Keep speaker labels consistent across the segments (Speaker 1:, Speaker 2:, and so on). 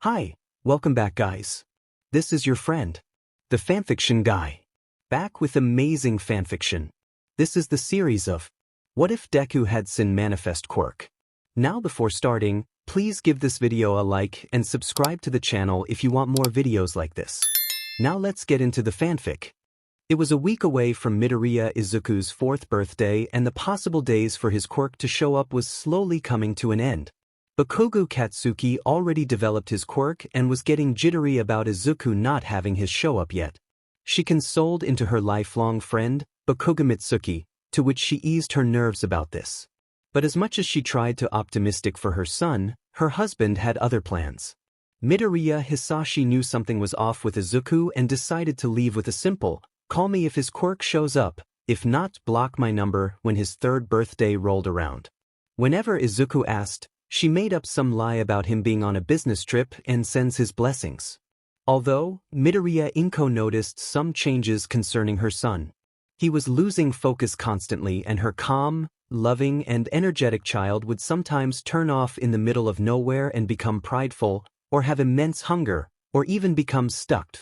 Speaker 1: Hi, welcome back guys. This is your friend, the fanfiction guy. Back with amazing fanfiction. This is the series of What If Deku Had Sin Manifest Quirk. Now before starting, please give this video a like and subscribe to the channel if you want more videos like this. Now let's get into the fanfic. It was a week away from Midoriya Izuku's 4th birthday and the possible days for his quirk to show up was slowly coming to an end. Bakugo Katsuki already developed his quirk and was getting jittery about Izuku not having his show up yet. She consoled into her lifelong friend, Bakugo Mitsuki, to which she eased her nerves about this. But as much as she tried to optimistic for her son, her husband had other plans. Midoriya Hisashi knew something was off with Izuku and decided to leave with a simple, "Call me if his quirk shows up, if not, block my number," when his 3rd birthday rolled around. Whenever Izuku asked, she made up some lie about him being on a business trip and sends his blessings. Although, Midoriya Izuku noticed some changes concerning her son. He was losing focus constantly and her calm, loving and energetic child would sometimes turn off in the middle of nowhere and become prideful, or have immense hunger, or even become stuck.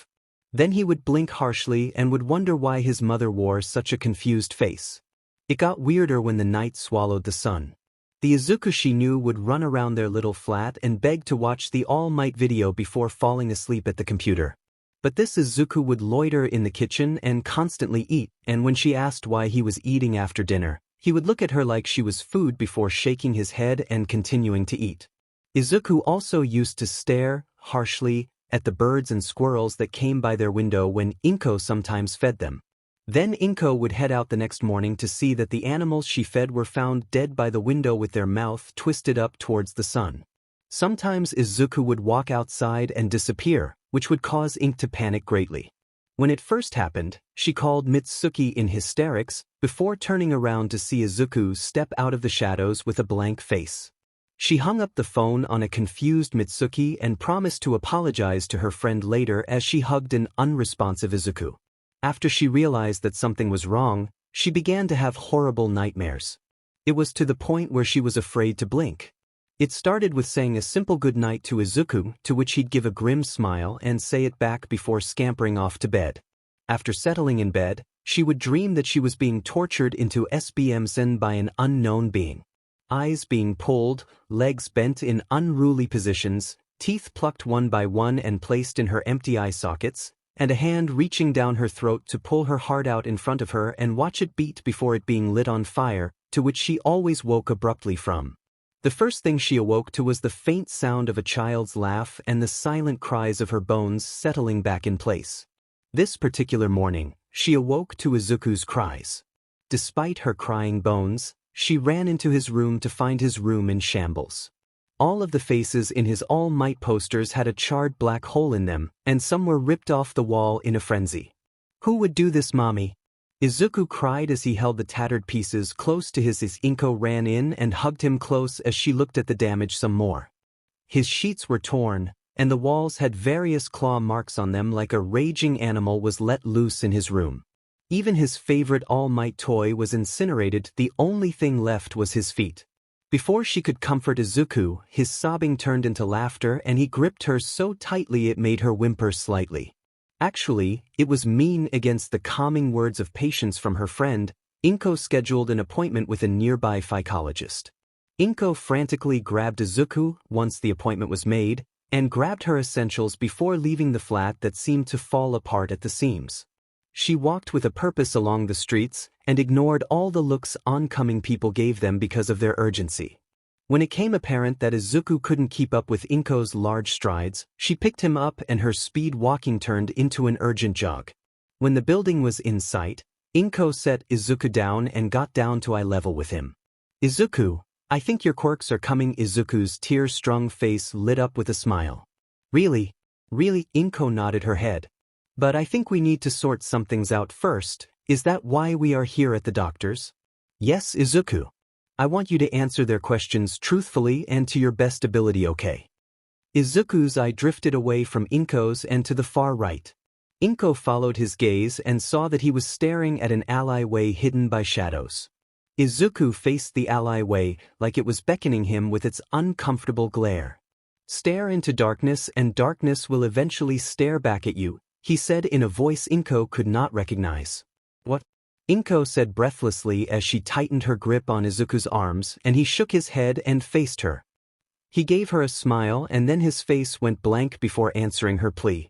Speaker 1: Then he would blink harshly and would wonder why his mother wore such a confused face. It got weirder when the night swallowed the sun. The Izuku she knew would run around their little flat and beg to watch the All Might video before falling asleep at the computer. But this Izuku would loiter in the kitchen and constantly eat, and when she asked why he was eating after dinner, he would look at her like she was food before shaking his head and continuing to eat. Izuku also used to stare, harshly, at the birds and squirrels that came by their window when Inko sometimes fed them. Then Inko would head out the next morning to see that the animals she fed were found dead by the window with their mouth twisted up towards the sun. Sometimes Izuku would walk outside and disappear, which would cause Ink to panic greatly. When it first happened, she called Mitsuki in hysterics, before turning around to see Izuku step out of the shadows with a blank face. She hung up the phone on a confused Mitsuki and promised to apologize to her friend later as she hugged an unresponsive Izuku. After she realized that something was wrong, she began to have horrible nightmares. It was to the point where she was afraid to blink. It started with saying a simple goodnight to Izuku, to which he'd give a grim smile and say it back before scampering off to bed. After settling in bed, she would dream that she was being tortured into SBMsen by an unknown being. Eyes being pulled, legs bent in unruly positions, teeth plucked one by one and placed in her empty eye sockets, and a hand reaching down her throat to pull her heart out in front of her and watch it beat before it being lit on fire, to which she always woke abruptly from. The first thing she awoke to was the faint sound of a child's laugh and the silent cries of her bones settling back in place. This particular morning, she awoke to Izuku's cries. Despite her crying bones, she ran into his room to find his room in shambles. All of the faces in his All Might posters had a charred black hole in them, and some were ripped off the wall in a frenzy. "Who would do this, mommy?" Izuku cried as he held the tattered pieces close to his. Inko ran in and hugged him close as she looked at the damage some more. His sheets were torn, and the walls had various claw marks on them like a raging animal was let loose in his room. Even his favorite All Might toy was incinerated, the only thing left was his feet. Before she could comfort Izuku, his sobbing turned into laughter and he gripped her so tightly it made her whimper slightly. Actually, it was mean. Against the calming words of patience from her friend, Inko scheduled an appointment with a nearby psychologist. Inko frantically grabbed Izuku once the appointment was made, and grabbed her essentials before leaving the flat that seemed to fall apart at the seams. She walked with a purpose along the streets and ignored all the looks oncoming people gave them because of their urgency. When it came apparent that Izuku couldn't keep up with Inko's large strides, she picked him up and her speed walking turned into an urgent jog. When the building was in sight, Inko set Izuku down and got down to eye level with him. "Izuku, I think your quirks are coming." Izuku's tear-strung face lit up with a smile. Really? Really?" Inko nodded her head. "But I think we need to sort some things out first. Is that why we are here at the doctor's?" "Yes, Izuku. I want you to answer their questions truthfully and to your best ability, okay?" Izuku's eye drifted away from Inko's and to the far right. Inko followed his gaze and saw that he was staring at an alleyway hidden by shadows. Izuku faced the alleyway like it was beckoning him with its uncomfortable glare. Stare into darkness and darkness will eventually stare back at you, he said in a voice Inko could not recognize. What? Inko said breathlessly as she tightened her grip on Izuku's arms and he shook his head and faced her. He gave her a smile and then his face went blank before answering her plea.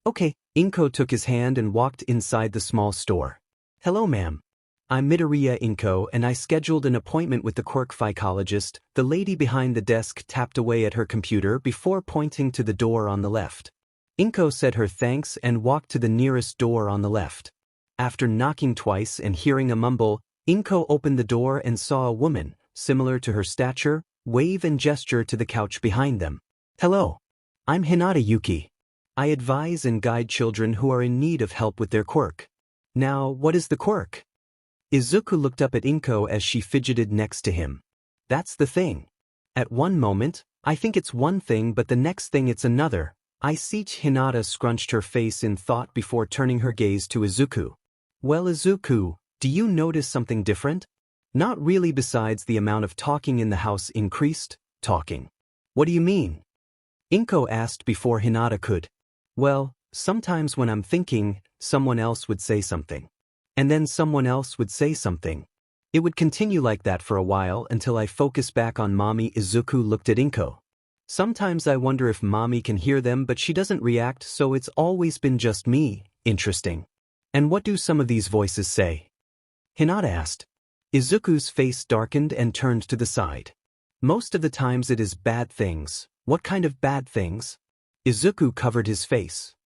Speaker 1: Okay, Inko took his hand and walked inside the small store. Hello ma'am. I'm Midoriya Izuku and I scheduled an appointment with the Quirk psychologist. The lady behind the desk tapped away at her computer before pointing to the door on the left. Inko said her thanks and walked to the nearest door on the left. After knocking twice and hearing a mumble, Inko opened the door and saw a woman, similar to her stature, wave and gesture to the couch behind them. Hello. I'm Hinata Yuki. I advise and guide children who are in need of help with their quirk. Now, what is the quirk? Izuku looked up at Inko as she fidgeted next to him. That's the thing. At one moment, I think it's one thing but the next thing it's another. I see. Hinata scrunched her face in thought before turning her gaze to Izuku. Well Izuku, do you notice something different? Not really, besides the amount of talking in the house increased. Talking. What do you mean? Inko asked before Hinata could. Well, sometimes when I'm thinking, someone else would say something. And then someone else would say something. It would continue like that for a while until I focus back on mommy. Izuku looked at Inko. Sometimes I wonder if mommy can hear them but she doesn't react, so it's always been just me. Interesting. And what do some of these voices say? Hinata asked. Izuku's face darkened and turned to the side. Most of the times it is bad things. What kind of bad things? Izuku covered his face.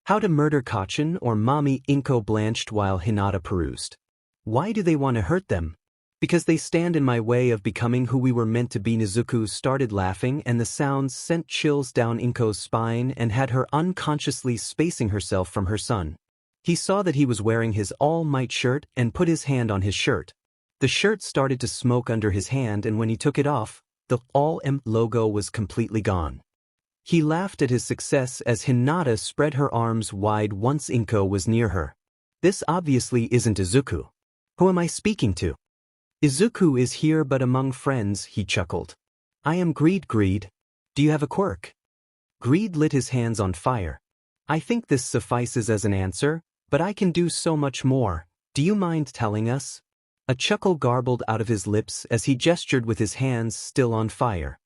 Speaker 1: How to murder Kachin or mommy. Inko blanched while Hinata perused. Why do they want to hurt them? Because they stand in my way of becoming who we were meant to be. Izuku started laughing and the sounds sent chills down Inko's spine and had her unconsciously spacing herself from her son. He saw that he was wearing his All Might shirt and put his hand on his shirt. The shirt started to smoke under his hand and when he took it off, the All M logo was completely gone. He laughed at his success as Hinata spread her arms wide once Inko was near her. This obviously isn't Izuku. Who am I speaking to? Izuku is here but among friends, he chuckled. I am Greed. Greed. Do you have a quirk? Greed lit his hands on fire. I think this suffices as an answer, but I can do so much more. Do you mind telling us? A chuckle garbled out of his lips as he gestured with his hands still on fire.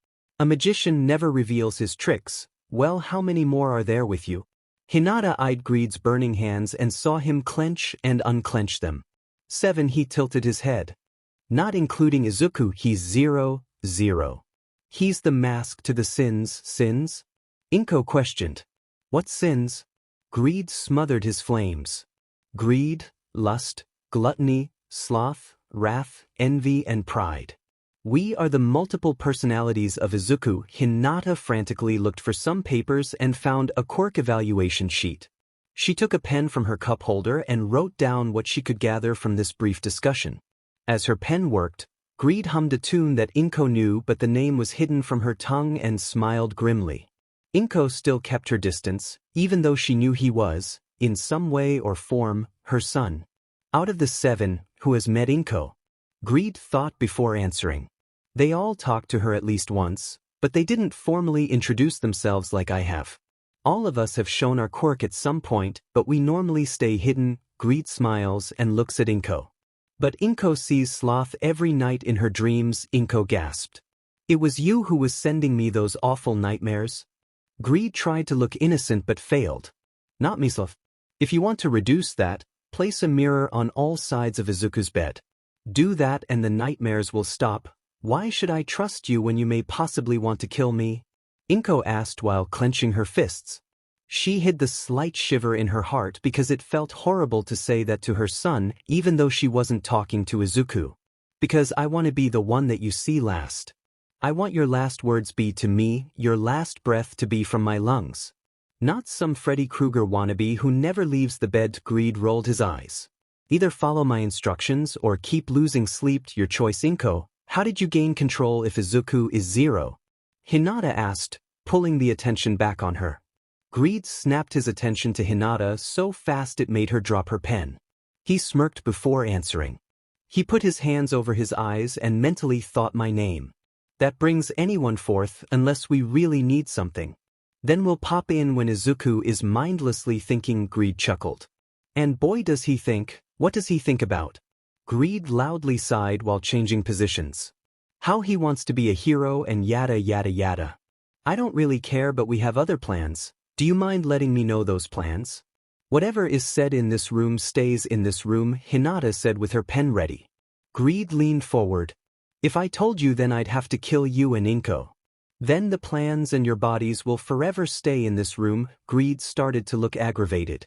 Speaker 1: A magician never reveals his tricks. Well, how many more are there with you? Hinata eyed Greed's burning hands and saw him clench and unclench them. 7. He tilted his head. Not including Izuku, he's 0, 0. He's the mask to the sins. Sins? Inko questioned. What sins? Greed smothered his flames. Greed, lust, gluttony, sloth, wrath, envy and pride. We are the multiple personalities of Izuku. Hinata frantically looked for some papers and found a quirk evaluation sheet. She took a pen from her cup holder and wrote down what she could gather from this brief discussion. As her pen worked, Greed hummed a tune that Inko knew but the name was hidden from her tongue and smiled grimly. Inko still kept her distance, even though she knew he was, in some way or form, her son. Out of the 7, who has met Inko? Greed thought before answering. They all talked to her at least once, but they didn't formally introduce themselves like I have. All of us have shown our quirk at some point, but we normally stay hidden. Greed smiles and looks at Inko. But Inko sees Sloth every night in her dreams. Inko gasped. It was you who was sending me those awful nightmares? Greed tried to look innocent but failed. Not me, Sloth. If you want to reduce that, place a mirror on all sides of Izuku's bed. Do that and the nightmares will stop. Why should I trust you when you may possibly want to kill me? Inko asked while clenching her fists. She hid the slight shiver in her heart because it felt horrible to say that to her son, even though she wasn't talking to Izuku. Because I want to be the one that you see last. I want your last words be to me, your last breath to be from my lungs. Not some Freddy Krueger wannabe who never leaves the bed. Greed rolled his eyes. Either follow my instructions or keep losing sleep. Your choice. Inko, how did you gain control if Izuku is 0? Hinata asked, pulling the attention back on her. Greed snapped his attention to Hinata so fast it made her drop her pen. He smirked before answering. He put his hands over his eyes and mentally thought my name. That brings anyone forth unless we really need something. Then we'll pop in when Izuku is mindlessly thinking, Greed chuckled. And boy does he think, what does he think about? Greed loudly sighed while changing positions. How he wants to be a hero and yada yada yada. I don't really care, but we have other plans. Do you mind letting me know those plans? Whatever is said in this room stays in this room, Hinata said with her pen ready. Greed leaned forward. If I told you, then I'd have to kill you and Inko. Then the plans and your bodies will forever stay in this room. Greed started to look aggravated.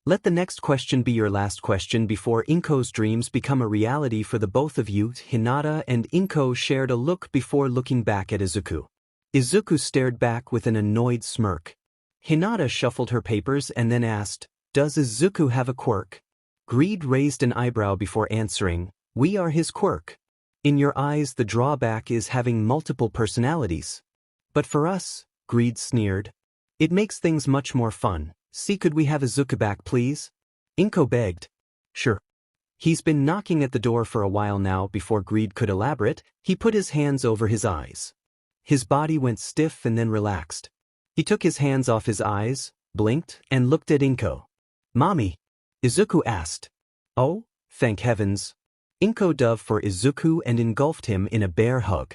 Speaker 1: Let the next question be your last question before Inko's dreams become a reality for the both of you. Hinata and Inko shared a look before looking back at Izuku. Izuku stared back with an annoyed smirk. Hinata shuffled her papers and then asked, Does Izuku have a quirk? Greed raised an eyebrow before answering, We are his quirk. In your eyes, the drawback is having multiple personalities. But for us, Greed sneered, it makes things much more fun. See, could we have Izuku back, please? Inko begged. Sure. He's been knocking at the door for a while now. Before Greed could elaborate, he put his hands over his eyes. His body went stiff and then relaxed. He took his hands off his eyes, blinked, and looked at Inko. Mommy? Izuku asked. Oh, thank heavens. Inko dove for Izuku and engulfed him in a bear hug.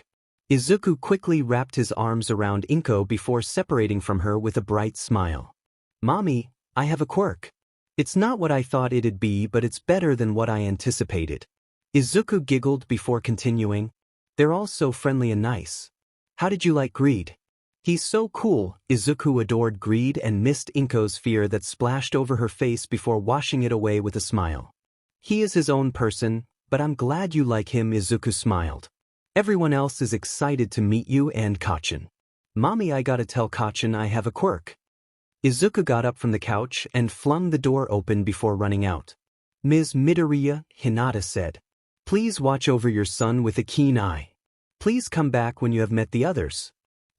Speaker 1: Izuku quickly wrapped his arms around Inko before separating from her with a bright smile. Mommy, I have a quirk. It's not what I thought it'd be, but it's better than what I anticipated. Izuku giggled before continuing. They're all so friendly and nice. How did you like Greed? He's so cool. Izuku adored Greed and missed Inko's fear that splashed over her face before washing it away with a smile. He is his own person, but I'm glad you like him. Izuku smiled. Everyone else is excited to meet you and Kachin. Mommy, I gotta tell Kachin I have a quirk. Izuku got up from the couch and flung the door open before running out. Ms. Midoriya, Hinata said. Please watch over your son with a keen eye. Please come back when you have met the others.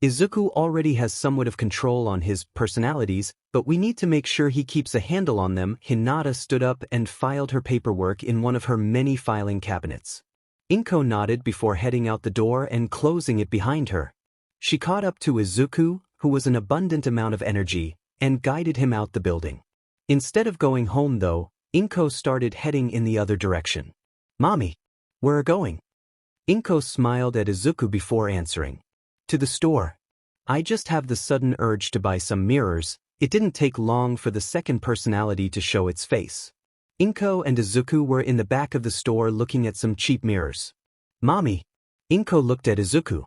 Speaker 1: Izuku already has somewhat of control on his personalities, but we need to make sure he keeps a handle on them. Hinata stood up and filed her paperwork in one of her many filing cabinets. Inko nodded before heading out the door and closing it behind her. She caught up to Izuku, who was an abundant amount of energy, and guided him out the building. Instead of going home though, Inko started heading in the other direction. Mommy, we're going. Inko smiled at Izuku before answering. To the store. I just have the sudden urge to buy some mirrors. It didn't take long for the second personality to show its face. Inko and Izuku were in the back of the store looking at some cheap mirrors. Mommy. Inko looked at Izuku.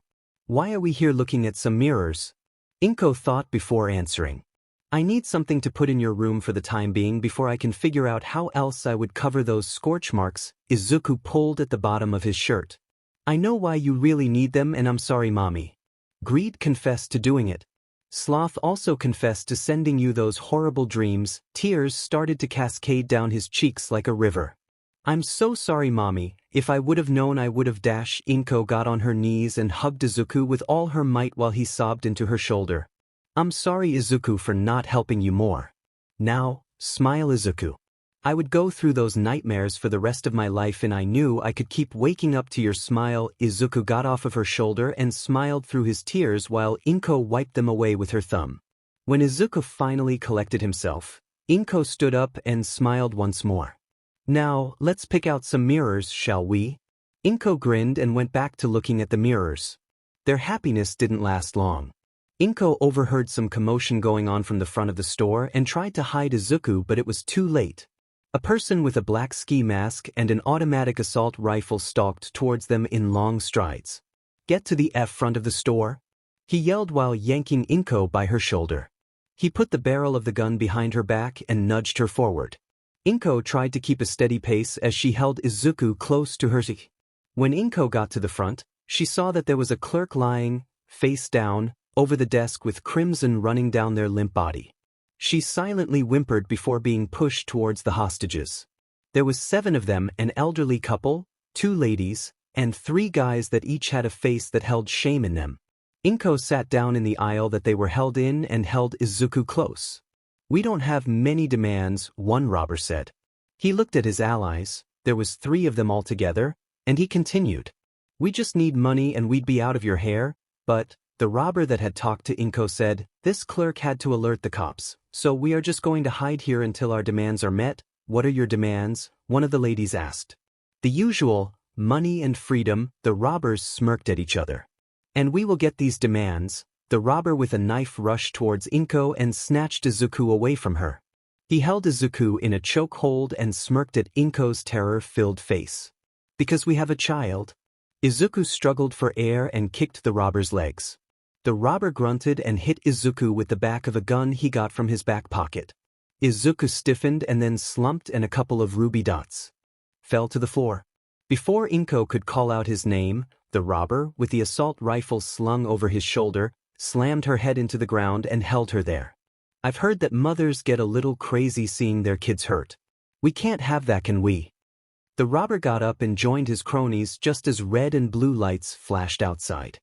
Speaker 1: Why are we here looking at some mirrors? Inko thought before answering. I need something to put in your room for the time being before I can figure out how else I would cover those scorch marks. Izuku pulled at the bottom of his shirt. I know why you really need them, and I'm sorry, Mommy. Greed confessed to doing it. Sloth also confessed to sending you those horrible dreams. Tears started to cascade down his cheeks like a river. I'm so sorry, Mommy. If I would have known, I would have dash. Inko got on her knees and hugged Izuku with all her might while he sobbed into her shoulder. I'm sorry, Izuku, for not helping you more. Now, smile, Izuku. I would go through those nightmares for the rest of my life, and I knew I could keep waking up to your smile. Izuku got off of her shoulder and smiled through his tears while Inko wiped them away with her thumb. When Izuku finally collected himself, Inko stood up and smiled once more. Now, let's pick out some mirrors, shall we? Inko grinned and went back to looking at the mirrors. Their happiness didn't last long. Inko overheard some commotion going on from the front of the store and tried to hide Izuku, but it was too late. A person with a black ski mask and an automatic assault rifle stalked towards them in long strides. Get to the front of the store, he yelled while yanking Inko by her shoulder. He put the barrel of the gun behind her back and nudged her forward. Inko tried to keep a steady pace as she held Izuku close to her. When Inko got to the front, she saw that there was a clerk lying, face down, over the desk with crimson running down their limp body. She silently whimpered before being pushed towards the hostages. There was 7 of them, an elderly couple, 2 ladies, and 3 guys that each had a face that held shame in them. Inko sat down in the aisle that they were held in and held Izuku close. We don't have many demands, one robber said. He looked at his allies, there was 3 of them altogether, and he continued. We just need money and we'd be out of your hair, but, the robber that had talked to Inko said, this clerk had to alert the cops, so we are just going to hide here until our demands are met. What are your demands? One of the ladies asked. The usual, money and freedom. The robbers smirked at each other. And we will get these demands. The robber with a knife rushed towards Inko and snatched Izuku away from her. He held Izuku in a chokehold and smirked at Inko's terror-filled face. Because we have a child. Izuku struggled for air and kicked the robber's legs. The robber grunted and hit Izuku with the back of a gun he got from his back pocket. Izuku stiffened and then slumped, and a couple of ruby dots fell to the floor. Before Inko could call out his name, the robber, with the assault rifle slung over his shoulder, slammed her head into the ground and held her there. I've heard that mothers get a little crazy seeing their kids hurt. We can't have that, can we? The robber got up and joined his cronies just as red and blue lights flashed outside.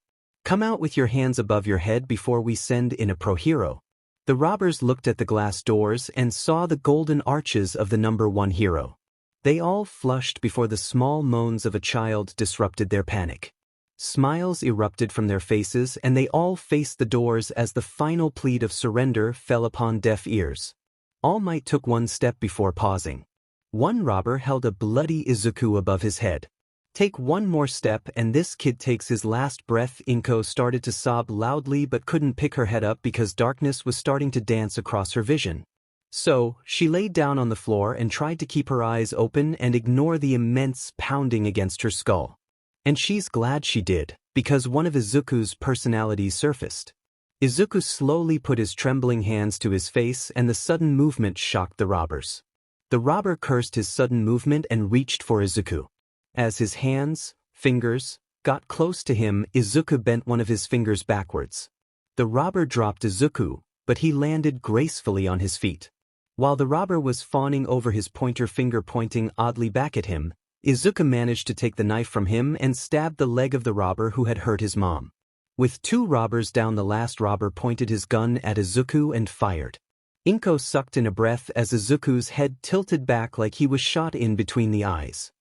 Speaker 1: Come out with your hands above your head before we send in a pro hero. The robbers looked at the glass doors and saw the golden arches of the number 1 hero. They all flushed before the small moans of a child disrupted their panic. Smiles erupted from their faces and they all faced the doors as the final plead of surrender fell upon deaf ears. All Might took one step before pausing. One robber held a bloody Izuku above his head. Take one more step and this kid takes his last breath. Inko started to sob loudly but couldn't pick her head up because darkness was starting to dance across her vision. So, she laid down on the floor and tried to keep her eyes open and ignore the immense pounding against her skull. And she's glad she did, because one of Izuku's personalities surfaced. Izuku slowly put his trembling hands to his face and the sudden movement shocked the robbers. The robber cursed his sudden movement and reached for Izuku. As his hands, fingers, got close to him, Izuku bent one of his fingers backwards. The robber dropped Izuku, but he landed gracefully on his feet. While the robber was fawning over his pointer finger pointing oddly back at him, Izuku managed to take the knife from him and stabbed the leg of the robber who had hurt his mom. With 2 robbers down, the last robber pointed his gun at Izuku and fired. Inko sucked in a breath as Izuku's head tilted back like he was shot in between the eyes.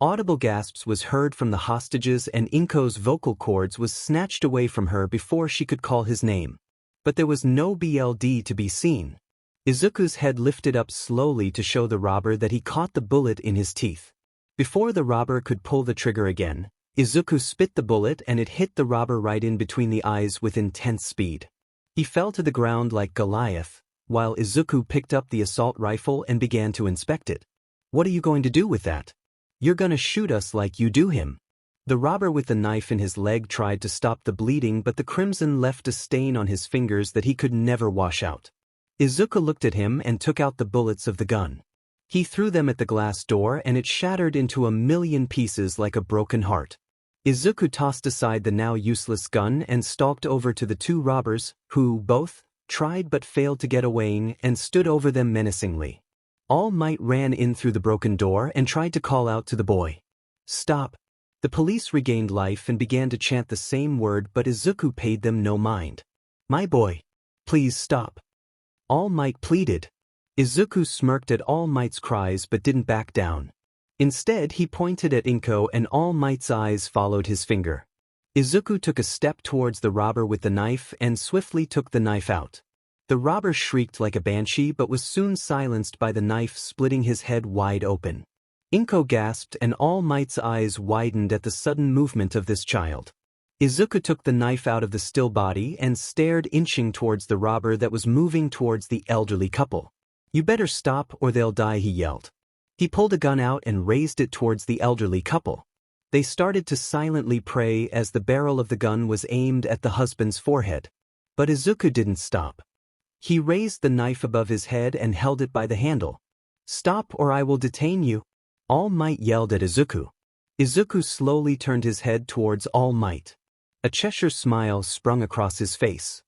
Speaker 1: Audible gasps was heard from the hostages and Inko's vocal cords was snatched away from her before she could call his name. But there was no BLD to be seen. Izuku's head lifted up slowly to show the robber that he caught the bullet in his teeth. Before the robber could pull the trigger again, Izuku spit the bullet and it hit the robber right in between the eyes with intense speed. He fell to the ground like Goliath, while Izuku picked up the assault rifle and began to inspect it. What are you going to do with that? You're gonna shoot us like you do him. The robber with the knife in his leg tried to stop the bleeding, but the crimson left a stain on his fingers that he could never wash out. Izuku looked at him and took out the bullets of the gun. He threw them at the glass door and it shattered into a million pieces like a broken heart. Izuku tossed aside the now useless gun and stalked over to the 2 robbers, who, both, tried but failed to get away and stood over them menacingly. All Might ran in through the broken door and tried to call out to the boy. Stop. The police regained life and began to chant the same word, but Izuku paid them no mind. My boy. Please stop. All Might pleaded. Izuku smirked at All Might's cries but didn't back down. Instead, he pointed at Inko and All Might's eyes followed his finger. Izuku took a step towards the robber with the knife and swiftly took the knife out. The robber shrieked like a banshee but was soon silenced by the knife splitting his head wide open. Inko gasped and All Might's eyes widened at the sudden movement of this child. Izuku took the knife out of the still body and stared, inching towards the robber that was moving towards the elderly couple. You better stop or they'll die, he yelled. He pulled a gun out and raised it towards the elderly couple. They started to silently pray as the barrel of the gun was aimed at the husband's forehead. But Izuku didn't stop. He raised the knife above his head and held it by the handle. Stop or I will detain you. All Might yelled at Izuku. Izuku slowly turned his head towards All Might. A Cheshire smile sprung across his face.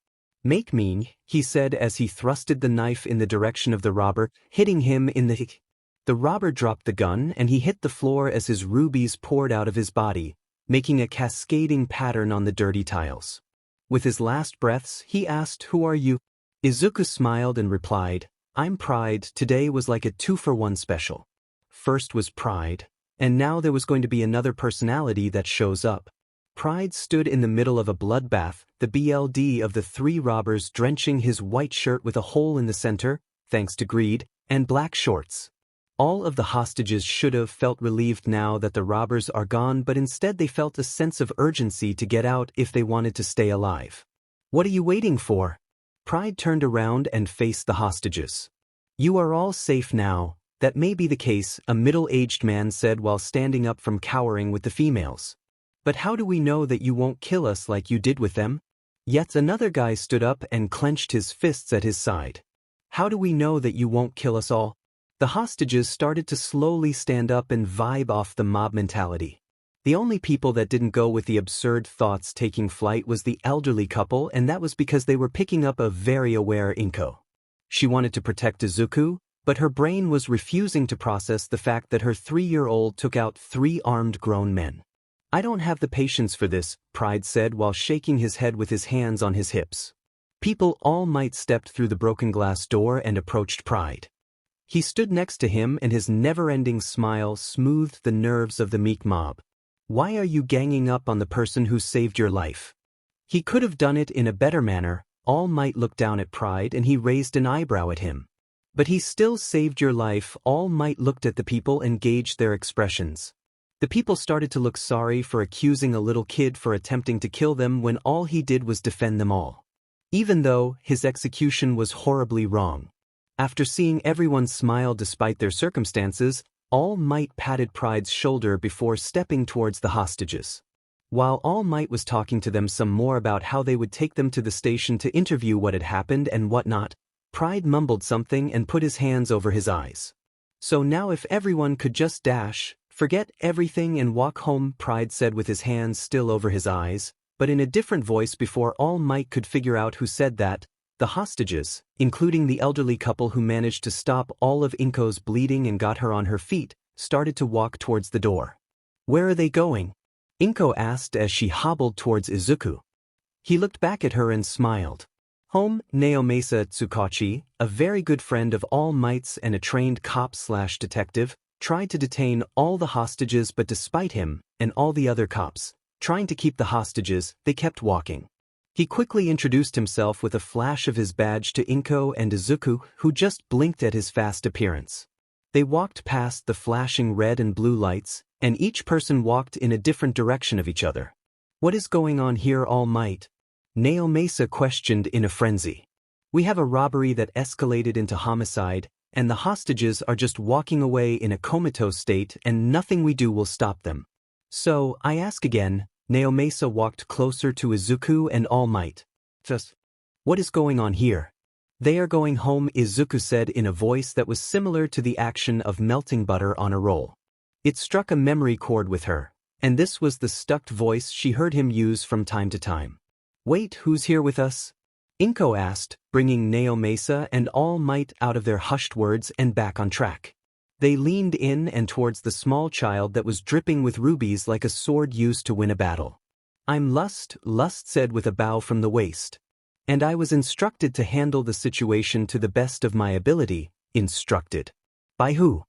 Speaker 1: Make me, he said as he thrusted the knife in the direction of the robber, hitting him in the hick. The robber dropped the gun and he hit the floor as his rubies poured out of his body, making a cascading pattern on the dirty tiles. With his last breaths, he asked, Who are you? Izuku smiled and replied, I'm Pride. Today was like a 2-for-1 special. First was pride, And now there was going to be another personality that shows up. Pride stood in the middle of a bloodbath, the BLD of the three robbers drenching his white shirt with a hole in the center, thanks to greed, and black shorts. All of the hostages should have felt relieved now that the robbers are gone, but instead they felt a sense of urgency to get out if they wanted to stay alive. What are you waiting for? Pride turned around and faced the hostages. You are all safe now. That may be the case, a middle-aged man said while standing up from cowering with the females. But how do we know that you won't kill us like you did with them? Yet another guy stood up and clenched his fists at his side. How do we know that you won't kill us all? The hostages started to slowly stand up and vibe off the mob mentality. The only people that didn't go with the absurd thoughts taking flight was the elderly couple, and that was because they were picking up a very aware Inko. She wanted to protect Izuku, but her brain was refusing to process the fact that her 3-year-old took out 3 armed grown men. I don't have the patience for this, Pride said while shaking his head with his hands on his hips. People All Might stepped through the broken glass door and approached Pride. He stood next to him and his never-ending smile smoothed the nerves of the meek mob. Why are you ganging up on the person who saved your life? He could have done it in a better manner. All Might looked down at Pride and he raised an eyebrow at him. But he still saved your life. All Might looked at the people and gauged their expressions. The people started to look sorry for accusing a little kid for attempting to kill them when all he did was defend them all. Even though his execution was horribly wrong. After seeing everyone smile despite their circumstances, All Might patted Pride's shoulder before stepping towards the hostages. While All Might was talking to them some more about how they would take them to the station to interview what had happened and whatnot, Pride mumbled something and put his hands over his eyes. So now if everyone could just dash, forget everything and walk home, Pride said with his hands still over his eyes, but in a different voice before All Might could figure out who said that. The hostages, including the elderly couple who managed to stop all of Inko's bleeding and got her on her feet, started to walk towards the door. Where are they going? Inko asked as she hobbled towards Izuku. He looked back at her and smiled. Home. Naomasa Tsukachi, a very good friend of All Might's and a trained cop/detective, tried to detain all the hostages, but despite him, and all the other cops, trying to keep the hostages, they kept walking. He quickly introduced himself with a flash of his badge to Inko and Izuku, who just blinked at his fast appearance. They walked past the flashing red and blue lights, and each person walked in a different direction of each other. What is going on here, All Might? Naomasa questioned in a frenzy. We have a robbery that escalated into homicide, and the hostages are just walking away in a comatose state and nothing we do will stop them. So, I ask again, Naomasa walked closer to Izuku and All Might. Just, what is going on here? They are going home, Izuku said in a voice that was similar to the action of melting butter on a roll. It struck a memory chord with her, and this was the stuck voice she heard him use from time to time. Wait, who's here with us? Inko asked, bringing Naomasa and All Might out of their hushed words and back on track. They leaned in and towards the small child that was dripping with rubies like a sword used to win a battle. I'm Lust, Lust said with a bow from the waist. And I was instructed to handle the situation to the best of my ability. Instructed. By who?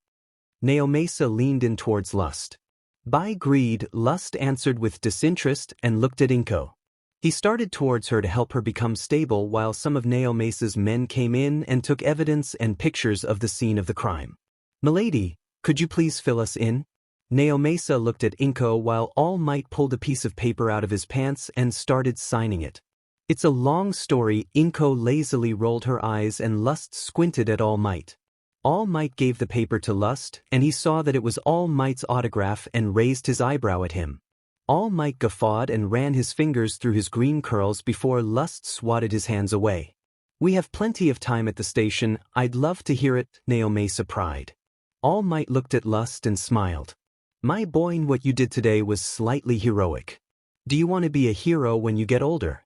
Speaker 1: Naomasa leaned in towards Lust. By greed, Lust answered with disinterest and looked at Inko. He started towards her to help her become stable while some of Naomasa's men came in and took evidence and pictures of the scene of the crime. Milady, could you please fill us in? Naomasa looked at Inko while All Might pulled a piece of paper out of his pants and started signing it. It's a long story. Inko lazily rolled her eyes and Lust squinted at All Might. All Might gave the paper to Lust and he saw that it was All Might's autograph and raised his eyebrow at him. All Might guffawed and ran his fingers through his green curls before Lust swatted his hands away. We have plenty of time at the station. I'd love to hear it, Naomasa cried. All Might looked at Lust and smiled. My boy, what you did today was slightly heroic. Do you want to be a hero when you get older?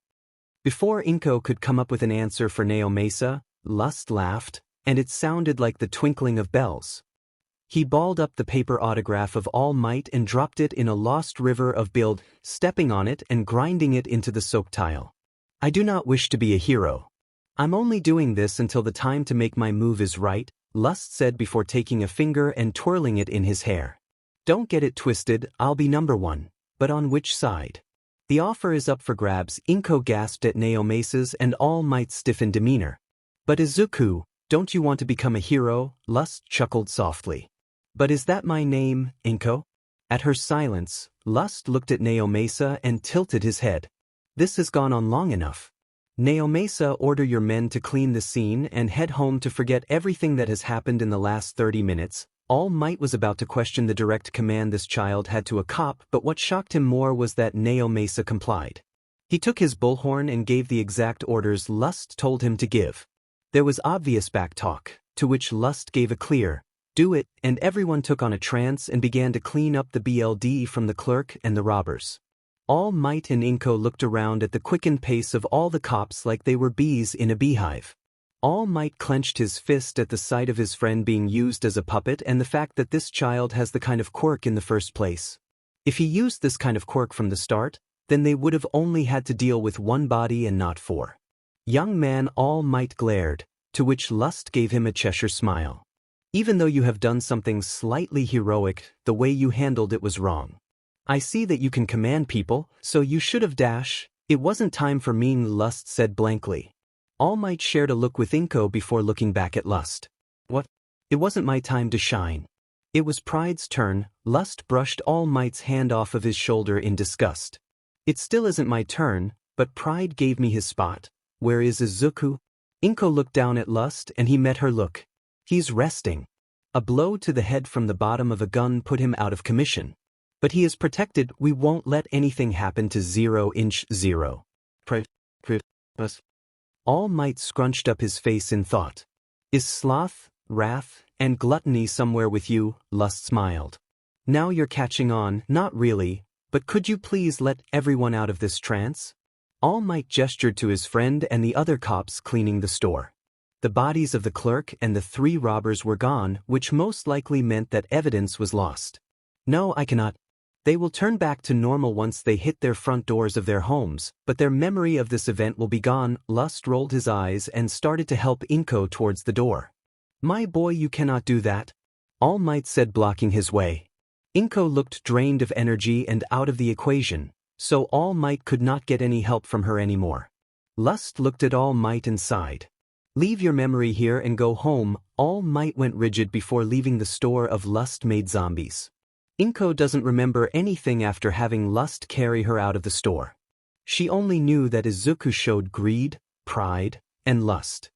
Speaker 1: Before Inko could come up with an answer for Naomasa, Lust laughed, and it sounded like the twinkling of bells. He balled up the paper autograph of All Might and dropped it in a lost river of blood, stepping on it and grinding it into the soak tile. I do not wish to be a hero. I'm only doing this until the time to make my move is right, Lust said before taking a finger and twirling it in his hair. Don't get it twisted, I'll be number one. But on which side? The offer is up for grabs, Inko gasped at Naomesa's and All Might's stiffened demeanor. But Izuku, don't you want to become a hero? Lust chuckled softly. But is that my name, Inko? At her silence, Lust looked at Naomesa and tilted his head. This has gone on long enough. Naomesa, order your men to clean the scene and head home to forget everything that has happened in the last 30 minutes. All Might was about to question the direct command this child had to a cop, but what shocked him more was that Naomesa complied. He took his bullhorn and gave the exact orders Lust told him to give. There was obvious backtalk, to which Lust gave a clear, "Do it," and everyone took on a trance and began to clean up the BLD from the clerk and the robbers. All Might and Inko looked around at the quickened pace of all the cops like they were bees in a beehive. All Might clenched his fist at the sight of his friend being used as a puppet and the fact that this child has the kind of quirk in the first place. If he used this kind of quirk from the start, then they would have only had to deal with one body and not four. Young man, All Might glared, to which Lust gave him a Cheshire smile. Even though you have done something slightly heroic, the way you handled it was wrong. I see that you can command people, so you should have dash. It wasn't time for mean, Lust said blankly. All Might shared a look with Inko before looking back at Lust. What? It wasn't my time to shine. It was Pride's turn. Lust brushed All Might's hand off of his shoulder in disgust. It still isn't my turn, but Pride gave me his spot. Where is Izuku? Inko looked down at Lust and he met her look. He's resting. A blow to the head from the bottom of a gun put him out of commission. But he is protected. We won't let anything happen to 0-inch 0. All Might scrunched up his face in thought. Is Sloth, Wrath, and Gluttony somewhere with you? Lust smiled. Now you're catching on. Not really, but could you please let everyone out of this trance? All Might gestured to his friend and the other cops cleaning the store. The bodies of the clerk and the 3 robbers were gone, which most likely meant that evidence was lost. No, I cannot. They will turn back to normal once they hit their front doors of their homes, but their memory of this event will be gone. Lust rolled his eyes and started to help Inko towards the door. My boy, you cannot do that. All Might said, blocking his way. Inko looked drained of energy and out of the equation, so All Might could not get any help from her anymore. Lust looked at All Might and sighed. Leave your memory here and go home. All Might went rigid before leaving the store of Lust-made zombies. Inko doesn't remember anything after having Lust carry her out of the store. She only knew that Izuku showed greed, pride, and lust.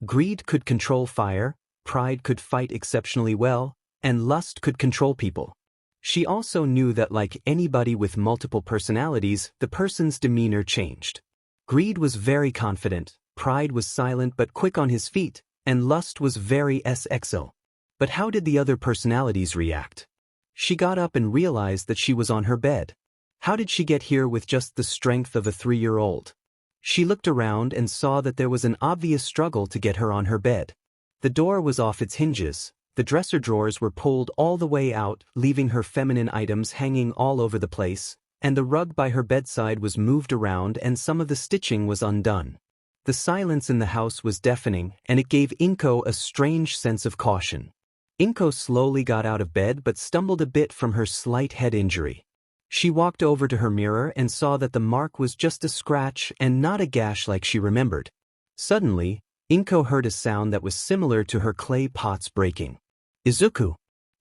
Speaker 1: Greed could control fire, pride could fight exceptionally well, and lust could control people. She also knew that like anybody with multiple personalities, the person's demeanor changed. Greed was very confident, pride was silent but quick on his feet, and lust was very SXL. But how did the other personalities react? She got up and realized that she was on her bed. How did she get here with just the strength of a 3-year-old? She looked around and saw that there was an obvious struggle to get her on her bed. The door was off its hinges, the dresser drawers were pulled all the way out, leaving her feminine items hanging all over the place, and the rug by her bedside was moved around and some of the stitching was undone. The silence in the house was deafening, and it gave Inko a strange sense of caution. Inko slowly got out of bed but stumbled a bit from her slight head injury. She walked over to her mirror and saw that the mark was just a scratch and not a gash like she remembered. Suddenly, Inko heard a sound that was similar to her clay pots breaking. Izuku!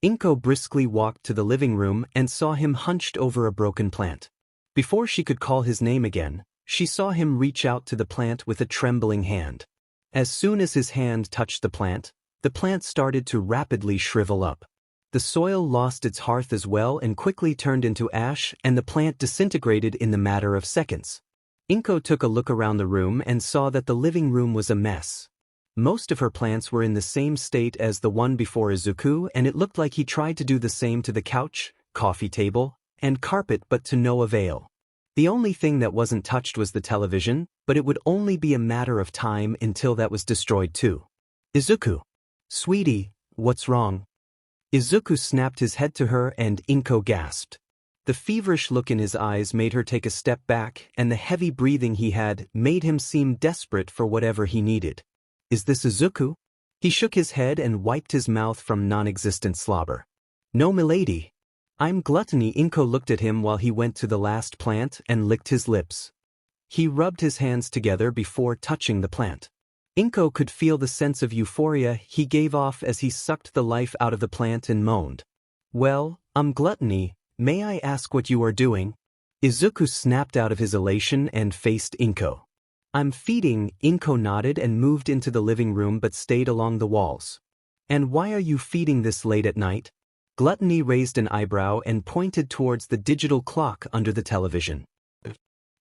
Speaker 1: Inko briskly walked to the living room and saw him hunched over a broken plant. Before she could call his name again, she saw him reach out to the plant with a trembling hand. As soon as his hand touched the plant started to rapidly shrivel up. The soil lost its hearth as well and quickly turned into ash, and the plant disintegrated in the matter of seconds. Inko took a look around the room and saw that the living room was a mess. Most of her plants were in the same state as the one before Izuku, and it looked like he tried to do the same to the couch, coffee table, and carpet, but to no avail. The only thing that wasn't touched was the television, but it would only be a matter of time until that was destroyed too. Izuku! Sweetie, what's wrong? Izuku snapped his head to her and Inko gasped. The feverish look in his eyes made her take a step back, and the heavy breathing he had made him seem desperate for whatever he needed. Is this Izuku? He shook his head and wiped his mouth from non-existent slobber. No, milady. I'm Gluttony. Inko looked at him while he went to the last plant and licked his lips. He rubbed his hands together before touching the plant. Inko could feel the sense of euphoria he gave off as he sucked the life out of the plant and moaned. Well, Gluttony, may I ask what you are doing? Izuku snapped out of his elation and faced Inko. I'm feeding. Inko nodded and moved into the living room but stayed along the walls. And why are you feeding this late at night? Gluttony raised an eyebrow and pointed towards the digital clock under the television.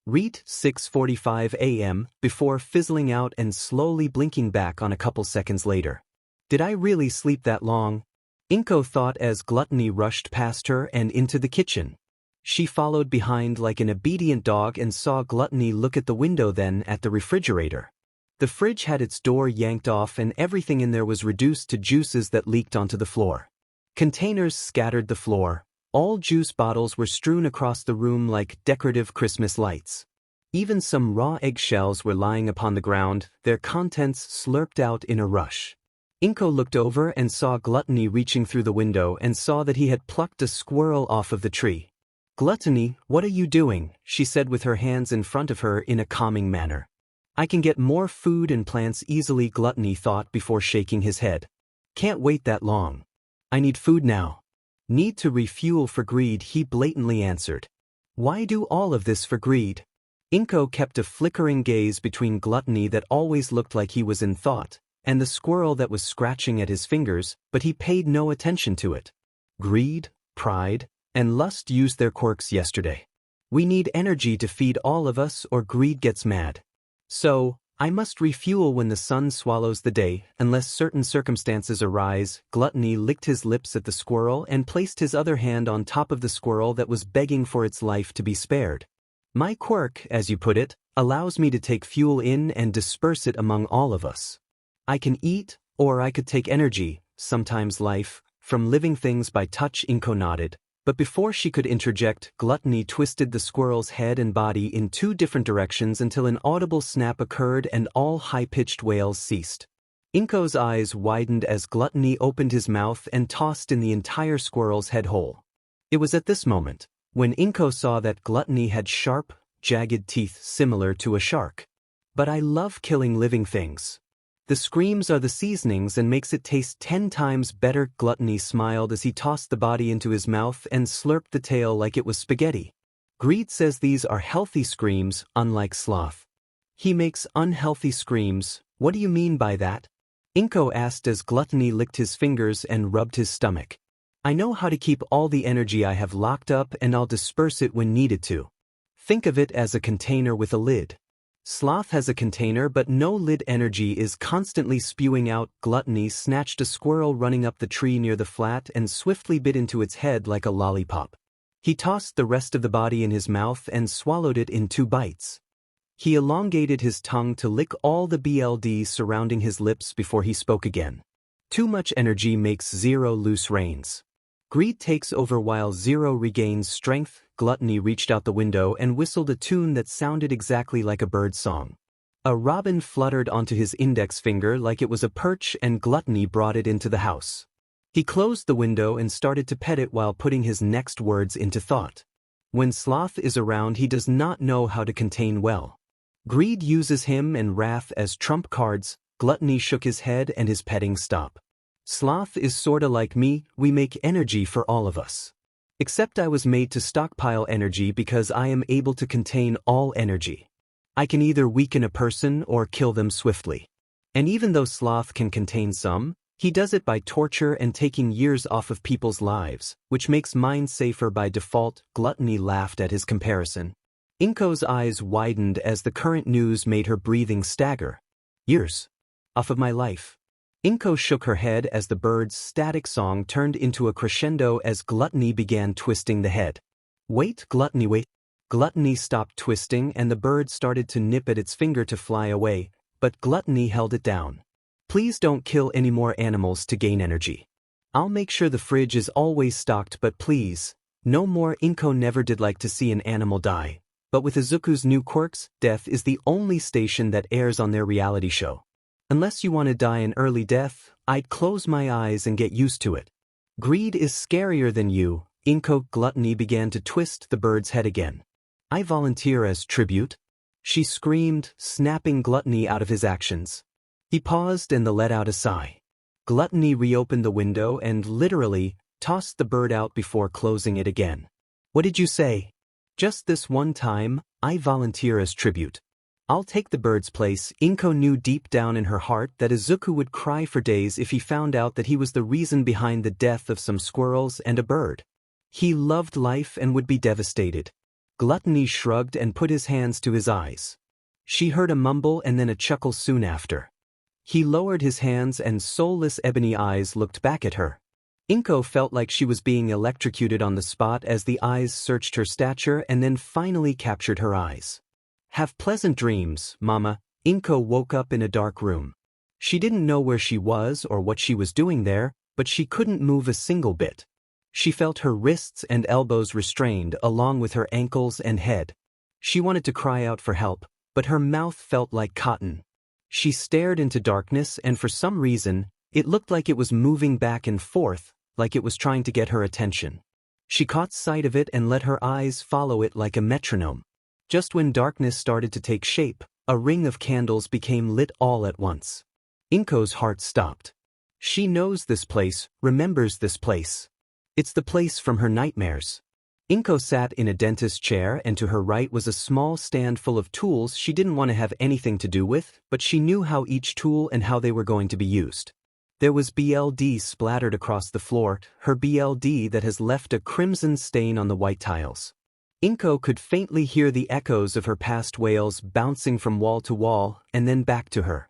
Speaker 1: Read 6:45 a.m. before fizzling out and slowly blinking back on a couple seconds later. Did I really sleep that long? Inko thought as Gluttony rushed past her and into the kitchen. She followed behind like an obedient dog and saw Gluttony look at the window, then at the refrigerator. The fridge had its door yanked off and everything in there was reduced to juices that leaked onto the floor. Containers scattered the floor. All juice bottles were strewn across the room like decorative Christmas lights. Even some raw eggshells were lying upon the ground, their contents slurped out in a rush. Inko looked over and saw Gluttony reaching through the window and saw that he had plucked a squirrel off of the tree. Gluttony, what are you doing? She said with her hands in front of her in a calming manner. I can get more food and plants easily, Gluttony thought before shaking his head. Can't wait that long. I need food now. Need to refuel for greed, he blatantly answered. Why do all of this for greed? Inko kept a flickering gaze between Gluttony that always looked like he was in thought, and the squirrel that was scratching at his fingers, but he paid no attention to it. Greed, pride, and lust used their quirks yesterday. We need energy to feed all of us or greed gets mad. So, I must refuel when the sun swallows the day, unless certain circumstances arise. Gluttony licked his lips at the squirrel and placed his other hand on top of the squirrel that was begging for its life to be spared. My quirk, as you put it, allows me to take fuel in and disperse it among all of us. I can eat, or I could take energy, sometimes life, from living things by touch. Inko nodded. But before she could interject, Gluttony twisted the squirrel's head and body in two different directions until an audible snap occurred and all high-pitched wails ceased. Inko's eyes widened as Gluttony opened his mouth and tossed in the entire squirrel's head whole. It was at this moment, when Inko saw that Gluttony had sharp, jagged teeth similar to a shark. But I love killing living things. The screams are the seasonings and makes it taste 10 times better. Gluttony smiled as he tossed the body into his mouth and slurped the tail like it was spaghetti. Greed says these are healthy screams, unlike Sloth. He makes unhealthy screams. What do you mean by that? Inko asked as Gluttony licked his fingers and rubbed his stomach. I know how to keep all the energy I have locked up and I'll disperse it when needed to. Think of it as a container with a lid. Sloth has a container but no lid. Energy is constantly spewing out. Gluttony snatched a squirrel running up the tree near the flat and swiftly bit into its head like a lollipop. He tossed the rest of the body in his mouth and swallowed it in 2 bites. He elongated his tongue to lick all the BLDs surrounding his lips before he spoke again. Too much energy makes Zero loose reins. Greed takes over while Zero regains strength. Gluttony reached out the window and whistled a tune that sounded exactly like a bird's song. A robin fluttered onto his index finger like it was a perch and Gluttony brought it into the house. He closed the window and started to pet it while putting his next words into thought. When Sloth is around, he does not know how to contain well. Greed uses him and wrath as trump cards. Gluttony shook his head and his petting stopped. Sloth is sorta like me, we make energy for all of us. Except I was made to stockpile energy because I am able to contain all energy. I can either weaken a person or kill them swiftly. And even though Sloth can contain some, he does it by torture and taking years off of people's lives, which makes mine safer by default. Gluttony laughed at his comparison. Inko's eyes widened as the current news made her breathing stagger. Years off of my life. Inko shook her head as the bird's static song turned into a crescendo as Gluttony began twisting the head. Wait, Gluttony, wait. Gluttony stopped twisting and the bird started to nip at its finger to fly away, but Gluttony held it down. Please don't kill any more animals to gain energy. I'll make sure the fridge is always stocked, but please, no more. Inko never did like to see an animal die, but with Izuku's new quirks, death is the only station that airs on their reality show. Unless you want to die an early death, I'd close my eyes and get used to it. Greed is scarier than you, Inko Gluttony began to twist the bird's head again. I volunteer as tribute, she screamed, snapping Gluttony out of his actions. He paused and let out a sigh. Gluttony reopened the window and literally tossed the bird out before closing it again. What did you say? Just this one time, I volunteer as tribute. I'll take the bird's place. Inko knew deep down in her heart that Izuku would cry for days if he found out that he was the reason behind the death of some squirrels and a bird. He loved life and would be devastated. Gluttony shrugged and put his hands to his eyes. She heard a mumble and then a chuckle soon after. He lowered his hands and soulless ebony eyes looked back at her. Inko felt like she was being electrocuted on the spot as the eyes searched her stature and then finally captured her eyes. Have pleasant dreams, Mama. Inko woke up in a dark room. She didn't know where she was or what she was doing there, but she couldn't move a single bit. She felt her wrists and elbows restrained along with her ankles and head. She wanted to cry out for help, but her mouth felt like cotton. She stared into darkness and for some reason, it looked like it was moving back and forth, like it was trying to get her attention. She caught sight of it and let her eyes follow it like a metronome. Just when darkness started to take shape, a ring of candles became lit all at once. Inko's heart stopped. She knows this place, remembers this place. It's the place from her nightmares. Inko sat in a dentist's chair and to her right was a small stand full of tools she didn't want to have anything to do with, but she knew how each tool and how they were going to be used. There was BLD splattered across the floor, her BLD that has left a crimson stain on the white tiles. Inko could faintly hear the echoes of her past wails bouncing from wall to wall and then back to her.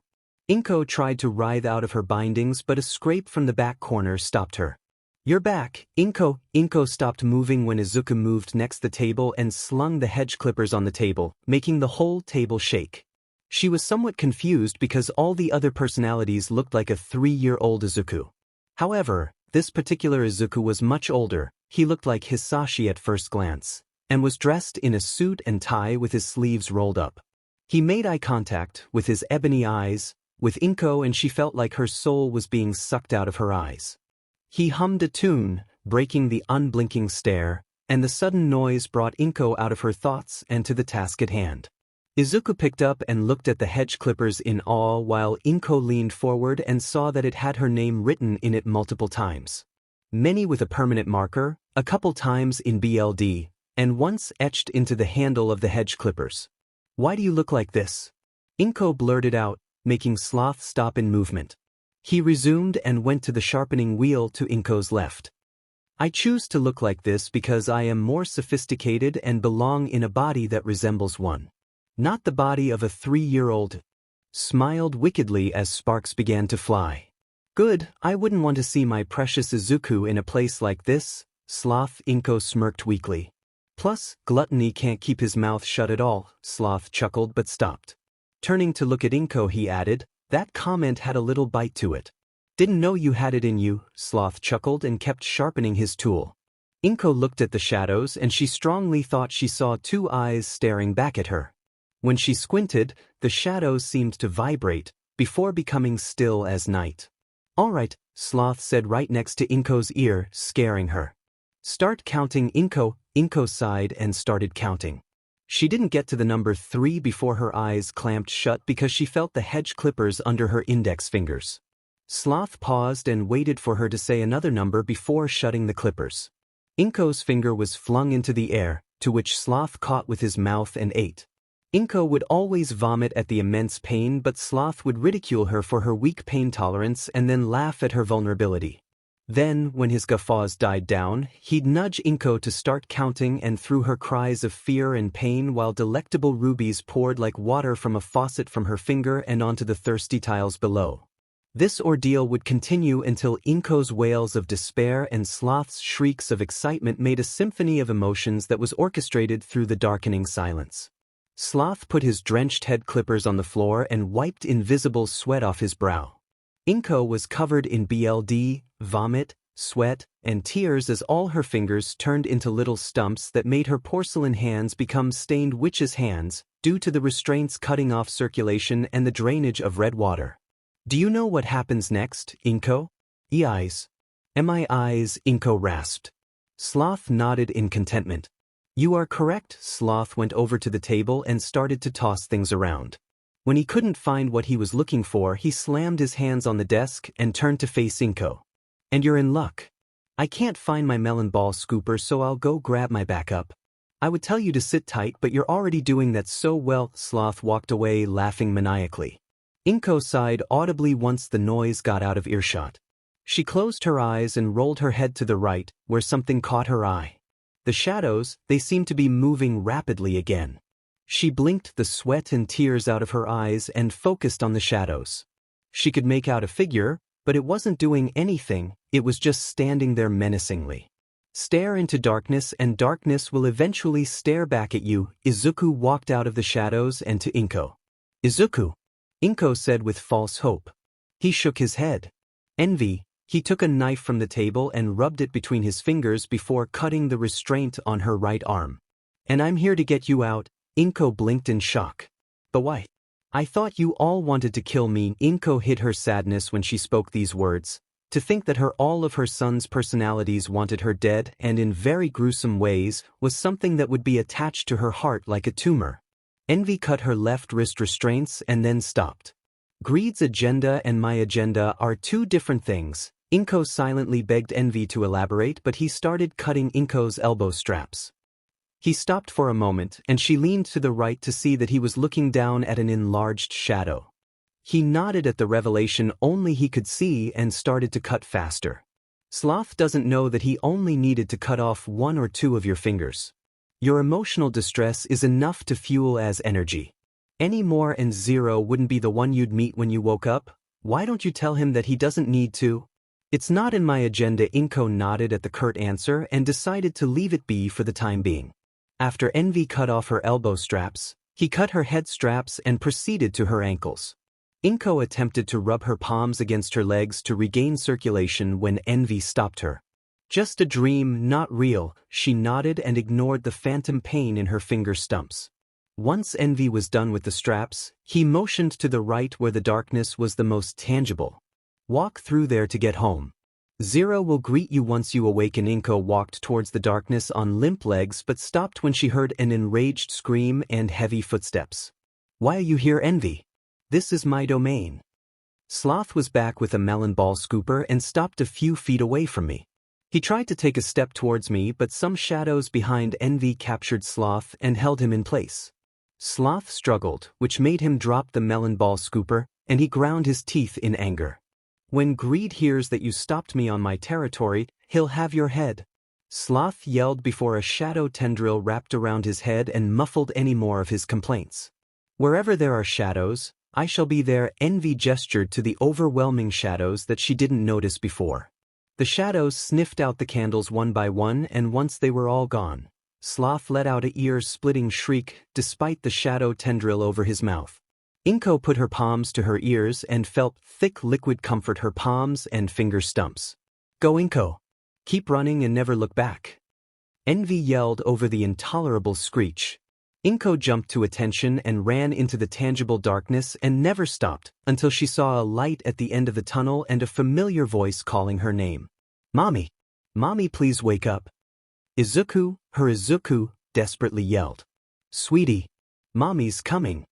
Speaker 1: Inko tried to writhe out of her bindings but a scrape from the back corner stopped her. You're back, Inko. Inko stopped moving when Izuku moved next the table and slung the hedge clippers on the table, making the whole table shake. She was somewhat confused because all the other personalities looked like a 3-year-old Izuku. However, this particular Izuku was much older. He looked like Hisashi at first glance, and was dressed in a suit and tie with his sleeves rolled up. He made eye contact with his ebony eyes with Inko and she felt like her soul was being sucked out of her eyes. He hummed a tune, breaking the unblinking stare, and the sudden noise brought Inko out of her thoughts and to the task at hand. Izuku picked up and looked at the hedge clippers in awe while Inko leaned forward and saw that it had her name written in it multiple times. Many with a permanent marker, a couple times in BLD, and once etched into the handle of the hedge clippers. Why do you look like this? Inko blurted out, making Sloth stop in movement. He resumed and went to the sharpening wheel to Inko's left. I choose to look like this because I am more sophisticated and belong in a body that resembles one. Not the body of a 3-year-old. Smiled wickedly as sparks began to fly. Good, I wouldn't want to see my precious Izuku in a place like this, Sloth. Inko smirked weakly. Plus, Gluttony can't keep his mouth shut at all, Sloth chuckled but stopped. Turning to look at Inko he added, that comment had a little bite to it. Didn't know you had it in you, Sloth chuckled and kept sharpening his tool. Inko looked at the shadows and she strongly thought she saw 2 eyes staring back at her. When she squinted, the shadows seemed to vibrate, before becoming still as night. All right, Sloth said right next to Inko's ear, scaring her. Start counting, Inko. Inko sighed and started counting. She didn't get to the number 3 before her eyes clamped shut because she felt the hedge clippers under her index fingers. Sloth paused and waited for her to say another number before shutting the clippers. Inko's finger was flung into the air, to which Sloth caught with his mouth and ate. Inko would always vomit at the immense pain but Sloth would ridicule her for her weak pain tolerance and then laugh at her vulnerability. Then, when his guffaws died down, he'd nudge Inko to start counting and through her cries of fear and pain while delectable rubies poured like water from a faucet from her finger and onto the thirsty tiles below. This ordeal would continue until Inko's wails of despair and Sloth's shrieks of excitement made a symphony of emotions that was orchestrated through the darkening silence. Sloth put his drenched head clippers on the floor and wiped invisible sweat off his brow. Inko was covered in BLD, vomit, sweat, and tears as all her fingers turned into little stumps that made her porcelain hands become stained witches' hands, due to the restraints cutting off circulation and the drainage of red water. Do you know what happens next, Inko? Eyes. My eyes, Inko rasped. Sloth nodded in contentment. You are correct. Sloth went over to the table and started to toss things around. When he couldn't find what he was looking for, he slammed his hands on the desk and turned to face Inko. And you're in luck. I can't find my melon ball scooper, so I'll go grab my backup. I would tell you to sit tight, but you're already doing that so well. Sloth walked away, laughing maniacally. Inko sighed audibly once the noise got out of earshot. She closed her eyes and rolled her head to the right, where something caught her eye. The shadows, they seemed to be moving rapidly again. She blinked the sweat and tears out of her eyes and focused on the shadows. She could make out a figure, but it wasn't doing anything, it was just standing there menacingly. Stare into darkness and darkness will eventually stare back at you. Izuku walked out of the shadows and to Inko. Izuku, Inko said with false hope. He shook his head. Envy. He took a knife from the table and rubbed it between his fingers before cutting the restraint on her right arm. And I'm here to get you out. Inko blinked in shock. But why? I thought you all wanted to kill me. Inko hid her sadness when she spoke these words. To think that all of her son's personalities wanted her dead, and in very gruesome ways, was something that would be attached to her heart like a tumor. Envy cut her left wrist restraints and then stopped. Greed's agenda and my agenda are two different things. Inko silently begged Envy to elaborate, but he started cutting Inko's elbow straps. He stopped for a moment, and she leaned to the right to see that he was looking down at an enlarged shadow. He nodded at the revelation only he could see and started to cut faster. Sloth doesn't know that he only needed to cut off 1 or 2 of your fingers. Your emotional distress is enough to fuel as energy. Any more and 0 wouldn't be the one you'd meet when you woke up. Why don't you tell him that he doesn't need to? It's not in my agenda. Inko nodded at the curt answer and decided to leave it be for the time being. After Envy cut off her elbow straps, he cut her head straps and proceeded to her ankles. Inko attempted to rub her palms against her legs to regain circulation when Envy stopped her. Just a dream, not real, she nodded and ignored the phantom pain in her finger stumps. Once Envy was done with the straps, he motioned to the right where the darkness was the most tangible. Walk through there to get home. 0 will greet you once you awaken. Inko walked towards the darkness on limp legs but stopped when she heard an enraged scream and heavy footsteps. Why are you here, Envy? This is my domain. Sloth was back with a melon ball scooper and stopped a few feet away from me. He tried to take a step towards me, but some shadows behind Envy captured Sloth and held him in place. Sloth struggled, which made him drop the melon ball scooper, and he ground his teeth in anger. When Greed hears that you stopped me on my territory, he'll have your head. Sloth yelled before a shadow tendril wrapped around his head and muffled any more of his complaints. Wherever there are shadows, I shall be there. Envy gestured to the overwhelming shadows that she didn't notice before. The shadows sniffed out the candles one by one, and once they were all gone, Sloth let out a ear-splitting shriek despite the shadow tendril over his mouth. Inko put her palms to her ears and felt thick liquid comfort her palms and finger stumps. Go, Inko. Keep running and never look back. Envy yelled over the intolerable screech. Inko jumped to attention and ran into the tangible darkness and never stopped until she saw a light at the end of the tunnel and a familiar voice calling her name. Mommy! Mommy, please wake up. Izuku, her Izuku, desperately yelled. Sweetie, Mommy's coming.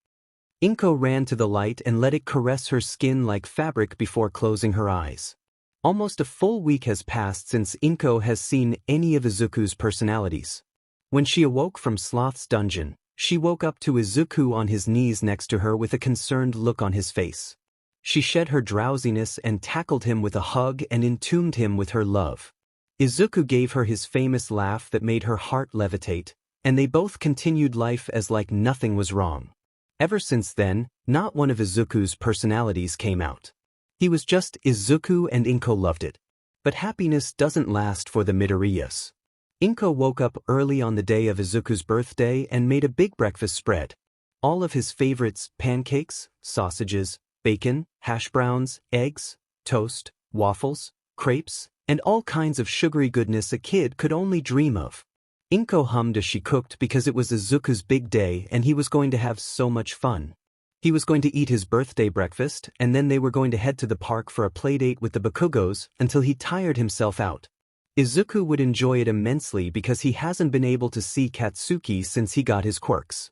Speaker 1: Inko ran to the light and let it caress her skin like fabric before closing her eyes. Almost a full week has passed since Inko has seen any of Izuku's personalities. When she awoke from Sloth's dungeon, she woke up to Izuku on his knees next to her with a concerned look on his face. She shed her drowsiness and tackled him with a hug and entombed him with her love. Izuku gave her his famous laugh that made her heart levitate, and they both continued life as like nothing was wrong. Ever since then, not one of Izuku's personalities came out. He was just Izuku, and Inko loved it. But happiness doesn't last for the Midoriyas. Inko woke up early on the day of Izuku's birthday and made a big breakfast spread. All of his favorites: pancakes, sausages, bacon, hash browns, eggs, toast, waffles, crepes, and all kinds of sugary goodness a kid could only dream of. Inko hummed as she cooked because it was Izuku's big day and he was going to have so much fun. He was going to eat his birthday breakfast, and then they were going to head to the park for a playdate with the Bakugos until he tired himself out. Izuku would enjoy it immensely because he hasn't been able to see Katsuki since he got his quirks.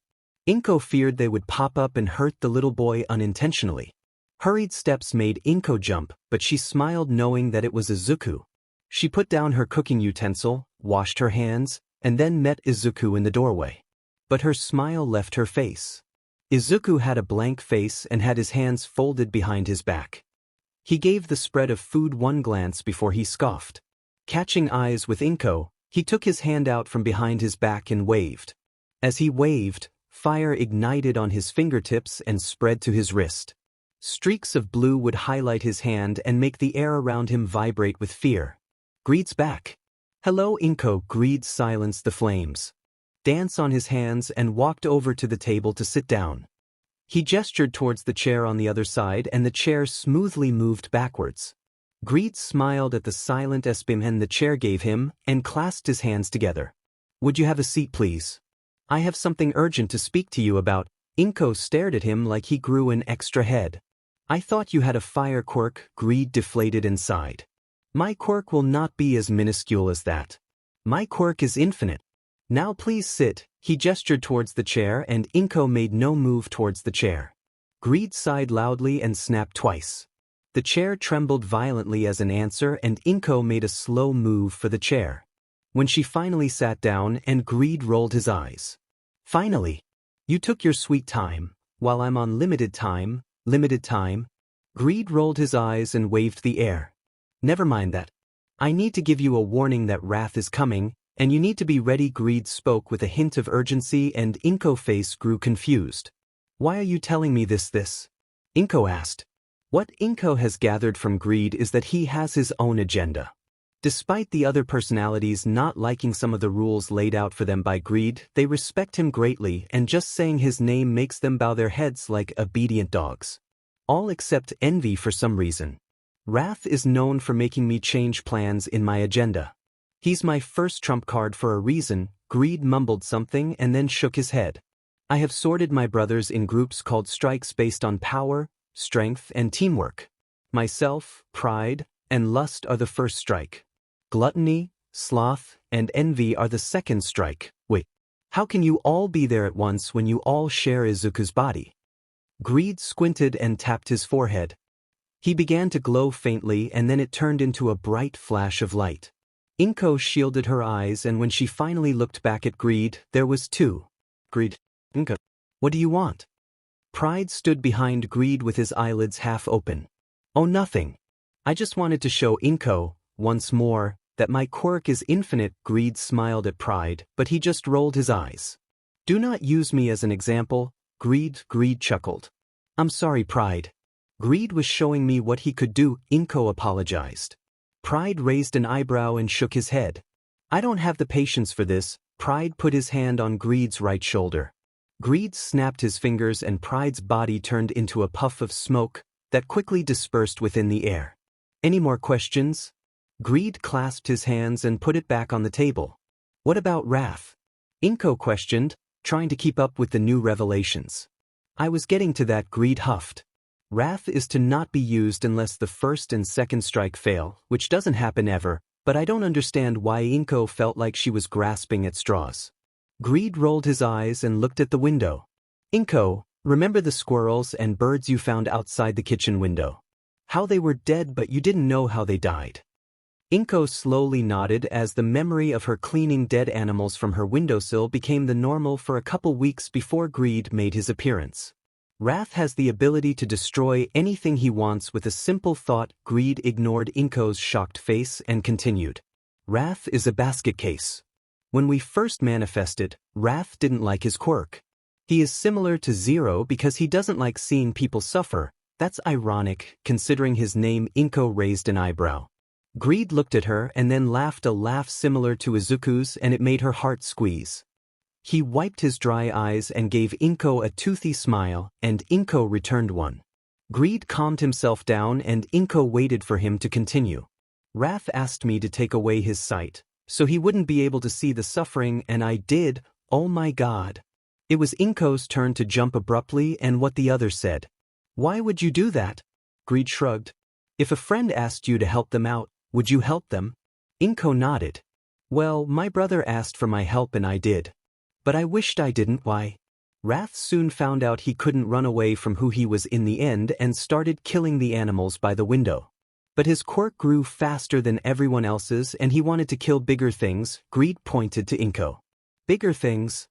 Speaker 1: Inko feared they would pop up and hurt the little boy unintentionally. Hurried steps made Inko jump, but she smiled knowing that it was Izuku. She put down her cooking utensil, washed her hands, and then met Izuku in the doorway. But her smile left her face. Izuku had a blank face and had his hands folded behind his back. He gave the spread of food one glance before he scoffed. Catching eyes with Inko, he took his hand out from behind his back and waved. As he waved, fire ignited on his fingertips and spread to his wrist. Streaks of blue would highlight his hand and make the air around him vibrate with fear. Greed's back. Hello Inko. Greed silenced the flames. Danced on his hands and walked over to the table to sit down. He gestured towards the chair on the other side and the chair smoothly moved backwards. Greed smiled at the silent espimhen the chair gave him and clasped his hands together. Would you have a seat please? I have something urgent to speak to you about. Inko stared at him like he grew an extra head. I thought you had a fire quirk. Greed deflated inside. My quirk will not be as minuscule as that. My quirk is infinite. Now please sit. He gestured towards the chair and Inko made no move towards the chair. Greed sighed loudly and snapped twice. The chair trembled violently as an answer and Inko made a slow move for the chair. When she finally sat down and Greed rolled his eyes. Finally. You took your sweet time, while I'm on limited time. Limited time? Greed rolled his eyes and waved the air. Never mind that. I need to give you a warning that wrath is coming, and you need to be ready. Greed spoke with a hint of urgency and Inko's face grew confused. Why are you telling me this? Inko asked. What Inko has gathered from Greed is that he has his own agenda. Despite the other personalities not liking some of the rules laid out for them by Greed, they respect him greatly and just saying his name makes them bow their heads like obedient dogs. All except Envy for some reason. Wrath is known for making me change plans in my agenda. He's my first trump card for a reason. Greed mumbled something and then shook his head. I have sorted my brothers in groups called strikes based on power, strength, and teamwork. Myself, pride, and lust are the first strike. Gluttony, sloth, and envy are the second strike. Wait, how can you all be there at once when you all share Izuku's body? Greed squinted and tapped his forehead. He began to glow faintly and then it turned into a bright flash of light. Inko shielded her eyes and when she finally looked back at Greed, there was two. Greed. Inko. What do you want? Pride stood behind Greed with his eyelids half open. Oh, nothing. I just wanted to show Inko, once more, that my quirk is infinite. Greed smiled at Pride, but he just rolled his eyes. Do not use me as an example. Greed chuckled. I'm sorry, Pride. Greed was showing me what he could do. Inko apologized. Pride raised an eyebrow and shook his head. I don't have the patience for this. Pride put his hand on Greed's right shoulder. Greed snapped his fingers and Pride's body turned into a puff of smoke that quickly dispersed within the air. Any more questions? Greed clasped his hands and put it back on the table. What about wrath? Inko questioned, trying to keep up with the new revelations. I was getting to that. Greed huffed. Wrath is to not be used unless the first and second strike fail, which doesn't happen ever, but I don't understand why Inko felt like she was grasping at straws. Greed rolled his eyes and looked at the window. Inko, remember the squirrels and birds you found outside the kitchen window? How they were dead but you didn't know how they died. Inko slowly nodded as the memory of her cleaning dead animals from her windowsill became the normal for a couple weeks before Greed made his appearance. Wrath has the ability to destroy anything he wants with a simple thought. Greed ignored Inko's shocked face and continued. Wrath is a basket case. When we first manifested, Wrath didn't like his quirk. He is similar to Zero because he doesn't like seeing people suffer. That's ironic, considering his name. Inko raised an eyebrow. Greed looked at her and then laughed a laugh similar to Izuku's and it made her heart squeeze. He wiped his dry eyes and gave Inko a toothy smile, and Inko returned one. Greed calmed himself down and Inko waited for him to continue. Wrath asked me to take away his sight, so he wouldn't be able to see the suffering, and I did. Oh my God. It was Inko's turn to jump abruptly and what the other said. Why would you do that? Greed shrugged. If a friend asked you to help them out, would you help them? Inko nodded. Well, my brother asked for my help and I did. But I wished I didn't. Why? Wrath soon found out he couldn't run away from who he was in the end and started killing the animals by the window. But his quirk grew faster than everyone else's and he wanted to kill bigger things. Greed pointed to Inko. Bigger things?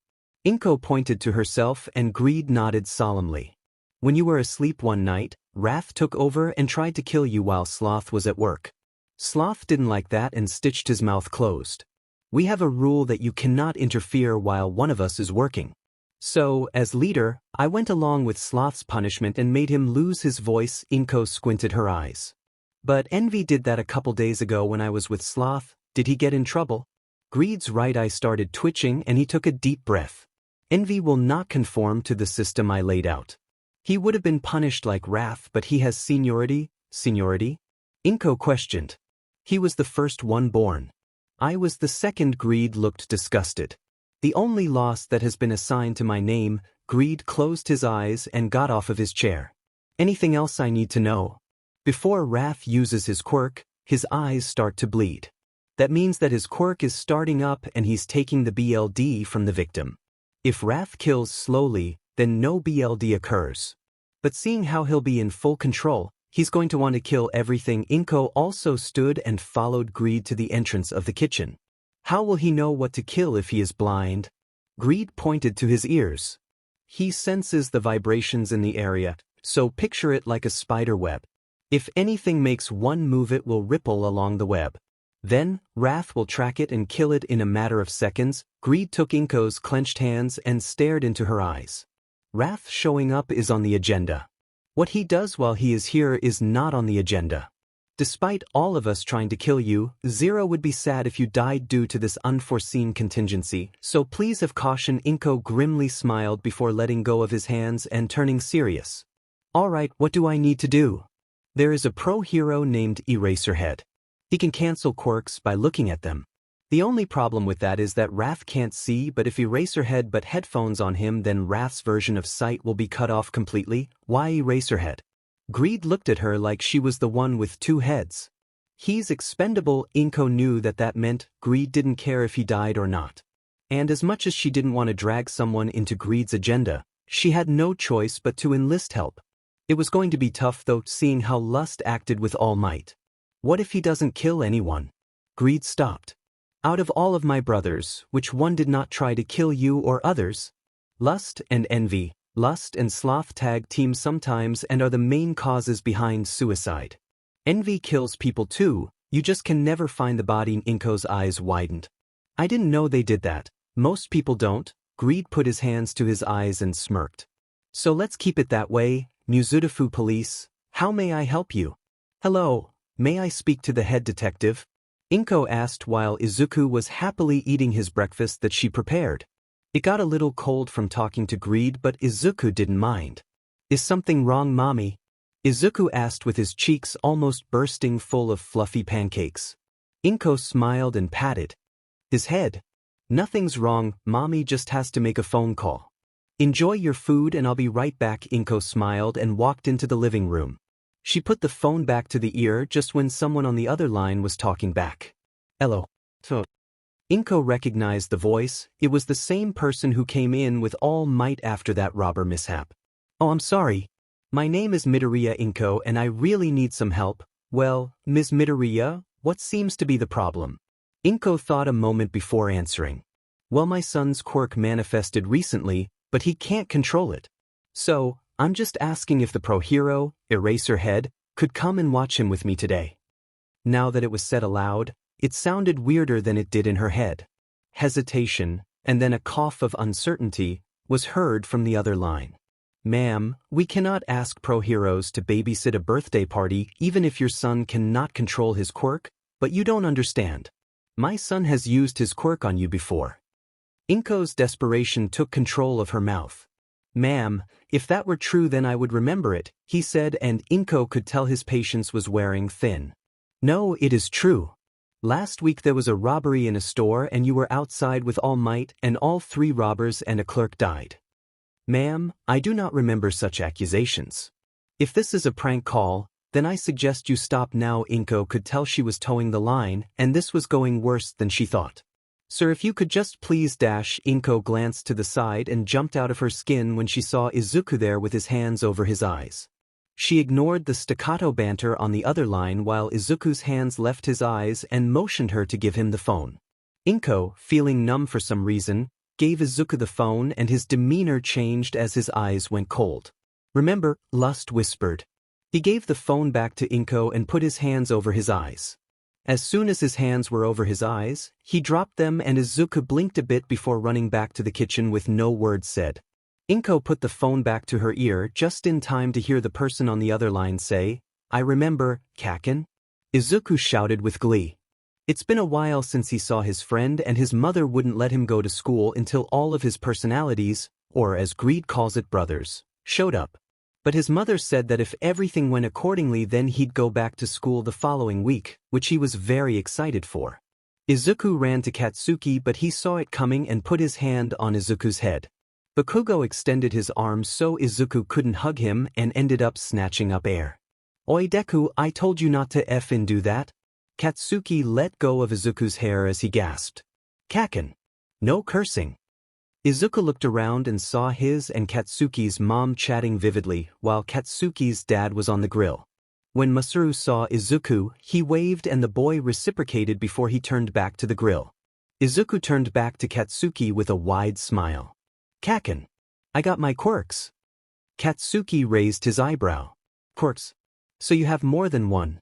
Speaker 1: Inko pointed to herself and Greed nodded solemnly. When you were asleep one night, Wrath took over and tried to kill you while Sloth was at work. Sloth didn't like that and stitched his mouth closed. We have a rule that you cannot interfere while one of us is working. So, as leader, I went along with Sloth's punishment and made him lose his voice. Inko squinted her eyes. But Envy did that a couple days ago when I was with Sloth. Did he get in trouble? Greed's right eye started twitching and he took a deep breath. Envy will not conform to the system I laid out. He would have been punished like Wrath, but he has seniority. Seniority? Inko questioned. He was the first one born. I was the second. Greed looked disgusted. The only loss that has been assigned to my name. Greed closed his eyes and got off of his chair. Anything else I need to know? Before Wrath uses his quirk, his eyes start to bleed. That means that his quirk is starting up and he's taking the BLD from the victim. If Wrath kills slowly, then no BLD occurs. But seeing how he'll be in full control, he's going to want to kill everything. Inko also stood and followed Greed to the entrance of the kitchen. How will he know what to kill if he is blind? Greed pointed to his ears. He senses the vibrations in the area, so picture it like a spider web. If anything makes one move, it will ripple along the web. Then, Wrath will track it and kill it in a matter of seconds. Greed took Inko's clenched hands and stared into her eyes. Wrath showing up is on the agenda. What he does while he is here is not on the agenda. Despite all of us trying to kill you, Zero would be sad if you died due to this unforeseen contingency, so please have caution. Inko grimly smiled before letting go of his hands and turning serious. Alright, what do I need to do? There is a pro hero named Eraserhead. He can cancel quirks by looking at them. The only problem with that is that Wrath can't see, but if Eraserhead put headphones on him, then Wrath's version of sight will be cut off completely. Why Eraserhead? Greed looked at her like she was the one with two heads. He's expendable. Inko knew that that meant Greed didn't care if he died or not. And as much as she didn't want to drag someone into Greed's agenda, she had no choice but to enlist help. It was going to be tough though, seeing how Lust acted with all might. What if he doesn't kill anyone? Greed stopped. Out of all of my brothers, which one did not try to kill you or others? Lust and Envy. Lust and Sloth tag team sometimes and are the main causes behind suicide. Envy kills people too, you just can never find the body. Inko's eyes widened. I didn't know they did that. Most people don't. Greed put his hands to his eyes and smirked. So let's keep it that way. Muzutafu Police, how may I help you? Hello, may I speak to the head detective? Inko asked while Izuku was happily eating his breakfast that she prepared. It got a little cold from talking to Greed, but Izuku didn't mind. Is something wrong, mommy? Izuku asked with his cheeks almost bursting full of fluffy pancakes. Inko smiled and patted his head. Nothing's wrong, mommy just has to make a phone call. Enjoy your food and I'll be right back. Inko smiled and walked into the living room. She put the phone back to the ear just when someone on the other line was talking back. Hello. Inko recognized the voice. It was the same person who came in with all might after that robber mishap. Oh, I'm sorry. My name is Midoriya Inko and I really need some help. Well, Ms. Midoriya, what seems to be the problem? Inko thought a moment before answering. Well, my son's quirk manifested recently, but he can't control it. So, I'm just asking if the pro hero, Eraserhead, could come and watch him with me today. Now that it was said aloud, it sounded weirder than it did in her head. Hesitation, and then a cough of uncertainty, was heard from the other line. Ma'am, we cannot ask pro heroes to babysit a birthday party even if your son cannot control his quirk, but you don't understand. My son has used his quirk on you before. Inko's desperation took control of her mouth. Ma'am, if that were true then I would remember it, he said, and Inko could tell his patience was wearing thin. No, it is true. Last week there was a robbery in a store and you were outside with all might and all 3 robbers and a clerk died. Ma'am, I do not remember such accusations. If this is a prank call, Then I suggest you stop now. Inko could tell she was towing the line, and this was going worse than she thought. Sir, if you could just please dash. Inko glanced to the side and jumped out of her skin when she saw Izuku there with his hands over his eyes. She ignored the staccato banter on the other line while Izuku's hands left his eyes and motioned her to give him the phone. Inko, feeling numb for some reason, gave Izuku the phone and his demeanor changed as his eyes went cold. Remember, Lust whispered. He gave the phone back to Inko and put his hands over his eyes. As soon as his hands were over his eyes, he dropped them and Izuku blinked a bit before running back to the kitchen with no word said. Inko put the phone back to her ear just in time to hear the person on the other line say, "I remember, Kaken." Izuku shouted with glee. It's been a while since he saw his friend and his mother wouldn't let him go to school until all of his personalities, or as Greed calls it brothers, showed up. But his mother said that if everything went accordingly then he'd go back to school the following week, which he was very excited for. Izuku ran to Katsuki but he saw it coming and put his hand on Izuku's head. Bakugo extended his arms so Izuku couldn't hug him and ended up snatching up air. "Oi Deku, I told you not to effin' do that." Katsuki let go of Izuku's hair as he gasped. "Kaken. No cursing." Izuku looked around and saw his and Katsuki's mom chatting vividly while Katsuki's dad was on the grill. When Masaru saw Izuku, he waved and the boy reciprocated before he turned back to the grill. Izuku turned back to Katsuki with a wide smile. "Kaken. I got my quirks." Katsuki raised his eyebrow. "Quirks? So you have more than one?"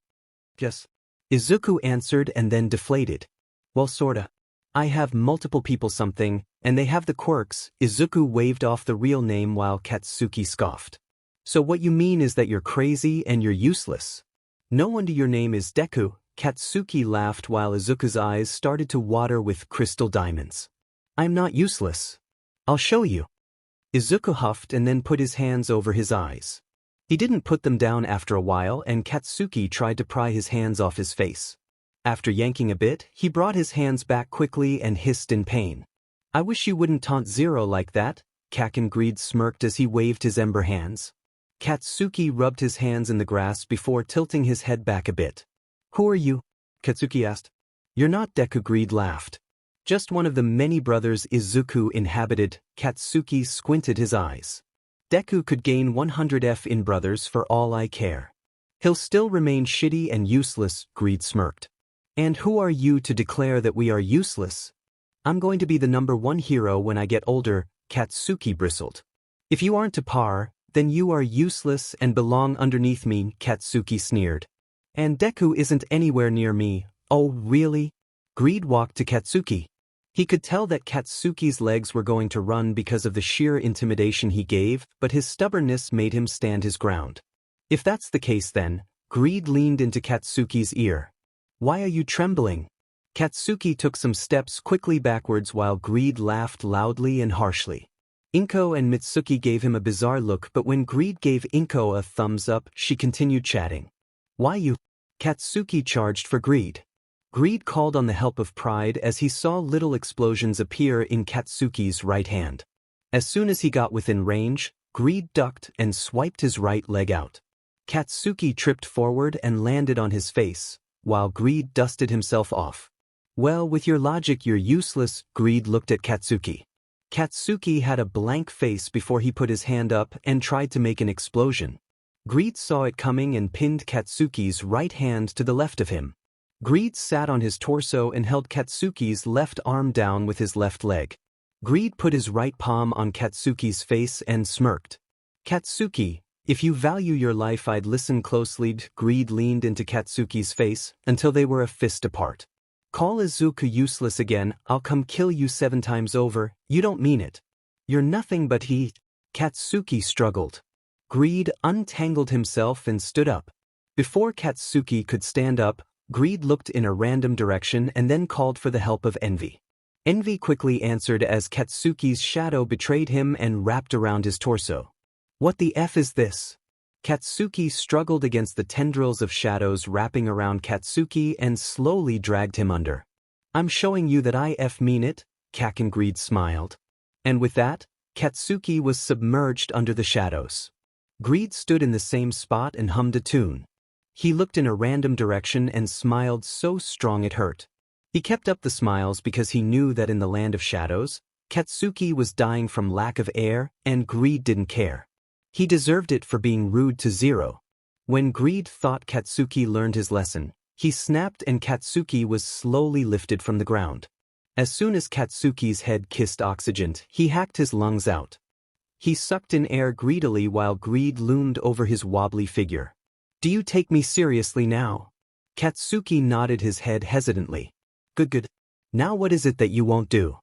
Speaker 1: "Yes." Izuku answered and then deflated. "Well, sorta. I have multiple people something, and they have the quirks." Izuku waved off the real name while Katsuki scoffed. "So what you mean is that you're crazy and you're useless. No wonder your name is Deku." Katsuki laughed while Izuku's eyes started to water with crystal diamonds. "I'm not useless. I'll show you." Izuku huffed and then put his hands over his eyes. He didn't put them down after a while and Katsuki tried to pry his hands off his face. After yanking a bit, he brought his hands back quickly and hissed in pain. "I wish you wouldn't taunt Zero like that." Kaken Greed smirked as he waved his ember hands. Katsuki rubbed his hands in the grass before tilting his head back a bit. "Who are you?" Katsuki asked. "You're not Deku." Greed laughed. "Just one of the many brothers Izuku inhabited." Katsuki squinted his eyes. "Deku could gain 100 in brothers for all I care. He'll still remain shitty and useless." Greed smirked. "And who are you to declare that we are useless?" "I'm going to be the #1 hero when I get older." Katsuki bristled. "If you aren't to par, then you are useless and belong underneath me." Katsuki sneered. "And Deku isn't anywhere near me." "Oh, really?" Greed walked to Katsuki. He could tell that Katsuki's legs were going to run because of the sheer intimidation he gave, but his stubbornness made him stand his ground. "If that's the case then," Greed leaned into Katsuki's ear. "Why are you trembling?" Katsuki took some steps quickly backwards while Greed laughed loudly and harshly. Inko and Mitsuki gave him a bizarre look, but when Greed gave Inko a thumbs up, she continued chatting. "Why you?" Katsuki charged for Greed. Greed called on the help of pride as he saw little explosions appear in Katsuki's right hand. As soon as he got within range, Greed ducked and swiped his right leg out. Katsuki tripped forward and landed on his face, while Greed dusted himself off. "Well, with your logic you're useless." Greed looked at Katsuki. Katsuki had a blank face before he put his hand up and tried to make an explosion. Greed saw it coming and pinned Katsuki's right hand to the left of him. Greed sat on his torso and held Katsuki's left arm down with his left leg. Greed put his right palm on Katsuki's face and smirked. "Katsuki, if you value your life I'd listen closely." Greed leaned into Katsuki's face until they were a fist apart. "Call Izuku useless again, I'll come kill you 7 times over." "You don't mean it. You're nothing but he." Katsuki struggled. Greed untangled himself and stood up. Before Katsuki could stand up, Greed looked in a random direction and then called for the help of Envy. Envy quickly answered as Katsuki's shadow betrayed him and wrapped around his torso. "What the F is this?" Katsuki struggled against the tendrils of shadows wrapping around Katsuki and slowly dragged him under. "I'm showing you that I mean it." Kaken Greed smiled. And with that, Katsuki was submerged under the shadows. Greed stood in the same spot and hummed a tune. He looked in a random direction and smiled so strong it hurt. He kept up the smiles because he knew that in the land of shadows, Katsuki was dying from lack of air and Greed didn't care. He deserved it for being rude to Zero. When Greed thought Katsuki learned his lesson, he snapped and Katsuki was slowly lifted from the ground. As soon as Katsuki's head kissed oxygen, he hacked his lungs out. He sucked in air greedily while Greed loomed over his wobbly figure. "Do you take me seriously now?" Katsuki nodded his head hesitantly. Good. Now what is it that you won't do?"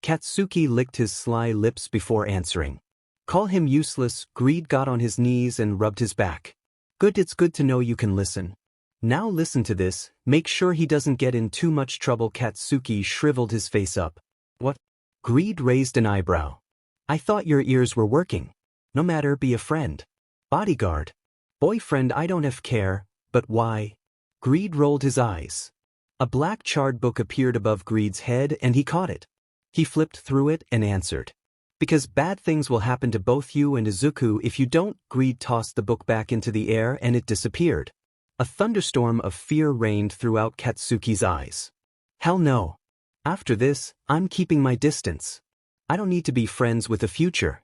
Speaker 1: Katsuki licked his sly lips before answering. "Call him useless." Greed got on his knees and rubbed his back. "Good, it's good to know you can listen. Now listen to this, make sure he doesn't get in too much trouble." Katsuki shriveled his face up. "What?" Greed raised an eyebrow. "I thought your ears were working. No matter, be a friend. Bodyguard. Boyfriend, I don't care, but why?" Greed rolled his eyes. A black charred book appeared above Greed's head and he caught it. He flipped through it and answered. "Because bad things will happen to both you and Izuku if you don't." Greed tossed the book back into the air and it disappeared. A thunderstorm of fear reigned throughout Katsuki's eyes. "Hell no. After this, I'm keeping my distance. I don't need to be friends with a future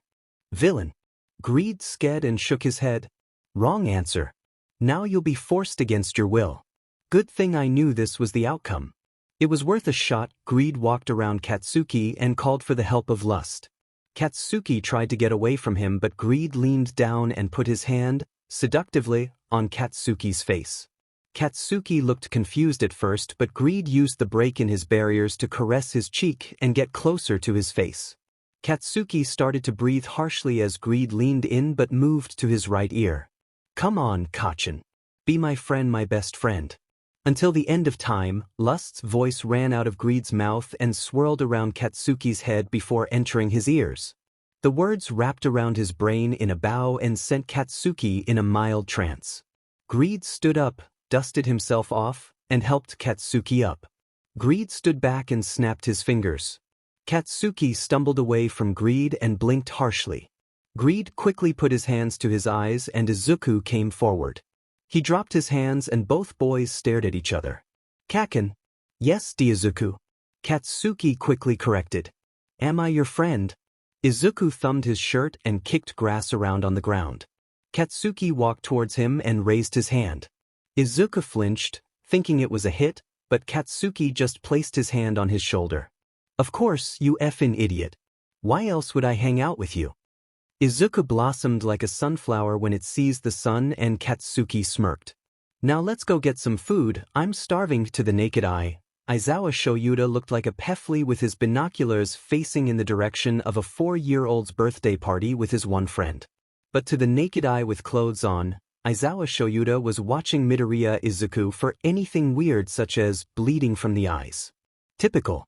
Speaker 1: villain." Greed scared and shook his head. "Wrong answer. Now you'll be forced against your will." Good thing I knew this was the outcome. It was worth a shot. Greed walked around Katsuki and called for the help of Lust. Katsuki tried to get away from him, but Greed leaned down and put his hand, seductively, on Katsuki's face. Katsuki looked confused at first, but Greed used the break in his barriers to caress his cheek and get closer to his face. Katsuki started to breathe harshly as Greed leaned in but moved to his right ear. "Come on, Kachin. Be my friend, my best friend." Until the end of time, Lust's voice ran out of Greed's mouth and swirled around Katsuki's head before entering his ears. The words wrapped around his brain in a bow and sent Katsuki in a mild trance. Greed stood up, dusted himself off, and helped Katsuki up. Greed stood back and snapped his fingers. Katsuki stumbled away from Greed and blinked harshly. Greed quickly put his hands to his eyes and Izuku came forward. He dropped his hands and both boys stared at each other. "Kaken." "Yes, Izuku." Katsuki quickly corrected. "Am I your friend?" Izuku thumbed his shirt and kicked grass around on the ground. Katsuki walked towards him and raised his hand. Izuku flinched, thinking it was a hit, but Katsuki just placed his hand on his shoulder. "Of course, you effing idiot. Why else would I hang out with you?" Izuku blossomed like a sunflower when it sees the sun and Katsuki smirked. "Now let's go get some food, I'm starving." To the naked eye, Aizawa Shoyuta looked like a Pefli with his binoculars facing in the direction of a 4-year-old's birthday party with his one friend. But to the naked eye with clothes on, Aizawa Shoyuta was watching Midoriya Izuku for anything weird such as bleeding from the eyes. Typical.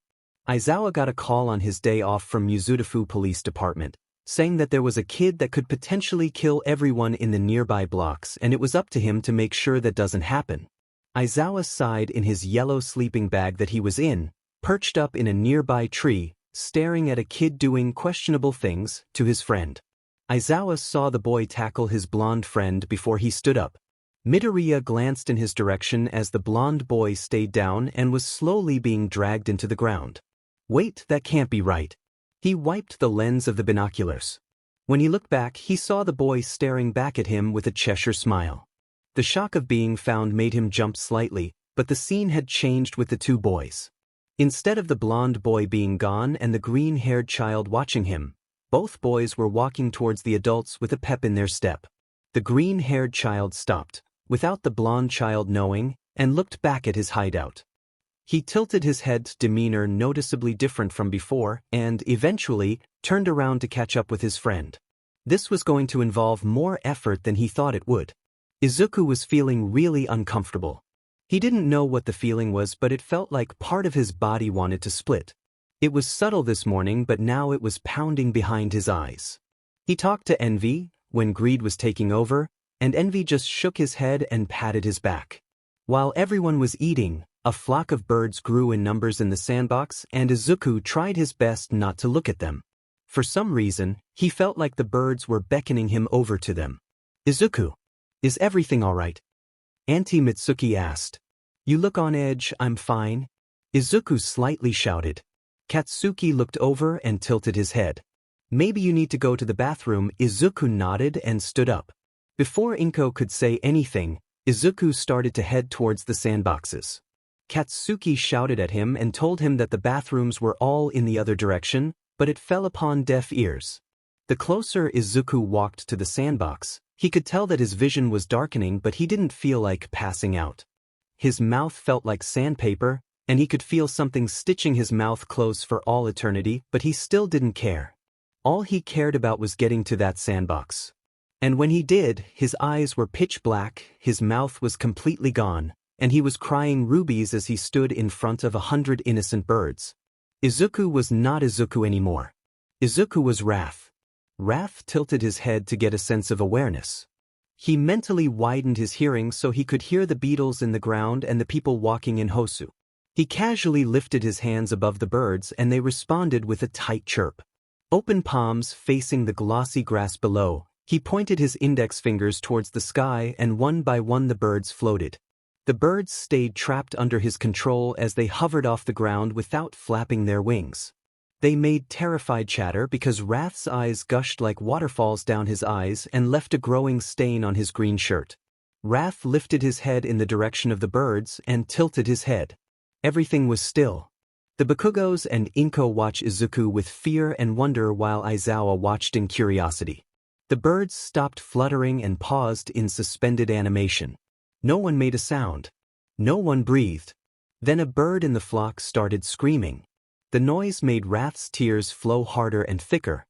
Speaker 1: Aizawa got a call on his day off from Mizudafu Police Department, saying that there was a kid that could potentially kill everyone in the nearby blocks and it was up to him to make sure that doesn't happen. Aizawa sighed in his yellow sleeping bag that he was in, perched up in a nearby tree, staring at a kid doing questionable things, to his friend. Aizawa saw the boy tackle his blonde friend before he stood up. Midoriya glanced in his direction as the blonde boy stayed down and was slowly being dragged into the ground. Wait, that can't be right. He wiped the lens of the binoculars. When he looked back, he saw the boy staring back at him with a Cheshire smile. The shock of being found made him jump slightly, but the scene had changed with the two boys. Instead of the blonde boy being gone and the green-haired child watching him, both boys were walking towards the adults with a pep in their step. The green-haired child stopped, without the blonde child knowing, and looked back at his hideout. He tilted his head, demeanor noticeably different from before, and, eventually, turned around to catch up with his friend. This was going to involve more effort than he thought it would. Izuku was feeling really uncomfortable. He didn't know what the feeling was, but it felt like part of his body wanted to split. It was subtle this morning, but now it was pounding behind his eyes. He talked to Envy, when Greed was taking over, and Envy just shook his head and patted his back. While everyone was eating, a flock of birds grew in numbers in the sandbox and Izuku tried his best not to look at them. For some reason, he felt like the birds were beckoning him over to them. "Izuku, is everything all right?" Auntie Mitsuki asked. You look on edge. I'm fine. Izuku slightly shouted. Katsuki looked over and tilted his head. Maybe you need to go to the bathroom. Izuku nodded and stood up. Before Inko could say anything, Izuku started to head towards the sandboxes. Katsuki shouted at him and told him that the bathrooms were all in the other direction, but it fell upon deaf ears. The closer Izuku walked to the sandbox, he could tell that his vision was darkening, but he didn't feel like passing out. His mouth felt like sandpaper, and he could feel something stitching his mouth close for all eternity, but he still didn't care. All he cared about was getting to that sandbox. And when he did, his eyes were pitch black, his mouth was completely gone, and he was crying rubies as he stood in front of 100 innocent birds. Izuku was not Izuku anymore. Izuku was Wrath. Wrath tilted his head to get a sense of awareness. He mentally widened his hearing so he could hear the beetles in the ground and the people walking in Hosu. He casually lifted his hands above the birds and they responded with a tight chirp. Open palms facing the glossy grass below, he pointed his index fingers towards the sky and one by one the birds floated. The birds stayed trapped under his control as they hovered off the ground without flapping their wings. They made terrified chatter because Wrath's eyes gushed like waterfalls down his eyes and left a growing stain on his green shirt. Wrath lifted his head in the direction of the birds and tilted his head. Everything was still. The Bakugos and Inko watched Izuku with fear and wonder while Aizawa watched in curiosity. The birds stopped fluttering and paused in suspended animation. No one made a sound. No one breathed. Then a bird in the flock started screaming. The noise made Wrath's tears flow harder and thicker.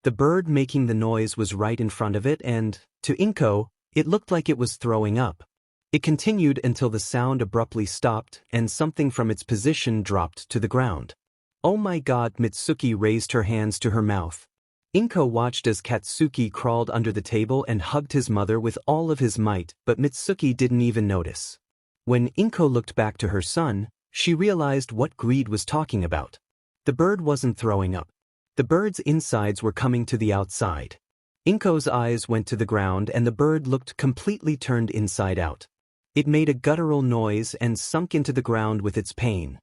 Speaker 1: The bird making the noise was right in front of it and, to Inko, it looked like it was throwing up. It continued until the sound abruptly stopped and something from its position dropped to the ground. Oh my God! Mitsuki raised her hands to her mouth. Inko watched as Katsuki crawled under the table and hugged his mother with all of his might, but Mitsuki didn't even notice. When Inko looked back to her son, she realized what Greed was talking about. The bird wasn't throwing up. The bird's insides were coming to the outside. Inko's eyes went to the ground and the bird looked completely turned inside out. It made a guttural noise and sunk into the ground with its pain.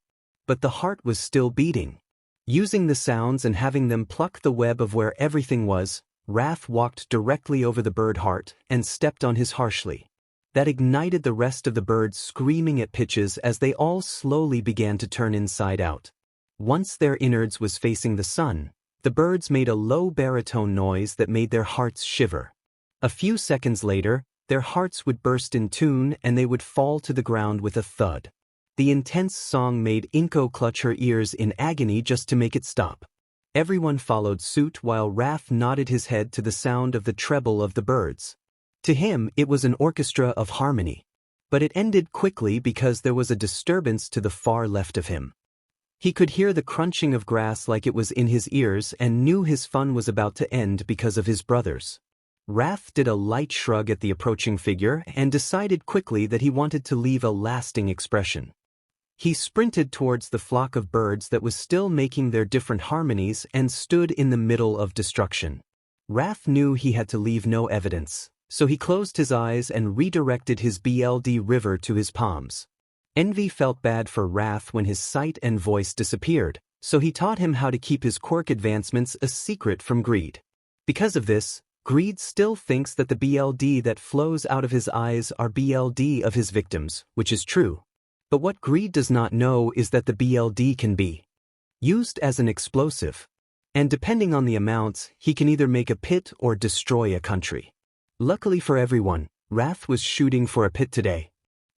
Speaker 1: But the heart was still beating. Using the sounds and having them pluck the web of where everything was, Wrath walked directly over the bird heart and stepped on his harshly. That ignited the rest of the birds screaming at pitches as they all slowly began to turn inside out. Once their innards was facing the sun, the birds made a low baritone noise that made their hearts shiver. A few seconds later, their hearts would burst in tune and they would fall to the ground with a thud. The intense song made Inko clutch her ears in agony just to make it stop. Everyone followed suit while Wrath nodded his head to the sound of the treble of the birds. To him, it was an orchestra of harmony. But it ended quickly because there was a disturbance to the far left of him. He could hear the crunching of grass like it was in his ears and knew his fun was about to end because of his brothers. Wrath did a light shrug at the approaching figure and decided quickly that he wanted to leave a lasting expression. He sprinted towards the flock of birds that was still making their different harmonies and stood in the middle of destruction. Wrath knew he had to leave no evidence, so he closed his eyes and redirected his BLD river to his palms. Envy felt bad for Wrath when his sight and voice disappeared, so he taught him how to keep his quirk advancements a secret from Greed. Because of this, Greed still thinks that the BLD that flows out of his eyes are BLD of his victims, which is true. But what Greed does not know is that the BLD can be used as an explosive. And depending on the amounts, he can either make a pit or destroy a country. Luckily for everyone, Wrath was shooting for a pit today.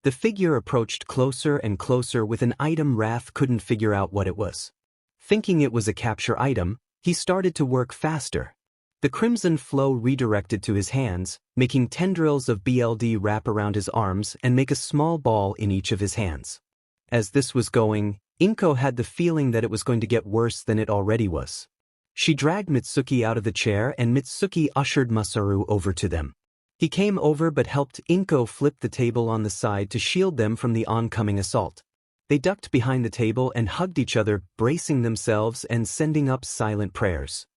Speaker 1: The figure approached closer and closer with an item Wrath couldn't figure out what it was. Thinking it was a capture item, he started to work faster. The crimson flow redirected to his hands, making tendrils of BLD wrap around his arms and make a small ball in each of his hands. As this was going, Inko had the feeling that it was going to get worse than it already was. She dragged Mitsuki out of the chair and Mitsuki ushered Masaru over to them. He came over but helped Inko flip the table on the side to shield them from the oncoming assault. They ducked behind the table and hugged each other, bracing themselves and sending up silent prayers.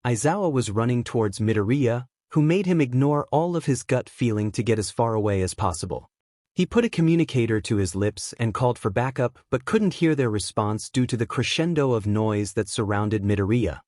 Speaker 1: Aizawa was running towards Midoriya, who made him ignore all of his gut feeling to get as far away as possible. He put a communicator to his lips and called for backup but couldn't hear their response due to the crescendo of noise that surrounded Midoriya.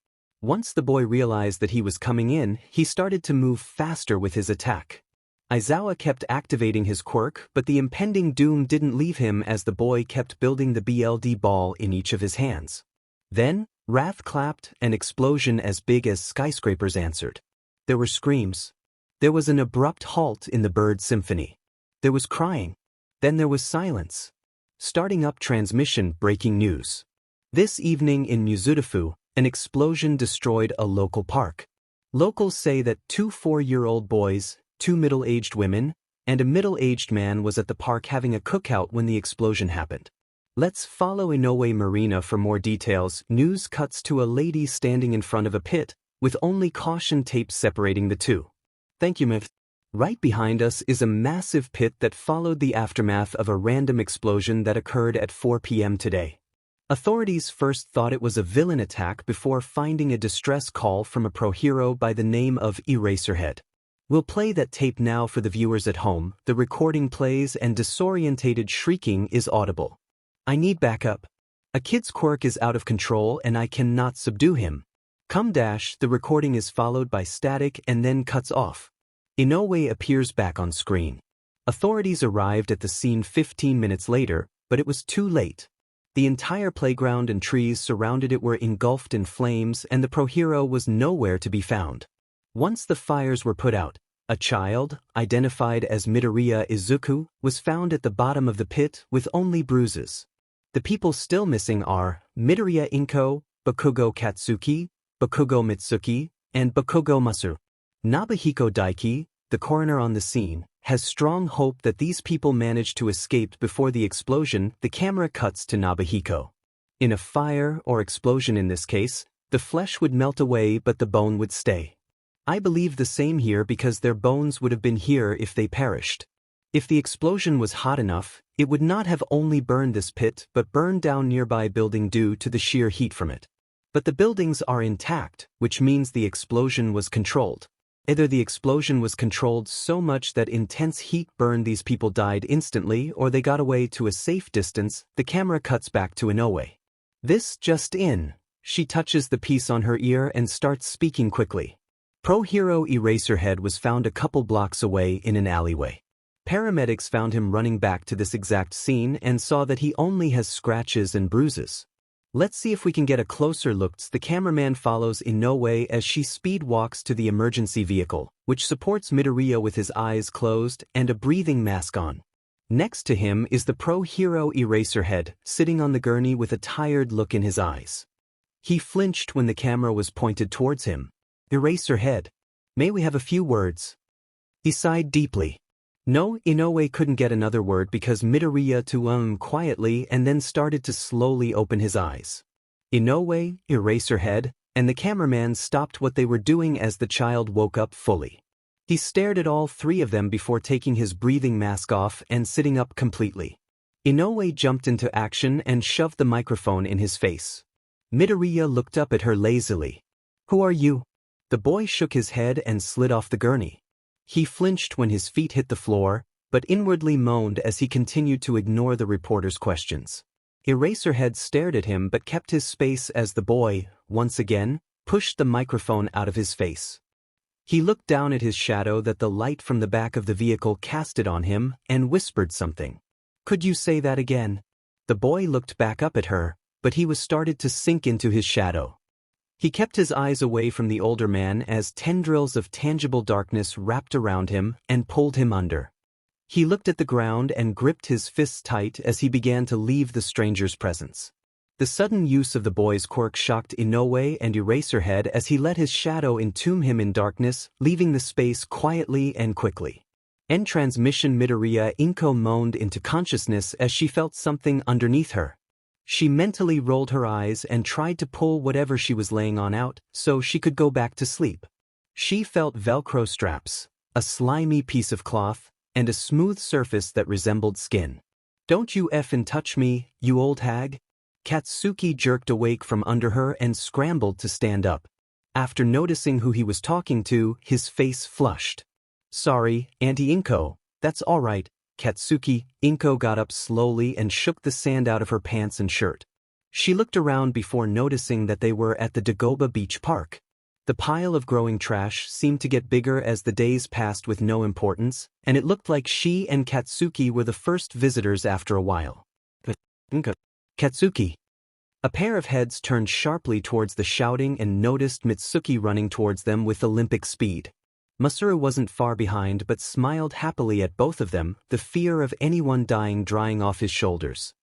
Speaker 1: Once the boy realized that he was coming in, he started to move faster with his attack. Aizawa kept activating his quirk, but the impending doom didn't leave him as the boy kept building the BLD ball in each of his hands. Then, wrath clapped, an explosion as big as skyscrapers answered. There were screams. There was an abrupt halt in the bird symphony. There was crying. Then there was silence. Starting up transmission, breaking news. This evening in Mizudafu, an explosion destroyed a local park. Locals say that 2 4-year-old boys, 2 middle-aged women, and a middle-aged man was at the park having a cookout when the explosion happened. Let's follow Inoue Marina for more details. News cuts to a lady standing in front of a pit, with only caution tape separating the two. Thank you, Myth. Right behind us is a massive pit that followed the aftermath of a random explosion that occurred at 4 p.m. today. Authorities first thought it was a villain attack before finding a distress call from a pro-hero by the name of Eraserhead. We'll play that tape now for the viewers at home. The recording plays and disorientated shrieking is audible. I need backup. A kid's quirk is out of control and I cannot subdue him. Come dash, the recording is followed by static and then cuts off. Inoue appears back on screen. Authorities arrived at the scene 15 minutes later, but it was too late. The entire playground and trees surrounded it were engulfed in flames and the pro-hero was nowhere to be found. Once the fires were put out, a child, identified as Midoriya Izuku, was found at the bottom of the pit with only bruises. The people still missing are Midoriya Inko, Bakugo Katsuki, Bakugo Mitsuki, and Bakugo Masu. Nobuhiko Daiki, the coroner on the scene, has strong hope that these people managed to escape before the explosion. The camera cuts to Nobuhiko. In a fire or explosion in this case, the flesh would melt away but the bone would stay. I believe the same here because their bones would have been here if they perished. If the explosion was hot enough, it would not have only burned this pit but burned down nearby building due to the sheer heat from it. But the buildings are intact, which means the explosion was controlled. Either the explosion was controlled so much that intense heat burned these people died instantly or they got away to a safe distance. The camera cuts back to Inoue. This just in. She touches the piece on her ear and starts speaking quickly. Pro-hero Eraserhead was found a couple blocks away in an alleyway. Paramedics found him running back to this exact scene and saw that he only has scratches and bruises. Let's see if we can get a closer look. The cameraman follows Inoue as she speed walks to the emergency vehicle, which supports Midoriya with his eyes closed and a breathing mask on. Next to him is the pro-hero Eraserhead, sitting on the gurney with a tired look in his eyes. He flinched when the camera was pointed towards him. Eraserhead, may we have a few words? He sighed deeply. No, Inoue couldn't get another word because Midoriya to quietly and then started to slowly open his eyes. Inoue, Eraserhead, and the cameraman stopped what they were doing as the child woke up fully. He stared at all three of them before taking his breathing mask off and sitting up completely. Inoue jumped into action and shoved the microphone in his face. Midoriya looked up at her lazily. Who are you? The boy shook his head and slid off the gurney. He flinched when his feet hit the floor, but inwardly moaned as he continued to ignore the reporter's questions. Eraserhead stared at him but kept his space as the boy, once again, pushed the microphone out of his face. He looked down at his shadow that the light from the back of the vehicle casted on him and whispered something. Could you say that again? The boy looked back up at her, but he was started to sink into his shadow. He kept his eyes away from the older man as tendrils of tangible darkness wrapped around him and pulled him under. He looked at the ground and gripped his fists tight as he began to leave the stranger's presence. The sudden use of the boy's quirk shocked Inoue and Eraserhead as he let his shadow entomb him in darkness, leaving the space quietly and quickly. End transmission. Midoriya Inko moaned into consciousness as she felt something underneath her. She mentally rolled her eyes and tried to pull whatever she was laying on out so she could go back to sleep. She felt Velcro straps, a slimy piece of cloth, and a smooth surface that resembled skin. Don't you effing touch me, you old hag? Katsuki jerked awake from under her and scrambled to stand up. After noticing who he was talking to, his face flushed. Sorry, Auntie Inko, that's all right. Katsuki, Inko got up slowly and shook the sand out of her pants and shirt. She looked around before noticing that they were at the Dagoba Beach Park. The pile of growing trash seemed to get bigger as the days passed with no importance, and it looked like she and Katsuki were the first visitors after a while. Katsuki. A pair of heads turned sharply towards the shouting and noticed Mitsuki running towards them with Olympic speed. Masaru wasn't far behind but smiled happily at both of them, the fear of anyone dying drying off his shoulders.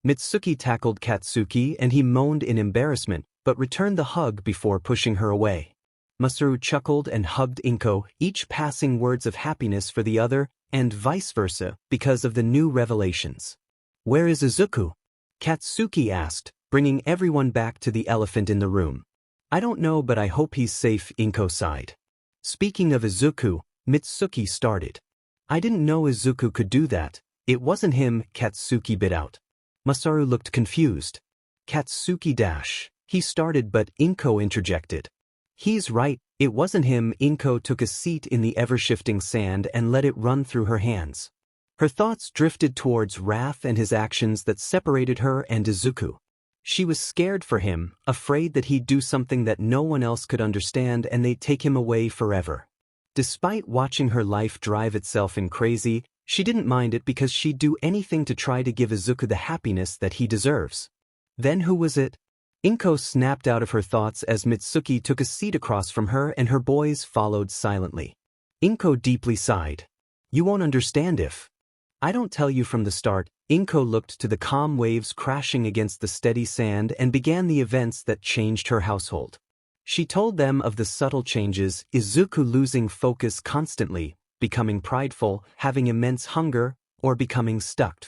Speaker 1: Mitsuki tackled Katsuki and he moaned in embarrassment, but returned the hug before pushing her away. Masaru chuckled and hugged Inko, each passing words of happiness for the other, and vice versa, because of the new revelations. "Where is Izuku?" Katsuki asked, bringing everyone back to the elephant in the room. "I don't know, but I hope he's safe," Inko sighed. Speaking of Izuku, Mitsuki started. "I didn't know Izuku could do that. It wasn't him," Katsuki bit out. Masaru looked confused. Katsuki he started, but Inko interjected. "He's right, it wasn't him." Inko took a seat in the ever-shifting sand and let it run through her hands. Her thoughts drifted towards Raph and his actions that separated her and Izuku. She was scared for him, afraid that he'd do something that no one else could understand and they'd take him away forever. Despite watching her life drive itself in crazy, she didn't mind it because she'd do anything to try to give Izuku the happiness that he deserves. Then who was it? Inko snapped out of her thoughts as Mitsuki took a seat across from her and her boys followed silently. Inko deeply sighed. "You won't understand if I don't tell you from the start." Inko looked to the calm waves crashing against the steady sand and began the events that changed her household. She told them of the subtle changes, Izuku losing focus constantly, becoming prideful, having immense hunger, or becoming stuck.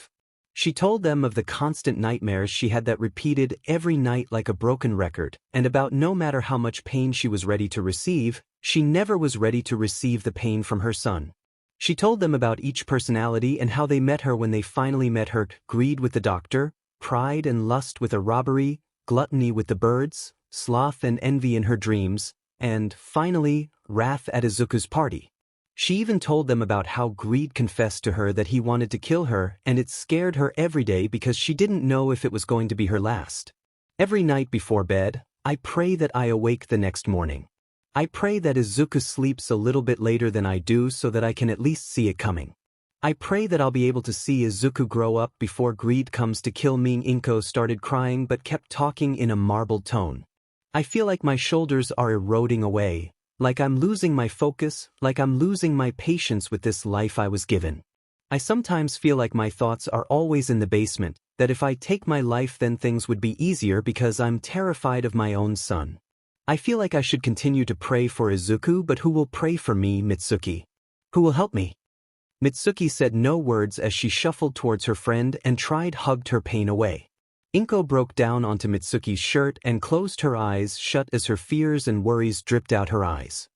Speaker 1: She told them of the constant nightmares she had that repeated every night like a broken record, and about no matter how much pain she was ready to receive, she never was ready to receive the pain from her son. She told them about each personality and how they met her when they finally met her, greed with the doctor, pride and lust with a robbery, gluttony with the birds, sloth and envy in her dreams, and, finally, wrath at Izuku's party. She even told them about how greed confessed to her that he wanted to kill her, and it scared her every day because she didn't know if it was going to be her last. "Every night before bed, I pray that I awake the next morning. I pray that Izuku sleeps a little bit later than I do so that I can at least see it coming. I pray that I'll be able to see Izuku grow up before greed comes to kill me." Inko started crying but kept talking in a marbled tone. "I feel like my shoulders are eroding away, like I'm losing my focus, like I'm losing my patience with this life I was given. I sometimes feel like my thoughts are always in the basement, that if I take my life then things would be easier because I'm terrified of my own son. I feel like I should continue to pray for Izuku, but who will pray for me, Mitsuki? Who will help me?" Mitsuki said no words as she shuffled towards her friend and hugged her pain away. Inko broke down onto Mitsuki's shirt and closed her eyes shut as her fears and worries dripped out her eyes.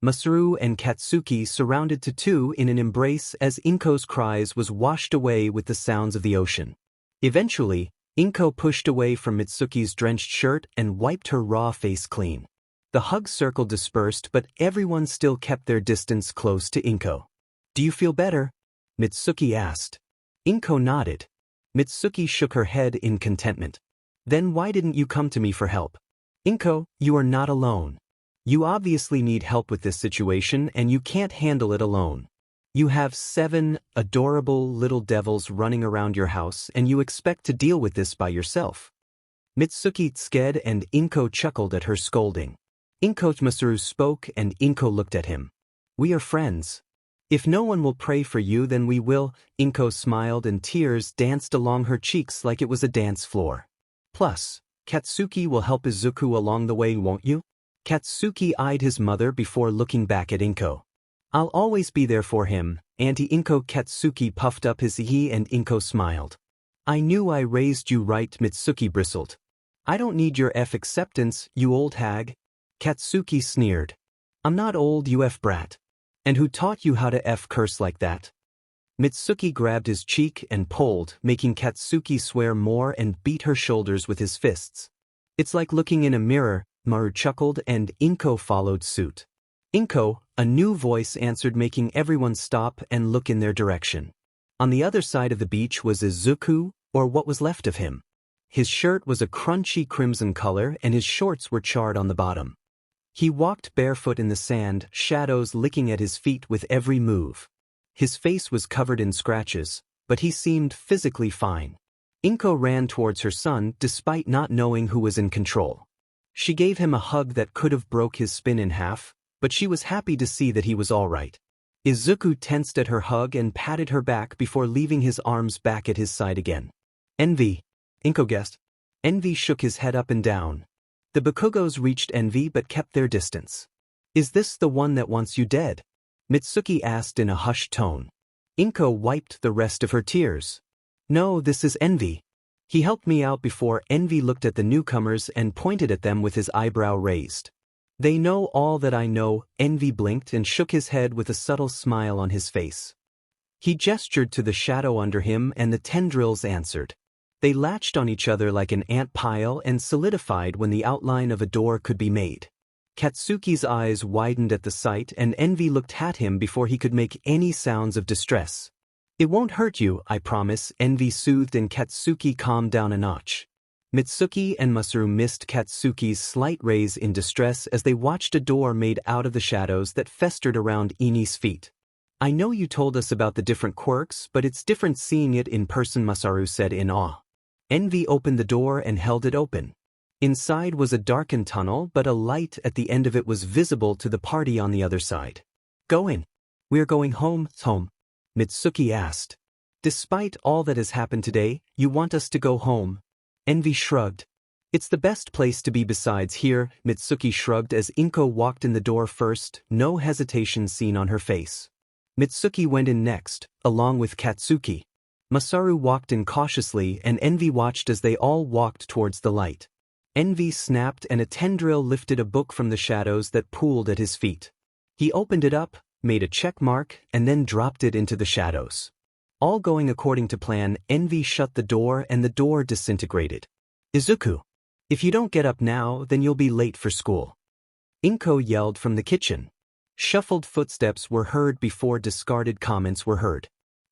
Speaker 1: Masaru and Katsuki surrounded Tatu in an embrace as Inko's cries was washed away with the sounds of the ocean. Eventually, Inko pushed away from Mitsuki's drenched shirt and wiped her raw face clean. The hug circle dispersed, but everyone still kept their distance close to Inko. "Do you feel better?" Mitsuki asked. Inko nodded. Mitsuki shook her head in contentment. "Then why didn't you come to me for help?" "Inko, you are not alone. You obviously need help with this situation and you can't handle it alone. You have 7 adorable little devils running around your house and you expect to deal with this by yourself." Mitsuki sked and Inko chuckled at her scolding. Masaru spoke and Inko looked at him. "We are friends. If no one will pray for you then we will." Inko smiled and tears danced along her cheeks like it was a dance floor. "Plus, Katsuki will help Izuku along the way, won't you?" Katsuki eyed his mother before looking back at Inko. "I'll always be there for him, Auntie Inko." Katsuki puffed up his he and Inko smiled. "I knew I raised you right." Mitsuki bristled. "I don't need your acceptance, you old hag." Katsuki sneered. "I'm not old, you brat. And who taught you how to curse like that?" Mitsuki grabbed his cheek and pulled, making Katsuki swear more and beat her shoulders with his fists. "It's like looking in a mirror," Maru chuckled and Inko followed suit. "Inko," a new voice answered, making everyone stop and look in their direction. On the other side of the beach was Izuku, or what was left of him. His shirt was a crunchy crimson color and his shorts were charred on the bottom. He walked barefoot in the sand, shadows licking at his feet with every move. His face was covered in scratches, but he seemed physically fine. Inko ran towards her son despite not knowing who was in control. She gave him a hug that could have broke his spine in half, but she was happy to see that he was all right. Izuku tensed at her hug and patted her back before leaving his arms back at his side again. Envy, Inko guessed. Envy shook his head up and down. The Bakugos reached Envy but kept their distance. Is this the one that wants you dead? Mitsuki asked in a hushed tone. Inko wiped the rest of her tears. No, this is Envy. He helped me out before. Envy looked at the newcomers and pointed at them with his eyebrow raised. They know all that I know. Envy blinked and shook his head with a subtle smile on his face. He gestured to the shadow under him and the tendrils answered. They latched on each other like an ant pile and solidified when the outline of a door could be made. Katsuki's eyes widened at the sight and Envy looked at him before he could make any sounds of distress. It won't hurt you, I promise, Envy soothed and Katsuki calmed down a notch. Mitsuki and Masaru missed Katsuki's slight raise in distress as they watched a door made out of the shadows that festered around Ini's feet. I know you told us about the different quirks, but it's different seeing it in person, Masaru said in awe. Envy opened the door and held it open. Inside was a darkened tunnel, but a light at the end of it was visible to the party on the other side. Go in. We're going home, Mitsuki asked. Despite all that has happened today, you want us to go home? Envy shrugged. It's the best place to be besides here, Mitsuki shrugged as Inko walked in the door first, no hesitation seen on her face. Mitsuki went in next, along with Katsuki. Masaru walked in cautiously and Envy watched as they all walked towards the light. Envy snapped and a tendril lifted a book from the shadows that pooled at his feet. He opened it up, made a check mark, and then dropped it into the shadows. All going according to plan, Envy shut the door and the door disintegrated. Izuku, if you don't get up now, then you'll be late for school. Inko yelled from the kitchen. Shuffled footsteps were heard before discarded comments were heard.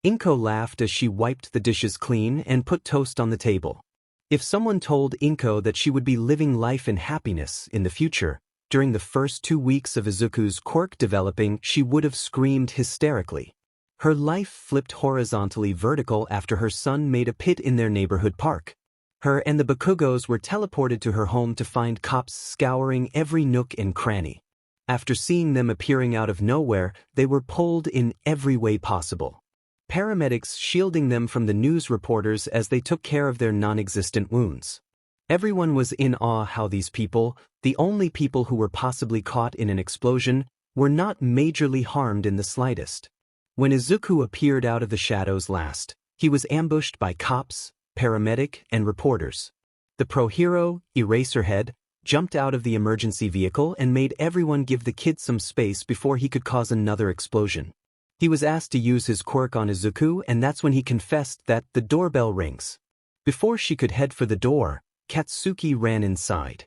Speaker 1: Inko laughed as she wiped the dishes clean and put toast on the table. If someone told Inko that she would be living life in happiness in the future, during the first 2 weeks of Izuku's quirk developing, she would have screamed hysterically. Her life flipped horizontally vertical after her son made a pit in their neighborhood park. Her and the Bakugos were teleported to her home to find cops scouring every nook and cranny. After seeing them appearing out of nowhere, they were pulled in every way possible. Paramedics shielding them from the news reporters as they took care of their non-existent wounds. Everyone was in awe how these people, the only people who were possibly caught in an explosion, were not majorly harmed in the slightest. When Izuku appeared out of the shadows last, he was ambushed by cops, paramedic, and reporters. The pro-hero, Eraserhead, jumped out of the emergency vehicle and made everyone give the kid some space before he could cause another explosion. He was asked to use his quirk on Izuku and that's when he confessed that the doorbell rings. Before she could head for the door, Katsuki ran inside.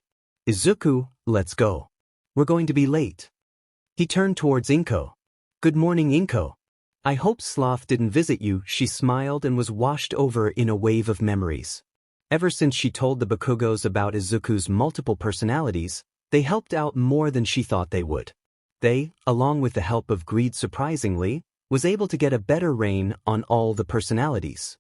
Speaker 1: Izuku, let's go. We're going to be late. He turned towards Inko. Good morning, Inko. I hope Sloth didn't visit you, she smiled and was washed over in a wave of memories. Ever since she told the Bakugos about Izuku's multiple personalities, they helped out more than she thought they would. They, along with the help of Greed surprisingly, was able to get a better reign on all the personalities.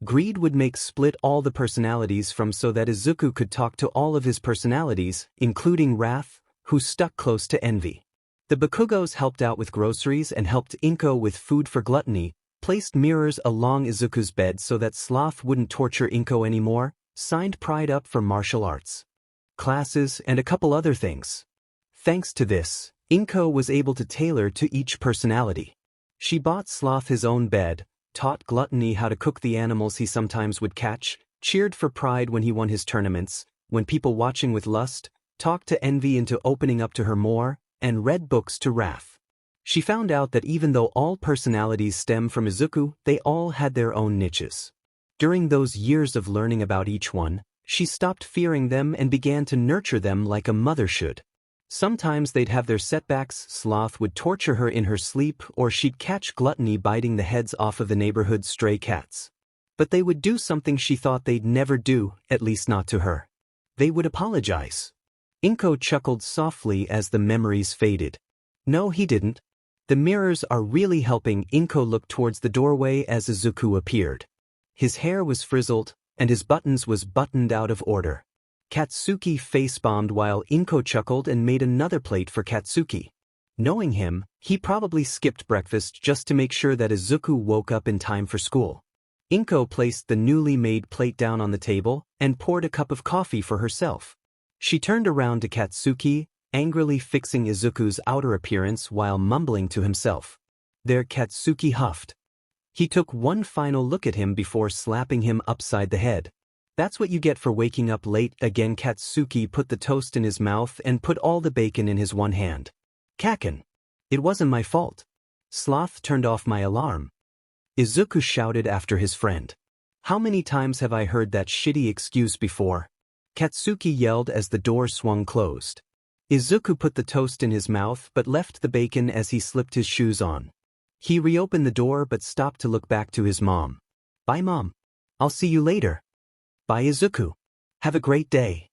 Speaker 1: Greed would make split all the personalities from so that Izuku could talk to all of his personalities, including Wrath, who stuck close to Envy. The Bakugos helped out with groceries and helped Inko with food for Gluttony, placed mirrors along Izuku's bed so that Sloth wouldn't torture Inko anymore, signed Pride up for martial arts classes, and a couple other things. Thanks to this, Inko was able to tailor to each personality. She bought Sloth his own bed, taught Gluttony how to cook the animals he sometimes would catch, cheered for Pride when he won his tournaments, when people watching with lust, talked to Envy into opening up to her more, and read books to Wrath. She found out that even though all personalities stem from Izuku, they all had their own niches. During those years of learning about each one, she stopped fearing them and began to nurture them like a mother should. Sometimes they'd have their setbacks, Sloth would torture her in her sleep, or she'd catch Gluttony biting the heads off of the neighborhood's stray cats. But they would do something she thought they'd never do, at least not to her. They would apologize. Inko chuckled softly as the memories faded. No, he didn't. The mirrors are really helping. Inko looked towards the doorway as Izuku appeared. His hair was frizzled, and his buttons was buttoned out of order. Katsuki face-bombed while Inko chuckled and made another plate for Katsuki. Knowing him, he probably skipped breakfast just to make sure that Izuku woke up in time for school. Inko placed the newly made plate down on the table and poured a cup of coffee for herself. She turned around to Katsuki, angrily fixing Izuku's outer appearance while mumbling to himself. There, Katsuki huffed. He took one final look at him before slapping him upside the head. That's what you get for waking up late again. Katsuki put the toast in his mouth and put all the bacon in his one hand. Kaken. It wasn't my fault. Sloth turned off my alarm. Izuku shouted after his friend. How many times have I heard that shitty excuse before? Katsuki yelled as the door swung closed. Izuku put the toast in his mouth but left the bacon as he slipped his shoes on. He reopened the door but stopped to look back to his mom. Bye, Mom. I'll see you later. Bye, Izuku. Have a great day.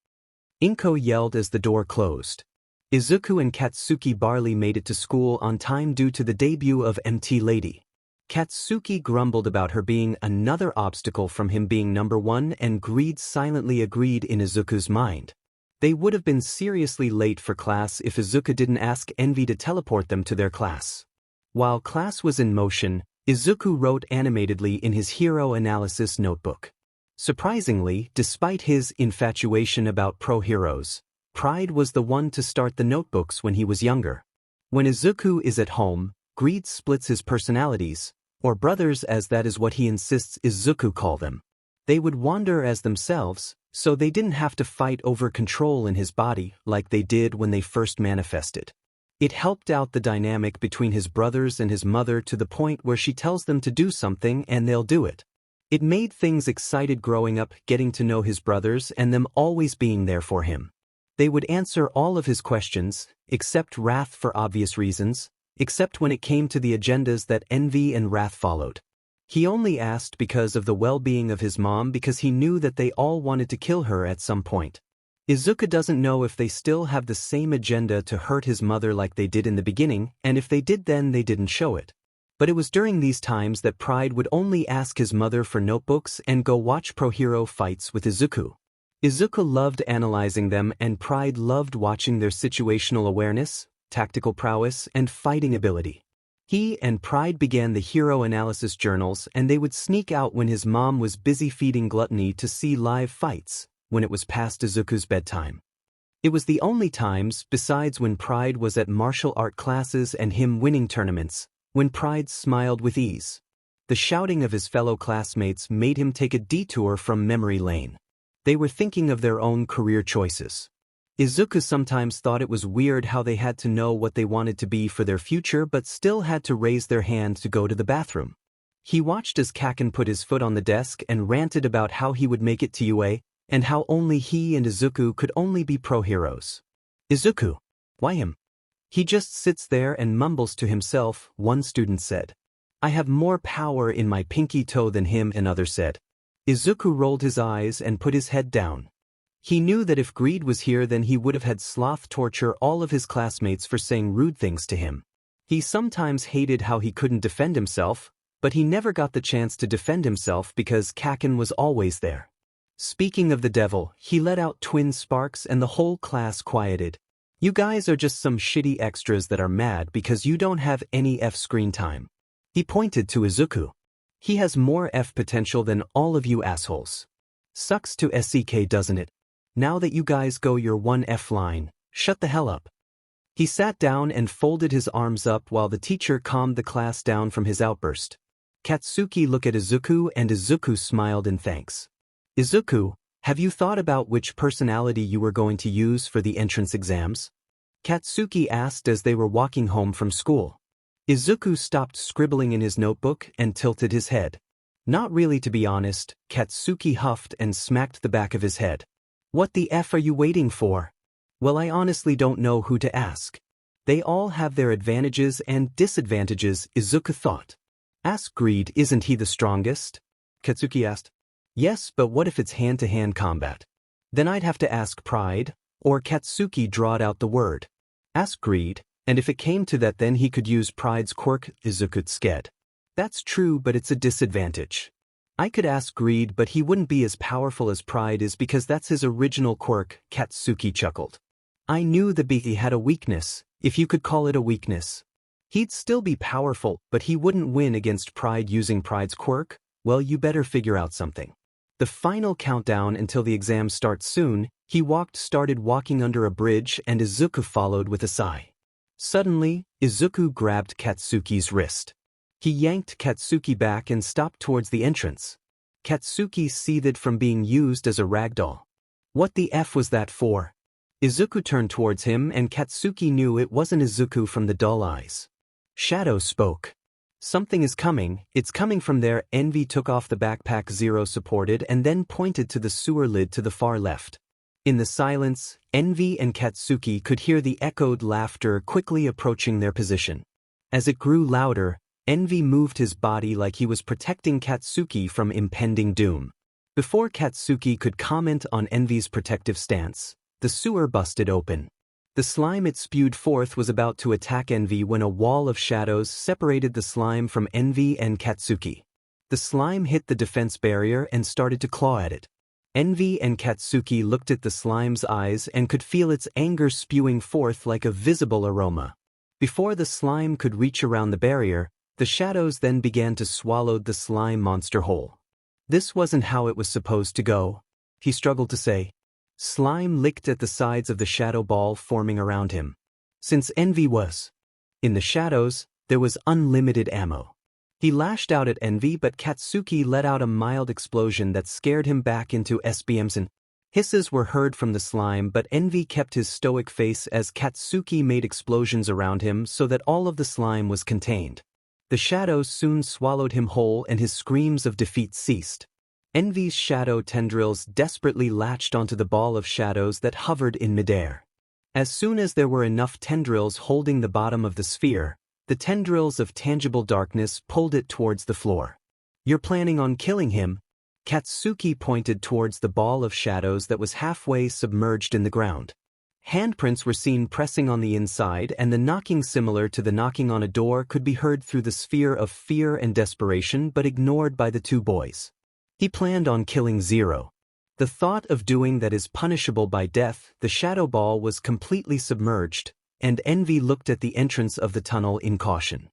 Speaker 1: Inko yelled as the door closed. Izuku and Katsuki barely made it to school on time due to the debut of MT Lady. Katsuki grumbled about her being another obstacle from him being number one, and Greed silently agreed in Izuku's mind. They would have been seriously late for class if Izuku didn't ask Envy to teleport them to their class. While class was in motion, Izuku wrote animatedly in his hero analysis notebook. Surprisingly, despite his infatuation about pro-heroes, Pride was the one to start the notebooks when he was younger. When Izuku is at home, Greed splits his personalities, or brothers as that is what he insists Izuku call them. They would wander as themselves, so they didn't have to fight over control in his body like they did when they first manifested. It helped out the dynamic between his brothers and his mother to the point where she tells them to do something and they'll do it. It made things excited growing up, getting to know his brothers and them always being there for him. They would answer all of his questions, except Wrath for obvious reasons, except when it came to the agendas that Envy and Wrath followed. He only asked because of the well-being of his mom, because he knew that they all wanted to kill her at some point. Izuku doesn't know if they still have the same agenda to hurt his mother like they did in the beginning, and if they did then they didn't show it. But it was during these times that Pride would only ask his mother for notebooks and go watch pro-hero fights with Izuku. Izuku loved analyzing them and Pride loved watching their situational awareness, tactical prowess, and fighting ability. He and Pride began the hero analysis journals, and they would sneak out when his mom was busy feeding Gluttony to see live fights, when it was past Izuku's bedtime. It was the only times, besides when Pride was at martial art classes and him winning tournaments, when Pride smiled with ease. The shouting of his fellow classmates made him take a detour from memory lane. They were thinking of their own career choices. Izuku sometimes thought it was weird how they had to know what they wanted to be for their future but still had to raise their hand to go to the bathroom. He watched as Kaken put his foot on the desk and ranted about how he would make it to UA, and how only he and Izuku could only be pro-heroes. Izuku, why him? He just sits there and mumbles to himself, one student said. I have more power in my pinky toe than him, another said. Izuku rolled his eyes and put his head down. He knew that if Greed was here then he would have had Sloth torture all of his classmates for saying rude things to him. He sometimes hated how he couldn't defend himself, but he never got the chance to defend himself because Kaken was always there. Speaking of the devil, he let out twin sparks and the whole class quieted. You guys are just some shitty extras that are mad because you don't have any F screen time. He pointed to Izuku. He has more F potential than all of you assholes. Sucks to SEK, doesn't it? Now that you guys go your one F line, shut the hell up. He sat down and folded his arms up while the teacher calmed the class down from his outburst. Katsuki looked at Izuku and Izuku smiled in thanks. Izuku, have you thought about which personality you were going to use for the entrance exams? Katsuki asked as they were walking home from school. Izuku stopped scribbling in his notebook and tilted his head. Not really, to be honest, Katsuki huffed and smacked the back of his head. What the F are you waiting for? Well, I honestly don't know who to ask. They all have their advantages and disadvantages, Izuku thought. Ask Greed, isn't he the strongest? Katsuki asked. Yes, but what if it's hand-to-hand combat? Then I'd have to ask Pride, or Katsuki drawed out the word. Ask Greed, and if it came to that then he could use Pride's quirk, Izuku said. That's true, but it's a disadvantage. I could ask Greed, but he wouldn't be as powerful as Pride is because that's his original quirk, Katsuki chuckled. I knew the BG had a weakness, if you could call it a weakness. He'd still be powerful, but he wouldn't win against Pride using Pride's quirk. Well, you better figure out something. The final countdown until the exam starts soon, he started walking under a bridge and Izuku followed with a sigh. Suddenly, Izuku grabbed Katsuki's wrist. He yanked Katsuki back and stopped towards the entrance. Katsuki seethed from being used as a ragdoll. What the F was that for? Izuku turned towards him and Katsuki knew it wasn't Izuku from the dull eyes. Shadow spoke. Something is coming, it's coming from there. Envy took off the backpack Zero supported and then pointed to the sewer lid to the far left. In the silence, Envy and Katsuki could hear the echoed laughter quickly approaching their position. As it grew louder, Envy moved his body like he was protecting Katsuki from impending doom. Before Katsuki could comment on Envy's protective stance, the sewer busted open. The slime it spewed forth was about to attack Envy when a wall of shadows separated the slime from Envy and Katsuki. The slime hit the defense barrier and started to claw at it. Envy and Katsuki looked at the slime's eyes and could feel its anger spewing forth like a visible aroma. Before the slime could reach around the barrier, the shadows then began to swallow the slime monster whole. This wasn't how it was supposed to go, he struggled to say. Slime licked at the sides of the shadow ball forming around him. Since Envy was in the shadows, there was unlimited ammo. He lashed out at Envy, but Katsuki let out a mild explosion that scared him back into SBMs and hisses were heard from the slime, but Envy kept his stoic face as Katsuki made explosions around him so that all of the slime was contained. The shadows soon swallowed him whole and his screams of defeat ceased. Envy's shadow tendrils desperately latched onto the ball of shadows that hovered in midair. As soon as there were enough tendrils holding the bottom of the sphere, the tendrils of tangible darkness pulled it towards the floor. You're planning on killing him? Katsuki pointed towards the ball of shadows that was halfway submerged in the ground. Handprints were seen pressing on the inside and the knocking similar to the knocking on a door could be heard through the sphere of fear and desperation but ignored by the two boys. He planned on killing Zero. The thought of doing that is punishable by death. The shadow ball was completely submerged, and Envy looked at the entrance of the tunnel in caution.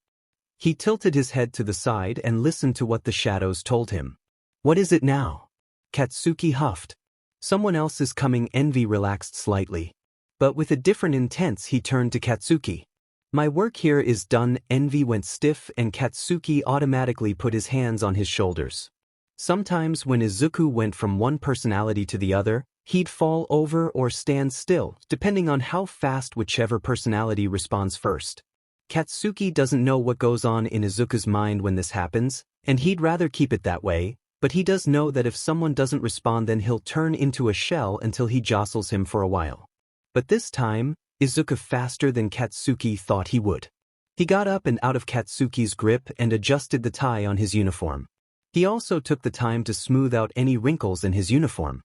Speaker 1: He tilted his head to the side and listened to what the shadows told him. What is it now? Katsuki huffed. Someone else is coming. Envy relaxed slightly. But with a different intent he turned to Katsuki. My work here is done. Envy went stiff and Katsuki automatically put his hands on his shoulders. Sometimes when Izuku went from one personality to the other, he'd fall over or stand still, depending on how fast whichever personality responds first. Katsuki doesn't know what goes on in Izuku's mind when this happens, and he'd rather keep it that way, but he does know that if someone doesn't respond then he'll turn into a shell until he jostles him for a while. But this time, Izuku faster than Katsuki thought he would. He got up and out of Katsuki's grip and adjusted the tie on his uniform. He also took the time to smooth out any wrinkles in his uniform.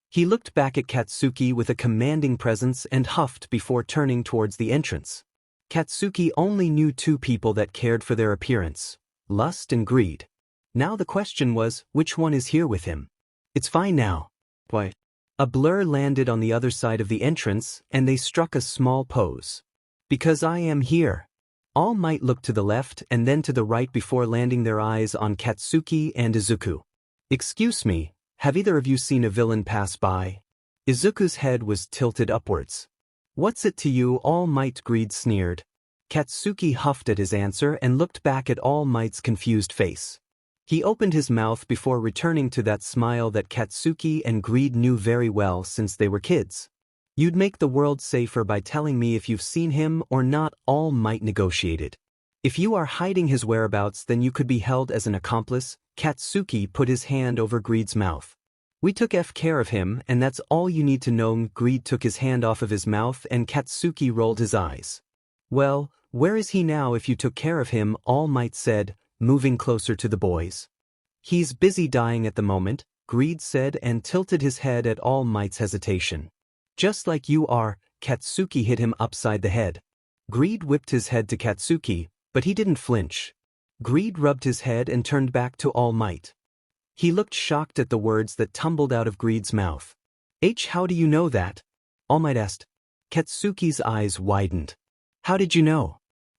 Speaker 1: He looked back at Katsuki with a commanding presence and huffed before turning towards the entrance. Katsuki only knew two people that cared for their appearance: lust and greed. Now the question was, which one is here with him? It's fine now. Why? A blur landed on the other side of the entrance and they struck a small pose. Because I am here. All Might looked to the left and then to the right before landing their eyes on Katsuki and Izuku. Excuse me, have either of you seen a villain pass by? Izuku's head was tilted upwards. What's it to you? All Might Greed sneered. Katsuki huffed at his answer and looked back at All Might's confused face. He opened his mouth before returning to that smile that Katsuki and Greed knew very well since they were kids. You'd make the world safer by telling me if you've seen him or not. All Might negotiated. If you are hiding his whereabouts then you could be held as an accomplice. Katsuki put his hand over Greed's mouth. We took care of him, and that's all you need to know. Greed took his hand off of his mouth and Katsuki rolled his eyes. Well, where is he now if you took care of him? All Might said, moving closer to the boys. He's busy dying at the moment, Greed said and tilted his head at All Might's hesitation. Just like you are, Katsuki hit him upside the head. Greed whipped his head to Katsuki, but he didn't flinch. Greed rubbed his head and turned back to All Might. He looked shocked at the words that tumbled out of Greed's mouth. How do you know that? All Might asked. Katsuki's eyes widened. How did you know?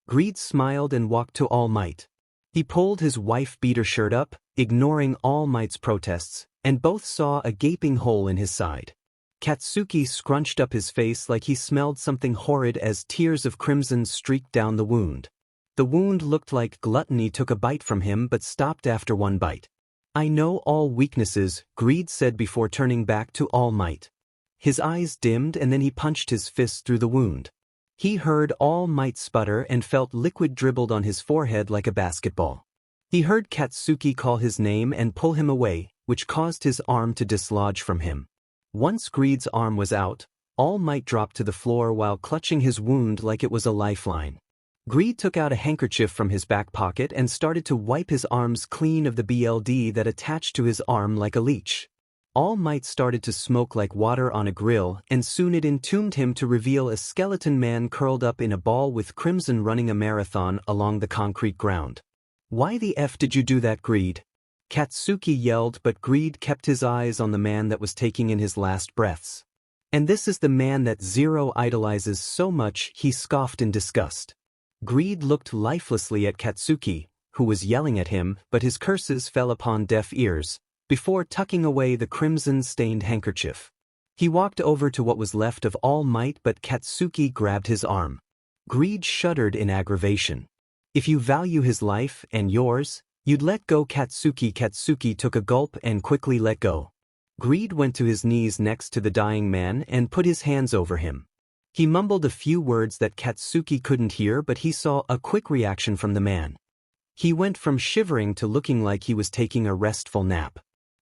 Speaker 1: Greed smiled and walked to All Might. He pulled his wife-beater shirt up, ignoring All Might's protests, and both saw a gaping hole in his side. Katsuki scrunched up his face like he smelled something horrid as tears of crimson streaked down the wound. The wound looked like Gluttony took a bite from him but stopped after one bite. I know all weaknesses, Greed said before turning back to All Might. His eyes dimmed and then he punched his fist through the wound. He heard All Might sputter and felt liquid dribbled on his forehead like a basketball. He heard Katsuki call his name and pull him away, which caused his arm to dislodge from him. Once Greed's arm was out, All Might dropped to the floor while clutching his wound like it was a lifeline. Greed took out a handkerchief from his back pocket and started to wipe his arms clean of the BLD that attached to his arm like a leech. All Might started to smoke like water on a grill, and soon it entombed him to reveal a skeleton man curled up in a ball with crimson running a marathon along the concrete ground. Why the F did you do that, Greed? Katsuki yelled, but Greed kept his eyes on the man that was taking in his last breaths. And this is the man that Zero idolizes so much, he scoffed in disgust. Greed looked lifelessly at Katsuki, who was yelling at him, but his curses fell upon deaf ears, before tucking away the crimson-stained handkerchief. He walked over to what was left of All Might, but Katsuki grabbed his arm. Greed shuddered in aggravation. If you value his life and yours, you'd let go. Katsuki took a gulp and quickly let go. Greed went to his knees next to the dying man and put his hands over him. He mumbled a few words that Katsuki couldn't hear, but he saw a quick reaction from the man. He went from shivering to looking like he was taking a restful nap.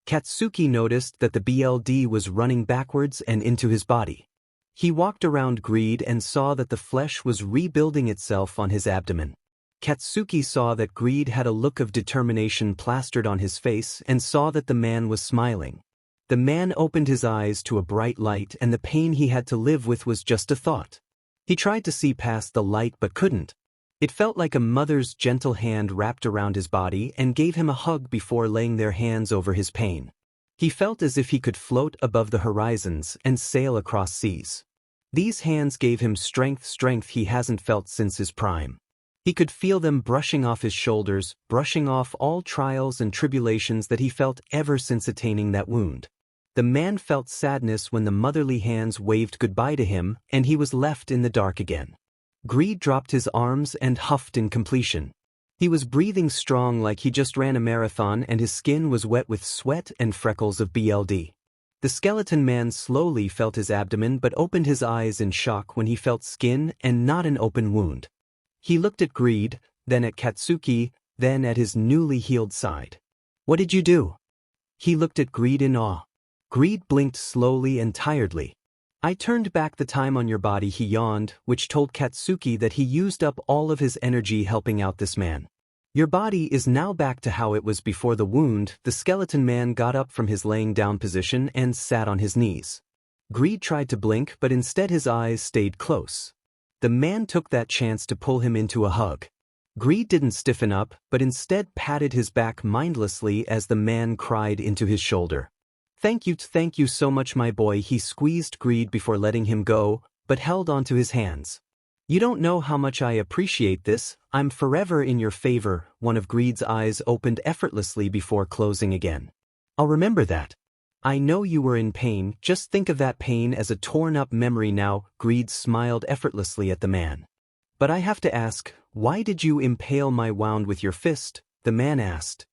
Speaker 1: Katsuki noticed that the BLD was running backwards and into his body. He walked around Greed and saw that the flesh was rebuilding itself on his abdomen. Katsuki saw that Greed had a look of determination plastered on his face and saw that the man was smiling. The man opened his eyes to a bright light, and the pain he had to live with was just a thought. He tried to see past the light but couldn't. It felt like a mother's gentle hand wrapped around his body and gave him a hug before laying their hands over his pain. He felt as if he could float above the horizons and sail across seas. These hands gave him strength he hasn't felt since his prime. He could feel them brushing off his shoulders, brushing off all trials and tribulations that he felt ever since attaining that wound. The man felt sadness when the motherly hands waved goodbye to him and he was left in the dark again. Greed dropped his arms and huffed in completion. He was breathing strong like he just ran a marathon, and his skin was wet with sweat and freckles of BLD. The skeleton man slowly felt his abdomen but opened his eyes in shock when he felt skin and not an open wound. He looked at Greed, then at Katsuki, then at his newly healed side. What did you do? He looked at Greed in awe. Greed blinked slowly and tiredly. I turned back the time on your body, he yawned, which told Katsuki that he used up all of his energy helping out this man. Your body is now back to how it was before the wound. The skeleton man got up from his laying down position and sat on his knees. Greed tried to blink, but instead his eyes stayed close. The man took that chance to pull him into a hug. Greed didn't stiffen up, but instead patted his back mindlessly as the man cried into his shoulder. Thank you so much, my boy. He squeezed Greed before letting him go, but held onto his hands. You don't know how much I appreciate this. I'm forever in your favor. One of Greed's eyes opened effortlessly before closing again. I'll remember that. I know you were in pain. Just think of that pain as a torn-up memory now. Greed smiled effortlessly at the man. But I have to ask, why did you impale my wound with your fist? The man asked.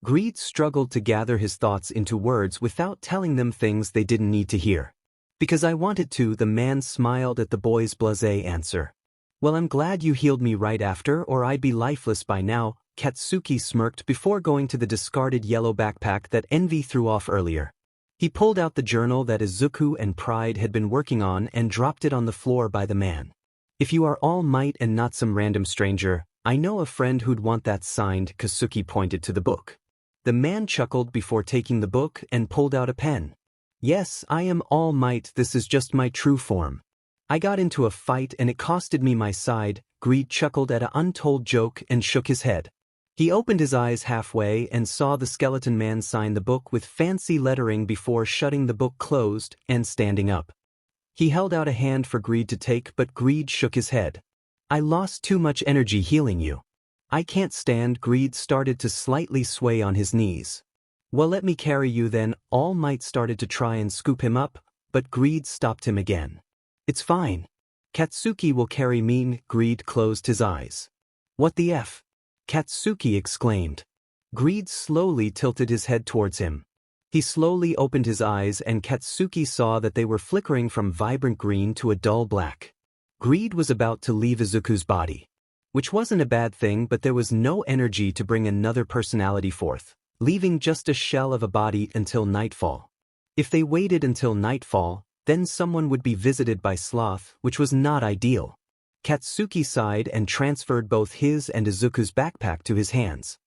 Speaker 1: Greed struggled to gather his thoughts into words without telling them things they didn't need to hear. Because I wanted to, the man smiled at the boy's blasé answer. Well, I'm glad you healed me right after, or I'd be lifeless by now. Katsuki smirked before going to the discarded yellow backpack that Envy threw off earlier. He pulled out the journal that Izuku and Pride had been working on and dropped it on the floor by the man. "If you are All Might and not some random stranger, I know a friend who'd want that signed." Katsuki pointed to the book. The man chuckled before taking the book and pulled out a pen. "Yes, I am All Might. This is just my true form. I got into a fight and it costed me my side." Greed chuckled at an untold joke and shook his head. He opened his eyes halfway and saw the skeleton man sign the book with fancy lettering before shutting the book closed and standing up. He held out a hand for Greed to take, but Greed shook his head. "I lost too much energy healing you. I can't stand." Greed started to slightly sway on his knees. "Well, let me carry you then." All Might started to try and scoop him up, but Greed stopped him again. "It's fine. Katsuki will carry me." Greed closed his eyes. "What the F?" Katsuki exclaimed. Greed slowly tilted his head towards him. He slowly opened his eyes and Katsuki saw that they were flickering from vibrant green to a dull black. Greed was about to leave Izuku's body. Which wasn't a bad thing, but there was no energy to bring another personality forth, leaving just a shell of a body until nightfall. If they waited until nightfall, then someone would be visited by Sloth, which was not ideal. Katsuki sighed and transferred both his and Izuku's backpack to his hands.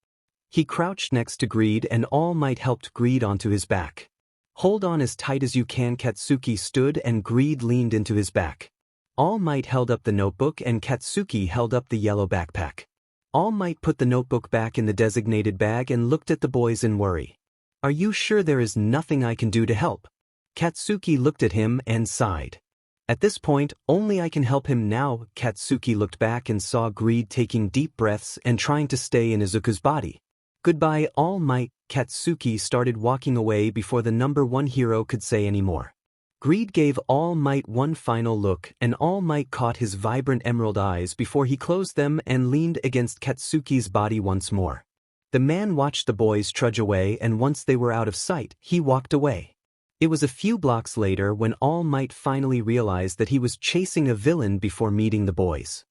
Speaker 1: He crouched next to Greed and All Might helped Greed onto his back. "Hold on as tight as you can." Katsuki stood and Greed leaned into his back. All Might held up the notebook and Katsuki held up the yellow backpack. All Might put the notebook back in the designated bag and looked at the boys in worry. "Are you sure there is nothing I can do to help?" Katsuki looked at him and sighed. "At this point, only I can help him now." Katsuki looked back and saw Greed taking deep breaths and trying to stay in Izuku's body. "Goodbye, All Might." Katsuki started walking away before the number one hero could say any more. Greed gave All Might one final look and All Might caught his vibrant emerald eyes before he closed them and leaned against Katsuki's body once more. The man watched the boys trudge away and once they were out of sight, he walked away. It was a few blocks later when All Might finally realized that he was chasing a villain before meeting the boys.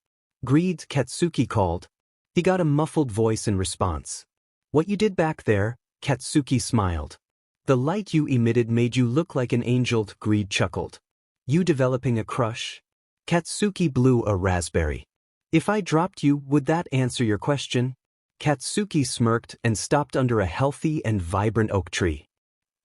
Speaker 1: "Greed," Katsuki called. He got a muffled voice in response. "What you did back there?" Katsuki smiled. "The light you emitted made you look like an angel." Greed chuckled. "You developing a crush?" Katsuki blew a raspberry. "If I dropped you, would that answer your question?" Katsuki smirked and stopped under a healthy and vibrant oak tree.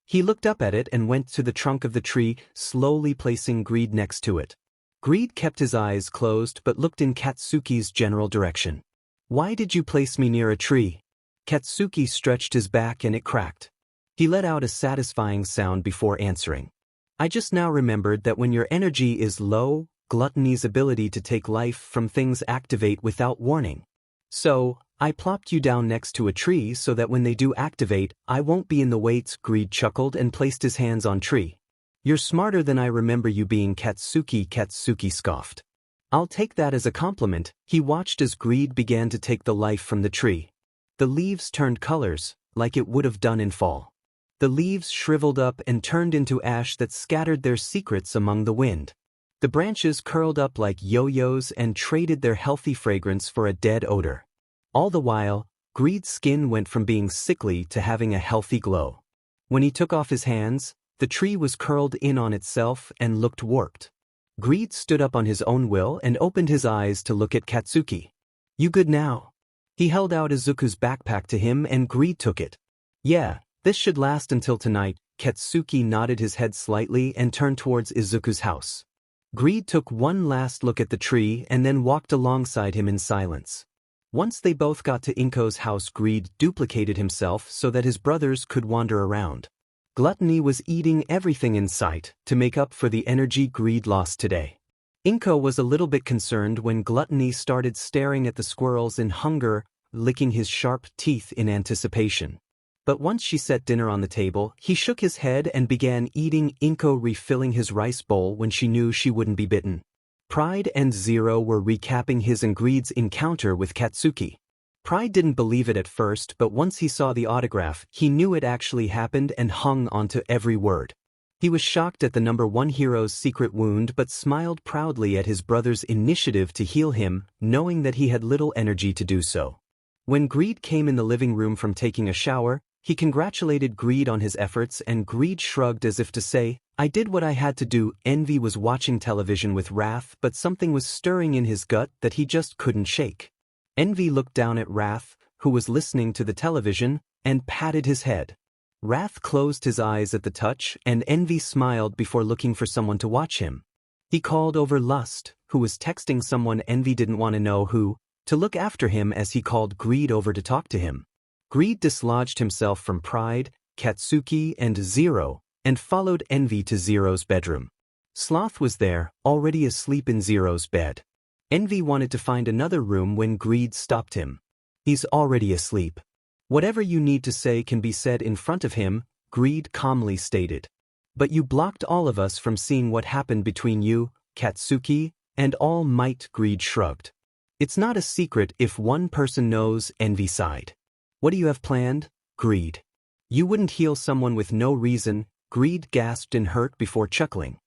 Speaker 1: He looked up at it and went to the trunk of the tree, slowly placing Greed next to it. Greed kept his eyes closed but looked in Katsuki's general direction. "Why did you place me near a tree?" Katsuki stretched his back and it cracked. He let out a satisfying sound before answering. "I just now remembered that when your energy is low, Gluttony's ability to take life from things activate without warning. So, I plopped you down next to a tree so that when they do activate, I won't be in the way." Greed chuckled and placed his hands on tree. "You're smarter than I remember you being." Katsuki scoffed. "I'll take that as a compliment." He watched as Greed began to take the life from the tree. The leaves turned colors, like it would have done in fall. The leaves shriveled up and turned into ash that scattered their secrets among the wind. The branches curled up like yo-yos and traded their healthy fragrance for a dead odor. All the while, Greed's skin went from being sickly to having a healthy glow. When he took off his hands, the tree was curled in on itself and looked warped. Greed stood up on his own will and opened his eyes to look at Katsuki. "You good now?" He held out Izuku's backpack to him and Greed took it. "Yeah, this should last until tonight." Katsuki nodded his head slightly and turned towards Izuku's house. Greed took one last look at the tree and then walked alongside him in silence. Once they both got to Inko's house, Greed duplicated himself so that his brothers could wander around. Gluttony was eating everything in sight to make up for the energy Greed lost today. Inko was a little bit concerned when Gluttony started staring at the squirrels in hunger, licking his sharp teeth in anticipation. But once she set dinner on the table, he shook his head and began eating, Inko refilling his rice bowl when she knew she wouldn't be bitten. Pride and Zero were recapping his and Greed's encounter with Katsuki. Pride didn't believe it at first, but once he saw the autograph, he knew it actually happened and hung onto every word. He was shocked at the number one hero's secret wound but smiled proudly at his brother's initiative to heal him, knowing that he had little energy to do so. When Greed came in the living room from taking a shower, He congratulated Greed on his efforts and Greed shrugged as if to say, I did what I had to do. Envy was watching television with wrath, but something was stirring in his gut that he just couldn't shake. Envy looked down at Wrath, who was listening to the television, and patted his head. Wrath closed his eyes at the touch and Envy smiled before looking for someone to watch him. He called over Lust, who was texting someone Envy didn't want to know who, to look after him as he called Greed over to talk to him. Greed dislodged himself from Pride, Katsuki, and Zero, and followed Envy to Zero's bedroom. Sloth was there, already asleep in Zero's bed. Envy wanted to find another room when Greed stopped him. He's already asleep. Whatever you need to say can be said in front of him, Greed calmly stated. But you blocked all of us from seeing what happened between you, Katsuki, and All Might. Greed shrugged. It's not a secret if one person knows. Envy sighed. What do you have planned? Greed. You wouldn't heal someone with no reason. Greed gasped in hurt before chuckling.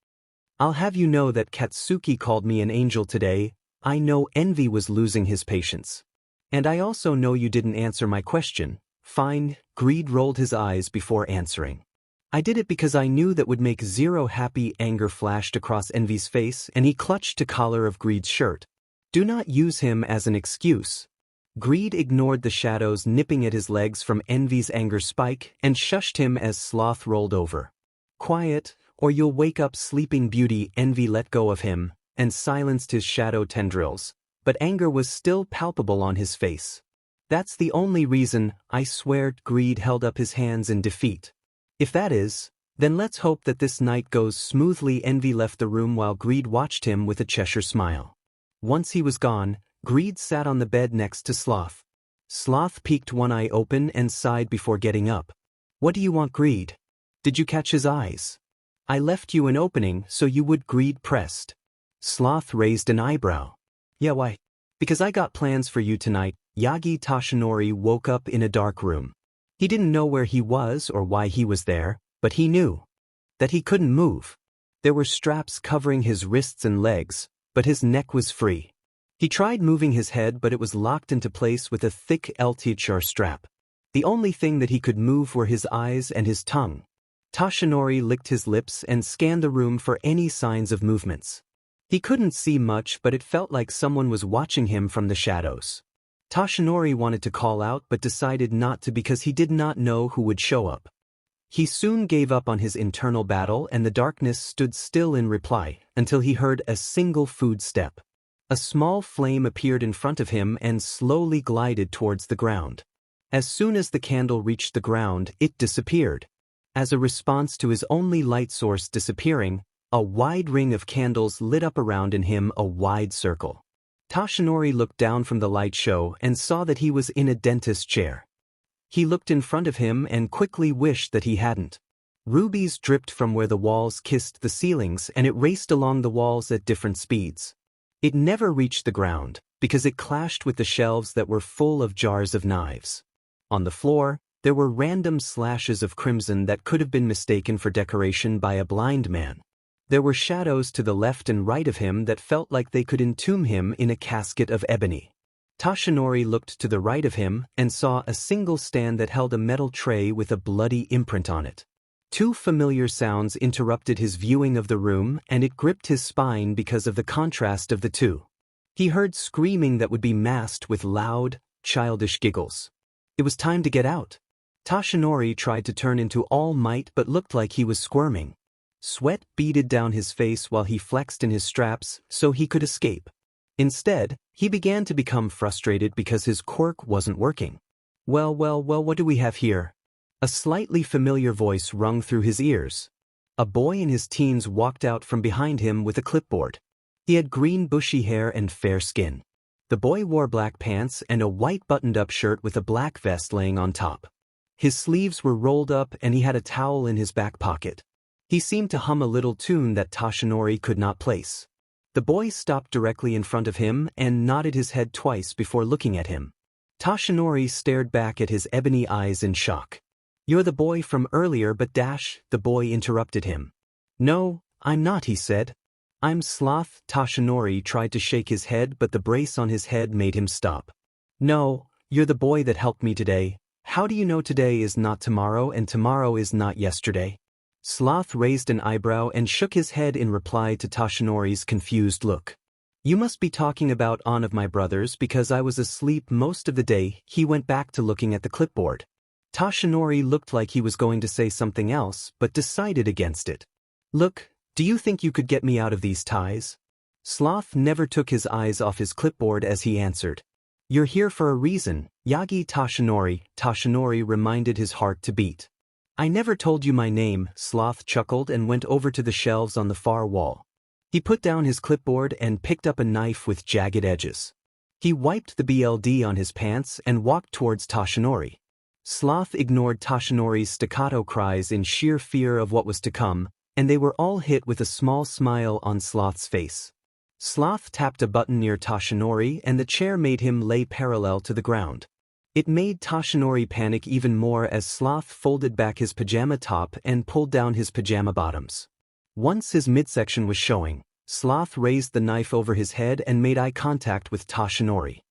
Speaker 1: I'll have you know that Katsuki called me an angel today. I know. Envy was losing his patience. And I also know you didn't answer my question. Fine. Greed rolled his eyes before answering. I did it because I knew that would make Zero happy. Anger flashed across Envy's face and he clutched the collar of Greed's shirt. Do not use him as an excuse. Greed ignored the shadows nipping at his legs from Envy's anger spike and shushed him as Sloth rolled over. Quiet, or you'll wake up Sleeping Beauty. Envy let go of him and silenced his shadow tendrils, but anger was still palpable on his face. That's the only reason, I swear. Greed held up his hands in defeat. If that is, then let's hope that this night goes smoothly. Envy left the room while Greed watched him with a Cheshire smile. Once he was gone, Greed sat on the bed next to Sloth. Sloth peeked one eye open and sighed before getting up. What do you want? Greed. Did you catch his eyes? I left you an opening so you would. Greed pressed. Sloth raised an eyebrow. Yeah, why? Because I got plans for you tonight. Yagi Toshinori woke up in a dark room. He didn't know where he was or why he was there, but he knew that he couldn't move. There were straps covering his wrists and legs, but his neck was free. He tried moving his head, but it was locked into place with a thick LTHR strap. The only thing that he could move were his eyes and his tongue. Toshinori licked his lips and scanned the room for any signs of movements. He couldn't see much, but it felt like someone was watching him from the shadows. Toshinori wanted to call out but decided not to because he did not know who would show up. He soon gave up on his internal battle and the darkness stood still in reply until he heard a single footstep. A small flame appeared in front of him and slowly glided towards the ground. As soon as the candle reached the ground, it disappeared. As a response to his only light source disappearing, a wide ring of candles lit up around in him, a wide circle. Toshinori looked down from the light show and saw that he was in a dentist chair. He looked in front of him and quickly wished that he hadn't. Rubies dripped from where the walls kissed the ceilings and it raced along the walls at different speeds. It never reached the ground because it clashed with the shelves that were full of jars of knives. On the floor, there were random slashes of crimson that could have been mistaken for decoration by a blind man. There were shadows to the left and right of him that felt like they could entomb him in a casket of ebony. Toshinori looked to the right of him and saw a single stand that held a metal tray with a bloody imprint on it. Two familiar sounds interrupted his viewing of the room and it gripped his spine because of the contrast of the two. He heard screaming that would be masked with loud, childish giggles. It was time to get out. Toshinori tried to turn into All Might but looked like he was squirming. Sweat beaded down his face while he flexed in his straps so he could escape. Instead, he began to become frustrated because his quirk wasn't working. Well, what do we have here? A slightly familiar voice rung through his ears. A boy in his teens walked out from behind him with a clipboard. He had green bushy hair and fair skin. The boy wore black pants and a white buttoned-up shirt with a black vest laying on top. His sleeves were rolled up and he had a towel in his back pocket. He seemed to hum a little tune that Toshinori could not place. The boy stopped directly in front of him and nodded his head twice before looking at him. Toshinori stared back at his ebony eyes in shock. You're the boy from earlier but the boy interrupted him. No, I'm not, he said. I'm Sloth. Toshinori tried to shake his head but the brace on his head made him stop. No, you're the boy that helped me today. How do you know today is not tomorrow and tomorrow is not yesterday? Sloth raised an eyebrow and shook his head in reply to Toshinori's confused look. You must be talking about on of my brothers because I was asleep most of the day. He went back to looking at the clipboard. Toshinori looked like he was going to say something else but decided against it. Look, do you think you could get me out of these ties? Sloth never took his eyes off his clipboard as he answered. You're here for a reason, Yagi Toshinori. Toshinori reminded his heart to beat. I never told you my name. Sloth chuckled and went over to the shelves on the far wall. He put down his clipboard and picked up a knife with jagged edges. He wiped the BLD on his pants and walked towards Toshinori. Sloth ignored Toshinori's staccato cries in sheer fear of what was to come, and they were all hit with a small smile on Sloth's face. Sloth tapped a button near Toshinori and the chair made him lay parallel to the ground. It made Toshinori panic even more as Sloth folded back his pajama top and pulled down his pajama bottoms. Once his midsection was showing, Sloth raised the knife over his head and made eye contact with Toshinori.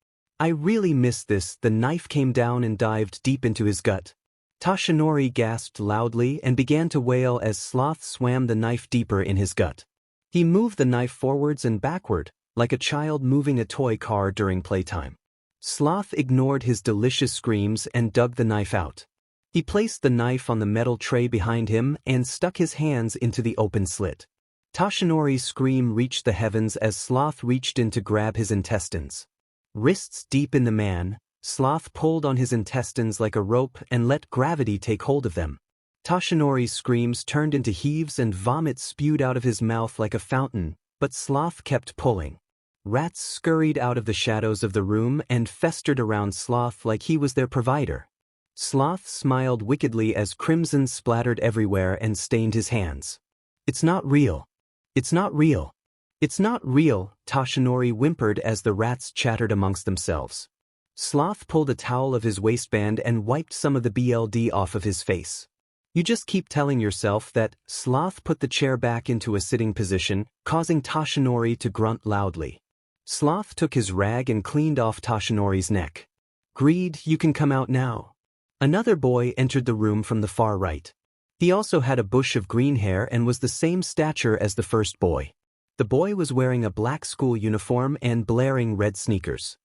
Speaker 1: I really missed this. The knife came down and dived deep into his gut. Toshinori gasped loudly and began to wail as Sloth swam the knife deeper in his gut. He moved the knife forwards and backward, like a child moving a toy car during playtime. Sloth ignored his delicious screams and dug the knife out. He placed the knife on the metal tray behind him and stuck his hands into the open slit. Toshinori's scream reached the heavens as Sloth reached in to grab his intestines. Wrists deep in the man, Sloth pulled on his intestines like a rope and let gravity take hold of them. Toshinori's screams turned into heaves and vomit spewed out of his mouth like a fountain, but Sloth kept pulling. Rats scurried out of the shadows of the room and festered around Sloth like he was their provider. Sloth smiled wickedly as crimson splattered everywhere and stained his hands. It's not real. It's not real. It's not real, Toshinori whimpered as the rats chattered amongst themselves. Sloth pulled a towel of his waistband and wiped some of the BLD off of his face. You just keep telling yourself that. Sloth put the chair back into a sitting position, causing Toshinori to grunt loudly. Sloth took his rag and cleaned off Toshinori's neck. Greed, you can come out now. Another boy entered the room from the far right. He also had a bush of green hair and was the same stature as the first boy. The boy was wearing a black school uniform and blaring red sneakers.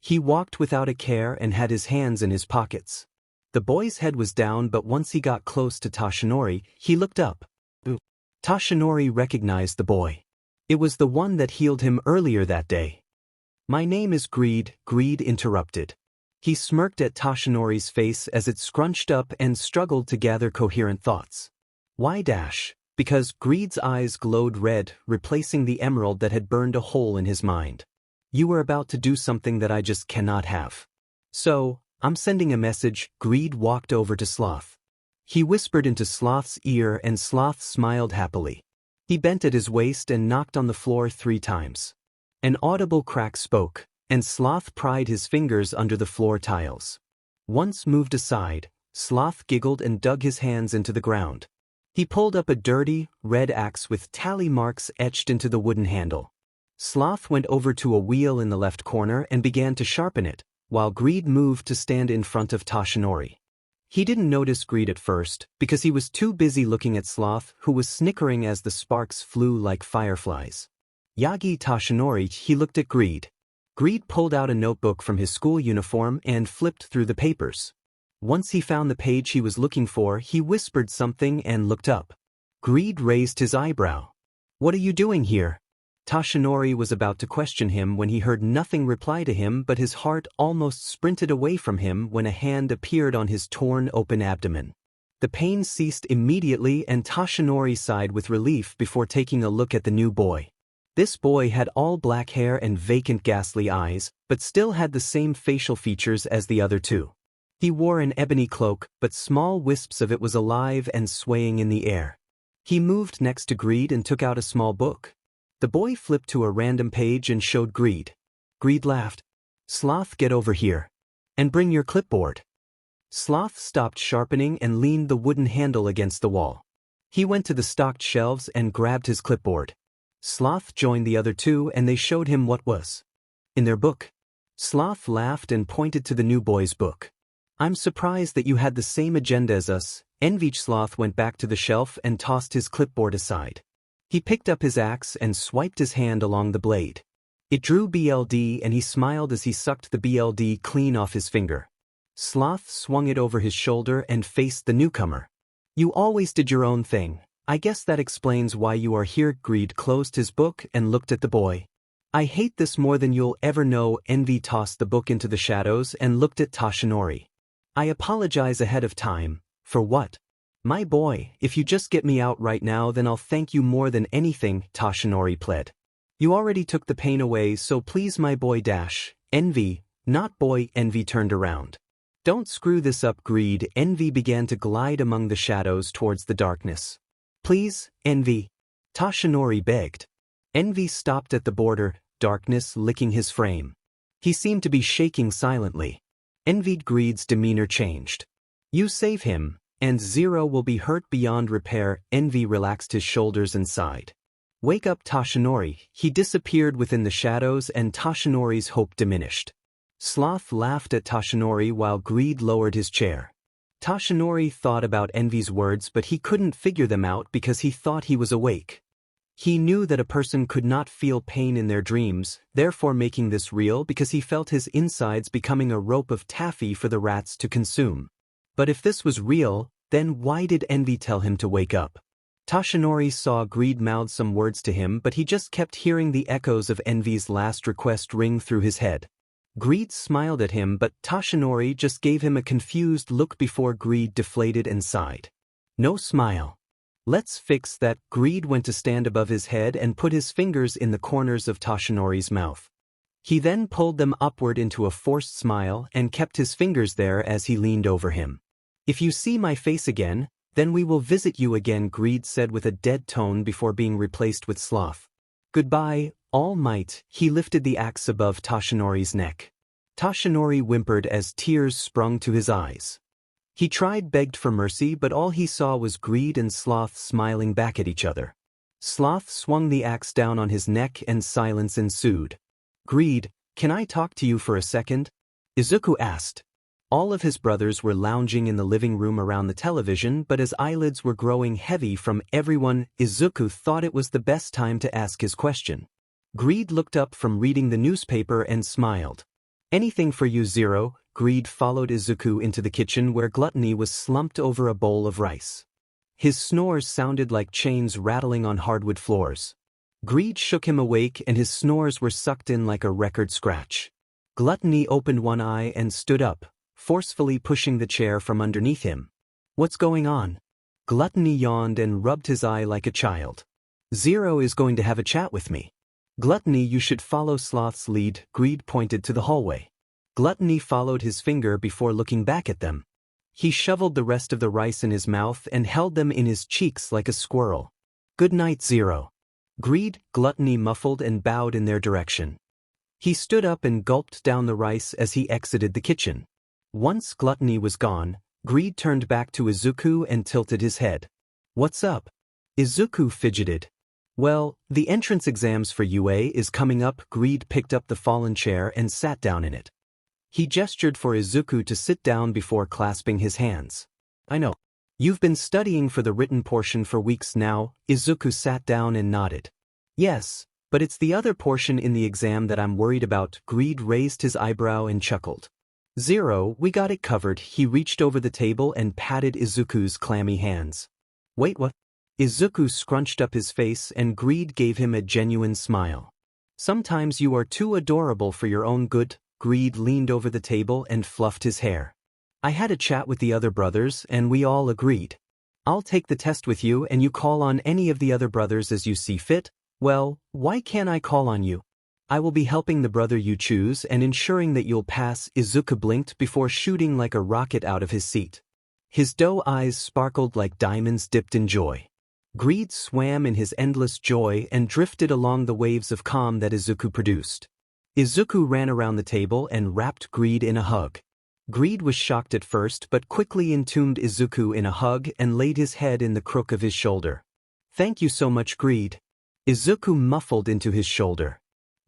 Speaker 1: He walked without a care and had his hands in his pockets. The boy's head was down, but once he got close to Toshinori, he looked up. Ooh. Toshinori recognized the boy. It was the one that healed him earlier that day. My name is Greed, Greed interrupted. He smirked at Toshinori's face as it scrunched up and struggled to gather coherent thoughts. Why dash? Because Greed's eyes glowed red, replacing the emerald that had burned a hole in his mind. You were about to do something that I just cannot have. So, I'm sending a message. Greed walked over to Sloth. He whispered into Sloth's ear and Sloth smiled happily. He bent at his waist and knocked on the floor 3 times. An audible crack spoke, and Sloth pried his fingers under the floor tiles. Once moved aside, Sloth giggled and dug his hands into the ground. He pulled up a dirty, red axe with tally marks etched into the wooden handle. Sloth went over to a wheel in the left corner and began to sharpen it, while Greed moved to stand in front of Toshinori. He didn't notice Greed at first, because he was too busy looking at Sloth, who was snickering as the sparks flew like fireflies. Yagi Toshinori, he looked at Greed. Greed pulled out a notebook from his school uniform and flipped through the papers. Once he found the page he was looking for, he whispered something and looked up. Greed raised his eyebrow. What are you doing here? Toshinori was about to question him when he heard nothing reply to him, but his heart almost sprinted away from him when a hand appeared on his torn open abdomen. The pain ceased immediately and Toshinori sighed with relief before taking a look at the new boy. This boy had all black hair and vacant ghastly eyes, but still had the same facial features as the other two. He wore an ebony cloak, but small wisps of it was alive and swaying in the air. He moved next to Greed and took out a small book. The boy flipped to a random page and showed Greed. Greed laughed. Sloth, get over here. And bring your clipboard. Sloth stopped sharpening and leaned the wooden handle against the wall. He went to the stocked shelves and grabbed his clipboard. Sloth joined the other two and they showed him what was in their book. Sloth laughed and pointed to the new boy's book. I'm surprised that you had the same agenda as us. Envy. Sloth went back to the shelf and tossed his clipboard aside. He picked up his axe and swiped his hand along the blade. It drew BLD and he smiled as he sucked the BLD clean off his finger. Sloth swung it over his shoulder and faced the newcomer. You always did your own thing. I guess that explains why you are here. Greed closed his book and looked at the boy. I hate this more than you'll ever know. Envy tossed the book into the shadows and looked at Toshinori. I apologize ahead of time. For what? My boy, if you just get me out right now then I'll thank you more than anything, Toshinori pled. You already took the pain away, so please my boy. Envy, not boy. Envy turned around. Don't screw this up. Greed. Envy began to glide among the shadows towards the darkness. Please, Envy. Toshinori begged. Envy stopped at the border, darkness licking his frame. He seemed to be shaking silently. Envied. Greed's demeanor changed. You save him, and Zero will be hurt beyond repair. Envy relaxed his shoulders and sighed. Wake up, Toshinori. He disappeared within the shadows and Toshinori's hope diminished. Sloth laughed at Toshinori while Greed lowered his chair. Toshinori thought about Envy's words but he couldn't figure them out because he thought he was awake. He knew that a person could not feel pain in their dreams, therefore making this real because he felt his insides becoming a rope of taffy for the rats to consume. But if this was real, then why did Envy tell him to wake up? Toshinori saw Greed mouth some words to him but he just kept hearing the echoes of Envy's last request ring through his head. Greed smiled at him but Toshinori just gave him a confused look before Greed deflated and sighed. No smile. Let's fix that. Greed went to stand above his head and put his fingers in the corners of Toshinori's mouth. He then pulled them upward into a forced smile and kept his fingers there as he leaned over him. If you see my face again, then we will visit you again, Greed said with a dead tone before being replaced with Sloth. Goodbye, All Might. He lifted the axe above Toshinori's neck. Toshinori whimpered as tears sprung to his eyes. He begged for mercy but all he saw was Greed and Sloth smiling back at each other. Sloth swung the axe down on his neck and silence ensued. Greed, can I talk to you for a second? Izuku asked. All of his brothers were lounging in the living room around the television but as eyelids were growing heavy from everyone, Izuku thought it was the best time to ask his question. Greed looked up from reading the newspaper and smiled. Anything for you, Zero. Greed followed Izuku into the kitchen where Gluttony was slumped over a bowl of rice. His snores sounded like chains rattling on hardwood floors. Greed shook him awake and his snores were sucked in like a record scratch. Gluttony opened one eye and stood up, forcefully pushing the chair from underneath him. What's going on? Gluttony yawned and rubbed his eye like a child. Zero is going to have a chat with me. Gluttony, you should follow Sloth's lead. Greed pointed to the hallway. Gluttony followed his finger before looking back at them. He shoveled the rest of the rice in his mouth and held them in his cheeks like a squirrel. Good night, Zero. Greed, Gluttony muffled and bowed in their direction. He stood up and gulped down the rice as he exited the kitchen. Once Gluttony was gone, Greed turned back to Izuku and tilted his head. What's up? Izuku fidgeted. Well, the entrance exams for UA is coming up. Greed picked up the fallen chair and sat down in it. He gestured for Izuku to sit down before clasping his hands. I know. You've been studying for the written portion for weeks now. Izuku sat down and nodded. Yes, but it's the other portion in the exam that I'm worried about. Greed raised his eyebrow and chuckled. Zero, we got it covered. He reached over the table and patted Izuku's clammy hands. Wait, what? Izuku scrunched up his face and Greed gave him a genuine smile. Sometimes you are too adorable for your own good. Greed leaned over the table and fluffed his hair. I had a chat with the other brothers and we all agreed. I'll take the test with you and you call on any of the other brothers as you see fit. Well, why can't I call on you? I will be helping the brother you choose and ensuring that you'll pass. Izuku blinked before shooting like a rocket out of his seat. His doe eyes sparkled like diamonds dipped in joy. Greed swam in his endless joy and drifted along the waves of calm that Izuku produced. Izuku ran around the table and wrapped Greed in a hug. Greed was shocked at first but quickly entombed Izuku in a hug and laid his head in the crook of his shoulder. Thank you so much, Greed. Izuku muffled into his shoulder.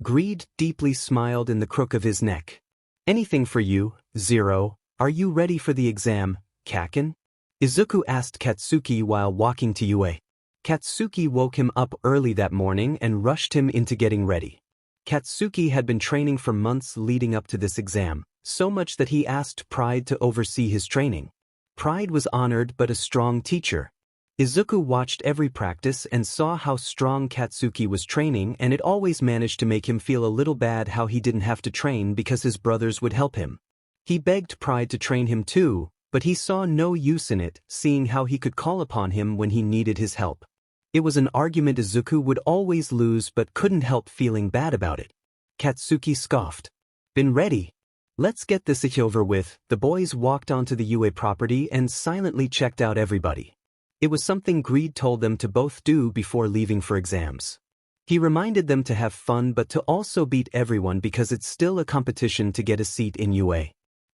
Speaker 1: Greed deeply smiled in the crook of his neck. Anything for you, Zero. Are you ready for the exam, Kaken? Izuku asked Katsuki while walking to UA. Katsuki woke him up early that morning and rushed him into getting ready. Katsuki had been training for months leading up to this exam, so much that he asked Pride to oversee his training. Pride was honored but a strong teacher. Izuku watched every practice and saw how strong Katsuki was training, and it always managed to make him feel a little bad how he didn't have to train because his brothers would help him. He begged Pride to train him too, but he saw no use in it, seeing how he could call upon him when he needed his help. It was an argument Izuku would always lose but couldn't help feeling bad about it. Katsuki scoffed. Been ready? Let's get this over with. The boys walked onto the UA property and silently checked out everybody. It was something Greed told them to both do before leaving for exams. He reminded them to have fun but to also beat everyone because it's still a competition to get a seat in UA.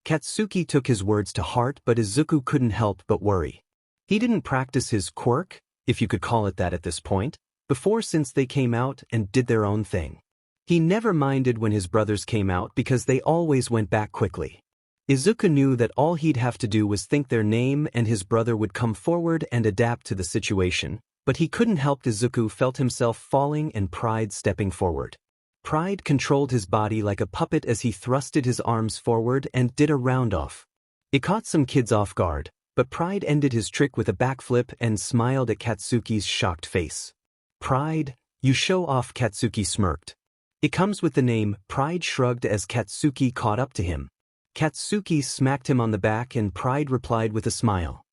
Speaker 1: Katsuki took his words to heart, but Izuku couldn't help but worry. He didn't practice his quirk, if you could call it that at this point, before since they came out and did their own thing. He never minded when his brothers came out because they always went back quickly. Izuku knew that all he'd have to do was think their name and his brother would come forward and adapt to the situation, but he couldn't help. Izuku felt himself falling and Pride stepping forward. Pride controlled his body like a puppet as he thrusted his arms forward and did a round-off. It caught some kids off guard, but Pride ended his trick with a backflip and smiled at Katsuki's shocked face. Pride, you show off. Katsuki smirked. It comes with the name. Pride shrugged as Katsuki caught up to him. Katsuki smacked him on the back and Pride replied with a smile.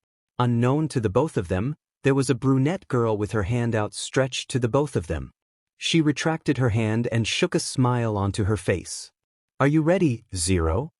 Speaker 1: Unknown to the both of them, there was a brunette girl with her hand outstretched to the both of them. She retracted her hand and shook a smile onto her face. Are you ready, Zero?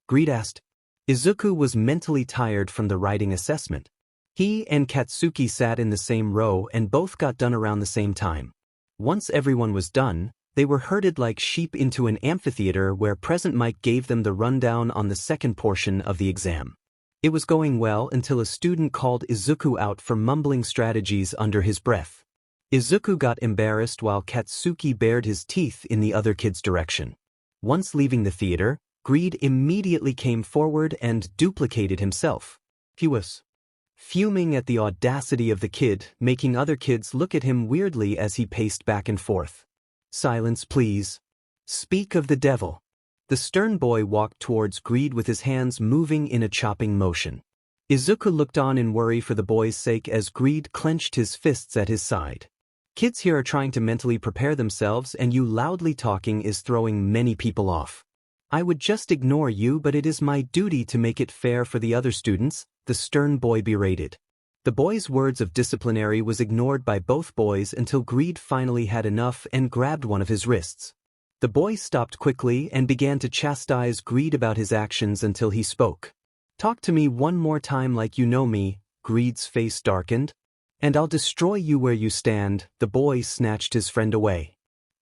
Speaker 1: Greed asked. Izuku was mentally tired from the writing assessment. He and Katsuki sat in the same row and both got done around the same time. Once everyone was done, they were herded like sheep into an amphitheater where Present Mike gave them the rundown on the second portion of the exam. It was going well until a student called Izuku out for mumbling strategies under his breath. Izuku got embarrassed while Katsuki bared his teeth in the other kid's direction. Once leaving the theater, Greed immediately came forward and duplicated himself. He was fuming at the audacity of the kid, making other kids look at him weirdly as he paced back and forth. Silence, please. Speak of the devil. The stern boy walked towards Greed with his hands moving in a chopping motion. Izuku looked on in worry for the boy's sake as Greed clenched his fists at his side. Kids here are trying to mentally prepare themselves and you loudly talking is throwing many people off. I would just ignore you, but it is my duty to make it fair for the other students, the stern boy berated. The boy's words of disciplinary was ignored by both boys until Greed finally had enough and grabbed one of his wrists. The boy stopped quickly and began to chastise Greed about his actions until he spoke. Talk to me one more time like you know me. Greed's face darkened. And I'll destroy you where you stand. The boy snatched his friend away.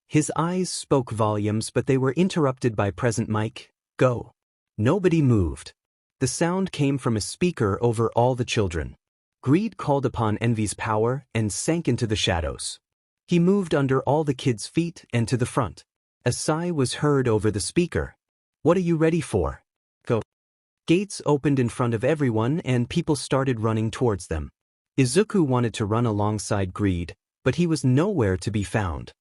Speaker 1: His eyes spoke volumes, but they were interrupted by Present Mike. Go. Nobody moved. The sound came from a speaker over all the children. Greed called upon Envy's power and sank into the shadows. He moved under all the kids' feet and to the front. A sigh was heard over the speaker. What are you ready for? Go. Gates opened in front of everyone and people started running towards them. Izuku wanted to run alongside Greed, but he was nowhere to be found.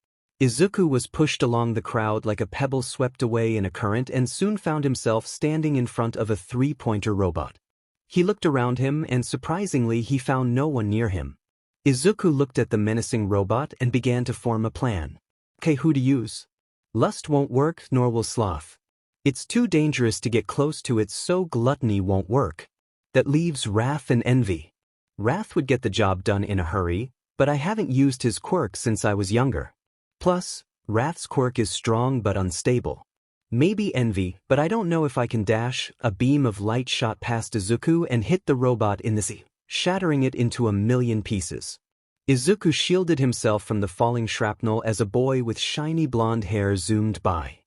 Speaker 1: Izuku was pushed along the crowd like a pebble swept away in a current and soon found himself standing in front of a three-pointer robot. He looked around him and surprisingly he found no one near him. Izuku looked at the menacing robot and began to form a plan. Okay, who to use? Lust won't work, nor will Sloth. It's too dangerous to get close to it, so Gluttony won't work. That leaves Wrath and Envy. Wrath would get the job done in a hurry, but I haven't used his quirk since I was younger. Plus, Wrath's quirk is strong but unstable. Maybe Envy, but I don't know if I can dash. A beam of light shot past Izuku and hit the robot in the sea, shattering it into a million pieces. Izuku shielded himself from the falling shrapnel as a boy with shiny blonde hair zoomed by.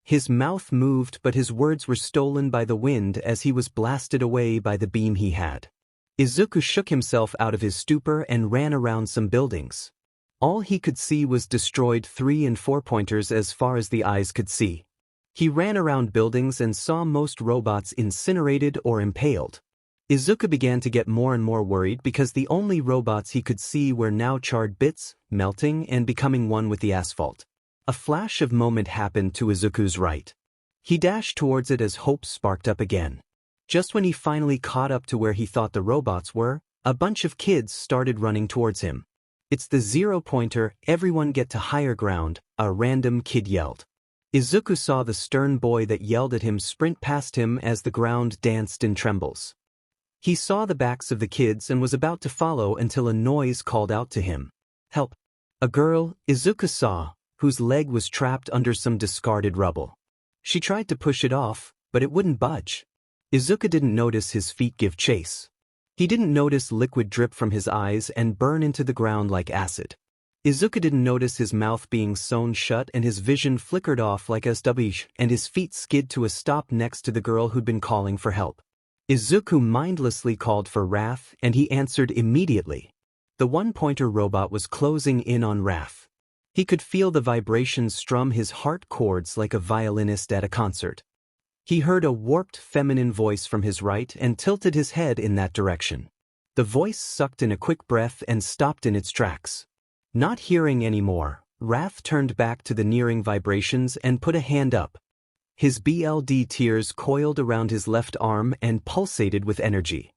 Speaker 1: His mouth moved, but his words were stolen by the wind as he was blasted away by the beam he had. Izuku shook himself out of his stupor and ran around some buildings. All he could see was destroyed 3- and 4-pointers as far as the eyes could see. He ran around buildings and saw most robots incinerated or impaled. Izuku began to get more and more worried because the only robots he could see were now charred bits, melting and becoming one with the asphalt. A flash of moment happened to Izuku's right. He dashed towards it as hope sparked up again. Just when he finally caught up to where he thought the robots were, a bunch of kids started running towards him. "It's the 0-pointer, everyone get to higher ground," a random kid yelled. Izuku saw the stern boy that yelled at him sprint past him as the ground danced in trembles. He saw the backs of the kids and was about to follow until a noise called out to him. "Help!" A girl, Izuku saw, whose leg was trapped under some discarded rubble. She tried to push it off, but it wouldn't budge. Izuku didn't notice his feet give chase. He didn't notice liquid drip from his eyes and burn into the ground like acid. Izuku didn't notice his mouth being sewn shut and his vision flickered off like a stubbish, and his feet skid to a stop next to the girl who'd been calling for help. Izuku mindlessly called for Wrath and he answered immediately. The one-pointer robot was closing in on Wrath. He could feel the vibrations strum his heart chords like a violinist at a concert. He heard a warped feminine voice from his right and tilted his head in that direction. The voice sucked in a quick breath and stopped in its tracks. Not hearing anymore, Wrath turned back to the nearing vibrations and put a hand up. His BLD tears coiled around his left arm and pulsated with energy.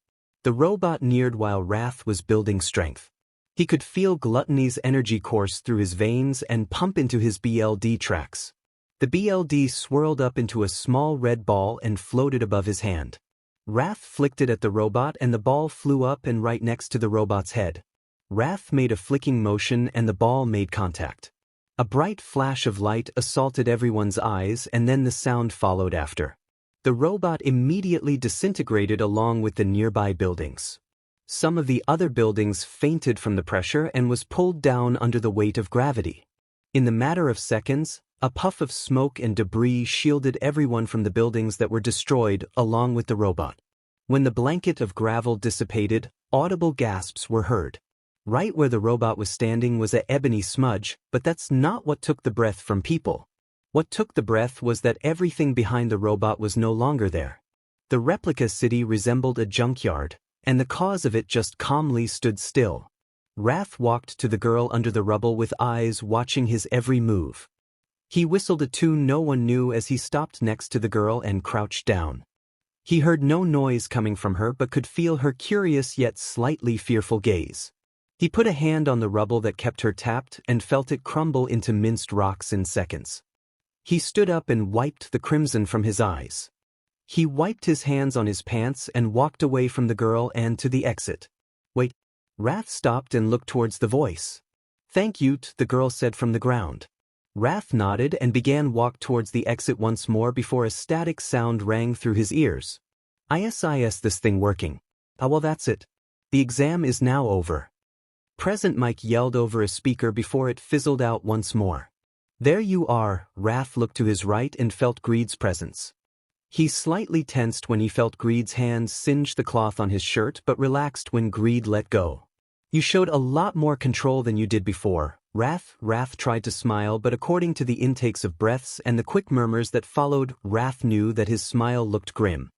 Speaker 1: The robot neared while Wrath was building strength. He could feel Gluttony's energy course through his veins and pump into his BLD tracks. The BLD swirled up into a small red ball and floated above his hand. Wrath flicked it at the robot and the ball flew up and right next to the robot's head. Wrath made a flicking motion and the ball made contact. A bright flash of light assaulted everyone's eyes and then the sound followed after. The robot immediately disintegrated along with the nearby buildings. Some of the other buildings fainted from the pressure and was pulled down under the weight of gravity. In the matter of seconds, a puff of smoke and debris shielded everyone from the buildings that were destroyed along with the robot. When the blanket of gravel dissipated, audible gasps were heard. Right where the robot was standing was an ebony smudge, but that's not what took the breath from people. What took the breath was that everything behind the robot was no longer there. The replica city resembled a junkyard, and the cause of it just calmly stood still. Wrath walked to the girl under the rubble with eyes watching his every move. He whistled a tune no one knew as he stopped next to the girl and crouched down. He heard no noise coming from her but could feel her curious yet slightly fearful gaze. He put a hand on the rubble that kept her tapped and felt it crumble into minced rocks in seconds. He stood up and wiped the crimson from his eyes. He wiped his hands on his pants and walked away from the girl and to the exit. "Wait." Wrath stopped and looked towards the voice. "Thank you," the girl said from the ground. Wrath nodded and began walk towards the exit once more before a static sound rang through his ears. "Is this thing working?" "Oh well, that's it. The exam is now over." Present Mike yelled over a speaker before it fizzled out once more. "There you are." Wrath looked to his right and felt Greed's presence. He slightly tensed when he felt Greed's hands singe the cloth on his shirt but relaxed when Greed let go. "You showed a lot more control than you did before." Wrath tried to smile, but according to the intakes of breaths and the quick murmurs that followed, Wrath knew that his smile looked grim.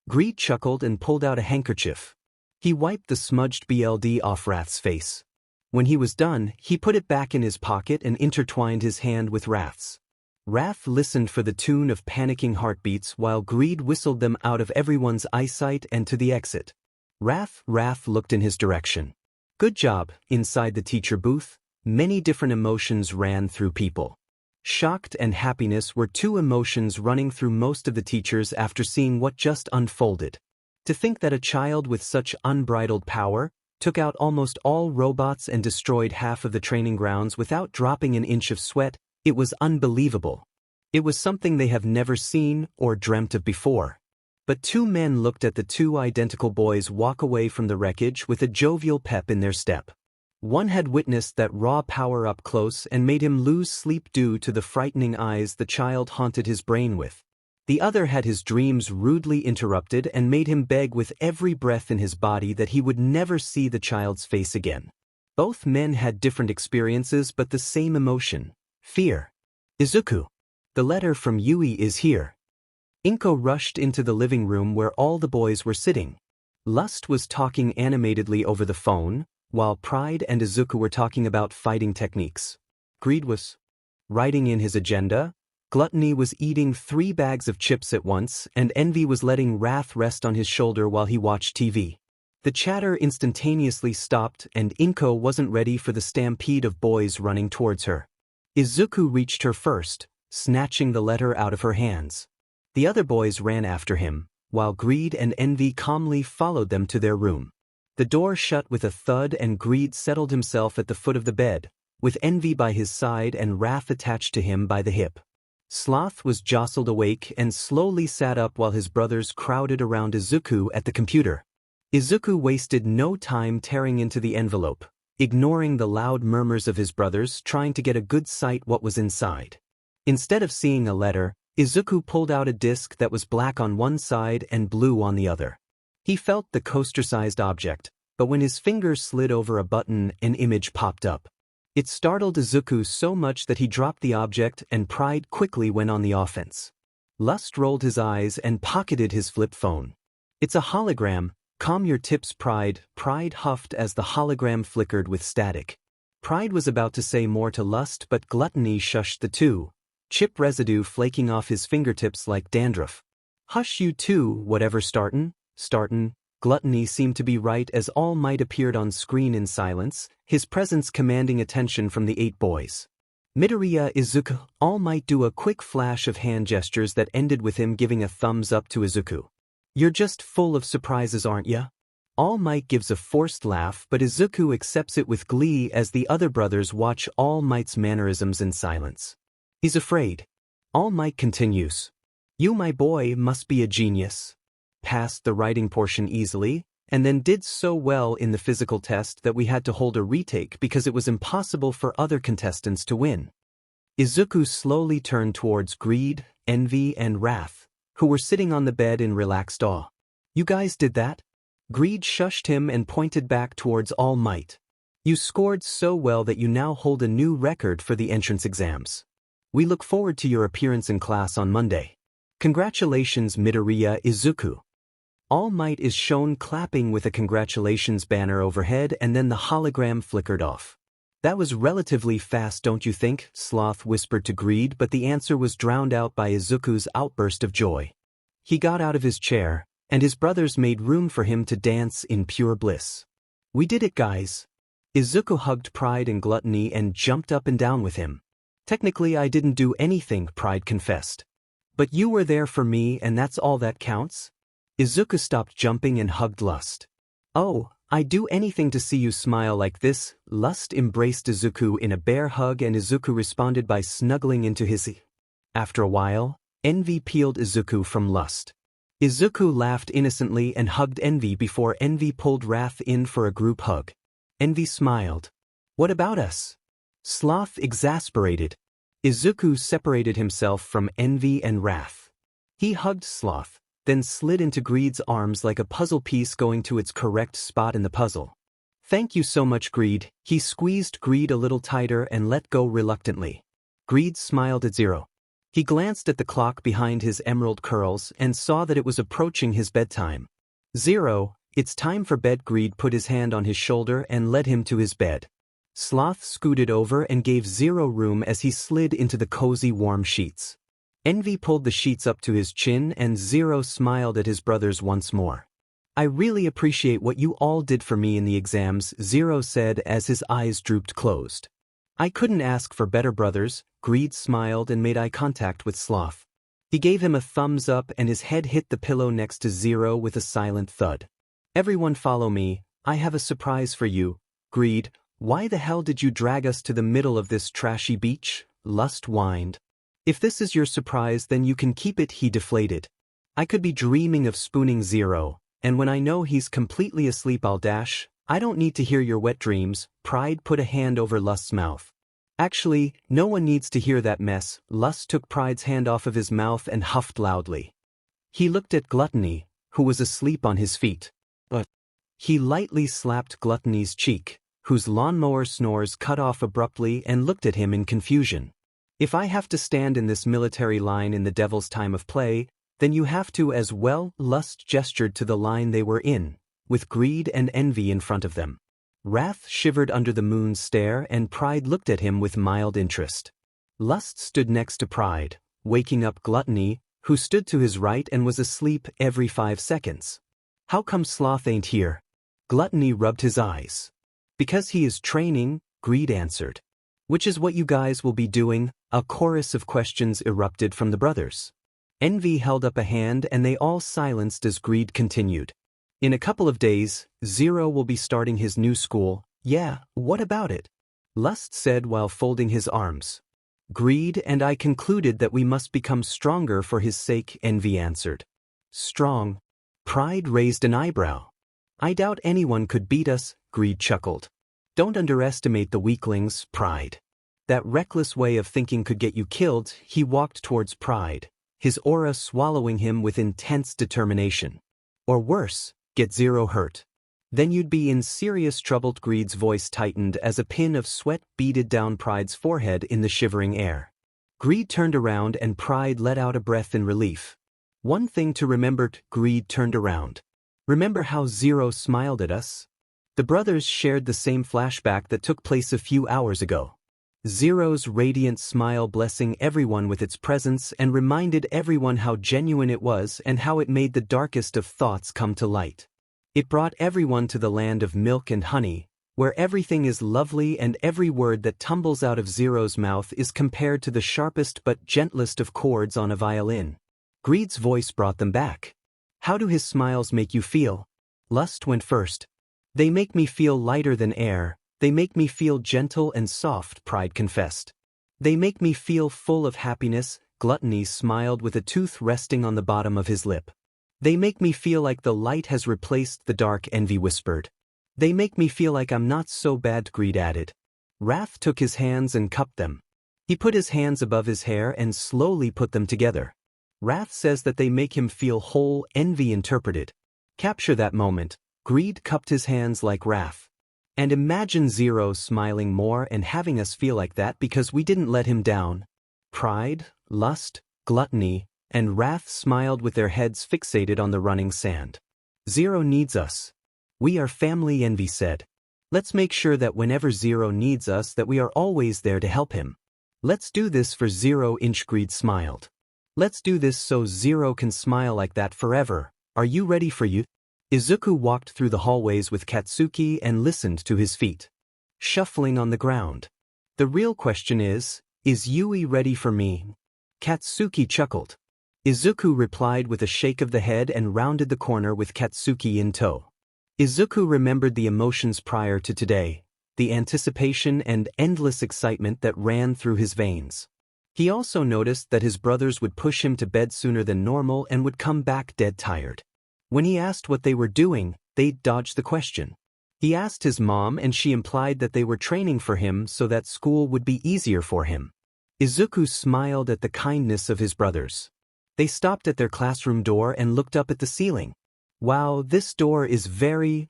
Speaker 1: Greed chuckled and pulled out a handkerchief. He wiped the smudged BLD off Wrath's face. When he was done, he put it back in his pocket and intertwined his hand with Wrath's. Wrath listened for the tune of panicking heartbeats while Greed whistled them out of everyone's eyesight and to the exit. Wrath looked in his direction. "Good job." Inside the teacher booth, many different emotions ran through people. Shocked and happiness were two emotions running through most of the teachers after seeing what just unfolded. To think that a child with such unbridled power took out almost all robots and destroyed half of the training grounds without dropping an inch of sweat, it was unbelievable. It was something they have never seen or dreamt of before. But two men looked at the two identical boys walk away from the wreckage with a jovial pep in their step. One had witnessed that raw power up close and made him lose sleep due to the frightening eyes the child haunted his brain with. The other had his dreams rudely interrupted and made him beg with every breath in his body that he would never see the child's face again. Both men had different experiences but the same emotion: fear. "Izuku." The letter from Yui is here. Inko rushed into the living room where all the boys were sitting. Lust was talking animatedly over the phone, while Pride and Izuku were talking about fighting techniques. Greed was writing in his agenda, Gluttony was eating 3 bags of chips at once, and Envy was letting wrath rest on his shoulder while he watched TV. The chatter instantaneously stopped, and Inko wasn't ready for the stampede of boys running towards her. Izuku reached her first, snatching the letter out of her hands. The other boys ran after him, while Greed and Envy calmly followed them to their room. The door shut with a thud and Greed settled himself at the foot of the bed, with Envy by his side and Wrath attached to him by the hip. Sloth was jostled awake and slowly sat up while his brothers crowded around Izuku at the computer. Izuku wasted no time tearing into the envelope, ignoring the loud murmurs of his brothers trying to get a good sight what was inside. Instead of seeing a letter, Izuku pulled out a disc that was black on one side and blue on the other. He felt the coaster-sized object, but when his fingers slid over a button, an image popped up. It startled Izuku so much that he dropped the object and Pride quickly went on the offense. Lust rolled his eyes and pocketed his flip phone. "It's a hologram. Calm your tips, Pride," Pride huffed as the hologram flickered with static. Pride was about to say more to Lust, but Gluttony shushed the two, chip residue flaking off his fingertips like dandruff. "Hush you two, whatever startin'. Gluttony seemed to be right as All Might appeared on screen in silence, his presence commanding attention from the 8 boys. Midoriya Izuku. All Might do a quick flash of hand gestures that ended with him giving a thumbs up to Izuku. "You're just full of surprises, aren't ya?" All Might gives a forced laugh, but Izuku accepts it with glee as the other brothers watch All Might's mannerisms in silence. He's afraid. All Might continues. "You, my boy, must be a genius." Passed the writing portion easily, and then did so well in the physical test that we had to hold a retake because it was impossible for other contestants to win. Izuku slowly turned towards Greed, Envy, and Wrath, who were sitting on the bed in relaxed awe. "You guys did that?" Greed shushed him and pointed back towards All Might. "You scored so well that you now hold a new record for the entrance exams. We look forward to your appearance in class on Monday. Congratulations, Midoriya Izuku." All Might is shown clapping with a congratulations banner overhead, and then the hologram flickered off. "That was relatively fast, don't you think?" Sloth whispered to Greed, but the answer was drowned out by Izuku's outburst of joy. He got out of his chair, and his brothers made room for him to dance in pure bliss. "We did it, guys." Izuku hugged Pride and Gluttony and jumped up and down with him. "Technically I didn't do anything," Pride confessed. "But you were there for me, and that's all that counts." Izuku stopped jumping and hugged Lust. "Oh, I'd do anything to see you smile like this." Lust embraced Izuku in a bear hug and Izuku responded by snuggling into his ear. After a while, Envy peeled Izuku from Lust. Izuku laughed innocently and hugged Envy before Envy pulled Wrath in for a group hug. Envy smiled. "What about us?" Sloth exasperated. Izuku separated himself from Envy and Wrath. He hugged Sloth, then slid into Greed's arms like a puzzle piece going to its correct spot in the puzzle. "Thank you so much, Greed." He squeezed Greed a little tighter and let go reluctantly. Greed smiled at Zero. He glanced at the clock behind his emerald curls and saw that it was approaching his bedtime. "Zero, it's time for bed." Greed put his hand on his shoulder and led him to his bed. Sloth scooted over and gave Zero room as he slid into the cozy warm sheets. Envy pulled the sheets up to his chin and Zero smiled at his brothers once more. "I really appreciate what you all did for me in the exams," Zero said as his eyes drooped closed. "I couldn't ask for better brothers." Greed smiled and made eye contact with Sloth. He gave him a thumbs up and his head hit the pillow next to Zero with a silent thud. "Everyone follow me, I have a surprise for you." "Greed, why the hell did you drag us to the middle of this trashy beach?" Lust whined. "If this is your surprise then you can keep it," he deflated. "I could be dreaming of spooning Zero, and when I know he's completely asleep I'll dash. I don't need to hear your wet dreams." Pride put a hand over Lust's mouth. "Actually, no one needs to hear that mess." Lust took Pride's hand off of his mouth and huffed loudly. He looked at Gluttony, who was asleep on his feet. He lightly slapped Gluttony's cheek, whose lawnmower snores cut off abruptly, and looked at him in confusion. If I have to stand in this military line in the devil's time of play, then you have to as well. Lust gestured to the line they were in, with greed and envy in front of them. Wrath shivered under the moon's stare and Pride looked at him with mild interest. Lust stood next to Pride, waking up Gluttony, who stood to his right and was asleep every 5 seconds. How come Sloth ain't here? Gluttony rubbed his eyes. Because he is training, Greed answered. Which is what you guys will be doing. A chorus of questions erupted from the brothers. Envy held up a hand and they all silenced as Greed continued. In a couple of days, Zero will be starting his new school. Yeah, what about it? Lust said while folding his arms. Greed and I concluded that we must become stronger for his sake, Envy answered. Strong? Pride raised an eyebrow. I doubt anyone could beat us, Greed chuckled. Don't underestimate the weaklings, Pride. That reckless way of thinking could get you killed. He walked towards Pride, his aura swallowing him with intense determination. Or worse, get Zero hurt. Then you'd be in serious trouble. Greed's voice tightened as a pin of sweat beaded down Pride's forehead in the shivering air. Greed turned around and Pride let out a breath in relief. One thing to remember. Greed turned around. Remember how Zero smiled at us? The brothers shared the same flashback that took place a few hours ago. Zero's radiant smile blessing everyone with its presence and reminded everyone how genuine it was and how it made the darkest of thoughts come to light. It brought everyone to the land of milk and honey, where everything is lovely and every word that tumbles out of Zero's mouth is compared to the sharpest but gentlest of chords on a violin. Greed's voice brought them back. How do his smiles make you feel? Lust went first. They make me feel lighter than air. They make me feel gentle and soft, Pride confessed. They make me feel full of happiness. Gluttony smiled with a tooth resting on the bottom of his lip. They make me feel like the light has replaced the dark, Envy whispered. They make me feel like I'm not so bad, Greed added. Wrath took his hands and cupped them. He put his hands above his hair and slowly put them together. Wrath says that they make him feel whole, Envy interpreted. Capture that moment. Greed cupped his hands like Wrath. And imagine Zero smiling more and having us feel like that because we didn't let him down. Pride, Lust, Gluttony, and Wrath smiled with their heads fixated on the running sand. Zero needs us. We are family, Envy said. Let's make sure that whenever Zero needs us that we are always there to help him. Let's do this for Zero. Greed smiled. Let's do this so Zero can smile like that forever. Are you ready for you? Izuku walked through the hallways with Katsuki and listened to his feet shuffling on the ground. The real question is Yui ready for me? Katsuki chuckled. Izuku replied with a shake of the head and rounded the corner with Katsuki in tow. Izuku remembered the emotions prior to today, the anticipation and endless excitement that ran through his veins. He also noticed that his brothers would push him to bed sooner than normal and would come back dead tired. When he asked what they were doing, they dodged the question. He asked his mom and she implied that they were training for him so that school would be easier for him. Izuku smiled at the kindness of his brothers. They stopped at their classroom door and looked up at the ceiling. Wow, this door is very,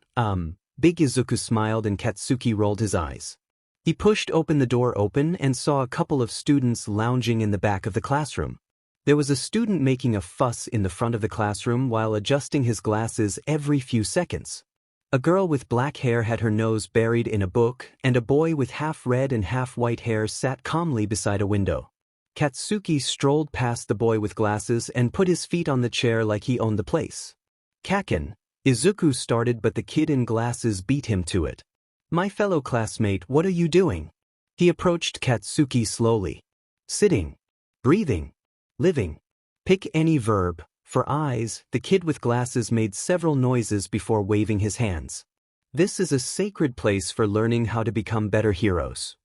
Speaker 1: big. Izuku smiled and Katsuki rolled his eyes. He pushed open the door and saw a couple of students lounging in the back of the classroom. There was a student making a fuss in the front of the classroom while adjusting his glasses every few seconds. A girl with black hair had her nose buried in a book, and a boy with half red and half white hair sat calmly beside a window. Katsuki strolled past the boy with glasses and put his feet on the chair like he owned the place. Kaken, Izuku started, but the kid in glasses beat him to it. My fellow classmate, what are you doing? He approached Katsuki slowly. Sitting. Breathing. Living. Pick any verb. For eyes, the kid with glasses made several noises before waving his hands. This is a sacred place for learning how to become better heroes.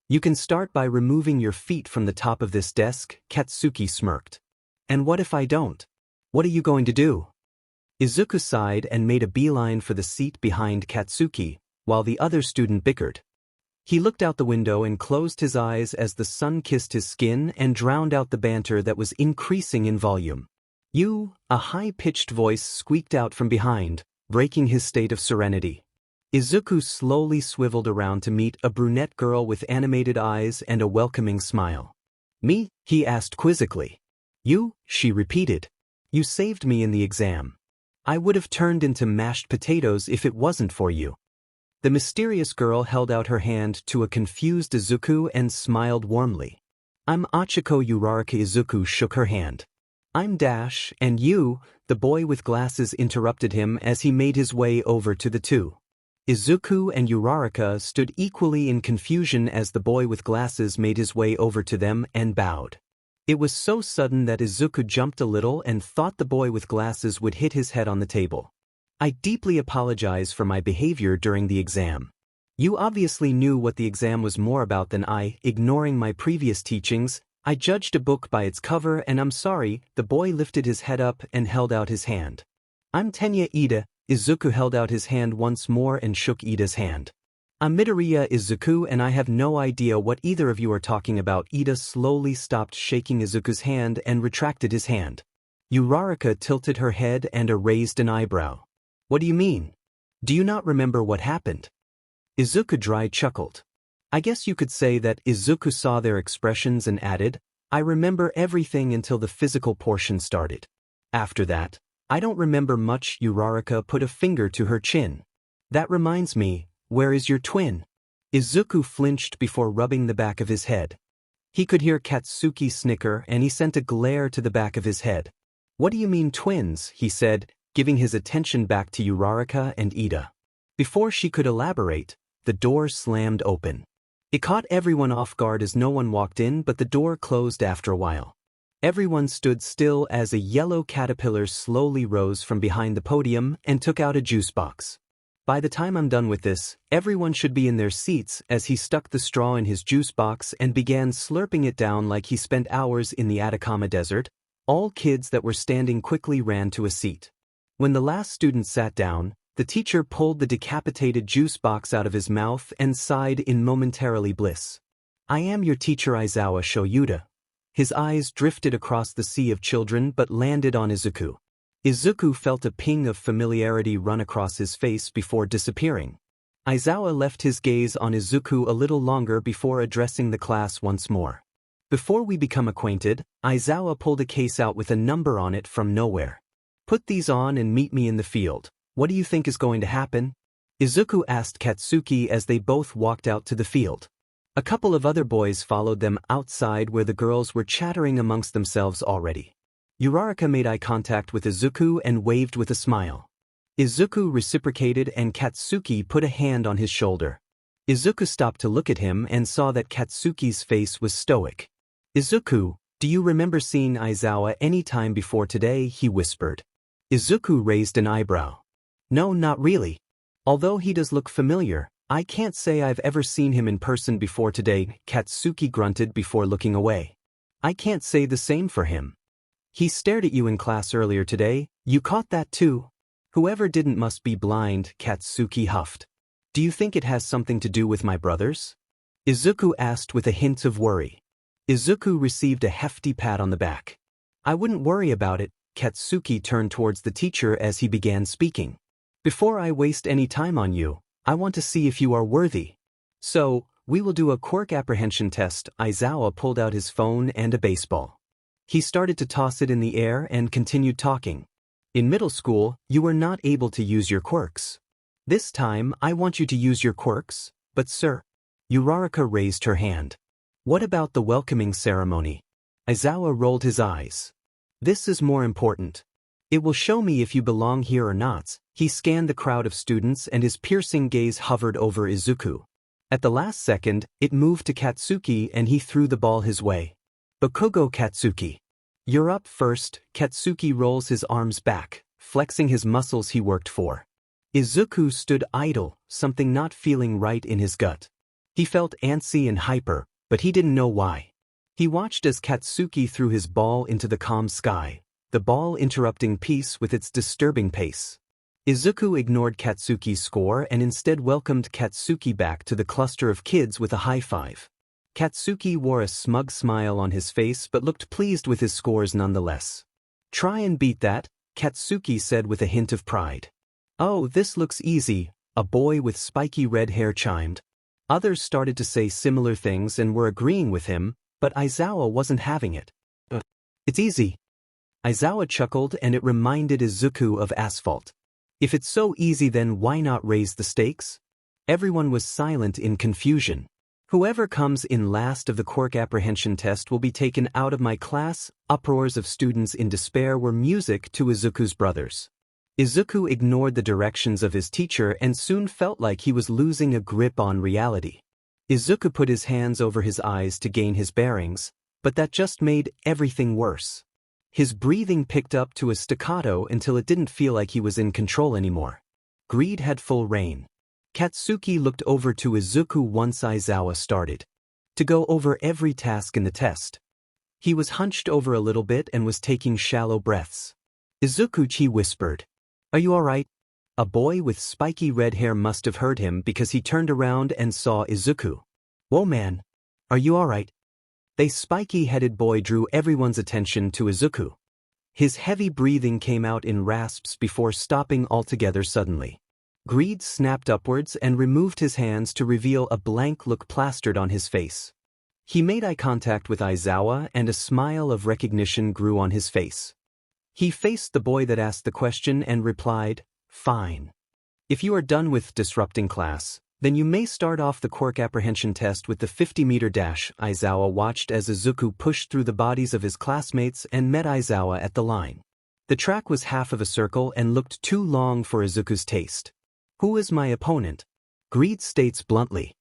Speaker 1: You can start by removing your feet from the top of this desk, Katsuki smirked. And what if I don't? What are you going to do? Izuku sighed and made a beeline for the seat behind Katsuki, while the other student bickered. He looked out the window and closed his eyes as the sun kissed his skin and drowned out the banter that was increasing in volume. You, a high-pitched voice squeaked out from behind, breaking his state of serenity. Izuku slowly swiveled around to meet a brunette girl with animated eyes and a welcoming smile. Me? He asked quizzically. You? She repeated. You saved me in the exam. I would have turned into mashed potatoes if it wasn't for you. The mysterious girl held out her hand to a confused Izuku and smiled warmly. I'm Achiko. Uraraka. Izuku shook her hand. I'm Dash, and you, the boy with glasses interrupted him as he made his way over to the two. Izuku and Uraraka stood equally in confusion as the boy with glasses made his way over to them and bowed. It was so sudden that Izuku jumped a little and thought the boy with glasses would hit his head on the table. I deeply apologize for my behavior during the exam. You obviously knew what the exam was more about than I. Ignoring my previous teachings, I judged a book by its cover, and I'm sorry. The boy lifted his head up and held out his hand. I'm Tenya Ida. Izuku held out his hand once more and shook Ida's hand. I'm Midoriya Izuku, and I have no idea what either of you are talking about. Ida slowly stopped shaking Izuku's hand and retracted his hand. Uraraka tilted her head and raised an eyebrow. What do you mean? Do you not remember what happened? Izuku dry chuckled. I guess you could say that Izuku saw their expressions and added, I remember everything until the physical portion started. After that, I don't remember much. Uraraka put a finger to her chin. That reminds me, where is your twin? Izuku flinched before rubbing the back of his head. He could hear Katsuki snicker and he sent a glare to the back of his head. What do you mean twins? He said, giving his attention back to Uraraka and Ida. Before she could elaborate, the door slammed open. It caught everyone off guard as no one walked in, but the door closed after a while. Everyone stood still as a yellow caterpillar slowly rose from behind the podium and took out a juice box. By the time I'm done with this, everyone should be in their seats. As he stuck the straw in his juice box and began slurping it down like he spent hours in the Atacama Desert, all kids that were standing quickly ran to a seat. When the last student sat down, the teacher pulled the decapitated juice box out of his mouth and sighed in momentarily bliss. I am your teacher, Aizawa Shoyuda. His eyes drifted across the sea of children but landed on Izuku. Izuku felt a ping of familiarity run across his face before disappearing. Aizawa left his gaze on Izuku a little longer before addressing the class once more. Before we become acquainted, Aizawa pulled a case out with a number on it from nowhere. Put these on and meet me in the field. What do you think is going to happen? Izuku asked Katsuki as they both walked out to the field. A couple of other boys followed them outside where the girls were chattering amongst themselves already. Uraraka made eye contact with Izuku and waved with a smile. Izuku reciprocated and Katsuki put a hand on his shoulder. Izuku stopped to look at him and saw that Katsuki's face was stoic. Izuku, do you remember seeing Aizawa any time before today? He whispered. Izuku raised an eyebrow. No, not really. Although he does look familiar, I can't say I've ever seen him in person before today. Katsuki grunted before looking away. I can't say the same for him. He stared at you in class earlier today. You caught that too? Whoever didn't must be blind, Katsuki huffed. Do you think it has something to do with my brothers? Izuku asked with a hint of worry. Izuku received a hefty pat on the back. I wouldn't worry about it. Katsuki turned towards the teacher as he began speaking. Before I waste any time on you, I want to see if you are worthy. So, we will do a quirk apprehension test. Aizawa pulled out his phone and a baseball. He started to toss it in the air and continued talking. In middle school, you were not able to use your quirks. This time, I want you to use your quirks, but sir. Uraraka raised her hand. What about the welcoming ceremony? Aizawa rolled his eyes. This is more important. It will show me if you belong here or not. He scanned the crowd of students and his piercing gaze hovered over Izuku. At the last second, it moved to Katsuki and he threw the ball his way. Bakugo Katsuki. You're up first. Katsuki rolls his arms back, flexing his muscles he worked for. Izuku stood idle, something not feeling right in his gut. He felt antsy and hyper, but he didn't know why. He watched as Katsuki threw his ball into the calm sky, the ball interrupting peace with its disturbing pace. Izuku ignored Katsuki's score and instead welcomed Katsuki back to the cluster of kids with a high five. Katsuki wore a smug smile on his face but looked pleased with his scores nonetheless. Try and beat that, Katsuki said with a hint of pride. Oh, this looks easy, a boy with spiky red hair chimed. Others started to say similar things and were agreeing with him, But Aizawa wasn't having it. It's easy. Aizawa chuckled, and it reminded Izuku of asphalt. If it's so easy, then why not raise the stakes? Everyone was silent in confusion. Whoever comes in last of the Quirk apprehension test will be taken out of my class. Uproars of students in despair were music to Izuku's brothers. Izuku ignored the directions of his teacher and soon felt like he was losing a grip on reality. Izuku put his hands over his eyes to gain his bearings, but that just made everything worse. His breathing picked up to a staccato until it didn't feel like he was in control anymore. Greed had full reign. Katsuki looked over to Izuku once Aizawa started to go over every task in the test. He was hunched over a little bit and was taking shallow breaths. Izuku whispered, "Are you alright?" A boy with spiky red hair must have heard him because he turned around and saw Izuku. "Whoa man, are you alright?" The spiky-headed boy drew everyone's attention to Izuku. His heavy breathing came out in rasps before stopping altogether suddenly. Greed snapped upwards and removed his hands to reveal a blank look plastered on his face. He made eye contact with Aizawa and a smile of recognition grew on his face. He faced the boy that asked the question and replied, "Fine. If you are done with disrupting class, then you may start off the Quirk apprehension test with the 50-meter dash." Aizawa watched as Izuku pushed through the bodies of his classmates and met Aizawa at the line. The track was half of a circle and looked too long for Izuku's taste. "Who is my opponent?" Greed states bluntly.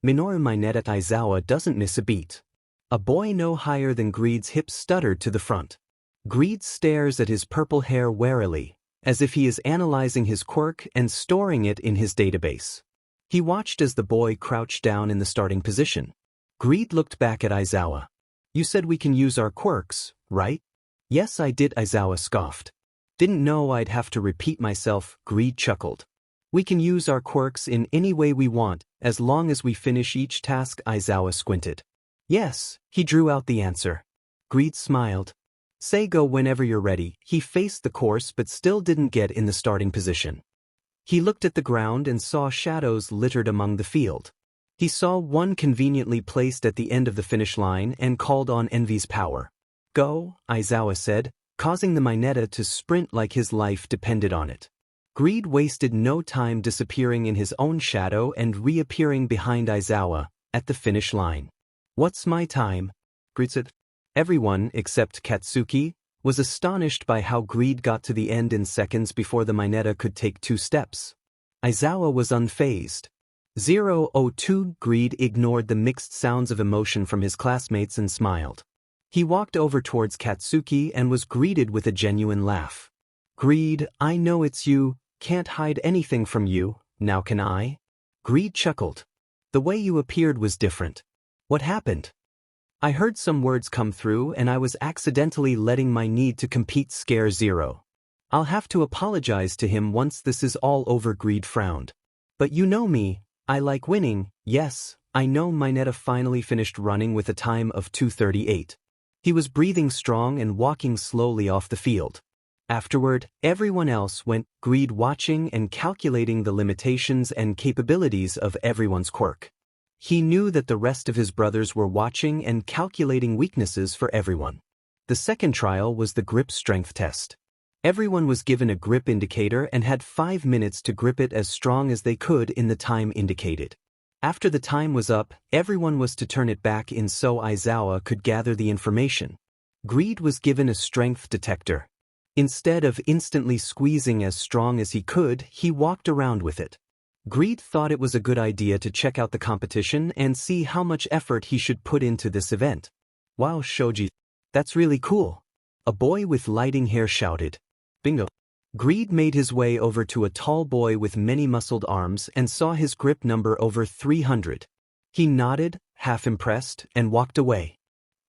Speaker 1: Minoru Mineta. Aizawa doesn't miss a beat. A boy no higher than Greed's hips stuttered to the front. Greed stares at his purple hair warily, as if he is analyzing his quirk and storing it in his database. He watched as the boy crouched down in the starting position. Greed looked back at Aizawa. "You said we can use our quirks, right?" "Yes, I did," Aizawa scoffed. "Didn't know I'd have to repeat myself." Greed chuckled. "We can use our quirks in any way we want, as long as we finish each task." Aizawa squinted. "Yes," he drew out the answer. Greed smiled. "Say go whenever you're ready." He faced the course but still didn't get in the starting position. He looked at the ground and saw shadows littered among the field. He saw one conveniently placed at the end of the finish line and called on Envy's power. "Go," Aizawa said, causing the Mineta to sprint like his life depended on it. Greed wasted no time disappearing in his own shadow and reappearing behind Aizawa at the finish line. "What's my time?" Greed said. Everyone, except Katsuki, was astonished by how Greed got to the end in seconds before the Mineta could take 2 steps. Aizawa was unfazed. 0:02. Greed ignored the mixed sounds of emotion from his classmates and smiled. He walked over towards Katsuki and was greeted with a genuine laugh. "Greed, I know it's you. Can't hide anything from you, now can I?" Greed chuckled. "The way you appeared was different. What happened?" "I heard some words come through and I was accidentally letting my need to compete scare Zero. I'll have to apologize to him once this is all over." Greed frowned. "But you know me, I like winning." "Yes, I know." Mineta finally finished running with a time of 2:38. He was breathing strong and walking slowly off the field. Afterward, everyone else went. Greed watching and calculating the limitations and capabilities of everyone's quirk. He knew that the rest of his brothers were watching and calculating weaknesses for everyone. The second trial was the grip strength test. Everyone was given a grip indicator and had 5 minutes to grip it as strong as they could in the time indicated. After the time was up, everyone was to turn it back in so Aizawa could gather the information. Greed was given a strength detector. Instead of instantly squeezing as strong as he could, he walked around with it. Greed thought it was a good idea to check out the competition and see how much effort he should put into this event. "Wow, Shoji, that's really cool," a boy with lighting hair shouted. "Bingo." Greed made his way over to a tall boy with many muscled arms and saw his grip number over 300. He nodded, half impressed, and walked away.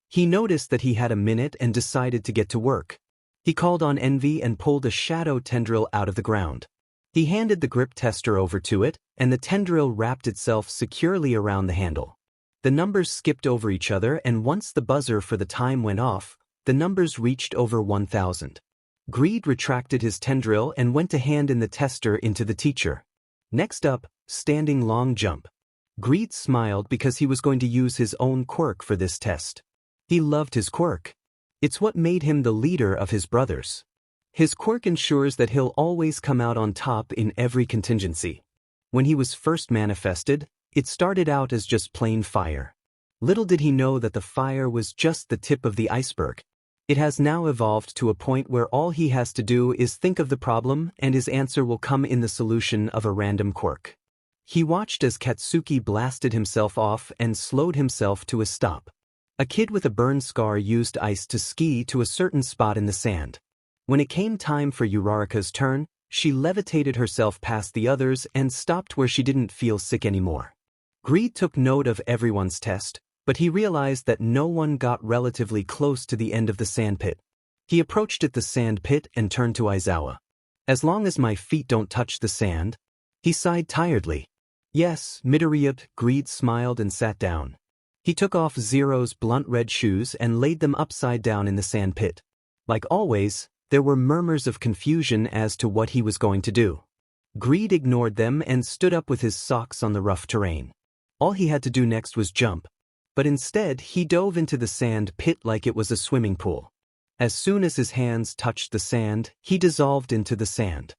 Speaker 1: He noticed that he had a minute and decided to get to work. He called on Envy and pulled a shadow tendril out of the ground. He handed the grip tester over to it, and the tendril wrapped itself securely around the handle. The numbers skipped over each other, and once the buzzer for the time went off, the numbers reached over 1,000. Greed retracted his tendril and went to hand in the tester into the teacher. Next up, standing long jump. Greed smiled because he was going to use his own quirk for this test. He loved his quirk. It's what made him the leader of his brothers. His quirk ensures that he'll always come out on top in every contingency. When he was first manifested, it started out as just plain fire. Little did he know that the fire was just the tip of the iceberg. It has now evolved to a point where all he has to do is think of the problem and his answer will come in the solution of a random quirk. He watched as Katsuki blasted himself off and slowed himself to a stop. A kid with a burn scar used ice to ski to a certain spot in the sand. When it came time for Uraraka's turn, she levitated herself past the others and stopped where she didn't feel sick anymore. Greed took note of everyone's test, but he realized that no one got relatively close to the end of the sandpit. He approached the sand pit and turned to Aizawa. As long as my feet don't touch the sand? He sighed tiredly. Yes, Midoriya. Greed smiled and sat down. He took off Zero's blunt red shoes and laid them upside down in the sand pit. Like always, there were murmurs of confusion as to what he was going to do. Greed ignored them and stood up with his socks on the rough terrain. All he had to do next was jump. But instead, he dove into the sand pit like it was a swimming pool. As soon as his hands touched the sand, he dissolved into the sand.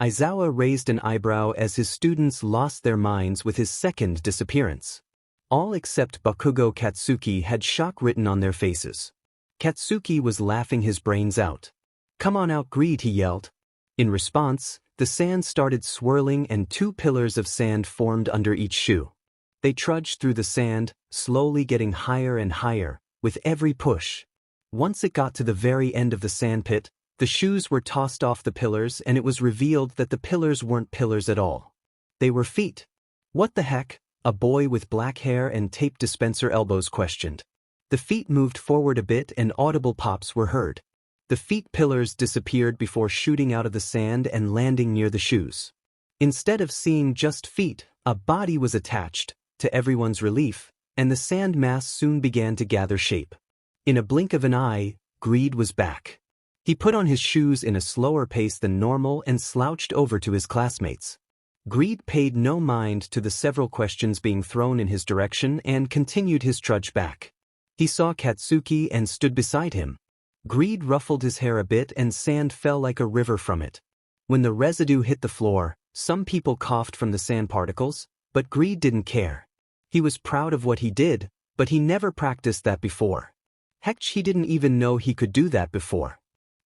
Speaker 1: Aizawa raised an eyebrow as his students lost their minds with his second disappearance. All except Bakugo Katsuki had shock written on their faces. Katsuki was laughing his brains out. "Come on out, Greed," he yelled. In response, the sand started swirling and 2 pillars of sand formed under each shoe. They trudged through the sand, slowly getting higher and higher, with every push. Once it got to the very end of the sandpit, the shoes were tossed off the pillars and it was revealed that the pillars weren't pillars at all. They were feet. "What the heck?" a boy with black hair and tape dispenser elbows questioned. The feet moved forward a bit and audible pops were heard. The feet pillars disappeared before shooting out of the sand and landing near the shoes. Instead of seeing just feet, a body was attached, to everyone's relief, and the sand mass soon began to gather shape. In a blink of an eye, Greed was back. He put on his shoes in a slower pace than normal and slouched over to his classmates. Greed paid no mind to the several questions being thrown in his direction and continued his trudge back. He saw Katsuki and stood beside him. Greed ruffled his hair a bit and sand fell like a river from it. When the residue hit the floor, some people coughed from the sand particles, but Greed didn't care. He was proud of what he did, but he never practiced that before. Heck, he didn't even know he could do that before.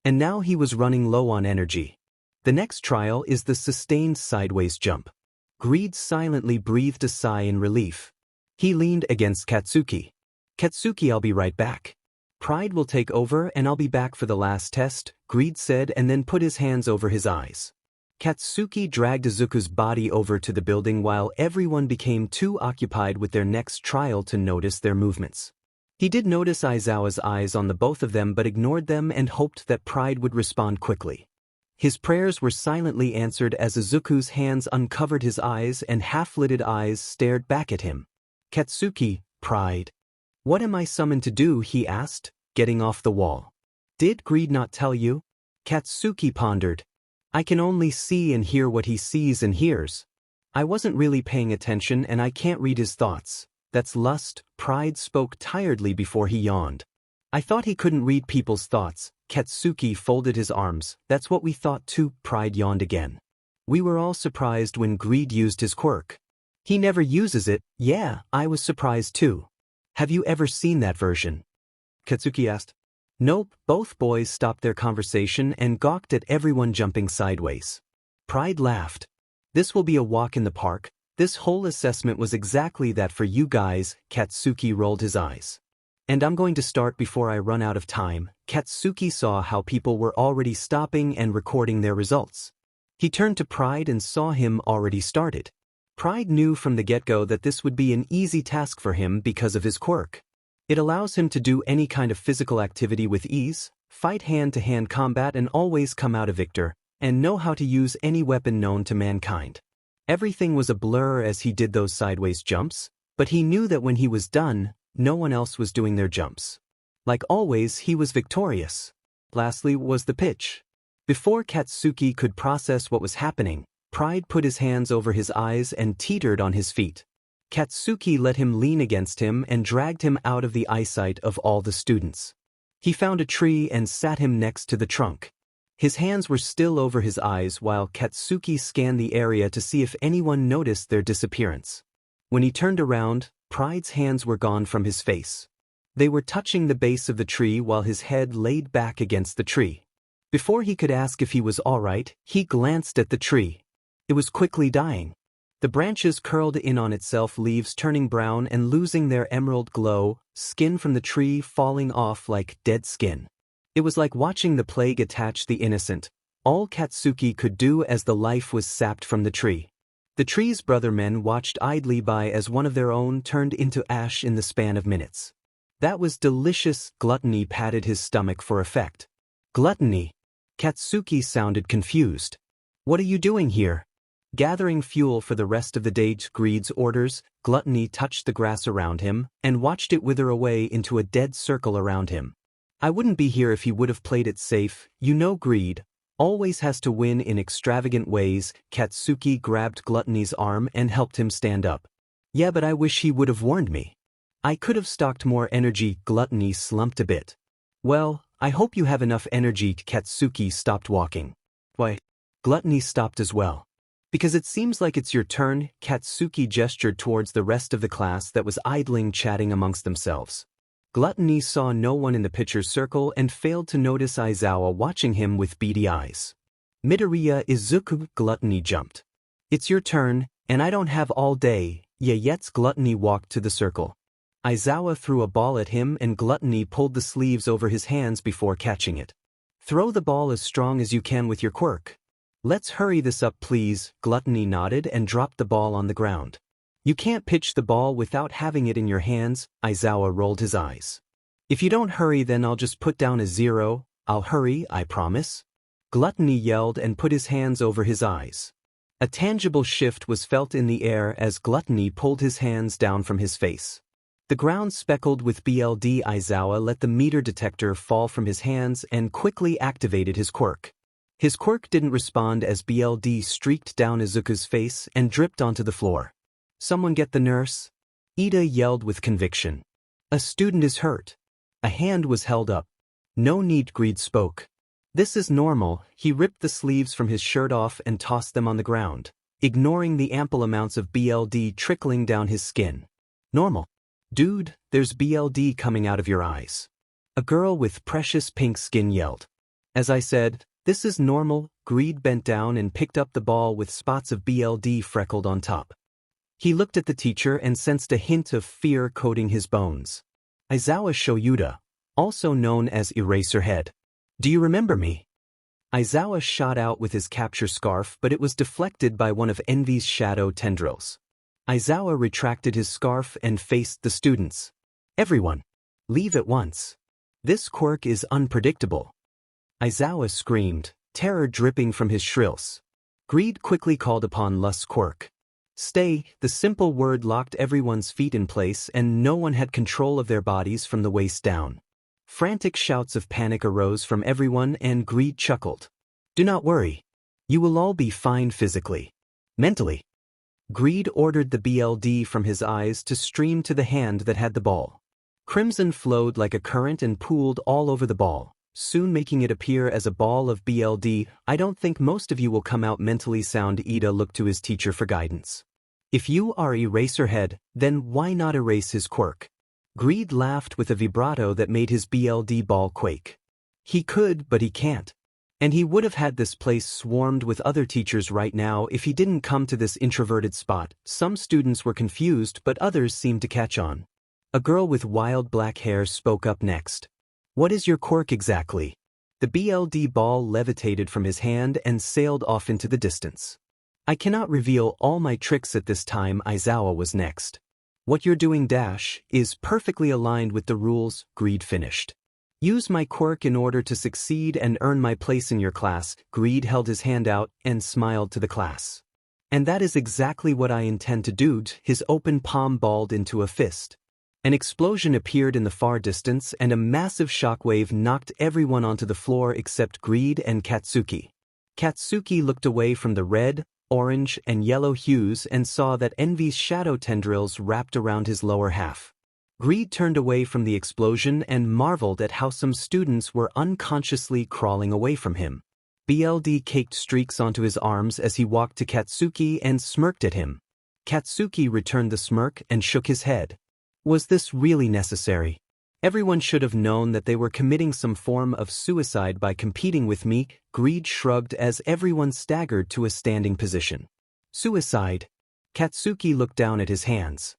Speaker 1: And now he was running low on energy. The next trial is the sustained sideways jump. Greed silently breathed a sigh in relief. He leaned against Katsuki. "Katsuki, I'll be right back. Pride will take over and I'll be back for the last test," Greed said and then put his hands over his eyes. Katsuki dragged Izuku's body over to the building while everyone became too occupied with their next trial to notice their movements. He did notice Aizawa's eyes on the both of them but ignored them and hoped that Pride would respond quickly. His prayers were silently answered as Izuku's hands uncovered his eyes and half-lidded eyes stared back at him. "Katsuki, Pride. What am I summoned to do?" he asked, getting off the wall. "Did Greed not tell you?" Katsuki pondered. "I can only see and hear what he sees and hears. I wasn't really paying attention and I can't read his thoughts. That's lust." Pride spoke tiredly before he yawned. "I thought he couldn't read people's thoughts." Katsuki folded his arms. "That's what we thought too." Pride yawned again. "We were all surprised when Greed used his quirk. He never uses it." "Yeah, I was surprised too. Have you ever seen that version?" Katsuki asked. "Nope." Both boys stopped their conversation and gawked at everyone jumping sideways. Pride laughed. "This will be a walk in the park. This whole assessment was exactly that for you guys." Katsuki rolled his eyes. "And I'm going to start before I run out of time." Katsuki saw how people were already stopping and recording their results. He turned to Pride and saw him already started. Pride knew from the get-go that this would be an easy task for him because of his quirk. It allows him to do any kind of physical activity with ease, fight hand-to-hand combat and always come out a victor, and know how to use any weapon known to mankind. Everything was a blur as he did those sideways jumps, but he knew that when he was done, no one else was doing their jumps. Like always, he was victorious. Lastly was the pitch. Before Katsuki could process what was happening, Pride put his hands over his eyes and teetered on his feet. Katsuki let him lean against him and dragged him out of the eyesight of all the students. He found a tree and sat him next to the trunk. His hands were still over his eyes while Katsuki scanned the area to see if anyone noticed their disappearance. When he turned around, Pride's hands were gone from his face. They were touching the base of the tree while his head laid back against the tree. Before he could ask if he was all right, he glanced at the tree. It was quickly dying. The branches curled in on itself, leaves turning brown and losing their emerald glow, skin from the tree falling off like dead skin. It was like watching the plague attach the innocent, all Katsuki could do as the life was sapped from the tree. The tree's brother men watched idly by as one of their own turned into ash in the span of minutes. That was delicious. Gluttony patted his stomach for effect. Gluttony. Katsuki sounded confused. What are you doing here? Gathering fuel for the rest of the day's Greed's orders, Gluttony touched the grass around him and watched it wither away into a dead circle around him. I wouldn't be here if he would have played it safe. You know Greed always has to win in extravagant ways. Katsuki grabbed Gluttony's arm and helped him stand up. Yeah, but I wish he would have warned me. I could have stocked more energy. Gluttony slumped a bit. Well, I hope you have enough energy. Katsuki stopped walking. Why? Gluttony stopped as well. Because it seems like it's your turn. Katsuki gestured towards the rest of the class that was idling, chatting amongst themselves. Gluttony saw no one in the pitcher's circle and failed to notice Aizawa watching him with beady eyes. Midoriya Izuku. Gluttony jumped. It's your turn, and I don't have all day. Yet Gluttony walked to the circle. Aizawa threw a ball at him and Gluttony pulled the sleeves over his hands before catching it. Throw the ball as strong as you can with your quirk. Let's hurry this up, please. Gluttony nodded and dropped the ball on the ground. You can't pitch the ball without having it in your hands. Aizawa rolled his eyes. If you don't hurry, then I'll just put down a 0. I'll hurry, I promise. Gluttony yelled and put his hands over his eyes. A tangible shift was felt in the air as Gluttony pulled his hands down from his face. The ground speckled with BLD. Aizawa let the meter detector fall from his hands and quickly activated his quirk. His quirk didn't respond as BLD streaked down Izuku's face and dripped onto the floor. Someone get the nurse? Ida yelled with conviction. A student is hurt. A hand was held up. No need. Greed spoke. This is normal. He ripped the sleeves from his shirt off and tossed them on the ground, ignoring the ample amounts of BLD trickling down his skin. Normal. Dude, there's BLD coming out of your eyes. A girl with precious pink skin yelled. As I said, this is normal. Greed bent down and picked up the ball with spots of BLD freckled on top. He looked at the teacher and sensed a hint of fear coating his bones. Aizawa Shoyuda, also known as Eraserhead. Do you remember me? Aizawa shot out with his capture scarf, but it was deflected by one of Envy's shadow tendrils. Aizawa retracted his scarf and faced the students. Everyone, leave at once. This quirk is unpredictable. Aizawa screamed, terror dripping from his shrills. Greed quickly called upon Lust's quirk. Stay. The simple word locked everyone's feet in place and no one had control of their bodies from the waist down. Frantic shouts of panic arose from everyone and Greed chuckled. Do not worry. You will all be fine physically. Mentally. Greed ordered the BLD from his eyes to stream to the hand that had the ball. Crimson flowed like a current and pooled all over the ball, soon making it appear as a ball of BLD. I don't think most of you will come out mentally sound. Ida looked to his teacher for guidance. If you are Eraserhead, then why not erase his quirk? Greed laughed with a vibrato that made his BLD ball quake. He could, but he can't. And he would have had this place swarmed with other teachers right now if he didn't come to this introverted spot. Some students were confused, but others seemed to catch on. A girl with wild black hair spoke up next. What is your quirk exactly? The BLD ball levitated from his hand and sailed off into the distance. I cannot reveal all my tricks at this time. Aizawa was next. What you're doing is perfectly aligned with the rules. Greed finished. Use my quirk in order to succeed and earn my place in your class. Greed held his hand out and smiled to the class. And that is exactly what I intend to do. His open palm balled into a fist. An explosion appeared in the far distance and a massive shockwave knocked everyone onto the floor except Greed and Katsuki. Katsuki looked away from the red, orange, and yellow hues and saw that envy's shadow tendrils wrapped around his lower half. Greed turned away from the explosion and marveled at how some students were unconsciously crawling away from him. BLD caked streaks onto his arms as he walked to Katsuki and smirked at him. Katsuki returned the smirk and shook his head. Was this really necessary? Everyone should have known that they were committing some form of suicide by competing with me. Greed shrugged as everyone staggered to a standing position. Suicide? Katsuki looked down at his hands.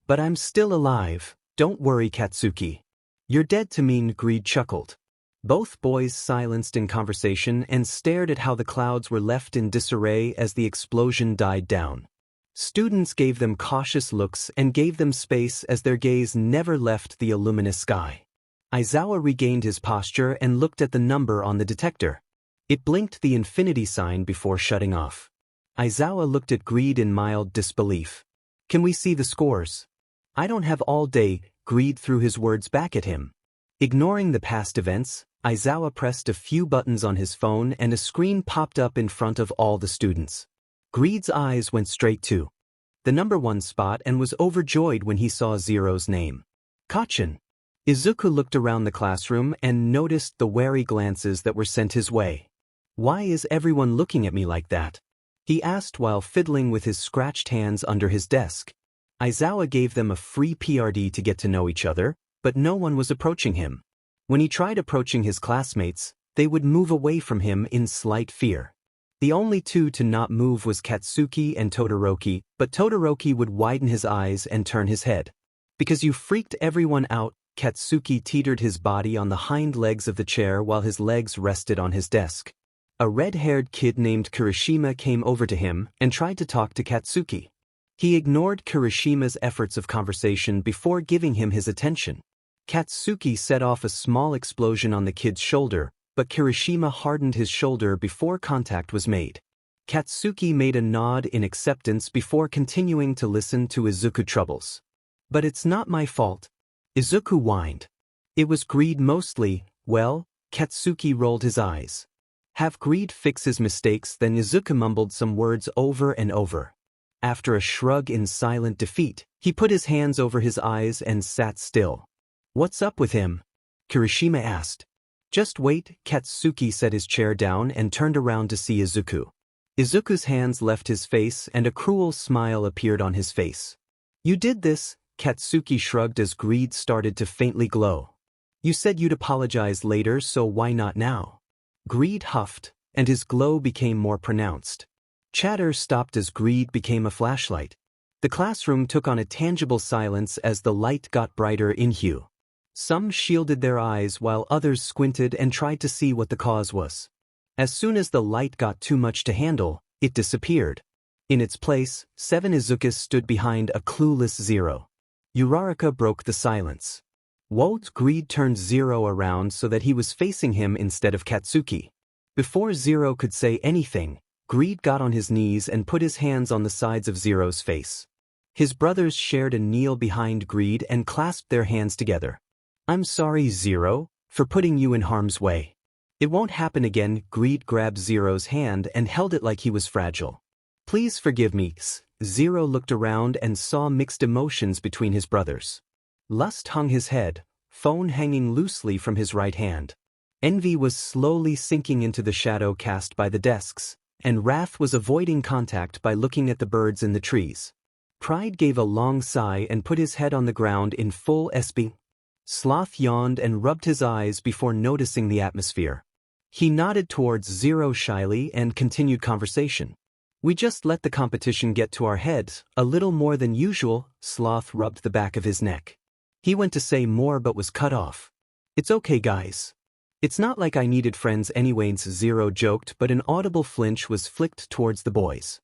Speaker 1: But I'm still alive, don't worry Katsuki. You're dead to me, Greed chuckled. Both boys silenced in conversation and stared at how the clouds were left in disarray as the explosion died down. Students gave them cautious looks and gave them space as their gaze never left the luminous sky. Aizawa regained his posture and looked at the number on the detector. It blinked the infinity sign before shutting off. Aizawa looked at Greed in mild disbelief. Can we see the scores? I don't have all day, Greed threw his words back at him. Ignoring the past events, Aizawa pressed a few buttons on his phone and a screen popped up in front of all the students. Greed's eyes went straight to the number 1 spot and was overjoyed when he saw Zero's name. Kachin. Izuku looked around the classroom and noticed the wary glances that were sent his way. Why is everyone looking at me like that? He asked while fiddling with his scratched hands under his desk. Aizawa gave them a free PRD to get to know each other, but no one was approaching him. When he tried approaching his classmates, they would move away from him in slight fear. The only two to not move was Katsuki and Todoroki, but Todoroki would widen his eyes and turn his head. Because you freaked everyone out, Katsuki teetered his body on the hind legs of the chair while his legs rested on his desk. A red-haired kid named Kirishima came over to him and tried to talk to Katsuki. He ignored Kirishima's efforts of conversation before giving him his attention. Katsuki set off a small explosion on the kid's shoulder, but Kirishima hardened his shoulder before contact was made. Katsuki made a nod in acceptance before continuing to listen to Izuku's troubles. But it's not my fault. Izuku whined. It was Greed mostly. Well, Katsuki rolled his eyes. Have Greed fix his mistakes, then Izuku mumbled some words over and over. After a shrug in silent defeat, he put his hands over his eyes and sat still. What's up with him? Kirishima asked. Just wait, Katsuki set his chair down and turned around to see Izuku. Izuku's hands left his face and a cruel smile appeared on his face. You did this, Katsuki shrugged as Greed started to faintly glow. You said you'd apologize later, so why not now? Greed huffed, and his glow became more pronounced. Chatter stopped as Greed became a flashlight. The classroom took on a tangible silence as the light got brighter in hue. Some shielded their eyes while others squinted and tried to see what the cause was. As soon as the light got too much to handle, it disappeared. In its place, 7 Izukus stood behind a clueless Zero. Uraraka broke the silence. Wold Greed turned Zero around so that he was facing him instead of Katsuki. Before Zero could say anything, Greed got on his knees and put his hands on the sides of Zero's face. His brothers shared a kneel behind Greed and clasped their hands together. I'm sorry, Zero, for putting you in harm's way. It won't happen again. Greed grabbed Zero's hand and held it like he was fragile. Please forgive me. Zero looked around and saw mixed emotions between his brothers. Lust hung his head, phone hanging loosely from his right hand. Envy was slowly sinking into the shadow cast by the desks, and Wrath was avoiding contact by looking at the birds in the trees. Pride gave a long sigh and put his head on the ground in full SB. Sloth yawned and rubbed his eyes before noticing the atmosphere. He nodded towards Zero shyly and continued conversation. We just let the competition get to our heads, a little more than usual. Sloth rubbed the back of his neck. He went to say more but was cut off. It's okay, guys. It's not like I needed friends anyways, Zero joked, but an audible flinch was flicked towards the boys.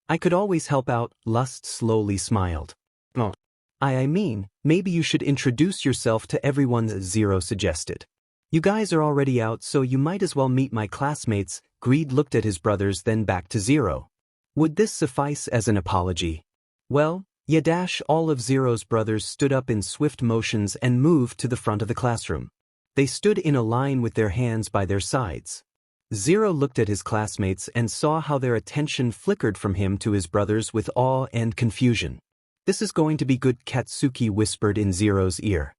Speaker 1: I could always help out. Lust slowly smiled. Oh. I mean, maybe you should introduce yourself to everyone, Zero suggested. You guys are already out, so you might as well meet my classmates. Greed looked at his brothers, then back to Zero. Would this suffice as an apology? Well, yeah. All of Zero's brothers stood up in swift motions and moved to the front of the classroom. They stood in a line with their hands by their sides. Zero looked at his classmates and saw how their attention flickered from him to his brothers with awe and confusion. "This is going to be good," Katsuki whispered in Zero's ear.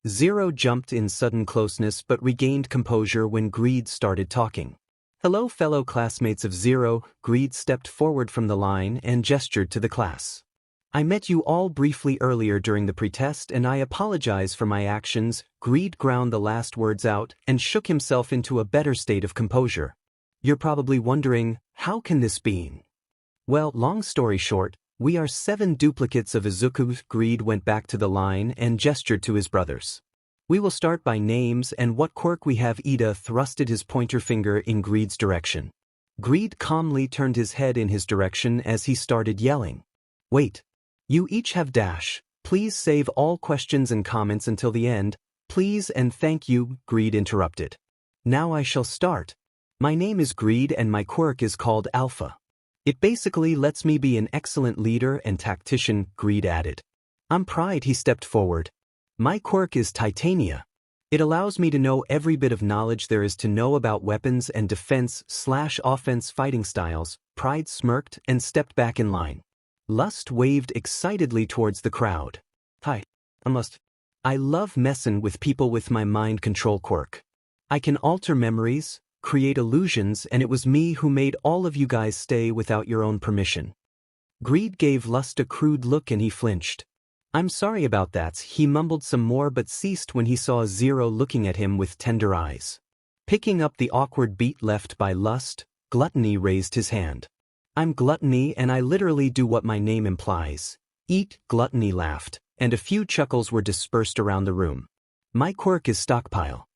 Speaker 1: Zero jumped in sudden closeness but regained composure when Greed started talking. "Hello, fellow classmates of Zero." Greed stepped forward from the line and gestured to the class. "I met you all briefly earlier during the pretest and I apologize for my actions." Greed ground the last words out and shook himself into a better state of composure. "You're probably wondering, how can this be?" "Well, long story short, we are 7 duplicates of Izuku." Greed went back to the line and gestured to his brothers. "We will start by names and what quirk we have." Ida thrusted his pointer finger in Greed's direction. Greed calmly turned his head in his direction as he started yelling. "Wait. You each have dash. Please save all questions and comments until the end, please and thank you." Greed interrupted. "Now I shall start. My name is Greed and my quirk is called Alpha. It basically lets me be an excellent leader and tactician." Greed added. "I'm Pride." He stepped forward. "My quirk is Titania. It allows me to know every bit of knowledge there is to know about weapons and defense/offense fighting styles." Pride smirked and stepped back in line. Lust waved excitedly towards the crowd. "Hi, I'm Lust. I love messin' with people with my mind control quirk. I can alter memories, create illusions, and it was me who made all of you guys stay without your own permission." Greed gave Lust a crude look and he flinched. "I'm sorry about that." He mumbled some more but ceased when he saw Zero looking at him with tender eyes. Picking up the awkward beat left by Lust, Gluttony raised his hand. "I'm Gluttony and I literally do what my name implies. Eat." Gluttony laughed, and a few chuckles were dispersed around the room. "My quirk is Stockpile.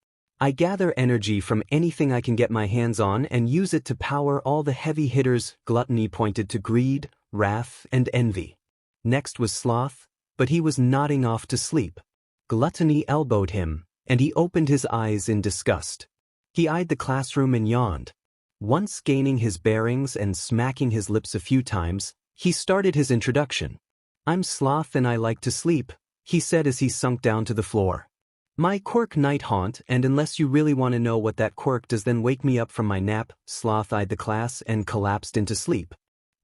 Speaker 1: I gather energy from anything I can get my hands on and use it to power all the heavy hitters." Gluttony pointed to Greed, Wrath, and Envy. Next was Sloth, but he was nodding off to sleep. Gluttony elbowed him, and he opened his eyes in disgust. He eyed the classroom and yawned. Once gaining his bearings and smacking his lips a few times, he started his introduction. "I'm Sloth and I like to sleep," he said as he sunk down to the floor. "My quirk Night Haunt, and unless you really want to know what that quirk does, then wake me up from my nap." Sloth eyed the class and collapsed into sleep.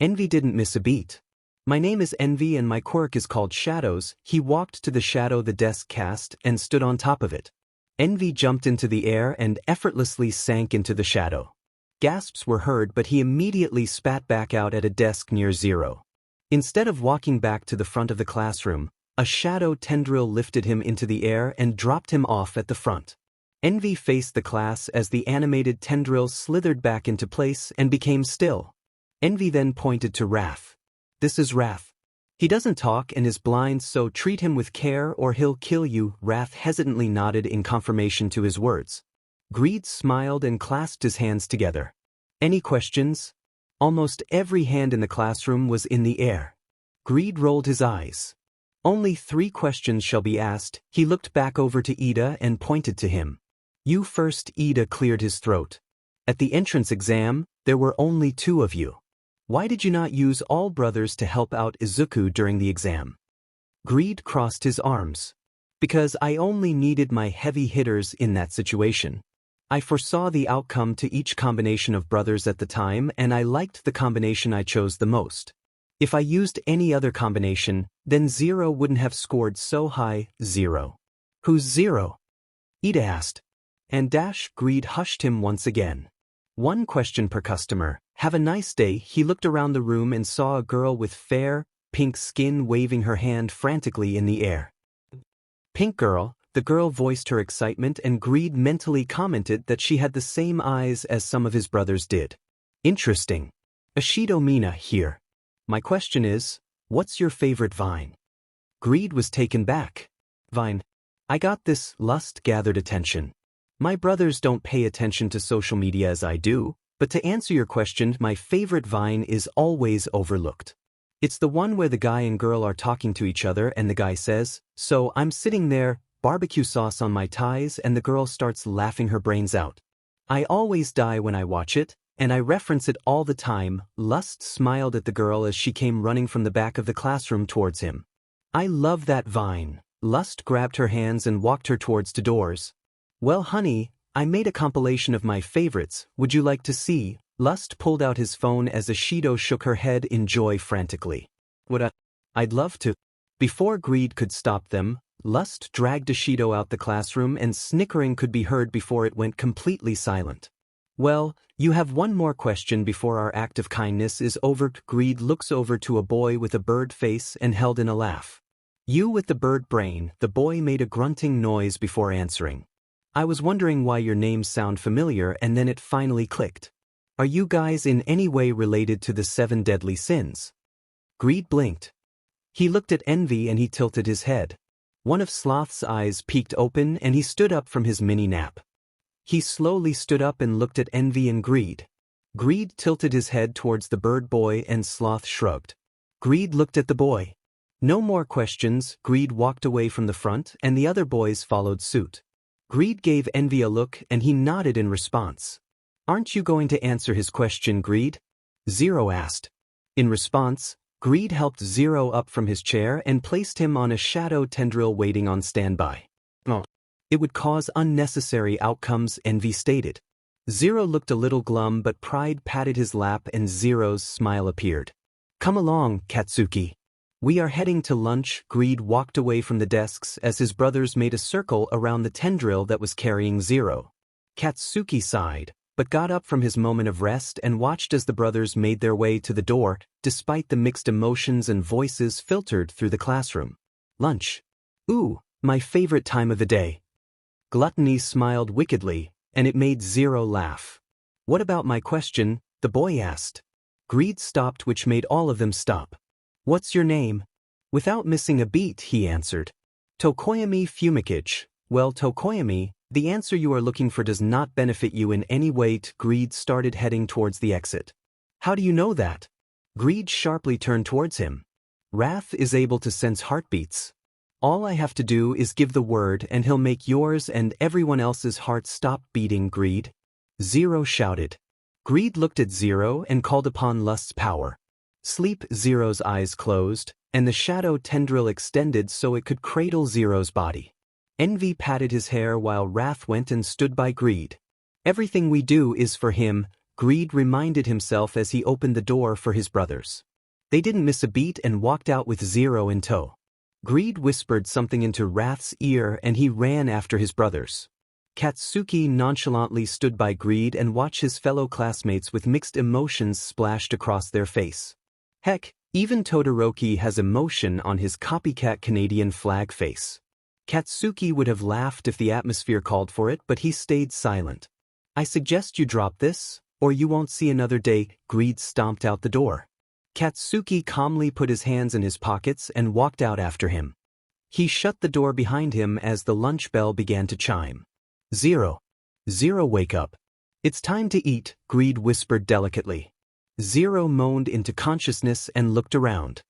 Speaker 1: Envy didn't miss a beat. "My name is Envy and my quirk is called Shadows." He walked to the shadow the desk cast and stood on top of it. Envy jumped into the air and effortlessly sank into the shadow. Gasps were heard but he immediately spat back out at a desk near Zero. Instead of walking back to the front of the classroom, a shadow tendril lifted him into the air and dropped him off at the front. Envy faced the class as the animated tendril slithered back into place and became still. Envy then pointed to Wrath. "This is Wrath. He doesn't talk and is blind, so treat him with care or he'll kill you." Wrath hesitantly nodded in confirmation to his words. Greed smiled and clasped his hands together. "Any questions?" Almost every hand in the classroom was in the air. Greed rolled his eyes. "Only 3 questions shall be asked." He looked back over to Ida and pointed to him. "You first." Ida cleared his throat. "At the entrance exam, there were only 2 of you. Why did you not use all brothers to help out Izuku during the exam?" Greed crossed his arms. "Because I only needed my heavy hitters in that situation. I foresaw the outcome to each combination of brothers at the time and I liked the combination I chose the most. If I used any other combination, then Zero wouldn't have scored so high." "Zero? Who's Zero?" Ida asked. And Greed hushed him once again. "1 question per customer. Have a nice day." He looked around the room and saw a girl with fair, pink skin waving her hand frantically in the air. "Pink girl." The girl voiced her excitement and Greed mentally commented that she had the same eyes as some of his brothers did. "Interesting. Ashido Mina here. My question is, what's your favorite vine?" Greed was taken back. "Vine. I got this." Lust gathered attention. "My brothers don't pay attention to social media as I do, but to answer your question, my favorite vine is always overlooked. It's the one where the guy and girl are talking to each other and the guy says, 'So I'm sitting there, barbecue sauce on my ties,' and the girl starts laughing her brains out. I always die when I watch it, and I reference it all the time." Lust smiled at the girl as she came running from the back of the classroom towards him. "I love that vine." Lust grabbed her hands and walked her towards the doors. "Well, honey, I made a compilation of my favorites, would you like to see? Lust pulled out his phone as Ashido shook her head in joy frantically. I'd love to. Before Greed could stop them, Lust dragged Ashido out the classroom and snickering could be heard before it went completely silent. Well, you have one more question before our act of kindness is over. Greed looks over to a boy with a bird face and held in a laugh. You with the bird brain, the boy made a grunting noise before answering. I was wondering why your names sound familiar and then it finally clicked. Are you guys in any way related to the 7 deadly sins? Greed blinked. He looked at Envy and he tilted his head. One of Sloth's eyes peeked open and he stood up from his mini nap. He slowly stood up and looked at Envy and Greed. Greed tilted his head towards the bird boy and Sloth shrugged. Greed looked at the boy. No more questions. Greed walked away from the front and the other boys followed suit. Greed gave Envy a look and he nodded in response. Aren't you going to answer his question, Greed? Zero asked. In response, Greed helped Zero up from his chair and placed him on a shadow tendril waiting on standby. Oh. It would cause unnecessary outcomes, Envy stated. Zero looked a little glum but pride patted his lap and Zero's smile appeared. Come along, Katsuki. We are heading to lunch. Greed walked away from the desks as his brothers made a circle around the tendril that was carrying Zero. Katsuki sighed, but got up from his moment of rest and watched as the brothers made their way to the door, despite the mixed emotions and voices filtered through the classroom. Lunch. Ooh, my favorite time of the day. Gluttony smiled wickedly, and it made Zero laugh. What about my question? The boy asked. Greed stopped, which made all of them stop. What's your name? Without missing a beat, he answered. Tokoyami Fumikage. Well, Tokoyami, the answer you are looking for does not benefit you in any way. Greed started heading towards the exit. How do you know that? Greed sharply turned towards him. Wrath is able to sense heartbeats. All I have to do is give the word and he'll make yours and everyone else's heart stop beating. Greed. Zero shouted. Greed looked at Zero and called upon Lust's power. Sleep. Zero's eyes closed, and the shadow tendril extended so it could cradle Zero's body. Envy patted his hair while Wrath went and stood by Greed. Everything we do is for him, Greed reminded himself as he opened the door for his brothers. They didn't miss a beat and walked out with Zero in tow. Greed whispered something into Wrath's ear and he ran after his brothers. Katsuki nonchalantly stood by Greed and watched his fellow classmates with mixed emotions splashed across their face. Heck, even Todoroki has emotion on his copycat Canadian flag face. Katsuki would have laughed if the atmosphere called for it, but he stayed silent. I suggest you drop this, or you won't see another day. Greed stomped out the door. Katsuki calmly put his hands in his pockets and walked out after him. He shut the door behind him as the lunch bell began to chime. Zero, wake up. It's time to eat, Greed whispered delicately. Zero moaned into consciousness and looked around.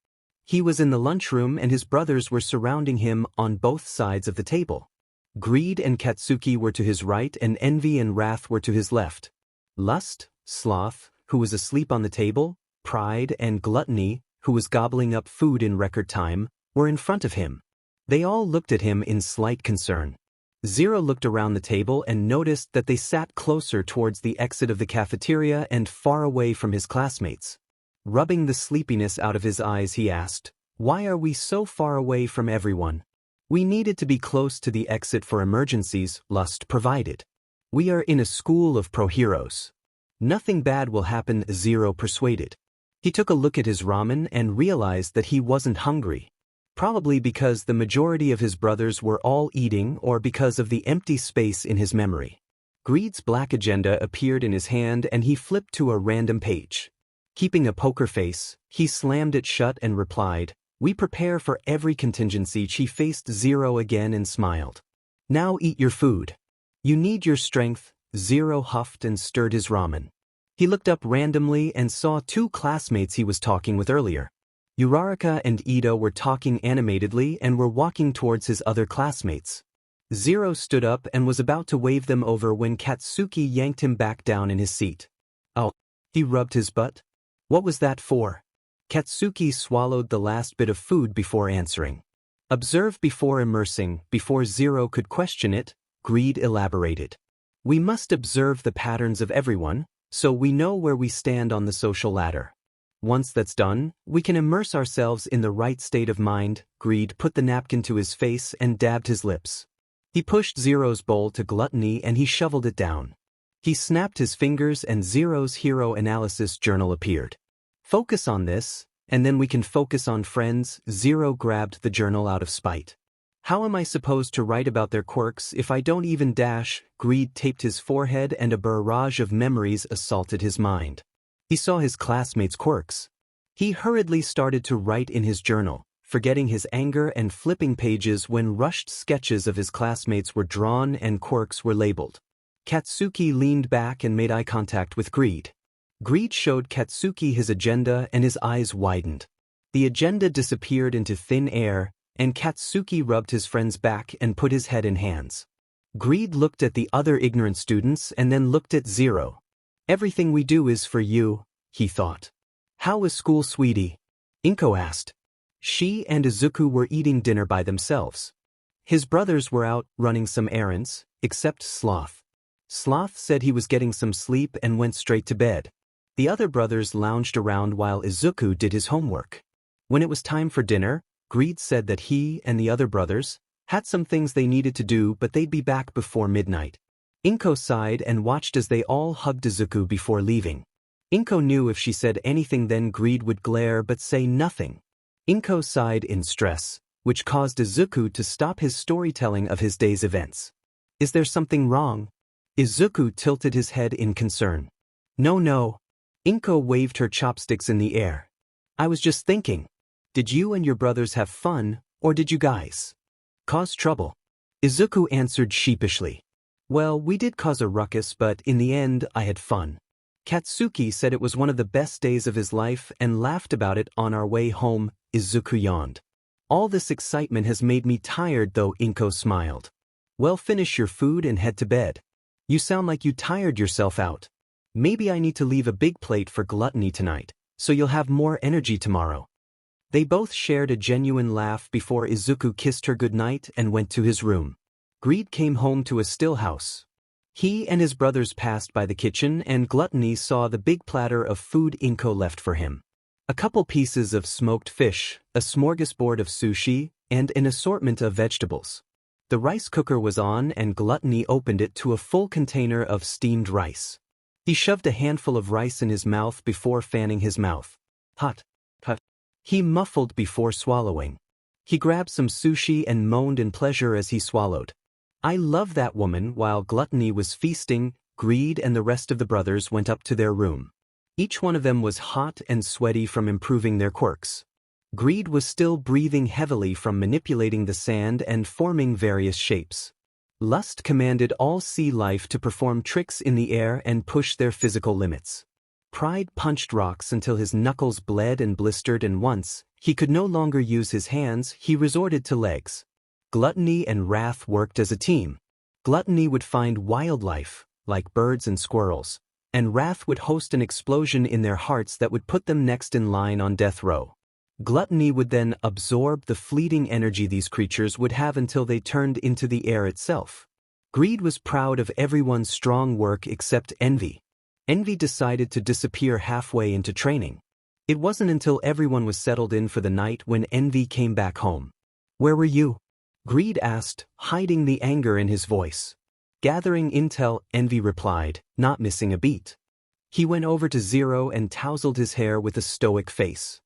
Speaker 1: He was in the lunchroom and his brothers were surrounding him on both sides of the table. Greed and Katsuki were to his right and Envy and Wrath were to his left. Lust, Sloth, who was asleep on the table, Pride and Gluttony, who was gobbling up food in record time, were in front of him. They all looked at him in slight concern. Zero looked around the table and noticed that they sat closer towards the exit of the cafeteria and far away from his classmates. Rubbing the sleepiness out of his eyes, he asked, "Why are we so far away from everyone?" "We needed to be close to the exit for emergencies," Lust provided. "We are in a school of pro-heroes. Nothing bad will happen," Zero persuaded. He took a look at his ramen and realized that he wasn't hungry. Probably because the majority of his brothers were all eating or because of the empty space in his memory. Greed's black agenda appeared in his hand and he flipped to a random page. Keeping a poker face, he slammed it shut and replied, "We prepare for every contingency." He faced Zero again and smiled. "Now eat your food. You need your strength." Zero huffed and stirred his ramen. He looked up randomly and saw 2 classmates he was talking with earlier. Uraraka and Ito were talking animatedly and were walking towards his other classmates. Zero stood up and was about to wave them over when Katsuki yanked him back down in his seat. "Oh." He rubbed his butt. "What was that for?" Katsuki swallowed the last bit of food before answering. "Observe before immersing." Before Zero could question it, Greed elaborated. We must observe the patterns of everyone, so we know where we stand on the social ladder. Once that's done, we can immerse ourselves in the right state of mind. Greed put the napkin to his face and dabbed his lips. He pushed Zero's bowl to Gluttony and he shoveled it down. He snapped his fingers and Zero's hero analysis journal appeared. Focus on this, and then we can focus on friends. Zero grabbed the journal out of spite. How am I supposed to write about their quirks if I don't even dash? Greed taped his forehead and a barrage of memories assaulted his mind. He saw his classmates' quirks. He hurriedly started to write in his journal, forgetting his anger and flipping pages when rushed sketches of his classmates were drawn and quirks were labeled. Katsuki leaned back and made eye contact with Greed. Greed showed Katsuki his agenda and his eyes widened. The agenda disappeared into thin air, and Katsuki rubbed his friend's back and put his head in hands. Greed looked at the other ignorant students and then looked at Zero. Everything we do is for you, he thought. How was school, sweetie? Inko asked. She and Izuku were eating dinner by themselves. His brothers were out running some errands, except Sloth. Sloth said he was getting some sleep and went straight to bed. The other brothers lounged around while Izuku did his homework. When it was time for dinner, Greed said that he and the other brothers had some things they needed to do, but they'd be back before midnight. Inko sighed and watched as they all hugged Izuku before leaving. Inko knew if she said anything then Greed would glare but say nothing. Inko sighed in stress, which caused Izuku to stop his storytelling of his day's events. Is there something wrong? Izuku tilted his head in concern. No. Inko waved her chopsticks in the air. I was just thinking. Did you and your brothers have fun, or did you guys cause trouble? Izuku answered sheepishly. Well, we did cause a ruckus, but in the end I had fun. Katsuki said it was one of the best days of his life and laughed about it on our way home. Izuku yawned. All this excitement has made me tired though. Inko smiled. Well, finish your food and head to bed. You sound like you tired yourself out. Maybe I need to leave a big plate for Gluttony tonight, so you'll have more energy tomorrow. They both shared a genuine laugh before Izuku kissed her goodnight and went to his room. Greed came home to a still house. He and his brothers passed by the kitchen and Gluttony saw the big platter of food Inko left for him. A couple pieces of smoked fish, a smorgasbord of sushi, and an assortment of vegetables. The rice cooker was on and Gluttony opened it to a full container of steamed rice. He shoved a handful of rice in his mouth before fanning his mouth. Hot. He muffled before swallowing. He grabbed some sushi and moaned in pleasure as he swallowed. I love that woman. While Gluttony was feasting, Greed and the rest of the brothers went up to their room. Each one of them was hot and sweaty from improving their quirks. Greed was still breathing heavily from manipulating the sand and forming various shapes. Lust commanded all sea life to perform tricks in the air and push their physical limits. Pride punched rocks until his knuckles bled and blistered, and once he could no longer use his hands, he resorted to legs. Gluttony and Wrath worked as a team. Gluttony would find wildlife, like birds and squirrels, and Wrath would host an explosion in their hearts that would put them next in line on death row. Gluttony would then absorb the fleeting energy these creatures would have until they turned into the air itself. Greed was proud of everyone's strong work except Envy. Envy decided to disappear halfway into training. It wasn't until everyone was settled in for the night when Envy came back home. Where were you? Greed asked, hiding the anger in his voice. Gathering intel, Envy replied, not missing a beat. He went over to Zero and tousled his hair with a stoic face.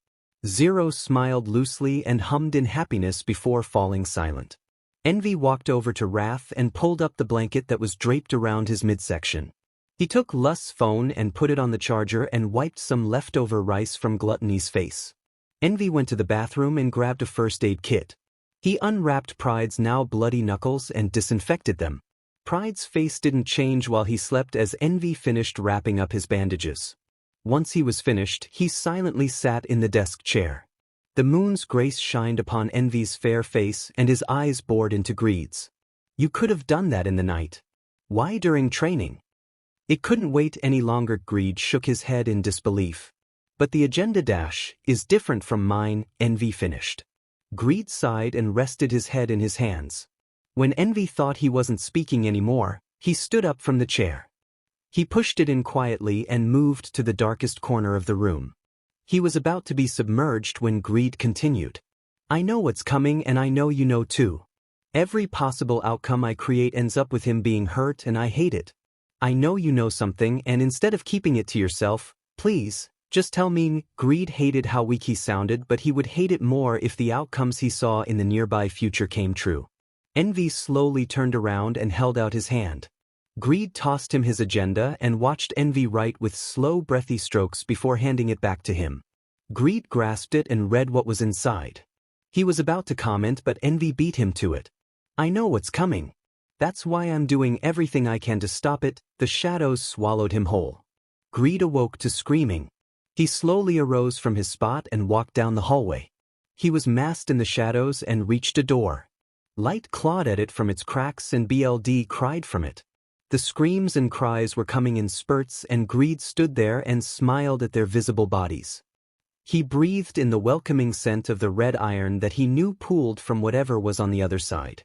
Speaker 1: Zero smiled loosely and hummed in happiness before falling silent. Envy walked over to Wrath and pulled up the blanket that was draped around his midsection. He took Lust's phone and put it on the charger and wiped some leftover rice from Gluttony's face. Envy went to the bathroom and grabbed a first aid kit. He unwrapped Pride's now bloody knuckles and disinfected them. Pride's face didn't change while he slept as Envy finished wrapping up his bandages. Once he was finished, he silently sat in the desk chair. The moon's grace shined upon Envy's fair face and his eyes bored into Greed's. You could have done that in the night. Why during training? It couldn't wait any longer. Greed shook his head in disbelief. But the agenda dash is different from mine, Envy finished. Greed sighed and rested his head in his hands. When Envy thought he wasn't speaking anymore, He stood up from the chair. He pushed it in quietly and moved to the darkest corner of the room. He was about to be submerged when Greed continued. I know what's coming and I know you know too. Every possible outcome I create ends up with him being hurt and I hate it. I know you know something and instead of keeping it to yourself, please, just tell me. Greed hated how weak he sounded, but he would hate it more if the outcomes he saw in the nearby future came true. Envy slowly turned around and held out his hand. Greed tossed him his agenda and watched Envy write with slow breathy strokes before handing it back to him. Greed grasped it and read what was inside. He was about to comment but Envy beat him to it. I know what's coming. That's why I'm doing everything I can to stop it. The shadows swallowed him whole. Greed awoke to screaming. He slowly arose from his spot and walked down the hallway. He was masked in the shadows and reached a door. Light clawed at it from its cracks and BLD cried from it. The screams and cries were coming in spurts and Greed stood there and smiled at their visible bodies. He breathed in the welcoming scent of the red iron that he knew pooled from whatever was on the other side.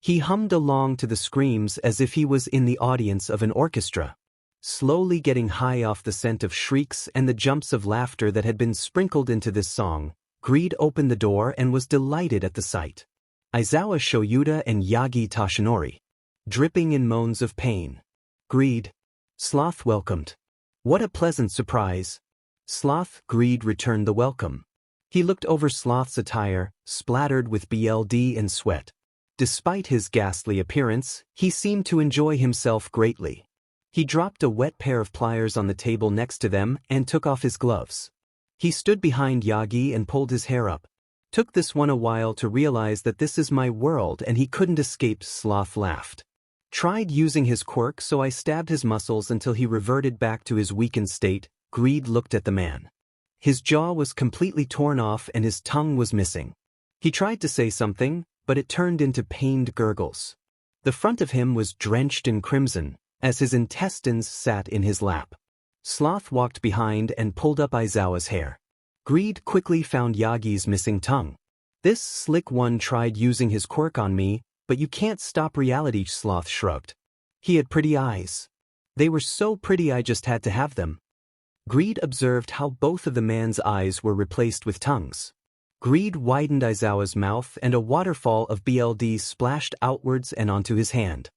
Speaker 1: He hummed along to the screams as if he was in the audience of an orchestra. Slowly getting high off the scent of shrieks and the jumps of laughter that had been sprinkled into this song, Greed opened the door and was delighted at the sight. Aizawa Shoyuda and Yagi Toshinori. Dripping in moans of pain. Greed. Sloth welcomed. What a pleasant surprise. Sloth. Greed returned the welcome. He looked over Sloth's attire, splattered with BLD and sweat. Despite his ghastly appearance, he seemed to enjoy himself greatly. He dropped a wet pair of pliers on the table next to them and took off his gloves. He stood behind Yagi and pulled his hair up. Took this one a while to realize that this is my world and he couldn't escape. Sloth laughed. Tried using his quirk so I stabbed his muscles until he reverted back to his weakened state. Greed looked at the man. His jaw was completely torn off and his tongue was missing. He tried to say something, but it turned into pained gurgles. The front of him was drenched in crimson, as his intestines sat in his lap. Sloth walked behind and pulled up Aizawa's hair. Greed quickly found Yagi's missing tongue. This slick one tried using his quirk on me, but you can't stop reality. Sloth shrugged. He had pretty eyes. They were so pretty I just had to have them. Greed observed how both of the man's eyes were replaced with tongues. Greed widened Aizawa's mouth and a waterfall of BLD splashed outwards and onto his hand.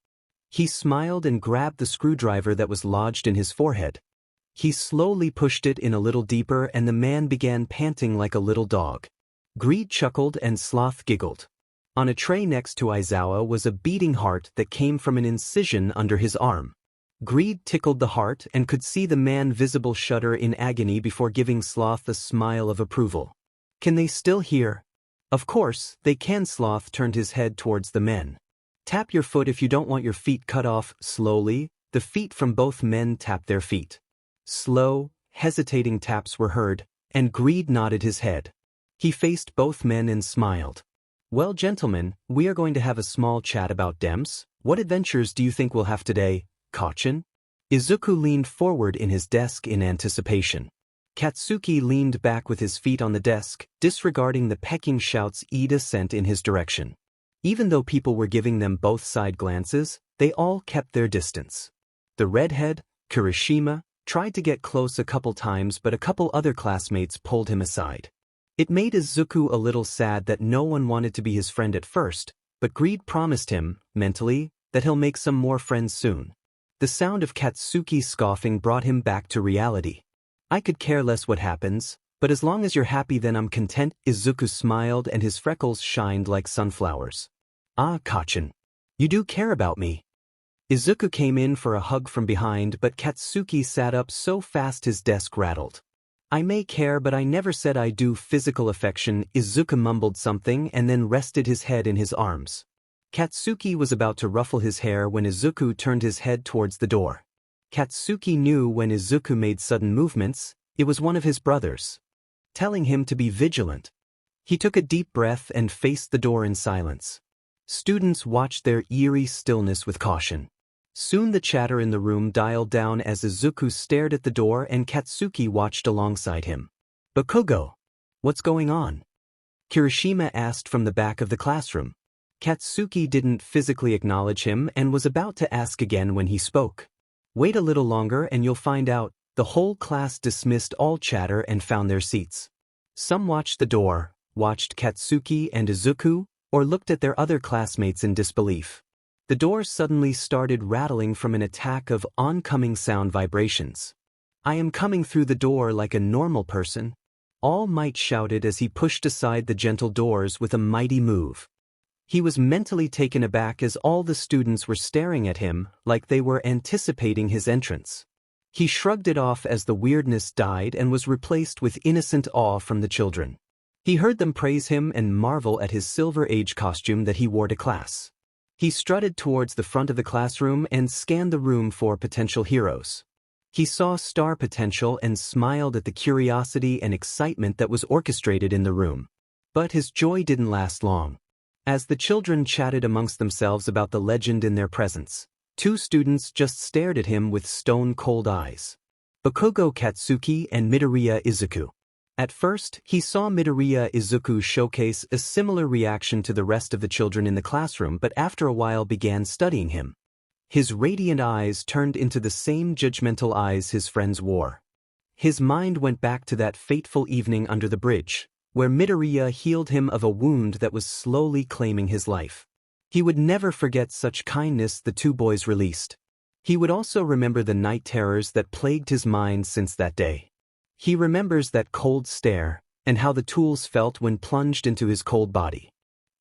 Speaker 1: He smiled and grabbed the screwdriver that was lodged in his forehead. He slowly pushed it in a little deeper and the man began panting like a little dog. Greed chuckled and Sloth giggled. On a tray next to Aizawa was a beating heart that came from an incision under his arm. Greed tickled the heart and could see the man visible shudder in agony before giving Sloth a smile of approval. Can they still hear? Of course, they can. Sloth turned his head towards the men. Tap your foot if you don't want your feet cut off. Slowly, the feet from both men tapped their feet. Slow, hesitating taps were heard, and Greed nodded his head. He faced both men and smiled. Well, gentlemen, we are going to have a small chat about Dems. What adventures do you think we'll have today, Kachin? Izuku leaned forward in his desk in anticipation. Katsuki leaned back with his feet on the desk, disregarding the pecking shouts Ida sent in his direction. Even though people were giving them both side glances, they all kept their distance. The redhead, Kirishima, tried to get close a couple times but a couple other classmates pulled him aside. It made Izuku a little sad that no one wanted to be his friend at first, but Greed promised him, mentally, that he'll make some more friends soon. The sound of Katsuki scoffing brought him back to reality. I could care less what happens, but as long as you're happy then I'm content. Izuku smiled and his freckles shined like sunflowers. Ah, Kachin. You do care about me. Izuku came in for a hug from behind but Katsuki sat up so fast his desk rattled. I may care but I never said I do. Physical affection. Izuku mumbled something and then rested his head in his arms. Katsuki was about to ruffle his hair when Izuku turned his head towards the door. Katsuki knew when Izuku made sudden movements, it was one of his brothers, telling him to be vigilant. He took a deep breath and faced the door in silence. Students watched their eerie stillness with caution. Soon the chatter in the room dialed down as Izuku stared at the door and Katsuki watched alongside him. Bakugo, what's going on? Kirishima asked from the back of the classroom. Katsuki didn't physically acknowledge him and was about to ask again when he spoke. Wait a little longer and you'll find out. The whole class dismissed all chatter and found their seats. Some watched the door, watched Katsuki and Izuku, or looked at their other classmates in disbelief. The door suddenly started rattling from an attack of oncoming sound vibrations. I am coming through the door like a normal person. All Might shouted as he pushed aside the gentle doors with a mighty move. He was mentally taken aback as all the students were staring at him like they were anticipating his entrance. He shrugged it off as the weirdness died and was replaced with innocent awe from the children. He heard them praise him and marvel at his Silver Age costume that he wore to class. He strutted towards the front of the classroom and scanned the room for potential heroes. He saw star potential and smiled at the curiosity and excitement that was orchestrated in the room. But his joy didn't last long. As the children chatted amongst themselves about the legend in their presence, 2 students just stared at him with stone-cold eyes. Bakugo Katsuki and Midoriya Izuku. At first, he saw Midoriya Izuku showcase a similar reaction to the rest of the children in the classroom, but after a while began studying him. His radiant eyes turned into the same judgmental eyes his friends wore. His mind went back to that fateful evening under the bridge, where Midoriya healed him of a wound that was slowly claiming his life. He would never forget such kindness the 2 boys released. He would also remember the night terrors that plagued his mind since that day. He remembers that cold stare, and how the tools felt when plunged into his cold body.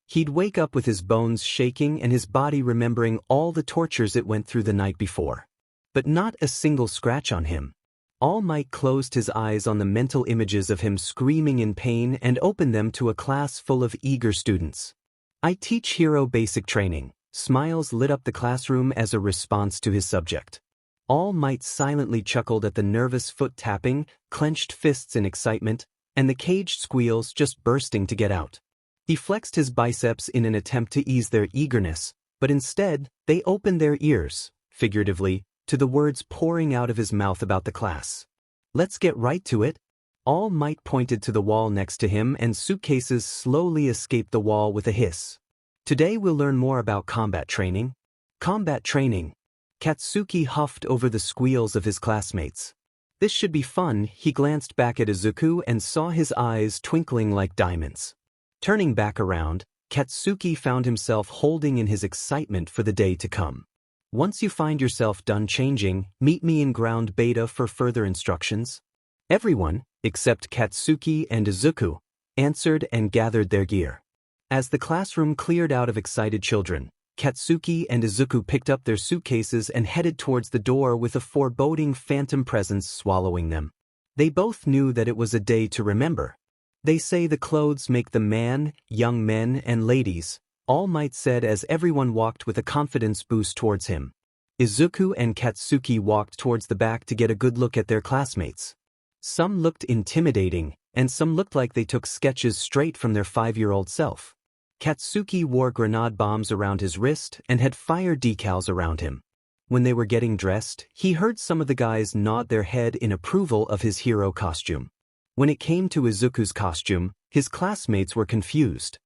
Speaker 1: He'd wake up with his bones shaking and his body remembering all the tortures it went through the night before. But not a single scratch on him. All Might closed his eyes on the mental images of him screaming in pain and opened them to a class full of eager students. I teach hero basic training. Smiles lit up the classroom as a response to his subject. All Might silently chuckled at the nervous foot tapping, clenched fists in excitement, and the caged squeals just bursting to get out. He flexed his biceps in an attempt to ease their eagerness, but instead, they opened their ears, figuratively, to the words pouring out of his mouth about the class. Let's get right to it. All Might pointed to the wall next to him and suitcases slowly escaped the wall with a hiss. Today we'll learn more about combat training. Combat training. Katsuki huffed over the squeals of his classmates. This should be fun. He glanced back at Izuku and saw his eyes twinkling like diamonds. Turning back around, Katsuki found himself holding in his excitement for the day to come. Once you find yourself done changing, meet me in ground beta for further instructions. Everyone, except Katsuki and Izuku, answered and gathered their gear. As the classroom cleared out of excited children, Katsuki and Izuku picked up their suitcases and headed towards the door with a foreboding phantom presence swallowing them. They both knew that it was a day to remember. They say the clothes make the man, young men and ladies, All Might said as everyone walked with a confidence boost towards him. Izuku and Katsuki walked towards the back to get a good look at their classmates. Some looked intimidating, and some looked like they took sketches straight from their 5-year-old self. Katsuki wore grenade bombs around his wrist and had fire decals around him. When they were getting dressed, he heard some of the guys nod their head in approval of his hero costume. When it came to Izuku's costume, his classmates were confused.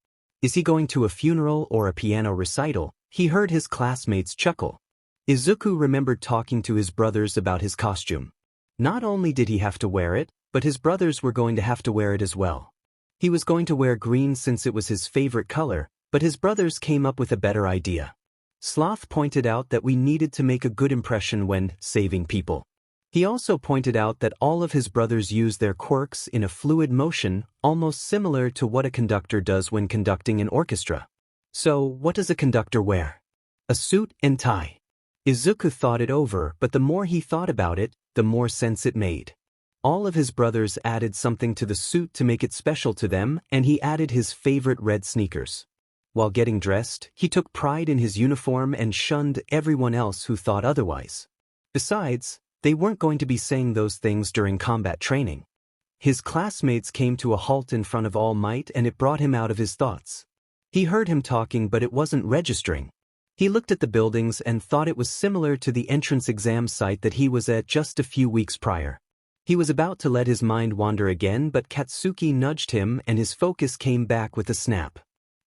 Speaker 1: Is he going to a funeral or a piano recital? He heard his classmates chuckle. Izuku remembered talking to his brothers about his costume. Not only did he have to wear it, but his brothers were going to have to wear it as well. He was going to wear green since it was his favorite color, but his brothers came up with a better idea. Sloth pointed out that we needed to make a good impression when saving people. He also pointed out that all of his brothers use their quirks in a fluid motion, almost similar to what a conductor does when conducting an orchestra. So, what does a conductor wear? A suit and tie. Izuku thought it over, but the more he thought about it, the more sense it made. All of his brothers added something to the suit to make it special to them, and he added his favorite red sneakers. While getting dressed, he took pride in his uniform and shunned everyone else who thought otherwise. Besides, they weren't going to be saying those things during combat training. His classmates came to a halt in front of All Might and it brought him out of his thoughts. He heard him talking but it wasn't registering. He looked at the buildings and thought it was similar to the entrance exam site that he was at just a few weeks prior. He was about to let his mind wander again, but Katsuki nudged him and his focus came back with a snap.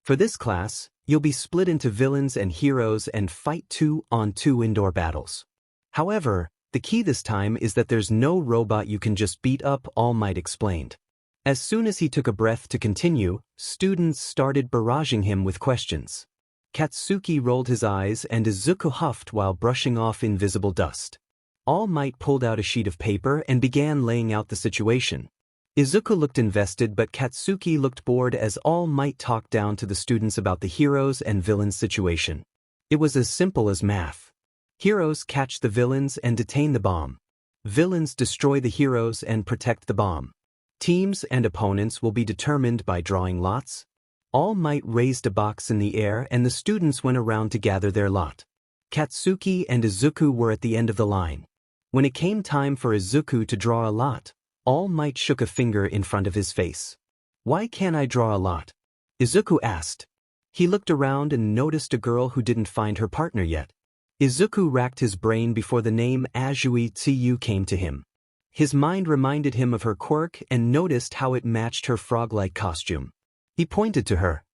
Speaker 1: For this class, You'll be split into villains and heroes and fight 2-on-2 indoor battles. However, the key this time is that there's no robot you can just beat up, All Might explained. As soon as he took a breath to continue, students started barraging him with questions. Katsuki rolled his eyes and Izuku huffed while brushing off invisible dust. All Might pulled out a sheet of paper and began laying out the situation. Izuku looked invested but Katsuki looked bored as All Might talked down to the students about the heroes and villains situation. It was as simple as math. Heroes catch the villains and detain the bomb. Villains destroy the heroes and protect the bomb. Teams and opponents will be determined by drawing lots. All Might raised a box in the air and the students went around to gather their lot. Katsuki and Izuku were at the end of the line. When it came time for Izuku to draw a lot, All Might shook a finger in front of his face. "Why can't I draw a lot?" Izuku asked. He looked around and noticed a girl who didn't find her partner yet. Izuku racked his brain before the name Azui Tsu came to him. His mind reminded him of her quirk and noticed how it matched her frog-like costume. He pointed to her.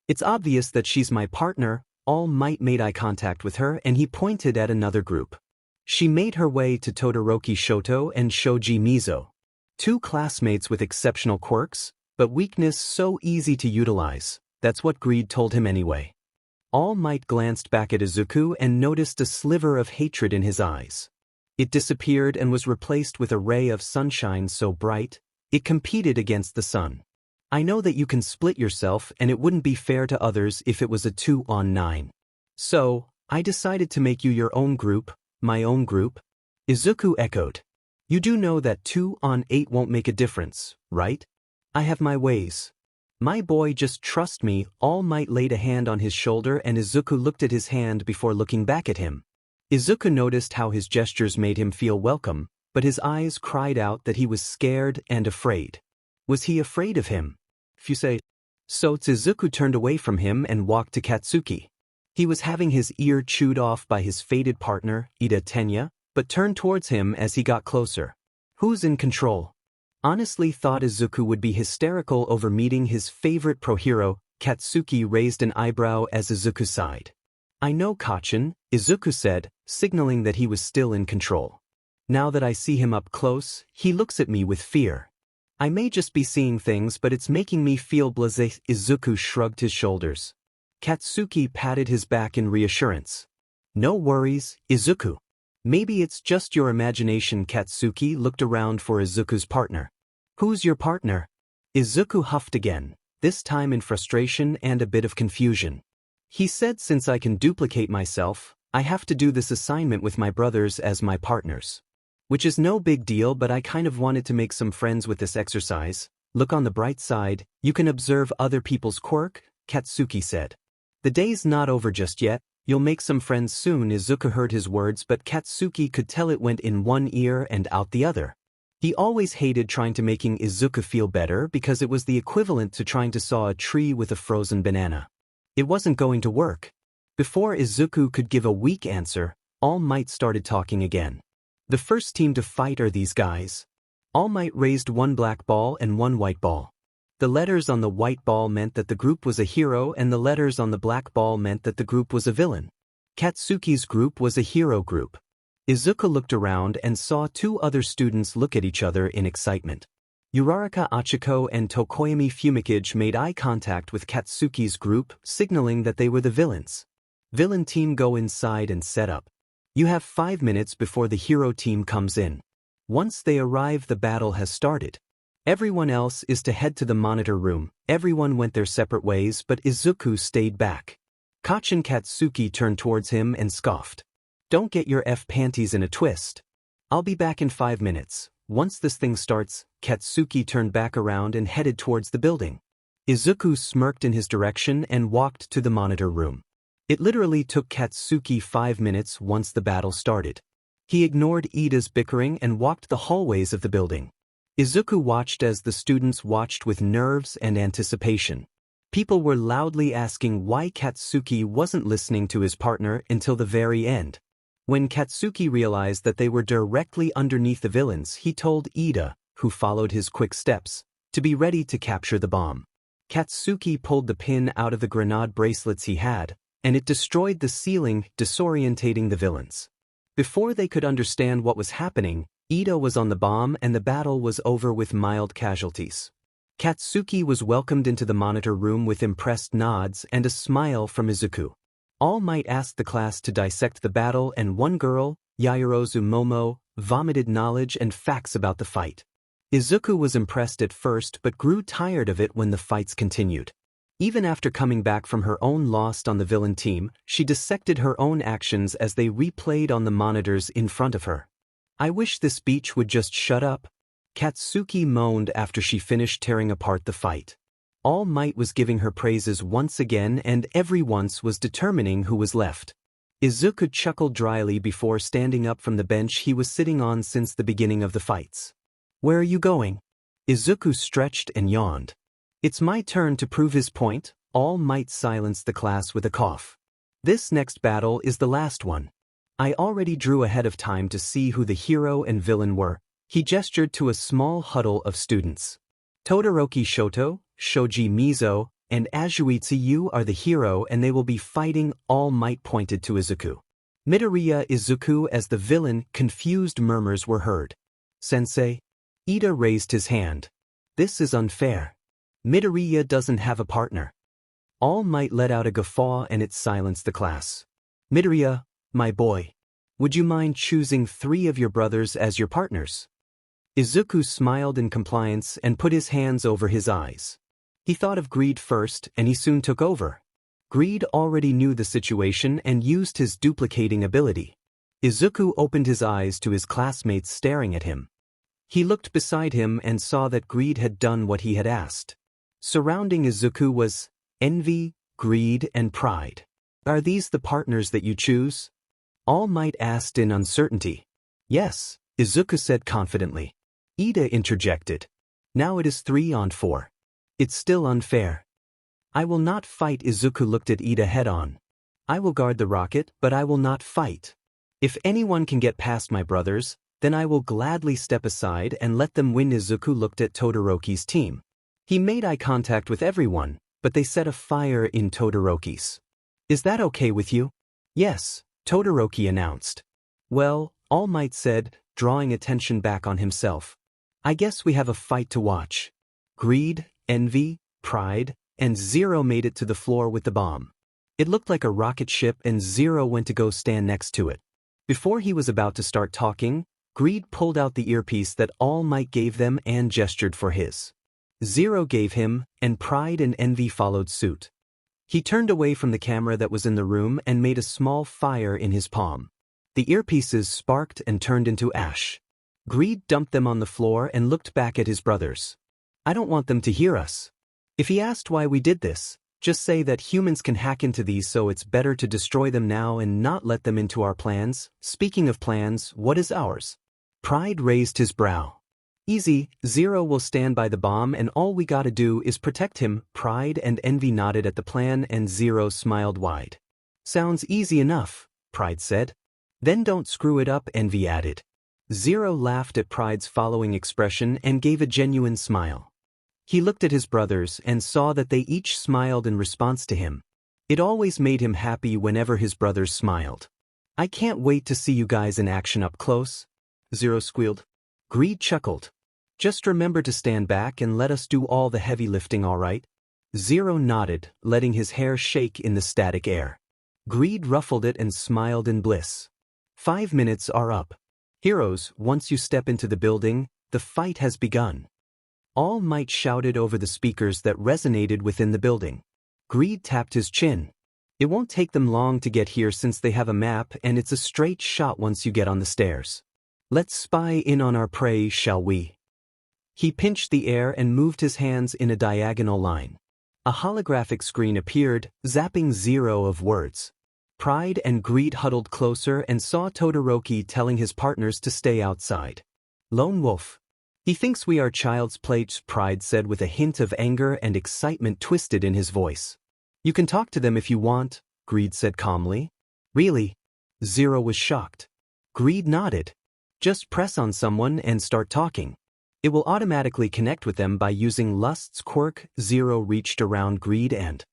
Speaker 1: "It's obvious that she's my partner." All Might made eye contact with her and he pointed at another group. She made her way to Todoroki Shoto and Shoji Mizo. Two classmates with exceptional quirks, but weakness so easy to utilize. That's what greed told him anyway. All Might glanced back at Izuku and noticed a sliver of hatred in his eyes. It disappeared and was replaced with a ray of sunshine so bright, it competed against the sun. "I know that you can split yourself and it wouldn't be fair to others if it was a 2-on-9. So, I decided to make you your own group, my own group." Izuku echoed. "You do know that 2-on-8 won't make a difference, right? I have my ways. My boy, just trust me." All Might laid a hand on his shoulder and Izuku looked at his hand before looking back at him. Izuku noticed how his gestures made him feel welcome, but his eyes cried out that he was scared and afraid. Was he afraid of him? Fusei. So Izuku turned away from him and walked to Katsuki. He was having his ear chewed off by his fated partner, Ida Tenya, but turned towards him as he got closer. "Who's in control?" Honestly thought Izuku would be hysterical over meeting his favorite pro-hero. Katsuki raised an eyebrow as Izuku sighed. "I know, Kachin," Izuku said, signaling that he was still in control. "Now that I see him up close, he looks at me with fear. I may just be seeing things but it's making me feel blasé." Izuku shrugged his shoulders. Katsuki patted his back in reassurance. "No worries, Izuku. Maybe it's just your imagination." Katsuki looked around for Izuku's partner. "Who's your partner?" Izuku huffed again, this time in frustration and a bit of confusion. He said, "Since I can duplicate myself, I have to do this assignment with my brothers as my partners. Which is no big deal, but I kind of wanted to make some friends with this exercise. Look on the bright side, you can observe other people's quirk," Katsuki said. "The day's not over just yet. You'll make some friends soon." Izuku heard his words but Katsuki could tell it went in one ear and out the other. He always hated trying to making Izuku feel better because it was the equivalent to trying to saw a tree with a frozen banana. It wasn't going to work. Before Izuku could give a weak answer, All Might started talking again. "The first team to fight are these guys." All Might raised one black ball and one white ball. The letters on the white ball meant that the group was a hero and the letters on the black ball meant that the group was a villain. Katsuki's group was a hero group. Izuku looked around and saw two other students look at each other in excitement. Uraraka Achiko and Tokoyami Fumikage made eye contact with Katsuki's group, signaling that they were the villains. "Villain team, go inside and set up. You have 5 minutes before the hero team comes in. Once they arrive, the battle has started. Everyone else is to head to the monitor room." Everyone went their separate ways but Izuku stayed back. Kachin Katsuki turned towards him and scoffed. "Don't get your panties in a twist. I'll be back in 5 minutes. Once this thing starts." Katsuki turned back around and headed towards the building. Izuku smirked in his direction and walked to the monitor room. It literally took Katsuki 5 minutes once the battle started. He ignored Ida's bickering and walked the hallways of the building. Izuku watched as the students watched with nerves and anticipation. People were loudly asking why Katsuki wasn't listening to his partner until the very end. When Katsuki realized that they were directly underneath the villains, he told Ida, who followed his quick steps, to be ready to capture the bomb. Katsuki pulled the pin out of the grenade bracelets he had, and it destroyed the ceiling, disorientating the villains. Before they could understand what was happening, Ida was on the bomb and the battle was over with mild casualties. Katsuki was welcomed into the monitor room with impressed nods and a smile from Izuku. All Might asked the class to dissect the battle, and one girl, Yaoyorozu Momo, vomited knowledge and facts about the fight. Izuku was impressed at first but grew tired of it when the fights continued. Even after coming back from her own loss on the villain team, she dissected her own actions as they replayed on the monitors in front of her. "I wish this speech would just shut up," Katsuki moaned after she finished tearing apart the fight. All Might was giving her praises once again, and every once was determining who was left. Izuku chuckled dryly before standing up from the bench he was sitting on since the beginning of the fights. "Where are you going?" Izuku stretched and yawned. "It's my turn to prove his point." All Might silenced the class with a cough. "This next battle is the last one. I already drew ahead of time to see who the hero and villain were." He gestured to a small huddle of students. "Todoroki Shoto, Shoji Mizo, and Azuitsu Yu are the hero and they will be fighting." All Might pointed to Izuku. "Midoriya Izuku as the villain." Confused murmurs were heard. "Sensei?" Ida raised his hand. "This is unfair. Midoriya doesn't have a partner." All Might let out a guffaw and it silenced the class. "Midoriya, my boy, would you mind choosing 3 of your brothers as your partners?" Izuku smiled in compliance and put his hands over his eyes. He thought of Greed first, and he soon took over. Greed already knew the situation and used his duplicating ability. Izuku opened his eyes to his classmates staring at him. He looked beside him and saw that Greed had done what he had asked. Surrounding Izuku was envy, greed, and pride. "Are these the partners that you choose?" All Might asked in uncertainty. "Yes," Izuku said confidently. Ida interjected. "Now it is 3 on 4. It's still unfair." "I will not fight." Izuku looked at Ida head-on. "I will guard the rocket, but I will not fight. If anyone can get past my brothers, then I will gladly step aside and let them win." Izuku looked at Todoroki's team. He made eye contact with everyone, but they set a fire in Todoroki's. "Is that okay with you?" "Yes," Todoroki announced. "Well," All Might said, drawing attention back on himself. "I guess we have a fight to watch." Greed, envy, pride, and Zero made it to the floor with the bomb. It looked like a rocket ship and Zero went to go stand next to it. Before he was about to start talking, Greed pulled out the earpiece that All Might gave them and gestured for his. Zero gave him, and pride and envy followed suit. He turned away from the camera that was in the room and made a small fire in his palm. The earpieces sparked and turned into ash. Greed dumped them on the floor and looked back at his brothers. "I don't want them to hear us. If he asked why we did this, just say that humans can hack into these, so it's better to destroy them now and not let them into our plans." "Speaking of plans, what is ours?" Pride raised his brow. "Easy, Zero will stand by the bomb and all we gotta do is protect him." Pride and envy nodded at the plan and Zero smiled wide. "Sounds easy enough," Pride said. "Then don't screw it up," Envy added. Zero laughed at Pride's following expression and gave a genuine smile. He looked at his brothers and saw that they each smiled in response to him. It always made him happy whenever his brothers smiled. "I can't wait to see you guys in action up close," Zero squealed. Greed chuckled. "Just remember to stand back and let us do all the heavy lifting, all right?" Zero nodded, letting his hair shake in the static air. Greed ruffled it and smiled in bliss. 5 minutes are up. Heroes, once you step into the building, the fight has begun. All Might shouted over the speakers that resonated within the building. Greed tapped his chin. "It won't take them long to get here since they have a map and it's a straight shot once you get on the stairs. Let's spy in on our prey, shall we?" He pinched the air and moved his hands in a diagonal line. A holographic screen appeared, zapping Zero of words. Pride and Greed huddled closer and saw Todoroki telling his partners to stay outside. "Lone Wolf. He thinks we are child's play," Pride said with a hint of anger and excitement twisted in his voice. "You can talk to them if you want," Greed said calmly. "Really?" Zero was shocked. Greed nodded. "Just press on someone and start talking." It will automatically connect with them by using Lust's quirk. Zero reached around Greed and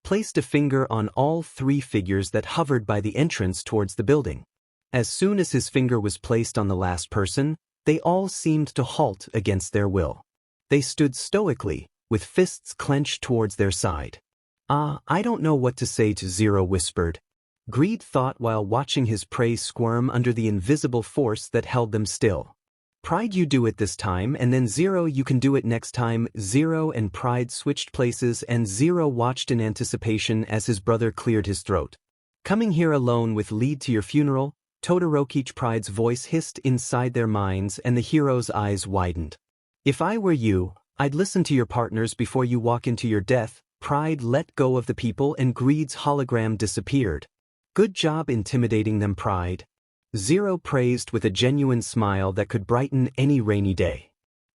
Speaker 1: placed a finger on all three figures that hovered by the entrance towards the building. As soon as his finger was placed on the last person, they all seemed to halt against their will. They stood stoically, with fists clenched towards their side. I don't know what to say to Zero whispered. Greed thought while watching his prey squirm under the invisible force that held them still. Pride, you do it this time, and then Zero, you can do it next time. Zero and Pride switched places, and Zero watched in anticipation as his brother cleared his throat. Coming here alone with lead to your funeral? Todoroki. Pride's voice hissed inside their minds, and the hero's eyes widened. If I were you, I'd listen to your partners before you walk into your death. Pride let go of the people and Greed's hologram disappeared. Good job intimidating them, Pride. Zero praised with a genuine smile that could brighten any rainy day.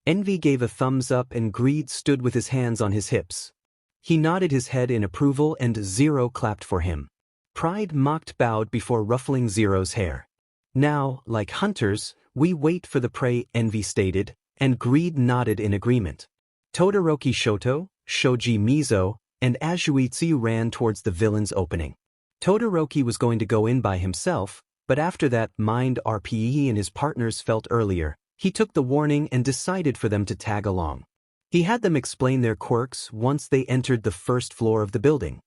Speaker 1: Envy gave a thumbs up and Greed stood with his hands on his hips. He nodded his head in approval and Zero clapped for him. Pride mocked bowed before ruffling Zero's hair. Now, like hunters, we wait for the prey, Envy stated, and Greed nodded in agreement. Todoroki Shoto, Shoji Mizo, and Azuitsu ran towards the villain's opening. Todoroki was going to go in by himself, but after that mind RPE and his partners felt earlier, he took the warning and decided for them to tag along. He had them explain their quirks once they entered the first floor of the building.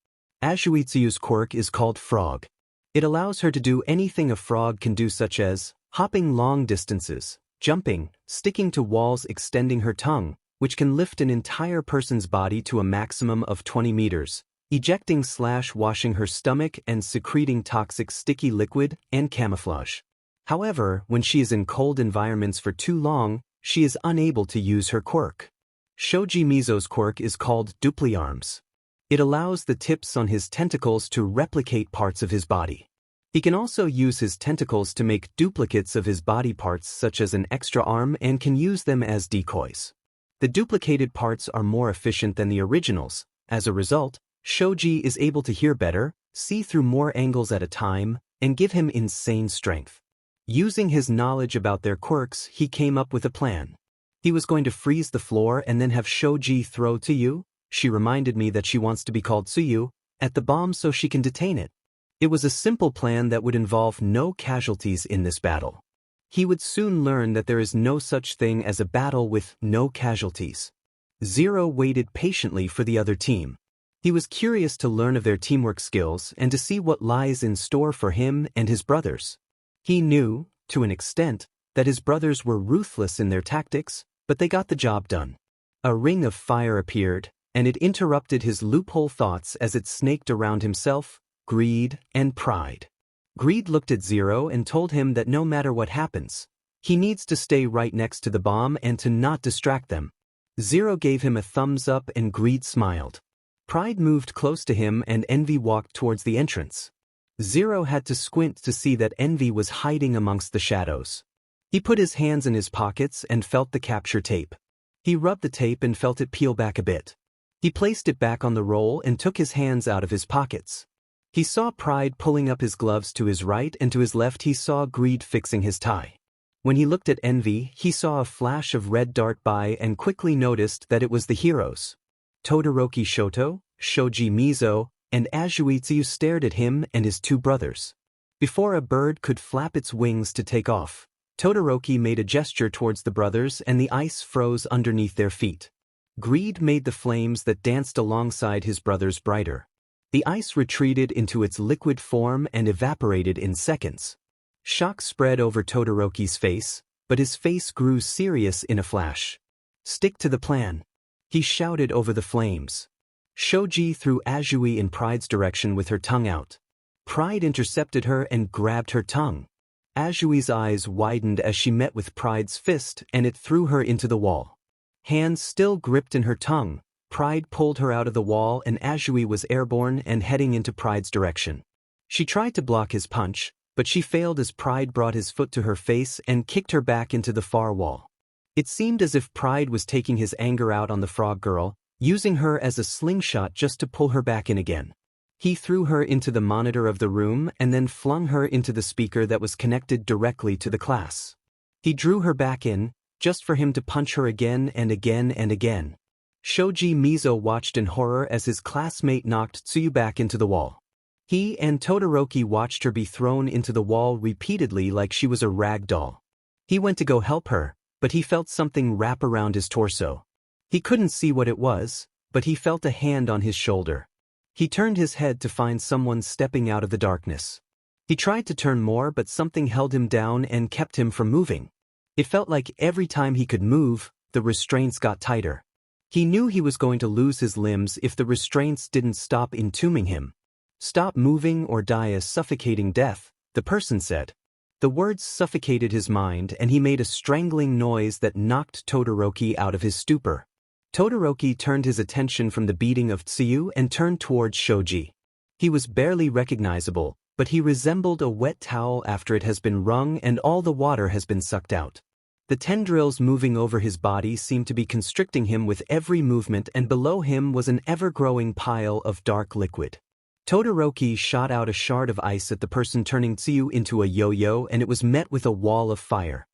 Speaker 1: Azuitsu's quirk is called Frog. It allows her to do anything a frog can do, such as hopping long distances, jumping, sticking to walls, extending her tongue, which can lift an entire person's body to a maximum of 20 meters, ejecting/washing her stomach and secreting toxic sticky liquid, and camouflage. However, when she is in cold environments for too long, she is unable to use her quirk. Shoji Mizo's quirk is called Dupliarms. It allows the tips on his tentacles to replicate parts of his body. He can also use his tentacles to make duplicates of his body parts, such as an extra arm, and can use them as decoys. The duplicated parts are more efficient than the originals. As a result, Shoji is able to hear better, see through more angles at a time, and give him insane strength. Using his knowledge about their quirks, he came up with a plan. He was going to freeze the floor and then have Shoji throw Tsuyu. She reminded me that she wants to be called Tsuyu at the bomb so she can detain it. It was a simple plan that would involve no casualties in this battle. He would soon learn that there is no such thing as a battle with no casualties. Zero waited patiently for the other team. He was curious to learn of their teamwork skills and to see what lies in store for him and his brothers. He knew, to an extent, that his brothers were ruthless in their tactics, but they got the job done. A ring of fire appeared, and it interrupted his loophole thoughts as it snaked around himself, Greed, and Pride. Greed looked at Zero and told him that no matter what happens, he needs to stay right next to the bomb and to not distract them. Zero gave him a thumbs up and Greed smiled. Pride moved close to him and Envy walked towards the entrance. Zero had to squint to see that Envy was hiding amongst the shadows. He put his hands in his pockets and felt the capture tape. He rubbed the tape and felt it peel back a bit. He placed it back on the roll and took his hands out of his pockets. He saw Pride pulling up his gloves to his right, and to his left he saw Greed fixing his tie. When he looked at Envy, he saw a flash of red dart by and quickly noticed that it was the heroes. Todoroki Shoto, Shoji Mizo, and Azuitsu stared at him and his two brothers. Before a bird could flap its wings to take off, Todoroki made a gesture towards the brothers and the ice froze underneath their feet. Greed made the flames that danced alongside his brothers brighter. The ice retreated into its liquid form and evaporated in seconds. Shock spread over Todoroki's face, but his face grew serious in a flash. "Stick to the plan," he shouted over the flames. Shoji threw Azui in Pride's direction with her tongue out. Pride intercepted her and grabbed her tongue. Azui's eyes widened as she met with Pride's fist, and it threw her into the wall. Hands still gripped in her tongue, Pride pulled her out of the wall and Azui was airborne and heading into Pride's direction. She tried to block his punch, but she failed as Pride brought his foot to her face and kicked her back into the far wall. It seemed as if Pride was taking his anger out on the frog girl, using her as a slingshot just to pull her back in again. He threw her into the monitor of the room and then flung her into the speaker that was connected directly to the class. He drew her back in, just for him to punch her again and again and again. Shoji Mizo watched in horror as his classmate knocked Tsuyu back into the wall. He and Todoroki watched her be thrown into the wall repeatedly like she was a rag doll. He went to go help her, but he felt something wrap around his torso. He couldn't see what it was, but he felt a hand on his shoulder. He turned his head to find someone stepping out of the darkness. He tried to turn more, but something held him down and kept him from moving. It felt like every time he could move, the restraints got tighter. He knew he was going to lose his limbs if the restraints didn't stop entombing him. "Stop moving or die a suffocating death," the person said. The words suffocated his mind and he made a strangling noise that knocked Todoroki out of his stupor. Todoroki turned his attention from the beating of Tsuyu and turned towards Shoji. He was barely recognizable, but he resembled a wet towel after it has been wrung and all the water has been sucked out. The tendrils moving over his body seemed to be constricting him with every movement, and below him was an ever-growing pile of dark liquid. Todoroki shot out a shard of ice at the person, turning Tsuyu into a yo-yo, and it was met with a wall of fire.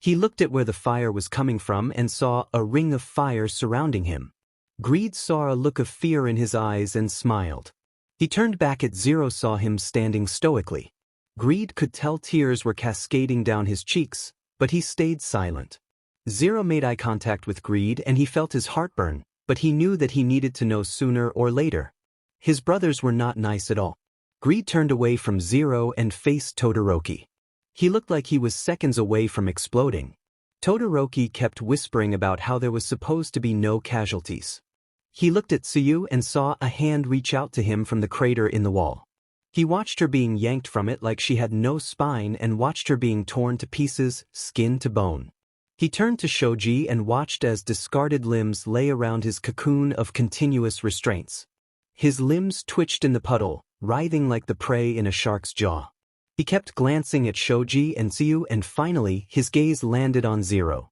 Speaker 1: He looked at where the fire was coming from and saw a ring of fire surrounding him. Greed saw a look of fear in his eyes and smiled. He turned back at Zero, saw him standing stoically. Greed could tell tears were cascading down his cheeks, but he stayed silent. Zero made eye contact with Greed and he felt his heart burn, but he knew that he needed to know sooner or later. His brothers were not nice at all. Greed turned away from Zero and faced Todoroki. He looked like he was seconds away from exploding. Todoroki kept whispering about how there was supposed to be no casualties. He looked at Tsuyu and saw a hand reach out to him from the crater in the wall. He watched her being yanked from it like she had no spine and watched her being torn to pieces, skin to bone. He turned to Shoji and watched as discarded limbs lay around his cocoon of continuous restraints. His limbs twitched in the puddle, writhing like the prey in a shark's jaw. He kept glancing at Shoji and Tsuyu, and finally his gaze landed on Zero.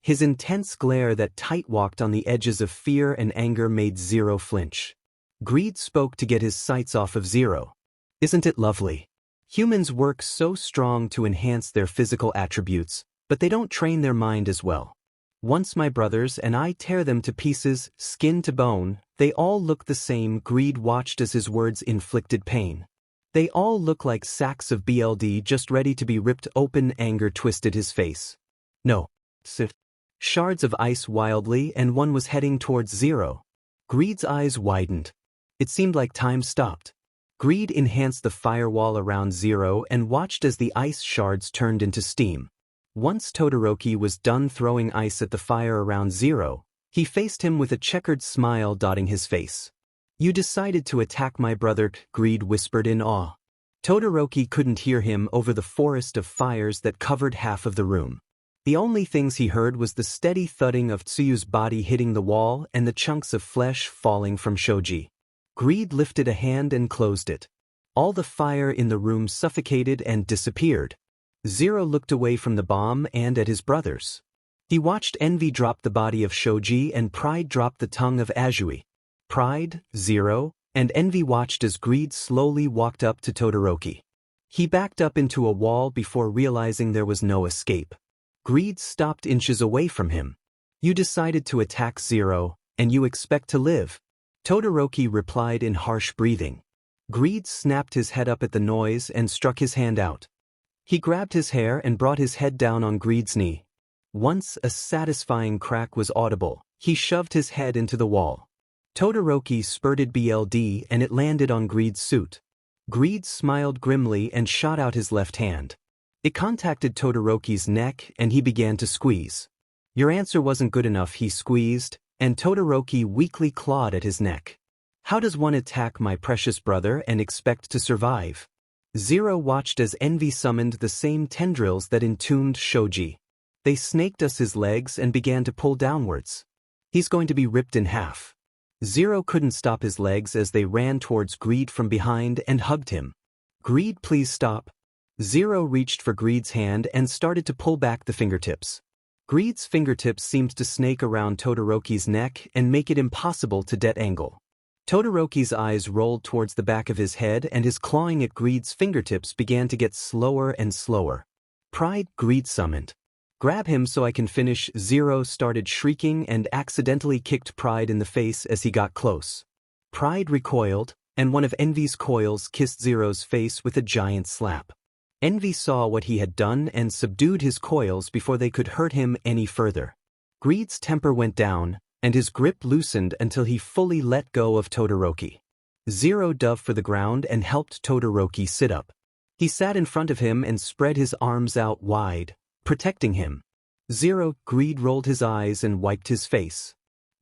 Speaker 1: His intense glare that tight-walked on the edges of fear and anger made Zero flinch. Greed spoke to get his sights off of Zero. "Isn't it lovely? Humans work so strong to enhance their physical attributes, but they don't train their mind as well. Once my brothers and I tear them to pieces, skin to bone, they all look the same." Greed watched as his words inflicted pain. "They all look like sacks of BLD just ready to be ripped open." Anger twisted his face. "No. Sit." Shards of ice wildly, and one was heading towards Zero. Greed's eyes widened. It seemed like time stopped. Greed enhanced the firewall around Zero and watched as the ice shards turned into steam. Once Todoroki was done throwing ice at the fire around Zero, he faced him with a checkered smile dotting his face. "You decided to attack my brother," Greed whispered in awe. Todoroki couldn't hear him over the forest of fires that covered half of the room. The only things he heard was the steady thudding of Tsuyu's body hitting the wall and the chunks of flesh falling from Shoji. Greed lifted a hand and closed it. All the fire in the room suffocated and disappeared. Zero looked away from the bomb and at his brothers. He watched envy drop the body of Shoji and pride drop the tongue of Azui. Pride, Zero, and envy watched as Greed slowly walked up to Todoroki. He backed up into a wall before realizing there was no escape. Greed stopped inches away from him. "You decided to attack Zero, and you expect to live?" Todoroki replied in harsh breathing. Greed snapped his head up at the noise and struck his hand out. He grabbed his hair and brought his head down on Greed's knee. Once a satisfying crack was audible, he shoved his head into the wall. Todoroki spurted BLD and it landed on Greed's suit. Greed smiled grimly and shot out his left hand. It contacted Todoroki's neck and he began to squeeze. "Your answer wasn't good enough," he squeezed, and Todoroki weakly clawed at his neck. "How does one attack my precious brother and expect to survive?" Zero watched as envy summoned the same tendrils that entombed Shoji. They snaked us his legs and began to pull downwards. "He's going to be ripped in half." Zero couldn't stop his legs as they ran towards Greed from behind and hugged him. "Greed, please stop." Zero reached for Greed's hand and started to pull back the fingertips. Greed's fingertips seemed to snake around Todoroki's neck and make it impossible to detangle. Todoroki's eyes rolled towards the back of his head and his clawing at Greed's fingertips began to get slower and slower. "Pride," Greed summoned. Grab him so I can finish. Zero started shrieking and accidentally kicked Pride in the face as he got close. Pride recoiled, and one of Envy's coils kissed Zero's face with a giant slap. Envy saw what he had done and subdued his coils before they could hurt him any further. Greed's temper went down, and his grip loosened until he fully let go of Todoroki. Zero dove for the ground and helped Todoroki sit up. He sat in front of him and spread his arms out wide, protecting him. Greed rolled his eyes and wiped his face.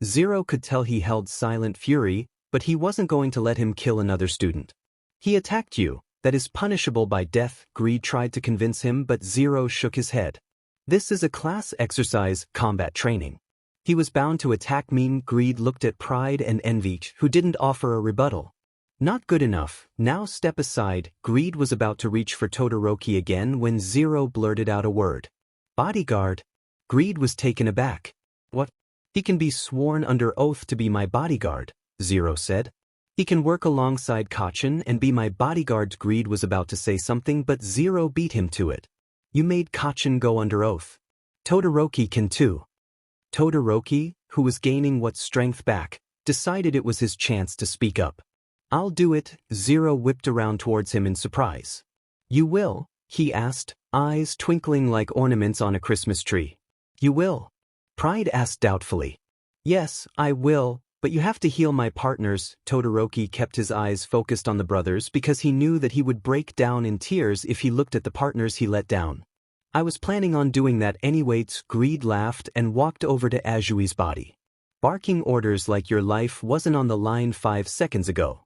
Speaker 1: Zero could tell he held silent fury, but he wasn't going to let him kill another student. He attacked you. That is punishable by death, Greed tried to convince him, but Zero shook his head. This is a class exercise, combat training. He was bound to attack me. Greed looked at Pride and Envy, who didn't offer a rebuttal. Not good enough, now step aside. Greed was about to reach for Todoroki again when Zero blurted out a word. Bodyguard. Greed was taken aback. What? He can be sworn under oath to be my bodyguard, Zero said. He can work alongside Kachin and be my bodyguard. Greed was about to say something, but Zero beat him to it. You made Kachin go under oath. Todoroki can too. Todoroki, who was gaining what strength back, decided it was his chance to speak up. I'll do it. Zero whipped around towards him in surprise. You will? He asked, eyes twinkling like ornaments on a Christmas tree. You will? Pride asked doubtfully. Yes, I will. But you have to heal my partners. Todoroki kept his eyes focused on the brothers because he knew that he would break down in tears if he looked at the partners he let down. I was planning on doing that anyway. Greed laughed and walked over to Azui's body. Barking orders like your life wasn't on the line 5 seconds ago.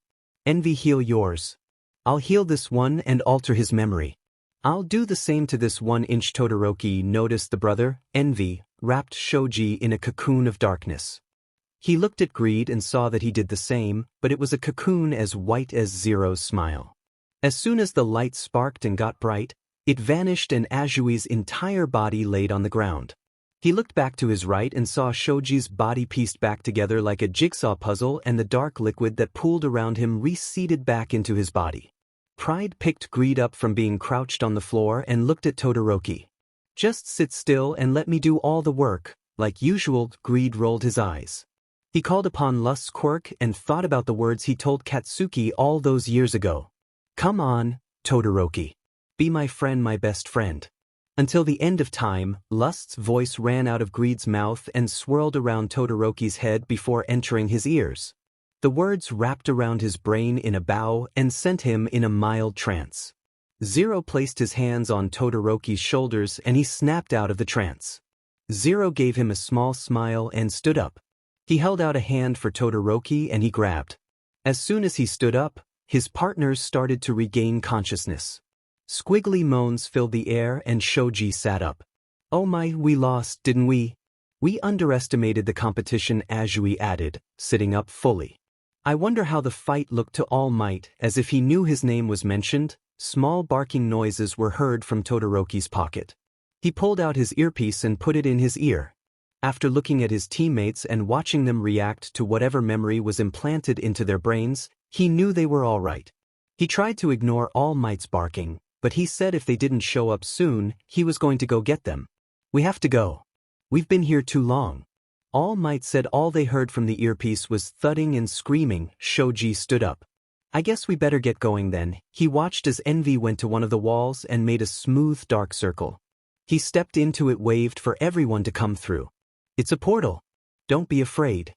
Speaker 1: Envy, heal yours. I'll heal this one and alter his memory. I'll do the same to this 1-inch. Todoroki noticed the brother, Envy, wrapped Shoji in a cocoon of darkness. He looked at Greed and saw that he did the same, but it was a cocoon as white as Zero's smile. As soon as the light sparked and got bright, it vanished and Azui's entire body laid on the ground. He looked back to his right and saw Shoji's body pieced back together like a jigsaw puzzle, and the dark liquid that pooled around him receded back into his body. Pride picked Greed up from being crouched on the floor and looked at Todoroki. Just sit still and let me do all the work. Like usual, Greed rolled his eyes. He called upon Lust's Quirk and thought about the words he told Katsuki all those years ago. Come on, Todoroki. Be my friend, my best friend. Until the end of time, Lust's voice ran out of Greed's mouth and swirled around Todoroki's head before entering his ears. The words wrapped around his brain in a bow and sent him in a mild trance. Zero placed his hands on Todoroki's shoulders and he snapped out of the trance. Zero gave him a small smile and stood up. He held out a hand for Todoroki and he grabbed. As soon as he stood up, his partners started to regain consciousness. Squiggly moans filled the air and Shoji sat up. Oh my, we lost, didn't we? We underestimated the competition, Azui added, sitting up fully. I wonder how the fight looked to All Might. As if he knew his name was mentioned, small barking noises were heard from Todoroki's pocket. He pulled out his earpiece and put it in his ear. After looking at his teammates and watching them react to whatever memory was implanted into their brains, he knew they were all right. He tried to ignore All Might's barking, but he said if they didn't show up soon, he was going to go get them. We have to go. We've been here too long. All Might said all they heard from the earpiece was thudding and screaming. Shoji stood up. I guess we better get going then. He watched as Envy went to one of the walls and made a smooth dark circle. He stepped into it, waved for everyone to come through. It's a portal. Don't be afraid.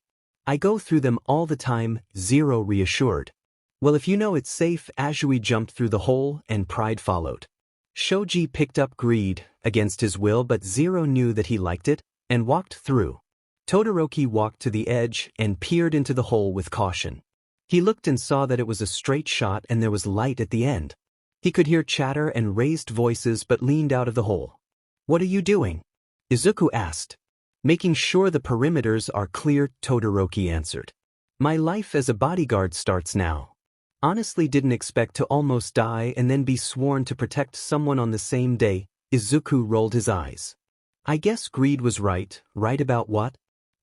Speaker 1: I go through them all the time, Zero reassured. Well, if you know it's safe. Azui jumped through the hole and Pride followed. Shoji picked up Greed, against his will, but Zero knew that he liked it, and walked through. Todoroki walked to the edge and peered into the hole with caution. He looked and saw that it was a straight shot and there was light at the end. He could hear chatter and raised voices but leaned out of the hole. What are you doing? Izuku asked. Making sure the perimeters are clear, Todoroki answered. My life as a bodyguard starts now. Honestly didn't expect to almost die and then be sworn to protect someone on the same day. Izuku rolled his eyes. I guess Greed was right. Right about what?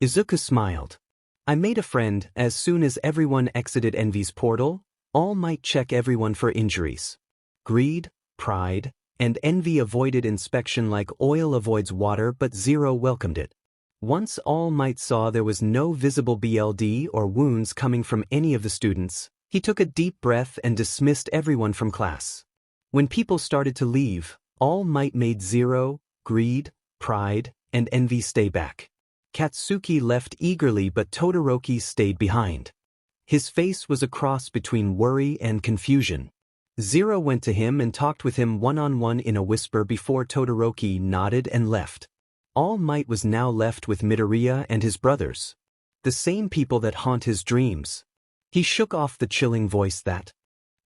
Speaker 1: Izuku smiled. I made a friend. As soon as everyone exited Envy's portal, All Might check everyone for injuries. Greed, Pride, and envy avoided inspection like oil avoids water, but Zero welcomed it. Once All Might saw there was no visible BLD or wounds coming from any of the students, he took a deep breath and dismissed everyone from class. When people started to leave, All Might made Zero, greed, pride, and envy stay back. Katsuki left eagerly, but Todoroki stayed behind. His face was a cross between worry and confusion. Zero went to him and talked with him one-on-one in a whisper before Todoroki nodded and left. All Might was now left with Midoriya and his brothers. The same people that haunt his dreams. He shook off the chilling voice that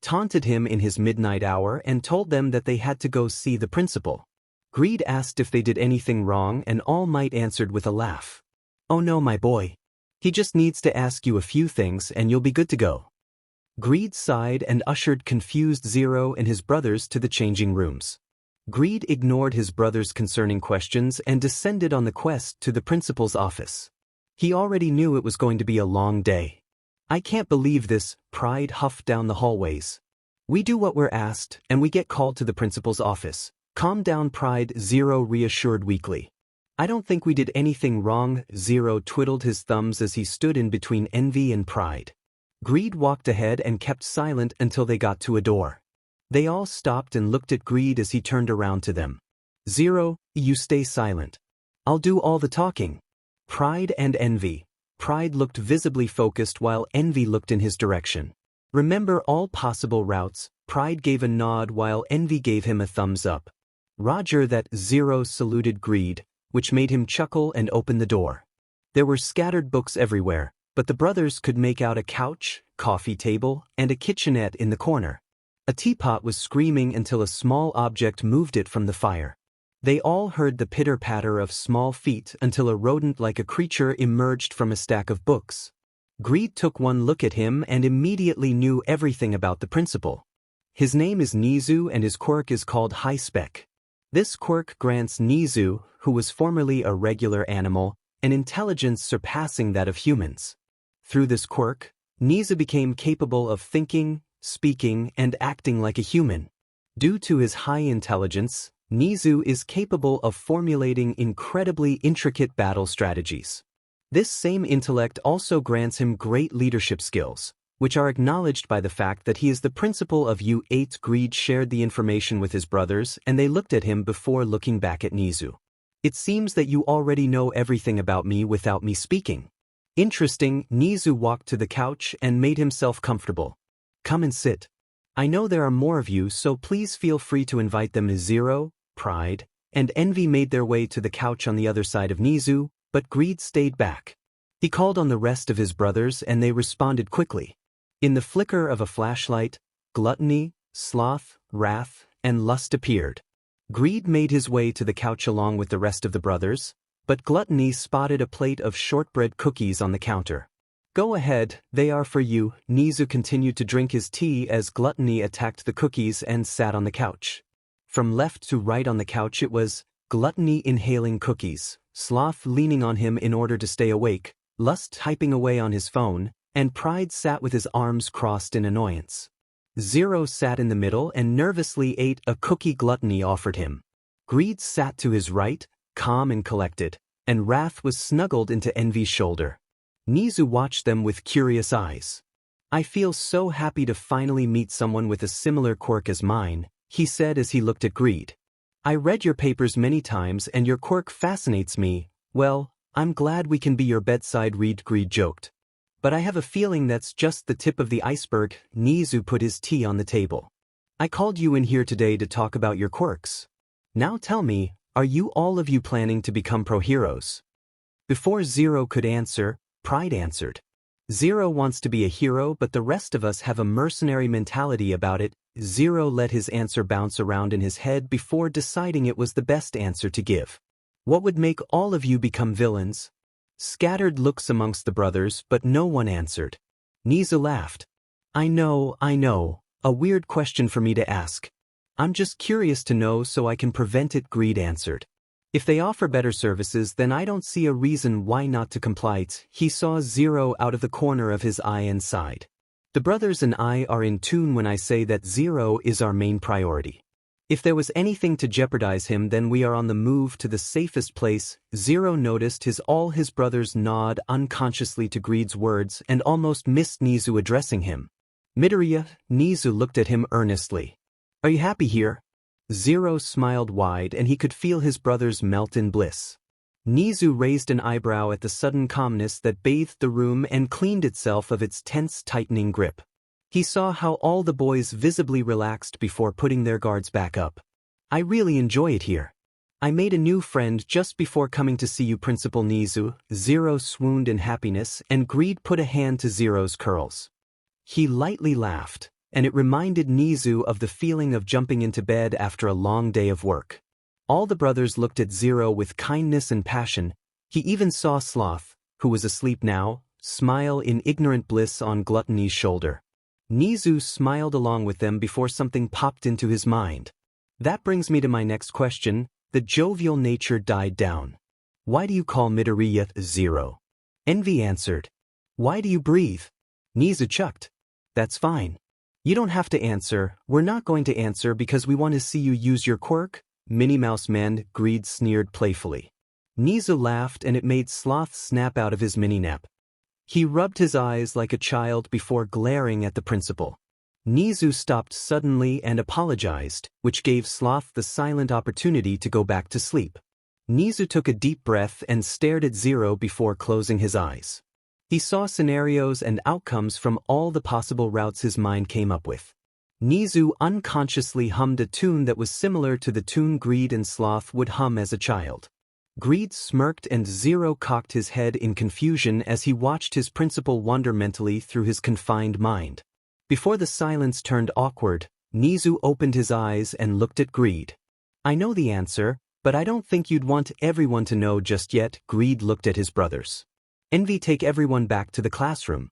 Speaker 1: taunted him in his midnight hour and told them that they had to go see the principal. Greed asked if they did anything wrong, and All Might answered with a laugh. "Oh no, my boy. He just needs to ask you a few things and you'll be good to go." Greed sighed and ushered confused Zero and his brothers to the changing rooms. Greed ignored his brothers' concerning questions and descended on the quest to the principal's office. He already knew it was going to be a long day. "I can't believe this," Pride huffed down the hallways. "We do what we're asked, and we get called to the principal's office." "Calm down, Pride," Zero reassured weakly. "I don't think we did anything wrong." Zero twiddled his thumbs as he stood in between envy and pride. Greed walked ahead and kept silent until they got to a door. They all stopped and looked at Greed as he turned around to them. "Zero, you stay silent. I'll do all the talking." Pride and envy. Pride looked visibly focused while envy looked in his direction. "Remember all possible routes." Pride gave a nod while envy gave him a thumbs up. "Roger that." Zero saluted Greed, which made him chuckle and open the door. There were scattered books everywhere, but the brothers could make out a couch, coffee table, and a kitchenette in the corner. A teapot was screaming until a small object moved it from the fire. They all heard the pitter-patter of small feet until a rodent-like a creature emerged from a stack of books. Greed took one look at him and immediately knew everything about the principal. His name is Nizu and his quirk is called High Spec. This quirk grants Nizu, who was formerly a regular animal, an intelligence surpassing that of humans. Through this quirk, Nizu became capable of thinking, speaking, and acting like a human. Due to his high intelligence, Nizu is capable of formulating incredibly intricate battle strategies. This same intellect also grants him great leadership skills, which are acknowledged by the fact that he is the principal of U8. Greed shared the information with his brothers and they looked at him before looking back at Nizu. "It seems that you already know everything about me without me speaking." "Interesting." Nizu walked to the couch and made himself comfortable. "Come and sit. I know there are more of you, so please feel free to invite them." Zero, Pride, and Envy made their way to the couch on the other side of Nizu, but Greed stayed back. He called on the rest of his brothers and they responded quickly. In the flicker of a flashlight, Gluttony, Sloth, Wrath, and Lust appeared. Greed made his way to the couch along with the rest of the brothers, but Gluttony spotted a plate of shortbread cookies on the counter. "Go ahead, they are for you." Nizu continued to drink his tea as Gluttony attacked the cookies and sat on the couch. From left to right on the couch it was Gluttony inhaling cookies, Sloth leaning on him in order to stay awake, Lust typing away on his phone, and Pride sat with his arms crossed in annoyance. Zero sat in the middle and nervously ate a cookie Gluttony offered him. Greed sat to his right, calm and collected, and Wrath was snuggled into Envy's shoulder. Nizu watched them with curious eyes. "I feel so happy to finally meet someone with a similar quirk as mine," he said as he looked at Greed. "I read your papers many times and your quirk fascinates me. Well, I'm glad we can be your bedside read." Greed joked. "But I have a feeling that's just the tip of the iceberg." Nizu put his tea on the table. "I called you in here today to talk about your quirks. Now tell me, are you all of you planning to become pro-heroes?" Before Zero could answer, Pride answered. "Zero wants to be a hero, but the rest of us have a mercenary mentality about it." Zero let his answer bounce around in his head before deciding it was the best answer to give. "What would make all of you become villains?" Scattered looks amongst the brothers, but no one answered. Nizu laughed. I know, a weird question for me to ask. I'm just curious to know so I can prevent it." Greed answered. "If they offer better services, then I don't see a reason why not to comply." He saw Zero out of the corner of his eye and sighed. "The brothers and I are in tune when I say that Zero is our main priority. If there was anything to jeopardize him, then we are on the move to the safest place. Zero noticed all his brothers nod unconsciously to Greed's words and almost missed Nizu addressing him. Midoriya, Nizu looked at him earnestly. Are you happy here? Zero smiled wide and he could feel his brothers melt in bliss. Nizu raised an eyebrow at the sudden calmness that bathed the room and cleaned itself of its tense, tightening grip. He saw how all the boys visibly relaxed before putting their guards back up. I really enjoy it here. I made a new friend just before coming to see you, Principal Nizu. Zero swooned in happiness and Greed put a hand to Zero's curls. He lightly laughed, and it reminded Nizu of the feeling of jumping into bed after a long day of work. All the brothers looked at Zero with kindness and passion. He even saw Sloth, who was asleep now, smile in ignorant bliss on Gluttony's shoulder. Nizu smiled along with them before something popped into his mind. That brings me to my next question. The jovial nature died down. Why do you call Midoriya Zero? Envy answered. Why do you breathe? Nizu chucked. That's fine. You don't have to answer. We're not going to answer because we want to see you use your quirk. Minnie Mouse Man, Greed sneered playfully. Nizu laughed and it made Sloth snap out of his mini-nap. He rubbed his eyes like a child before glaring at the principal. Nizu stopped suddenly and apologized, which gave Sloth the silent opportunity to go back to sleep. Nizu took a deep breath and stared at Zero before closing his eyes. He saw scenarios and outcomes from all the possible routes his mind came up with. Nizu unconsciously hummed a tune that was similar to the tune Greed and Sloth would hum as a child. Greed smirked and Zero cocked his head in confusion as he watched his principal wander mentally through his confined mind. Before the silence turned awkward, Nizu opened his eyes and looked at Greed. I know the answer, but I don't think you'd want everyone to know just yet. Greed looked at his brothers. Envy, take everyone back to the classroom.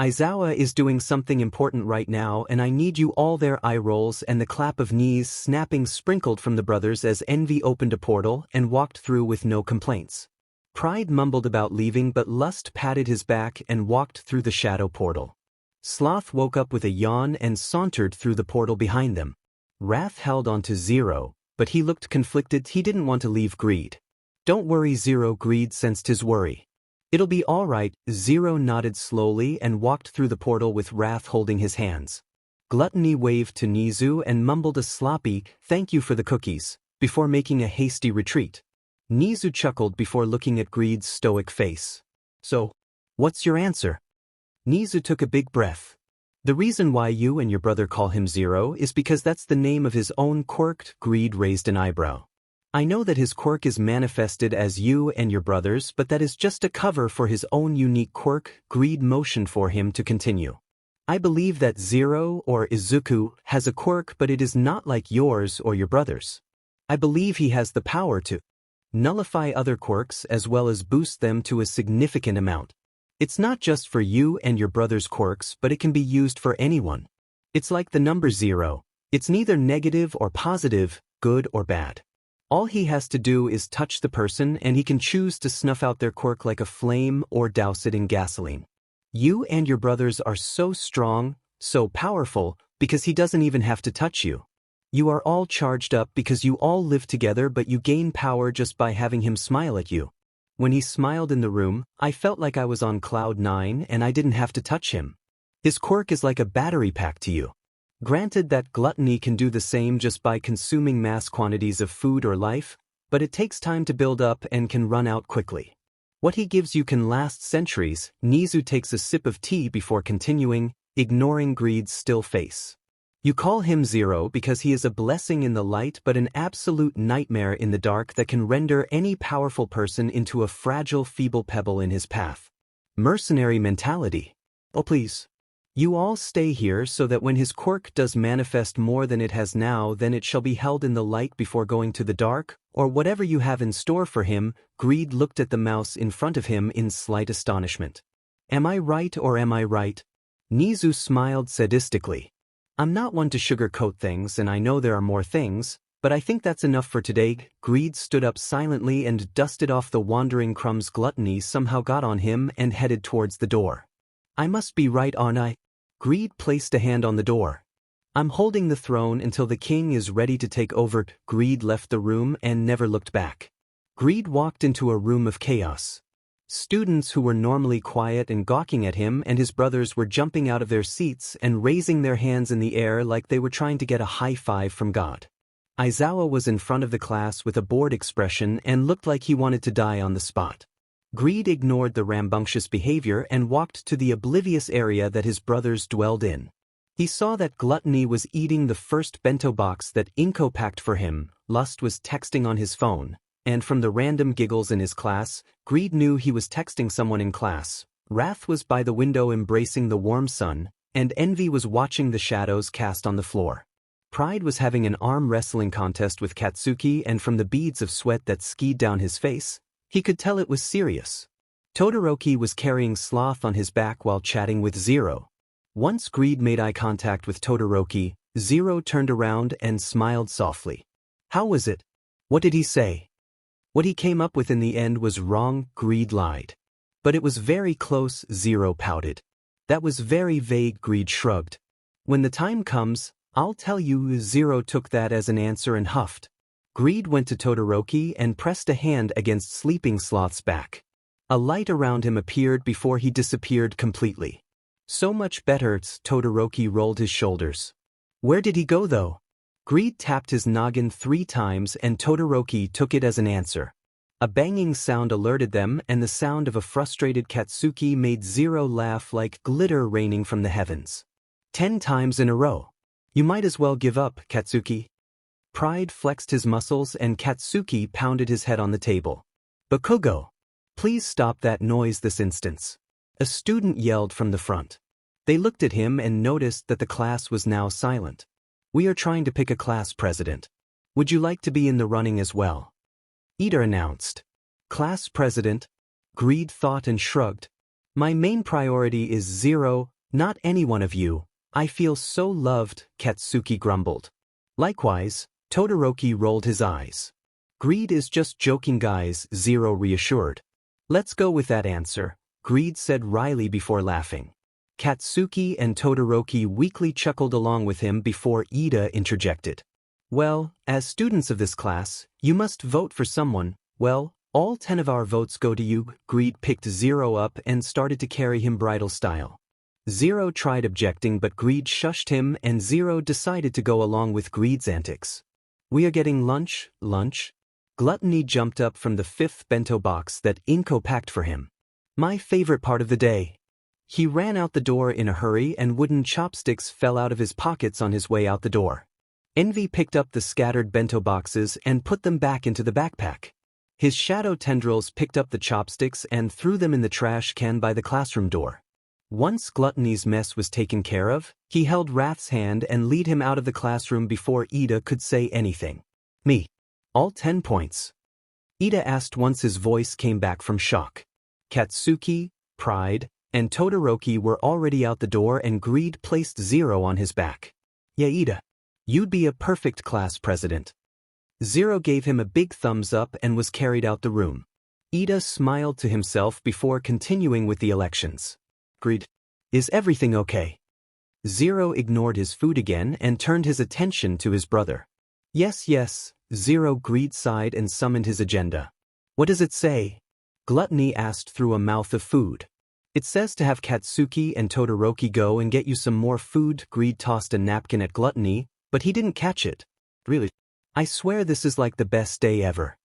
Speaker 1: Aizawa is doing something important right now and I need you all. Their eye rolls and the clap of knees snapping sprinkled from the brothers as Envy opened a portal and walked through with no complaints. Pride mumbled about leaving but Lust patted his back and walked through the shadow portal. Sloth woke up with a yawn and sauntered through the portal behind them. Wrath held onto Zero, but he looked conflicted. He didn't want to leave Greed. Don't worry, Zero. Greed sensed his worry. It'll be all right. Zero nodded slowly and walked through the portal with Wrath holding his hands. Gluttony waved to Nizu and mumbled a sloppy, thank you for the cookies, before making a hasty retreat. Nizu chuckled before looking at Greed's stoic face. So, what's your answer? Nizu took a big breath. The reason why you and your brother call him Zero is because that's the name of his own quirk. Greed raised an eyebrow. I know that his quirk is manifested as you and your brothers, but that is just a cover for his own unique quirk. Greed motioned for him to continue. I believe that Zero or Izuku has a quirk, but it is not like yours or your brothers. I believe he has the power to nullify other quirks as well as boost them to a significant amount. It's not just for you and your brother's quirks, but it can be used for anyone. It's like the number 0. It's neither negative or positive, good or bad. All he has to do is touch the person and he can choose to snuff out their quirk like a flame or douse it in gasoline. You and your brothers are so strong, so powerful, because he doesn't even have to touch you. You are all charged up because you all live together, but you gain power just by having him smile at you. When he smiled in the room, I felt like I was on cloud 9 and I didn't have to touch him. His quirk is like a battery pack to you. Granted that Gluttony can do the same just by consuming mass quantities of food or life, but it takes time to build up and can run out quickly. What he gives you can last centuries. Nizu takes a sip of tea before continuing, ignoring Greed's still face. You call him Zero because he is a blessing in the light but an absolute nightmare in the dark that can render any powerful person into a fragile, feeble pebble in his path. Mercenary mentality. Oh please. You all stay here so that when his quirk does manifest more than it has now, then it shall be held in the light before going to the dark, or whatever you have in store for him. Greed looked at the mouse in front of him in slight astonishment. Am I right or am I right? Nizu smiled sadistically. I'm not one to sugarcoat things and I know there are more things, but I think that's enough for today. Greed stood up silently and dusted off the wandering crumbs Gluttony somehow got on him and headed towards the door. I must be right, aren't I? Greed placed a hand on the door. I'm holding the throne until the king is ready to take over. Greed left the room and never looked back. Greed walked into a room of chaos. Students who were normally quiet and gawking at him and his brothers were jumping out of their seats and raising their hands in the air like they were trying to get a high five from God. Aizawa was in front of the class with a bored expression and looked like he wanted to die on the spot. Greed ignored the rambunctious behavior and walked to the oblivious area that his brothers dwelled in. He saw that Gluttony was eating the first bento box that Inko packed for him, Lust was texting on his phone, and from the random giggles in his class, Greed knew he was texting someone in class. Wrath was by the window embracing the warm sun, and Envy was watching the shadows cast on the floor. Pride was having an arm wrestling contest with Katsuki, and from the beads of sweat that skied down his face, he could tell it was serious. Todoroki was carrying Sloth on his back while chatting with Zero. Once Greed made eye contact with Todoroki, Zero turned around and smiled softly. How was it? What did he say? What he came up with in the end was wrong, Greed lied. But it was very close, Zero pouted. That was very vague, Greed shrugged. When the time comes, I'll tell you. Zero took that as an answer and huffed. Greed went to Todoroki and pressed a hand against sleeping Sloth's back. A light around him appeared before he disappeared completely. So much better. Todoroki rolled his shoulders. Where did he go though? Greed tapped his noggin 3 times and Todoroki took it as an answer. A banging sound alerted them, and the sound of a frustrated Katsuki made Zero laugh like glitter raining from the heavens. 10 times in a row. You might as well give up, Katsuki. Pride flexed his muscles and Katsuki pounded his head on the table. Bakugo! Please stop that noise this instant. A student yelled from the front. They looked at him and noticed that the class was now silent. We are trying to pick a class president. Would you like to be in the running as well? Ida announced. Class president? Greed thought and shrugged. My main priority is Zero, not any one of you. I feel so loved, Katsuki grumbled. Likewise, Todoroki rolled his eyes. Greed is just joking, guys, Zero reassured. Let's go with that answer, Greed said wryly before laughing. Katsuki and Todoroki weakly chuckled along with him before Ida interjected. Well, as students of this class, you must vote for someone. Well, all 10 of our votes go to you. Greed picked Zero up and started to carry him bridal style. Zero tried objecting, but Greed shushed him and Zero decided to go along with Greed's antics. We are getting lunch. Gluttony jumped up from the 5th bento box that Inko packed for him. My favorite part of the day. He ran out the door in a hurry and wooden chopsticks fell out of his pockets on his way out the door. Envy picked up the scattered bento boxes and put them back into the backpack. His shadow tendrils picked up the chopsticks and threw them in the trash can by the classroom door. Once Gluttony's mess was taken care of, he held Wrath's hand and led him out of the classroom before Ida could say anything. Me. All 10 points. Ida asked once his voice came back from shock. Katsuki, Pride, and Todoroki were already out the door and Greed placed Zero on his back. Yeah, Ida. You'd be a perfect class president. Zero gave him a big thumbs up and was carried out the room. Ida smiled to himself before continuing with the elections. Greed. Is everything okay? Zero ignored his food again and turned his attention to his brother. Yes. Zero. Greed sighed and summoned his agenda. What does it say? Gluttony asked through a mouth of food. It says to have Katsuki and Todoroki go and get you some more food. Greed tossed a napkin at Gluttony, but he didn't catch it. Really? I swear this is like the best day ever.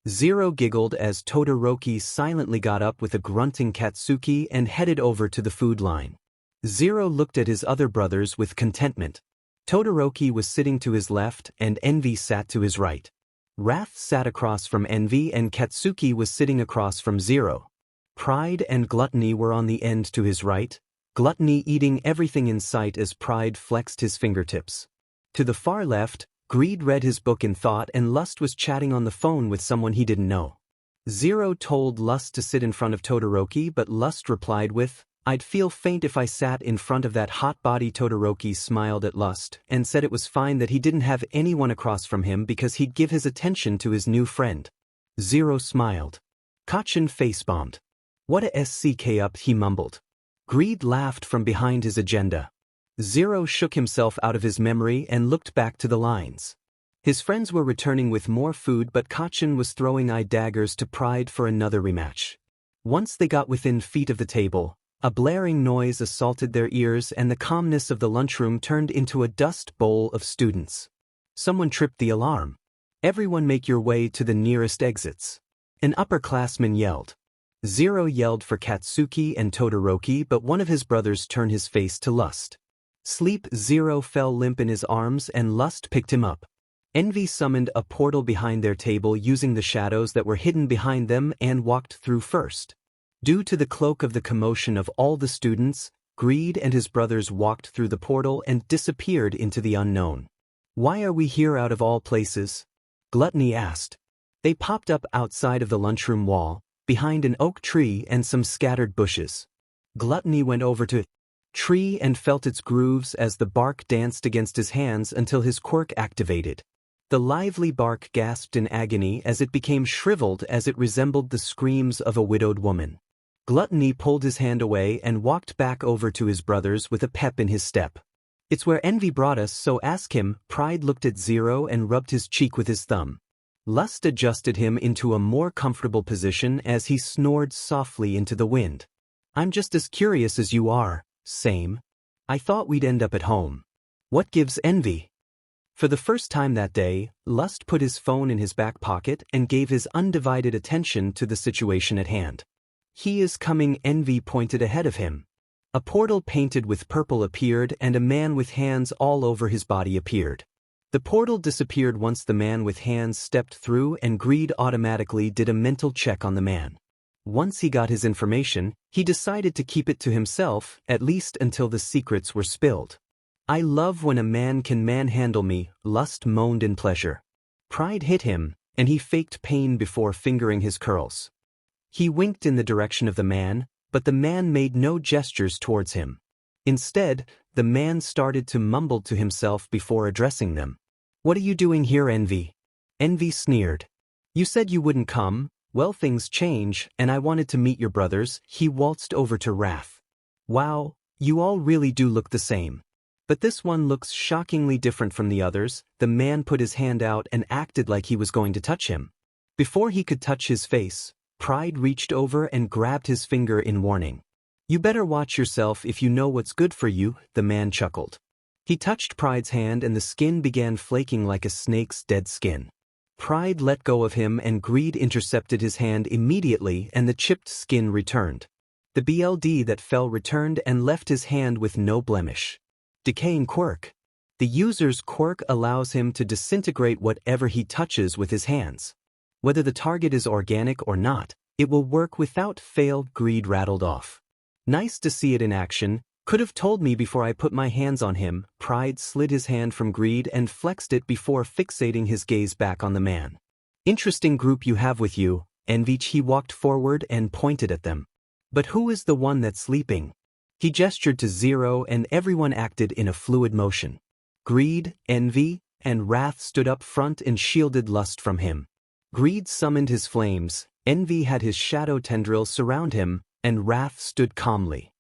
Speaker 1: Zero giggled as Todoroki silently got up with a grunting Katsuki and headed over to the food line. Zero looked at his other brothers with contentment. Todoroki was sitting to his left and Envy sat to his right. Wrath sat across from Envy and Katsuki was sitting across from Zero. Pride and Gluttony were on the end to his right, Gluttony eating everything in sight as Pride flexed his fingertips. To the far left, Greed read his book in thought and Lust was chatting on the phone with someone he didn't know. Zero told Lust to sit in front of Todoroki, but Lust replied with, I'd feel faint if I sat in front of that hot body. Todoroki smiled at Lust and said it was fine that he didn't have anyone across from him because he'd give his attention to his new friend. Zero smiled. Kachin face-bombed. What a SCK up, he mumbled. Greed laughed from behind his agenda. Zero shook himself out of his memory and looked back to the lines. His friends were returning with more food, but Kachin was throwing eye daggers to Pride for another rematch. Once they got within feet of the table, a blaring noise assaulted their ears and the calmness of the lunchroom turned into a dust bowl of students. Someone tripped the alarm. Everyone make your way to the nearest exits. An upperclassman yelled. Zero yelled for Katsuki and Todoroki, but one of his brothers turned his face to Lust. Sleep Zero fell limp in his arms and Lust picked him up. Envy summoned a portal behind their table using the shadows that were hidden behind them and walked through first. Due to the cloak of the commotion of all the students, Greed and his brothers walked through the portal and disappeared into the unknown. Why are we here out of all places? Gluttony asked. They popped up outside of the lunchroom wall, behind an oak tree and some scattered bushes. Gluttony went over to the tree and felt its grooves as the bark danced against his hands until his quirk activated. The lively bark gasped in agony as it became shriveled as it resembled the screams of a widowed woman. Gluttony pulled his hand away and walked back over to his brothers with a pep in his step. It's where Envy brought us, so ask him. Pride looked at Zero and rubbed his cheek with his thumb. Lust adjusted him into a more comfortable position as he snored softly into the wind. I'm just as curious as you are. Same. I thought we'd end up at home. What gives Envy? For the first time that day, Lust put his phone in his back pocket and gave his undivided attention to the situation at hand. He is coming. Envy pointed ahead of him. A portal painted with purple appeared and a man with hands all over his body appeared. The portal disappeared once the man with hands stepped through and Greed automatically did a mental check on the man. Once he got his information, he decided to keep it to himself, at least until the secrets were spilled. I love when a man can manhandle me, Lust moaned in pleasure. Pride hit him, and he faked pain before fingering his curls. He winked in the direction of the man, but the man made no gestures towards him. Instead, the man started to mumble to himself before addressing them. What are you doing here, Envy? Envy sneered. You said you wouldn't come. Well, things change, and I wanted to meet your brothers. He waltzed over to Wrath. Wow, you all really do look the same. But this one looks shockingly different from the others. The man put his hand out and acted like he was going to touch him. Before he could touch his face, Pride reached over and grabbed his finger in warning. You better watch yourself if you know what's good for you, the man chuckled. He touched Pride's hand and the skin began flaking like a snake's dead skin. Pride let go of him and Greed intercepted his hand immediately and the chipped skin returned. The BLD that fell returned and left his hand with no blemish. Decaying Quirk. The user's quirk allows him to disintegrate whatever he touches with his hands. Whether the target is organic or not, it will work without fail. Greed rattled off. Nice to see it in action. Could have told me before I put my hands on him. Pride slid his hand from Greed and flexed it before fixating his gaze back on the man. Interesting group you have with you, Envy. He walked forward and pointed at them. But who is the one that's sleeping? He gestured to Zero and everyone acted in a fluid motion. Greed, Envy, and Wrath stood up front and shielded Lust from him. Greed summoned his flames, Envy had his shadow tendrils surround him, and Wrath stood calmly.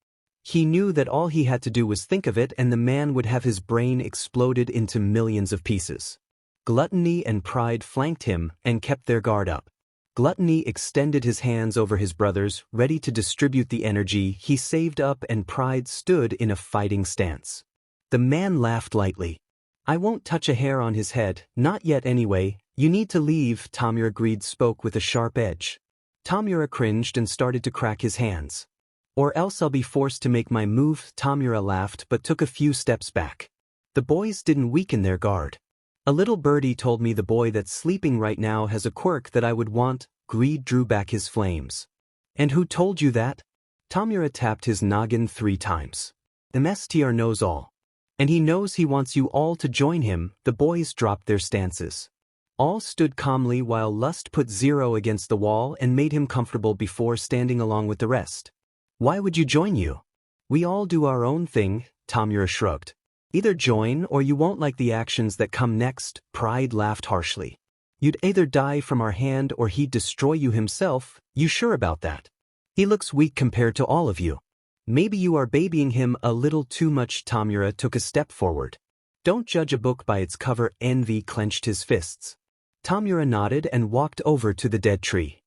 Speaker 1: He knew that all he had to do was think of it and the man would have his brain exploded into millions of pieces. Gluttony and Pride flanked him and kept their guard up. Gluttony extended his hands over his brothers, ready to distribute the energy he saved up, and Pride stood in a fighting stance. The man laughed lightly. I won't touch a hair on his head, not yet anyway. You need to leave, Tomura. Greed spoke with a sharp edge. Tomura cringed and started to crack his hands. Or else I'll be forced to make my move. Tomura laughed but took a few steps back. The boys didn't weaken their guard. A little birdie told me the boy that's sleeping right now has a quirk that I would want. Greed drew back his flames. And who told you that? Tomura tapped his noggin 3 times. MSTR knows all. And he knows he wants you all to join him. The boys dropped their stances. All stood calmly while Lust put Zero against the wall and made him comfortable before standing along with the rest. Why would you join you? We all do our own thing, Tomura shrugged. Either join or you won't like the actions that come next. Pride laughed harshly. You'd either die from our hand or he'd destroy you himself. You sure about that? He looks weak compared to all of you. Maybe you are babying him a little too much. Tomura took a step forward. Don't judge a book by its cover. Envy clenched his fists. Tomura nodded and walked over to the dead tree.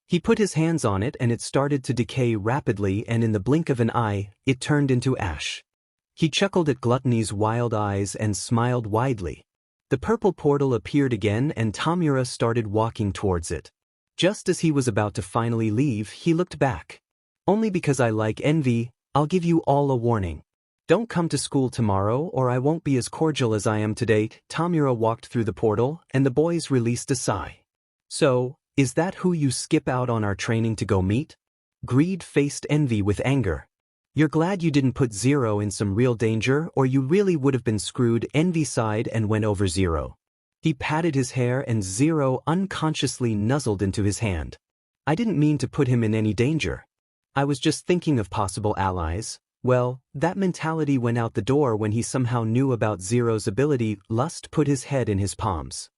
Speaker 1: He put his hands on it and it started to decay rapidly, and in the blink of an eye, it turned into ash. He chuckled at Gluttony's wild eyes and smiled widely. The purple portal appeared again and Tomura started walking towards it. Just as he was about to finally leave, he looked back. Only because I like Envy, I'll give you all a warning. Don't come to school tomorrow or I won't be as cordial as I am today. Tomura walked through the portal and the boys released a sigh. So, is that who you skip out on our training to go meet? Greed faced Envy with anger. You're glad you didn't put Zero in some real danger or you really would have been screwed. Envy sighed and went over Zero. He patted his hair and Zero unconsciously nuzzled into his hand. I didn't mean to put him in any danger. I was just thinking of possible allies. Well, that mentality went out the door when he somehow knew about Zero's ability. Lust put his head in his palms.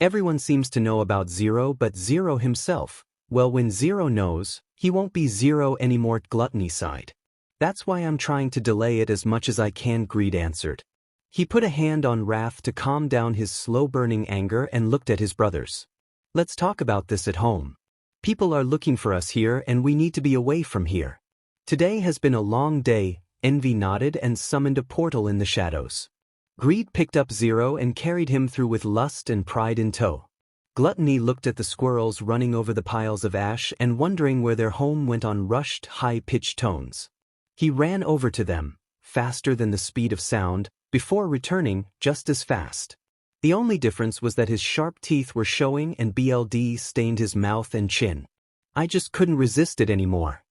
Speaker 1: Everyone seems to know about Zero but Zero himself. Well, when Zero knows, he won't be Zero anymore. Gluttony sighed. That's why I'm trying to delay it as much as I can. Greed answered. He put a hand on Wrath to calm down his slow-burning anger and looked at his brothers. Let's talk about this at home. People are looking for us here and we need to be away from here. Today has been a long day. Envy nodded and summoned a portal in the shadows. Greed picked up Zero and carried him through with Lust and Pride in tow. Gluttony looked at the squirrels running over the piles of ash and wondering where their home went on rushed, high-pitched tones. He ran over to them, faster than the speed of sound, before returning just as fast. The only difference was that his sharp teeth were showing and BLD stained his mouth and chin. I just couldn't resist it anymore.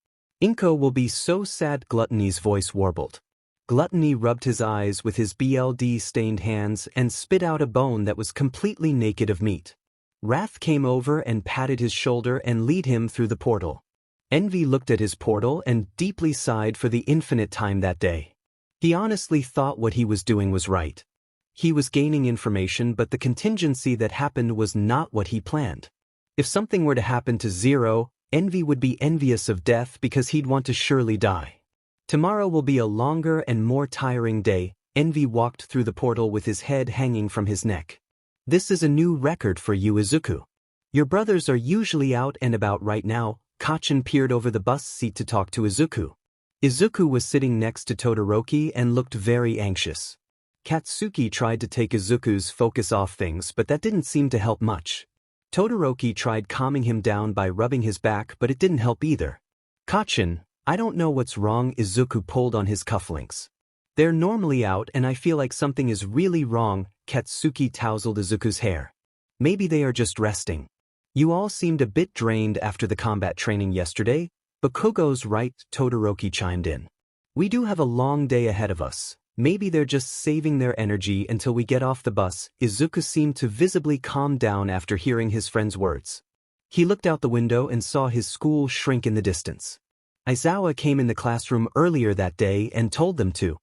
Speaker 1: Inko will be so sad. Gluttony's voice warbled. Gluttony rubbed his eyes with his BLD-stained hands and spit out a bone that was completely naked of meat. Wrath came over and patted his shoulder and led him through the portal. Envy looked at his portal and deeply sighed for the infinite time that day. He honestly thought what he was doing was right. He was gaining information, but the contingency that happened was not what he planned. If something were to happen to Zero, Envy would be envious of death because he'd want to surely die. Tomorrow will be a longer and more tiring day. Envy walked through the portal with his head hanging from his neck. This is a new record for you, Izuku. Your brothers are usually out and about right now. Kachin peered over the bus seat to talk to Izuku. Izuku was sitting next to Todoroki and looked very anxious. Katsuki tried to take Izuku's focus off things, but that didn't seem to help much. Todoroki tried calming him down by rubbing his back, but it didn't help either. Kachin, I don't know what's wrong. Izuku pulled on his cufflinks. They're normally out and I feel like something is really wrong. Katsuki tousled Izuku's hair. Maybe they are just resting. You all seemed a bit drained after the combat training yesterday, but Kogo's right. Todoroki chimed in. We do have a long day ahead of us. Maybe they're just saving their energy until we get off the bus. Izuku seemed to visibly calm down after hearing his friend's words. He looked out the window and saw his school shrink in the distance. Aizawa came in the classroom earlier that day and told them to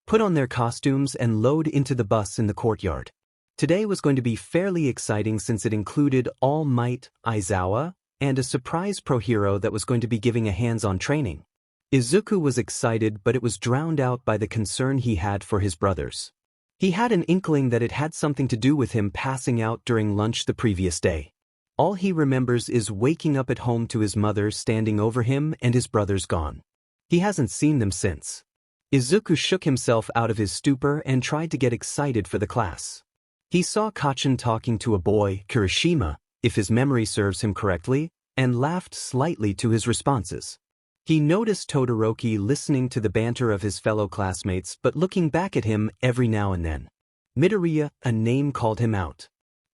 Speaker 1: put on their costumes and load into the bus in the courtyard. Today was going to be fairly exciting since it included All Might, Aizawa, and a surprise pro-hero that was going to be giving a hands-on training. Izuku was excited, but it was drowned out by the concern he had for his brothers. He had an inkling that it had something to do with him passing out during lunch the previous day. All he remembers is waking up at home to his mother standing over him and his brothers gone. He hasn't seen them since. Izuku shook himself out of his stupor and tried to get excited for the class. He saw Kachin talking to a boy, Kirishima, if his memory serves him correctly, and laughed slightly to his responses. He noticed Todoroki listening to the banter of his fellow classmates but looking back at him every now and then. Midoriya, a name called him out.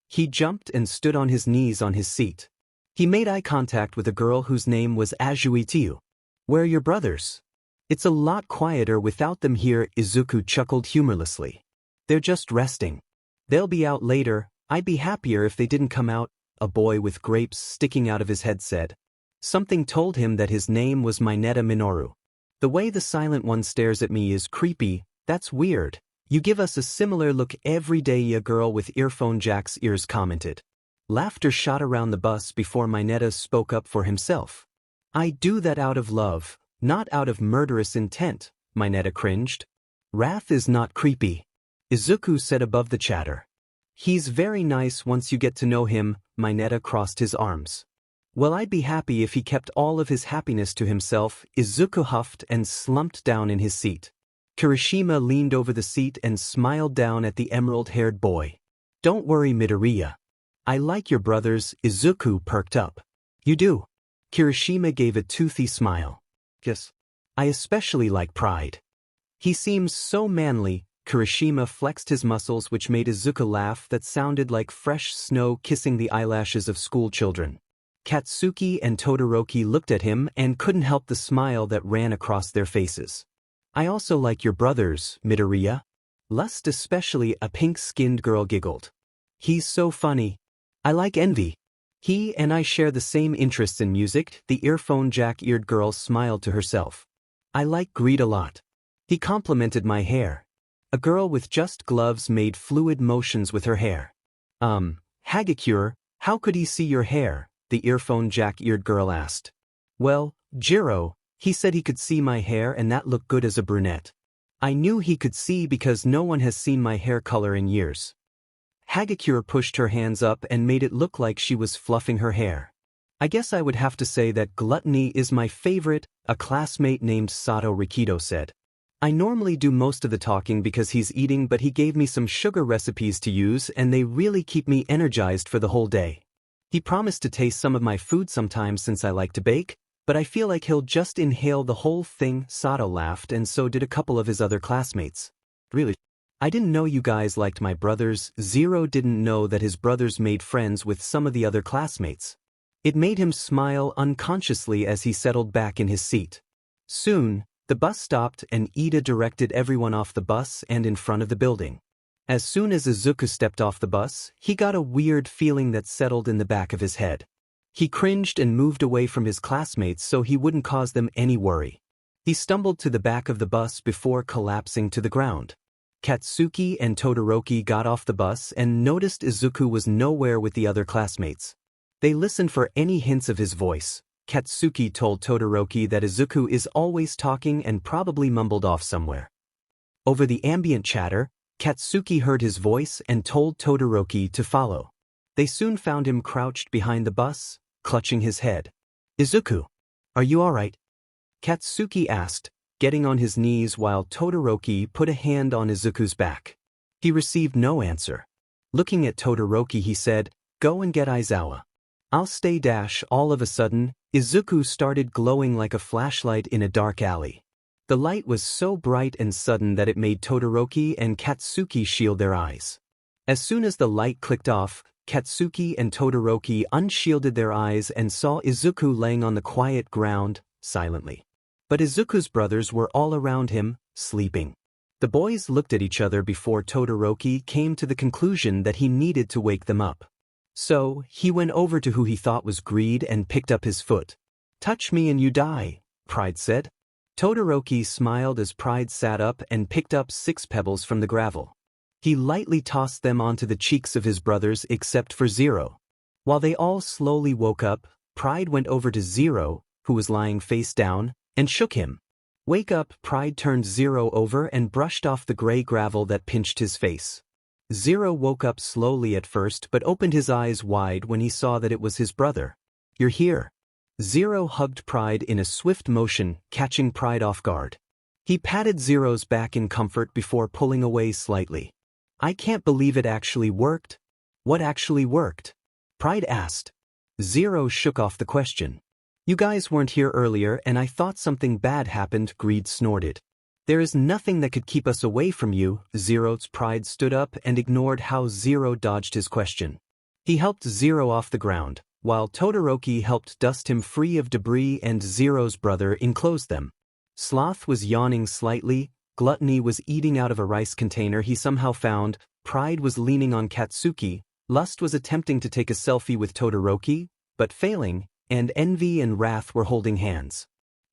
Speaker 1: He jumped and stood on his knees on his seat. He made eye contact with a girl whose name was Azuitiu. Where are your brothers? It's a lot quieter without them here. Izuku chuckled humorlessly. They're just resting. They'll be out later. I'd be happier if they didn't come out, a boy with grapes sticking out of his head said. Something told him that his name was Mineta Minoru. The way the Silent One stares at me is creepy. That's weird. You give us a similar look every day, a girl with earphone jack's ears commented. Laughter shot around the bus before Mineta spoke up for himself. I do that out of love. Not out of murderous intent, Mineta cringed. Wrath is not creepy, Izuku said above the chatter. He's very nice once you get to know him, Mineta crossed his arms. Well, I'd be happy if he kept all of his happiness to himself, Izuku huffed and slumped down in his seat. Kirishima leaned over the seat and smiled down at the emerald-haired boy. Don't worry, Midoriya. I like your brothers, Izuku perked up. You do? Kirishima gave a toothy smile. Yes. I especially like Pride. He seems so manly. Kirishima flexed his muscles, which made Izuku laugh that sounded like fresh snow kissing the eyelashes of schoolchildren. Katsuki and Todoroki looked at him and couldn't help the smile that ran across their faces. I also like your brothers, Midoriya. Lust, especially, a pink-skinned girl giggled. He's so funny. I like Envy. He and I share the same interests in music, the earphone jack-eared girl smiled to herself. I like Greed a lot. He complimented my hair. A girl with just gloves made fluid motions with her hair. Hagakure, how could he see your hair? The earphone jack-eared girl asked. Well, Jiro, he said he could see my hair and that looked good as a brunette. I knew he could see because no one has seen my hair color in years. Hagakure pushed her hands up and made it look like she was fluffing her hair. I guess I would have to say that Gluttony is my favorite, a classmate named Sato Rikido said. I normally do most of the talking because he's eating, but he gave me some sugar recipes to use and they really keep me energized for the whole day. He promised to taste some of my food sometime since I like to bake, but I feel like he'll just inhale the whole thing. Sato laughed and so did a couple of his other classmates. Really? I didn't know you guys liked my brothers. Zero didn't know that his brothers made friends with some of the other classmates. It made him smile unconsciously as he settled back in his seat. Soon, the bus stopped and Ida directed everyone off the bus and in front of the building. As soon as Izuku stepped off the bus, he got a weird feeling that settled in the back of his head. He cringed and moved away from his classmates so he wouldn't cause them any worry. He stumbled to the back of the bus before collapsing to the ground. Katsuki and Todoroki got off the bus and noticed Izuku was nowhere with the other classmates. They listened for any hints of his voice. Katsuki told Todoroki that Izuku is always talking and probably mumbled off somewhere. Over the ambient chatter, Katsuki heard his voice and told Todoroki to follow. They soon found him crouched behind the bus, clutching his head. Izuku, are you alright? Katsuki asked, getting on his knees while Todoroki put a hand on Izuku's back. He received no answer. Looking at Todoroki, he said, Go and get Aizawa. I'll stay. All of a sudden, Izuku started glowing like a flashlight in a dark alley. The light was so bright and sudden that it made Todoroki and Katsuki shield their eyes. As soon as the light clicked off, Katsuki and Todoroki unshielded their eyes and saw Izuku laying on the quiet ground, silently. But Izuku's brothers were all around him, sleeping. The boys looked at each other before Todoroki came to the conclusion that he needed to wake them up. So, he went over to who he thought was Greed and picked up his foot. Touch me and you die, Pride said. Todoroki smiled as Pride sat up and picked up 6 pebbles from the gravel. He lightly tossed them onto the cheeks of his brothers except for Zero. While they all slowly woke up, Pride went over to Zero, who was lying face down, and shook him. Wake up, Pride turned Zero over and brushed off the gray gravel that pinched his face. Zero woke up slowly at first but opened his eyes wide when he saw that it was his brother. You're here. Zero hugged Pride in a swift motion, catching Pride off guard. He patted Zero's back in comfort before pulling away slightly. I can't believe it actually worked. What actually worked? Pride asked. Zero shook off the question. You guys weren't here earlier and I thought something bad happened, Greed snorted. There is nothing that could keep us away from you. Zero's Pride stood up and ignored how Zero dodged his question. He helped Zero off the ground, while Todoroki helped dust him free of debris and Zero's brother enclosed them. Sloth was yawning slightly, Gluttony was eating out of a rice container he somehow found, Pride was leaning on Katsuki, Lust was attempting to take a selfie with Todoroki, but failing, and Envy and Wrath were holding hands.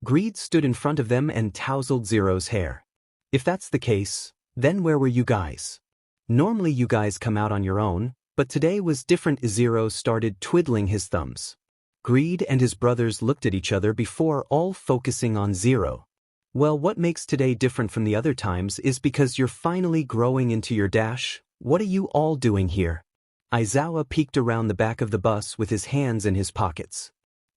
Speaker 1: Greed stood in front of them and tousled Zero's hair. If that's the case, then where were you guys? Normally you guys come out on your own, but today was different. Zero started twiddling his thumbs. Greed and his brothers looked at each other before all focusing on Zero. Well, what makes today different from the other times is because you're finally growing into your dash. What are you all doing here? Aizawa peeked around the back of the bus with his hands in his pockets.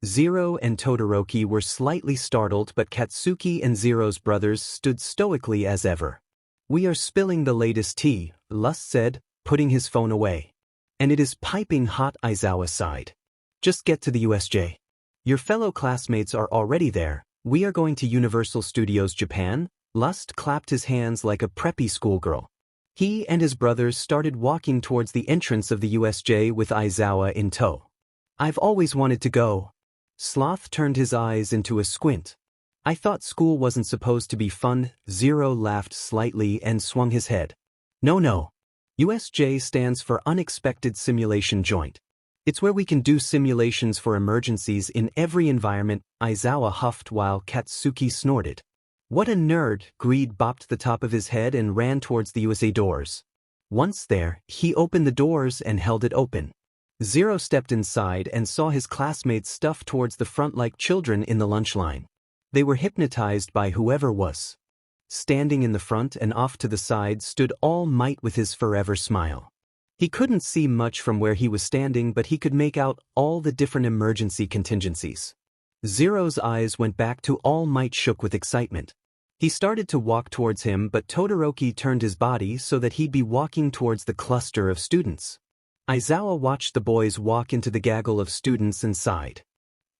Speaker 1: Zero and Todoroki were slightly startled, but Katsuki and Zero's brothers stood stoically as ever. We are spilling the latest tea, Lust said, putting his phone away. And it is piping hot, Aizawa sighed. Just get to the USJ. Your fellow classmates are already there. We are going to Universal Studios Japan. Lust clapped his hands like a preppy schoolgirl. He and his brothers started walking towards the entrance of the USJ with Aizawa in tow. I've always wanted to go. Sloth turned his eyes into a squint. I thought school wasn't supposed to be fun. Zero laughed slightly and swung his head. No. USJ stands for Unexpected Simulation Joint. It's where we can do simulations for emergencies in every environment, Aizawa huffed while Katsuki snorted. What a nerd, Greed bopped the top of his head and ran towards the USA doors. Once there, he opened the doors and held it open. Zero stepped inside and saw his classmates stuffed towards the front like children in the lunch line. They were hypnotized by whoever was. Standing in the front and off to the side stood All Might with his forever smile. He couldn't see much from where he was standing, but he could make out all the different emergency contingencies. Zero's eyes went back to All Might, shook with excitement. He started to walk towards him, but Todoroki turned his body so that he'd be walking towards the cluster of students. Aizawa watched the boys walk into the gaggle of students and sighed.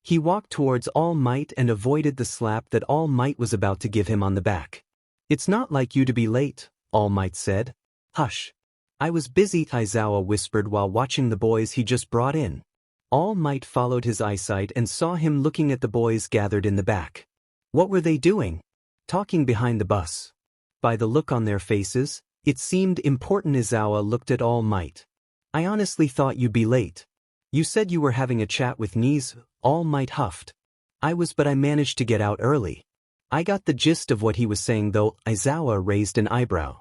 Speaker 1: He walked towards All Might and avoided the slap that All Might was about to give him on the back. It's not like you to be late, All Might said. Hush. I was busy, Aizawa whispered while watching the boys he just brought in. All Might followed his eyesight and saw him looking at the boys gathered in the back. What were they doing? Talking behind the bus. By the look on their faces, it seemed important. Aizawa looked at All Might. I honestly thought you'd be late. You said you were having a chat with Niz, All Might huffed. I was, but I managed to get out early. I got the gist of what he was saying though. Aizawa raised an eyebrow.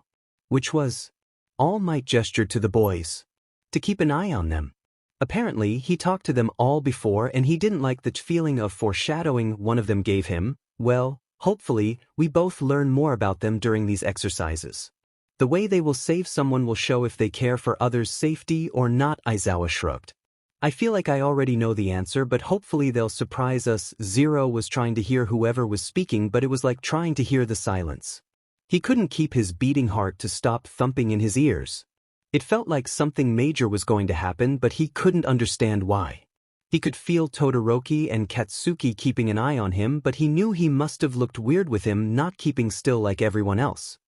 Speaker 1: Which was? All Might gestured to the boys. To keep an eye on them. Apparently, he talked to them all before and he didn't like the feeling of foreshadowing one of them gave him. Well, hopefully, we both learn more about them during these exercises. The way they will save someone will show if they care for others' safety or not, Aizawa shrugged. I feel like I already know the answer, but hopefully they'll surprise us. Zero was trying to hear whoever was speaking, but it was like trying to hear the silence. He couldn't keep his beating heart to stop thumping in his ears. It felt like something major was going to happen, but he couldn't understand why. He could feel Todoroki and Katsuki keeping an eye on him, but he knew he must have looked weird with him not keeping still like everyone else.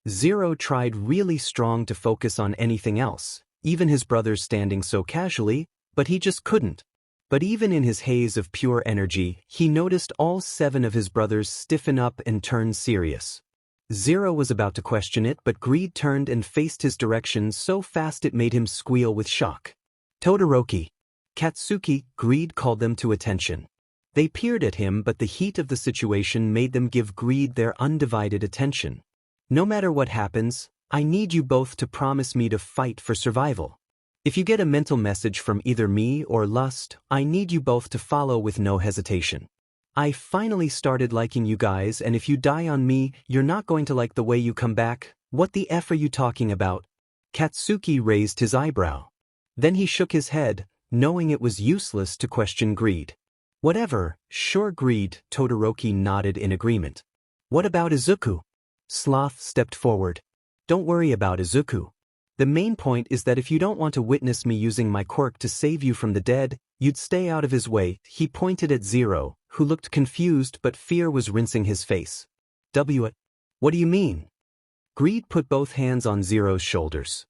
Speaker 1: Zero tried really strong to focus on anything else, even his brothers standing so casually, but he just couldn't. But even in his haze of pure energy, he noticed all 7 of his brothers stiffen up and turn serious. Zero was about to question it, but Greed turned and faced his direction so fast it made him squeal with shock. Todoroki. Katsuki, Greed called them to attention. They peered at him, but the heat of the situation made them give Greed their undivided attention. No matter what happens, I need you both to promise me to fight for survival. If you get a mental message from either me or Lust, I need you both to follow with no hesitation. I finally started liking you guys, and if you die on me, you're not going to like the way you come back. What the F are you talking about? Katsuki raised his eyebrow. Then he shook his head, knowing it was useless to question Greed. Whatever, sure Greed, Todoroki nodded in agreement. What about Izuku? Sloth stepped forward. Don't worry about Izuku. The main point is that if you don't want to witness me using my quirk to save you from the dead, you'd stay out of his way. He pointed at Zero, who looked confused, but fear was rinsing his face. What do you mean? Greed put both hands on Zero's shoulders.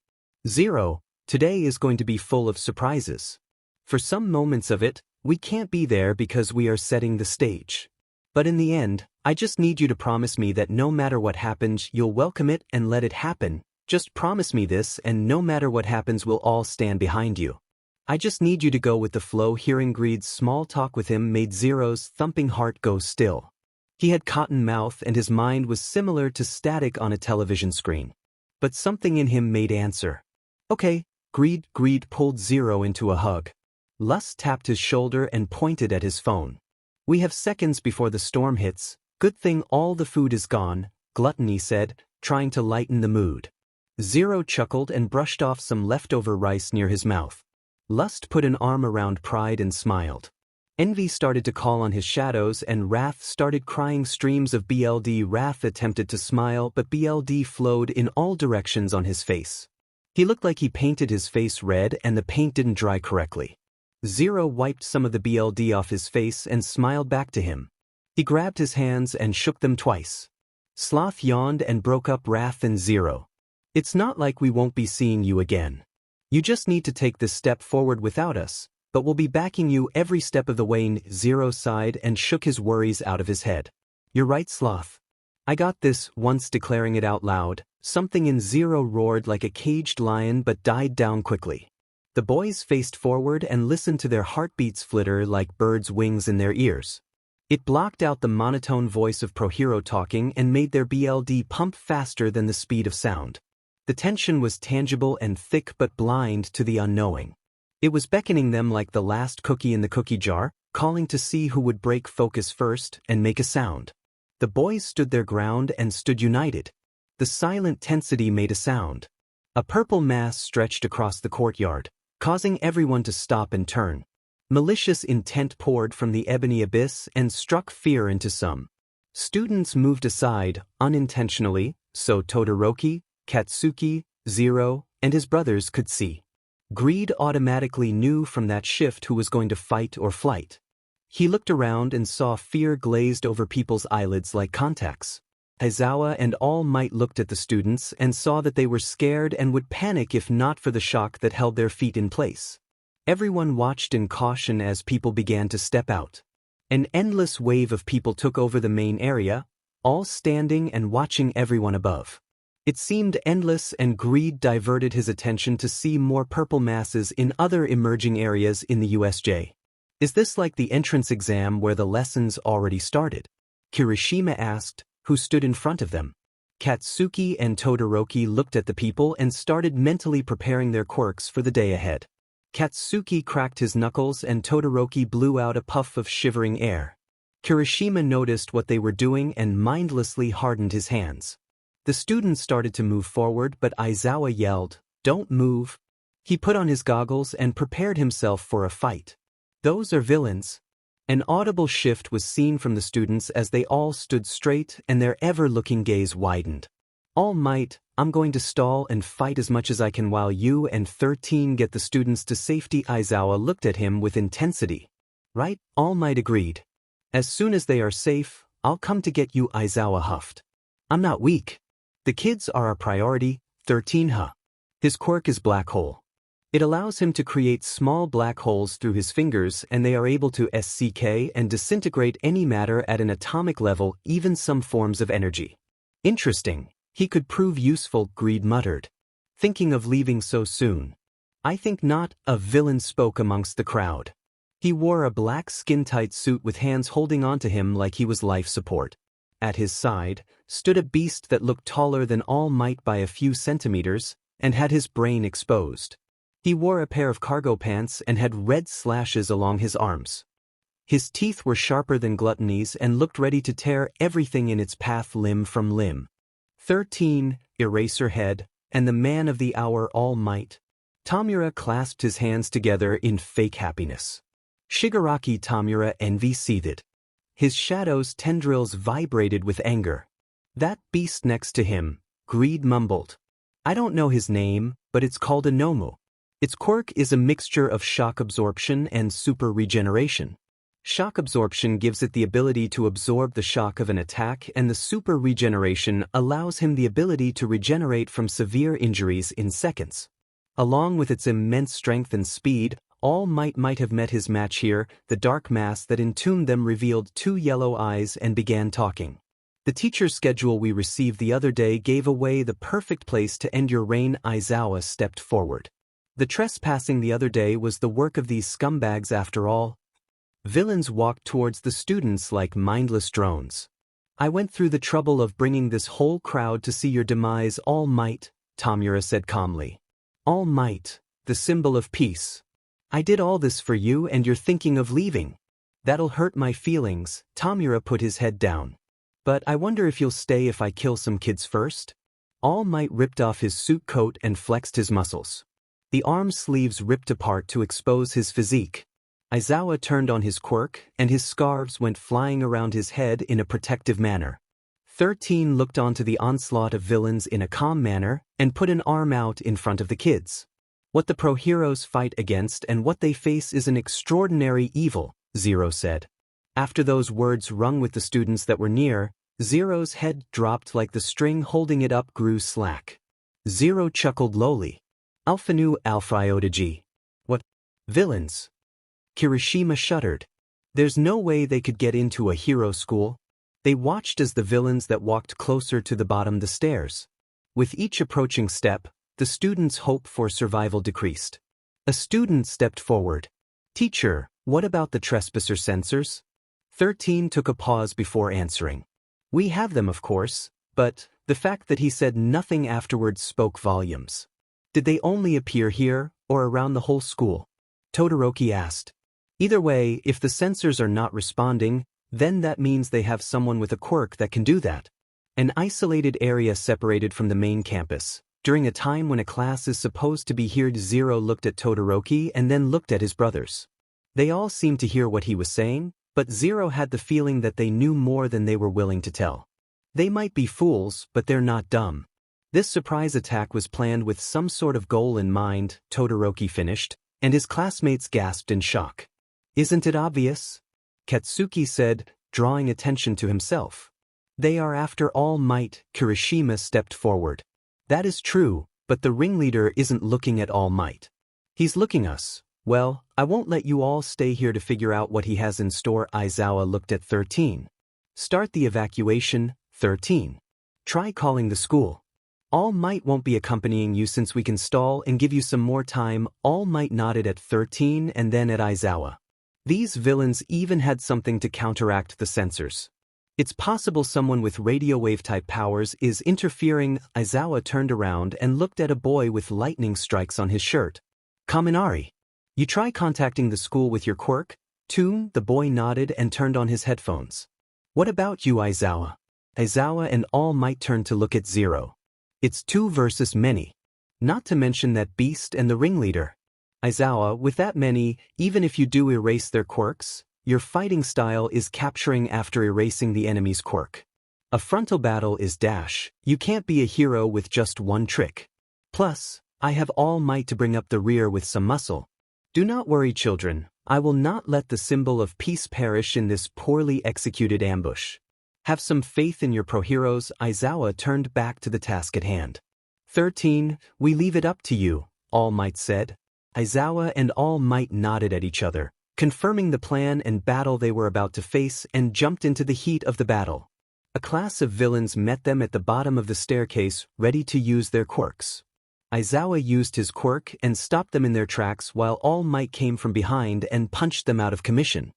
Speaker 1: Zero, today is going to be full of surprises. For some moments of it, we can't be there because we are setting the stage. But in the end, I just need you to promise me that no matter what happens, you'll welcome it and let it happen. Just promise me this, and no matter what happens, we'll all stand behind you. I just need you to go with the flow. Hearing Greed's small talk with him made Zero's thumping heart go still. He had cotton mouth and his mind was similar to static on a television screen. But something in him made answer. Okay, Greed pulled Zero into a hug. Lust tapped his shoulder and pointed at his phone. We have seconds before the storm hits. Good thing all the food is gone, Gluttony said, trying to lighten the mood. Zero chuckled and brushed off some leftover rice near his mouth. Lust put an arm around Pride and smiled. Envy started to call on his shadows and Wrath started crying streams of BLD. Wrath attempted to smile but BLD flowed in all directions on his face. He looked like he painted his face red and the paint didn't dry correctly. Zero wiped some of the BLD off his face and smiled back to him. He grabbed his hands and shook them twice. Sloth yawned and broke up Wrath and Zero. It's not like we won't be seeing you again. You just need to take this step forward without us, but we'll be backing you every step of the way. Zero sighed and shook his worries out of his head. You're right, Sloth. I got this. Once declaring it out loud, something in Zero roared like a caged lion but died down quickly. The boys faced forward and listened to their heartbeats flitter like birds' wings in their ears. It blocked out the monotone voice of Prohero talking and made their BLD pump faster than the speed of sound. The tension was tangible and thick but blind to the unknowing. It was beckoning them like the last cookie in the cookie jar, calling to see who would break focus first and make a sound. The boys stood their ground and stood united. The silent tensity made a sound. A purple mass stretched across the courtyard, causing everyone to stop and turn. Malicious intent poured from the ebony abyss and struck fear into some. Students moved aside, unintentionally, so Todoroki, Katsuki, Zero, and his brothers could see. Greed automatically knew from that shift who was going to fight or flight. He looked around and saw fear glazed over people's eyelids like contacts. Aizawa and All Might looked at the students and saw that they were scared and would panic if not for the shock that held their feet in place. Everyone watched in caution as people began to step out. An endless wave of people took over the main area, all standing and watching everyone above. It seemed endless and Greed diverted his attention to see more purple masses in other emerging areas in the USJ. Is this like the entrance exam where the lessons already started? Kirishima asked, who stood in front of them. Katsuki and Todoroki looked at the people and started mentally preparing their quirks for the day ahead. Katsuki cracked his knuckles and Todoroki blew out a puff of shivering air. Kirishima noticed what they were doing and mindlessly hardened his hands. The students started to move forward but Aizawa yelled, "Don't move." He put on his goggles and prepared himself for a fight. Those are villains. An audible shift was seen from the students as they all stood straight and their ever-looking gaze widened. All Might, I'm going to stall and fight as much as I can while you and 13 get the students to safety. Aizawa looked at him with intensity. Right, All Might agreed. As soon as they are safe, I'll come to get you, Aizawa huffed. I'm not weak. The kids are our priority. 13 His quirk is black hole. It allows him to create small black holes through his fingers and they are able to SCK and disintegrate any matter at an atomic level, even some forms of energy. Interesting. He could prove useful, Greed muttered. Thinking of leaving so soon? I think not, a villain spoke amongst the crowd. He wore a black skin-tight suit with hands holding onto him like he was life support. At his side stood a beast that looked taller than All Might by a few centimeters and had his brain exposed. He wore a pair of cargo pants and had red slashes along his arms. His teeth were sharper than Gluttony's and looked ready to tear everything in its path limb from limb. 13, Eraserhead, and the man of the hour All Might. Tamura clasped his hands together in fake happiness. Shigaraki Tamura envy seethed. His shadow's tendrils vibrated with anger. That beast next to him, Greed mumbled. I don't know his name, but it's called a Nomu. Its quirk is a mixture of shock absorption and super regeneration. Shock absorption gives it the ability to absorb the shock of an attack and the super regeneration allows him the ability to regenerate from severe injuries in seconds. Along with its immense strength and speed, All Might have met his match here. The dark mass that entombed them revealed 2 yellow eyes and began talking. The teacher's schedule we received the other day gave away the perfect place to end your reign. Aizawa stepped forward. The trespassing the other day was the work of these scumbags after all. Villains walked towards the students like mindless drones. I went through the trouble of bringing this whole crowd to see your demise. All Might, Tamura said calmly. All Might, the symbol of peace. I did all this for you and you're thinking of leaving. That'll hurt my feelings. Tomura put his head down. But I wonder if you'll stay if I kill some kids first? All Might ripped off his suit coat and flexed his muscles. The arm sleeves ripped apart to expose his physique. Aizawa turned on his quirk, and his scarves went flying around his head in a protective manner. 13 looked onto the onslaught of villains in a calm manner, and put an arm out in front of the kids. What the pro-heroes fight against and what they face is an extraordinary evil, Zero said. After those words rung with the students that were near, Zero's head dropped like the string holding it up grew slack. Zero chuckled lowly. Alphanu Alphiodaji. What? Villains? Kirishima shuddered. There's no way they could get into a hero school. They watched as the villains that walked closer to the bottom the stairs. With each approaching step, the students' hope for survival decreased. A student stepped forward. Teacher, what about the trespasser sensors? 13 took a pause before answering. We have them, of course, but the fact that he said nothing afterwards spoke volumes. Did they only appear here, or around the whole school? Todoroki asked. Either way, if the sensors are not responding, then that means they have someone with a quirk that can do that. An isolated area separated from the main campus. During a time when a class is supposed to be here, Zero looked at Todoroki and then looked at his brothers. They all seemed to hear what he was saying, but Zero had the feeling that they knew more than they were willing to tell. They might be fools, but they're not dumb. This surprise attack was planned with some sort of goal in mind, Todoroki finished, and his classmates gasped in shock. Isn't it obvious? Katsuki said, drawing attention to himself. They are after All Might. Kirishima stepped forward. That is true, but the ringleader isn't looking at All Might. He's looking us. Well, I won't let you all stay here to figure out what he has in store. Aizawa looked at 13. Start the evacuation, 13. Try calling the school. All Might won't be accompanying you since we can stall and give you some more time. All Might nodded at 13 and then at Aizawa. These villains even had something to counteract the sensors. It's possible someone with radio wave-type powers is interfering. Aizawa turned around and looked at a boy with lightning strikes on his shirt. Kaminari. You try contacting the school with your quirk? Toon, the boy nodded and turned on his headphones. What about you, Aizawa? Aizawa and All Might turned to look at Zero. It's 2 versus many. Not to mention that beast and the ringleader. Aizawa, with that many, even if you do erase their quirks, your fighting style is capturing after erasing the enemy's quirk. A frontal battle is dash. You can't be a hero with just one trick. Plus, I have All Might to bring up the rear with some muscle. Do not worry, children. I will not let the symbol of peace perish in this poorly executed ambush. Have some faith in your pro-heroes. Aizawa turned back to the task at hand. 13, we leave it up to you, All Might said. Aizawa and All Might nodded at each other, confirming the plan and battle they were about to face, and jumped into the heat of the battle. A class of villains met them at the bottom of the staircase, ready to use their quirks. Aizawa used his quirk and stopped them in their tracks while All Might came from behind and punched them out of commission.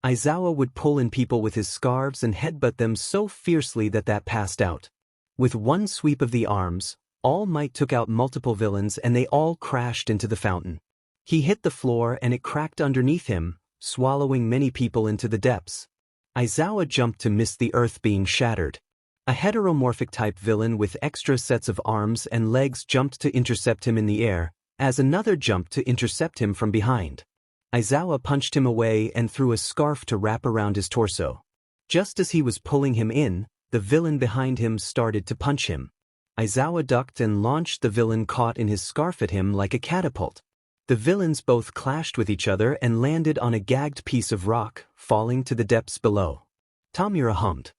Speaker 1: Aizawa would pull in people with his scarves and headbutt them so fiercely that passed out. With one sweep of the arms, All Might took out multiple villains and they all crashed into the fountain. He hit the floor and it cracked underneath him, swallowing many people into the depths. Aizawa jumped to miss the earth being shattered. A heteromorphic-type villain with extra sets of arms and legs jumped to intercept him in the air, as another jumped to intercept him from behind. Aizawa punched him away and threw a scarf to wrap around his torso. Just as he was pulling him in, the villain behind him started to punch him. Aizawa ducked and launched the villain caught in his scarf at him like a catapult. The villains both clashed with each other and landed on a gagged piece of rock, falling to the depths below. Tomura hummed.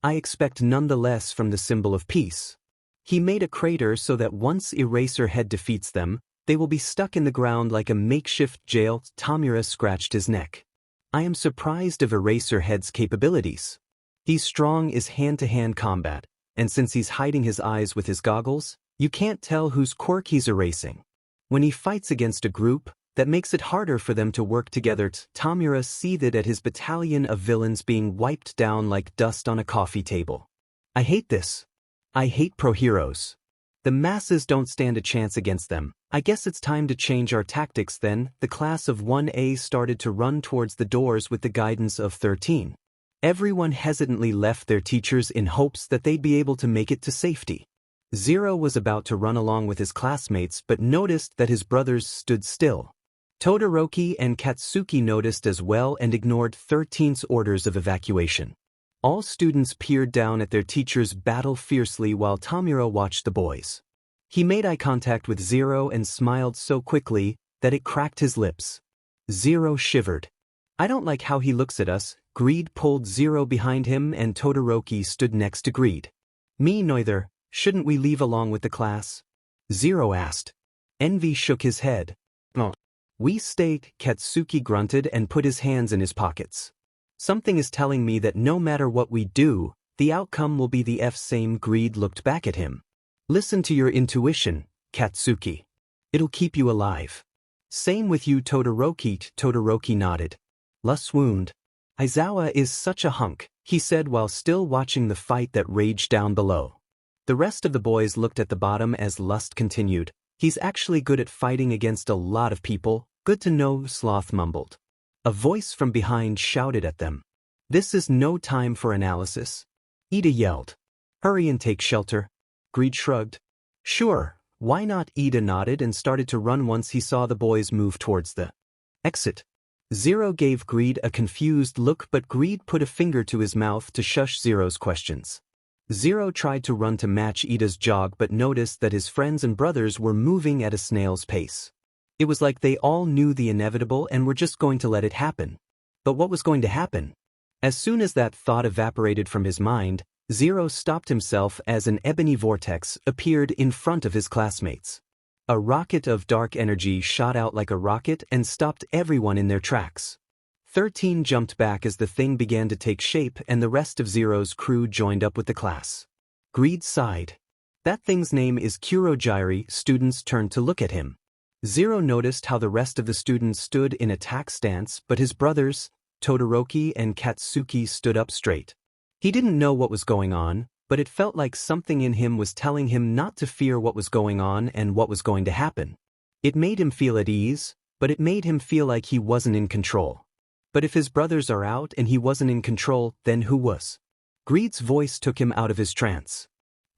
Speaker 1: I expect none the less from the symbol of peace. He made a crater so that once Eraserhead defeats them, they will be stuck in the ground like a makeshift jail. Tomura scratched his neck. I am surprised of Eraserhead's capabilities. He's strong as hand-to-hand combat, and since he's hiding his eyes with his goggles, you can't tell whose quirk he's erasing. When he fights against a group, that makes it harder for them to work together. Tomura seethed at his battalion of villains being wiped down like dust on a coffee table. I hate this. I hate pro-heroes. The masses don't stand a chance against them. I guess it's time to change our tactics then. The class of 1A started to run towards the doors with the guidance of 13. Everyone hesitantly left their teachers in hopes that they'd be able to make it to safety. Zero was about to run along with his classmates but noticed that his brothers stood still. Todoroki and Katsuki noticed as well and ignored 13's orders of evacuation. All students peered down at their teachers battle fiercely while Tamura watched the boys. He made eye contact with Zero and smiled so quickly that it cracked his lips. Zero shivered. I don't like how he looks at us. Greed pulled Zero behind him and Todoroki stood next to Greed. Me neither. Shouldn't we leave along with the class? Zero asked. Envy shook his head. No. We stay, Katsuki grunted and put his hands in his pockets. Something is telling me that no matter what we do, the outcome will be the same. Greed looked back at him. Listen to your intuition, Katsuki. It'll keep you alive. Same with you, Todoroki. Todoroki nodded. La swooned. Aizawa is such a hunk, he said while still watching the fight that raged down below. The rest of the boys looked at the bottom as Lust continued. He's actually good at fighting against a lot of people. Good to know, Sloth mumbled. A voice from behind shouted at them. This is no time for analysis. Ida yelled. Hurry and take shelter. Greed shrugged. Sure, why not? Ida nodded and started to run once he saw the boys move towards the exit. Zero gave Greed a confused look but Greed put a finger to his mouth to shush Zero's questions. Zero tried to run to match Ida's jog but noticed that his friends and brothers were moving at a snail's pace. It was like they all knew the inevitable and were just going to let it happen. But what was going to happen? As soon as that thought evaporated from his mind, Zero stopped himself as an ebony vortex appeared in front of his classmates. A rocket of dark energy shot out like a rocket and stopped everyone in their tracks. 13 jumped back as the thing began to take shape and the rest of Zero's crew joined up with the class. Greed sighed. That thing's name is Kurogiri. Students turned to look at him. Zero noticed how the rest of the students stood in attack stance but his brothers, Todoroki and Katsuki, stood up straight. He didn't know what was going on, but it felt like something in him was telling him not to fear what was going on and what was going to happen. It made him feel at ease, but it made him feel like he wasn't in control. But if his brothers are out and he wasn't in control, then who was? Greed's voice took him out of his trance.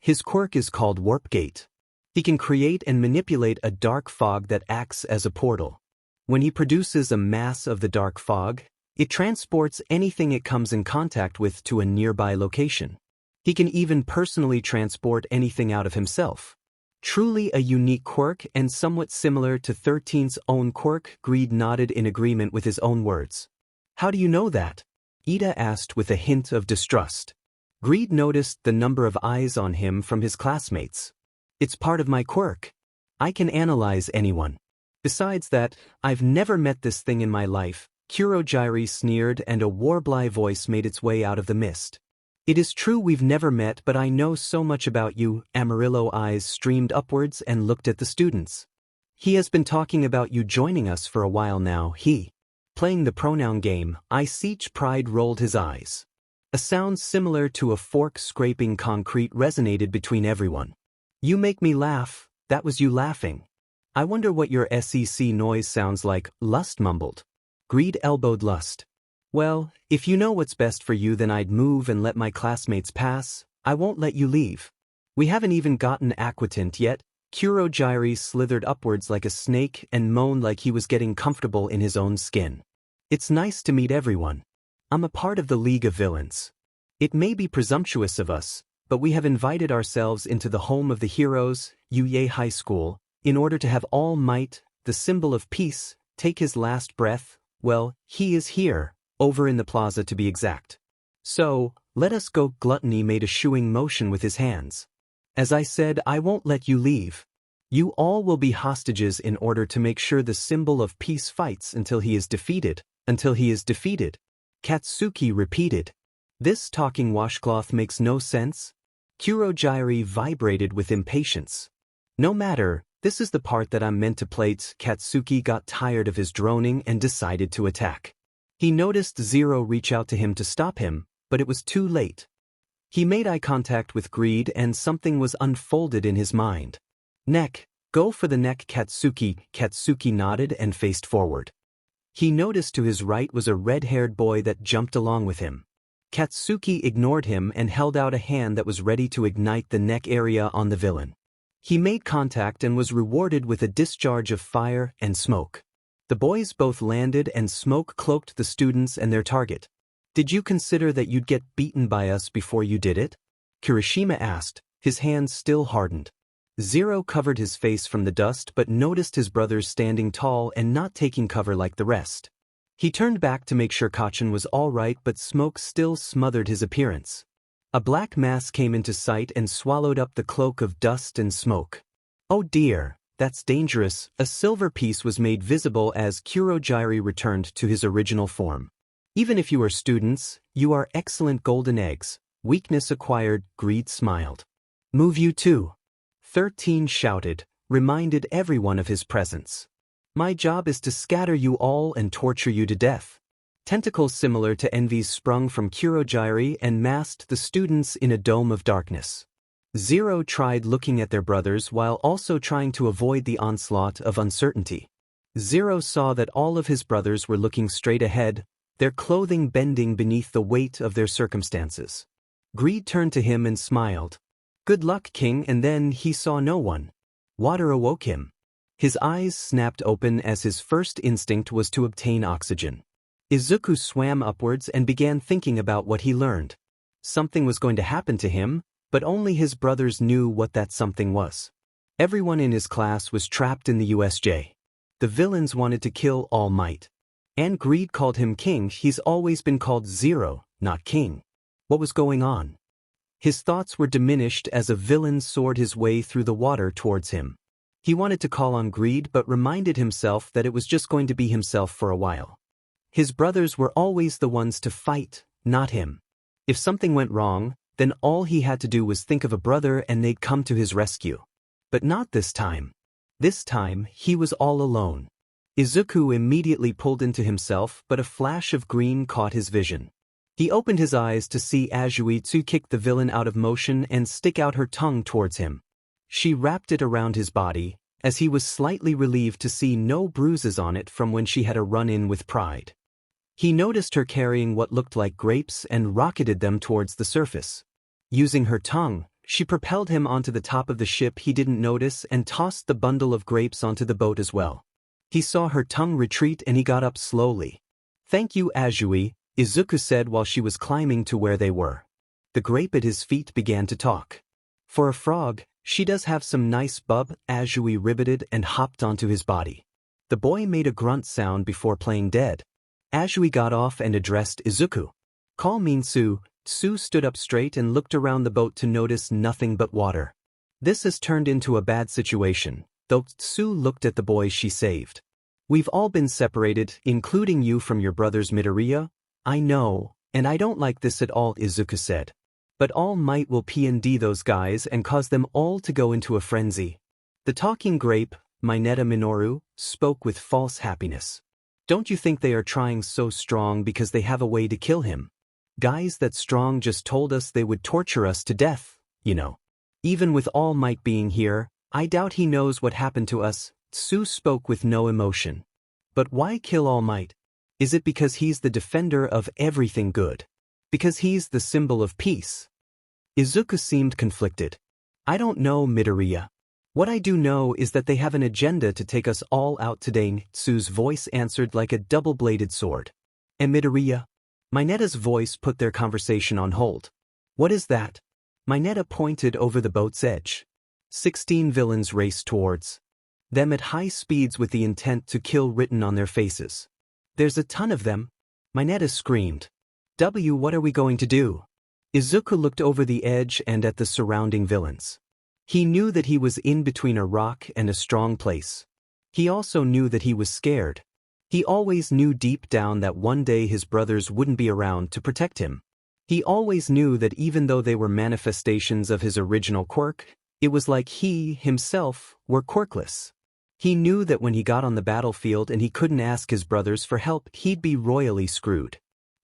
Speaker 1: His quirk is called Warp Gate. He can create and manipulate a dark fog that acts as a portal. When he produces a mass of the dark fog, it transports anything it comes in contact with to a nearby location. He can even personally transport anything out of himself. Truly a unique quirk and somewhat similar to 13's own quirk. Greed nodded in agreement with his own words. How do you know that? Ida asked with a hint of distrust. Greed noticed the number of eyes on him from his classmates. It's part of my quirk. I can analyze anyone. Besides that, I've never met this thing in my life. Kurogiri sneered and a warbly voice made its way out of the mist. It is true we've never met but I know so much about you. Amarillo eyes streamed upwards and looked at the students. He has been talking about you joining us for a while now. He. Playing the pronoun game, Iseech Pride rolled his eyes. A sound similar to a fork scraping concrete resonated between everyone. You make me laugh. That was you laughing. I wonder what your SEC noise sounds like. Lust mumbled. Greed elbowed Lust. Well, if you know what's best for you then I'd move and let my classmates pass. I won't let you leave. We haven't even gotten Aquatant yet. Kurogiri slithered upwards like a snake and moaned like he was getting comfortable in his own skin. It's nice to meet everyone. I'm a part of the League of Villains. It may be presumptuous of us, but we have invited ourselves into the home of the heroes, Yuye High School, in order to have All Might, the symbol of peace, take his last breath. Well, he is here, over in the plaza to be exact. So, let us go. Gluttony made a shooing motion with his hands. As I said, I won't let you leave. You all will be hostages in order to make sure the symbol of peace fights until he is defeated. Until he is defeated. Katsuki repeated. This talking washcloth makes no sense. Kurogiri vibrated with impatience. No matter, this is the part that I'm meant to play. Katsuki got tired of his droning and decided to attack. He noticed Zero reach out to him to stop him, but it was too late. He made eye contact with Greed and something was unfolded in his mind. Neck, go for the neck Katsuki. Katsuki nodded and faced forward. He noticed to his right was a red-haired boy that jumped along with him. Katsuki ignored him and held out a hand that was ready to ignite the neck area on the villain. He made contact and was rewarded with a discharge of fire and smoke. The boys both landed and smoke cloaked the students and their target. Did you consider that you'd get beaten by us before you did it? Kirishima asked, his hands still hardened. Zero covered his face from the dust but noticed his brothers standing tall and not taking cover like the rest. He turned back to make sure Kachin was all right but smoke still smothered his appearance. A black mass came into sight and swallowed up the cloak of dust and smoke. Oh dear, that's dangerous. A silver piece was made visible as Kurogiri returned to his original form. Even if you are students, you are excellent golden eggs. Weakness acquired, Greed smiled. Move you too. 13 shouted, reminded everyone of his presence. My job is to scatter you all and torture you to death. Tentacles similar to envies sprung from Kurogiri and masked the students in a dome of darkness. Zero tried looking at their brothers while also trying to avoid the onslaught of uncertainty. Zero saw that all of his brothers were looking straight ahead, their clothing bending beneath the weight of their circumstances. Greed turned to him and smiled. Good luck, King, and then he saw no one. Water awoke him. His eyes snapped open as his first instinct was to obtain oxygen. Izuku swam upwards and began thinking about what he learned. Something was going to happen to him, but only his brothers knew what that something was. Everyone in his class was trapped in the USJ. The villains wanted to kill All Might. And Greed called him King. He's always been called Zero, not King. What was going on? His thoughts were diminished as a villain soared his way through the water towards him. He wanted to call on Greed but reminded himself that it was just going to be himself for a while. His brothers were always the ones to fight, not him. If something went wrong, then all he had to do was think of a brother and they'd come to his rescue. But not this time. This time, he was all alone. Izuku immediately pulled into himself but a flash of green caught his vision. He opened his eyes to see Azuitsu kick the villain out of motion and stick out her tongue towards him. She wrapped it around his body, as he was slightly relieved to see no bruises on it from when she had a run-in with Pride. He noticed her carrying what looked like grapes and rocketed them towards the surface. Using her tongue, she propelled him onto the top of the ship he didn't notice and tossed the bundle of grapes onto the boat as well. He saw her tongue retreat and he got up slowly. Thank you, Azui, Izuku said while she was climbing to where they were. The grape at his feet began to talk. For a frog, she does have some nice bub, Azui riveted and hopped onto his body. The boy made a grunt sound before playing dead. Azui got off and addressed Izuku. Call me Tsu. Tsu stood up straight and looked around the boat to notice nothing but water. This has turned into a bad situation, though Tsu looked at the boy she saved. We've all been separated, including you from your brothers Midoriya. I know, and I don't like this at all, Izuku said. But All Might will P&D those guys and cause them all to go into a frenzy. The talking grape, Mineta Minoru, spoke with false happiness. Don't you think they are trying so strong because they have a way to kill him? Guys that strong just told us they would torture us to death, you know. Even with All Might being here, I doubt he knows what happened to us. Tsu spoke with no emotion. But why kill All Might? Is it because he's the defender of everything good? Because he's the symbol of peace? Izuku seemed conflicted. I don't know, Midoriya. What I do know is that they have an agenda to take us all out today. Tsu's voice answered like a double-bladed sword. And Midoriya? Mineta's voice put their conversation on hold. What is that? Mineta pointed over the boat's edge. 16 villains raced towards them at high speeds with the intent to kill written on their faces. There's a ton of them. Mineta screamed. What are we going to do? Izuku looked over the edge and at the surrounding villains. He knew that he was in between a rock and a strong place. He also knew that he was scared. He always knew deep down that one day his brothers wouldn't be around to protect him. He always knew that even though they were manifestations of his original quirk, it was like he, himself, were quirkless. He knew that when he got on the battlefield and he couldn't ask his brothers for help, he'd be royally screwed.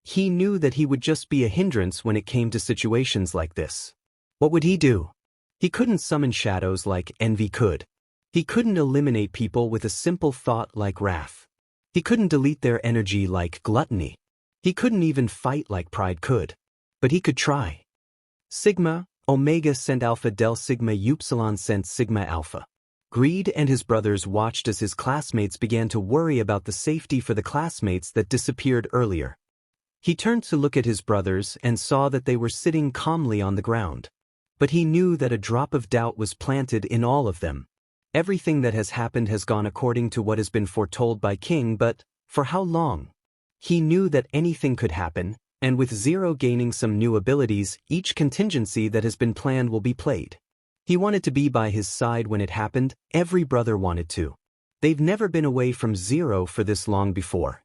Speaker 1: He knew that he would just be a hindrance when it came to situations like this. What would he do? He couldn't summon shadows like envy could. He couldn't eliminate people with a simple thought like wrath. He couldn't delete their energy like gluttony. He couldn't even fight like pride could. But he could try. Sigma, Omega sent Alpha Del Sigma Upsilon sent Sigma Alpha. Greed and his brothers watched as his classmates began to worry about the safety for the classmates that disappeared earlier. He turned to look at his brothers and saw that they were sitting calmly on the ground. But he knew that a drop of doubt was planted in all of them. Everything that has happened has gone according to what has been foretold by King, but for how long? He knew that anything could happen, and with Zero gaining some new abilities, each contingency that has been planned will be played. He wanted to be by his side when it happened. Every brother wanted to. They've never been away from Zero for this long before.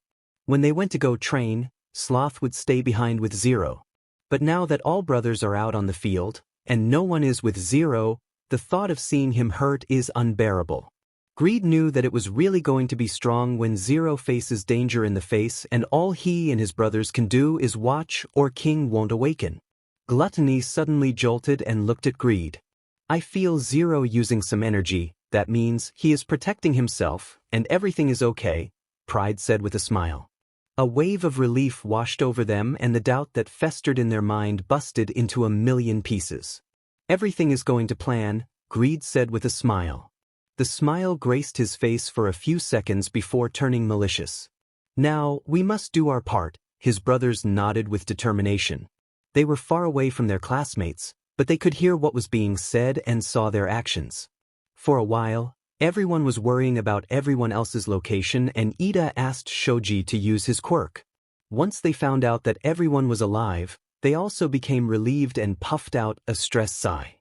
Speaker 1: When they went to go train, Sloth would stay behind with Zero. But now that all brothers are out on the field, and no one is with Zero, the thought of seeing him hurt is unbearable. Greed knew that it was really going to be strong when Zero faces danger in the face and all he and his brothers can do is watch or King won't awaken. Gluttony suddenly jolted and looked at Greed. I feel Zero using some energy, that means he is protecting himself and everything is okay, Pride said with a smile. A wave of relief washed over them and the doubt that festered in their mind busted into a million pieces. Everything is going to plan, Greed said with a smile. The smile graced his face for a few seconds before turning malicious. Now, we must do our part, his brothers nodded with determination. They were far away from their classmates, but they could hear what was being said and saw their actions. For a while, everyone was worrying about everyone else's location and Ida asked Shoji to use his quirk. Once they found out that everyone was alive, they also became relieved and puffed out a stressed sigh.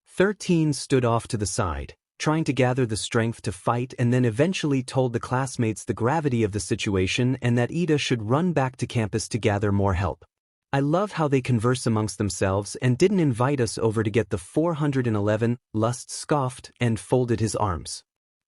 Speaker 1: 13 stood off to the side, trying to gather the strength to fight and then eventually told the classmates the gravity of the situation and that Ida should run back to campus to gather more help. I love how they converse amongst themselves and didn't invite us over to get the 411, Lust scoffed and folded his arms.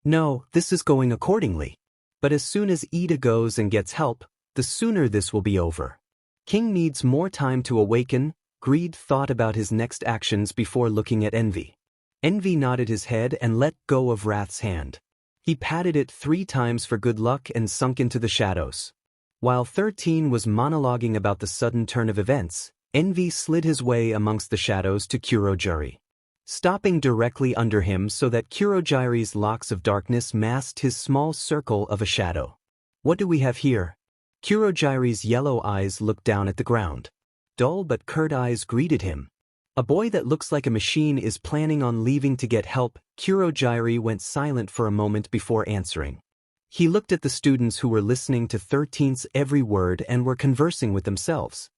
Speaker 1: No, this is going accordingly. But as soon as Ida goes and gets help, the sooner this will be over. King needs more time to awaken. Greed thought about his next actions before looking at Envy. Envy nodded his head and let go of Wrath's hand. He patted it 3 times for good luck and sunk into the shadows. While 13 was monologuing about the sudden turn of events, Envy slid his way amongst the shadows to Kurogiri, stopping directly under him so that Kurogiri's locks of darkness masked his small circle of a shadow. What do we have here? Kurogiri's yellow eyes looked down at the ground. Dull but curt eyes greeted him. A boy that looks like a machine is planning on leaving to get help. Kurogiri went silent for a moment before answering. He looked at the students who were listening to 13's every word and were conversing with themselves.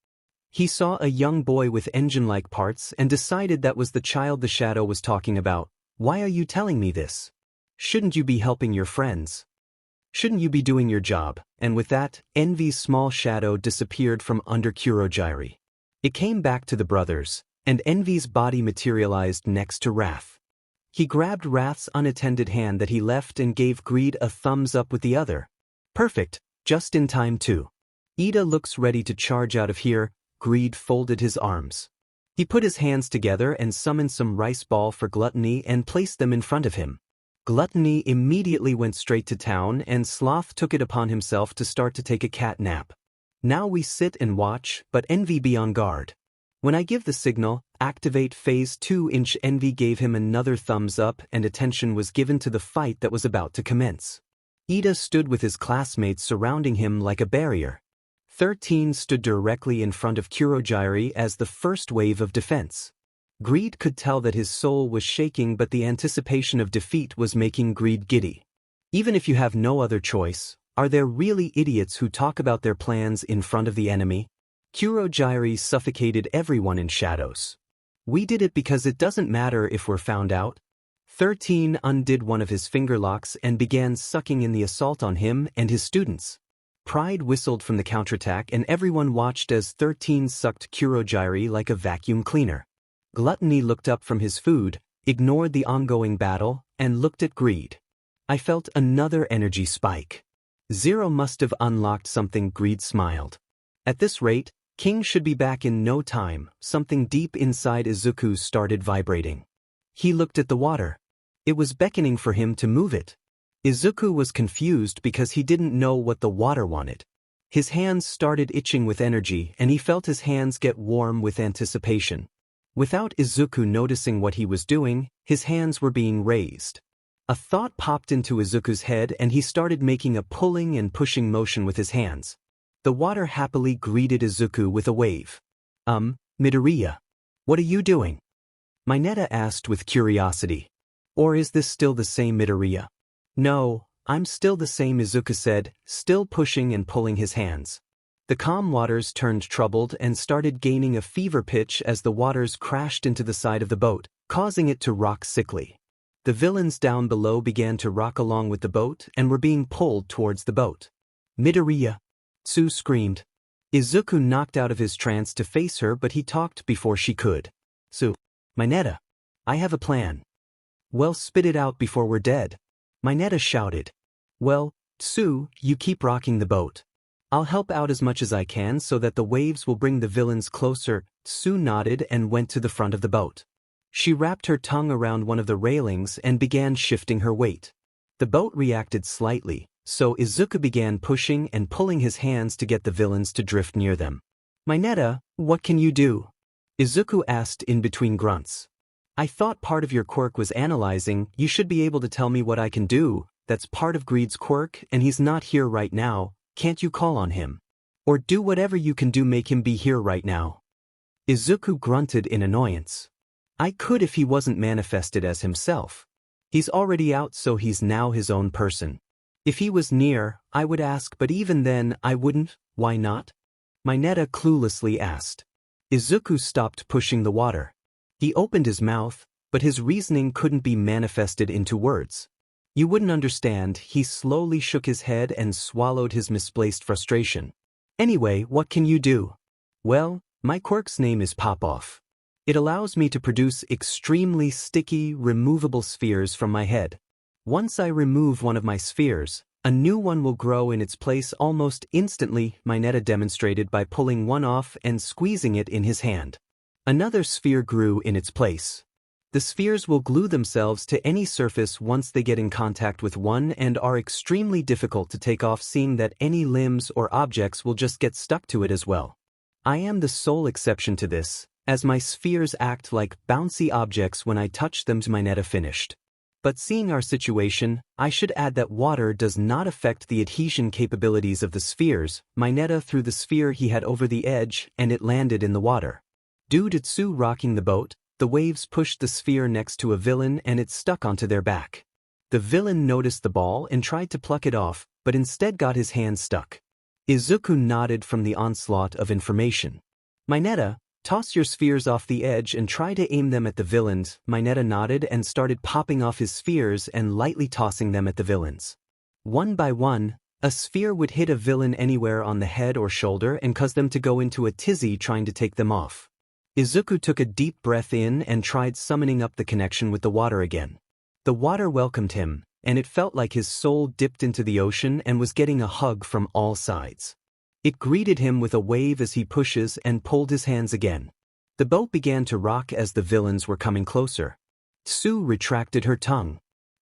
Speaker 1: He saw a young boy with engine-like parts and decided that was the child the shadow was talking about. Why are you telling me this? Shouldn't you be helping your friends? Shouldn't you be doing your job? And with that, Envy's small shadow disappeared from under Kurogiri. It came back to the brothers, and Envy's body materialized next to Wrath. He grabbed Wrath's unattended hand that he left and gave Greed a thumbs up with the other. Perfect, just in time too. Ida looks ready to charge out of here. Greed folded his arms. He put his hands together and summoned some rice ball for Gluttony and placed them in front of him. Gluttony immediately went straight to town and Sloth took it upon himself to start to take a cat nap. Now we sit and watch, but Envy be on guard. When I give the signal, activate phase 2-inch. Envy gave him another thumbs up and attention was given to the fight that was about to commence. Ida stood with his classmates surrounding him like a barrier. 13 stood directly in front of Kurogiri as the first wave of defense. Greed could tell that his soul was shaking, but the anticipation of defeat was making Greed giddy. Even if you have no other choice, are there really idiots who talk about their plans in front of the enemy? Kurogiri suffocated everyone in shadows. We did it because it doesn't matter if we're found out. 13 undid one of his finger locks and began sucking in the assault on him and his students. Pride whistled from the counterattack and everyone watched as 13 sucked Kurogiri like a vacuum cleaner. Gluttony looked up from his food, ignored the ongoing battle, and looked at Greed. I felt another energy spike. Zero must have unlocked something. Greed smiled. At this rate, King should be back in no time. Something deep inside Izuku started vibrating. He looked at the water. It was beckoning for him to move it. Izuku was confused because he didn't know what the water wanted. His hands started itching with energy and he felt his hands get warm with anticipation. Without Izuku noticing what he was doing, his hands were being raised. A thought popped into Izuku's head and he started making a pulling and pushing motion with his hands. The water happily greeted Izuku with a wave. Midoriya. What are you doing? Mineta asked with curiosity. Or is this still the same Midoriya? No, I'm still the same, Izuku said, still pushing and pulling his hands. The calm waters turned troubled and started gaining a fever pitch as the waters crashed into the side of the boat, causing it to rock sickly. The villains down below began to rock along with the boat and were being pulled towards the boat. Midoriya! Tsu screamed. Izuku knocked out of his trance to face her, but he talked before she could. Tsu. Mineta. I have a plan. Well, spit it out before we're dead. Mineta shouted. Well, Tsu, you keep rocking the boat. I'll help out as much as I can so that the waves will bring the villains closer. Tsu nodded and went to the front of the boat. She wrapped her tongue around one of the railings and began shifting her weight. The boat reacted slightly, so Izuku began pushing and pulling his hands to get the villains to drift near them. Mineta, what can you do? Izuku asked in between grunts. I thought part of your quirk was analyzing. You should be able to tell me what I can do. That's part of Greed's quirk and he's not here right now. Can't you call on him? Or do whatever you can do, make him be here right now. Izuku grunted in annoyance. I could if he wasn't manifested as himself. He's already out, so he's now his own person. If he was near, I would ask, but even then, I wouldn't. Why not? Mineta cluelessly asked. Izuku stopped pushing the water. He opened his mouth, but his reasoning couldn't be manifested into words. You wouldn't understand. He slowly shook his head and swallowed his misplaced frustration. Anyway, what can you do? Well, my quirk's name is Pop-Off. It allows me to produce extremely sticky, removable spheres from my head. Once I remove one of my spheres, a new one will grow in its place almost instantly, Mineta demonstrated by pulling one off and squeezing it in his hand. Another sphere grew in its place. The spheres will glue themselves to any surface once they get in contact with one and are extremely difficult to take off, seeing that any limbs or objects will just get stuck to it as well. I am the sole exception to this, as my spheres act like bouncy objects when I touch them, Mineta finished. But seeing our situation, I should add that water does not affect the adhesion capabilities of the spheres. Mineta threw the sphere he had over the edge and it landed in the water. Due to Tsu rocking the boat, the waves pushed the sphere next to a villain and it stuck onto their back. The villain noticed the ball and tried to pluck it off, but instead got his hand stuck. Izuku nodded from the onslaught of information. Mineta, toss your spheres off the edge and try to aim them at the villains. Mineta nodded and started popping off his spheres and lightly tossing them at the villains. One by one, a sphere would hit a villain anywhere on the head or shoulder and cause them to go into a tizzy trying to take them off. Izuku took a deep breath in and tried summoning up the connection with the water again. The water welcomed him, and it felt like his soul dipped into the ocean and was getting a hug from all sides. It greeted him with a wave as he pushes and pulled his hands again. The boat began to rock as the villains were coming closer. Tsu retracted her tongue.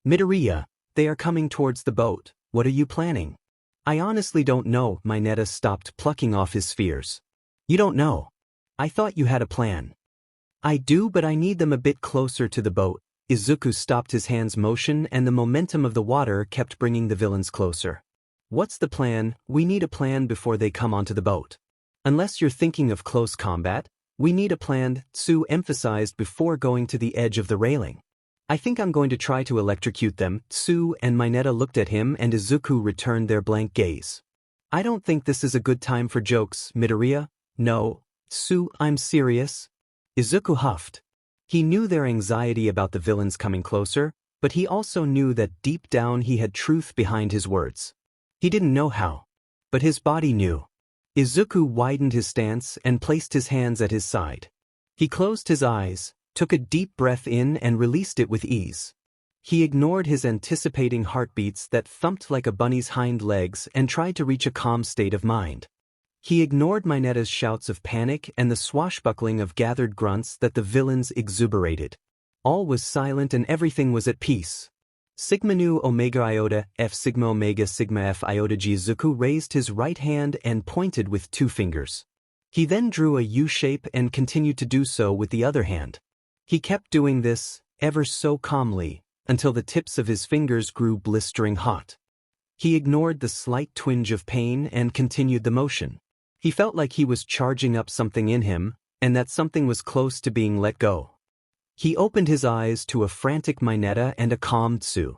Speaker 1: Midoriya, they are coming towards the boat. What are you planning? I honestly don't know. Mineta stopped plucking off his spheres. You don't know? I thought you had a plan. I do, but I need them a bit closer to the boat. Izuku stopped his hand's motion and the momentum of the water kept bringing the villains closer. What's the plan? We need a plan before they come onto the boat. Unless you're thinking of close combat, we need a plan, Tsu emphasized before going to the edge of the railing. I think I'm going to try to electrocute them. Tsu and Mineta looked at him and Izuku returned their blank gaze. I don't think this is a good time for jokes, Midoriya. No, Tsu, I'm serious. Izuku huffed. He knew their anxiety about the villains coming closer, but he also knew that deep down he had truth behind his words. He didn't know how, but his body knew. Izuku widened his stance and placed his hands at his side. He closed his eyes, took a deep breath in and released it with ease. He ignored his anticipating heartbeats that thumped like a bunny's hind legs and tried to reach a calm state of mind. He ignored Minetta's shouts of panic and the swashbuckling of gathered grunts that the villains exuberated. All was silent and everything was at peace. Sigma nu omega iota f sigma omega sigma f iota g. Izuku raised his right hand and pointed with 2 fingers. He then drew a U shape and continued to do so with the other hand. He kept doing this, ever so calmly, until the tips of his fingers grew blistering hot. He ignored the slight twinge of pain and continued the motion. He felt like he was charging up something in him, and that something was close to being let go. He opened his eyes to a frantic Mineta and a calm Tsu.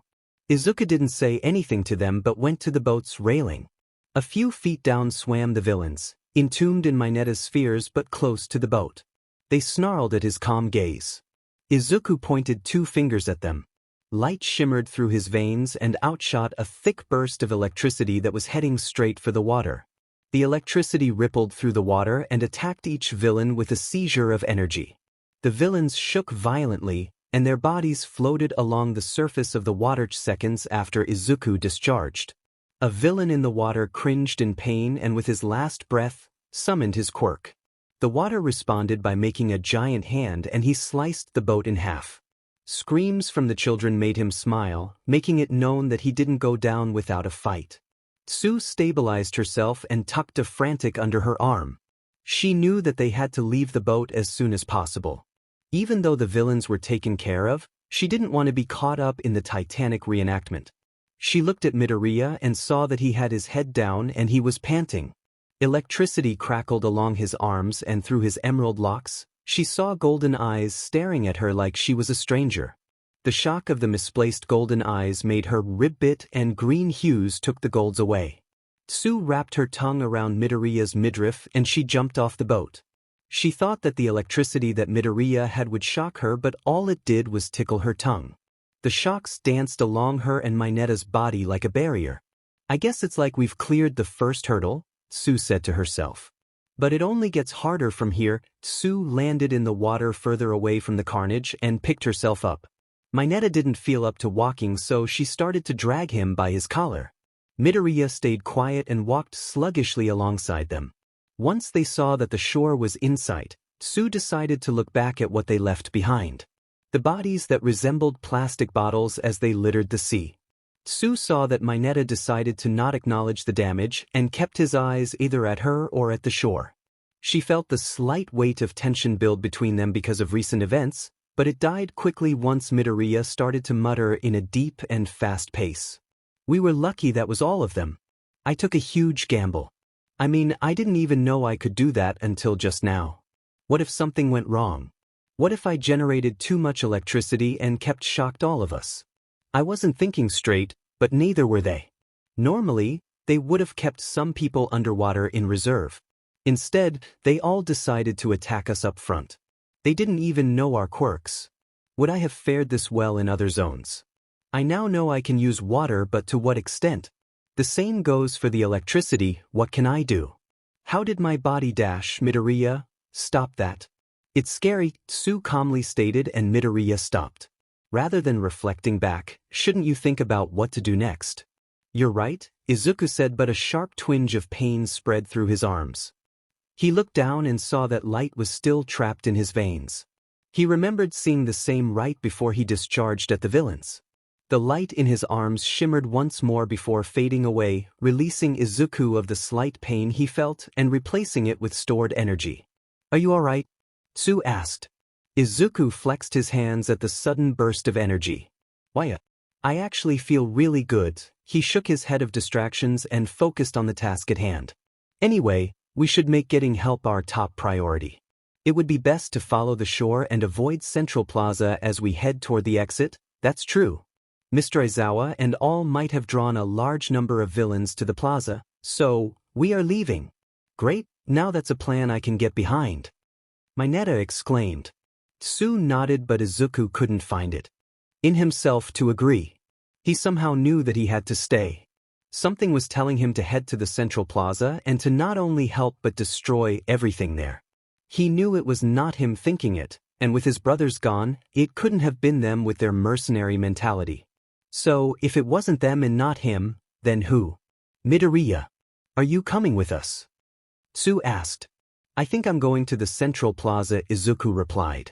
Speaker 1: Izuku didn't say anything to them but went to the boat's railing. A few feet down swam the villains, entombed in Mineta's spheres but close to the boat. They snarled at his calm gaze. Izuku pointed 2 fingers at them. Light shimmered through his veins and outshot a thick burst of electricity that was heading straight for the water. The electricity rippled through the water and attacked each villain with a seizure of energy. The villains shook violently, and their bodies floated along the surface of the water seconds after Izuku discharged. A villain in the water cringed in pain and with his last breath, summoned his quirk. The water responded by making a giant hand and he sliced the boat in half. Screams from the children made him smile, making it known that he didn't go down without a fight. Tsu stabilized herself and tucked a frantic under her arm. She knew that they had to leave the boat as soon as possible. Even though the villains were taken care of, she didn't want to be caught up in the Titanic reenactment. She looked at Midoriya and saw that he had his head down and he was panting. Electricity crackled along his arms and through his emerald locks. She saw golden eyes staring at her like she was a stranger. The shock of the misplaced golden eyes made her ribbit and green hues took the golds away. Tsu wrapped her tongue around Midoriya's midriff and she jumped off the boat. She thought that the electricity that Midoriya had would shock her, but all it did was tickle her tongue. The shocks danced along her and Minetta's body like a barrier. I guess it's like we've cleared the first hurdle, Tsu said to herself. But it only gets harder from here. Tsu landed in the water further away from the carnage and picked herself up. Mineta didn't feel up to walking, so she started to drag him by his collar. Midoriya stayed quiet and walked sluggishly alongside them. Once they saw that the shore was in sight, Tsu decided to look back at what they left behind. The bodies that resembled plastic bottles as they littered the sea. Tsu saw that Mineta decided to not acknowledge the damage and kept his eyes either at her or at the shore. She felt the slight weight of tension build between them because of recent events, but it died quickly once Midoriya started to mutter in a deep and fast pace. We were lucky that was all of them. I took a huge gamble. I mean, I didn't even know I could do that until just now. What if something went wrong? What if I generated too much electricity and kept shocked all of us? I wasn't thinking straight, but neither were they. Normally, they would have kept some people underwater in reserve. Instead, they all decided to attack us up front. They didn't even know our quirks. Would I have fared this well in other zones? I now know I can use water, but to what extent? The same goes for the electricity. What can I do? How did my body dash, Midoriya? Stop that. It's scary, Tsu calmly stated, and Midoriya stopped. Rather than reflecting back, shouldn't you think about what to do next? You're right, Izuku said, but a sharp twinge of pain spread through his arms. He looked down and saw that light was still trapped in his veins. He remembered seeing the same right before he discharged at the villains. The light in his arms shimmered once more before fading away, releasing Izuku of the slight pain he felt and replacing it with stored energy. Are you alright? Tsu asked. Izuku flexed his hands at the sudden burst of energy. Why? I actually feel really good. He shook his head of distractions and focused on the task at hand. Anyway, we should make getting help our top priority. It would be best to follow the shore and avoid Central Plaza as we head toward the exit. That's true. Mr. Aizawa and all might have drawn a large number of villains to the plaza, so we are leaving. Great, now that's a plan I can get behind. Mineta exclaimed. Tsu nodded, but Izuku couldn't find it in himself to agree. He somehow knew that he had to stay. Something was telling him to head to the Central Plaza and to not only help but destroy everything there. He knew it was not him thinking it, and with his brothers gone, it couldn't have been them with their mercenary mentality. So, if it wasn't them and not him, then who? Midoriya. Are you coming with us? Sue asked. I think I'm going to the Central Plaza, Izuku replied.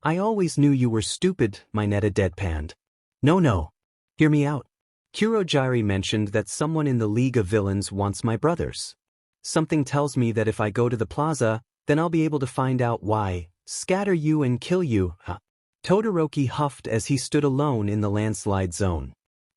Speaker 1: I always knew you were stupid, Mineta deadpanned. No. Hear me out. Kurogiri mentioned that someone in the League of Villains wants my brothers. Something tells me that if I go to the plaza, then I'll be able to find out why, scatter you and kill you, huh? Todoroki huffed as he stood alone in the landslide zone.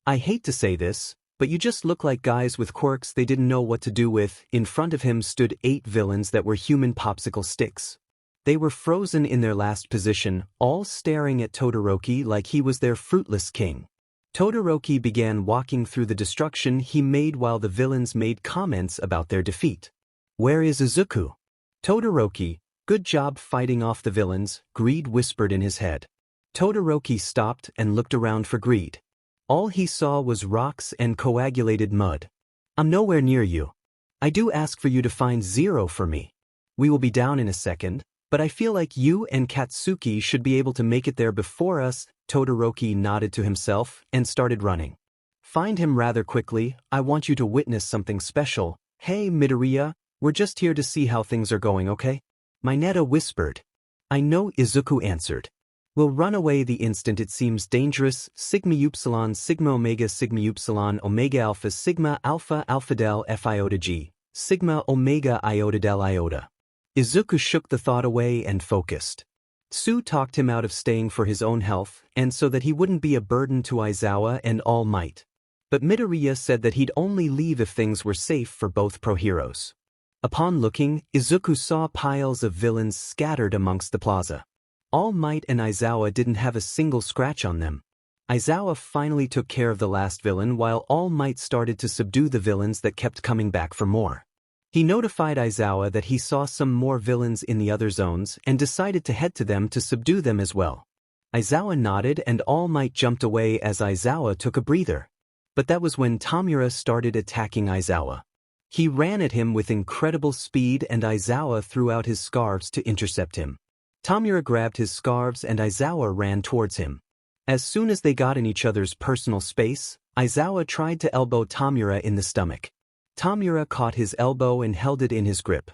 Speaker 1: I hate to say this, but you just look like guys with quirks they didn't know what to do with. In front of him stood 8 villains that were human popsicle sticks. They were frozen in their last position, all staring at Todoroki like he was their fruitless king. Todoroki began walking through the destruction he made while the villains made comments about their defeat. Where is Izuku? Todoroki, good job fighting off the villains, Greed whispered in his head. Todoroki stopped and looked around for Greed. All he saw was rocks and coagulated mud. I'm nowhere near you. I do ask for you to find Zero for me. We will be down in a second, but I feel like you and Katsuki should be able to make it there before us. Todoroki nodded to himself and started running. Find him rather quickly, I want you to witness something special. Hey Midoriya, we're just here to see how things are going, okay? Mineta whispered. I know, Izuku answered. We'll run away the instant it seems dangerous. Sigma Upsilon Sigma Omega Sigma Upsilon Omega Alpha Sigma Alpha Alpha Del F iota G Sigma Omega Iota Del Iota. Izuku shook the thought away and focused. Sue talked him out of staying for his own health and so that he wouldn't be a burden to Aizawa and All Might. But Midoriya said that he'd only leave if things were safe for both pro-heroes. Upon looking, Izuku saw piles of villains scattered amongst the plaza. All Might and Aizawa didn't have a single scratch on them. Aizawa finally took care of the last villain while All Might started to subdue the villains that kept coming back for more. He notified Aizawa that he saw some more villains in the other zones and decided to head to them to subdue them as well. Aizawa nodded and All Might jumped away as Aizawa took a breather. But that was when Tamura started attacking Aizawa. He ran at him with incredible speed and Aizawa threw out his scarves to intercept him. Tamura grabbed his scarves and Aizawa ran towards him. As soon as they got in each other's personal space, Aizawa tried to elbow Tamura in the stomach. Tamura caught his elbow and held it in his grip.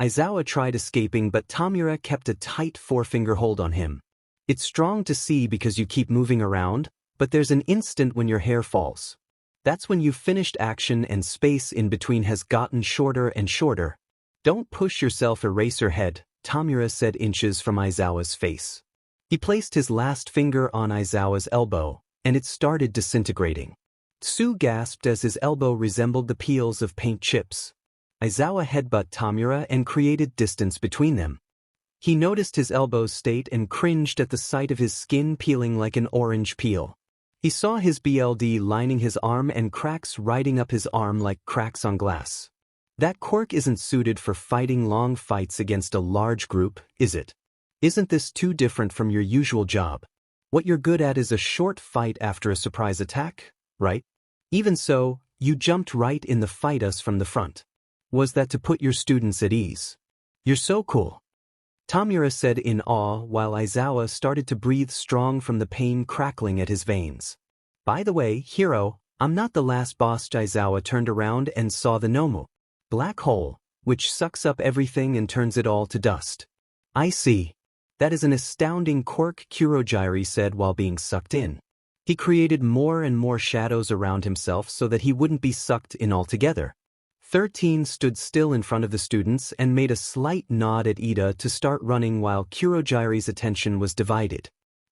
Speaker 1: Aizawa tried escaping but Tamura kept a tight forefinger hold on him. It's strong to see because you keep moving around, but there's an instant when your hair falls. That's when you've finished action and space in between has gotten shorter and shorter. Don't push yourself, Eraserhead, Tamura said inches from Aizawa's face. He placed his last finger on Aizawa's elbow, and it started disintegrating. Sue gasped as his elbow resembled the peels of paint chips. Aizawa headbutted Tamura and created distance between them. He noticed his elbow's state and cringed at the sight of his skin peeling like an orange peel. He saw his BLD lining his arm and cracks riding up his arm like cracks on glass. That quirk isn't suited for fighting long fights against a large group, is it? Isn't this too different from your usual job? What you're good at is a short fight after a surprise attack, right? Even so, you jumped right in the fight us from the front. Was that to put your students at ease? You're so cool. Tamura said in awe while Aizawa started to breathe strong from the pain crackling at his veins. By the way, hero, I'm not the last boss. Aizawa turned around and saw the Nomu. Black hole, which sucks up everything and turns it all to dust. I see. That is an astounding quirk, Kurogiri said while being sucked in. He created more and more shadows around himself so that he wouldn't be sucked in altogether. 13 stood still in front of the students and made a slight nod at Ida to start running while Kurogiri's attention was divided.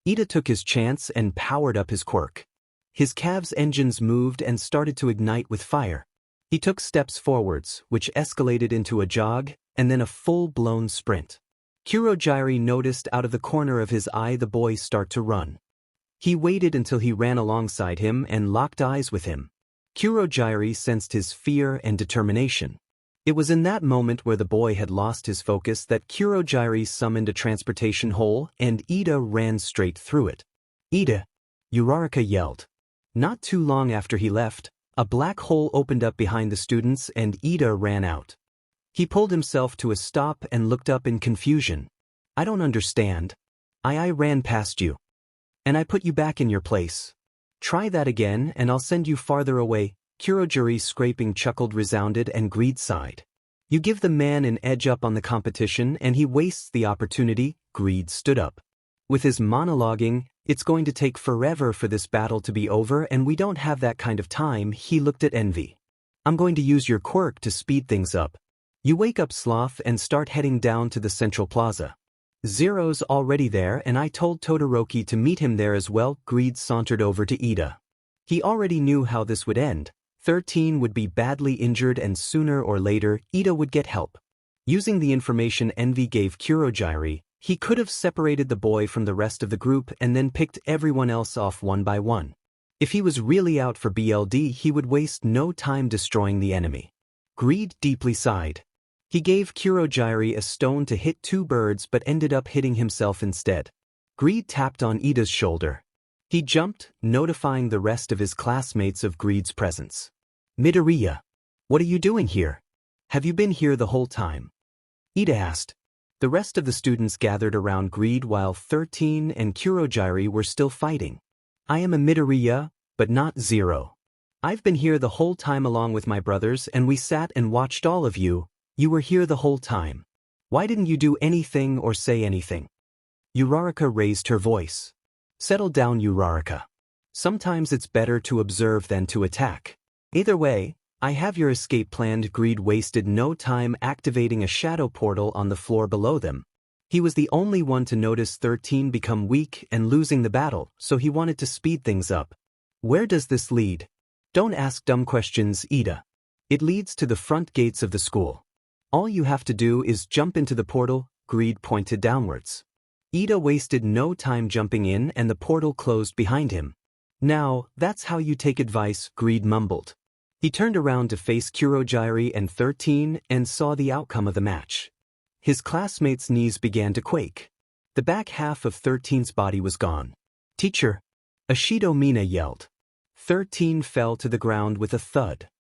Speaker 1: Ida took his chance and powered up his quirk. His calves' engines moved and started to ignite with fire. He took steps forwards, which escalated into a jog, and then a full-blown sprint. Kurogiri noticed out of the corner of his eye the boy start to run. He waited until he ran alongside him and locked eyes with him. Kurogiri sensed his fear and determination. It was in that moment where the boy had lost his focus that Kurogiri summoned a transportation hole and Ida ran straight through it. Ida! Uraraka yelled. Not too long after he left, a black hole opened up behind the students and Ida ran out. He pulled himself to a stop and looked up in confusion. I don't understand. I ran past you. And I put you back in your place. Try that again and I'll send you farther away. Kurogiri's scraping chuckled resounded and Greed sighed. You give the man an edge up on the competition and he wastes the opportunity. Greed stood up. With his monologuing, "It's going to take forever for this battle to be over and we don't have that kind of time," he looked at Envy. "I'm going to use your quirk to speed things up. You wake up Sloth and start heading down to the central plaza. Zero's already there and I told Todoroki to meet him there as well." Greed sauntered over to Ida. He already knew how this would end. 13 would be badly injured and sooner or later, Ida would get help. Using the information Envy gave Kurogiri, he could have separated the boy from the rest of the group and then picked everyone else off one by one. If he was really out for BLD, he would waste no time destroying the enemy. Greed deeply sighed. He gave Kurogiri a stone to hit 2 birds but ended up hitting himself instead. Greed tapped on Ida's shoulder. He jumped, notifying the rest of his classmates of Greed's presence. "Midoriya, what are you doing here? Have you been here the whole time?" Ida asked. The rest of the students gathered around Greed while 13 and Kurogiri were still fighting. "I am a Midoriya, but not Zero. I've been here the whole time along with my brothers and we sat and watched all of you. You were here the whole time. Why didn't you do anything or say anything?" Uraraka raised her voice. "Settle down, Uraraka. Sometimes it's better to observe than to attack. Either way, I have your escape planned." Greed wasted no time activating a shadow portal on the floor below them. He was the only one to notice 13 become weak and losing the battle, so he wanted to speed things up. "Where does this lead?" "Don't ask dumb questions, Ida. It leads to the front gates of the school. All you have to do is jump into the portal." Greed pointed downwards. Ida wasted no time jumping in and the portal closed behind him. "Now, that's how you take advice," Greed mumbled. He turned around to face Kurogiri and 13 and saw the outcome of the match. His classmates' knees began to quake. The back half of 13's body was gone. "Teacher!" Ashido Mina yelled. 13 fell to the ground with a thud.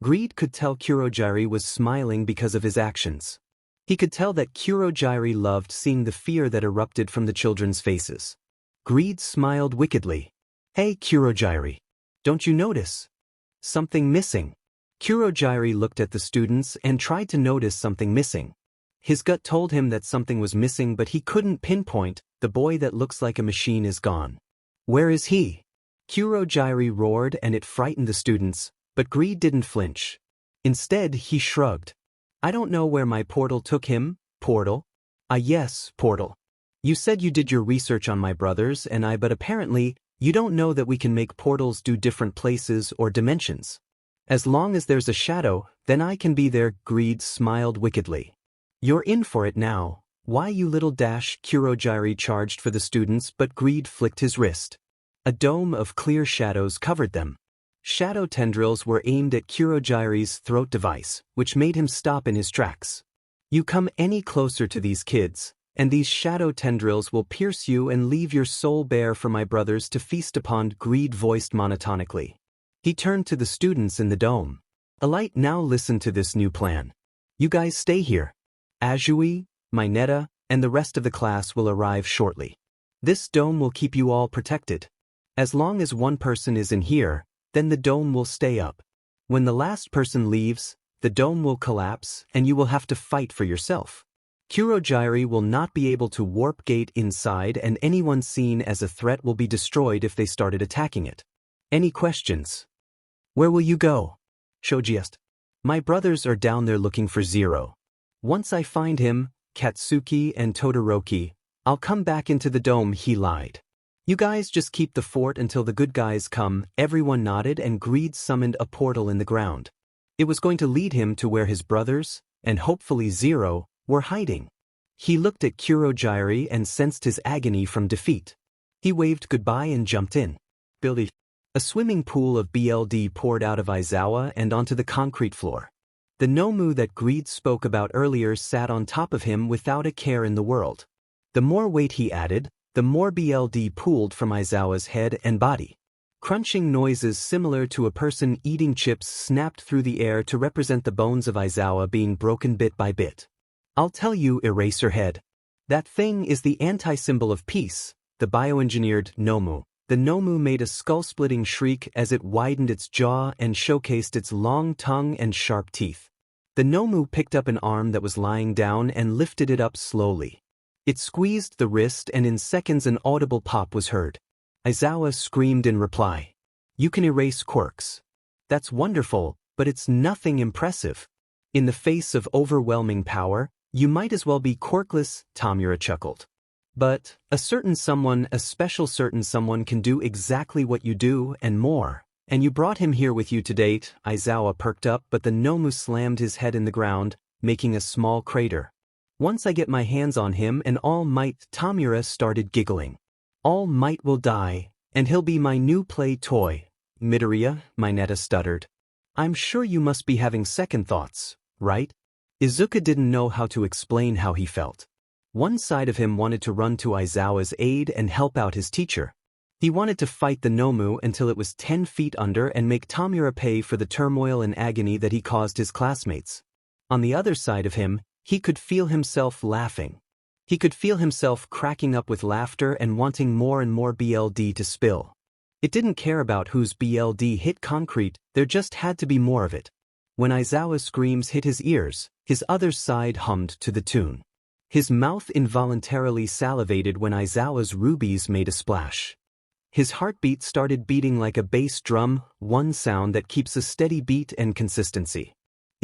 Speaker 1: Greed could tell Kurogiri was smiling because of his actions. He could tell that Kurogiri loved seeing the fear that erupted from the children's faces. Greed smiled wickedly. "Hey Kurogiri, don't you notice something missing?" Kurogiri looked at the students and tried to notice something missing. His gut told him that something was missing but he couldn't pinpoint. "The boy that looks like a machine is gone. Where is he?" Kurogiri roared and it frightened the students, but Greed didn't flinch. Instead, he shrugged. "I don't know where my portal took him." "Portal?" "Ah yes, portal. You said you did your research on my brothers and I, but apparently, you don't know that we can make portals do different places or dimensions. As long as there's a shadow, then I can be there." Greed smiled wickedly. "You're in for it now. Why you little dash?" Kurogiri charged for the students but Greed flicked his wrist. A dome of clear shadows covered them. Shadow tendrils were aimed at Kurogiri's throat device, which made him stop in his tracks. "You come any closer to these kids, and these shadow tendrils will pierce you and leave your soul bare for my brothers to feast upon," Greed voiced monotonically. He turned to the students in the dome. "Elite, now listen to this new plan. You guys stay here. Azui, Mineta, and the rest of the class will arrive shortly. This dome will keep you all protected. As long as one person is in here, then the dome will stay up. When the last person leaves, the dome will collapse and you will have to fight for yourself. Kurogiri will not be able to warp gate inside and anyone seen as a threat will be destroyed if they started attacking it. Any questions?" "Where will you go?" Shoji asked. "My brothers are down there looking for Zero. Once I find him, Katsuki and Todoroki, I'll come back into the dome." He lied. "You guys just keep the fort until the good guys come." Everyone nodded and Greed summoned a portal in the ground. It was going to lead him to where his brothers, and hopefully Zero, were hiding. He looked at Kurogiri and sensed his agony from defeat. He waved goodbye and jumped in. Building. A swimming pool of BLD poured out of Aizawa and onto the concrete floor. The Nomu that Greed spoke about earlier sat on top of him without a care in the world. The more weight he added, the more BLD pooled from Aizawa's head and body. Crunching noises similar to a person eating chips snapped through the air to represent the bones of Aizawa being broken bit by bit. "I'll tell you, Eraserhead. That thing is the anti-symbol of peace," the bioengineered Nomu. The Nomu made a skull-splitting shriek as it widened its jaw and showcased its long tongue and sharp teeth. The Nomu picked up an arm that was lying down and lifted it up slowly. It squeezed the wrist and in seconds an audible pop was heard. Aizawa screamed in reply. You can erase quirks. That's wonderful, but it's nothing impressive. In the face of overwhelming power, you might as well be quirkless, Tamura chuckled. But, a special certain someone can do exactly what you do and more. And you brought him here with you to date. Aizawa perked up, but the Nomu slammed his head in the ground, making a small crater. Once I get my hands on him and All Might, Tamura started giggling. All Might will die, and he'll be my new play toy. Midoriya, Mineta stuttered. I'm sure you must be having second thoughts, right? Izuku didn't know how to explain how he felt. One side of him wanted to run to Aizawa's aid and help out his teacher. He wanted to fight the Nomu until it was 10 feet under and make Tamura pay for the turmoil and agony that he caused his classmates. On the other side of him, he could feel himself laughing. He could feel himself cracking up with laughter and wanting more and more BLD to spill. It didn't care about whose BLD hit concrete, there just had to be more of it. When Aizawa's screams hit his ears, his other side hummed to the tune. His mouth involuntarily salivated when Aizawa's rubies made a splash. His heartbeat started beating like a bass drum, one sound that keeps a steady beat and consistency.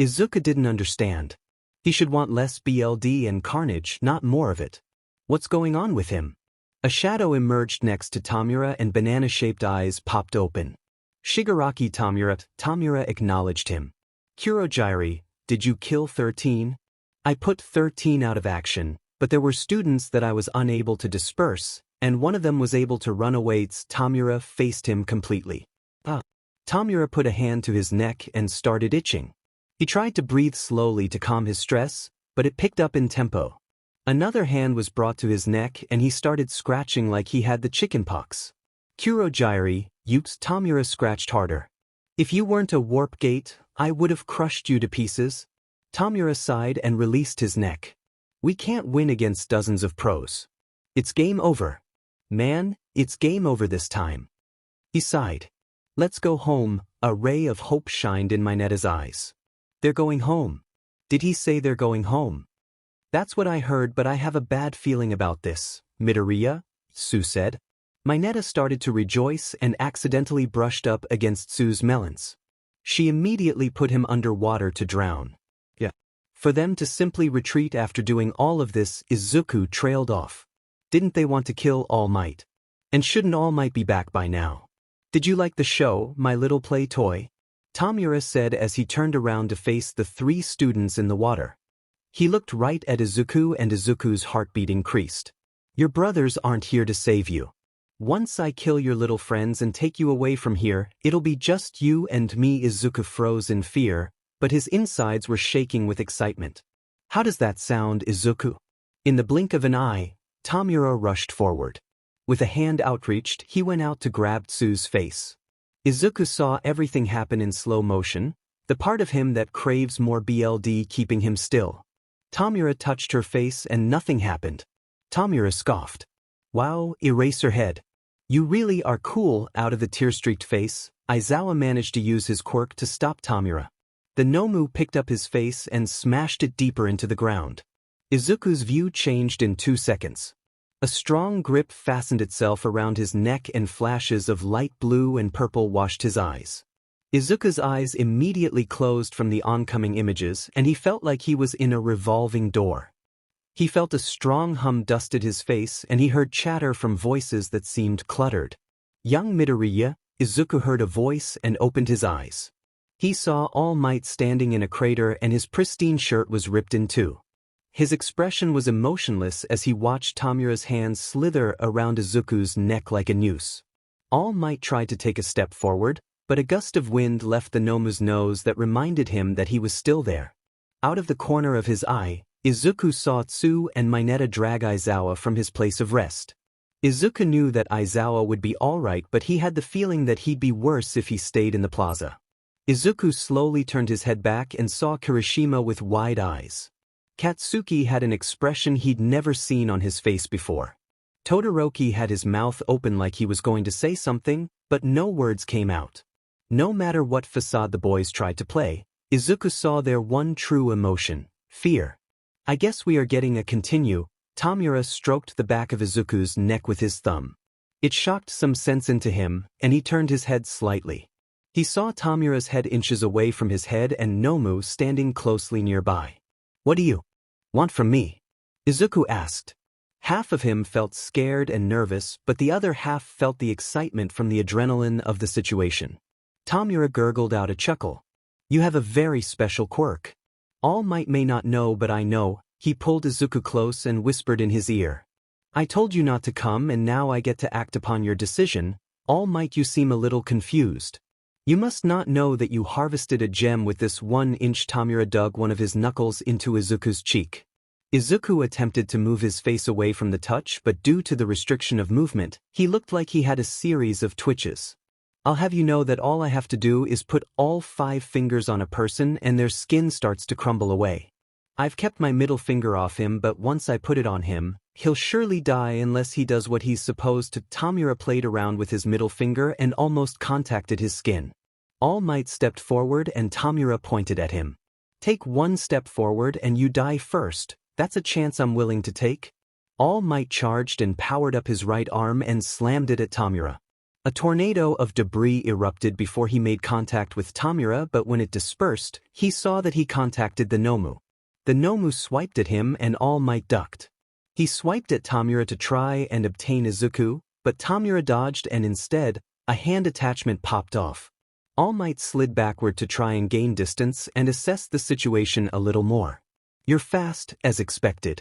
Speaker 1: Izuku didn't understand. He should want less BLD and carnage, not more of it. What's going on with him? A shadow emerged next to Tamura and banana-shaped eyes popped open. Shigaraki Tamura acknowledged him. Kurogiri, did you kill 13? I put 13 out of action, but there were students that I was unable to disperse, and one of them was able to run away. Tamura faced him completely. Tamura put a hand to his neck and started itching. He tried to breathe slowly to calm his stress, but it picked up in tempo. Another hand was brought to his neck and he started scratching like he had the chickenpox. Kurogiri, Tamura scratched harder. If you weren't a warp gate, I would have crushed you to pieces. Tamura sighed and released his neck. We can't win against dozens of pros. It's game over. Man, it's game over this time. He sighed. Let's go home. A ray of hope shined in Mineta's eyes. They're going home. Did he say they're going home? That's what I heard, but I have a bad feeling about this. Midoriya, Sue said. Mineta started to rejoice and accidentally brushed up against Sue's melons. She immediately put him underwater to drown. For them to simply retreat after doing all of this, Izuku trailed off. Didn't they want to kill All Might? And shouldn't All Might be back by now? Did you like the show, my little play toy? Tamura said as he turned around to face the 3 students in the water. He looked right at Izuku and Izuku's heartbeat increased. Your brothers aren't here to save you. Once I kill your little friends and take you away from here, it'll be just you and me. Izuku froze in fear, but his insides were shaking with excitement. How does that sound, Izuku? In the blink of an eye, Tamura rushed forward. With a hand outreached, he went out to grab Tsu's face. Izuku saw everything happen in slow motion, the part of him that craves more BLD keeping him still. Tamura touched her face and nothing happened. Tamura scoffed. Wow, erase her head. You really are cool. Out of the tear-streaked face, Aizawa managed to use his quirk to stop Tamura. The Nomu picked up his face and smashed it deeper into the ground. Izuku's view changed in 2 seconds. A strong grip fastened itself around his neck and flashes of light blue and purple washed his eyes. Izuku's eyes immediately closed from the oncoming images and he felt like he was in a revolving door. He felt a strong hum dusted his face and he heard chatter from voices that seemed cluttered. Young Midoriya, Izuku heard a voice and opened his eyes. He saw All Might standing in a crater and his pristine shirt was ripped in 2. His expression was emotionless as he watched Tamura's hands slither around Izuku's neck like a noose. All Might tried to take a step forward, but a gust of wind left the Nomu's nose that reminded him that he was still there. Out of the corner of his eye, Izuku saw Tsu and Mineta drag Aizawa from his place of rest. Izuku knew that Aizawa would be alright, but he had the feeling that he'd be worse if he stayed in the plaza. Izuku slowly turned his head back and saw Kirishima with wide eyes. Katsuki had an expression he'd never seen on his face before. Todoroki had his mouth open like he was going to say something, but no words came out. No matter what facade the boys tried to play, Izuku saw their one true emotion, fear. I guess we are getting a continue. Tamura stroked the back of Izuku's neck with his thumb. It shocked some sense into him, and he turned his head slightly. He saw Tamura's head inches away from his head and Nomu standing closely nearby. What do you want from me? Izuku asked. Half of him felt scared and nervous, but the other half felt the excitement from the adrenaline of the situation. Tamura gurgled out a chuckle. You have a very special quirk. All Might may not know, but I know. He pulled Izuku close and whispered in his ear. I told you not to come and now I get to act upon your decision. All Might, you seem a little confused. You must not know that you harvested a gem with this 1-inch. Tamura dug one of his knuckles into Izuku's cheek. Izuku attempted to move his face away from the touch, but due to the restriction of movement, he looked like he had a series of twitches. I'll have you know that all I have to do is put all 5 fingers on a person and their skin starts to crumble away. I've kept my middle finger off him, but once I put it on him, he'll surely die unless he does what he's supposed to. Tamura played around with his middle finger and almost contacted his skin. All Might stepped forward and Tamura pointed at him. Take 1 step forward and you die first. That's a chance I'm willing to take. All Might charged and powered up his right arm and slammed it at Tamura. A tornado of debris erupted before he made contact with Tamura, but when it dispersed, he saw that he contacted the Nomu. The Nomu swiped at him and All Might ducked. He swiped at Tamura to try and obtain Izuku, but Tamura dodged and instead, a hand attachment popped off. All Might slid backward to try and gain distance and assess the situation a little more. You're fast, as expected.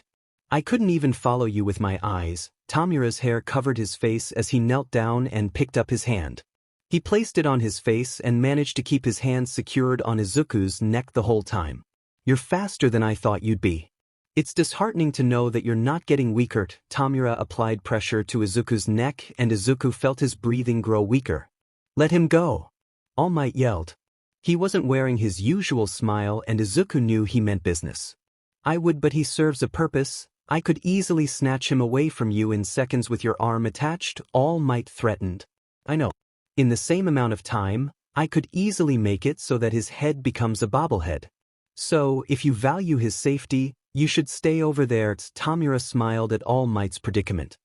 Speaker 1: I couldn't even follow you with my eyes. Tamura's hair covered his face as he knelt down and picked up his hand. He placed it on his face and managed to keep his hand secured on Izuku's neck the whole time. You're faster than I thought you'd be. It's disheartening to know that you're not getting weaker. Tamura applied pressure to Izuku's neck and Izuku felt his breathing grow weaker. Let him go. All Might yelled. He wasn't wearing his usual smile and Izuku knew he meant business. I would, but he serves a purpose. I could easily snatch him away from you in seconds with your arm attached, All Might threatened. I know. In the same amount of time, I could easily make it so that his head becomes a bobblehead. So, if you value his safety, you should stay over there. Tamura smiled at All Might's predicament.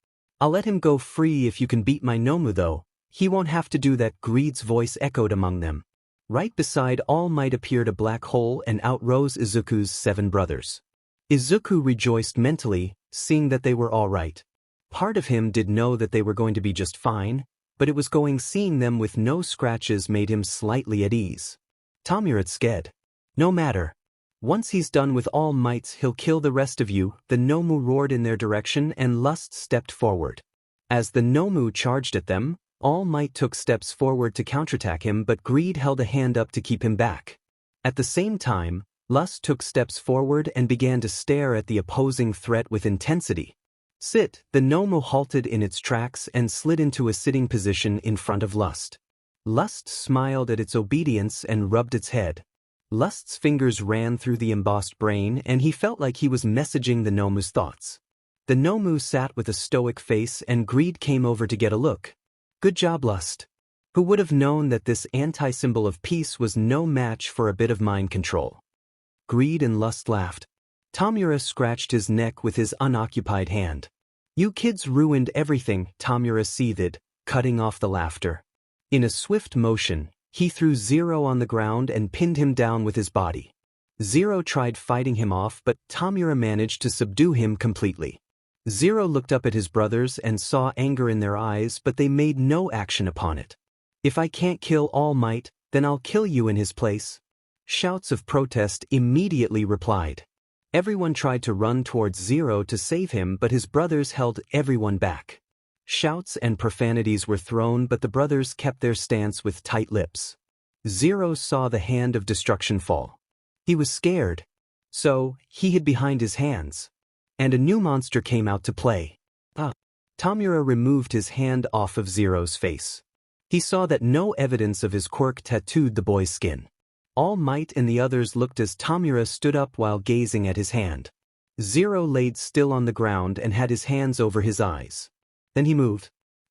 Speaker 1: I'll let him go free if you can beat my Nomu though. He won't have to do that. Greed's voice echoed among them. Right beside All Might appeared a black hole and out rose Izuku's 7 brothers. Izuku rejoiced mentally, seeing that they were all right. Part of him did know that they were going to be just fine, but it was seeing them with no scratches made him slightly at ease. Tamura scared. No matter. Once he's done with All Mights, he'll kill the rest of you. The Nomu roared in their direction and Lust stepped forward. As the Nomu charged at them, All Might took steps forward to counterattack him, but Greed held a hand up to keep him back. At the same time, Lust took steps forward and began to stare at the opposing threat with intensity. Sit, the Nomu halted in its tracks and slid into a sitting position in front of Lust. Lust smiled at its obedience and rubbed its head. Lust's fingers ran through the embossed brain and he felt like he was messaging the Nomu's thoughts. The Nomu sat with a stoic face and Greed came over to get a look. Good job, Lust. Who would have known that this anti-symbol of peace was no match for a bit of mind control? Greed and Lust laughed. Tamura scratched his neck with his unoccupied hand. You kids ruined everything, Tamura seethed, cutting off the laughter. In a swift motion, he threw Zero on the ground and pinned him down with his body. Zero tried fighting him off, but Tamura managed to subdue him completely. Zero looked up at his brothers and saw anger in their eyes, but they made no action upon it. If I can't kill All Might, then I'll kill you in his place. Shouts of protest immediately replied. Everyone tried to run towards Zero to save him, but his brothers held everyone back. Shouts and profanities were thrown, but the brothers kept their stance with tight lips. Zero saw the hand of destruction fall. He was scared. So, he hid behind his hands. And a new monster came out to play. Tamura removed his hand off of Zero's face. He saw that no evidence of his quirk tattooed the boy's skin. All Might and the others looked as Tamura stood up while gazing at his hand. Zero laid still on the ground and had his hands over his eyes. Then he moved.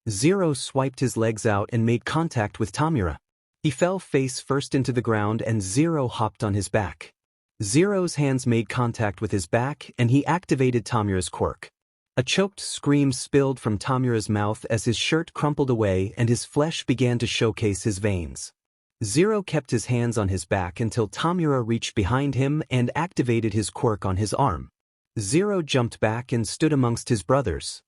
Speaker 1: Zero swiped his legs out and made contact with Tamura. He fell face first into the ground and Zero hopped on his back. Zero's hands made contact with his back and he activated Tamura's quirk. A choked scream spilled from Tamura's mouth as his shirt crumpled away and his flesh began to showcase his veins. Zero kept his hands on his back until Tamura reached behind him and activated his quirk on his arm. Zero jumped back and stood amongst his brothers.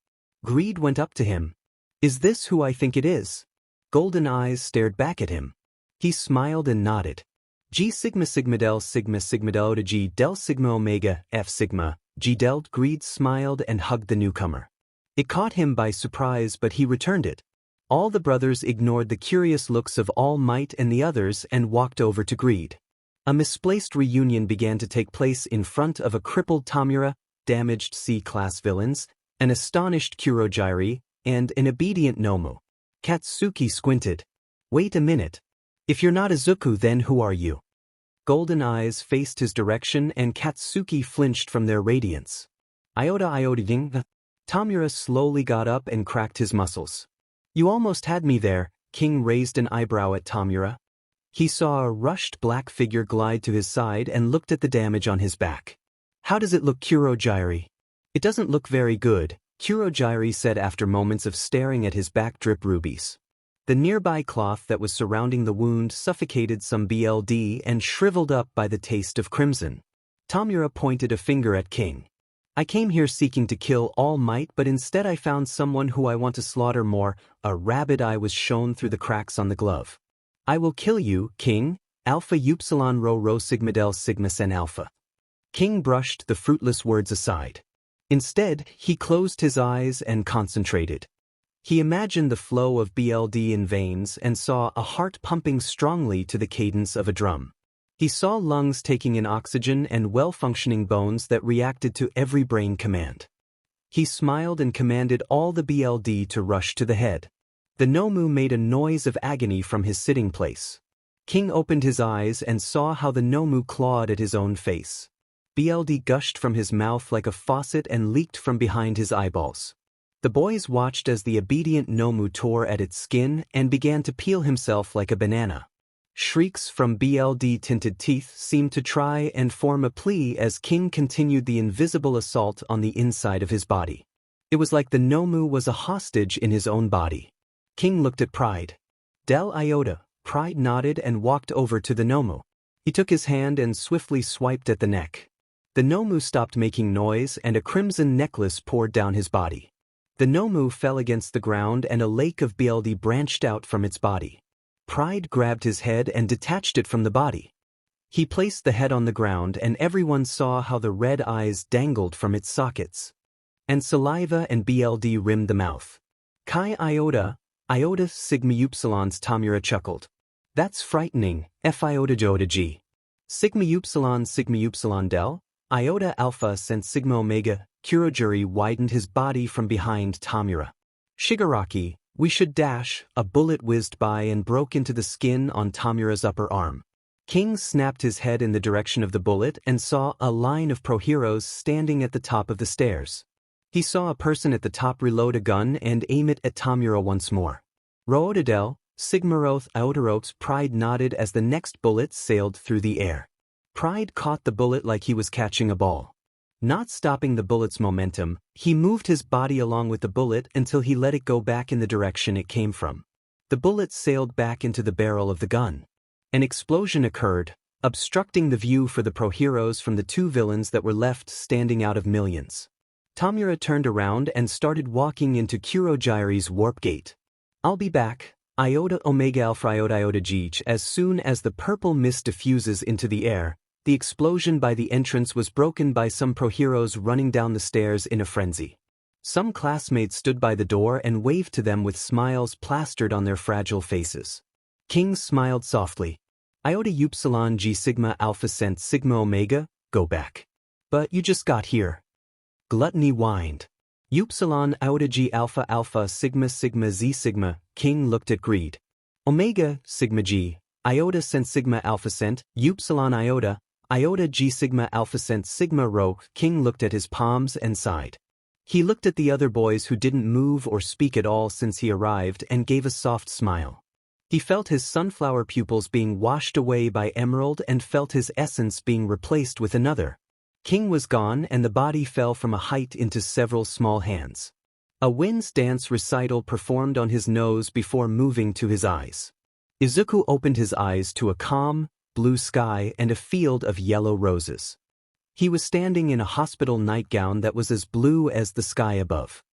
Speaker 1: Greed went up to him. "Is this who I think it is?" Golden eyes stared back at him. He smiled and nodded. G sigma sigma del sigma sigma del to G del sigma omega F sigma, G del. Greed smiled and hugged the newcomer. It caught him by surprise but he returned it. All the brothers ignored the curious looks of All Might and the others and walked over to Greed. A misplaced reunion began to take place in front of a crippled Tamura, damaged C-class villains, an astonished Kurogiri, and an obedient Nomu. Katsuki squinted. "Wait a minute. If you're not Izuku, then who are you?" Golden eyes faced his direction and Katsuki flinched from their radiance. Iota ding. Tamura slowly got up and cracked his muscles. "You almost had me there." King raised an eyebrow at Tamura. He saw a rushed black figure glide to his side and looked at the damage on his back. "How does it look, Kurogiri?" "It doesn't look very good," Kurogiri said after moments of staring at his back drip rubies. The nearby cloth that was surrounding the wound suffocated some blood and shriveled up by the taste of crimson. Tamura pointed a finger at King. "I came here seeking to kill All Might, but instead I found someone who I want to slaughter more." A rabid eye was shown through the cracks on the glove. "I will kill you, King. Alpha Upsilon Rho Rho Sigma Del Sigma Sen Alpha." King brushed the fruitless words aside. Instead, he closed his eyes and concentrated. He imagined the flow of blood in veins and saw a heart pumping strongly to the cadence of a drum. He saw lungs taking in oxygen and well-functioning bones that reacted to every brain command. He smiled and commanded all the blood to rush to the head. The Nomu made a noise of agony from his sitting place. King opened his eyes and saw how the Nomu clawed at his own face. Blood gushed from his mouth like a faucet and leaked from behind his eyeballs. The boys watched as the obedient Nomu tore at its skin and began to peel himself like a banana. Shrieks from blood-tinted teeth seemed to try and form a plea as King continued the invisible assault on the inside of his body. It was like the Nomu was a hostage in his own body. King looked at Pride. "Del Iota." Pride nodded and walked over to the Nomu. He took his hand and swiftly swiped at the neck. The Nomu stopped making noise and a crimson necklace poured down his body. The Nomu fell against the ground and a lake of blood branched out from its body. Pride grabbed his head and detached it from the body. He placed the head on the ground and everyone saw how the red eyes dangled from its sockets. And saliva and blood rimmed the mouth. "Chi Iota, Iota Sigma Upsilons." Tamura chuckled. "That's frightening. F Iota Jota G. Sigma Upsilon Del, Iota Alpha Cent Sigma Omega." Kurogiri widened his body from behind Tamura. "Shigaraki, we should dash." A bullet whizzed by and broke into the skin on Tamura's upper arm. King snapped his head in the direction of the bullet and saw a line of pro-heroes standing at the top of the stairs. He saw a person at the top reload a gun and aim it at Tamura once more. "Roodadel, Sigmaroth Iotaropes." Pride nodded as the next bullet sailed through the air. Pride caught the bullet like he was catching a ball. Not stopping the bullet's momentum, he moved his body along with the bullet until he let it go back in the direction it came from. The bullet sailed back into the barrel of the gun. An explosion occurred, obstructing the view for the pro-heroes from the two villains that were left standing out of millions. Tamura turned around and started walking into Kurogiri's warp gate. "I'll be back. Iota Omega Alpha Iota Iota G." As soon as the purple mist diffuses into the air, the explosion by the entrance was broken by some pro-heroes running down the stairs in a frenzy. Some classmates stood by the door and waved to them with smiles plastered on their fragile faces. King smiled softly. "Iota Upsilon G Sigma Alpha Cent Sigma Omega, go back." "But you just got here." Gluttony whined. "Upsilon Iota G Alpha Alpha Sigma Sigma Z Sigma." King looked at Greed. "Omega, Sigma G, Iota Cent Sigma Alpha Cent, Upsilon Iota, Iota G Sigma Alpha Cent Sigma Rho." King looked at his palms and sighed. He looked at the other boys who didn't move or speak at all since he arrived and gave a soft smile. He felt his sunflower pupils being washed away by emerald and felt his essence being replaced with another. King was gone and the body fell from a height into several small hands. A wind's dance recital performed on his nose before moving to his eyes. Izuku opened his eyes to a calm, blue sky and a field of yellow roses. He was standing in a hospital nightgown that was as blue as the sky above.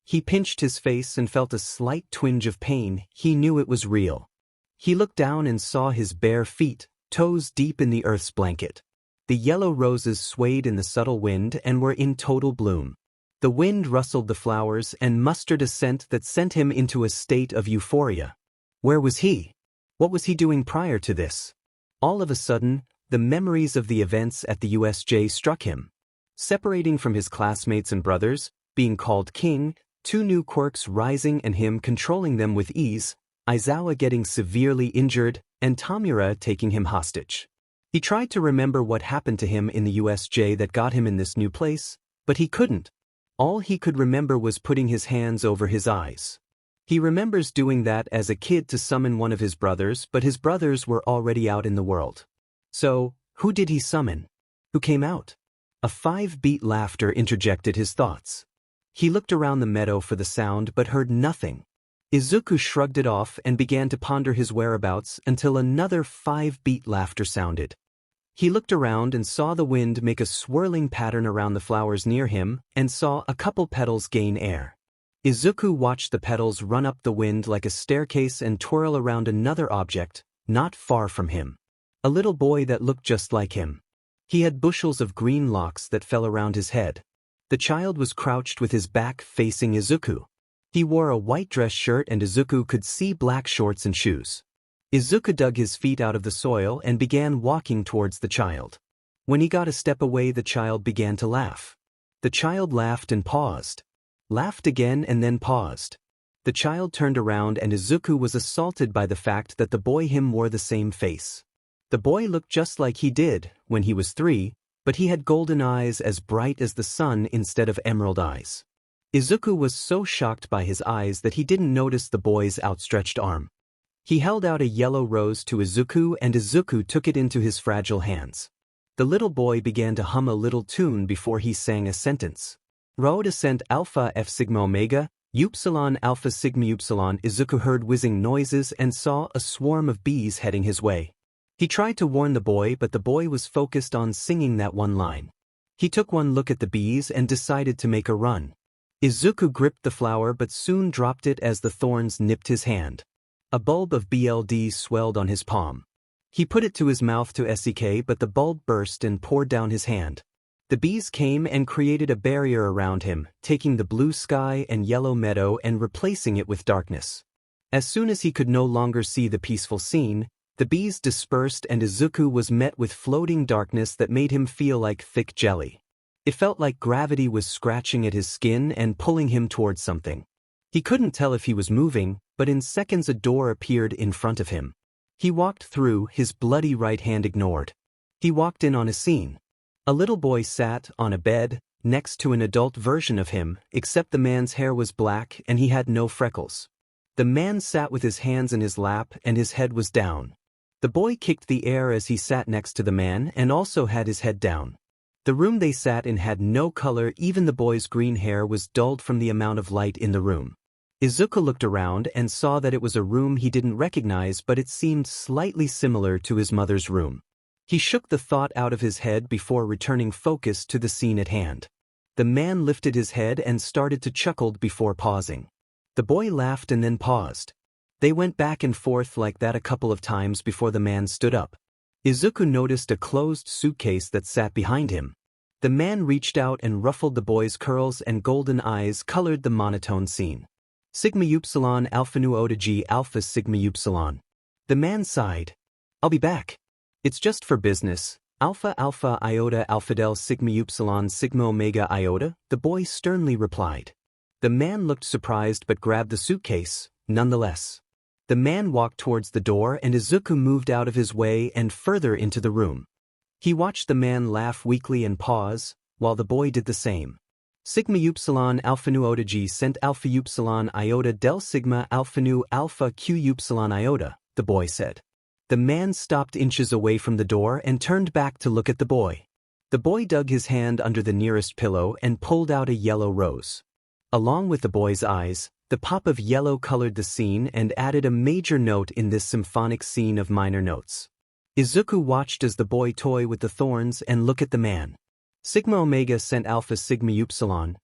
Speaker 1: He pinched his face and felt a slight twinge of pain. He knew it was real. He looked down and saw his bare feet, toes deep in the earth's blanket. The yellow roses swayed in the subtle wind and were in total bloom. The wind rustled the flowers and mustered a scent that sent him into a state of euphoria. Where was he? What was he doing prior to this? All of a sudden, the memories of the events at the USJ struck him. Separating from his classmates and brothers, being called king, 2 new quirks rising and him controlling them with ease, Aizawa getting severely injured, and Tamura taking him hostage. He tried to remember what happened to him in the USJ that got him in this new place, but he couldn't. All he could remember was putting his hands over his eyes. He remembers doing that as a kid to summon one of his brothers, but his brothers were already out in the world. So, who did he summon? Who came out? A 5-beat laughter interjected his thoughts. He looked around the meadow for the sound but heard nothing. Izuku shrugged it off and began to ponder his whereabouts until another 5-beat laughter sounded. He looked around and saw the wind make a swirling pattern around the flowers near him and saw a couple petals gain air. Izuku watched the petals run up the wind like a staircase and twirl around another object, not far from him. A little boy that looked just like him. He had bushels of green locks that fell around his head. The child was crouched with his back facing Izuku. He wore a white dress shirt and Izuku could see black shorts and shoes. Izuku dug his feet out of the soil and began walking towards the child. When he got a step away, the child began to laugh. The child laughed and paused. Laughed again and then paused. The child turned around and Izuku was assaulted by the fact that the boy him wore the same face. The boy looked just like he did when he was 3, but he had golden eyes as bright as the sun instead of emerald eyes. Izuku was so shocked by his eyes that he didn't notice the boy's outstretched arm. He held out a yellow rose to Izuku and Izuku took it into his fragile hands. The little boy began to hum a little tune before he sang a sentence. Rho descent alpha F sigma omega, upsilon alpha sigma upsilon. Izuku heard whizzing noises and saw a swarm of bees heading his way. He tried to warn the boy, but the boy was focused on singing that one line. He took one look at the bees and decided to make a run. Izuku gripped the flower but soon dropped it as the thorns nipped his hand. A bulb of BLD swelled on his palm. He put it to his mouth to SEK, but the bulb burst and poured down his hand. The bees came and created a barrier around him, taking the blue sky and yellow meadow and replacing it with darkness. As soon as he could no longer see the peaceful scene, the bees dispersed and Izuku was met with floating darkness that made him feel like thick jelly. It felt like gravity was scratching at his skin and pulling him towards something. He couldn't tell if he was moving, but in seconds a door appeared in front of him. He walked through, his bloody right hand ignored. He walked in on a scene. A little boy sat on a bed, next to an adult version of him, except the man's hair was black and he had no freckles. The man sat with his hands in his lap and his head was down. The boy kicked the air as he sat next to the man and also had his head down. The room they sat in had no color, even the boy's green hair was dulled from the amount of light in the room. Izuku looked around and saw that it was a room he didn't recognize, but it seemed slightly similar to his mother's room. He shook the thought out of his head before returning focus to the scene at hand. The man lifted his head and started to chuckle before pausing. The boy laughed and then paused. They went back and forth like that a couple of times before the man stood up. Izuku noticed a closed suitcase that sat behind him. The man reached out and ruffled the boy's curls and golden eyes colored the monotone scene. Sigma upsilon alpha nu iota G alpha sigma upsilon. The man sighed. I'll be back. It's just for business. Alpha alpha iota alpha del sigma upsilon sigma omega iota, the boy sternly replied. The man looked surprised but grabbed the suitcase, nonetheless. The man walked towards the door and Izuku moved out of his way and further into the room. He watched the man laugh weakly and pause, while the boy did the same. Sigma upsilon alpha nu iota G cent alpha upsilon iota del sigma alpha nu alpha q upsilon iota, the boy said. The man stopped inches away from the door and turned back to look at the boy. The boy dug his hand under the nearest pillow and pulled out a yellow rose. Along with the boy's eyes, the pop of yellow colored the scene and added a major note in this symphonic scene of minor notes. Izuku watched as the boy toy with the thorns and look at the man. Sigma Omega Cent Alpha Sigma Upsilon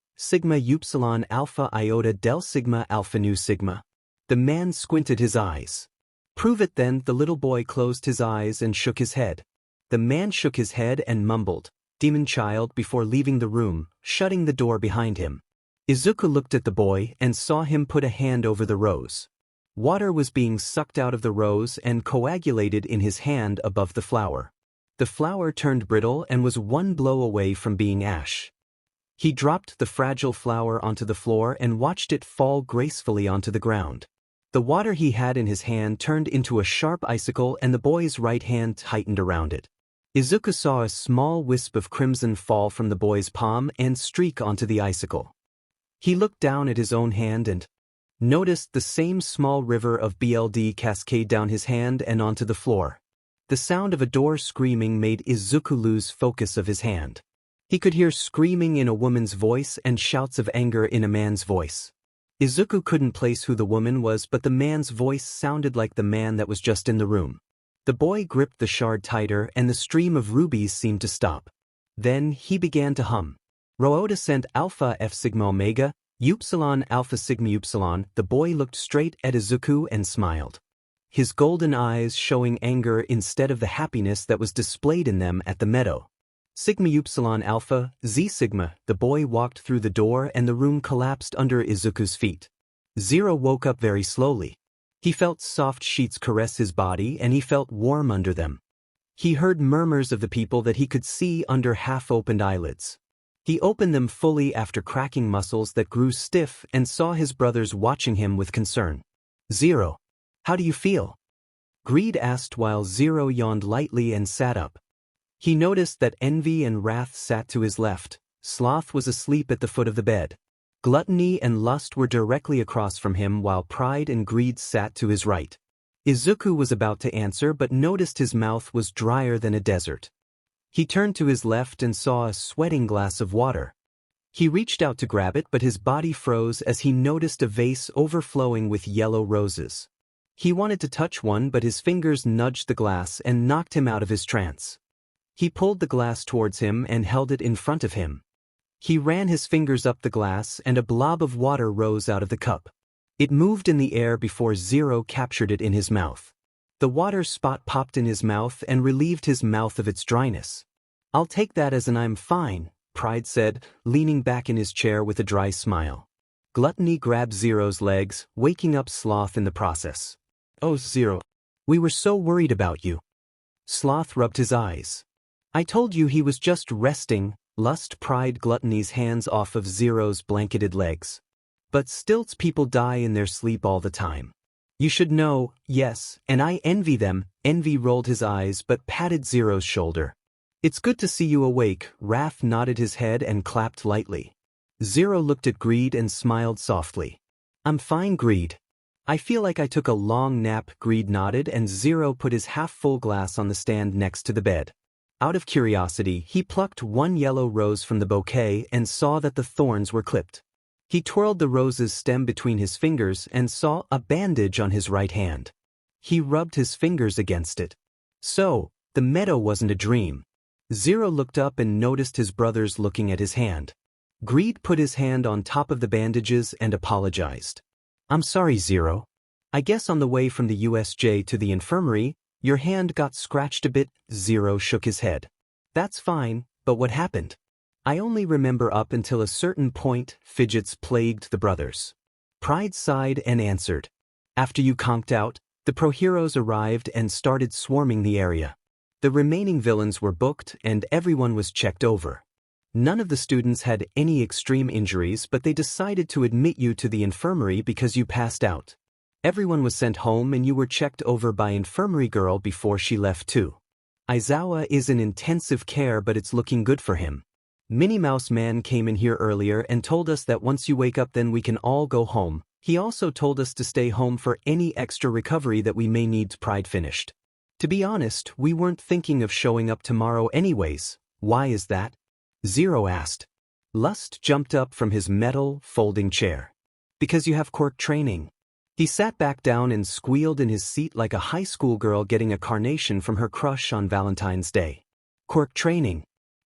Speaker 1: Alpha Iota Del Sigma Alpha Nu Sigma. The man squinted his eyes. Prove it then. The little boy closed his eyes and shook his head. The man shook his head and mumbled, "Demon child," before leaving the room, shutting the door behind him. Izuku looked at the boy and saw him put a hand over the rose. Water was being sucked out of the rose and coagulated in his hand above the flower. The flower turned brittle and was one blow away from being ash. He dropped the fragile flower onto the floor and watched it fall gracefully onto the ground. The water he had in his hand turned into a sharp icicle and the boy's right hand tightened around it. Izuku saw a small wisp of crimson fall from the boy's palm and streak onto the icicle. He looked down at his own hand and noticed the same small river of blood cascade down his hand and onto the floor. The sound of a door screaming made Izuku lose focus of his hand. He could hear screaming in a woman's voice and shouts of anger in a man's voice. Izuku couldn't place who the woman was, but the man's voice sounded like the man that was just in the room. The boy gripped the shard tighter and the stream of rubies seemed to stop. Then he began to hum. Rho Cent Alpha F Sigma Omega, Upsilon Alpha Sigma Upsilon. The boy looked straight at Izuku and smiled. His golden eyes showing anger instead of the happiness that was displayed in them at the meadow. Sigma Upsilon Alpha, Z Sigma. The boy walked through the door and the room collapsed under Izuku's feet. Zero woke up very slowly. He felt soft sheets caress his body and he felt warm under them. He heard murmurs of the people that he could see under half-opened eyelids. He opened them fully after cracking muscles that grew stiff and saw his brothers watching him with concern. "Zero, how do you feel?" Greed asked while Zero yawned lightly and sat up. He noticed that Envy and Wrath sat to his left. Sloth was asleep at the foot of the bed. Gluttony and Lust were directly across from him while Pride and Greed sat to his right. Izuku was about to answer but noticed his mouth was drier than a desert. He turned to his left and saw a sweating glass of water. He reached out to grab it but his body froze as he noticed a vase overflowing with yellow roses. He wanted to touch one but his fingers nudged the glass and knocked him out of his trance. He pulled the glass towards him and held it in front of him. He ran his fingers up the glass and a blob of water rose out of the cup. It moved in the air before Zero captured it in his mouth. The water spot popped in his mouth and relieved his mouth of its dryness. "I'll take that as an I'm fine," Pride said, leaning back in his chair with a dry smile. Gluttony grabbed Zero's legs, waking up Sloth in the process. "Oh, Zero. We were so worried about you." Sloth rubbed his eyes. "I told you he was just resting." Lust pried Gluttony's hands off of Zero's blanketed legs. "But stilts people die in their sleep all the time. You should know." "Yes, and I envy them." Envy rolled his eyes but patted Zero's shoulder. "It's good to see you awake." Wrath nodded his head and clapped lightly. Zero looked at Greed and smiled softly. "I'm fine, Greed. I feel like I took a long nap." Greed nodded and Zero put his half-full glass on the stand next to the bed. Out of curiosity, he plucked one yellow rose from the bouquet and saw that the thorns were clipped. He twirled the rose's stem between his fingers and saw a bandage on his right hand. He rubbed his fingers against it. So, the meadow wasn't a dream. Zero looked up and noticed his brothers looking at his hand. Greed put his hand on top of the bandages and apologized. "I'm sorry, Zero. I guess on the way from the USJ to the infirmary, your hand got scratched a bit." Zero shook his head. "That's fine, but what happened?" "I only remember up until a certain point." Fidgets plagued the brothers. Pride sighed and answered. "After you conked out, the pro-heroes arrived and started swarming the area. The remaining villains were booked and everyone was checked over. None of the students had any extreme injuries but they decided to admit you to the infirmary because you passed out. Everyone was sent home and you were checked over by infirmary girl before she left too. Aizawa is in intensive care but it's looking good for him. Minnie Mouse Man came in here earlier and told us that once you wake up then we can all go home." He also told us to stay home for any extra recovery that we may need. Pride finished. To be honest, we weren't thinking of showing up tomorrow anyways. Why is that? Zero asked. Lust jumped up from his metal folding chair. Because you have Quirk training. He sat back down and squealed in his seat like a high school girl getting a carnation from her crush on Valentine's Day. Quirk training.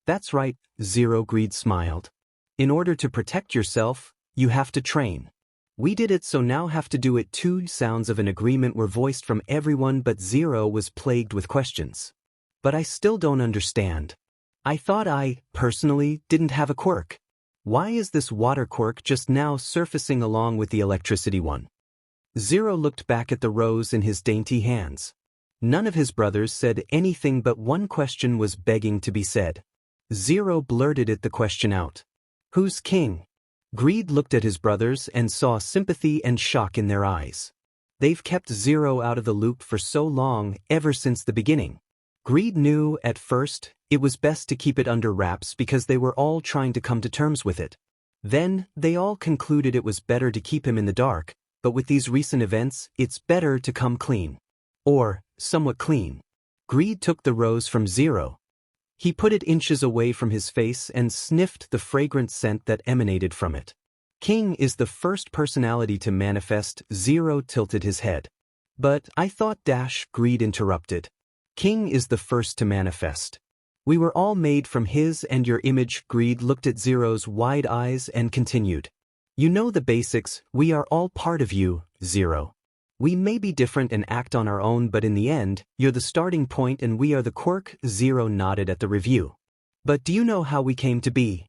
Speaker 1: That's right, Zero Greed smiled. In order to protect yourself, you have to train. We did it, so now have to do it too. Sounds of an agreement were voiced from everyone, but Zero was plagued with questions. But I still don't understand. I thought I, personally, didn't have a quirk. Why is this water quirk just now surfacing along with the electricity one? Zero looked back at the rose in his dainty hands. None of his brothers said anything, but one question was begging to be said. Zero blurted the question out. Who's king? Greed looked at his brothers and saw sympathy and shock in their eyes. They've kept Zero out of the loop for so long, ever since the beginning. Greed knew, at first, it was best to keep it under wraps because they were all trying to come to terms with it. Then, they all concluded it was better to keep him in the dark, but with these recent events, it's better to come clean. Or, somewhat clean. Greed took the rose from Zero. He put it inches away from his face and sniffed the fragrant scent that emanated from it. King is the first personality to manifest. Zero tilted his head. But I thought Greed interrupted. King is the first to manifest. We were all made from his and your image. Greed looked at Zero's wide eyes and continued. You know the basics, we are all part of you, Zero. We may be different and act on our own, but in the end, you're the starting point and we are the quirk. Zero nodded at the review. But do you know how we came to be?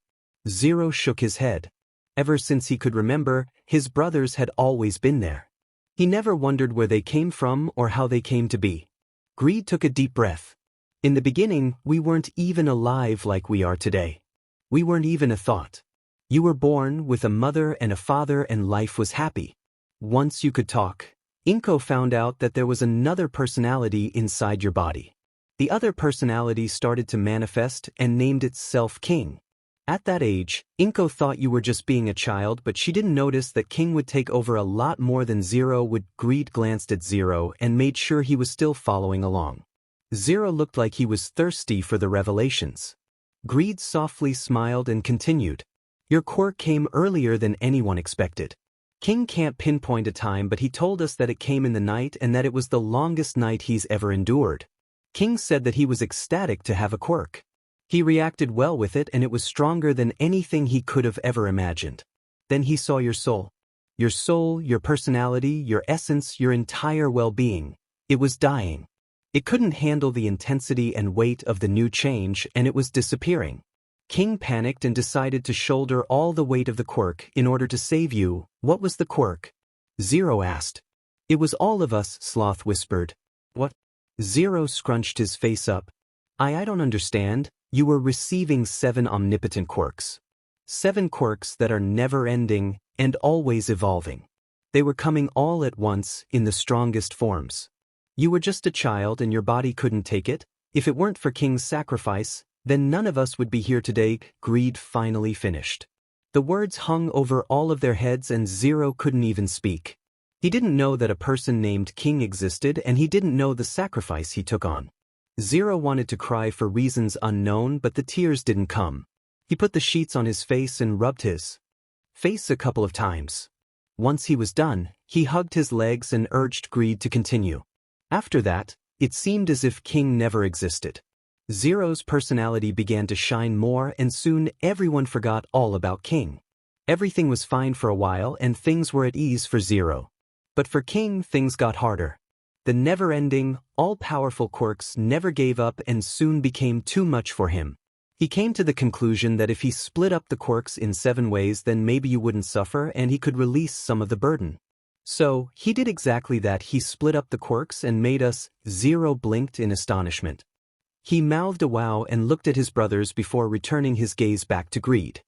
Speaker 1: Zero shook his head. Ever since he could remember, his brothers had always been there. He never wondered where they came from or how they came to be. Greed took a deep breath. In the beginning, we weren't even alive like we are today. We weren't even a thought. You were born with a mother and a father and life was happy. Once you could talk, Inko found out that there was another personality inside your body. The other personality started to manifest and named itself King. At that age, Inko thought you were just being a child, but she didn't notice that King would take over a lot more than Zero would. Greed glanced at Zero and made sure he was still following along. Zero looked like he was thirsty for the revelations. Greed softly smiled and continued. Your quirk came earlier than anyone expected. King can't pinpoint a time, but he told us that it came in the night and that it was the longest night he's ever endured. King said that he was ecstatic to have a quirk. He reacted well with it and it was stronger than anything he could have ever imagined. Then he saw your soul. Your soul, your personality, your essence, your entire well-being. It was dying. It couldn't handle the intensity and weight of the new change and it was disappearing. King panicked and decided to shoulder all the weight of the quirk in order to save you. What was the quirk? Zero asked. It was all of us, Sloth whispered. What? Zero scrunched his face up. I don't understand. You were receiving 7 omnipotent quirks. 7 quirks that are never-ending and always evolving. They were coming all at once in the strongest forms. You were just a child and your body couldn't take it. If it weren't for King's sacrifice, then none of us would be here today. Greed finally finished. The words hung over all of their heads and Zero couldn't even speak. He didn't know that a person named King existed and he didn't know the sacrifice he took on. Zero wanted to cry for reasons unknown, but the tears didn't come. He put the sheets on his face and rubbed his face a couple of times. Once he was done, he hugged his legs and urged Greed to continue. After that, it seemed as if King never existed. Zero's personality began to shine more and soon everyone forgot all about King. Everything was fine for a while and things were at ease for Zero. But for King, things got harder. The never-ending, all-powerful quirks never gave up and soon became too much for him. He came to the conclusion that if he split up the quirks in 7 ways, then maybe you wouldn't suffer and he could release some of the burden. So, he did exactly that. He split up the quirks and made us. Zero blinked in astonishment. He mouthed a wow and looked at his brothers before returning his gaze back to Greed.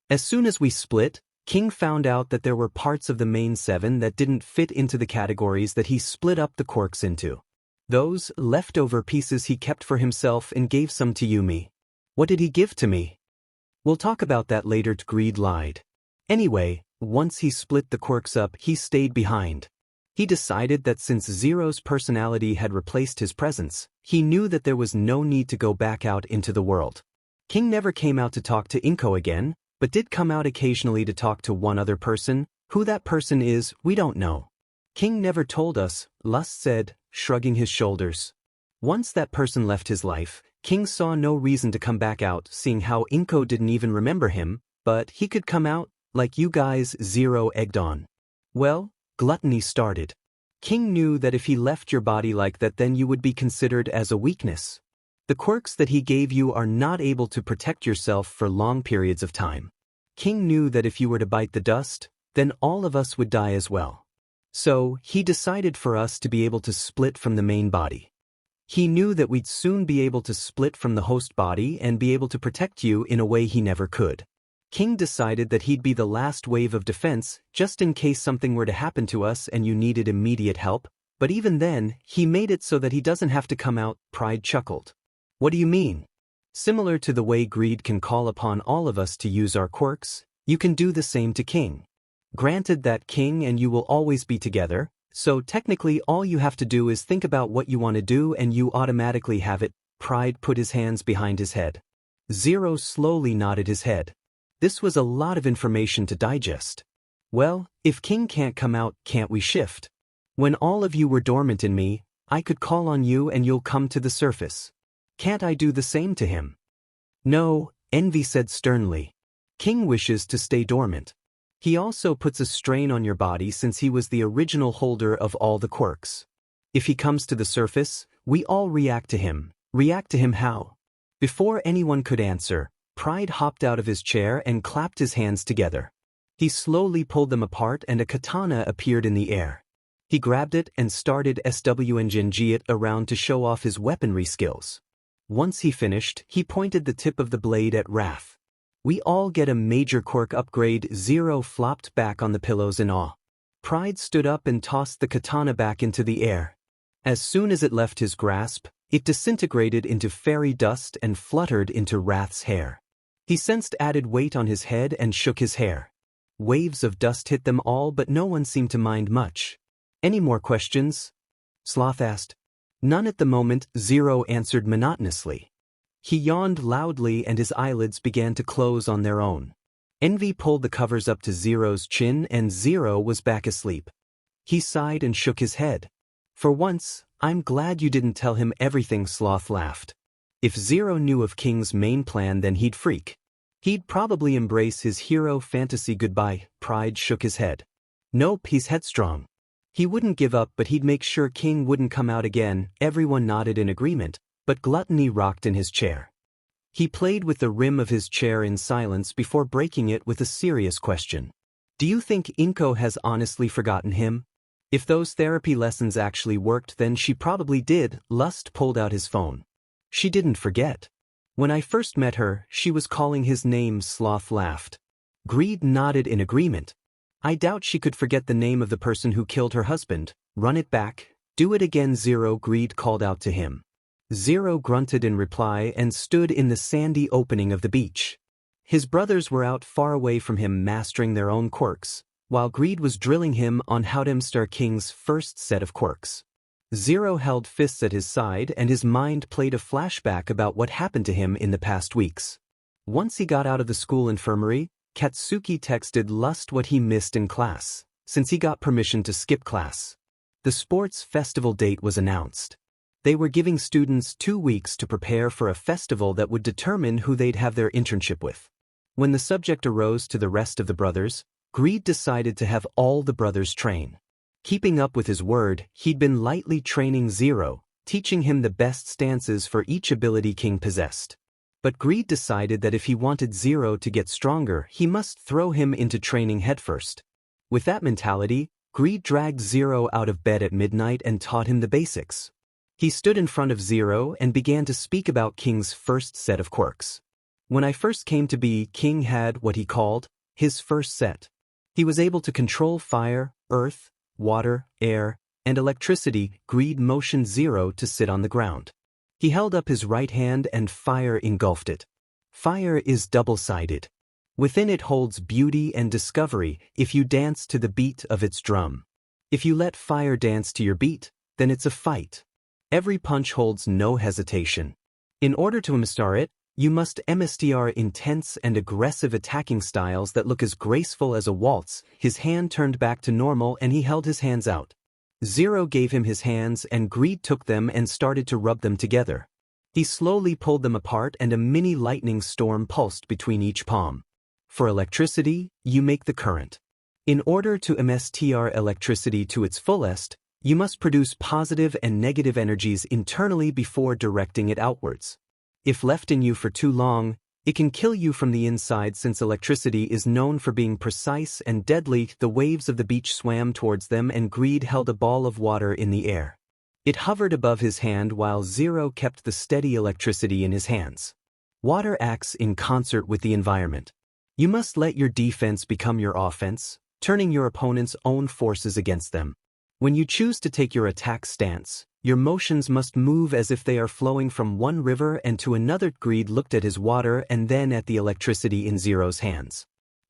Speaker 1: As soon as we split, King found out that there were parts of the main 7 that didn't fit into the categories that he split up the quirks into. Those leftover pieces he kept for himself and gave some to Yumi. What did he give to me? We'll talk about that later. Greed lied. Anyway, Once he split the quirks up, he stayed behind. He decided that since Zero's personality had replaced his presence, he knew that there was no need to go back out into the world. King never came out to talk to Inko again, but did come out occasionally to talk to one other person. Who that person is, we don't know. King never told us, Lust said, shrugging his shoulders. Once that person left his life, King saw no reason to come back out, seeing how Inko didn't even remember him, but he could come out, like you guys. Zero egged on. Well, Gluttony started. King knew that if he left your body like that, then you would be considered as a weakness. The quirks that he gave you are not able to protect yourself for long periods of time. King knew that if you were to bite the dust, then all of us would die as well. So, he decided for us to be able to split from the main body. He knew that we'd soon be able to split from the host body and be able to protect you in a way he never could. King decided that he'd be the last wave of defense, just in case something were to happen to us and you needed immediate help, but even then, he made it so that he doesn't have to come out. Pride chuckled. What do you mean? Similar to the way Greed can call upon all of us to use our quirks, you can do the same to King. Granted that King and you will always be together, so technically all you have to do is think about what you want to do and you automatically have it. Pride put his hands behind his head. Zero slowly nodded his head. This was a lot of information to digest. Well, if King can't come out, can't we shift? When all of you were dormant in me, I could call on you and you'll come to the surface. Can't I do the same to him? No, Envy said sternly. King wishes to stay dormant. He also puts a strain on your body since he was the original holder of all the quirks. If he comes to the surface, we all react to him. React to him how? Before anyone could answer, Pride hopped out of his chair and clapped his hands together. He slowly pulled them apart and a katana appeared in the air. He grabbed it and started swinging it around to show off his weaponry skills. Once he finished, he pointed the tip of the blade at Wrath. We all get a major quirk upgrade. Zero flopped back on the pillows in awe. Pride stood up and tossed the katana back into the air. As soon as it left his grasp, it disintegrated into fairy dust and fluttered into Wrath's hair. He sensed added weight on his head and shook his hair. Waves of dust hit them all, but no one seemed to mind much. Any more questions? Sloth asked. None at the moment, Zero answered monotonously. He yawned loudly and his eyelids began to close on their own. Envy pulled the covers up to Zero's chin and Zero was back asleep. He sighed and shook his head. For once, I'm glad you didn't tell him everything. Sloth laughed. If Zero knew of King's main plan, then he'd freak. He'd probably embrace his hero fantasy. Goodbye. Pride shook his head. Nope, he's headstrong. He wouldn't give up, but he'd make sure King wouldn't come out again. Everyone nodded in agreement, but Gluttony rocked in his chair. He played with the rim of his chair in silence before breaking it with a serious question. Do you think Inko has honestly forgotten him? If those therapy lessons actually worked, then she probably did. Lust pulled out his phone. She didn't forget. When I first met her, she was calling his name. Sloth laughed. Greed nodded in agreement. I doubt she could forget the name of the person who killed her husband. Run it back. Do it again. Zero. Greed called out to him. Zero grunted in reply and stood in the sandy opening of the beach. His brothers were out far away from him mastering their own quirks, while Greed was drilling him on how to master King's first set of quirks. Zero held fists at his side and his mind played a flashback about what happened to him in the past weeks. Once he got out of the school infirmary, Katsuki texted Lust what he missed in class, since he got permission to skip class. The sports festival date was announced. They were giving students 2 weeks to prepare for a festival that would determine who they'd have their internship with. When the subject arose to the rest of the brothers, Greed decided to have all the brothers train. Keeping up with his word, he'd been lightly training Zero, teaching him the best stances for each ability King possessed. But Greed decided that if he wanted Zero to get stronger, he must throw him into training headfirst. With that mentality, Greed dragged Zero out of bed at midnight and taught him the basics. He stood in front of Zero and began to speak about King's first set of quirks. When I first came to be, King had what he called his first set. He was able to control fire, earth, water, air, and electricity. Greed motioned Zero to sit on the ground. He held up his right hand and fire engulfed it. Fire is double-sided. Within it holds beauty and discovery if you dance to the beat of its drum. If you let fire dance to your beat, then it's a fight. Every punch holds no hesitation. In order to master it, you must master intense and aggressive attacking styles that look as graceful as a waltz. His hand turned back to normal and he held his hands out. Zero gave him his hands and Greed took them and started to rub them together. He slowly pulled them apart and a mini lightning storm pulsed between each palm. For electricity, you make the current. In order to master electricity to its fullest, you must produce positive and negative energies internally before directing it outwards. If left in you for too long, it can kill you from the inside since electricity is known for being precise and deadly. The waves of the beach swam towards them and Greed held a ball of water in the air. It hovered above his hand while Zero kept the steady electricity in his hands. Water acts in concert with the environment. You must let your defense become your offense, turning your opponent's own forces against them. When you choose to take your attack stance, your motions must move as if they are flowing from one river and to another. Greed looked at his water and then at the electricity in Zero's hands.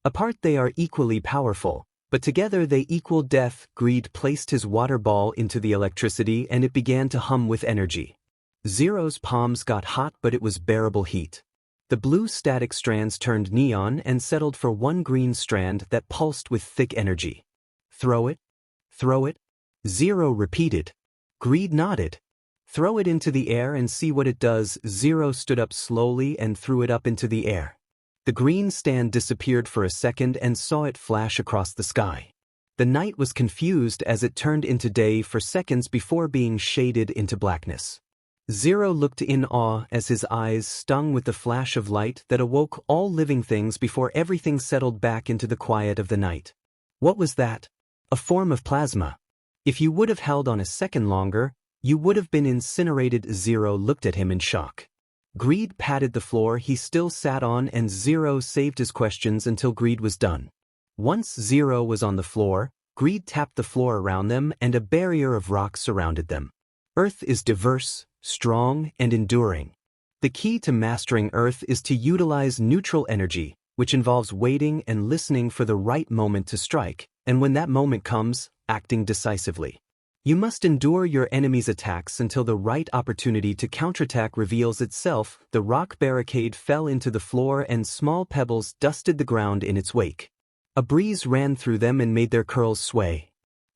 Speaker 1: Apart they are equally powerful, but together they equal death. Greed placed his water ball into the electricity and it began to hum with energy. Zero's palms got hot but it was bearable heat. The blue static strands turned neon and settled for one green strand that pulsed with thick energy. Throw it. Throw it. Zero repeated. Greed nodded. Throw it into the air and see what it does. Zero stood up slowly and threw it up into the air. The green stand disappeared for a second and saw it flash across the sky. The night was confused as it turned into day for seconds before being shaded into blackness. Zero looked in awe as his eyes stung with the flash of light that awoke all living things before everything settled back into the quiet of the night. What was that? A form of plasma. If you would have held on a second longer, you would have been incinerated. Zero looked at him in shock. Greed patted the floor he still sat on and Zero saved his questions until Greed was done. Once Zero was on the floor, Greed tapped the floor around them and a barrier of rock surrounded them. Earth is diverse, strong, and enduring. The key to mastering Earth is to utilize neutral energy, which involves waiting and listening for the right moment to strike, and when that moment comes, acting decisively. You must endure your enemy's attacks until the right opportunity to counterattack reveals itself. The rock barricade fell into the floor and small pebbles dusted the ground in its wake. A breeze ran through them and made their curls sway.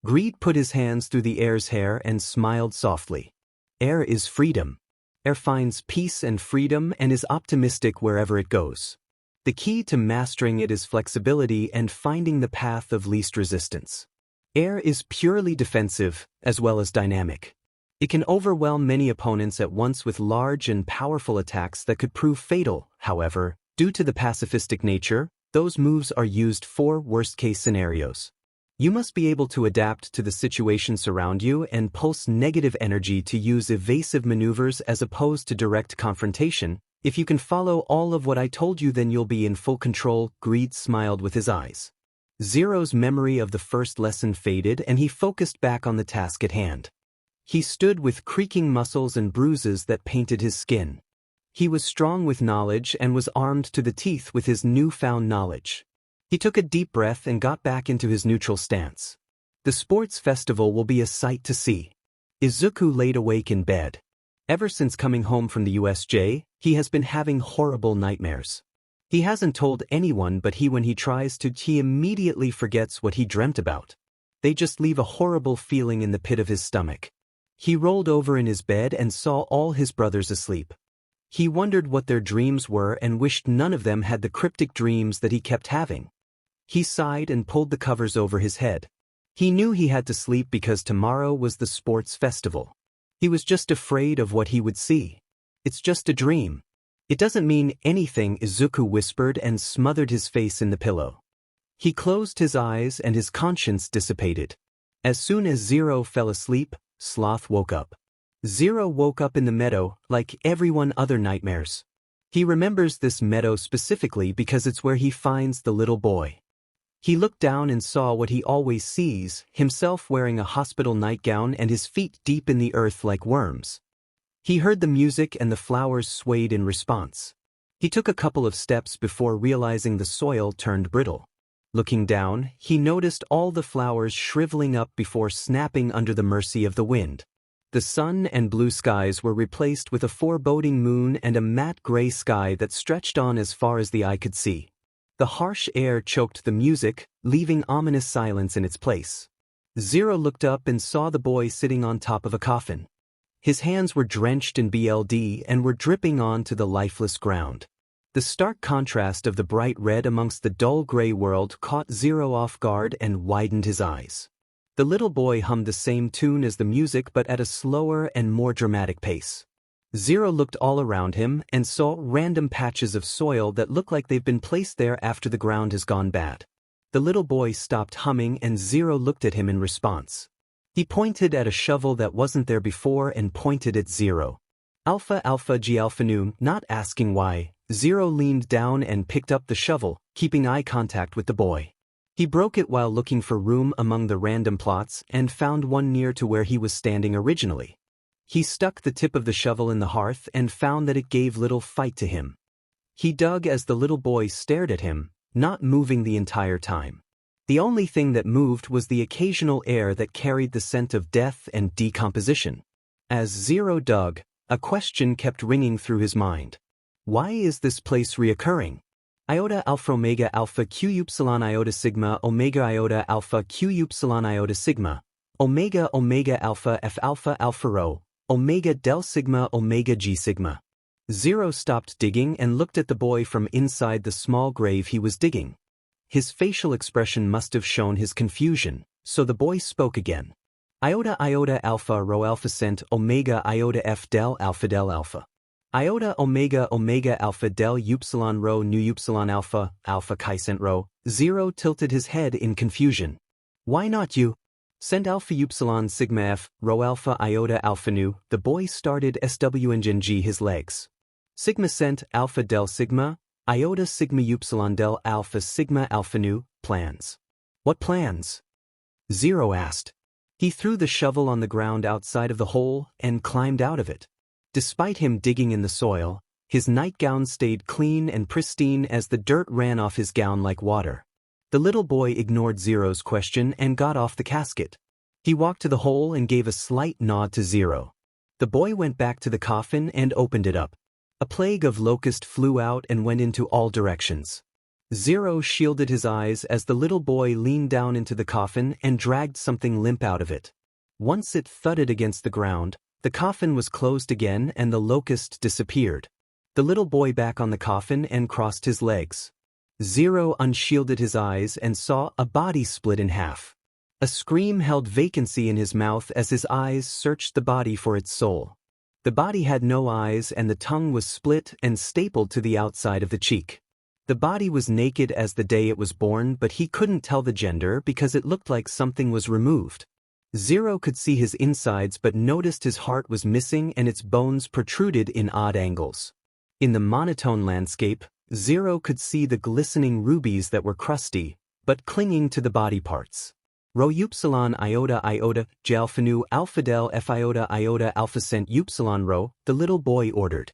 Speaker 1: Greed put his hands through the air's hair and smiled softly. Air is freedom. Air finds peace and freedom and is optimistic wherever it goes. The key to mastering it is flexibility and finding the path of least resistance. Air is purely defensive, as well as dynamic. It can overwhelm many opponents at once with large and powerful attacks that could prove fatal. However, due to the pacifistic nature, those moves are used for worst-case scenarios. You must be able to adapt to the situations around you and pulse negative energy to use evasive maneuvers as opposed to direct confrontation. If you can follow all of what I told you, then you'll be in full control. Greed smiled with his eyes. Zero's memory of the first lesson faded and he focused back on the task at hand. He stood with creaking muscles and bruises that painted his skin. He was strong with knowledge and was armed to the teeth with his newfound knowledge. He took a deep breath and got back into his neutral stance. The sports festival will be a sight to see. Izuku laid awake in bed. Ever since coming home from the USJ, he has been having horrible nightmares. He hasn't told anyone, but when he tries to, he immediately forgets what he dreamt about. They just leave a horrible feeling in the pit of his stomach. He rolled over in his bed and saw all his brothers asleep. He wondered what their dreams were and wished none of them had the cryptic dreams that he kept having. He sighed and pulled the covers over his head. He knew he had to sleep because tomorrow was the sports festival. He was just afraid of what he would see. It's just a dream. It doesn't mean anything, Izuku whispered and smothered his face in the pillow. He closed his eyes and his conscience dissipated. As soon as Zero fell asleep, Sloth woke up. Zero woke up in the meadow, like everyone other nightmares. He remembers this meadow specifically because it's where he finds the little boy. He looked down and saw what he always sees, himself wearing a hospital nightgown and his feet deep in the earth like worms. He heard the music and the flowers swayed in response. He took a couple of steps before realizing the soil turned brittle. Looking down, he noticed all the flowers shriveling up before snapping under the mercy of the wind. The sun and blue skies were replaced with a foreboding moon and a matte gray sky that stretched on as far as the eye could see. The harsh air choked the music, leaving ominous silence in its place. Zero looked up and saw the boy sitting on top of a coffin. His hands were drenched in blood and were dripping onto the lifeless ground. The stark contrast of the bright red amongst the dull gray world caught Zero off guard and widened his eyes. The little boy hummed the same tune as the music but at a slower and more dramatic pace. Zero looked all around him and saw random patches of soil that looked like they've been placed there after the ground has gone bad. The little boy stopped humming and Zero looked at him in response. He pointed at a shovel that wasn't there before and pointed at Zero. Alpha Alpha G Alpha Nu, not asking why, Zero leaned down and picked up the shovel, keeping eye contact with the boy. He broke it while looking for room among the random plots and found one near to where he was standing originally. He stuck the tip of the shovel in the hearth and found that it gave little fight to him. He dug as the little boy stared at him, not moving the entire time. The only thing that moved was the occasional air that carried the scent of death and decomposition. As Zero dug, a question kept ringing through his mind. Why is this place reoccurring? Iota alpha omega alpha q upsilon iota sigma omega iota alpha q upsilon iota sigma omega omega alpha f alpha alpha rho omega del sigma omega g sigma. Zero stopped digging and looked at the boy from inside the small grave he was digging. His facial expression must have shown his confusion, so the boy spoke again. Iota iota alpha rho alpha cent omega iota f del alpha del alpha. Iota omega omega alpha del upsilon rho nu upsilon alpha alpha chi cent rho. Zero tilted his head in confusion. Why not you? Cent alpha upsilon sigma f rho alpha iota alpha nu. The boy started swng his legs. Sigma cent alpha del sigma iota sigma upsilon del alpha sigma alpha nu. Plans. What plans? Zero asked. He threw the shovel on the ground outside of the hole and climbed out of it. Despite him digging in the soil, his nightgown stayed clean and pristine as the dirt ran off his gown like water. The little boy ignored Zero's question and got off the casket. He walked to the hole and gave a slight nod to Zero. The boy went back to the coffin and opened it up. A plague of locust flew out and went into all directions. Zero shielded his eyes as the little boy leaned down into the coffin and dragged something limp out of it. Once it thudded against the ground, the coffin was closed again and the locust disappeared. The little boy back on the coffin and crossed his legs. Zero unshielded his eyes and saw a body split in half. A scream held vacancy in his mouth as his eyes searched the body for its soul. The body had no eyes and the tongue was split and stapled to the outside of the cheek. The body was naked as the day it was born, but he couldn't tell the gender because it looked like something was removed. Zero could see his insides but noticed his heart was missing and its bones protruded in odd angles. In the monotone landscape, Zero could see the glistening rubies that were crusty, but clinging to the body parts. Rho upsilon iota iota, J alpha nu alpha del f iota iota alpha cent upsilon rho, the little boy ordered.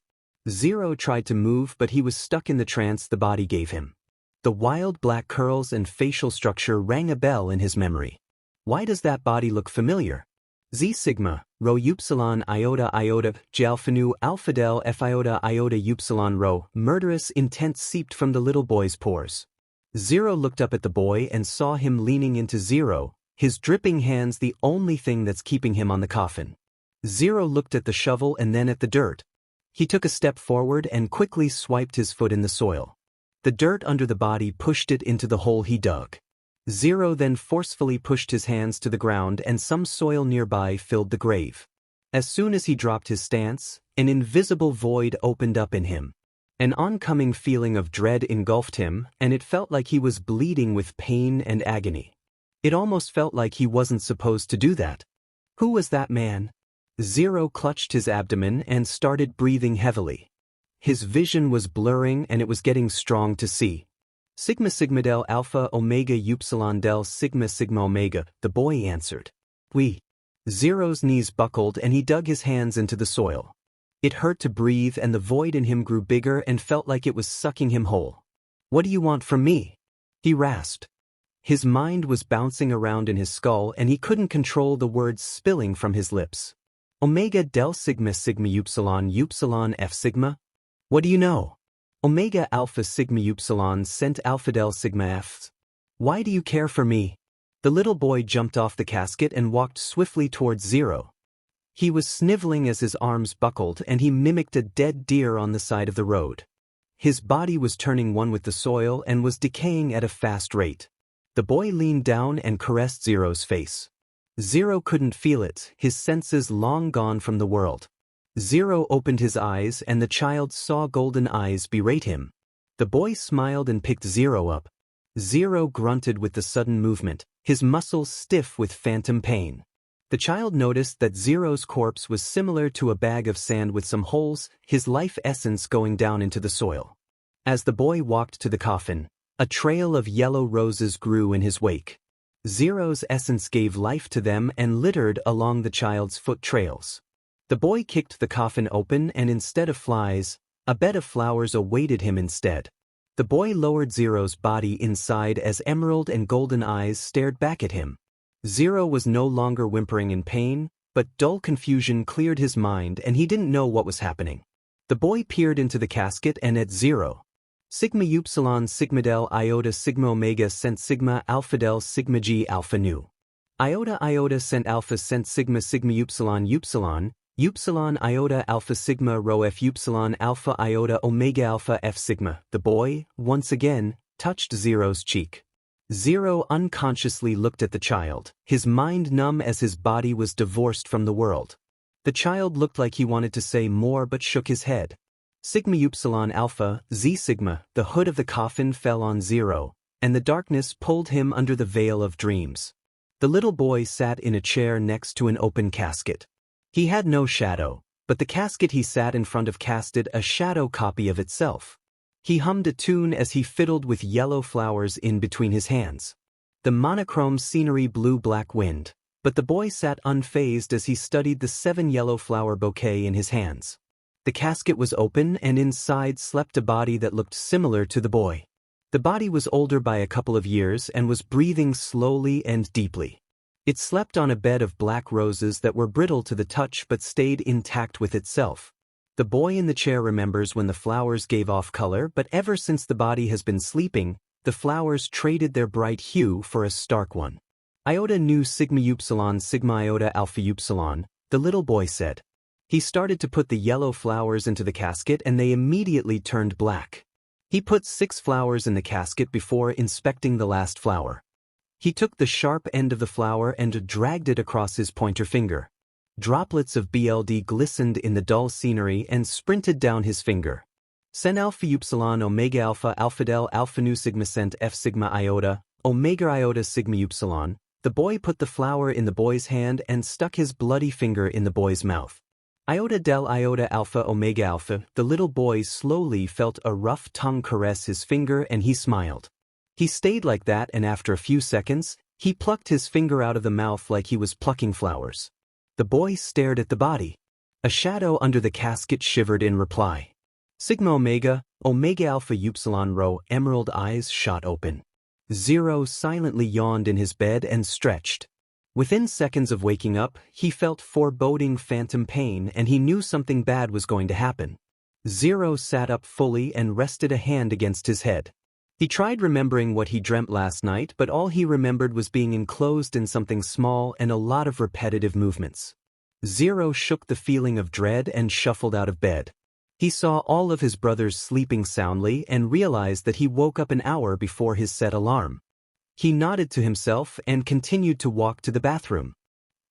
Speaker 1: Zero tried to move but he was stuck in the trance the body gave him. The wild black curls and facial structure rang a bell in his memory. Why does that body look familiar? Z sigma, rho upsilon iota iota, J alpha nu alpha del f iota iota upsilon rho. Murderous intent seeped from the little boy's pores. Zero looked up at the boy and saw him leaning into Zero, his dripping hands the only thing that's keeping him on the coffin. Zero looked at the shovel and then at the dirt. He took a step forward and quickly swiped his foot in the soil. The dirt under the body pushed it into the hole he dug. Zero then forcefully pushed his hands to the ground and some soil nearby filled the grave. As soon as he dropped his stance, an invisible void opened up in him. An oncoming feeling of dread engulfed him, and it felt like he was bleeding with pain and agony. It almost felt like he wasn't supposed to do that. Who was that man? Zero clutched his abdomen and started breathing heavily. His vision was blurring and it was getting strong to see. Sigma sigma del alpha omega upsilon del sigma sigma omega, the boy answered. We. Zero's knees buckled and he dug his hands into the soil. It hurt to breathe and the void in him grew bigger and felt like it was sucking him whole. "What do you want from me?" he rasped. His mind was bouncing around in his skull and he couldn't control the words spilling from his lips. Omega del sigma sigma upsilon f sigma? What do you know? Omega alpha sigma upsilon cent alpha del sigma f. Why do you care for me? The little boy jumped off the casket and walked swiftly towards Zero. He was sniveling as his arms buckled and he mimicked a dead deer on the side of the road. His body was turning one with the soil and was decaying at a fast rate. The boy leaned down and caressed Zero's face. Zero couldn't feel it, his senses long gone from the world. Zero opened his eyes and the child saw golden eyes berate him. The boy smiled and picked Zero up. Zero grunted with the sudden movement, his muscles stiff with phantom pain. The child noticed that Zero's corpse was similar to a bag of sand with some holes, his life essence going down into the soil. As the boy walked to the coffin, a trail of yellow roses grew in his wake. Zero's essence gave life to them and littered along the child's foot trails. The boy kicked the coffin open and instead of flies, a bed of flowers awaited him instead. The boy lowered Zero's body inside as emerald and golden eyes stared back at him. Zero was no longer whimpering in pain, but dull confusion cleared his mind and he didn't know what was happening. The boy peered into the casket and at Zero. Sigma upsilon sigma del iota sigma omega cent sigma alpha del sigma g alpha nu. Iota cent alpha cent sigma sigma upsilon iota alpha sigma rho f upsilon alpha iota omega alpha f sigma. The boy, once again, touched Zero's cheek. Zero unconsciously looked at the child, his mind numb as his body was divorced from the world. The child looked like he wanted to say more but shook his head. Sigma upsilon alpha, Z sigma, the hood of the coffin fell on Zero, and the darkness pulled him under the veil of dreams. The little boy sat in a chair next to an open casket. He had no shadow, but the casket he sat in front of casted a shadow copy of itself. He hummed a tune as he fiddled with yellow flowers in between his hands. The monochrome scenery blew black wind, but the boy sat unfazed as he studied the 7 yellow flower bouquet in his hands. The casket was open and inside slept a body that looked similar to the boy. The body was older by a couple of years and was breathing slowly and deeply. It slept on a bed of black roses that were brittle to the touch but stayed intact with itself. The boy in the chair remembers when the flowers gave off color, but ever since the body has been sleeping, the flowers traded their bright hue for a stark one. Iota nu sigma upsilon sigma iota alpha upsilon, the little boy said. He started to put the yellow flowers into the casket and they immediately turned black. He put 6 flowers in the casket before inspecting the last flower. He took the sharp end of the flower and dragged it across his pointer finger. Droplets of BLD glistened in the dull scenery and sprinted down his finger. Sen alpha upsilon omega alpha alpha del alpha nu sigma cent f sigma iota, omega iota sigma upsilon. The boy put the flower in the boy's hand and stuck his bloody finger in the boy's mouth. Iota del iota alpha omega alpha, the little boy slowly felt a rough tongue caress his finger and he smiled. He stayed like that and after a few seconds, he plucked his finger out of the mouth like he was plucking flowers. The boy stared at the body. A shadow under the casket shivered in reply. Sigma omega, omega alpha upsilon rho, emerald eyes shot open. Zero silently yawned in his bed and stretched. Within seconds of waking up, he felt foreboding phantom pain and he knew something bad was going to happen. Zero sat up fully and rested a hand against his head. He tried remembering what he dreamt last night, but all he remembered was being enclosed in something small and a lot of repetitive movements. Zero shook the feeling of dread and shuffled out of bed. He saw all of his brothers sleeping soundly and realized that he woke up an hour before his set alarm. He nodded to himself and continued to walk to the bathroom.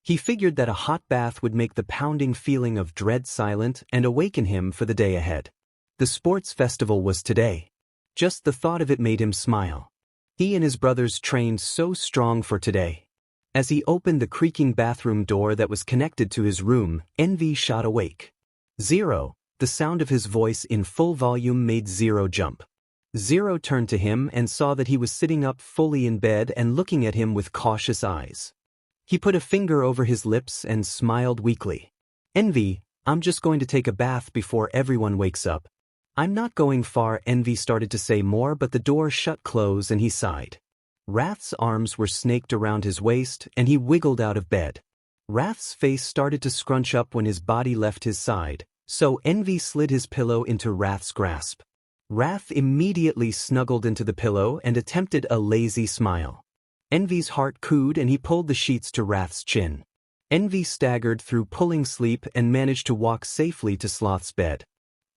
Speaker 1: He figured that a hot bath would make the pounding feeling of dread silent and awaken him for the day ahead. The sports festival was today. Just the thought of it made him smile. He and his brothers trained so strong for today. As he opened the creaking bathroom door that was connected to his room, envy shot awake. Zero, the sound of his voice in full volume made Zero jump. Zero turned to him and saw that he was sitting up fully in bed and looking at him with cautious eyes. He put a finger over his lips and smiled weakly. Envy, I'm just going to take a bath before everyone wakes up. I'm not going far. Envy started to say more, but the door shut close and he sighed. Wrath's arms were snaked around his waist and he wiggled out of bed. Wrath's face started to scrunch up when his body left his side, so Envy slid his pillow into Wrath's grasp. Wrath immediately snuggled into the pillow and attempted a lazy smile. Envy's heart cooed and he pulled the sheets to Wrath's chin. Envy staggered through pulling sleep and managed to walk safely to Sloth's bed.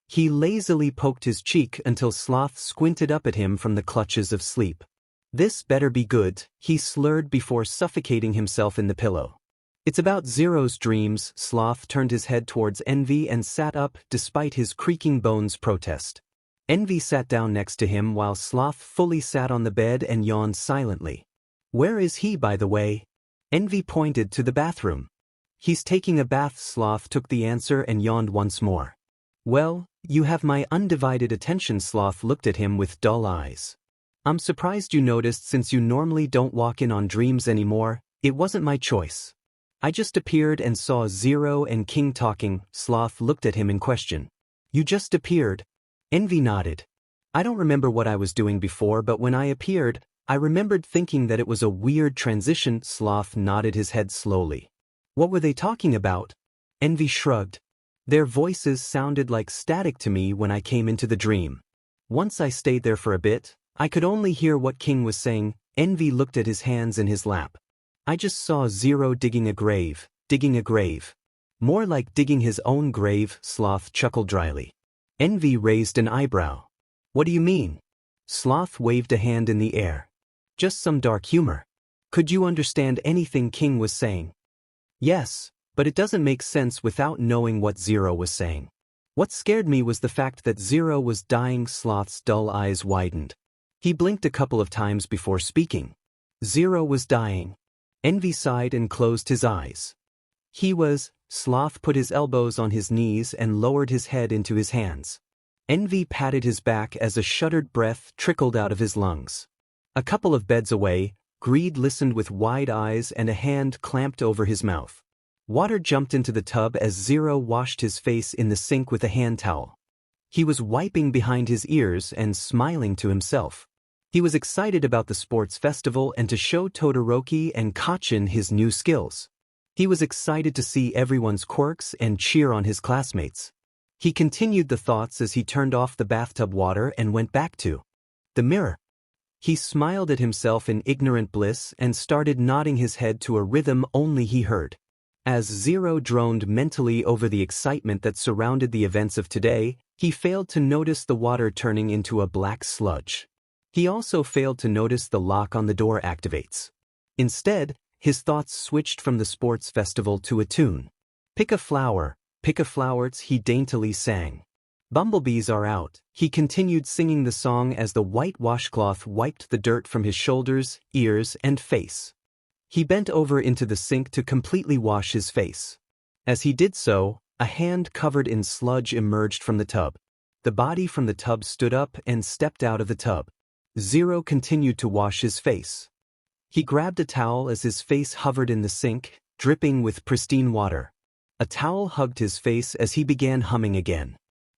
Speaker 1: He lazily poked his cheek until Sloth squinted up at him from the clutches of sleep. This better be good, he slurred before suffocating himself in the pillow. It's about Zero's dreams. Sloth turned his head towards Envy and sat up despite his creaking bones' protest. Envy sat down next to him while Sloth fully sat on the bed and yawned silently. Where is he, by the way? Envy pointed to the bathroom. He's taking a bath. Sloth took the answer and yawned once more. Well, you have my undivided attention. Sloth looked at him with dull eyes. I'm surprised you noticed since you normally don't walk in on dreams anymore. It wasn't my choice. I just appeared and saw Zero and King talking. Sloth looked at him in question. You just appeared? Envy nodded. I don't remember what I was doing before, but when I appeared, I remembered thinking that it was a weird transition. Sloth nodded his head slowly. What were they talking about? Envy shrugged. Their voices sounded like static to me when I came into the dream. Once I stayed there for a bit, I could only hear what King was saying. Envy looked at his hands in his lap. I just saw Zero digging a grave. More like digging his own grave. Sloth chuckled dryly. Envy raised an eyebrow. What do you mean? Sloth waved a hand in the air. Just some dark humor. Could you understand anything King was saying? Yes, but it doesn't make sense without knowing what Zero was saying. What scared me was the fact that Zero was dying. Sloth's dull eyes widened. He blinked a couple of times before speaking. Zero was dying. Envy sighed and closed his eyes. He was. Sloth put his elbows on his knees and lowered his head into his hands. Envy patted his back as a shuddered breath trickled out of his lungs. A couple of beds away, Greed listened with wide eyes and a hand clamped over his mouth. Water jumped into the tub as Zero washed his face in the sink with a hand towel. He was wiping behind his ears and smiling to himself. He was excited about the sports festival and to show Todoroki and Kachin his new skills. He was excited to see everyone's quirks and cheer on his classmates. He continued the thoughts as he turned off the bathtub water and went back to the mirror. He smiled at himself in ignorant bliss and started nodding his head to a rhythm only he heard. As Zero droned mentally over the excitement that surrounded the events of today, he failed to notice the water turning into a black sludge. He also failed to notice the lock on the door activates. Instead, his thoughts switched from the sports festival to a tune. Pick a flower, he daintily sang. Bumblebees are out. He continued singing the song as the white washcloth wiped the dirt from his shoulders, ears, and face. He bent over into the sink to completely wash his face. As he did so, a hand covered in sludge emerged from the tub. The body from the tub stood up and stepped out of the tub. Zero continued to wash his face. He grabbed a towel as his face hovered in the sink, dripping with pristine water. A towel hugged his face as he began humming again.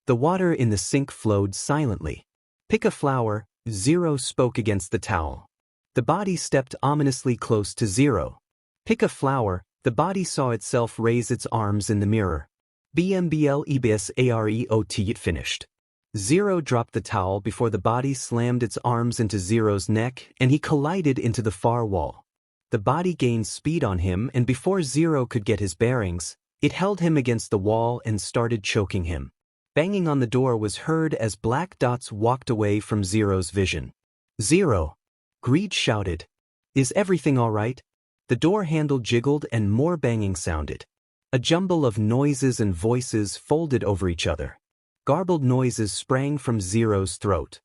Speaker 1: The water in the sink flowed silently. Pick a flower, Zero spoke against the towel. The body stepped ominously close to Zero. Pick a flower, the body saw itself raise its arms in the mirror. BMBLEBSAREOT it finished. Zero dropped the towel before the body slammed its arms into Zero's neck and he collided into the far wall. The body gained speed on him and before Zero could get his bearings, it held him against the wall and started choking him. Banging on the door was heard as black dots walked away from Zero's vision. Zero! Greed shouted. Is everything all right? The door handle jiggled and more banging sounded. A jumble of noises and voices folded over each other. Garbled noises sprang from Zero's throat.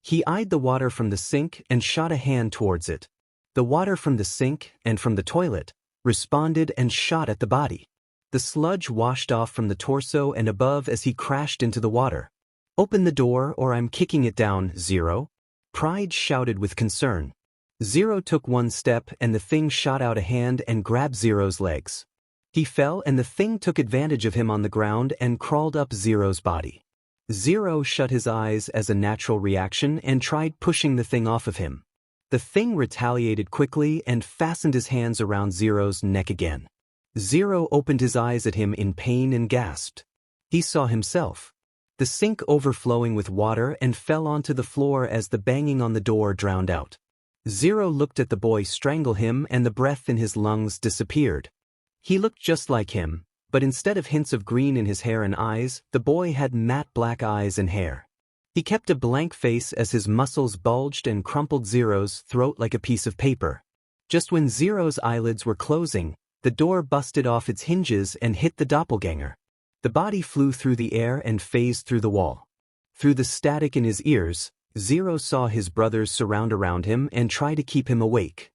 Speaker 1: He eyed the water from the sink and shot a hand towards it. The water from the sink and from the toilet responded and shot at the body. The sludge washed off from the torso and above as he crashed into the water. Open the door or I'm kicking it down, Zero. Pride shouted with concern. Zero took one step and the thing shot out a hand and grabbed Zero's legs. He fell and the thing took advantage of him on the ground and crawled up Zero's body. Zero shut his eyes as a natural reaction and tried pushing the thing off of him. The thing retaliated quickly and fastened his hands around Zero's neck again. Zero opened his eyes at him in pain and gasped. He saw himself. The sink overflowing with water and fell onto the floor as the banging on the door drowned out. Zero looked at the boy strangle him and the breath in his lungs disappeared. He looked just like him, but instead of hints of green in his hair and eyes, the boy had matte black eyes and hair. He kept a blank face as his muscles bulged and crumpled Zero's throat like a piece of paper. Just when Zero's eyelids were closing, the door busted off its hinges and hit the doppelganger. The body flew through the air and phased through the wall. Through the static in his ears, Zero saw his brothers surround around him and try to keep him awake.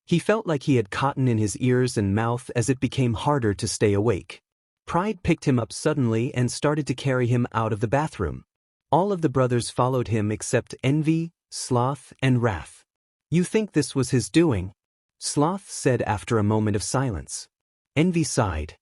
Speaker 1: He felt like he had cotton in his ears and mouth as it became harder to stay awake. Pride picked him up suddenly and started to carry him out of the bathroom. All of the brothers followed him except Envy, Sloth, and Wrath. "You think this was his doing?" Sloth said after a moment of silence. Envy sighed.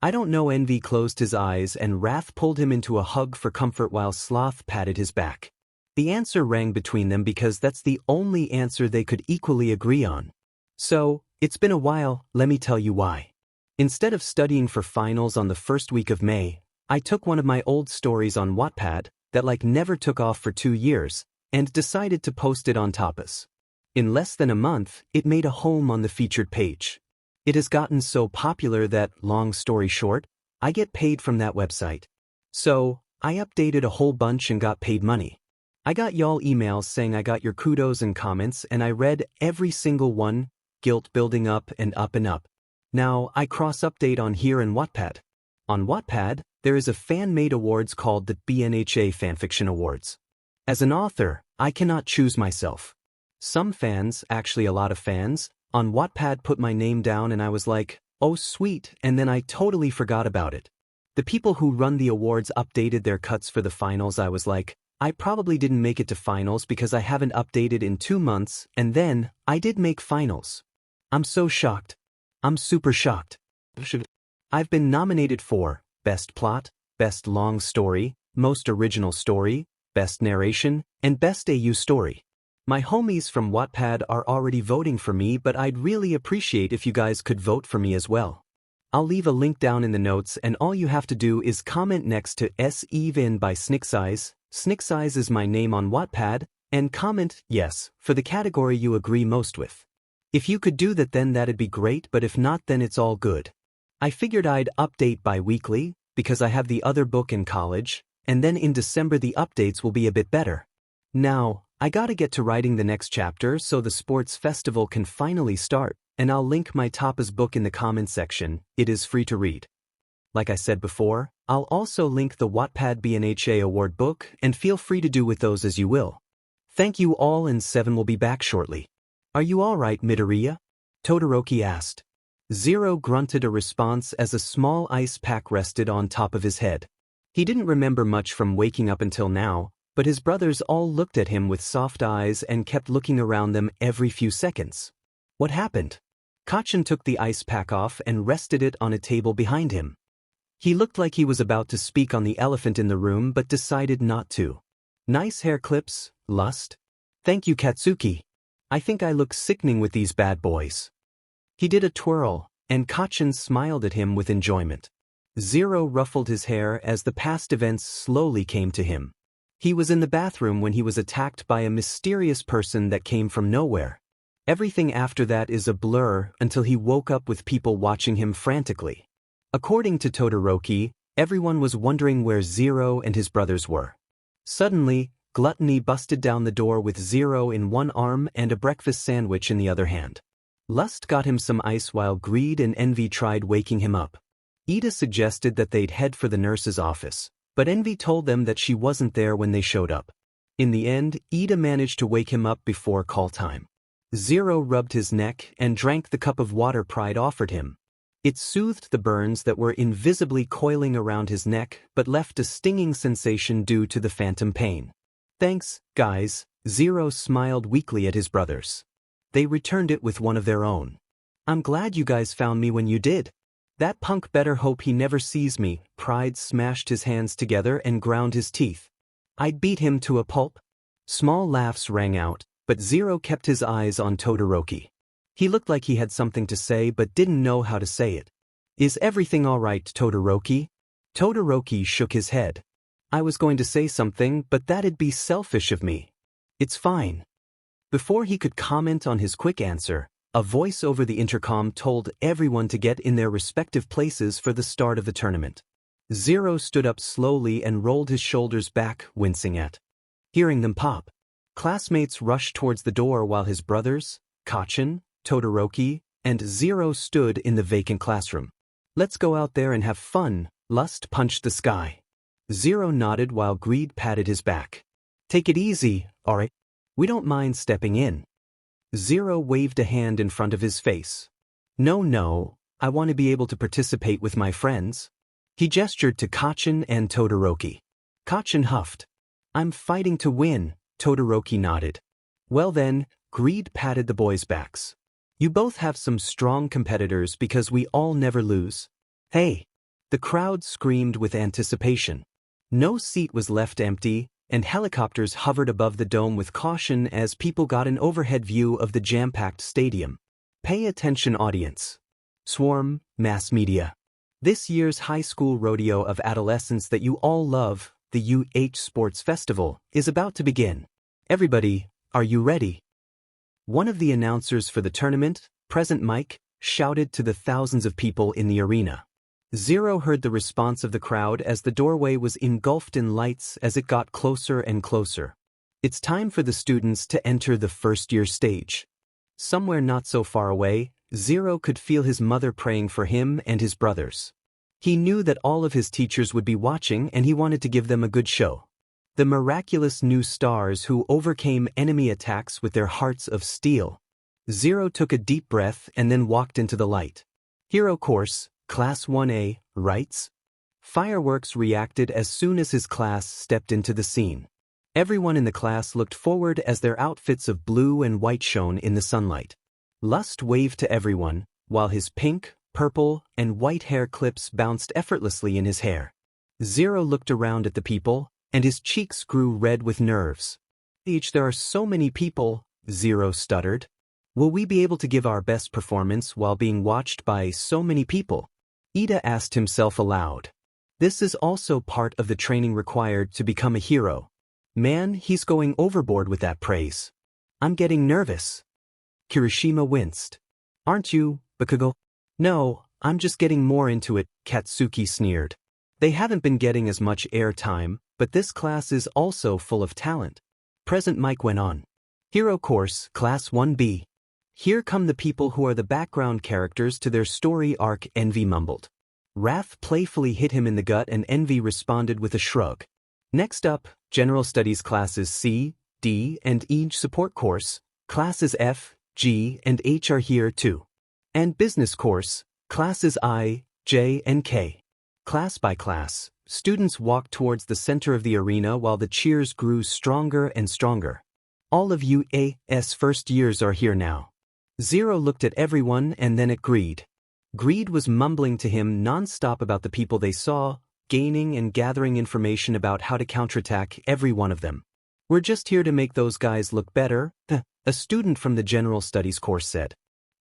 Speaker 1: "I don't know." Envy closed his eyes and Wrath pulled him into a hug for comfort while Sloth patted his back. The answer rang between them because that's the only answer they could equally agree on. "So, it's been a while, let me tell you why. Instead of studying for finals on the first week of May, I took one of my old stories on Wattpad that never took off for 2 years, and decided to post it on Tapas. In less than a month, it made a home on the featured page. It has gotten so popular that, long story short, I get paid from that website. So, I updated a whole bunch and got paid money. I got y'all emails saying I got your kudos and comments and I read every single one, guilt building up and up and up. Now, I cross-update on here and Wattpad. On Wattpad, there is a fan-made awards called the BNHA Fanfiction Awards. As an author, I cannot choose myself. Some fans, actually a lot of fans, on Wattpad put my name down and I was like, oh sweet, and then I totally forgot about it. The people who run the awards updated their cuts for the finals. I was like, I probably didn't make it to finals because I haven't updated in 2 months, and then, I did make finals. I'm so shocked. I'm super shocked. I've been nominated for Best Plot, Best Long Story, Most Original Story, Best Narration, and Best AU Story. My homies from Wattpad are already voting for me, but I'd really appreciate if you guys could vote for me as well. I'll leave a link down in the notes and all you have to do is comment next to S-Even by Snixize. Snixize is my name on Wattpad, and comment yes for the category you agree most with. If you could do that then that'd be great, but if not then it's all good. I figured I'd update bi-weekly, because I have the other book in college, and then in December the updates will be a bit better. Now, I gotta get to writing the next chapter so the sports festival can finally start, and I'll link my Tapas book in the comments section. It is free to read. Like I said before, I'll also link the Wattpad BNHA award book, and feel free to do with those as you will. Thank you all, and 7 will be back shortly. Are you alright, Midoriya? Todoroki asked. Zero grunted a response as a small ice pack rested on top of his head. He didn't remember much from waking up until now, but his brothers all looked at him with soft eyes and kept looking around them every few seconds. What happened? Kachin took the ice pack off and rested it on a table behind him. He looked like he was about to speak on the elephant in the room but decided not to. Nice hair clips, Lust. Thank you, Katsuki. I think I look sickening with these bad boys. He did a twirl, and Kachin smiled at him with enjoyment. Zero ruffled his hair as the past events slowly came to him. He was in the bathroom when he was attacked by a mysterious person that came from nowhere. Everything after that is a blur until he woke up with people watching him frantically. According to Todoroki, everyone was wondering where Zero and his brothers were. Suddenly, Gluttony busted down the door with Zero in one arm and a breakfast sandwich in the other hand. Lust got him some ice while Greed and Envy tried waking him up. Ida suggested that they'd head for the nurse's office, but Envy told them that she wasn't there when they showed up. In the end, Ida managed to wake him up before call time. Zero rubbed his neck and drank the cup of water Pride offered him. It soothed the burns that were invisibly coiling around his neck but left a stinging sensation due to the phantom pain. Thanks, guys. Zero smiled weakly at his brothers. They returned it with one of their own. I'm glad you guys found me when you did. That punk better hope he never sees me. Pride smashed his hands together and ground his teeth. I'd beat him to a pulp. Small laughs rang out, but Zero kept his eyes on Todoroki. He looked like he had something to say but didn't know how to say it. Is everything all right, Todoroki? Todoroki shook his head. I was going to say something, but that'd be selfish of me. It's fine. Before he could comment on his quick answer, a voice over the intercom told everyone to get in their respective places for the start of the tournament. Zero stood up slowly and rolled his shoulders back, wincing at hearing them pop. Classmates rushed towards the door while his brothers, Kachin, Todoroki, and Zero stood in the vacant classroom. Let's go out there and have fun, Lust punched the sky. Zero nodded while Greed patted his back. Take it easy, alright? We don't mind stepping in. Zero waved a hand in front of his face. No, I want to be able to participate with my friends. He gestured to Kachin and Todoroki. Kachin huffed. I'm fighting to win, Todoroki nodded. Well then, Greed patted the boys' backs. You both have some strong competitors because we all never lose. Hey! The crowd screamed with anticipation. No seat was left empty, and helicopters hovered above the dome with caution as people got an overhead view of the jam-packed stadium. Pay attention, audience. Swarm, mass media. This year's high school rodeo of adolescence that you all love, the UH Sports Festival, is about to begin. Everybody, are you ready? One of the announcers for the tournament, Present Mike, shouted to the thousands of people in the arena. Zero heard the response of the crowd as the doorway was engulfed in lights as it got closer and closer. It's time for the students to enter the first-year stage. Somewhere not so far away, Zero could feel his mother praying for him and his brothers. He knew that all of his teachers would be watching and he wanted to give them a good show. The miraculous new stars who overcame enemy attacks with their hearts of steel. Zero took a deep breath and then walked into the light. Hero course, Class 1A, rights? Fireworks reacted as soon as his class stepped into the scene. Everyone in the class looked forward as their outfits of blue and white shone in the sunlight. Lust waved to everyone, while his pink, purple, and white hair clips bounced effortlessly in his hair. Zero looked around at the people, and his cheeks grew red with nerves. There are so many people, Zero stuttered. Will we be able to give our best performance while being watched by so many people? Ida asked himself aloud. This is also part of the training required to become a hero. Man, he's going overboard with that praise. I'm getting nervous. Kirishima winced. Aren't you, Bakugo? No, I'm just getting more into it, Katsuki sneered. They haven't been getting as much airtime, but this class is also full of talent. Present Mike went on. Hero course, Class 1B. Here come the people who are the background characters to their story arc, Envy mumbled. Wrath playfully hit him in the gut and Envy responded with a shrug. Next up, General Studies Classes C, D, and E support course, Classes F, G, and H are here too. And Business course, Classes I, J, and K. Class by class, students walked towards the center of the arena while the cheers grew stronger and stronger. All of UA's first years are here now. Zero looked at everyone and then at Greed. Greed was mumbling to him non-stop about the people they saw, gaining and gathering information about how to counterattack every one of them. We're just here to make those guys look better, a student from the General Studies course said.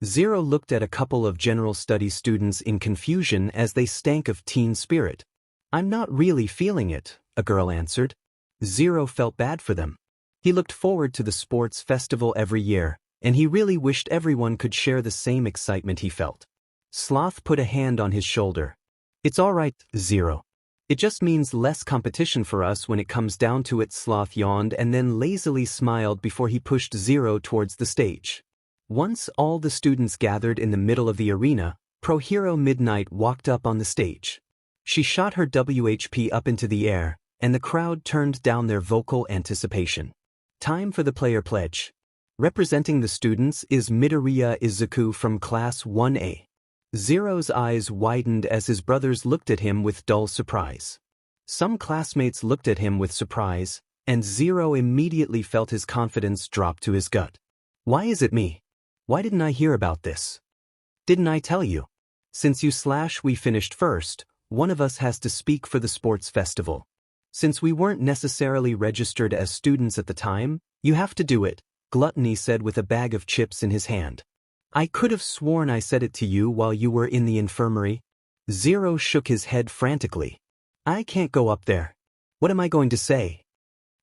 Speaker 1: Zero looked at a couple of General Studies students in confusion as they stank of teen spirit. I'm not really feeling it, a girl answered. Zero felt bad for them. He looked forward to the sports festival every year, and he really wished everyone could share the same excitement he felt. Sloth put a hand on his shoulder. It's all right, Zero. It just means less competition for us when it comes down to it. Sloth yawned and then lazily smiled before he pushed Zero towards the stage. Once all the students gathered in the middle of the arena, Pro Hero Midnight walked up on the stage. She shot her WHP up into the air, and the crowd turned down their vocal anticipation. Time for the player pledge. Representing the students is Midoriya Izuku from Class 1A. Zero's eyes widened as his brothers looked at him with dull surprise. Some classmates looked at him with surprise, and Zero immediately felt his confidence drop to his gut. Why is it me? Why didn't I hear about this? Didn't I tell you? Since we finished first, one of us has to speak for the sports festival. Since we weren't necessarily registered as students at the time, you have to do it, Gluttony said with a bag of chips in his hand. I could have sworn I said it to you while you were in the infirmary. Zero shook his head frantically. I can't go up there. What am I going to say?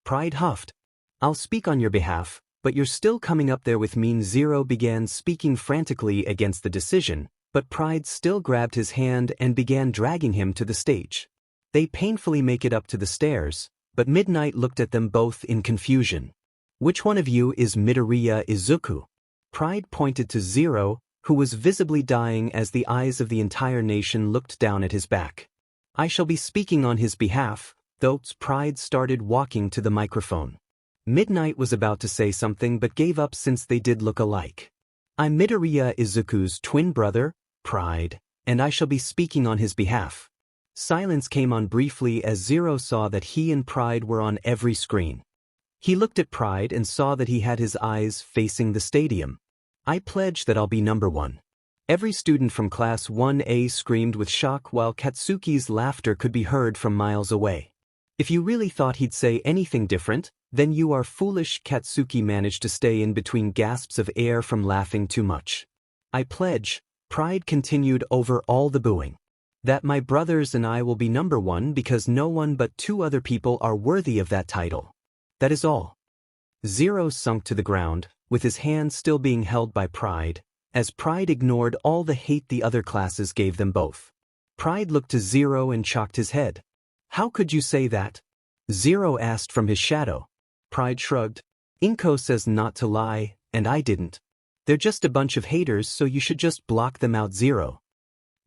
Speaker 1: Pride huffed. I'll speak on your behalf, but you're still coming up there with me. Zero began speaking frantically against the decision, but Pride still grabbed his hand and began dragging him to the stage. They painfully make it up to the stairs, but Midnight looked at them both in confusion. Which one of you is Midoriya Izuku? Pride pointed to Zero, who was visibly dying as the eyes of the entire nation looked down at his back. I shall be speaking on his behalf, though. Pride started walking to the microphone. Midnight was about to say something but gave up since they did look alike. I'm Midoriya Izuku's twin brother, Pride, and I shall be speaking on his behalf. Silence came on briefly as Zero saw that he and Pride were on every screen. He looked at Pride and saw that he had his eyes facing the stadium. I pledge that I'll be number one. Every student from Class 1A screamed with shock while Katsuki's laughter could be heard from miles away. If you really thought he'd say anything different, then you are foolish. Katsuki managed to stay in between gasps of air from laughing too much. I pledge, Pride continued over all the booing, that my brothers and I will be number one because no one but two other people are worthy of that title. That is all. Zero sunk to the ground, with his hand still being held by Pride, as Pride ignored all the hate the other classes gave them both. Pride looked to Zero and shocked his head. How could you say that? Zero asked from his shadow. Pride shrugged. Inko says not to lie, and I didn't. They're just a bunch of haters, so you should just block them out. Zero.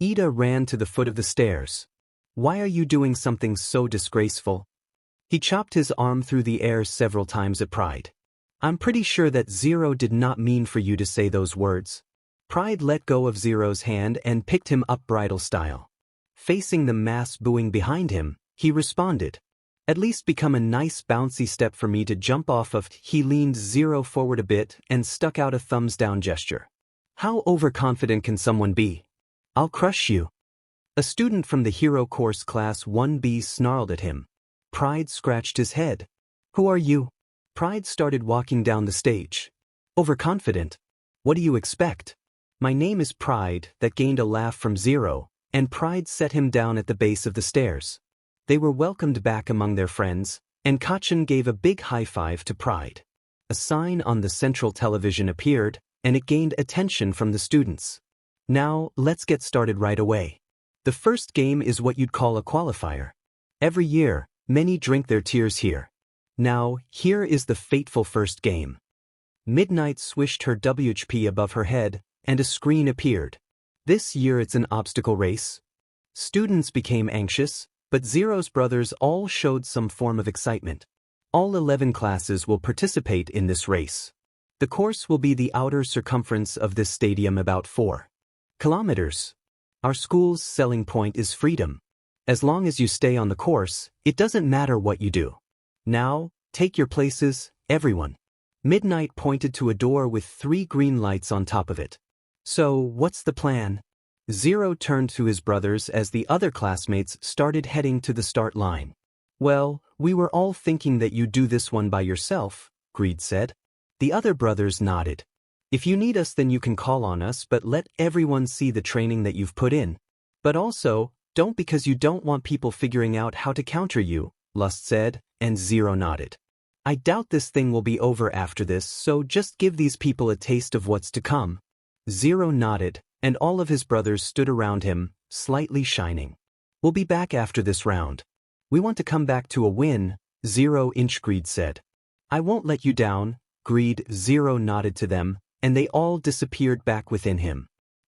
Speaker 1: Ida ran to the foot of the stairs. Why are you doing something so disgraceful? He chopped his arm through the air several times at Pride. I'm pretty sure that Zero did not mean for you to say those words. Pride let go of Zero's hand and picked him up bridal style. Facing the mass booing behind him, he responded. At least become a nice bouncy step for me to jump off of. He leaned Zero forward a bit and stuck out a thumbs down gesture. How overconfident can someone be? I'll crush you. A student from the hero course Class 1B snarled at him. Pride scratched his head. Who are you? Pride started walking down the stage. Overconfident? What do you expect? My name is Pride. That gained a laugh from Zero, and Pride set him down at the base of the stairs. They were welcomed back among their friends, and Kachin gave a big high five to Pride. A sign on the central television appeared, and it gained attention from the students. Now, let's get started right away. The first game is what you'd call a qualifier. Every year, many drink their tears here. Now, here is the fateful first game. Midnight swished her WHP above her head, and a screen appeared. This year it's an obstacle race. Students became anxious, but Zero's brothers all showed some form of excitement. All 11 classes will participate in this race. The course will be the outer circumference of this stadium, about 4 kilometers. Our school's selling point is freedom. As long as you stay on the course, it doesn't matter what you do. Now, take your places, everyone. Midnight pointed to a door with 3 green lights on top of it. So, what's the plan? Zero turned to his brothers as the other classmates started heading to the start line. Well, we were all thinking that you'd do this one by yourself, Greed said. The other brothers nodded. If you need us then you can call on us, but let everyone see the training that you've put in. But also, don't, because you don't want people figuring out how to counter you, Lust said, and Zero nodded. I doubt this thing will be over after this, so just give these people a taste of what's to come. Zero nodded, and all of his brothers stood around him, slightly shining. We'll be back after this round. We want to come back to a win, 0-inch Greed said. I won't let you down, Greed. Zero nodded to them, and they all disappeared back within him.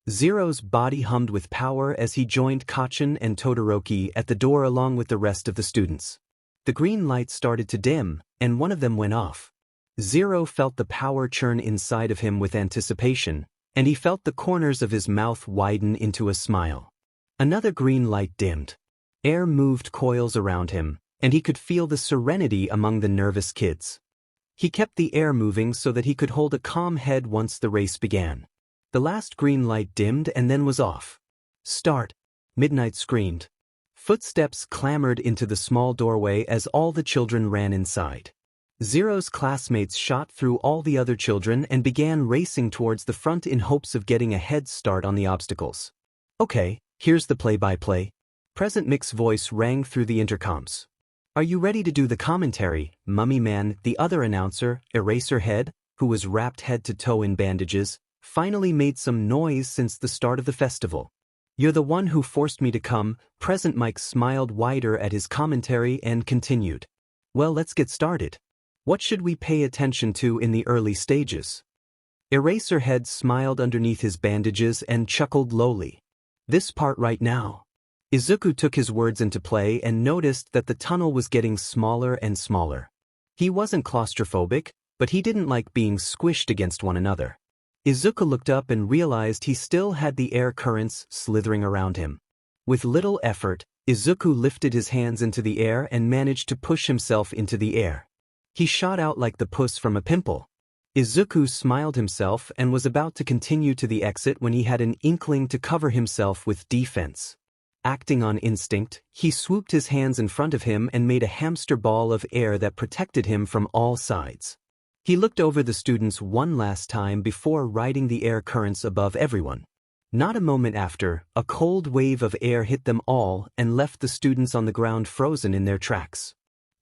Speaker 1: Zero's body hummed with power as he joined Kachin and Todoroki at the door along with the rest of the students. The green lights started to dim, and one of them went off. Zero felt the power churn inside of him with anticipation, and he felt the corners of his mouth widen into a smile. Another green light dimmed. Air moved coils around him, and he could feel the serenity among the nervous kids. He kept the air moving so that he could hold a calm head once the race began. The last green light dimmed and then was off. Start. Midnight screamed. Footsteps clamored into the small doorway as all the children ran inside. Zero's classmates shot through all the other children and began racing towards the front in hopes of getting a head start on the obstacles. Okay, here's the play-by-play. Present Mick's voice rang through the intercoms. Are you ready to do the commentary, Mummy Man? The other announcer, Eraserhead, who was wrapped head to toe in bandages, finally made some noise since the start of the festival. You're the one who forced me to come. Present Mike smiled wider at his commentary and continued. Well, let's get started. What should we pay attention to in the early stages? Eraserhead smiled underneath his bandages and chuckled lowly. This part right now. Izuku took his words into play and noticed that the tunnel was getting smaller and smaller. He wasn't claustrophobic, but he didn't like being squished against one another. Izuku looked up and realized he still had the air currents slithering around him. With little effort, Izuku lifted his hands into the air and managed to push himself into the air. He shot out like the puss from a pimple. Izuku smiled himself and was about to continue to the exit when he had an inkling to cover himself with defense. Acting on instinct, he swooped his hands in front of him and made a hamster ball of air that protected him from all sides. He looked over the students one last time before riding the air currents above everyone. Not a moment after, a cold wave of air hit them all and left the students on the ground frozen in their tracks.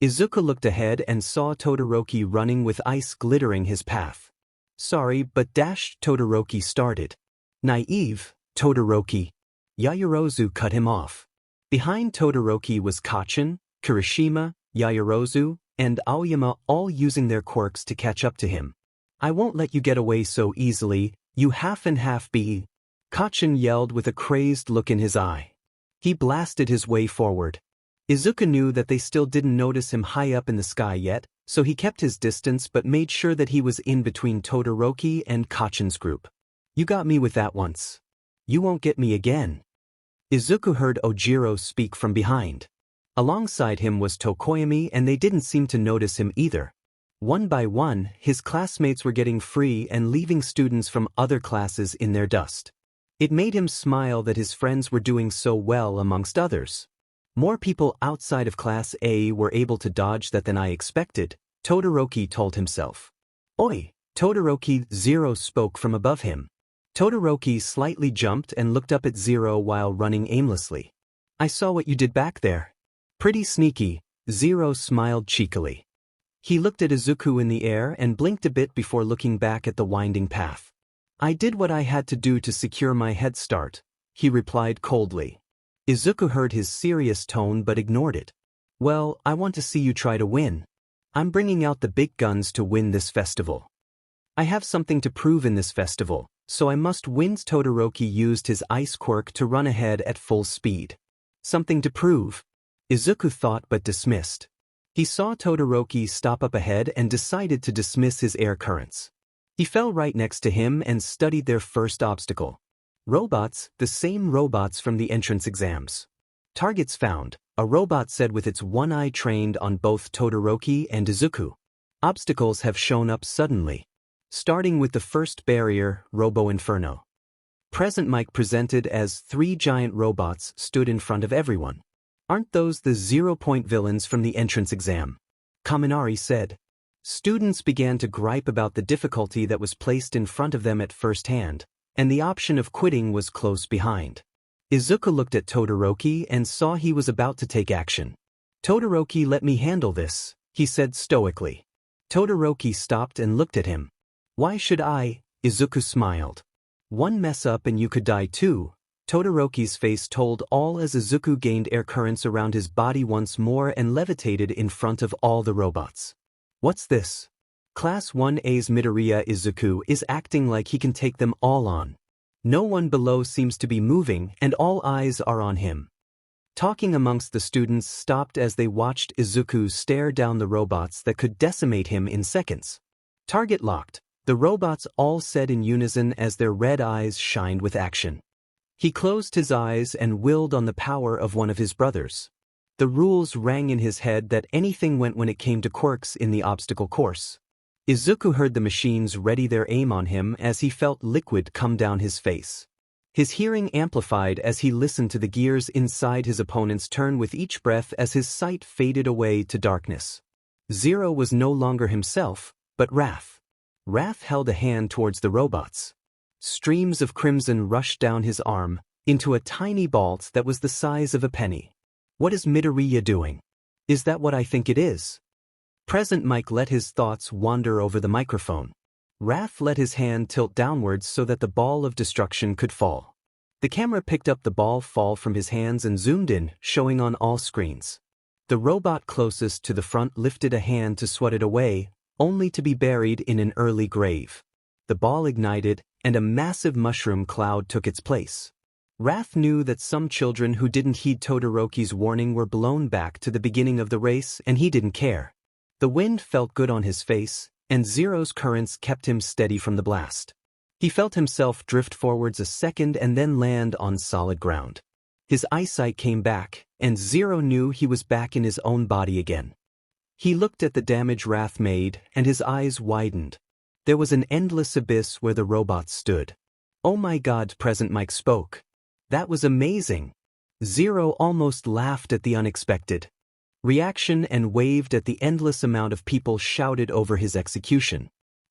Speaker 1: Izuku looked ahead and saw Todoroki running with ice glittering his path. Sorry, but Todoroki started. Naive, Todoroki. Yaoyorozu cut him off. Behind Todoroki was Kacchan, Kirishima, Yaoyorozu, and Aoyama, all using their quirks to catch up to him. I won't let you get away so easily, you half-and-half bee. Kacchan yelled with a crazed look in his eye. He blasted his way forward. Izuku knew that they still didn't notice him high up in the sky yet, so he kept his distance but made sure that he was in between Todoroki and Kacchan's group. You got me with that once. You won't get me again. Izuku heard Ojiro speak from behind. Alongside him was Tokoyami and they didn't seem to notice him either. One by one, his classmates were getting free and leaving students from other classes in their dust. It made him smile that his friends were doing so well amongst others. More people outside of Class A were able to dodge that than I expected, Todoroki told himself. Oi, Todoroki, Zero spoke from above him. Todoroki slightly jumped and looked up at Zero while running aimlessly. I saw what you did back there. Pretty sneaky, Zero smiled cheekily. He looked at Izuku in the air and blinked a bit before looking back at the winding path. I did what I had to do to secure my head start, he replied coldly. Izuku heard his serious tone but ignored it. Well, I want to see you try to win. I'm bringing out the big guns to win this festival. I have something to prove in this festival, so I must win. Todoroki used his ice quirk to run ahead at full speed. Something to prove? Izuku thought but dismissed. He saw Todoroki stop up ahead and decided to dismiss his air currents. He fell right next to him and studied their first obstacle. Robots, the same robots from the entrance exams. Targets found, a robot said with its one eye trained on both Todoroki and Izuku. Obstacles have shown up suddenly. Starting with the first barrier, Robo Inferno. Present Mike presented as 3 giant robots stood in front of everyone. Aren't those the 0-point villains from the entrance exam? Kaminari said. Students began to gripe about the difficulty that was placed in front of them at first hand, and the option of quitting was close behind. Izuku looked at Todoroki and saw he was about to take action. Todoroki, let me handle this, he said stoically. Todoroki stopped and looked at him. Why should I? Izuku smiled. One mess up and you could die too. Todoroki's face told all as Izuku gained air currents around his body once more and levitated in front of all the robots. What's this? Class 1A's Midoriya Izuku is acting like he can take them all on. No one below seems to be moving and all eyes are on him. Talking amongst the students stopped as they watched Izuku stare down the robots that could decimate him in seconds. Target locked, the robots all said in unison as their red eyes shined with action. He closed his eyes and willed on the power of one of his brothers. The rules rang in his head that anything went when it came to quirks in the obstacle course. Izuku heard the machines ready their aim on him as he felt liquid come down his face. His hearing amplified as he listened to the gears inside his opponent's turn with each breath as his sight faded away to darkness. Zero was no longer himself, but Wrath. Wrath held a hand towards the robots. Streams of crimson rushed down his arm, into a tiny ball that was the size of a penny. What is Midoriya doing? Is that what I think it is? Present Mike let his thoughts wander over the microphone. Wrath let his hand tilt downwards so that the ball of destruction could fall. The camera picked up the ball fall from his hands and zoomed in, showing on all screens. The robot closest to the front lifted a hand to swat it away, only to be buried in an early grave. The ball ignited, and a massive mushroom cloud took its place. Wrath knew that some children who didn't heed Todoroki's warning were blown back to the beginning of the race, and he didn't care. The wind felt good on his face, and Zero's currents kept him steady from the blast. He felt himself drift forwards a second and then land on solid ground. His eyesight came back, and Zero knew he was back in his own body again. He looked at the damage Wrath made, and his eyes widened. There was an endless abyss where the robots stood. "Oh my God," Present Mike spoke. "That was amazing." Zero almost laughed at the unexpected reaction and waved at the endless amount of people shouted over his execution.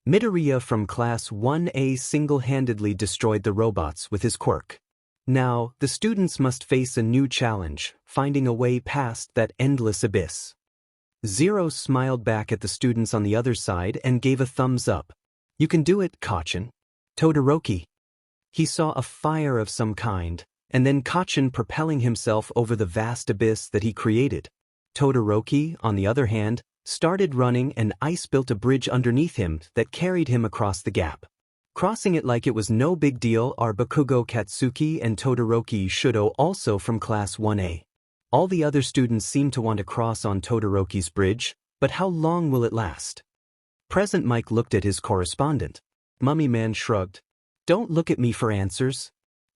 Speaker 1: Midoriya from Class 1A single-handedly destroyed the robots with his quirk. Now, the students must face a new challenge, finding a way past that endless abyss. Zero smiled back at the students on the other side and gave a thumbs up. "You can do it, Kachin." Todoroki. He saw a fire of some kind, and then Kachin propelling himself over the vast abyss that he created. Todoroki, on the other hand, started running and ice built a bridge underneath him that carried him across the gap. Crossing it like it was no big deal are Bakugo Katsuki and Todoroki Shudo, also from Class 1A. All the other students seem to want to cross on Todoroki's bridge, but how long will it last? Present Mike looked at his correspondent. Mummy Man shrugged. "Don't look at me for answers."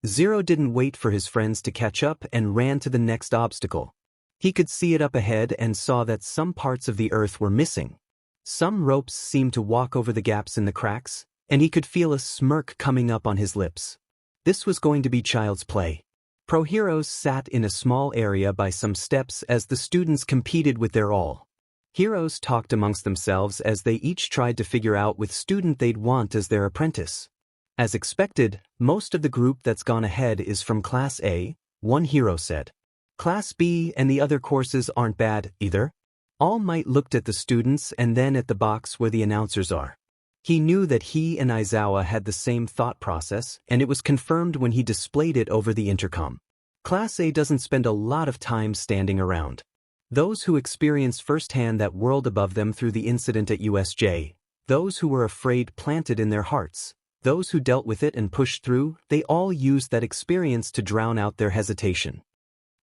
Speaker 1: Zero didn't wait for his friends to catch up and ran to the next obstacle. He could see it up ahead and saw that some parts of the earth were missing. Some ropes seemed to walk over the gaps in the cracks, and he could feel a smirk coming up on his lips. This was going to be child's play. Pro heroes sat in a small area by some steps as the students competed with their all. Heroes talked amongst themselves as they each tried to figure out which student they'd want as their apprentice. As expected, most of the group that's gone ahead is from Class A, one hero said. Class B and the other courses aren't bad, either. All Might looked at the students and then at the box where the announcers are. He knew that he and Aizawa had the same thought process, and it was confirmed when he displayed it over the intercom. Class A doesn't spend a lot of time standing around. Those who experienced firsthand that world above them through the incident at USJ, those who were afraid planted in their hearts, those who dealt with it and pushed through, they all used that experience to drown out their hesitation.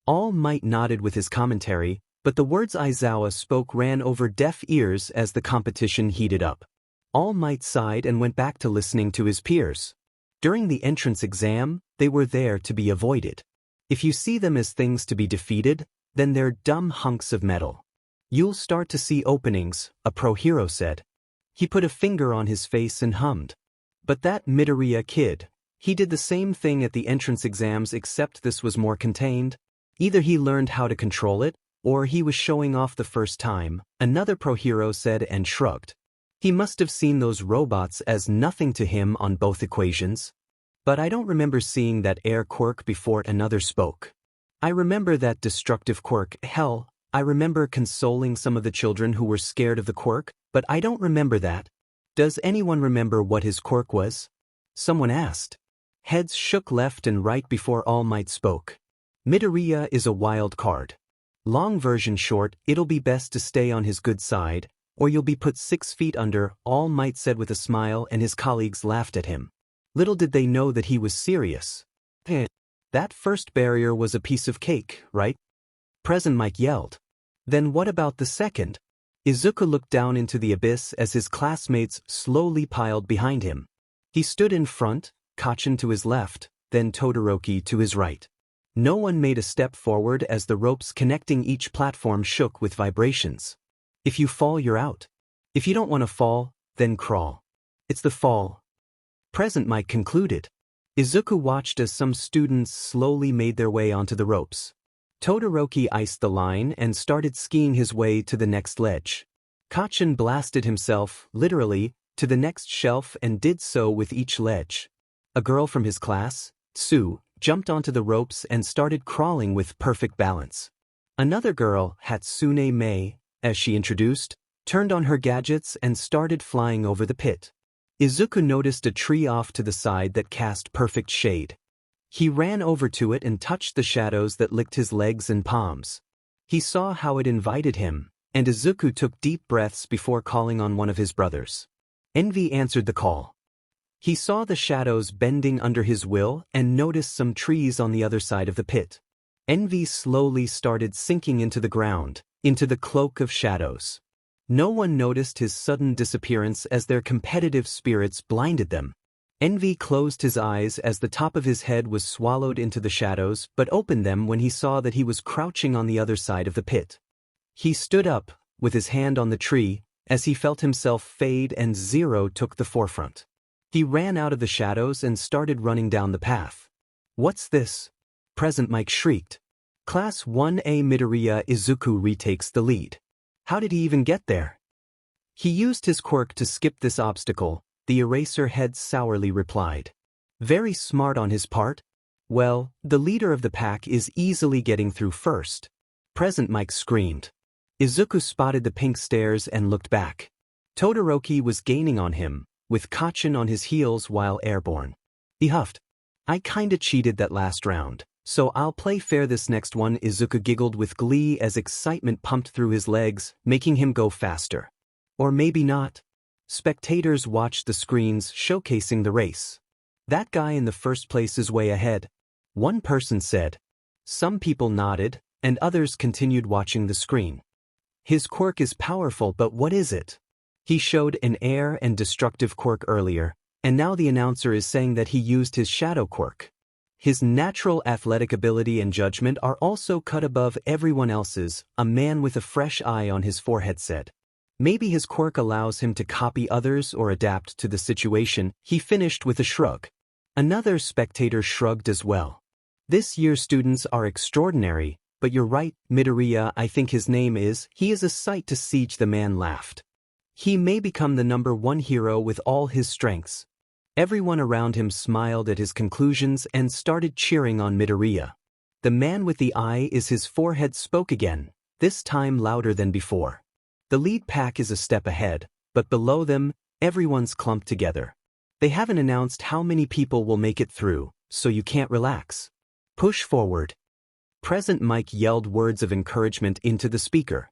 Speaker 1: All Might nodded with his commentary, but the words Aizawa spoke ran over deaf ears as the competition heated up. All Might sighed and went back to listening to his peers. During the entrance exam, they were there to be avoided. If you see them as things to be defeated, then they're dumb hunks of metal. You'll start to see openings, a pro hero said. He put a finger on his face and hummed. But that Midoriya kid, he did the same thing at the entrance exams except this was more contained. Either he learned how to control it, or he was showing off the first time, another pro hero said and shrugged. He must have seen those robots as nothing to him on both equations. But I don't remember seeing that air quirk before another spoke. I remember that destructive quirk, hell, I remember consoling some of the children who were scared of the quirk, but I don't remember that. Does anyone remember what his quirk was? Someone asked. Heads shook left and right before All Might spoke. Midoriya is a wild card. Long version short, it'll be best to stay on his good side, or you'll be put 6 feet under, All Might said with a smile, and his colleagues laughed at him. Little did they know that he was serious. That first barrier was a piece of cake, right? Present Mike yelled. Then what about the second? Izuku looked down into the abyss as his classmates slowly piled behind him. He stood in front, Kachin to his left, then Todoroki to his right. No one made a step forward as the ropes connecting each platform shook with vibrations. If you fall, you're out. If you don't want to fall, then crawl. It's the fall. Present Mike concluded. Izuku watched as some students slowly made their way onto the ropes. Todoroki iced the line and started skiing his way to the next ledge. Kacchan blasted himself, literally, to the next shelf and did so with each ledge. A girl from his class, Tsu, jumped onto the ropes and started crawling with perfect balance. Another girl, Hatsune Mei, as she introduced, turned on her gadgets and started flying over the pit. Izuku noticed a tree off to the side that cast perfect shade. He ran over to it and touched the shadows that licked his legs and palms. He saw how it invited him, and Izuku took deep breaths before calling on one of his brothers. Envy answered the call. He saw the shadows bending under his will and noticed some trees on the other side of the pit. Envy slowly started sinking into the ground, into the cloak of shadows. No one noticed his sudden disappearance as their competitive spirits blinded them. Envy closed his eyes as the top of his head was swallowed into the shadows but opened them when he saw that he was crouching on the other side of the pit. He stood up, with his hand on the tree, as he felt himself fade and Zero took the forefront. He ran out of the shadows and started running down the path. "What's this?" Present Mike shrieked. Class 1A Midoriya Izuku retakes the lead. How did he even get there? He used his quirk to skip this obstacle, the eraser head sourly replied. Very smart on his part. Well, the leader of the pack is easily getting through first. Present Mike screamed. Izuku spotted the pink stairs and looked back. Todoroki was gaining on him, with Kacchan on his heels while airborne. He huffed. I kinda cheated that last round, so I'll play fair this next one. Izuku giggled with glee as excitement pumped through his legs, making him go faster. Or maybe not. Spectators watched the screens showcasing the race. That guy in the first place is way ahead, one person said. Some people nodded, and others continued watching the screen. His quirk is powerful, but what is it? He showed an air and destructive quirk earlier, and now the announcer is saying that he used his shadow quirk. His natural athletic ability and judgment are also cut above everyone else's, a man with a fresh eye on his forehead said. Maybe his quirk allows him to copy others or adapt to the situation. He finished with a shrug. Another spectator shrugged as well. This year's students are extraordinary, but you're right, Midoriya, I think his name is, he is a sight to see. The man laughed. He may become the #1 hero with all his strengths. Everyone around him smiled at his conclusions and started cheering on Midoriya. The man with the eye is his forehead spoke again, this time louder than before. The lead pack is a step ahead, but below them, everyone's clumped together. They haven't announced how many people will make it through, so you can't relax. Push forward. Present Mike yelled words of encouragement into the speaker.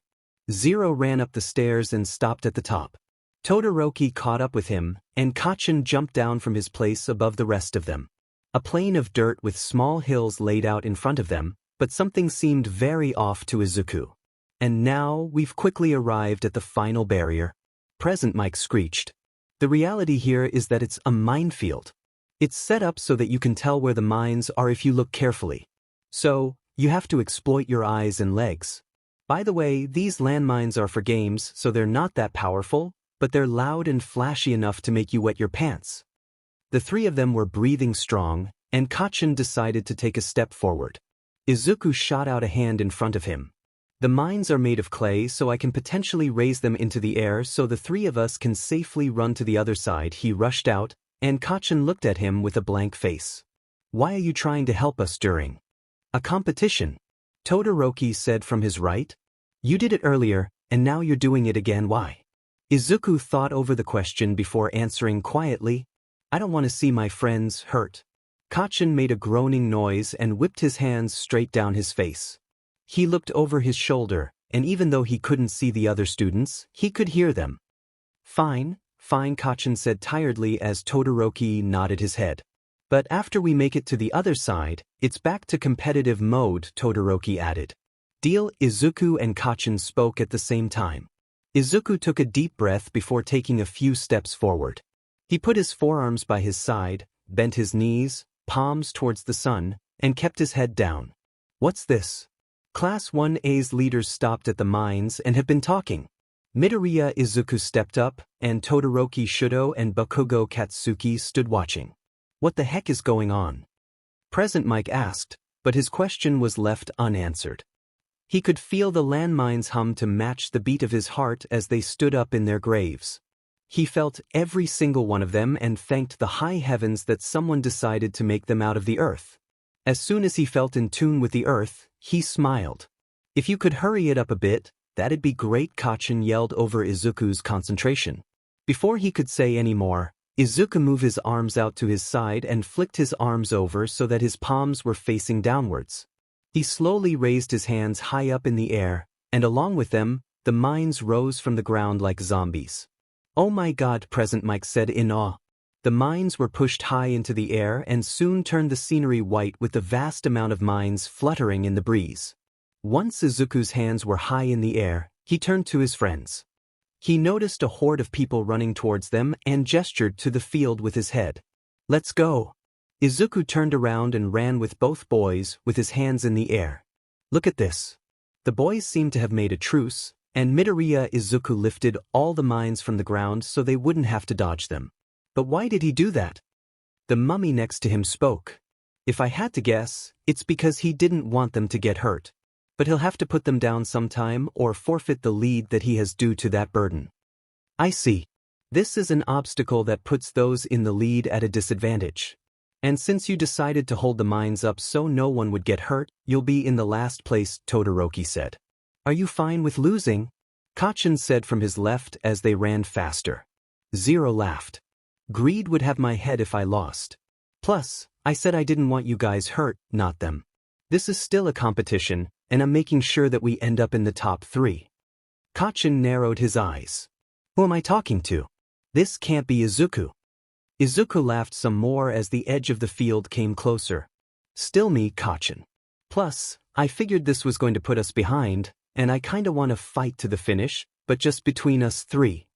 Speaker 1: Zero ran up the stairs and stopped at the top. Todoroki caught up with him, and Kacchan jumped down from his place above the rest of them. A plain of dirt with small hills laid out in front of them, but something seemed very off to Izuku. And now we've quickly arrived at the final barrier. Present Mike screeched. The reality here is that it's a minefield. It's set up so that you can tell where the mines are if you look carefully. So, you have to exploit your eyes and legs. By the way, these landmines are for games, so they're not that powerful, but they're loud and flashy enough to make you wet your pants. The three of them were breathing strong, and Kacchan decided to take a step forward. Izuku shot out a hand in front of him. The mines are made of clay, so I can potentially raise them into the air so the three of us can safely run to the other side. He rushed out, and Kacchan looked at him with a blank face. Why are you trying to help us during a competition? Todoroki said from his right. You did it earlier, and now you're doing it again. Why? Izuku thought over the question before answering quietly. I don't want to see my friends hurt. Kacchan made a groaning noise and whipped his hands straight down his face. He looked over his shoulder, and even though he couldn't see the other students, he could hear them. Fine, Kacchan said tiredly as Todoroki nodded his head. But after we make it to the other side, it's back to competitive mode, Todoroki added. Deal. Izuku and Kacchan spoke at the same time. Izuku took a deep breath before taking a few steps forward. He put his forearms by his side, bent his knees, palms towards the sun, and kept his head down. What's this? Class 1A's leaders stopped at the mines and have been talking. Midoriya Izuku stepped up, and Todoroki Shudo and Bakugo Katsuki stood watching. What the heck is going on? Present Mike asked, but his question was left unanswered. He could feel the landmines hum to match the beat of his heart as they stood up in their graves. He felt every single one of them and thanked the high heavens that someone decided to make them out of the earth. As soon as he felt in tune with the earth, he smiled. If you could hurry it up a bit, that'd be great, Kachin yelled over Izuku's concentration. Before he could say any more, Izuku moved his arms out to his side and flicked his arms over so that his palms were facing downwards. He slowly raised his hands high up in the air, and along with them, the mines rose from the ground like zombies. Oh my God, Present Mike said in awe. The mines were pushed high into the air and soon turned the scenery white with the vast amount of mines fluttering in the breeze. Once Izuku's hands were high in the air, he turned to his friends. He noticed a horde of people running towards them and gestured to the field with his head. Let's go. Izuku turned around and ran with both boys with his hands in the air. Look at this. The boys seemed to have made a truce, and Midoriya Izuku lifted all the mines from the ground so they wouldn't have to dodge them. But why did he do that? The mummy next to him spoke. If I had to guess, it's because he didn't want them to get hurt. But he'll have to put them down sometime or forfeit the lead that he has due to that burden. I see. This is an obstacle that puts those in the lead at a disadvantage. And since you decided to hold the mines up so no one would get hurt, you'll be in the last place, Todoroki said. Are you fine with losing? Kachin said from his left as they ran faster. Zero laughed. Greed would have my head if I lost. Plus, I said I didn't want you guys hurt, not them. This is still a competition, and I'm making sure that we end up in the top 3. Kachin narrowed his eyes. Who am I talking to? This can't be Izuku. Izuku laughed some more as the edge of the field came closer. Still me, Kachin. Plus, I figured this was going to put us behind, and I kinda want to fight to the finish, but just between us 3.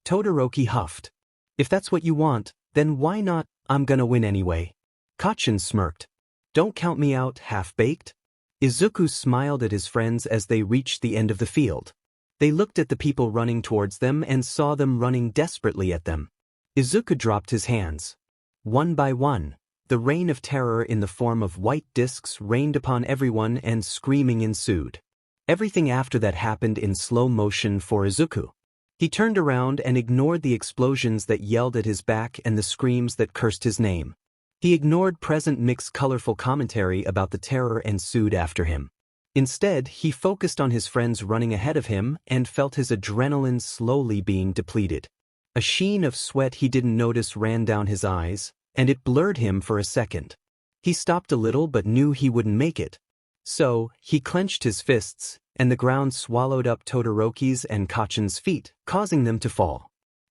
Speaker 1: Todoroki huffed. If that's what you want, then why not? I'm gonna win anyway. Kachin smirked. Don't count me out, half-baked. Izuku smiled at his friends as they reached the end of the field. They looked at the people running towards them and saw them running desperately at them. Izuku dropped his hands. One by one, the reign of terror in the form of white discs rained upon everyone and screaming ensued. Everything after that happened in slow motion for Izuku. He turned around and ignored the explosions that yelled at his back and the screams that cursed his name. He ignored Present Mick's colorful commentary about the terror ensued after him. Instead, he focused on his friends running ahead of him and felt his adrenaline slowly being depleted. A sheen of sweat he didn't notice ran down his eyes, and it blurred him for a second. He stopped a little but knew he wouldn't make it. So, he clenched his fists, and the ground swallowed up Todoroki's and Kachin's feet, causing them to fall.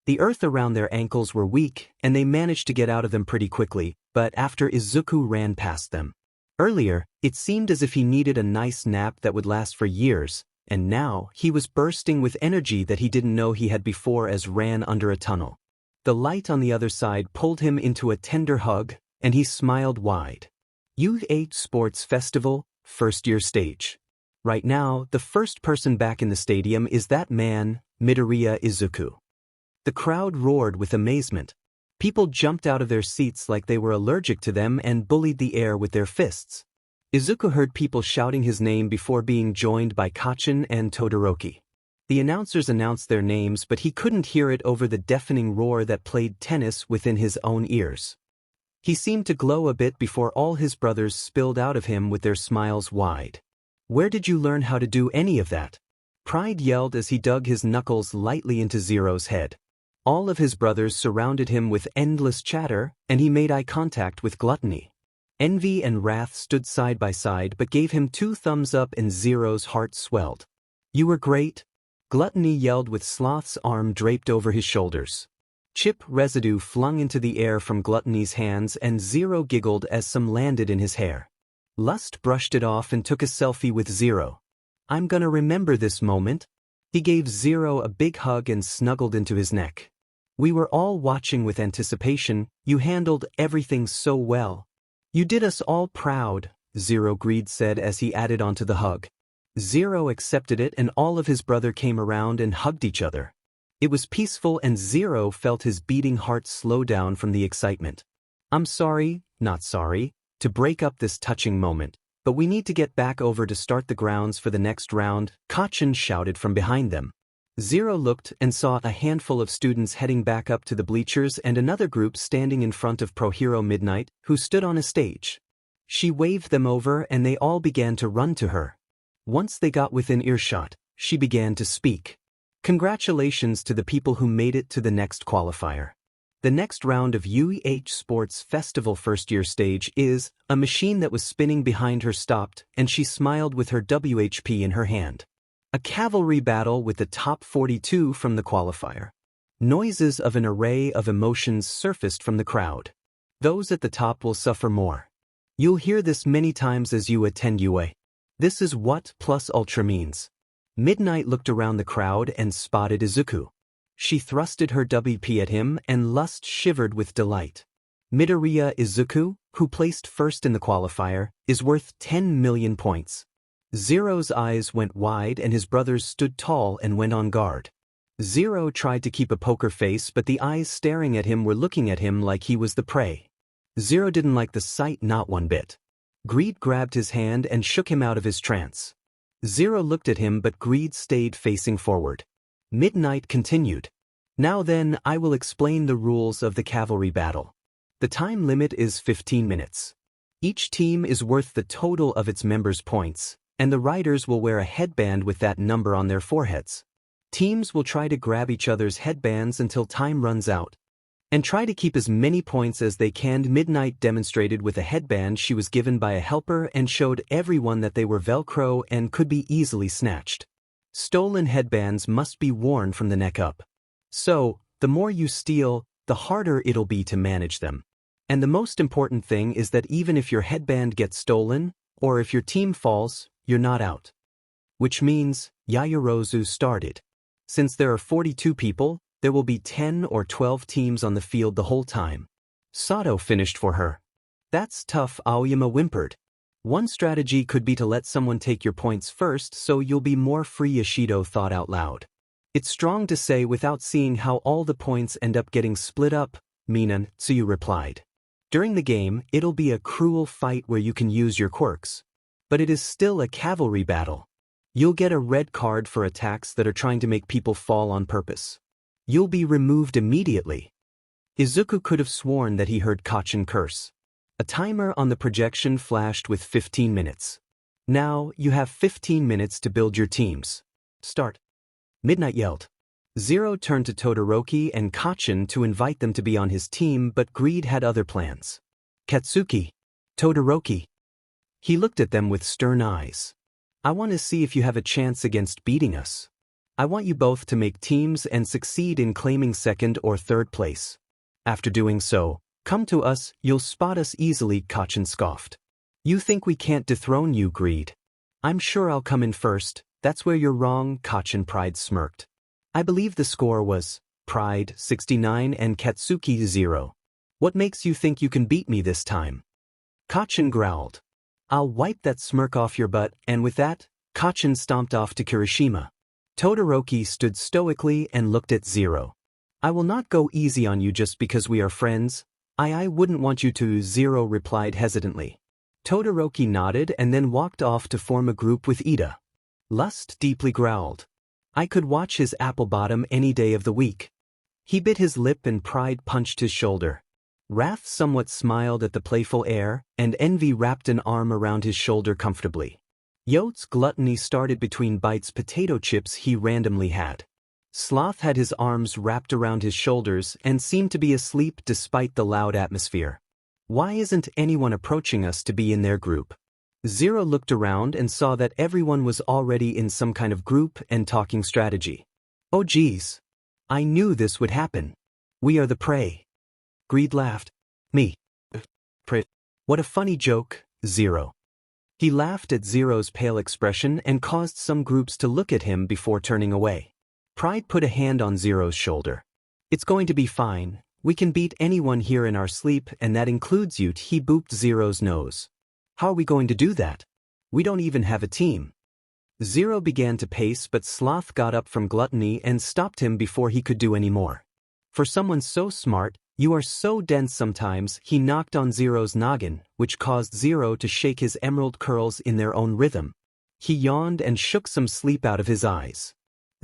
Speaker 1: The earth around their ankles were weak, and they managed to get out of them pretty quickly, but after Izuku ran past them. Earlier, it seemed as if he needed a nice nap that would last for years, and now he was bursting with energy that he didn't know he had before as ran under a tunnel. The light on the other side pulled him into a tender hug, and he smiled wide. U8 Sports Festival, first-year stage. Right now, the first person back in the stadium is that man, Midoriya Izuku. The crowd roared with amazement. People jumped out of their seats like they were allergic to them and bullied the air with their fists. Izuku heard people shouting his name before being joined by Kachin and Todoroki. The announcers announced their names, but he couldn't hear it over the deafening roar that played tennis within his own ears. He seemed to glow a bit before all his brothers spilled out of him with their smiles wide. Where did you learn how to do any of that? Pride yelled as he dug his knuckles lightly into Zero's head. All of his brothers surrounded him with endless chatter, and he made eye contact with Gluttony. Envy and Wrath stood side by side but gave him 2 thumbs up and Zero's heart swelled. You were great. Gluttony yelled with Sloth's arm draped over his shoulders. Chip residue flung into the air from Gluttony's hands and Zero giggled as some landed in his hair. Lust brushed it off and took a selfie with Zero. I'm gonna remember this moment. He gave Zero a big hug and snuggled into his neck. We were all watching with anticipation. You handled everything so well. You did us all proud, Zero Greed said as he added onto the hug. Zero accepted it and all of his brother came around and hugged each other. It was peaceful and Zero felt his beating heart slow down from the excitement. I'm sorry, not sorry, to break up this touching moment, but we need to get back over to start the grounds for the next round, Kachin shouted from behind them. Zero looked and saw a handful of students heading back up to the bleachers and another group standing in front of Pro Hero Midnight, who stood on a stage. She waved them over and they all began to run to her. Once they got within earshot, she began to speak. Congratulations to the people who made it to the next qualifier. The next round of UEH Sports Festival first-year stage is, a machine that was spinning behind her stopped and she smiled with her WHP in her hand. A cavalry battle with the top 42 from the qualifier. Noises of an array of emotions surfaced from the crowd. Those at the top will suffer more. You'll hear this many times as you attend UA. This is what plus ultra means. Midnight looked around the crowd and spotted Izuku. She thrusted her WP at him and lust shivered with delight. Midoriya Izuku, who placed first in the qualifier, is worth 10 million points. Zero's eyes went wide and his brothers stood tall and went on guard. Zero tried to keep a poker face, but the eyes staring at him were looking at him like he was the prey. Zero didn't like the sight not one bit. Greed grabbed his hand and shook him out of his trance. Zero looked at him but Greed stayed facing forward. Midnight continued. Now then, I will explain the rules of the cavalry battle. The time limit is 15 minutes. Each team is worth the total of its members' points, and the riders will wear a headband with that number on their foreheads. Teams will try to grab each other's headbands until time runs out, and try to keep as many points as they can. Midnight demonstrated with a headband she was given by a helper and showed everyone that they were Velcro and could be easily snatched. Stolen headbands must be worn from the neck up. So, the more you steal, the harder it'll be to manage them. And the most important thing is that even if your headband gets stolen, or if your team falls, you're not out. Which means, Yayorozu started. Since there are 42 people, there will be 10 or 12 teams on the field the whole time. Sato finished for her. That's tough, Aoyama whimpered. One strategy could be to let someone take your points first so you'll be more free, Yoshido thought out loud. It's strong to say without seeing how all the points end up getting split up, Minan, Tsuyu replied. During the game, it'll be a cruel fight where you can use your quirks. But it is still a cavalry battle. You'll get a red card for attacks that are trying to make people fall on purpose. You'll be removed immediately. Izuku could have sworn that he heard Kachin curse. A timer on the projection flashed with 15 minutes. Now, you have 15 minutes to build your teams. Start. Midnight yelled. Zero turned to Todoroki and Kachin to invite them to be on his team, but Greed had other plans. Katsuki. Todoroki. He looked at them with stern eyes. I want to see if you have a chance against beating us. I want you both to make teams and succeed in claiming second or third place. After doing so, come to us, you'll spot us easily, Kachin scoffed. You think we can't dethrone you, Greed? I'm sure I'll come in first. That's where you're wrong, Kachin Pride smirked. I believe the score was Pride 69 and Katsuki 0. What makes you think you can beat me this time? Kachin growled. I'll wipe that smirk off your butt, and with that, Kachin stomped off to Kirishima. Todoroki stood stoically and looked at Zero. I will not go easy on you just because we are friends. I wouldn't want you to, Zero replied hesitantly. Todoroki nodded and then walked off to form a group with Ida. Lust deeply growled. I could watch his apple bottom any day of the week. He bit his lip and Pride punched his shoulder. Wrath somewhat smiled at the playful air, and Envy wrapped an arm around his shoulder comfortably. Yote's Gluttony started between bites potato chips he randomly had. Sloth had his arms wrapped around his shoulders and seemed to be asleep despite the loud atmosphere. Why isn't anyone approaching us to be in their group? Zero looked around and saw that everyone was already in some kind of group and talking strategy. Oh geez. I knew this would happen. We are the prey. Greed laughed. Me. Prey. What a funny joke, Zero. He laughed at Zero's pale expression and caused some groups to look at him before turning away. Pride put a hand on Zero's shoulder. It's going to be fine. We can beat anyone here in our sleep, and that includes you. He booped Zero's nose. How are we going to do that? We don't even have a team. Zero began to pace, but Sloth got up from Gluttony and stopped him before he could do any more. For someone so smart, You are so dense sometimes. He knocked on Zero's noggin, which caused Zero to shake his emerald curls in their own rhythm. He yawned and shook some sleep out of his eyes.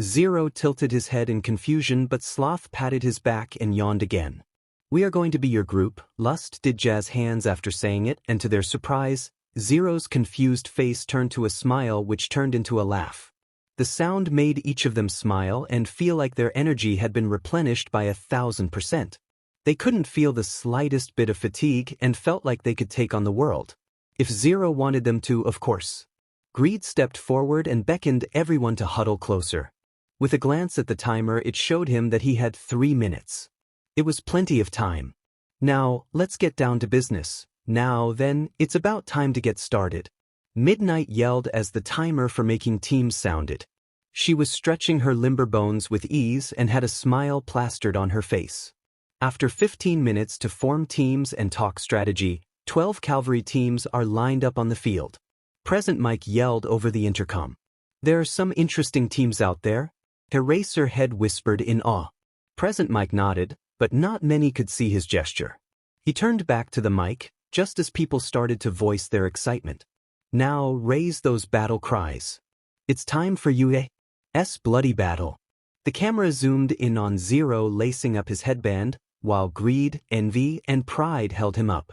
Speaker 1: Zero tilted his head in confusion, but Sloth patted his back and yawned again. We are going to be your group. Lust did jazz hands after saying it, and to their surprise, Zero's confused face turned to a smile which turned into a laugh. The sound made each of them smile and feel like their energy had been replenished by 1,000%. They couldn't feel the slightest bit of fatigue and felt like they could take on the world. If Zero wanted them to, of course. Greed stepped forward and beckoned everyone to huddle closer. With a glance at the timer, it showed him that he had 3 minutes. It was plenty of time. Now, let's get down to business. Now then, it's about time to get started. Midnight yelled as the timer for making teams sounded. She was stretching her limber bones with ease and had a smile plastered on her face. After 15 minutes to form teams and talk strategy, 12 cavalry teams are lined up on the field. Present Mike yelled over the intercom. There are some interesting teams out there. Eraserhead whispered in awe. Present Mike nodded, but not many could see his gesture. He turned back to the mic, just as people started to voice their excitement. Now raise those battle cries. It's time for UA's bloody battle. The camera zoomed in on Zero lacing up his headband, while greed, envy, and pride held him up.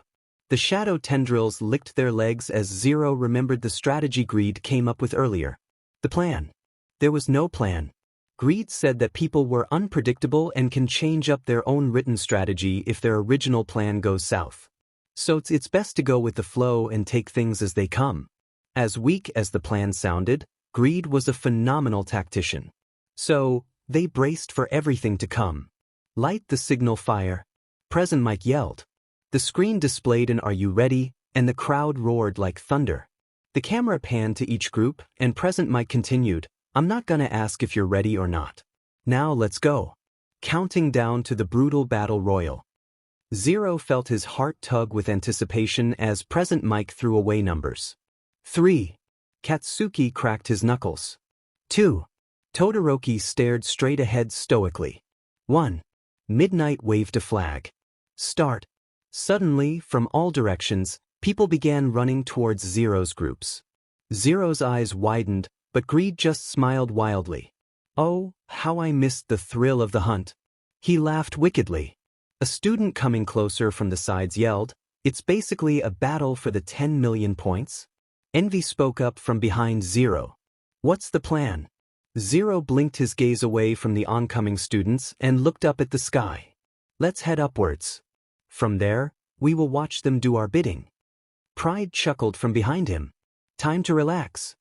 Speaker 1: The shadow tendrils licked their legs as Zero remembered the strategy Greed came up with earlier. The plan. There was no plan. Greed said that people were unpredictable and can change up their own written strategy if their original plan goes south. So it's best to go with the flow and take things as they come. As weak as the plan sounded, Greed was a phenomenal tactician. So, they braced for everything to come. Light the signal fire. Present Mike yelled. The screen displayed an "Are you ready?" and the crowd roared like thunder. The camera panned to each group, and Present Mike continued, I'm not gonna ask if you're ready or not. Now let's go. Counting down to the brutal battle royal. Zero felt his heart tug with anticipation as Present Mike threw away numbers. 3. Katsuki cracked his knuckles. 2. Todoroki stared straight ahead stoically. 1. Midnight waved a flag. Start. Suddenly, from all directions, people began running towards Zero's groups. Zero's eyes widened, but Greed just smiled wildly. Oh, how I missed the thrill of the hunt. He laughed wickedly. A student coming closer from the sides yelled, It's basically a battle for the 10 million points. Envy spoke up from behind Zero. What's the plan? Zero blinked his gaze away from the oncoming students and looked up at the sky. Let's head upwards. From there, we will watch them do our bidding. Pride chuckled from behind him. Time to relax.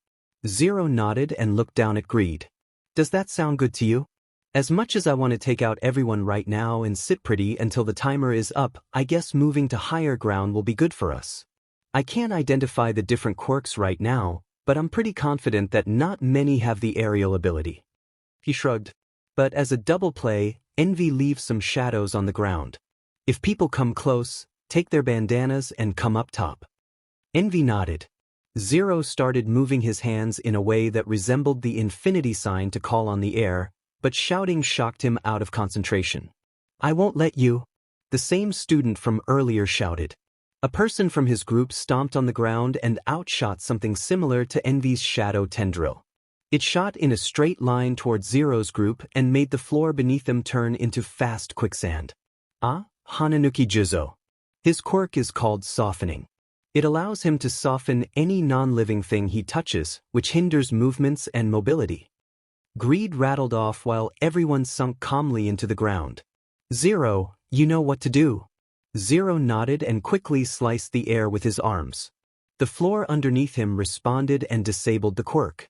Speaker 1: Zero nodded and looked down at Greed. Does that sound good to you? As much as I want to take out everyone right now and sit pretty until the timer is up, I guess moving to higher ground will be good for us. I can't identify the different quirks right now, but I'm pretty confident that not many have the aerial ability. He shrugged. But as a double play, Envy leaves some shadows on the ground. If people come close, take their bandanas and come up top. Envy nodded. Zero started moving his hands in a way that resembled the infinity sign to call on the air, but shouting shocked him out of concentration. I won't let you. The same student from earlier shouted. A person from his group stomped on the ground and outshot something similar to Envy's shadow tendril. It shot in a straight line towards Zero's group and made the floor beneath them turn into fast quicksand. Hananuki Juzo. His quirk is called softening. It allows him to soften any non-living thing he touches, which hinders movements and mobility. Greed rattled off while everyone sunk calmly into the ground. Zero, you know what to do. Zero nodded and quickly sliced the air with his arms. The floor underneath him responded and disabled the quirk.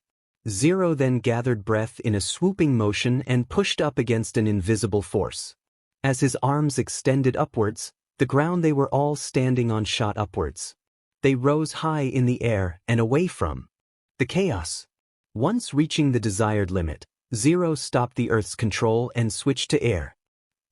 Speaker 1: Zero then gathered breath in a swooping motion and pushed up against an invisible force. As his arms extended upwards, the ground they were all standing on shot upwards. They rose high in the air and away from the chaos. Once reaching the desired limit, Zero stopped the Earth's control and switched to air.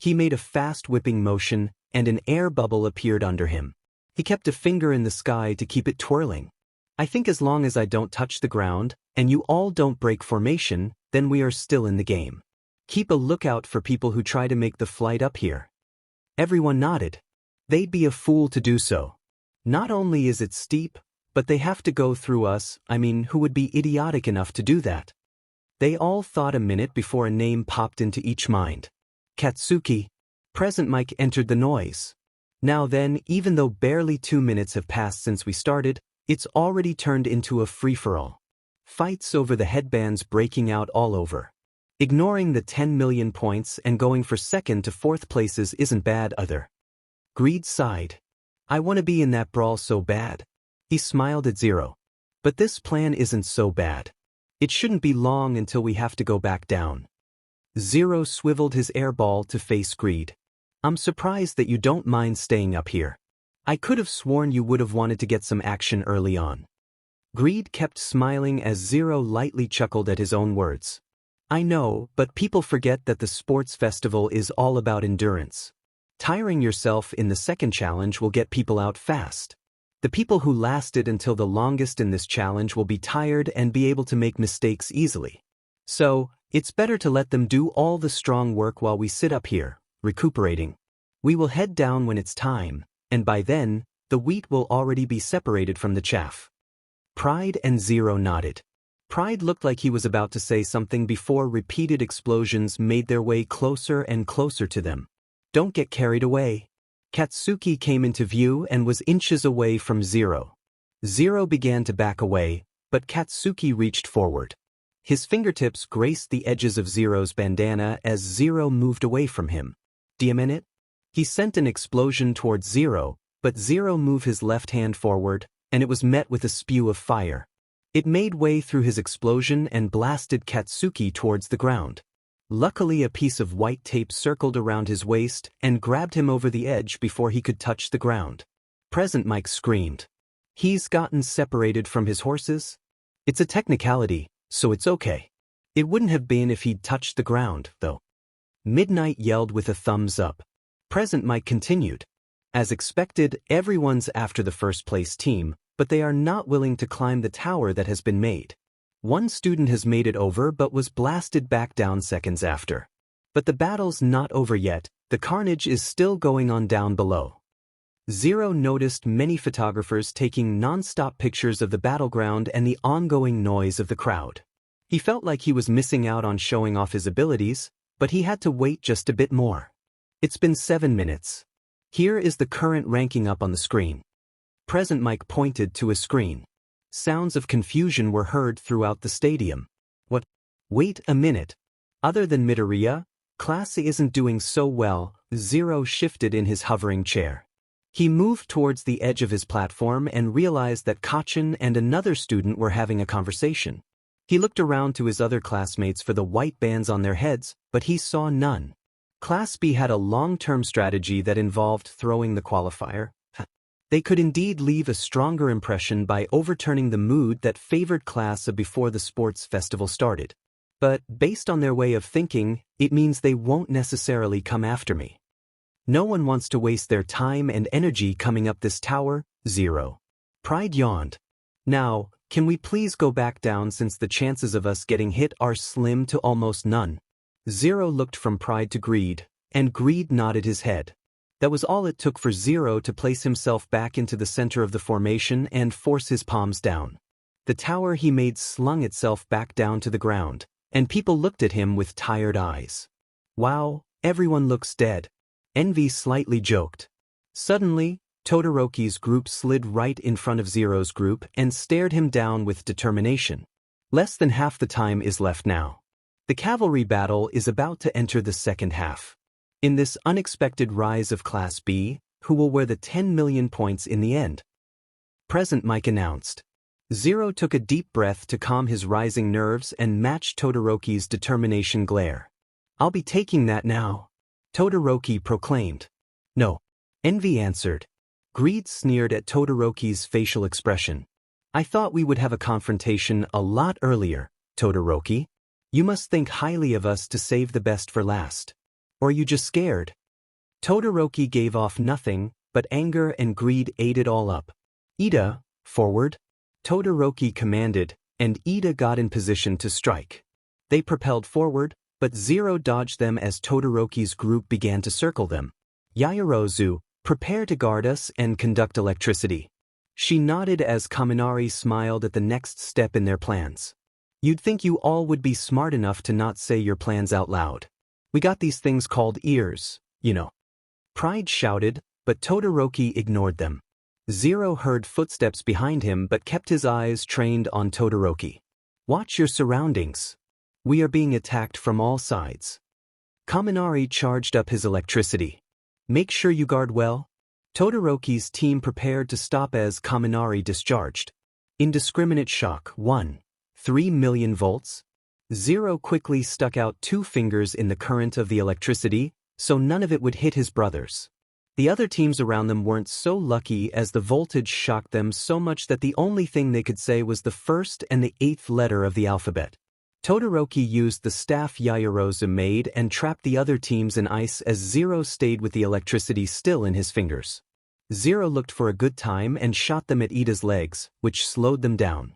Speaker 1: He made a fast whipping motion, and an air bubble appeared under him. He kept a finger in the sky to keep it twirling. I think as long as I don't touch the ground, and you all don't break formation, then we are still in the game. Keep a lookout for people who try to make the flight up here. Everyone nodded. They'd be a fool to do so. Not only is it steep, but they have to go through us. Who would be idiotic enough to do that? They all thought a minute before a name popped into each mind. Katsuki. Present Mike entered the noise. Now then, even though barely 2 minutes have passed since we started, it's already turned into a free-for-all. Fights over the headbands breaking out all over. Ignoring the 10 million points and going for second to fourth places isn't bad either. Greed sighed. I want to be in that brawl so bad. He smiled at Zero. But this plan isn't so bad. It shouldn't be long until we have to go back down. Zero swiveled his airball to face Greed. I'm surprised that you don't mind staying up here. I could have sworn you would have wanted to get some action early on. Greed kept smiling as Zero lightly chuckled at his own words. I know, but people forget that the sports festival is all about endurance. Tiring yourself in the second challenge will get people out fast. The people who lasted until the longest in this challenge will be tired and be able to make mistakes easily. So, it's better to let them do all the strong work while we sit up here, recuperating. We will head down when it's time, and by then, the wheat will already be separated from the chaff. Pride and Zero nodded. Pride looked like he was about to say something before repeated explosions made their way closer and closer to them. Don't get carried away. Katsuki came into view and was inches away from Zero. Zero began to back away, but Katsuki reached forward. His fingertips graced the edges of Zero's bandana as Zero moved away from him. "Diamond it?" He sent an explosion towards Zero, but Zero moved his left hand forward, and it was met with a spew of fire. It made way through his explosion and blasted Katsuki towards the ground. Luckily, a piece of white tape circled around his waist and grabbed him over the edge before he could touch the ground. Present Mike screamed. He's gotten separated from his horses? It's a technicality, so it's okay. It wouldn't have been if he'd touched the ground, though. Midnight yelled with a thumbs up. Present Mike continued. As expected, everyone's after the first place team, but they are not willing to climb the tower that has been made. One student has made it over but was blasted back down seconds after. But the battle's not over yet, the carnage is still going on down below. Zero noticed many photographers taking non-stop pictures of the battleground and the ongoing noise of the crowd. He felt like he was missing out on showing off his abilities, but he had to wait just a bit more. It's been 7 minutes. Here is the current ranking up on the screen. Present Mike pointed to a screen. Sounds of confusion were heard throughout the stadium. What? Wait a minute. Other than Midoriya, class isn't doing so well. Zero shifted in his hovering chair. He moved towards the edge of his platform and realized that Kachin and another student were having a conversation. He looked around to his other classmates for the white bands on their heads, but he saw none. Class B had a long-term strategy that involved throwing the qualifier. They could indeed leave a stronger impression by overturning the mood that favored Class A before the sports festival started. But, based on their way of thinking, it means they won't necessarily come after me. No one wants to waste their time and energy coming up this tower. Zero. Pride yawned. Now, can we please go back down since the chances of us getting hit are slim to almost none? Zero looked from Pride to Greed, and Greed nodded his head. That was all it took for Zero to place himself back into the center of the formation and force his palms down. The tower he made slung itself back down to the ground, and people looked at him with tired eyes. Wow, everyone looks dead. Envy slightly joked. Suddenly, Todoroki's group slid right in front of Zero's group and stared him down with determination. Less than half the time is left now. The cavalry battle is about to enter the second half. In this unexpected rise of Class B, who will wear the 10 million points in the end? Present Mike announced. Zero took a deep breath to calm his rising nerves and match Todoroki's determination glare. I'll be taking that now. Todoroki proclaimed. No. Envy answered. Greed sneered at Todoroki's facial expression. I thought we would have a confrontation a lot earlier, Todoroki. You must think highly of us to save the best for last. Or are you just scared? Todoroki gave off nothing, but anger and greed ate it all up. Ida, forward. Todoroki commanded, and Ida got in position to strike. They propelled forward, but Zero dodged them as Todoroki's group began to circle them. Yaoyorozu, prepare to guard us and conduct electricity. She nodded as Kaminari smiled at the next step in their plans. You'd think you all would be smart enough to not say your plans out loud. We got these things called ears, you know. Pride shouted, but Todoroki ignored them. Zero heard footsteps behind him but kept his eyes trained on Todoroki. Watch your surroundings. We are being attacked from all sides. Kaminari charged up his electricity. Make sure you guard well. Todoroki's team prepared to stop as Kaminari discharged. Indiscriminate shock 1. 3 million volts. Zero quickly stuck out 2 fingers in the current of the electricity, so none of it would hit his brothers. The other teams around them weren't so lucky as the voltage shocked them so much that the only thing they could say was the first and the 8th letter of the alphabet. Todoroki used the staff Yaoyorozu made and trapped the other teams in ice as Zero stayed with the electricity still in his fingers. Zero looked for a good time and shot them at Ida's legs, which slowed them down.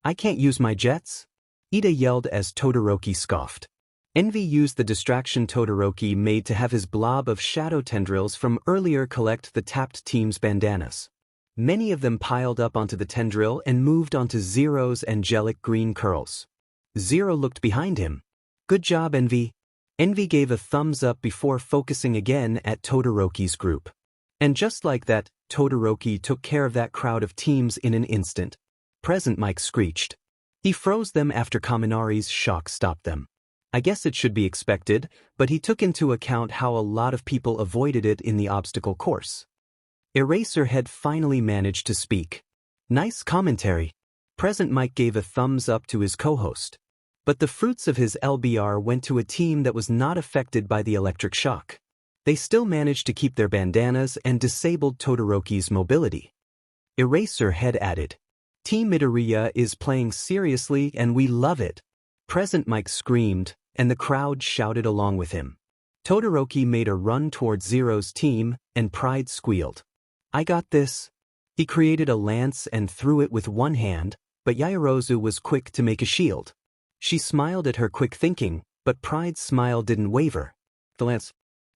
Speaker 1: I can't use my jets? Ida yelled as Todoroki scoffed. Envy used the distraction Todoroki made to have his blob of shadow tendrils from earlier collect the tapped team's bandanas. Many of them piled up onto the tendril and moved onto Zero's angelic green curls. Zero looked behind him. Good job, Envy. Envy gave a thumbs up before focusing again at Todoroki's group. And just like that, Todoroki took care of that crowd of teams in an instant. Present Mike screeched. He froze them after Kaminari's shock stopped them. I guess it should be expected, but he took into account how a lot of people avoided it in the obstacle course. Eraserhead finally managed to speak. Nice commentary. Present Mike gave a thumbs up to his co-host. But the fruits of his LBR went to a team that was not affected by the electric shock. They still managed to keep their bandanas and disabled Todoroki's mobility. Eraserhead added, Team Midoriya is playing seriously and we love it. Present Mike screamed, and the crowd shouted along with him. Todoroki made a run towards Zero's team, and Pride squealed. I got this. He created a lance and threw it with one hand, but Yaoyorozu was quick to make a shield. She smiled at her quick thinking, but Pride's smile didn't waver. The lance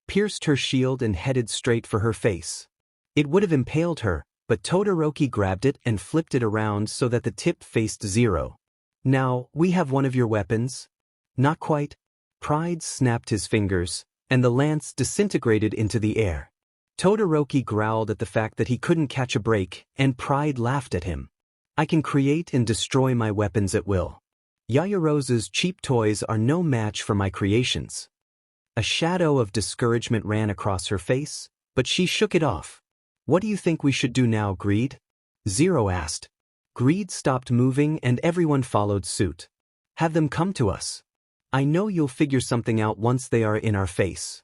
Speaker 1: pierced her shield and headed straight for her face. It would have impaled her, but Todoroki grabbed it and flipped it around so that the tip faced Zero. Now, we have one of your weapons. Not quite. Pride snapped his fingers, and the lance disintegrated into the air. Todoroki growled at the fact that he couldn't catch a break, and Pride laughed at him. I can create and destroy my weapons at will. Yaoyorozu's cheap toys are no match for my creations. A shadow of discouragement ran across her face, but she shook it off. What do you think we should do now, Greed? Zero asked. Greed stopped moving and everyone followed suit. Have them come to us. I know you'll figure something out once they are in our face.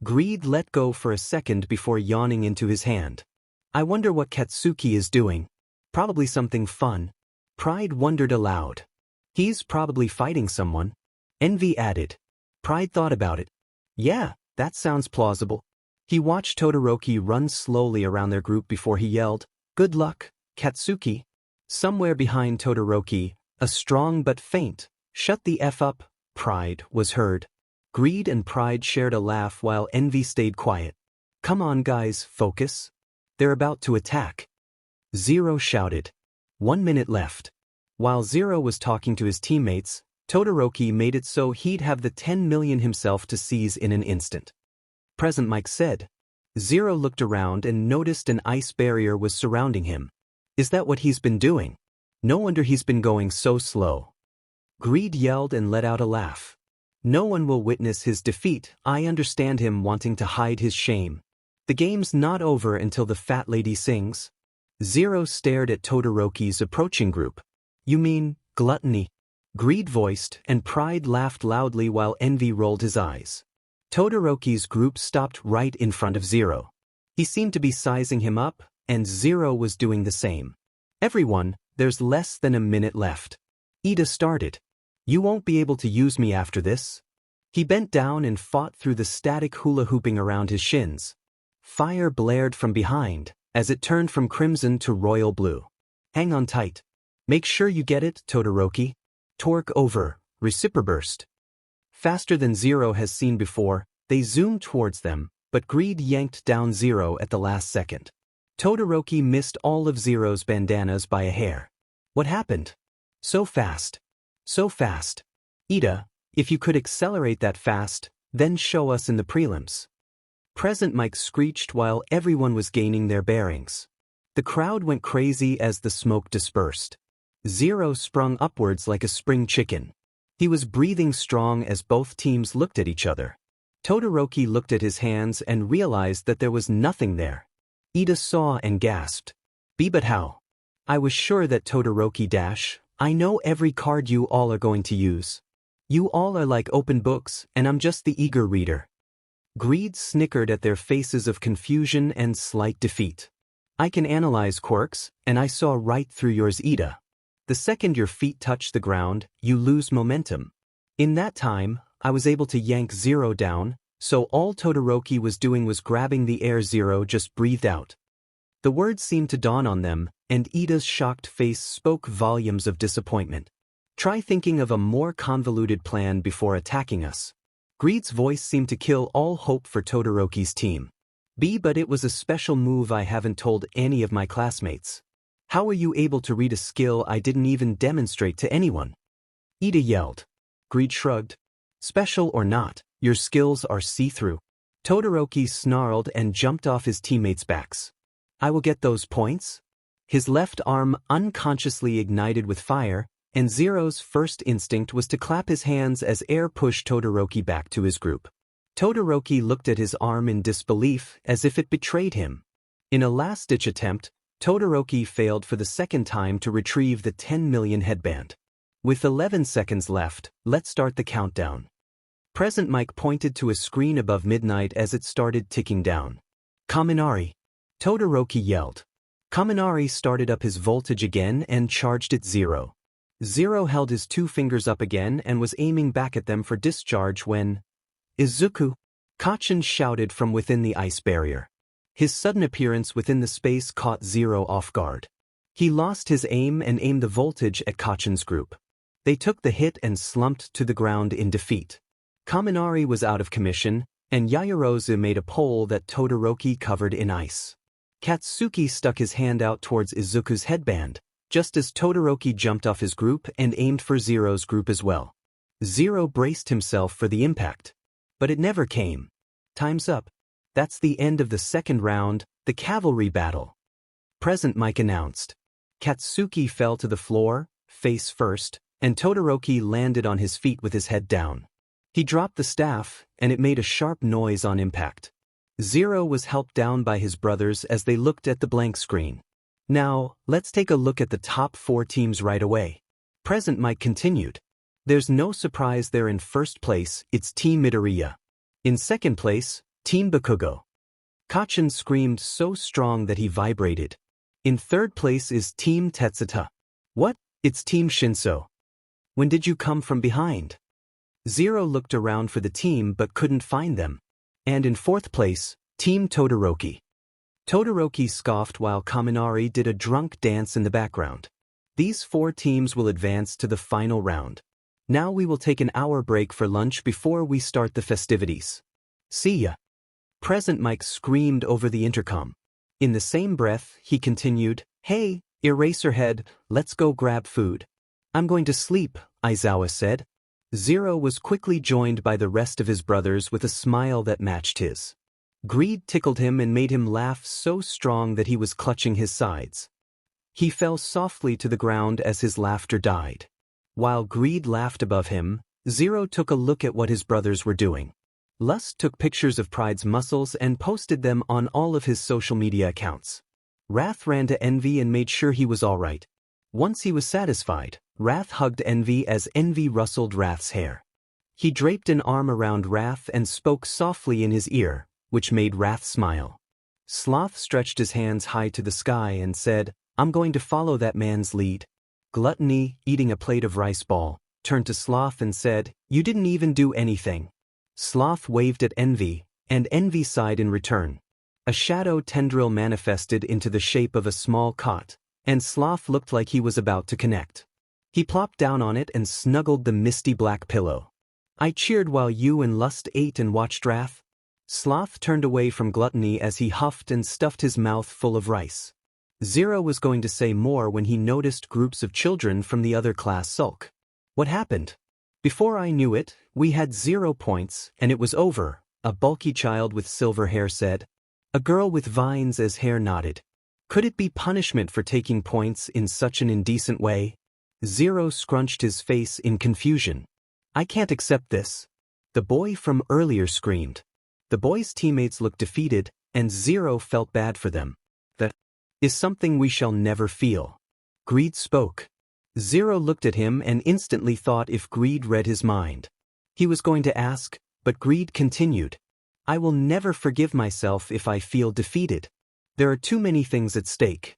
Speaker 1: Greed let go for a second before yawning into his hand. I wonder what Katsuki is doing. Probably something fun. Pride wondered aloud. He's probably fighting someone. Envy added. Pride thought about it. Yeah, that sounds plausible. He watched Todoroki run slowly around their group before he yelled, Good luck, Katsuki. Somewhere behind Todoroki, a strong but faint, shut the F up, Pride was heard. Greed and Pride shared a laugh while Envy stayed quiet. Come on guys, focus. They're about to attack. Zero shouted. 1 minute left. While Zero was talking to his teammates, Todoroki made it so he'd have the 10 million himself to seize in an instant. Present Mike said. Zero looked around and noticed an ice barrier was surrounding him. Is that what he's been doing? No wonder he's been going so slow. Greed yelled and let out a laugh. No one will witness his defeat. I understand him wanting to hide his shame. The game's not over until the fat lady sings. Zero stared at Todoroki's approaching group. You mean, Gluttony? Greed voiced, and Pride laughed loudly while Envy rolled his eyes. Todoroki's group stopped right in front of Zero. He seemed to be sizing him up, and Zero was doing the same. Everyone, there's less than a minute left. Ida started. You won't be able to use me after this. He bent down and fought through the static hula hooping around his shins. Fire blared from behind, as it turned from crimson to royal blue. Hang on tight. Make sure you get it, Todoroki. Torque over, reciproburst. Faster than Zero has seen before, they zoomed towards them, but greed yanked down Zero at the last second. Todoroki missed all of Zero's bandanas by a hair. What happened? So fast. So fast. Ida, if you could accelerate that fast, then show us in the prelims. Present Mike screeched while everyone was gaining their bearings. The crowd went crazy as the smoke dispersed. Zero sprung upwards like a spring chicken. He was breathing strong as both teams looked at each other. Todoroki looked at his hands and realized that there was nothing there. Ida saw and gasped. But how? I was sure that Todoroki dash. I know every card you all are going to use. You all are like open books, and I'm just the eager reader. Greed snickered at their faces of confusion and slight defeat. I can analyze quirks, and I saw right through yours, Ida. The second your feet touch the ground, you lose momentum. In that time, I was able to yank Zero down, so all Todoroki was doing was grabbing the air Zero just breathed out. The words seemed to dawn on them, and Ida's shocked face spoke volumes of disappointment. Try thinking of a more convoluted plan before attacking us. Greed's voice seemed to kill all hope for Todoroki's team. But it was a special move I haven't told any of my classmates. How were you able to read a skill I didn't even demonstrate to anyone? Ida yelled. Greed shrugged. Special or not, your skills are see-through. Todoroki snarled and jumped off his teammates' backs. I will get those points? His left arm unconsciously ignited with fire, and Zero's first instinct was to clap his hands as air pushed Todoroki back to his group. Todoroki looked at his arm in disbelief as if it betrayed him. In a last-ditch attempt, Todoroki failed for the second time to retrieve the 10 million headband. With 11 seconds left, let's start the countdown. Present Mike pointed to a screen above midnight as it started ticking down. Kaminari. Todoroki yelled. Kaminari started up his voltage again and charged at Zero. Zero held his two fingers up again and was aiming back at them for discharge when Izuku! Kacchan shouted from within the ice barrier. His sudden appearance within the space caught Zero off guard. He lost his aim and aimed the voltage at Kacchan's group. They took the hit and slumped to the ground in defeat. Kaminari was out of commission, and Yaoyorozu made a pole that Todoroki covered in ice. Katsuki stuck his hand out towards Izuku's headband, just as Todoroki jumped off his group and aimed for Zero's group as well. Zero braced himself for the impact. But it never came. Time's up. That's the end of the second round, the cavalry battle. Present Mike announced. Katsuki fell to the floor, face first, and Todoroki landed on his feet with his head down. He dropped the staff, and it made a sharp noise on impact. Zero was helped down by his brothers as they looked at the blank screen. Now, let's take a look at the top 4 teams right away. Present Mike continued. There's no surprise they're in first place, it's Team Midoriya. In second place, Team Bakugo. Kacchan screamed so strong that he vibrated. In third place is Team Tetsuta. What? It's Team Shinso. When did you come from behind? Zero looked around for the team but couldn't find them. And in fourth place, Team Todoroki. Todoroki scoffed while Kaminari did a drunk dance in the background. These 4 teams will advance to the final round. Now we will take an hour break for lunch before we start the festivities. See ya. Present Mike screamed over the intercom. In the same breath, he continued, Hey, Eraserhead, let's go grab food. I'm going to sleep, Aizawa said. Zero was quickly joined by the rest of his brothers with a smile that matched his. Greed tickled him and made him laugh so strong that he was clutching his sides. He fell softly to the ground as his laughter died. While Greed laughed above him, Zero took a look at what his brothers were doing. Lust took pictures of Pride's muscles and posted them on all of his social media accounts. Wrath ran to Envy and made sure he was all right. Once he was satisfied, Wrath hugged Envy as Envy rustled Wrath's hair. He draped an arm around Wrath and spoke softly in his ear, which made Wrath smile. Sloth stretched his hands high to the sky and said, I'm going to follow that man's lead. Gluttony, eating a plate of rice ball, turned to Sloth and said, You didn't even do anything. Sloth waved at Envy, and Envy sighed in return. A shadow tendril manifested into the shape of a small cot, and Sloth looked like he was about to connect. He plopped down on it and snuggled the misty black pillow. I cheered while you and Lust ate and watched Wrath. Sloth turned away from Gluttony as he huffed and stuffed his mouth full of rice. Zero was going to say more when he noticed groups of children from the other class sulk. What happened? Before I knew it, we had 0 points, and it was over, a bulky child with silver hair said. A girl with vines as hair nodded. Could it be punishment for taking points in such an indecent way? Zero scrunched his face in confusion. I can't accept this. The boy from earlier screamed. The boy's teammates looked defeated, and Zero felt bad for them. That is something we shall never feel. Greed spoke. Zero looked at him and instantly thought if Greed read his mind. He was going to ask, but Greed continued. I will never forgive myself if I feel defeated. There are too many things at stake.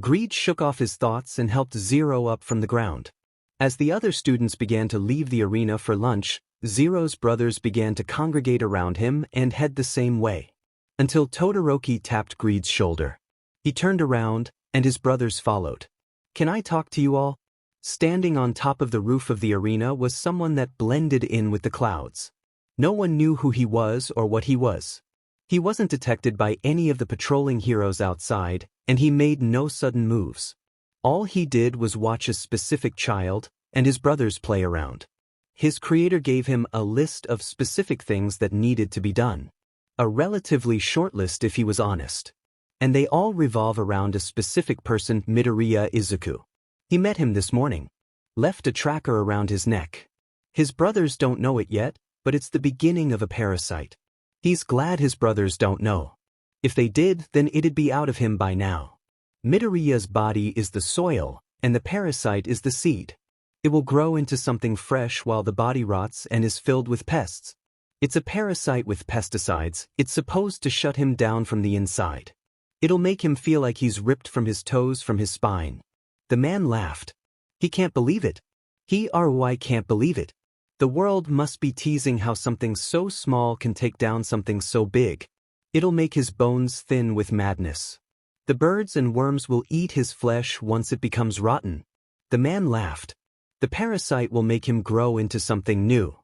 Speaker 1: Greed shook off his thoughts and helped Zero up from the ground. As the other students began to leave the arena for lunch, Zero's brothers began to congregate around him and head the same way. Until Todoroki tapped Greed's shoulder. He turned around, and his brothers followed. Can I talk to you all? Standing on top of the roof of the arena was someone that blended in with the clouds. No one knew who he was or what he was. He wasn't detected by any of the patrolling heroes outside, and he made no sudden moves. All he did was watch a specific child and his brothers play around. His creator gave him a list of specific things that needed to be done. A relatively short list if he was honest. And they all revolve around a specific person, Midoriya Izuku. He met him this morning. Left a tracker around his neck. His brothers don't know it yet, but it's the beginning of a parasite. He's glad his brothers don't know. If they did, then it'd be out of him by now. Midoriya's body is the soil, and the parasite is the seed. It will grow into something fresh while the body rots and is filled with pests. It's a parasite with pesticides. It's supposed to shut him down from the inside. It'll make him feel like he's ripped from his toes from his spine. The man laughed. He can't believe it. He can't believe it. The world must be teasing how something so small can take down something so big. It'll make his bones thin with madness. The birds and worms will eat his flesh once it becomes rotten. The man laughed. The parasite will make him grow into something new.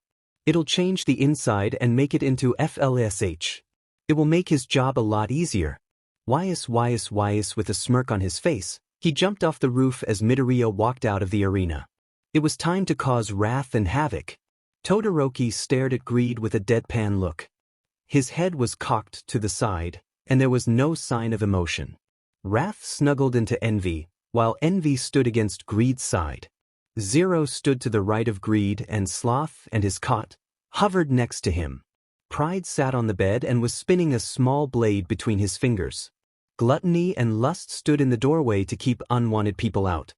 Speaker 1: It'll change the inside and make it into FLSH. It will make his job a lot easier. With a smirk on his face, he jumped off the roof as Midoriya walked out of the arena. It was time to cause wrath and havoc. Todoroki stared at Greed with a deadpan look. His head was cocked to the side, and there was no sign of emotion. Wrath snuggled into Envy, while Envy stood against Greed's side. Zero stood to the right of Greed, and Sloth and his cot hovered next to him. Pride sat on the bed and was spinning a small blade between his fingers. Gluttony and Lust stood in the doorway to keep unwanted people out.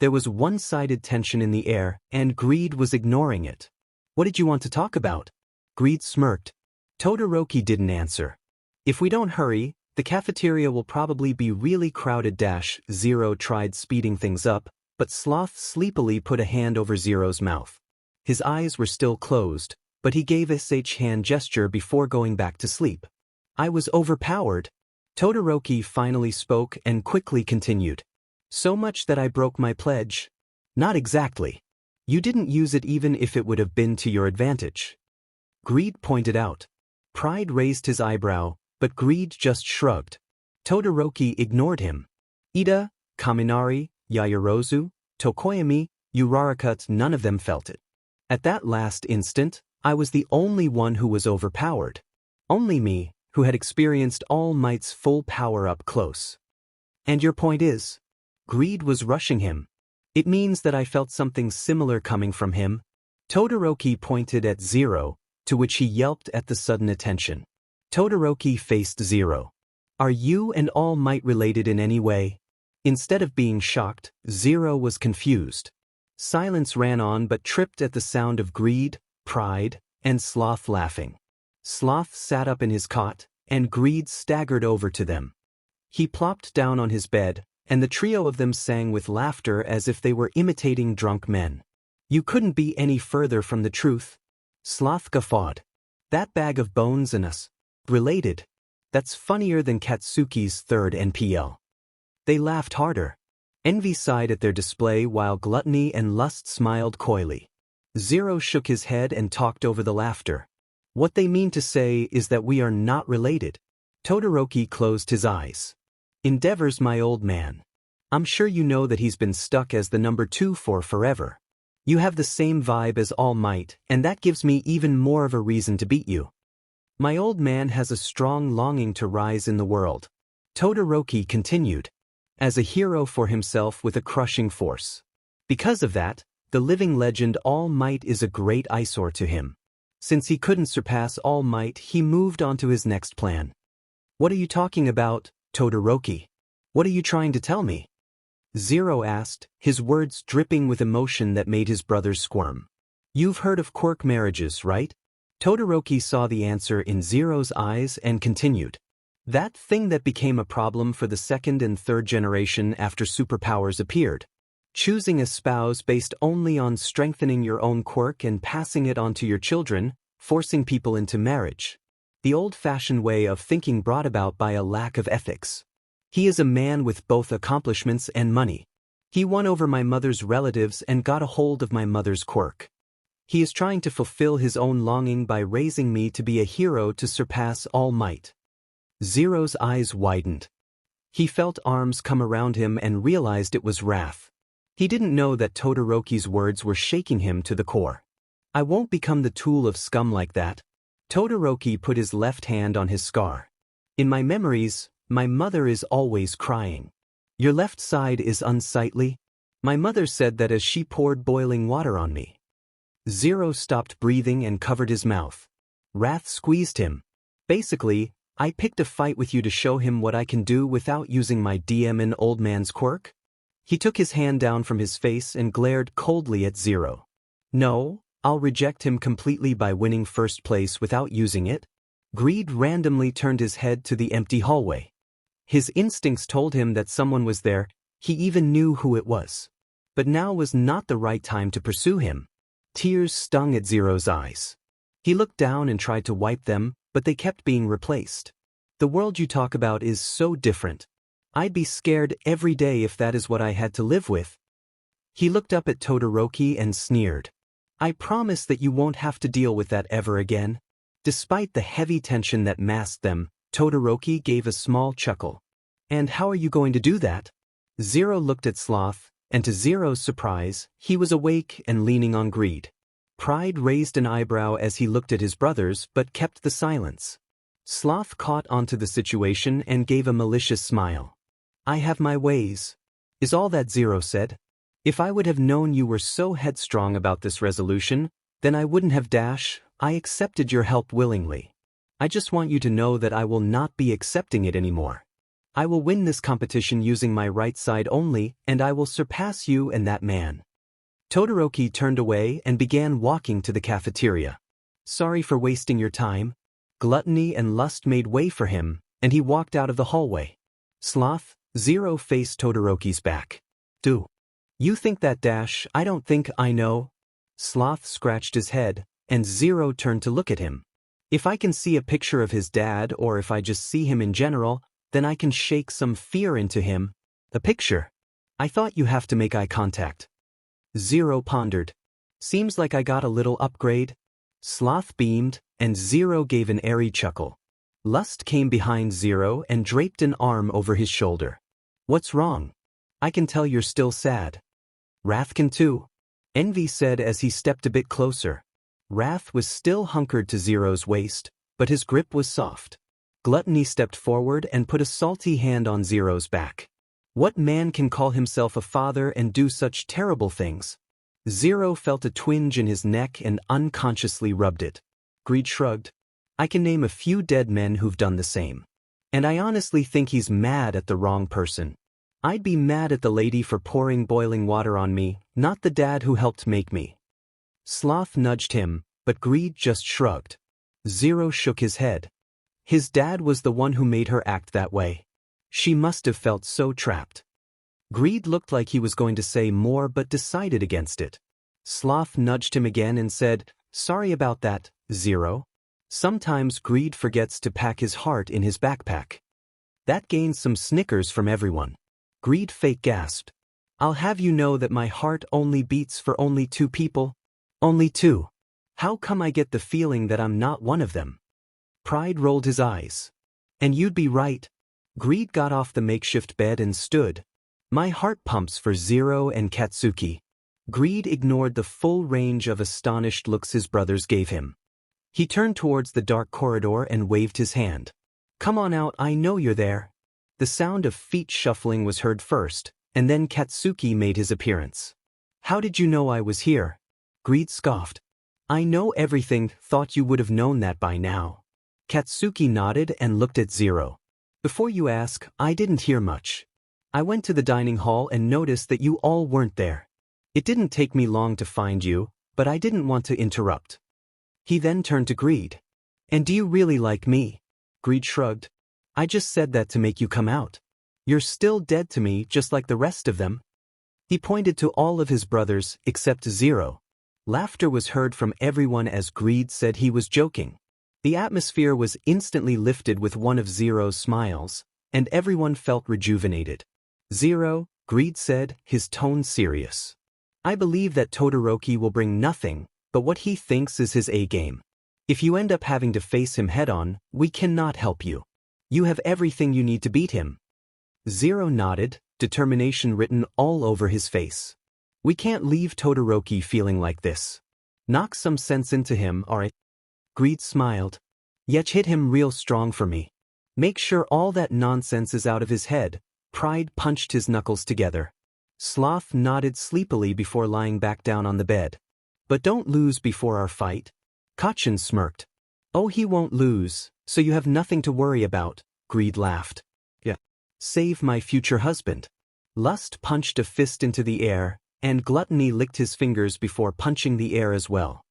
Speaker 1: There was one-sided tension in the air, and Greed was ignoring it. What did you want to talk about? Greed smirked. Todoroki didn't answer. If we don't hurry, the cafeteria will probably be really crowded. Zero tried speeding things up, but Sloth sleepily put a hand over Zero's mouth. His eyes were still closed, but he gave a hand gesture before going back to sleep. I was overpowered. Todoroki finally spoke and quickly continued. So much that I broke my pledge. Not exactly. You didn't use it even if it would have been to your advantage. Greed pointed out. Pride raised his eyebrow, but Greed just shrugged. Todoroki ignored him. Ida, Kaminari, Yaoyorozu, Tokoyami, Uraraka, none of them felt it. At that last instant, I was the only one who was overpowered. Only me, who had experienced All Might's full power up close. And your point is? Greed was rushing him. It means that I felt something similar coming from him. Todoroki pointed at Zero, to which he yelped at the sudden attention. Todoroki faced Zero. Are you and All Might related in any way? Instead of being shocked, Zero was confused. Silence ran on but tripped at the sound of Greed, Pride, and Sloth laughing. Sloth sat up in his cot, and Greed staggered over to them. He plopped down on his bed, and the trio of them sang with laughter as if they were imitating drunk men. You couldn't be any further from the truth. Sloth guffawed. That bag of bones and us. Related. That's funnier than Katsuki's third NPL. They laughed harder. Envy sighed at their display while Gluttony and Lust smiled coyly. Zero shook his head and talked over the laughter. What they mean to say is that we are not related. Todoroki closed his eyes. Endeavors, my old man. I'm sure you know that he's been stuck as the number 2 for forever. You have the same vibe as All Might, and that gives me even more of a reason to beat you. My old man has a strong longing to rise in the world. Todoroki continued. As a hero for himself with a crushing force. Because of that, the living legend All Might is a great eyesore to him. Since he couldn't surpass All Might, he moved on to his next plan. What are you talking about, Todoroki? What are you trying to tell me? Zero asked, his words dripping with emotion that made his brothers squirm. You've heard of Quirk marriages, right? Todoroki saw the answer in Zero's eyes and continued. That thing that became a problem for the second and third generation after superpowers appeared. Choosing a spouse based only on strengthening your own quirk and passing it on to your children, forcing people into marriage. The old-fashioned way of thinking brought about by a lack of ethics. He is a man with both accomplishments and money. He won over my mother's relatives and got a hold of my mother's quirk. He is trying to fulfill his own longing by raising me to be a hero to surpass All Might. Zero's eyes widened. He felt arms come around him and realized it was wrath. He didn't know that Todoroki's words were shaking him to the core. I won't become the tool of scum like that. Todoroki put his left hand on his scar. In my memories, my mother is always crying. Your left side is unsightly? My mother said that as she poured boiling water on me. Zero stopped breathing and covered his mouth. Wrath squeezed him. Basically, I picked a fight with you to show him what I can do without using my demon old man's quirk? He took his hand down from his face and glared coldly at Zero. No, I'll reject him completely by winning first place without using it. Greed randomly turned his head to the empty hallway. His instincts told him that someone was there, he even knew who it was. But now was not the right time to pursue him. Tears stung at Zero's eyes. He looked down and tried to wipe them, but they kept being replaced. The world you talk about is so different. I'd be scared every day if that is what I had to live with. He looked up at Todoroki and sneered. I promise that you won't have to deal with that ever again. Despite the heavy tension that masked them, Todoroki gave a small chuckle. And how are you going to do that? Zero looked at Sloth, and to Zero's surprise, he was awake and leaning on Greed. Pride raised an eyebrow as he looked at his brothers but kept the silence. Sloth caught onto the situation and gave a malicious smile. I have my ways, is all that Zero said. If I would have known you were so headstrong about this resolution, then I wouldn't have I accepted your help willingly. I just want you to know that I will not be accepting it anymore. I will win this competition using my right side only, and I will surpass you and that man. Todoroki turned away and began walking to the cafeteria. Sorry for wasting your time. Gluttony and lust made way for him, and he walked out of the hallway. Sloth, Zero faced Todoroki's back. Do you think that I don't think I know? Sloth scratched his head, and Zero turned to look at him. If I can see a picture of his dad or if I just see him in general, then I can shake some fear into him. A picture? I thought you have to make eye contact. Zero pondered. Seems like I got a little upgrade. Sloth beamed, and Zero gave an airy chuckle. Lust came behind Zero and draped an arm over his shoulder. What's wrong? I can tell you're still sad. Wrath can too. Envy said as he stepped a bit closer. Wrath was still hunkered to Zero's waist, but his grip was soft. Gluttony stepped forward and put a salty hand on Zero's back. What man can call himself a father and do such terrible things? Zero felt a twinge in his neck and unconsciously rubbed it. Greed shrugged. I can name a few dead men who've done the same. And I honestly think he's mad at the wrong person. I'd be mad at the lady for pouring boiling water on me, not the dad who helped make me. Sloth nudged him, but Greed just shrugged. Zero shook his head. His dad was the one who made her act that way. She must have felt so trapped. Greed looked like he was going to say more but decided against it. Sloth nudged him again and said, Sorry about that, Zero. Sometimes Greed forgets to pack his heart in his backpack. That gained some snickers from everyone. Greed fake gasped. I'll have you know that my heart only beats for only 2 people. Only 2. How come I get the feeling that I'm not one of them? Pride rolled his eyes. And you'd be right. Greed got off the makeshift bed and stood. My heart pumps for Zero and Katsuki. Greed ignored the full range of astonished looks his brothers gave him. He turned towards the dark corridor and waved his hand. Come on out, I know you're there. The sound of feet shuffling was heard first, and then Katsuki made his appearance. How did you know I was here? Greed scoffed. I know everything, thought you would have known that by now. Katsuki nodded and looked at Zero. Before you ask, I didn't hear much. I went to the dining hall and noticed that you all weren't there. It didn't take me long to find you, but I didn't want to interrupt. He then turned to Greed. And do you really like me? Greed shrugged. I just said that to make you come out. You're still dead to me just like the rest of them. He pointed to all of his brothers except Zero. Laughter was heard from everyone as Greed said he was joking. The atmosphere was instantly lifted with one of Zero's smiles, and everyone felt rejuvenated. Zero, Greed said, his tone serious. I believe that Todoroki will bring nothing but what he thinks is his A-game. If you end up having to face him head-on, we cannot help you. You have everything you need to beat him. Zero nodded, determination written all over his face. We can't leave Todoroki feeling like this. Knock some sense into him, alright? Greed smiled. Yet hit him real strong for me. Make sure all that nonsense is out of his head. Pride punched his knuckles together. Sloth nodded sleepily before lying back down on the bed. But don't lose before our fight. Kachin smirked. Oh, he won't lose, so you have nothing to worry about, Greed laughed. Yeah. Save my future husband. Lust punched a fist into the air, and Gluttony licked his fingers before punching the air as well.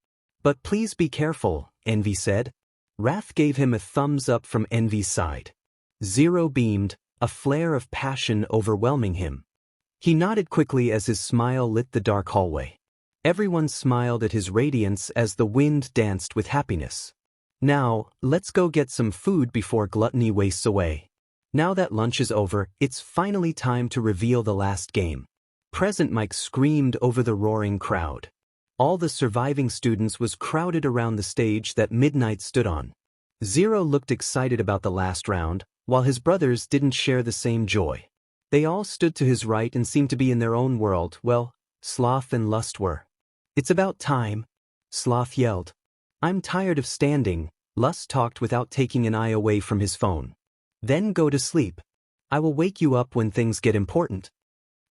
Speaker 1: But please be careful, Envy said. Wrath gave him a thumbs up from Envy's side. Zero beamed, a flare of passion overwhelming him. He nodded quickly as his smile lit the dark hallway. Everyone smiled at his radiance as the wind danced with happiness. Now, let's go get some food before Gluttony wastes away. Now that lunch is over, it's finally time to reveal the last game. Present Mike screamed over the roaring crowd. All the surviving students was crowded around the stage that Midnight stood on. Zero looked excited about the last round, while his brothers didn't share the same joy. They all stood to his right and seemed to be in their own world. Well, Sloth and Lust were. It's about time, Sloth yelled. I'm tired of standing, Lust talked without taking an eye away from his phone. Then go to sleep. I will wake you up when things get important.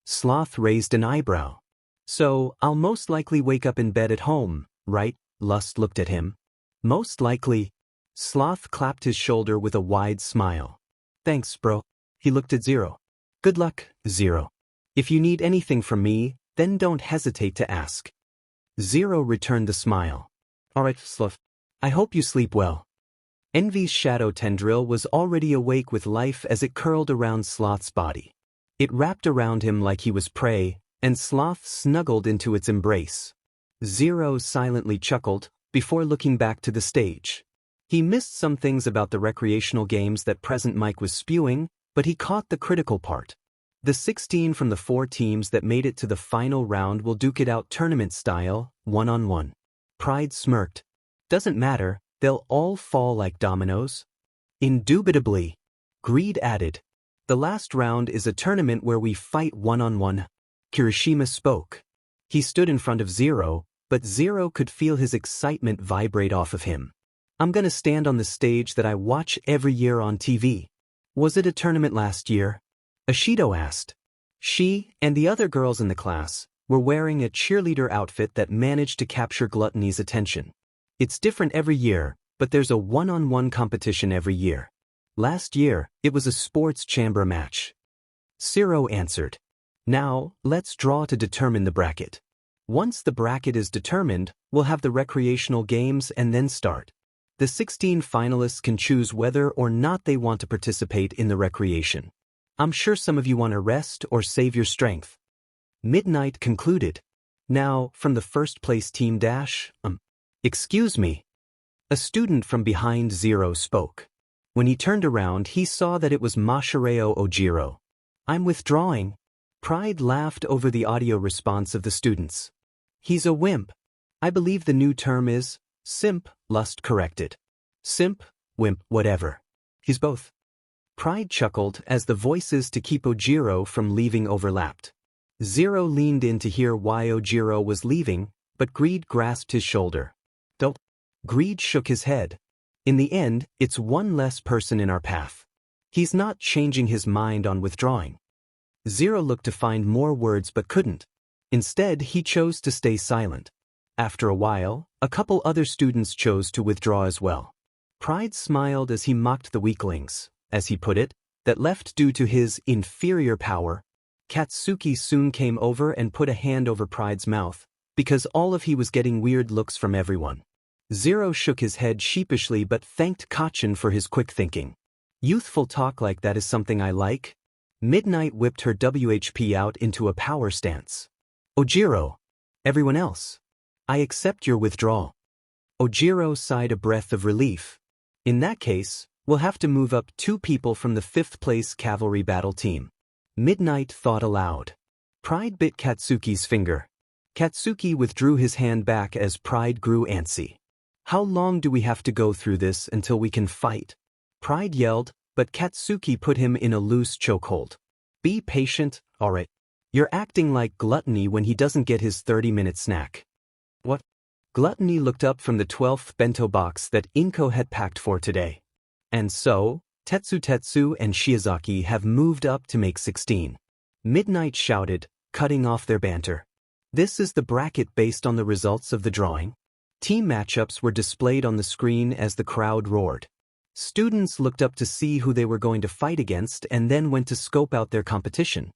Speaker 1: Sloth raised an eyebrow. So, I'll most likely wake up in bed at home, right? Lust looked at him. Most likely. Sloth clapped his shoulder with a wide smile. Thanks, bro. He looked at Zero. Good luck, Zero. If you need anything from me, then don't hesitate to ask. Zero returned the smile. Alright, Sloth. I hope you sleep well. Envy's shadow tendril was already awake with life as it curled around Sloth's body. It wrapped around him like he was prey, and Sloth snuggled into its embrace. Zero silently chuckled, before looking back to the stage. He missed some things about the recreational games that Present Mike was spewing, but he caught the critical part. The 16 from the 4 teams that made it to the final round will duke it out tournament-style, one-on-one. Pride smirked. Doesn't matter, they'll all fall like dominoes. Indubitably. Greed added. The last round is a tournament where we fight one-on-one. Kirishima spoke. He stood in front of Zero, but Zero could feel his excitement vibrate off of him. I'm gonna stand on the stage that I watch every year on TV. Was it a tournament last year? Ashido asked. She, and the other girls in the class, were wearing a cheerleader outfit that managed to capture Gluttony's attention. It's different every year, but there's a one-on-one competition every year. Last year, it was a sports chamber match. Zero answered. Now, let's draw to determine the bracket. Once the bracket is determined, we'll have the recreational games and then start. The 16 finalists can choose whether or not they want to participate in the recreation. I'm sure some of you want to rest or save your strength. Midnight concluded. Now, from the first place team dash, excuse me. A student from behind Zero spoke. When he turned around, he saw that it was Masahiro Ojiro. I'm withdrawing. Pride laughed over the audio response of the students. He's a wimp. I believe the new term is Simp, Lust corrected. Simp, wimp, whatever. He's both. Pride chuckled as the voices to keep Ojiro from leaving overlapped. Zero leaned in to hear why Ojiro was leaving, but Greed grasped his shoulder. Don't. Greed shook his head. In the end, it's one less person in our path. He's not changing his mind on withdrawing. Zero looked to find more words but couldn't. Instead, he chose to stay silent. After a while, a couple other students chose to withdraw as well. Pride smiled as he mocked the weaklings, as he put it, that left due to his inferior power. Katsuki soon came over and put a hand over Pride's mouth, because all of he was getting weird looks from everyone. Zero shook his head sheepishly but thanked Kachin for his quick thinking. Youthful talk like that is something I like. Midnight whipped her WHP out into a power stance. Ojiro. Everyone else. I accept your withdrawal. Ojiro sighed a breath of relief. In that case, we'll have to move up 2 people from the 5th place cavalry battle team. Midnight thought aloud. Pride bit Katsuki's finger. Katsuki withdrew his hand back as Pride grew antsy. How long do we have to go through this until we can fight? Pride yelled, but Katsuki put him in a loose chokehold. Be patient, alright. You're acting like Gluttony when he doesn't get his 30-minute snack. What? Gluttony looked up from the 12th bento box that Inko had packed for today. And so, Tetsu and Shiozaki have moved up to make 16. Midnight shouted, cutting off their banter. This is the bracket based on the results of the drawing. Team matchups were displayed on the screen as the crowd roared. Students looked up to see who they were going to fight against and then went to scope out their competition.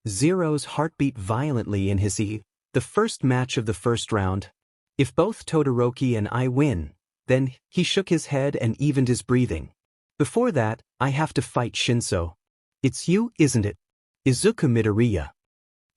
Speaker 1: Zero's heart beat violently in his ear. The first match of the first round. If both Todoroki and I win, then he shook his head and evened his breathing. Before that, I have to fight Shinso. It's you, isn't it? Izuku Midoriya.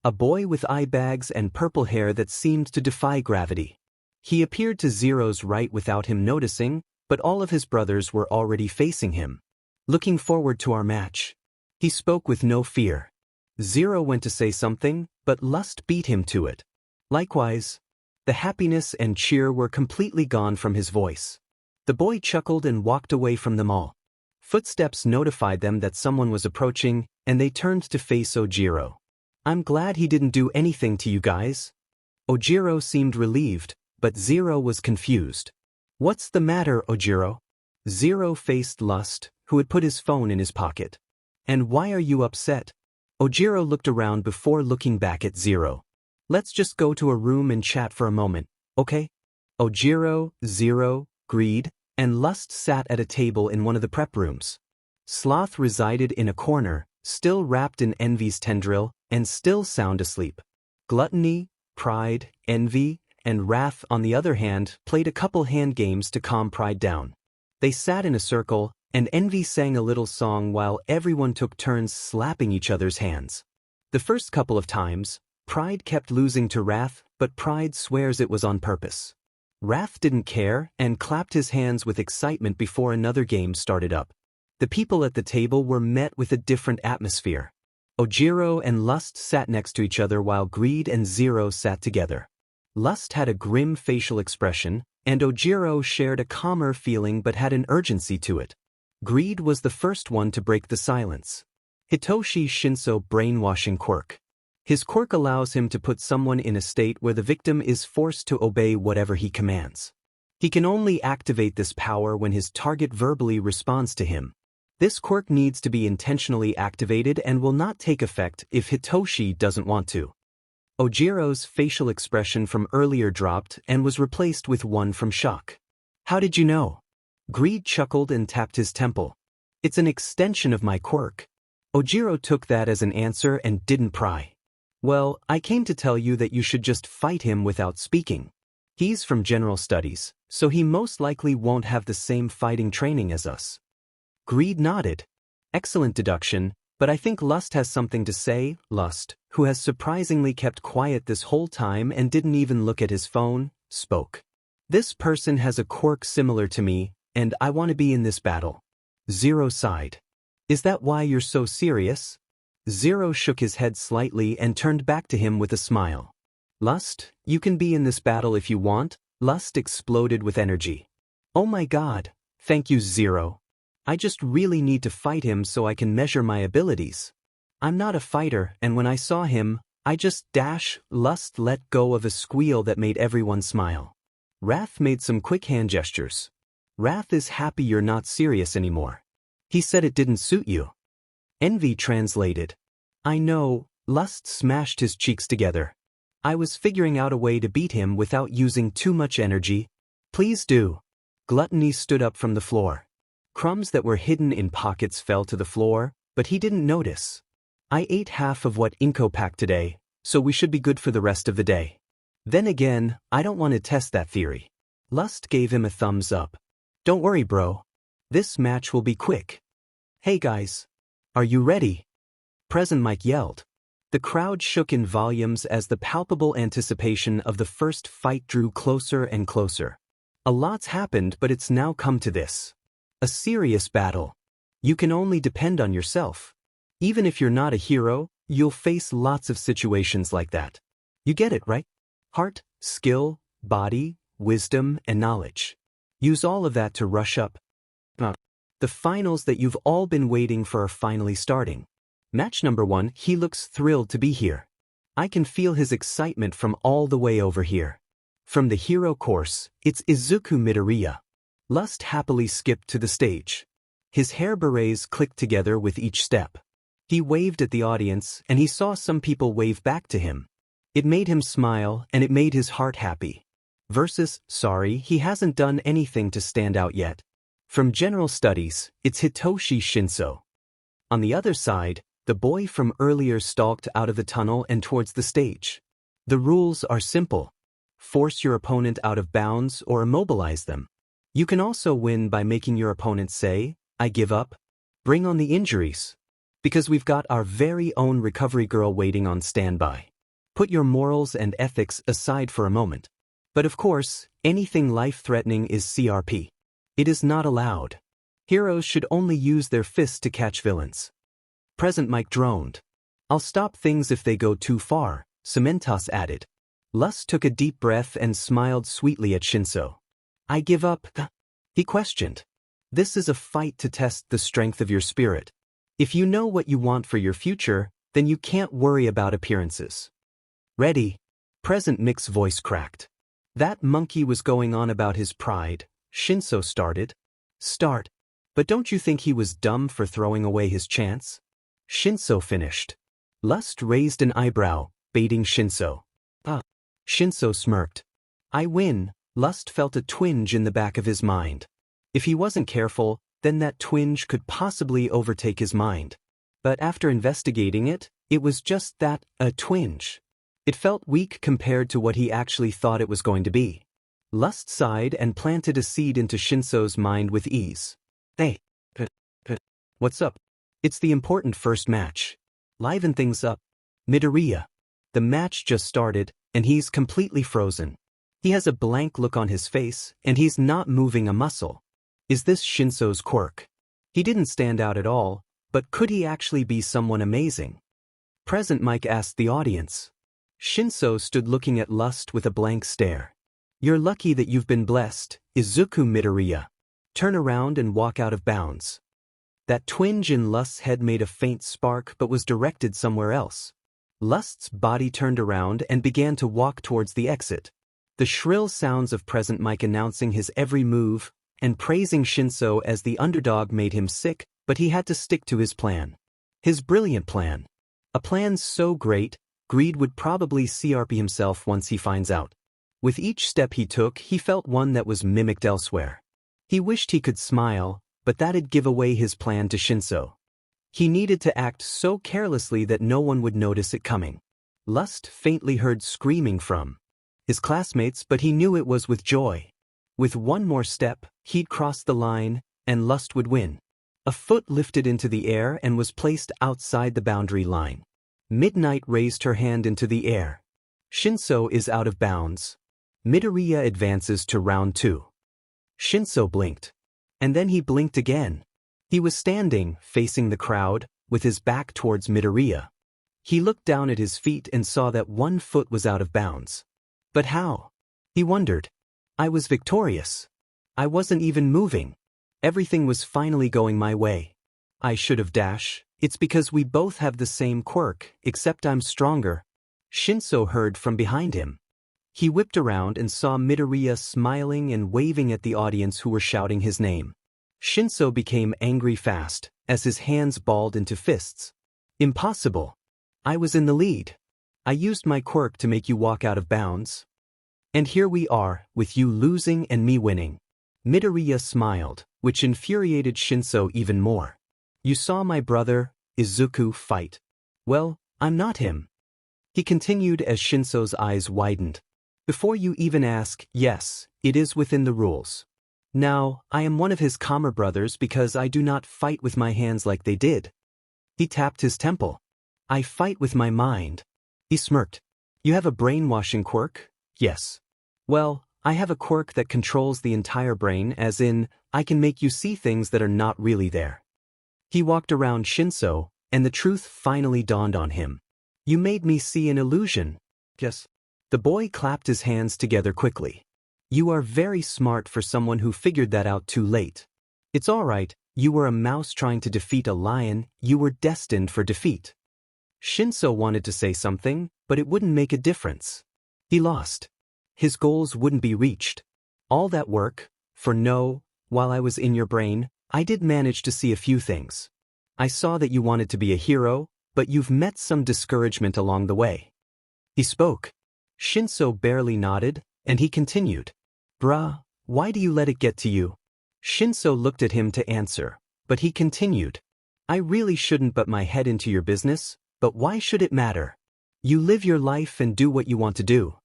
Speaker 1: A boy with eye bags and purple hair that seemed to defy gravity. He appeared to Zero's right without him noticing, but all of his brothers were already facing him. Looking forward to our match. He spoke with no fear. Zero went to say something, but Lust beat him to it. Likewise, the happiness and cheer were completely gone from his voice. The boy chuckled and walked away from them all. Footsteps notified them that someone was approaching, and they turned to face Ojiro. I'm glad he didn't do anything to you guys. Ojiro seemed relieved, but Zero was confused. What's the matter, Ojiro? Zero faced Lust, who had put his phone in his pocket. And why are you upset? Ojiro looked around before looking back at Zero. Let's just go to a room and chat for a moment, okay? Ojiro, Zero, Greed, and Lust sat at a table in one of the prep rooms. Sloth resided in a corner, still wrapped in envy's tendril, and still sound asleep. Gluttony, Pride, Envy, and Wrath, on the other hand, played a couple hand games to calm Pride down. They sat in a circle, and Envy sang a little song while everyone took turns slapping each other's hands. The first couple of times, Pride kept losing to Wrath, but Pride swears it was on purpose. Wrath didn't care and clapped his hands with excitement before another game started up. The people at the table were met with a different atmosphere. Ojiro and Lust sat next to each other while Greed and Zero sat together. Lust had a grim facial expression, and Ojiro shared a calmer feeling but had an urgency to it. Greed was the first one to break the silence. Hitoshi Shinso brainwashing Quirk. His quirk allows him to put someone in a state where the victim is forced to obey whatever he commands. He can only activate this power when his target verbally responds to him. This quirk needs to be intentionally activated and will not take effect if Hitoshi doesn't want to. Ojiro's facial expression from earlier dropped and was replaced with one from shock. How did you know? Greed chuckled and tapped his temple. It's an extension of my quirk. Ojiro took that as an answer and didn't pry. Well, I came to tell you that you should just fight him without speaking. He's from general studies, so he most likely won't have the same fighting training as us. Greed nodded. Excellent deduction, but I think Lust has something to say. Lust, who has surprisingly kept quiet this whole time and didn't even look at his phone, spoke. This person has a quirk similar to me, and I want to be in this battle. Zero sighed. Is that why you're so serious? Zero shook his head slightly and turned back to him with a smile. Lust, you can be in this battle if you want, Lust exploded with energy. Oh my god, thank you Zero. I just really need to fight him so I can measure my abilities. I'm not a fighter, and when I saw him, I just Lust let go of a squeal that made everyone smile. Wrath made some quick hand gestures. Wrath is happy you're not serious anymore. He said it didn't suit you. Envy translated. I know. Lust smashed his cheeks together. I was figuring out a way to beat him without using too much energy. Please do. Gluttony stood up from the floor. Crumbs that were hidden in pockets fell to the floor, but he didn't notice. I ate half of what Inko packed today, so we should be good for the rest of the day. Then again, I don't want to test that theory. Lust gave him a thumbs up. Don't worry, bro. This match will be quick. Hey guys. Are you ready? Present Mike yelled. The crowd shook in volumes as the palpable anticipation of the first fight drew closer and closer. A lot's happened, but it's now come to this. A serious battle. You can only depend on yourself. Even if you're not a hero, you'll face lots of situations like that. You get it, right? Heart, skill, body, wisdom, and knowledge. Use all of that to rush up. The finals that you've all been waiting for are finally starting. Match number 1, he looks thrilled to be here. I can feel his excitement from all the way over here. From the hero course, it's Izuku Midoriya. Lust happily skipped to the stage. His hair berets clicked together with each step. He waved at the audience, and he saw some people wave back to him. It made him smile, and it made his heart happy. Versus, sorry, he hasn't done anything to stand out yet. From general studies, it's Hitoshi Shinso. On the other side, the boy from earlier stalked out of the tunnel and towards the stage. The rules are simple. Force your opponent out of bounds or immobilize them. You can also win by making your opponent say, I give up. Bring on the injuries. Because we've got our very own recovery girl waiting on standby. Put your morals and ethics aside for a moment. But of course, anything life-threatening is CRP. It is not allowed. Heroes should only use their fists to catch villains. Present Mike droned. I'll stop things if they go too far, Cementos added. Lust took a deep breath and smiled sweetly at Shinso. I give up, he questioned. This is a fight to test the strength of your spirit. If you know what you want for your future, then you can't worry about appearances. Ready? Present Mick's voice cracked. That monkey was going on about his pride. Shinso started. Start. But don't you think he was dumb for throwing away his chance? Shinso finished. Lust raised an eyebrow, baiting Shinso. Shinso smirked. I win. Lust felt a twinge in the back of his mind. If he wasn't careful, then that twinge could possibly overtake his mind. But after investigating it, it was just that, a twinge. It felt weak compared to what he actually thought it was going to be. Lust sighed and planted a seed into Shinso's mind with ease. Hey. What's up? It's the important first match. Liven things up. Midoriya. The match just started, and he's completely frozen. He has a blank look on his face, and he's not moving a muscle. Is this Shinso's quirk? He didn't stand out at all, but could he actually be someone amazing? Present Mike asked the audience. Shinso stood looking at Lust with a blank stare. You're lucky that you've been blessed, Izuku Midoriya. Turn around and walk out of bounds. That twinge in Lust's head made a faint spark but was directed somewhere else. Lust's body turned around and began to walk towards the exit. The shrill sounds of Present Mike announcing his every move and praising Shinso as the underdog made him sick, but he had to stick to his plan. His brilliant plan. A plan so great, Greed would probably CRP himself once he finds out. With each step he took, he felt one that was mimicked elsewhere. He wished he could smile, but that'd give away his plan to Shinso. He needed to act so carelessly that no one would notice it coming. Lust faintly heard screaming from his classmates, but he knew it was with joy. With one more step, he'd cross the line, and Lust would win. A foot lifted into the air and was placed outside the boundary line. Midnight raised her hand into the air. Shinso is out of bounds. Midoriya advances to round 2. Shinso blinked. And then he blinked again. He was standing, facing the crowd, with his back towards Midoriya. He looked down at his feet and saw that one foot was out of bounds. But how? He wondered. I was victorious. I wasn't even moving. Everything was finally going my way. I should have dash. It's because we both have the same quirk, except I'm stronger. Shinso heard from behind him. He whipped around and saw Midoriya smiling and waving at the audience who were shouting his name. Shinso became angry fast, as his hands balled into fists. Impossible. I was in the lead. I used my quirk to make you walk out of bounds. And here we are, with you losing and me winning. Midoriya smiled, which infuriated Shinso even more. You saw my brother, Izuku, fight. Well, I'm not him. He continued as Shinso's eyes widened. Before you even ask, yes, it is within the rules. Now, I am one of his calmer brothers because I do not fight with my hands like they did. He tapped his temple. I fight with my mind. He smirked. You have a brainwashing quirk? Yes. Well, I have a quirk that controls the entire brain, as in, I can make you see things that are not really there. He walked around Shinso, and the truth finally dawned on him. You made me see an illusion. Yes. The boy clapped his hands together quickly. You are very smart for someone who figured that out too late. It's all right, you were a mouse trying to defeat a lion, you were destined for defeat. Shinso wanted to say something, but it wouldn't make a difference. He lost. His goals wouldn't be reached. All that work, for no, while I was in your brain, I did manage to see a few things. I saw that you wanted to be a hero, but you've met some discouragement along the way. He spoke. Shinso barely nodded, and he continued. Bruh, why do you let it get to you? Shinso looked at him to answer, but he continued. I really shouldn't butt my head into your business, but why should it matter? You live your life and do what you want to do.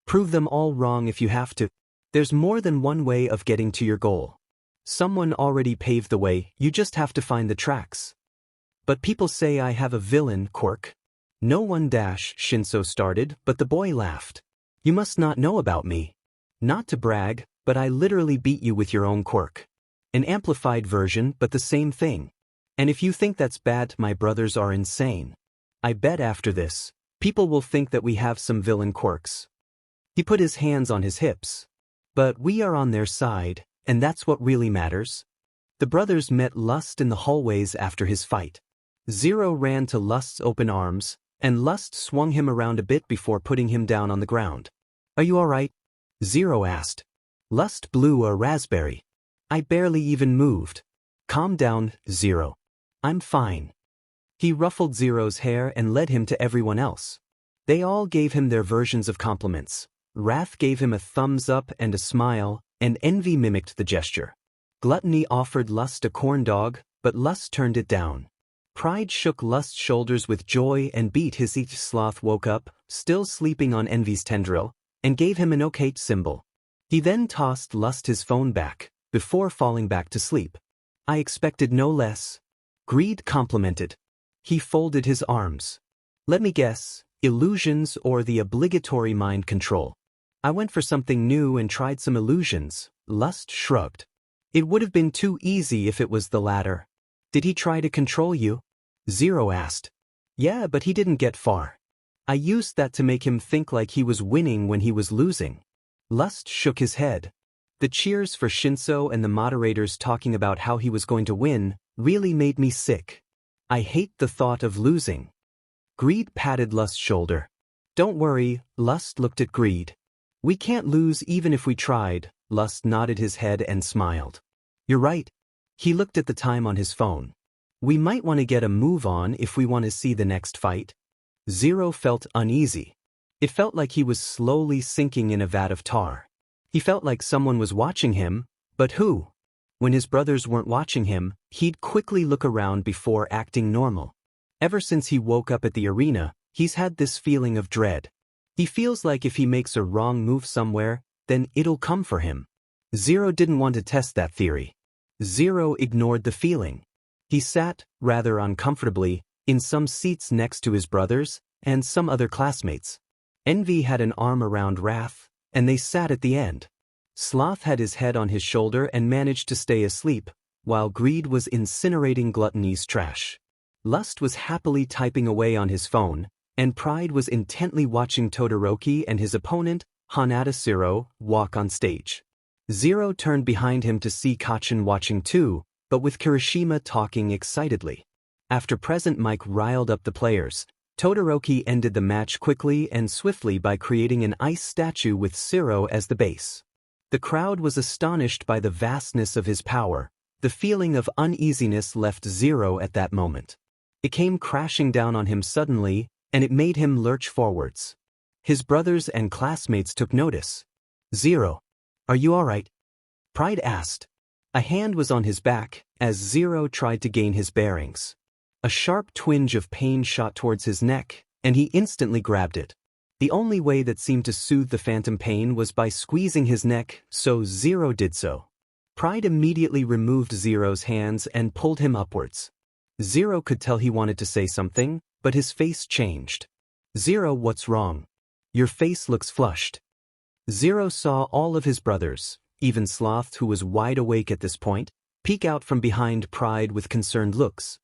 Speaker 1: Prove them all wrong if you have to. There's more than one way of getting to your goal. Someone already paved the way, you just have to find the tracks. But people say I have a villain quirk. No one dash, Shinso started, but the boy laughed. You must not know about me. Not to brag, but I literally beat you with your own quirk. An amplified version, but the same thing. And if you think that's bad, my brothers are insane. I bet after this, people will think that we have some villain quirks. He put his hands on his hips. But we are on their side, and that's what really matters. The brothers met Lust in the hallways after his fight. Zero ran to Lust's open arms, and Lust swung him around a bit before putting him down on the ground. Are you all right? Zero asked. Lust blew a raspberry. I barely even moved. Calm down, Zero. I'm fine. He ruffled Zero's hair and led him to everyone else. They all gave him their versions of compliments. Wrath gave him a thumbs up and a smile, and Envy mimicked the gesture. Gluttony offered Lust a corn dog, but Lust turned it down. Pride shook Lust's shoulders with joy and beat his each. Sloth woke up, still sleeping on Envy's tendril, and gave him an okay symbol. He then tossed Lust his phone back, before falling back to sleep. I expected no less. Greed complimented. He folded his arms. Let me guess, illusions or the obligatory mind control. I went for something new and tried some illusions. Lust shrugged. It would have been too easy if it was the latter. Did he try to control you? Zero asked. Yeah, but he didn't get far. I used that to make him think like he was winning when he was losing. Lust shook his head. The cheers for Shinso and the moderators talking about how he was going to win really made me sick. I hate the thought of losing. Greed patted Lust's shoulder. Don't worry, Lust looked at Greed. We can't lose even if we tried. Lust nodded his head and smiled. You're right. He looked at the time on his phone. We might want to get a move on if we want to see the next fight. Zero felt uneasy. It felt like he was slowly sinking in a vat of tar. He felt like someone was watching him, but who? When his brothers weren't watching him, he'd quickly look around before acting normal. Ever since he woke up at the arena, he's had this feeling of dread. He feels like if he makes a wrong move somewhere, then it'll come for him. Zero didn't want to test that theory. Zero ignored the feeling. He sat, rather uncomfortably, in some seats next to his brothers and some other classmates. Envy had an arm around Wrath, and they sat at the end. Sloth had his head on his shoulder and managed to stay asleep, while Greed was incinerating Gluttony's trash. Lust was happily typing away on his phone, and Pride was intently watching Todoroki and his opponent, Hanada Zero, walk on stage. Zero turned behind him to see Kacchan watching too, but with Kirishima talking excitedly. After present mic riled up the players, Todoroki ended the match quickly and swiftly by creating an ice statue with Zero as the base. The crowd was astonished by the vastness of his power. The feeling of uneasiness left Zero at that moment. It came crashing down on him suddenly, and it made him lurch forwards. His brothers and classmates took notice. Zero, are you alright? Pride asked. A hand was on his back, as Zero tried to gain his bearings. A sharp twinge of pain shot towards his neck, and he instantly grabbed it. The only way that seemed to soothe the phantom pain was by squeezing his neck, so Zero did so. Pride immediately removed Zero's hands and pulled him upwards. Zero could tell he wanted to say something, but his face changed. Zero, what's wrong? Your face looks flushed. Zero saw all of his brothers, even Sloth, who was wide awake at this point, peek out from behind Pride with concerned looks.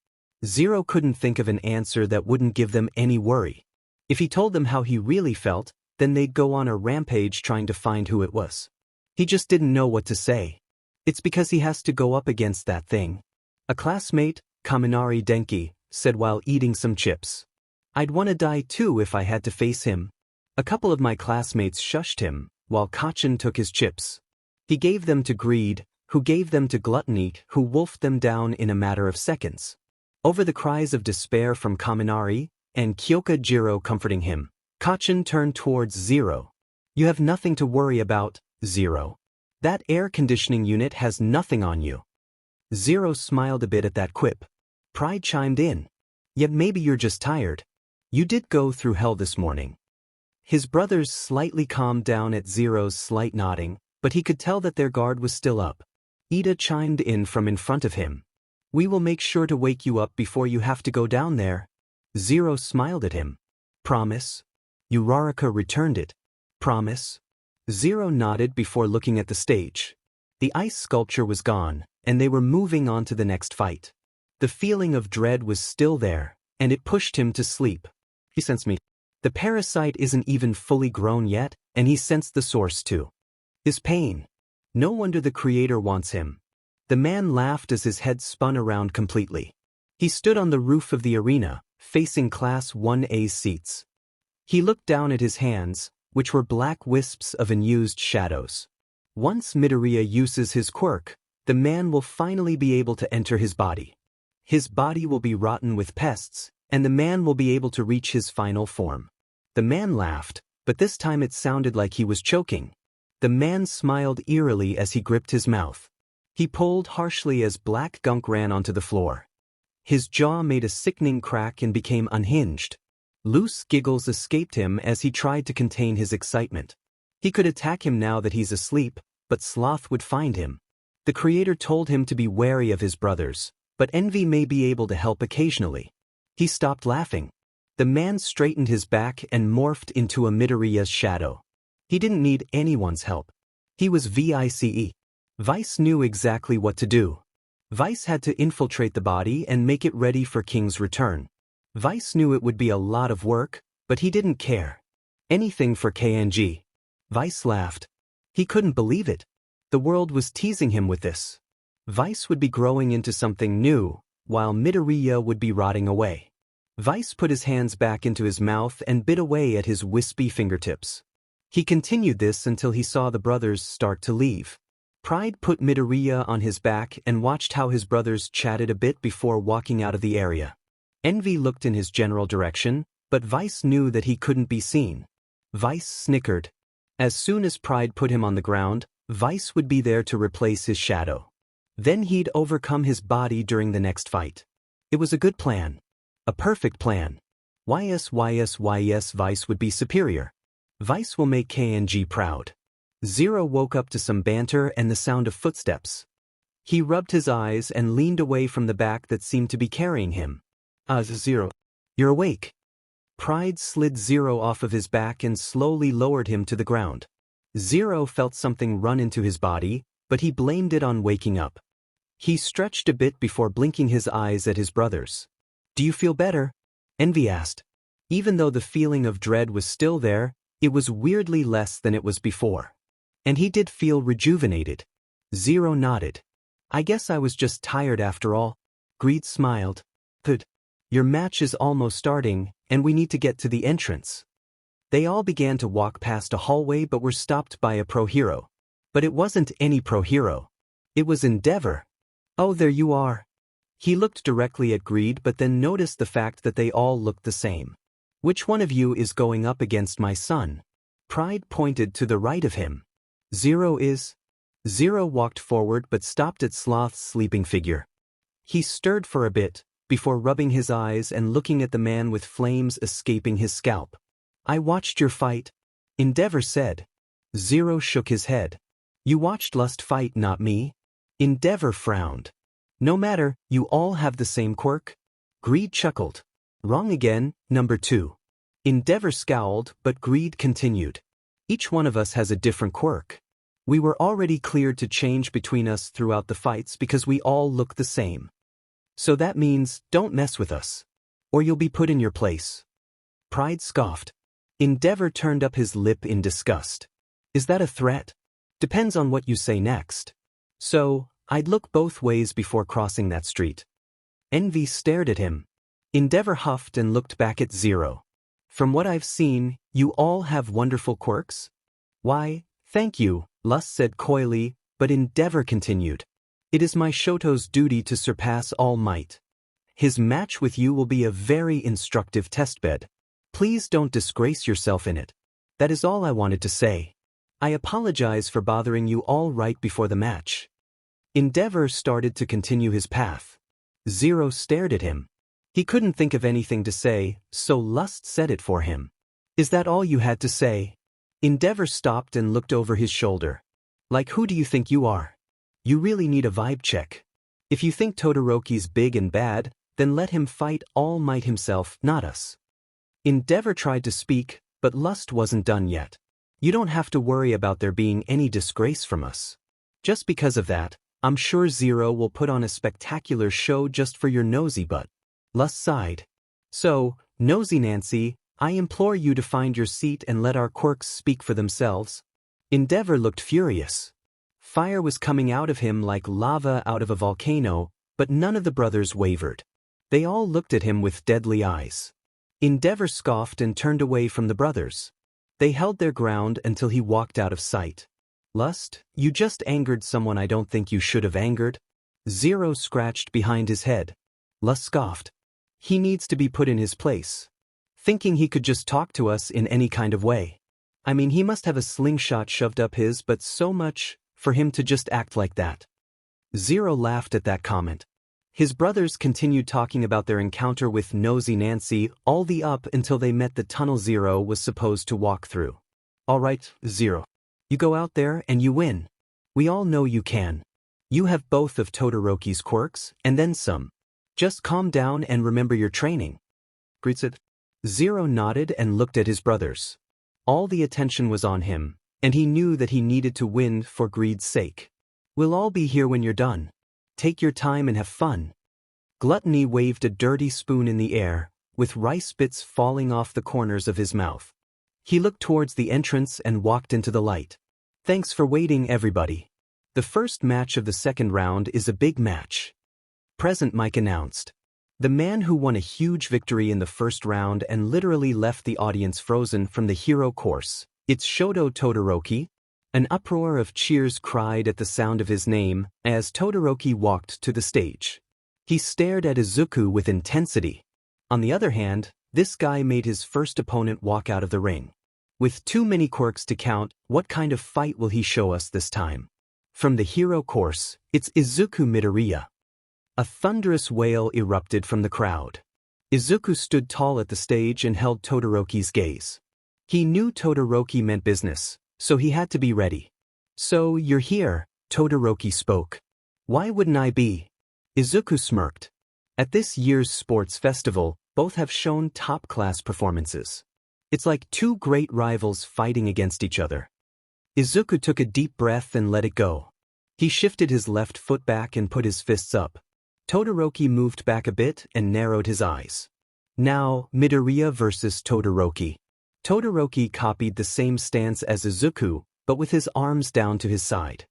Speaker 1: Zero couldn't think of an answer that wouldn't give them any worry. If he told them how he really felt, then they'd go on a rampage trying to find who it was. He just didn't know what to say. It's because he has to go up against that thing. A classmate, Kaminari Denki, said while eating some chips. I'd want to die too if I had to face him. A couple of my classmates shushed him, while Kacchan took his chips. He gave them to Greed, who gave them to Gluttony, who wolfed them down in a matter of seconds. Over the cries of despair from Kaminari, and Kyokajiro comforting him, Kacchan turned towards Zero. You have nothing to worry about, Zero. That air conditioning unit has nothing on you. Zero smiled a bit at that quip. Pride chimed in. Yet maybe you're just tired. You did go through hell this morning. His brothers slightly calmed down at Zero's slight nodding, but he could tell that their guard was still up. Ida chimed in from in front of him. We will make sure to wake you up before you have to go down there. Zero smiled at him. Promise? Uraraka returned it. Promise? Zero nodded before looking at the stage. The ice sculpture was gone, and they were moving on to the next fight. The feeling of dread was still there, and it pushed him to sleep. He sensed me. The parasite isn't even fully grown yet, and he sensed the source too. His pain. No wonder the creator wants him. The man laughed as his head spun around completely. He stood on the roof of the arena, facing Class 1A's seats. He looked down at his hands, which were black wisps of unused shadows. Once Midoriya uses his quirk, the man will finally be able to enter his body. His body will be rotten with pests, and the man will be able to reach his final form. The man laughed, but this time it sounded like he was choking. The man smiled eerily as he gripped his mouth. He pulled harshly as black gunk ran onto the floor. His jaw made a sickening crack and became unhinged. Loose giggles escaped him as he tried to contain his excitement. He could attack him now that he's asleep, but Sloth would find him. The creator told him to be wary of his brothers, but envy may be able to help occasionally. He stopped laughing. The man straightened his back and morphed into a Midoriya's shadow. He didn't need anyone's help. He was VICE. Vice knew exactly what to do. Vice had to infiltrate the body and make it ready for King's return. Vice knew it would be a lot of work, but he didn't care. Anything for KNG. Vice laughed. He couldn't believe it. The world was teasing him with this. Vice would be growing into something new, while Midoriya would be rotting away. Vice put his hands back into his mouth and bit away at his wispy fingertips. He continued this until he saw the brothers start to leave. Pride put Midoriya on his back and watched how his brothers chatted a bit before walking out of the area. Envy looked in his general direction, but Vice knew that he couldn't be seen. Vice snickered. As soon as Pride put him on the ground, Vice would be there to replace his shadow. Then he'd overcome his body during the next fight. It was a good plan. A perfect plan. Vice would be superior. Vice will make KNG proud. Zero woke up to some banter and the sound of footsteps. He rubbed his eyes and leaned away from the back that seemed to be carrying him. Zero. You're awake. Pride slid Zero off of his back and slowly lowered him to the ground. Zero felt something run into his body, but he blamed it on waking up. He stretched a bit before blinking his eyes at his brothers. Do you feel better? Envy asked. Even though the feeling of dread was still there, it was weirdly less than it was before. And he did feel rejuvenated. Zero nodded. I guess I was just tired after all. Greed smiled. Good. Your match is almost starting, and we need to get to the entrance. They all began to walk past a hallway but were stopped by a pro hero. But it wasn't any pro hero. It was Endeavor. Oh, there you are. He looked directly at Greed but then noticed the fact that they all looked the same. Which one of you is going up against my son? Pride pointed to the right of him. Zero is. Zero walked forward but stopped at Sloth's sleeping figure. He stirred for a bit, before rubbing his eyes and looking at the man with flames escaping his scalp. I watched your fight, Endeavor said. Zero shook his head. You watched Lust fight, not me. Endeavor frowned. No matter, you all have the same quirk? Greed chuckled. Wrong again, number 2. Endeavor scowled, but Greed continued. Each one of us has a different quirk. We were already cleared to change between us throughout the fights because we all look the same. So that means, don't mess with us. Or you'll be put in your place. Pride scoffed. Endeavor turned up his lip in disgust. Is that a threat? Depends on what you say next. So, I'd look both ways before crossing that street. Envy stared at him. Endeavor huffed and looked back at Zero. From what I've seen, you all have wonderful quirks? Why, thank you, Lust said coyly, but Endeavor continued. It is my Shoto's duty to surpass all might. His match with you will be a very instructive testbed. Please don't disgrace yourself in it. That is all I wanted to say. I apologize for bothering you all right before the match. Endeavor started to continue his path. Zero stared at him. He couldn't think of anything to say, so Lust said it for him. Is that all you had to say? Endeavor stopped and looked over his shoulder. Like, who do you think you are? You really need a vibe check. If you think Todoroki's big and bad, then let him fight All Might himself, not us. Endeavor tried to speak, but Lust wasn't done yet. You don't have to worry about there being any disgrace from us. Just because of that, I'm sure Zero will put on a spectacular show just for your nosy butt. Lust sighed. So, Nosy Nancy, I implore you to find your seat and let our quirks speak for themselves. Endeavor looked furious. Fire was coming out of him like lava out of a volcano, but none of the brothers wavered. They all looked at him with deadly eyes. Endeavor scoffed and turned away from the brothers. They held their ground until he walked out of sight. Lust, you just angered someone I don't think you should have angered. Zero scratched behind his head. Lust scoffed. He needs to be put in his place. Thinking he could just talk to us in any kind of way. I mean, he must have a slingshot shoved up his butt so much for him to just act like that. Zero laughed at that comment. His brothers continued talking about their encounter with Nosy Nancy all the up until they met the tunnel Zero was supposed to walk through. All right, Zero. You go out there and you win. We all know you can. You have both of Todoroki's quirks, and then some. Just calm down and remember your training. Greed said. Zero nodded and looked at his brothers. All the attention was on him, and he knew that he needed to win for Greed's sake. We'll all be here when you're done. Take your time and have fun. Gluttony waved a dirty spoon in the air, with rice bits falling off the corners of his mouth. He looked towards the entrance and walked into the light. Thanks for waiting, everybody. The first match of the second round is a big match. Present Mike announced. The man who won a huge victory in the first round and literally left the audience frozen from the hero course. It's Shoto Todoroki. An uproar of cheers cried at the sound of his name as Todoroki walked to the stage. He stared at Izuku with intensity. On the other hand, this guy made his first opponent walk out of the ring. With too many quirks to count, what kind of fight will he show us this time? From the hero course, it's Izuku Midoriya. A thunderous wail erupted from the crowd. Izuku stood tall at the stage and held Todoroki's gaze. He knew Todoroki meant business, so he had to be ready. So, you're here, Todoroki spoke. Why wouldn't I be? Izuku smirked. At this year's sports festival, both have shown top-class performances. It's like two great rivals fighting against each other. Izuku took a deep breath and let it go. He shifted his left foot back and put his fists up. Todoroki moved back a bit and narrowed his eyes. Now, Midoriya versus Todoroki. Todoroki copied the same stance as Izuku, but with his arms down to his side.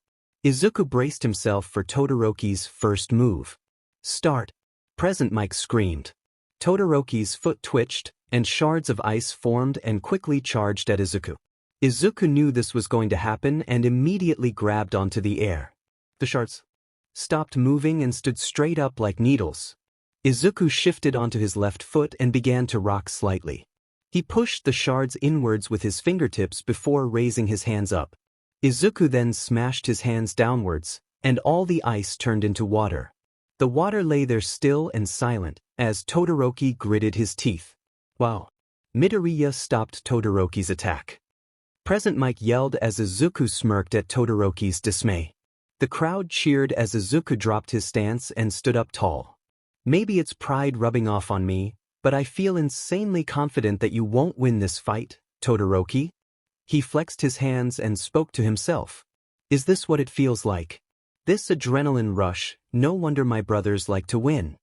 Speaker 1: Izuku braced himself for Todoroki's first move. Start. Present Mike screamed. Todoroki's foot twitched, and shards of ice formed and quickly charged at Izuku. Izuku knew this was going to happen and immediately grabbed onto the air. The shards stopped moving and stood straight up like needles. Izuku shifted onto his left foot and began to rock slightly. He pushed the shards inwards with his fingertips before raising his hands up. Izuku then smashed his hands downwards, and all the ice turned into water. The water lay there still and silent, as Todoroki gritted his teeth. Wow. Midoriya stopped Todoroki's attack. Present Mike yelled as Izuku smirked at Todoroki's dismay. The crowd cheered as Izuku dropped his stance and stood up tall. Maybe it's pride rubbing off on me, but I feel insanely confident that you won't win this fight, Todoroki. He flexed his hands and spoke to himself. Is this what it feels like? This adrenaline rush, no wonder my brothers like to win.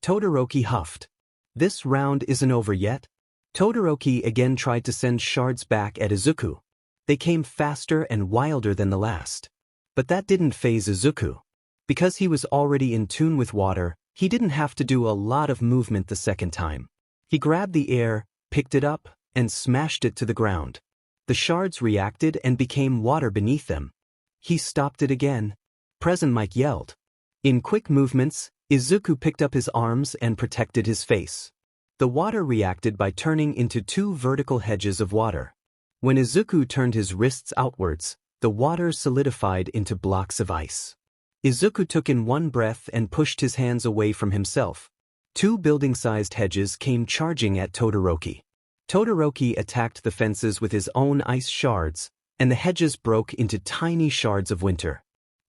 Speaker 1: Todoroki huffed. This round isn't over yet. Todoroki again tried to send shards back at Izuku. They came faster and wilder than the last. But that didn't faze Izuku. Because he was already in tune with water, he didn't have to do a lot of movement the second time. He grabbed the air, picked it up, and smashed it to the ground. The shards reacted and became water beneath them. He stopped it again. Present Mike yelled. In quick movements, Izuku picked up his arms and protected his face. The water reacted by turning into two vertical hedges of water. When Izuku turned his wrists outwards, the water solidified into blocks of ice. Izuku took in one breath and pushed his hands away from himself. Two building-sized hedges came charging at Todoroki. Todoroki attacked the fences with his own ice shards, and the hedges broke into tiny shards of winter.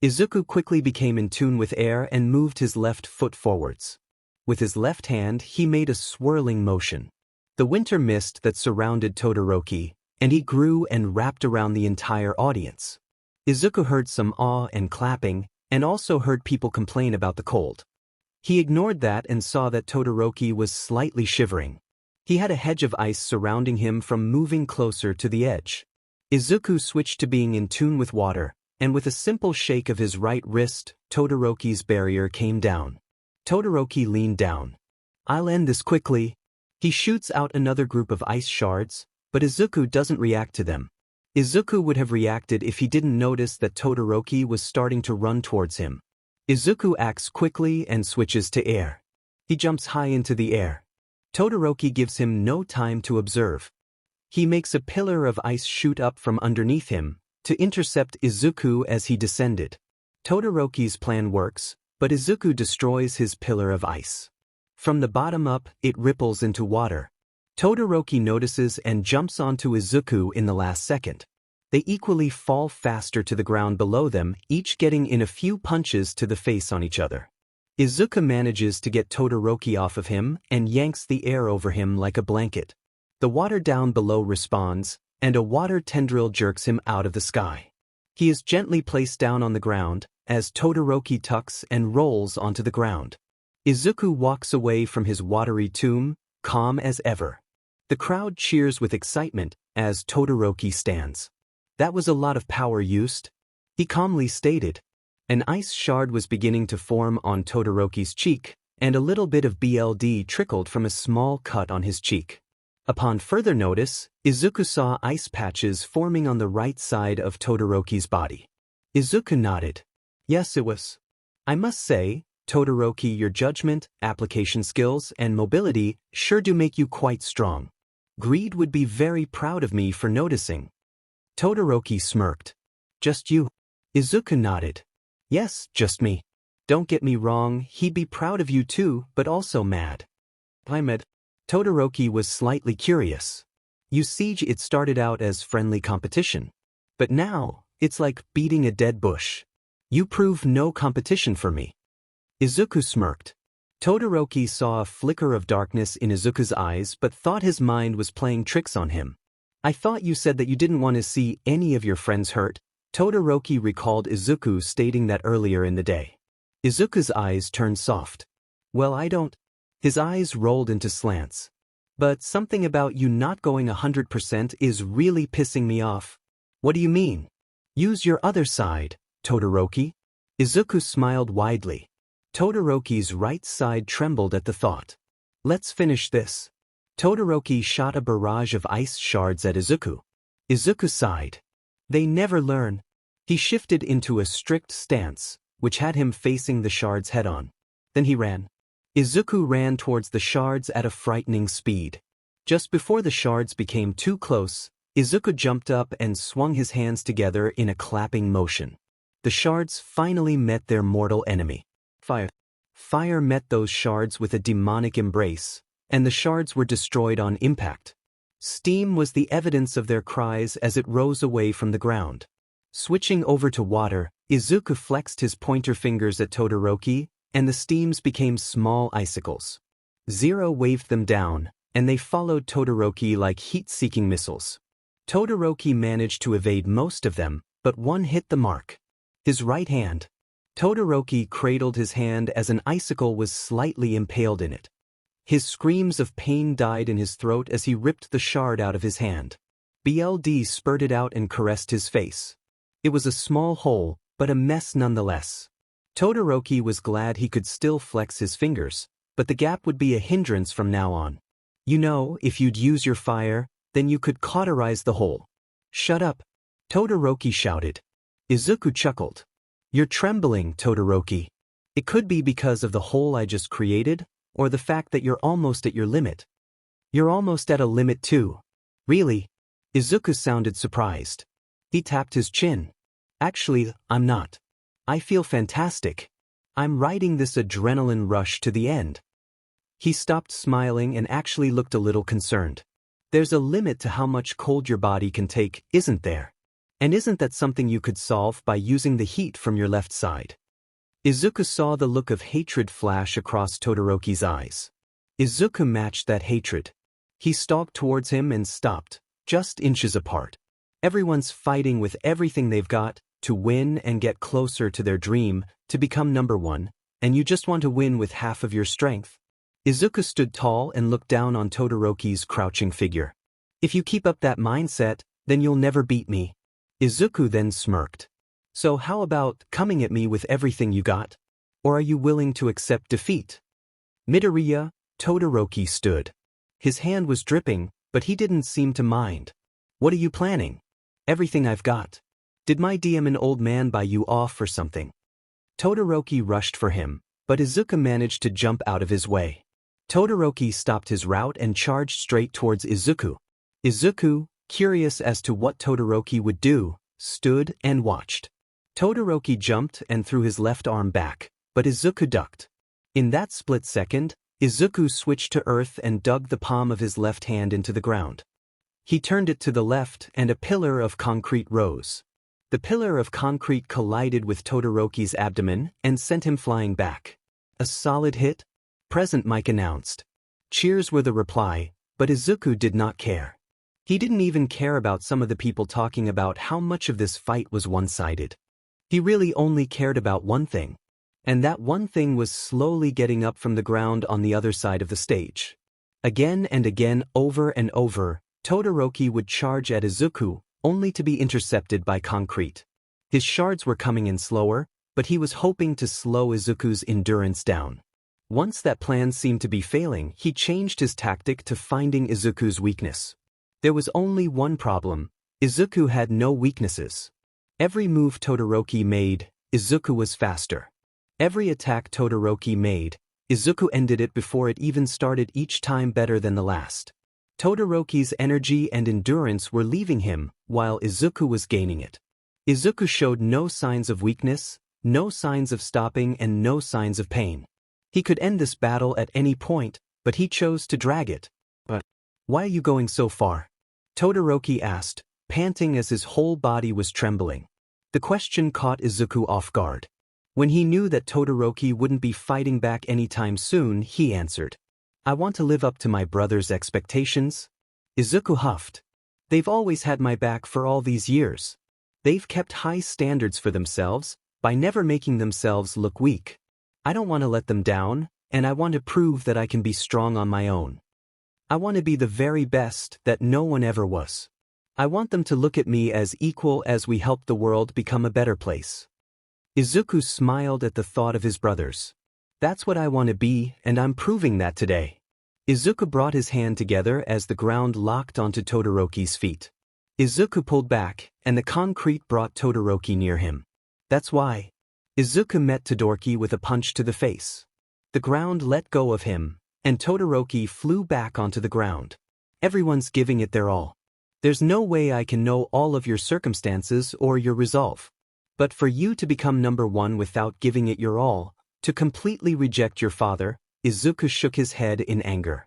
Speaker 1: Izuku quickly became in tune with air and moved his left foot forwards. With his left hand, he made a swirling motion. The winter mist that surrounded Todoroki, and he grew and wrapped around the entire audience. Izuku heard some awe and clapping, and also heard people complain about the cold. He ignored that and saw that Todoroki was slightly shivering. He had a hedge of ice surrounding him from moving closer to the edge. Izuku switched to being in tune with water, and with a simple shake of his right wrist, Todoroki's barrier came down. Todoroki leaned down. I'll end this quickly. He shoots out another group of ice shards, but Izuku doesn't react to them. Izuku would have reacted if he didn't notice that Todoroki was starting to run towards him. Izuku acts quickly and switches to air. He jumps high into the air. Todoroki gives him no time to observe. He makes a pillar of ice shoot up from underneath him, to intercept Izuku as he descended. Todoroki's plan works, but Izuku destroys his pillar of ice. From the bottom up, it ripples into water. Todoroki notices and jumps onto Izuku in the last second. They equally fall faster to the ground below them, each getting in a few punches to the face on each other. Izuku manages to get Todoroki off of him and yanks the air over him like a blanket. The water down below responds, and a water tendril jerks him out of the sky. He is gently placed down on the ground, as Todoroki tucks and rolls onto the ground. Izuku walks away from his watery tomb, calm as ever. The crowd cheers with excitement as Todoroki stands. That was a lot of power used, he calmly stated. An ice shard was beginning to form on Todoroki's cheek, and a little bit of blood trickled from a small cut on his cheek. Upon further notice, Izuku saw ice patches forming on the right side of Todoroki's body. Izuku nodded. Yes, it was. I must say, Todoroki, your judgment, application skills, and mobility sure do make you quite strong. Greed would be very proud of me for noticing. Todoroki smirked. Just you? Izuku nodded. Yes, just me. Don't get me wrong, he'd be proud of you too, but also mad. I'm mad. Todoroki was slightly curious. You see, it started out as friendly competition. But now, it's like beating a dead bush. You prove no competition for me. Izuku smirked. Todoroki saw a flicker of darkness in Izuku's eyes but thought his mind was playing tricks on him. I thought you said that you didn't want to see any of your friends hurt. Todoroki recalled Izuku stating that earlier in the day. Izuku's eyes turned soft. Well, I don't. His eyes rolled into slants. But something about you not going 100% is really pissing me off. What do you mean? Use your other side, Todoroki. Izuku smiled widely. Todoroki's right side trembled at the thought. Let's finish this. Todoroki shot a barrage of ice shards at Izuku. Izuku sighed. They never learn. He shifted into a strict stance, which had him facing the shards head-on. Then he ran. Izuku ran towards the shards at a frightening speed. Just before the shards became too close, Izuku jumped up and swung his hands together in a clapping motion. The shards finally met their mortal enemy. Fire. Fire met those shards with a demonic embrace, and the shards were destroyed on impact. Steam was the evidence of their cries as it rose away from the ground. Switching over to water, Izuku flexed his pointer fingers at Todoroki, and the steams became small icicles. Zero waved them down, and they followed Todoroki like heat-seeking missiles. Todoroki managed to evade most of them, but one hit the mark. His right hand. Todoroki cradled his hand as an icicle was slightly impaled in it. His screams of pain died in his throat as he ripped the shard out of his hand. BLD spurted out and caressed his face. It was a small hole, but a mess nonetheless. Todoroki was glad he could still flex his fingers, but the gap would be a hindrance from now on. You know, if you'd use your fire, then you could cauterize the hole. Shut up, Todoroki shouted. Izuku chuckled. You're trembling, Todoroki. It could be because of the hole I just created, or the fact that you're almost at your limit. You're almost at a limit too. Really? Izuku sounded surprised. He tapped his chin. Actually, I'm not. I feel fantastic. I'm riding this adrenaline rush to the end. He stopped smiling and actually looked a little concerned. There's a limit to how much cold your body can take, isn't there? And isn't that something you could solve by using the heat from your left side? Izuku saw the look of hatred flash across Todoroki's eyes. Izuku matched that hatred. He stalked towards him and stopped, just inches apart. Everyone's fighting with everything they've got to win and get closer to their dream, to become number one, and you just want to win with half of your strength. Izuku stood tall and looked down on Todoroki's crouching figure. If you keep up that mindset, then you'll never beat me. Izuku then smirked. So how about coming at me with everything you got? Or are you willing to accept defeat? Midoriya, Todoroki stood. His hand was dripping, but he didn't seem to mind. What are you planning? Everything I've got. Did my DM an old man buy you off or something? Todoroki rushed for him, but Izuku managed to jump out of his way. Todoroki stopped his route and charged straight towards Izuku. Izuku, curious as to what Todoroki would do, stood and watched. Todoroki jumped and threw his left arm back, but Izuku ducked. In that split second, Izuku switched to earth and dug the palm of his left hand into the ground. He turned it to the left and a pillar of concrete rose. The pillar of concrete collided with Todoroki's abdomen and sent him flying back. A solid hit? Present Mike announced. Cheers were the reply, but Izuku did not care. He didn't even care about some of the people talking about how much of this fight was one-sided. He really only cared about one thing. And that one thing was slowly getting up from the ground on the other side of the stage. Again and again, over and over, Todoroki would charge at Izuku, only to be intercepted by concrete. His shards were coming in slower, but he was hoping to slow Izuku's endurance down. Once that plan seemed to be failing, he changed his tactic to finding Izuku's weakness. There was only one problem: Izuku had no weaknesses. Every move Todoroki made, Izuku was faster. Every attack Todoroki made, Izuku ended it before it even started, each time better than the last. Todoroki's energy and endurance were leaving him, while Izuku was gaining it. Izuku showed no signs of weakness, no signs of stopping, and no signs of pain. He could end this battle at any point, but he chose to drag it. But why are you going so far? Todoroki asked, panting as his whole body was trembling. The question caught Izuku off guard. When he knew that Todoroki wouldn't be fighting back anytime soon, he answered, I want to live up to my brother's expectations. Izuku huffed. They've always had my back for all these years. They've kept high standards for themselves, by never making themselves look weak. I don't want to let them down, and I want to prove that I can be strong on my own. I want to be the very best that no one ever was. I want them to look at me as equal as we help the world become a better place. Izuku smiled at the thought of his brothers. That's what I want to be, and I'm proving that today. Izuku brought his hand together as the ground locked onto Todoroki's feet. Izuku pulled back, and the concrete brought Todoroki near him. That's why. Izuku met Todoroki with a punch to the face. The ground let go of him, and Todoroki flew back onto the ground. Everyone's giving it their all. There's no way I can know all of your circumstances or your resolve. But for you to become number one without giving it your all, to completely reject your father, Izuku shook his head in anger.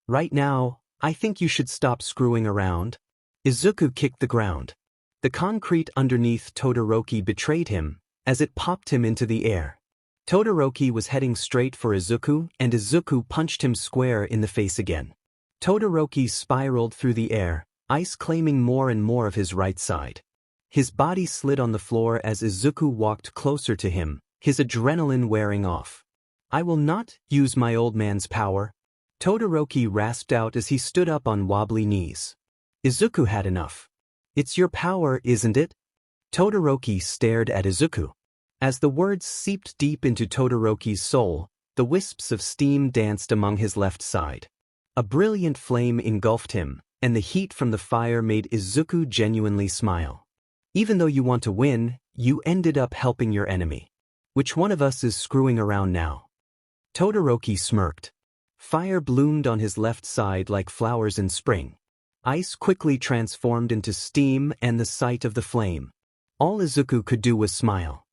Speaker 1: Right now, I think you should stop screwing around. Izuku kicked the ground. The concrete underneath Todoroki betrayed him, as it popped him into the air. Todoroki was heading straight for Izuku, and Izuku punched him square in the face again. Todoroki spiraled through the air, ice claiming more and more of his right side. His body slid on the floor as Izuku walked closer to him, his adrenaline wearing off. I will not use my old man's power, Todoroki rasped out as he stood up on wobbly knees. Izuku had enough. It's your power, isn't it? Todoroki stared at Izuku. As the words seeped deep into Todoroki's soul, the wisps of steam danced among his left side. A brilliant flame engulfed him, and the heat from the fire made Izuku genuinely smile. Even though you want to win, you ended up helping your enemy. Which one of us is screwing around now? Todoroki smirked. Fire bloomed on his left side like flowers in spring. Ice quickly transformed into steam and the sight of the flame. All Izuku could do was smile.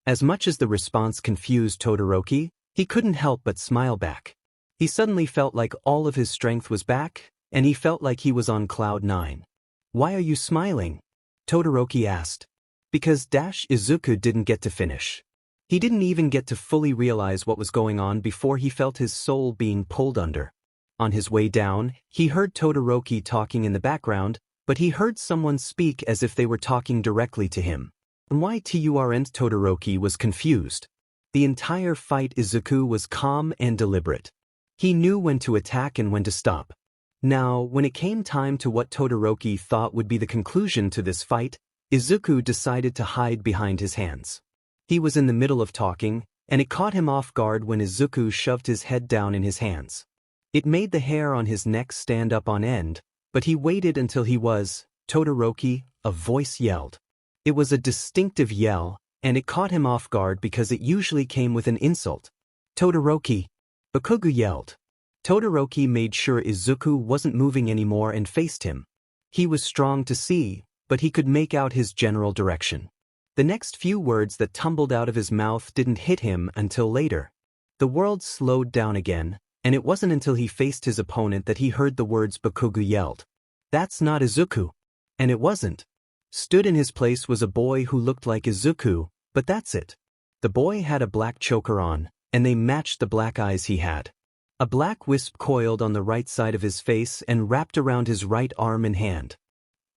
Speaker 1: As much as the response confused Todoroki, he couldn't help but smile back. He suddenly felt like all of his strength was back, and he felt like he was on cloud 9. Why are you smiling? Todoroki asked. Because Izuku didn't get to finish. He didn't even get to fully realize what was going on before he felt his soul being pulled under. On his way down, he heard Todoroki talking in the background, but he heard someone speak as if they were talking directly to him. Why Todoroki was confused. The entire fight Izuku was calm and deliberate. He knew when to attack and when to stop. Now, when it came time to what Todoroki thought would be the conclusion to this fight, Izuku decided to hide behind his hands. He was in the middle of talking, and it caught him off guard when Izuku shoved his head down in his hands. It made the hair on his neck stand up on end, but he waited until he was, Todoroki, a voice yelled. It was a distinctive yell, and it caught him off guard because it usually came with an insult. Todoroki! Bakugo yelled. Todoroki made sure Izuku wasn't moving anymore and faced him. He was strong to see, but he could make out his general direction. The next few words that tumbled out of his mouth didn't hit him until later. The world slowed down again, and it wasn't until he faced his opponent that he heard the words Bakugo yelled. That's not Izuku. And it wasn't. Stood in his place was a boy who looked like Izuku, but that's it. The boy had a black choker on, and they matched the black eyes he had. A black wisp coiled on the right side of his face and wrapped around his right arm and hand.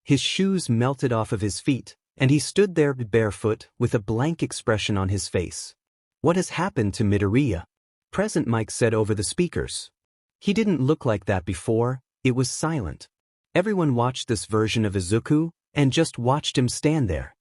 Speaker 1: His shoes melted off of his feet, and he stood there barefoot with a blank expression on his face. What has happened to Midoriya? Present Mike said over the speakers. He didn't look like that before, it was silent. Everyone watched this version of Izuku, and just watched him stand there.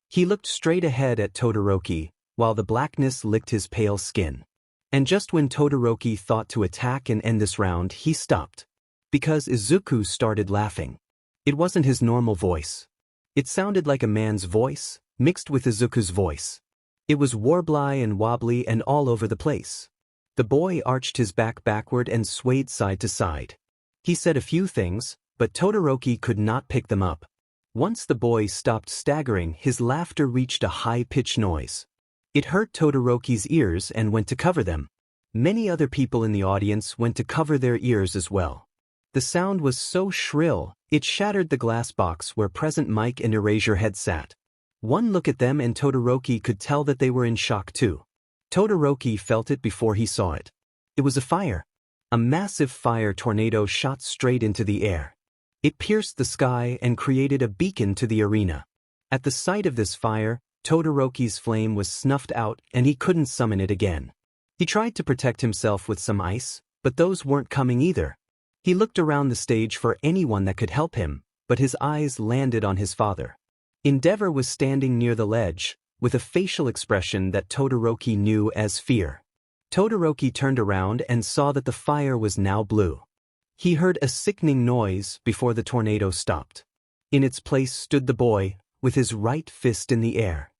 Speaker 1: He looked straight ahead at Todoroki, while the blackness licked his pale skin. And just when Todoroki thought to attack and end this round, he stopped. Because Izuku started laughing. It wasn't his normal voice. It sounded like a man's voice, mixed with Izuku's voice. It was warbly and wobbly and all over the place. The boy arched his back backward and swayed side to side. He said a few things, but Todoroki could not pick them up. Once the boy stopped staggering, his laughter reached a high-pitched noise. It hurt Todoroki's ears and went to cover them. Many other people in the audience went to cover their ears as well. The sound was so shrill, it shattered the glass box where present Mike and Erasure had sat. One look at them and Todoroki could tell that they were in shock too. Todoroki felt it before he saw it. It was a fire. A massive fire tornado shot straight into the air. It pierced the sky and created a beacon to the arena. At the sight of this fire, Todoroki's flame was snuffed out and he couldn't summon it again. He tried to protect himself with some ice, but those weren't coming either. He looked around the stage for anyone that could help him, but his eyes landed on his father. Endeavor was standing near the ledge, with a facial expression that Todoroki knew as fear. Todoroki turned around and saw that the fire was now blue. He heard a sickening noise before the tornado stopped. In its place stood the boy, with his right fist in the air.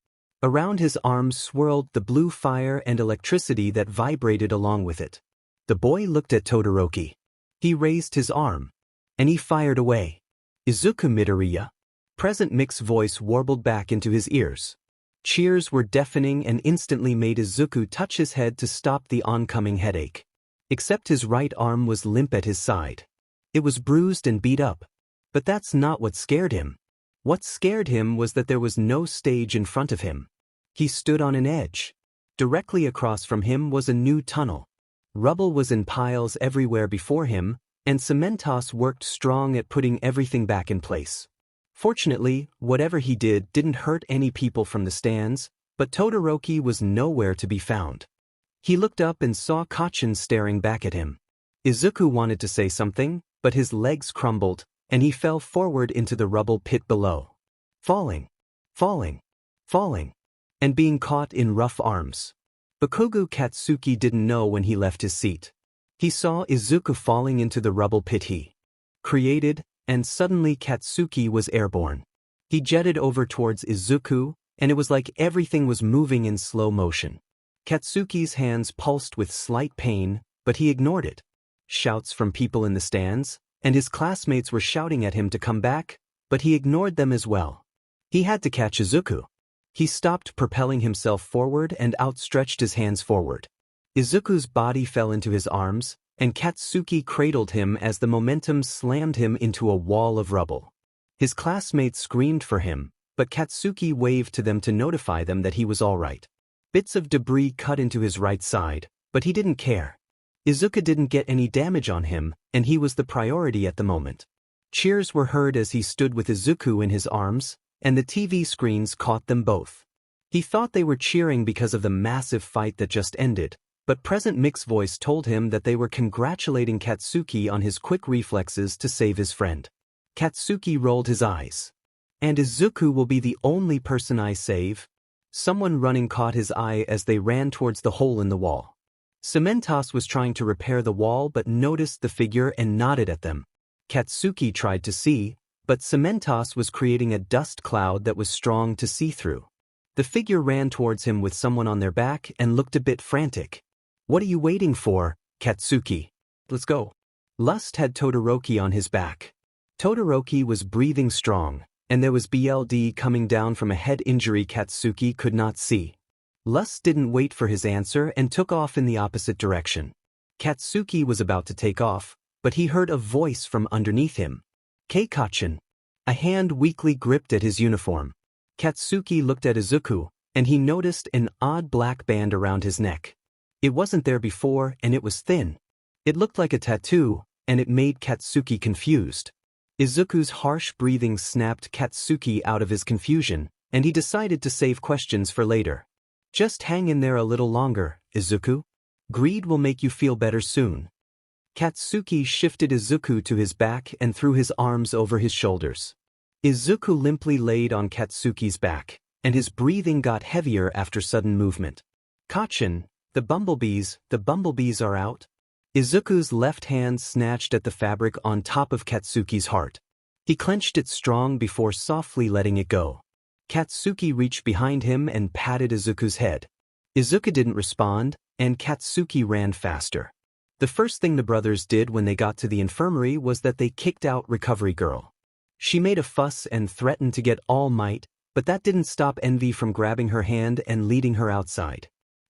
Speaker 1: Around his arms swirled the blue fire and electricity that vibrated along with it. The boy looked at Todoroki. He raised his arm, and he fired away. Izuku Midoriya. Present Mick's voice warbled back into his ears. Cheers were deafening and instantly made Izuku touch his head to stop the oncoming headache. Except his right arm was limp at his side. It was bruised and beat up. But that's not what scared him. What scared him was that there was no stage in front of him. He stood on an edge. Directly across from him was a new tunnel. Rubble was in piles everywhere before him, and Cementos worked strong at putting everything back in place. Fortunately, whatever he did didn't hurt any people from the stands, but Todoroki was nowhere to be found. He looked up and saw Kacchan staring back at him. Izuku wanted to say something, but his legs crumbled, and he fell forward into the rubble pit below. Falling, and being caught in rough arms. Bakugo Katsuki didn't know when he left his seat. He saw Izuku falling into the rubble pit he created, and suddenly Katsuki was airborne. He jetted over towards Izuku, and it was like everything was moving in slow motion. Katsuki's hands pulsed with slight pain, but he ignored it. Shouts from people in the stands, and his classmates were shouting at him to come back, but he ignored them as well. He had to catch Izuku. He stopped propelling himself forward and outstretched his hands forward. Izuku's body fell into his arms, and Katsuki cradled him as the momentum slammed him into a wall of rubble. His classmates screamed for him, but Katsuki waved to them to notify them that he was all right. Bits of debris cut into his right side, but he didn't care. Izuku didn't get any damage on him, and he was the priority at the moment. Cheers were heard as he stood with Izuku in his arms, and the TV screens caught them both. He thought they were cheering because of the massive fight that just ended, but Present Mick's voice told him that they were congratulating Katsuki on his quick reflexes to save his friend. Katsuki rolled his eyes. And Izuku will be the only person I save? Someone running caught his eye as they ran towards the hole in the wall. Cementos was trying to repair the wall but noticed the figure and nodded at them. Katsuki tried to see, but Cementos was creating a dust cloud that was strong to see through. The figure ran towards him with someone on their back and looked a bit frantic. What are you waiting for, Katsuki? Let's go. Lust had Todoroki on his back. Todoroki was breathing strong, and there was blood coming down from a head injury Katsuki could not see. Lust didn't wait for his answer and took off in the opposite direction. Katsuki was about to take off, but he heard a voice from underneath him. Kacchan. A hand weakly gripped at his uniform. Katsuki looked at Izuku, and he noticed an odd black band around his neck. It wasn't there before, and it was thin. It looked like a tattoo, and it made Katsuki confused. Izuku's harsh breathing snapped Katsuki out of his confusion, and he decided to save questions for later. Just hang in there a little longer, Izuku. Greed will make you feel better soon. Katsuki shifted Izuku to his back and threw his arms over his shoulders. Izuku limply laid on Katsuki's back, and his breathing got heavier after sudden movement. Kacchan, the bumblebees are out. Izuku's left hand snatched at the fabric on top of Katsuki's heart. He clenched it strong before softly letting it go. Katsuki reached behind him and patted Izuku's head. Izuku didn't respond, and Katsuki ran faster. The first thing the brothers did when they got to the infirmary was that they kicked out Recovery Girl. She made a fuss and threatened to get All Might, but that didn't stop Envy from grabbing her hand and leading her outside.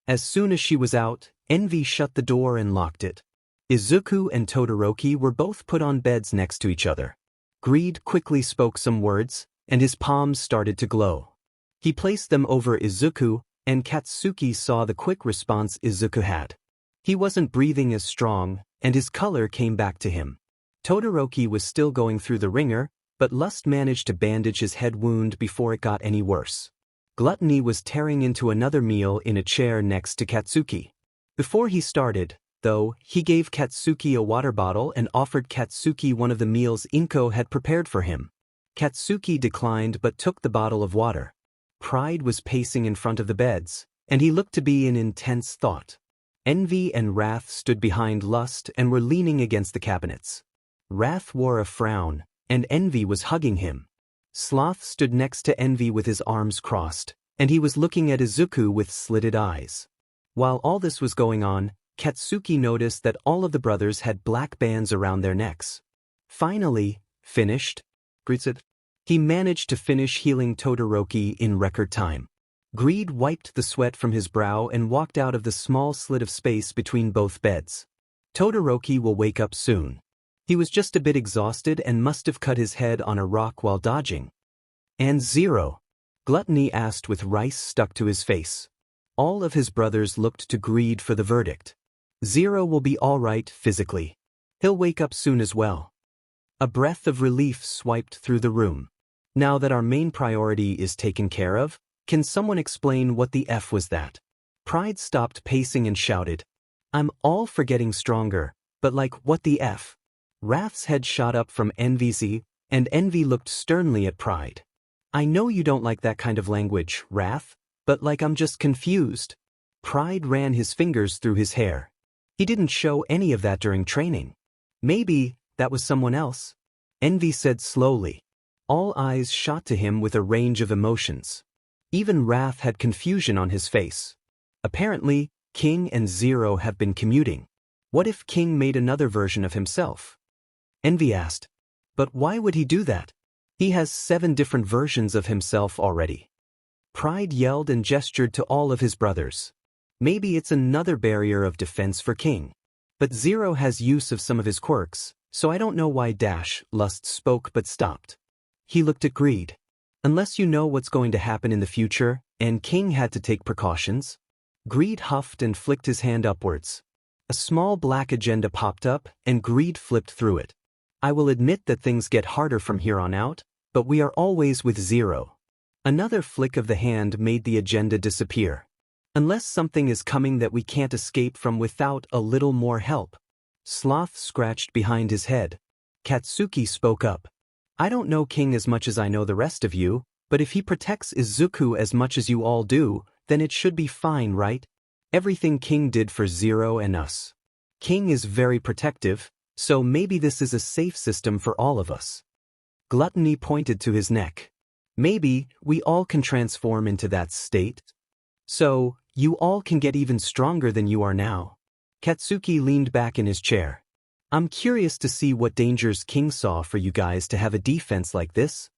Speaker 1: As soon as she was out, Envy shut the door and locked it. Izuku and Todoroki were both put on beds next to each other. Greed quickly spoke some words, and his palms started to glow. He placed them over Izuku, and Katsuki saw the quick response Izuku had. He wasn't breathing as strong, and his color came back to him. Todoroki was still going through the ringer, but Lust managed to bandage his head wound before it got any worse. Gluttony was tearing into another meal in a chair next to Katsuki. Before he started, though, he gave Katsuki a water bottle and offered Katsuki one of the meals Inko had prepared for him. Katsuki declined but took the bottle of water. Pride was pacing in front of the beds, and he looked to be in intense thought. Envy and Wrath stood behind Lust and were leaning against the cabinets. Wrath wore a frown, and Envy was hugging him. Sloth stood next to Envy with his arms crossed, and he was looking at Izuku with slitted eyes. While all this was going on, Katsuki noticed that all of the brothers had black bands around their necks. Finally, finished? He managed to finish healing Todoroki in record time. Greed wiped the sweat from his brow and walked out of the small slit of space between both beds. Todoroki will wake up soon. He was just a bit exhausted and must have cut his head on a rock while dodging. And Zero? Gluttony asked with rice stuck to his face. All of his brothers looked to Greed for the verdict. Zero will be all right physically. He'll wake up soon as well. A breath of relief swiped through the room. Now that our main priority is taken care of, can someone explain what the F was that? Pride stopped pacing and shouted, I'm all for getting stronger, but like what the F? Wrath's head shot up from Envy's, and Envy looked sternly at Pride. I know you don't like that kind of language, Wrath, but like I'm just confused. Pride ran his fingers through his hair. He didn't show any of that during training. Maybe that was someone else. Envy said slowly. All eyes shot to him with a range of emotions. Even Wrath had confusion on his face. Apparently, King and Zero have been commuting. What if King made another version of himself? Envy asked. But why would he do that? He has 7 different versions of himself already. Pride yelled and gestured to all of his brothers. Maybe it's another barrier of defense for King. But Zero has use of some of his quirks, so I don't know why Lust spoke but stopped. He looked at Greed. Unless you know what's going to happen in the future, and King had to take precautions. Greed huffed and flicked his hand upwards. A small black agenda popped up, and Greed flipped through it. I will admit that things get harder from here on out, but we are always with Zero. Another flick of the hand made the agenda disappear. Unless something is coming that we can't escape from without a little more help. Sloth scratched behind his head. Katsuki spoke up. I don't know King as much as I know the rest of you, but if he protects Izuku as much as you all do, then it should be fine, right? Everything King did for Zero and us. King is very protective, so maybe this is a safe system for all of us. Gluttony pointed to his neck. Maybe we all can transform into that state. So, you all can get even stronger than you are now. Katsuki leaned back in his chair. I'm curious to see what dangers King saw for you guys to have a defense like this.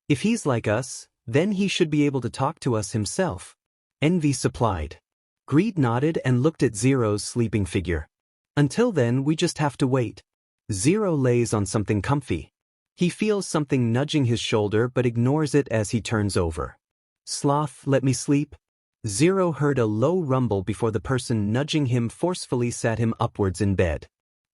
Speaker 1: If he's like us, then he should be able to talk to us himself. Envy supplied. Greed nodded and looked at Zero's sleeping figure. Until then we just have to wait. Zero lays on something comfy. He feels something nudging his shoulder but ignores it as he turns over. Sloth, let me sleep. Zero heard a low rumble before the person nudging him forcefully sat him upwards in bed.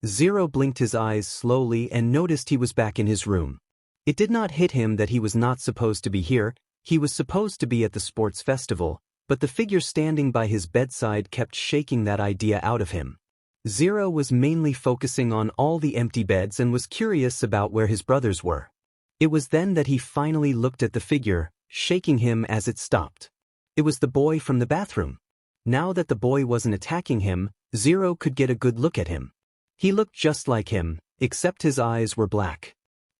Speaker 1: Zero blinked his eyes slowly and noticed he was back in his room. It did not hit him that he was not supposed to be here. He was supposed to be at the sports festival, but the figure standing by his bedside kept shaking that idea out of him. Zero was mainly focusing on all the empty beds and was curious about where his brothers were. It was then that he finally looked at the figure, shaking him as it stopped. It was the boy from the bathroom. Now that the boy wasn't attacking him, Zero could get a good look at him. He looked just like him, except his eyes were black.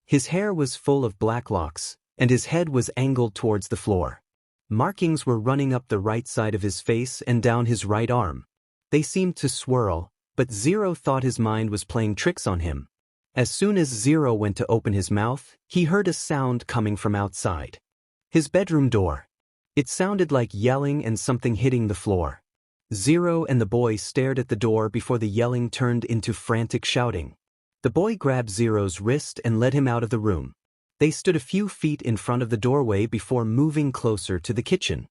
Speaker 1: His hair was full of black locks, and his head was angled towards the floor. Markings were running up the right side of his face and down his right arm. They seemed to swirl, but Zero thought his mind was playing tricks on him. As soon as Zero went to open his mouth, he heard a sound coming from outside. His bedroom door. It sounded like yelling and something hitting the floor. Zero and the boy stared at the door before the yelling turned into frantic shouting. The boy grabbed Zero's wrist and led him out of the room. They stood a few feet in front of the doorway before moving closer to the kitchen.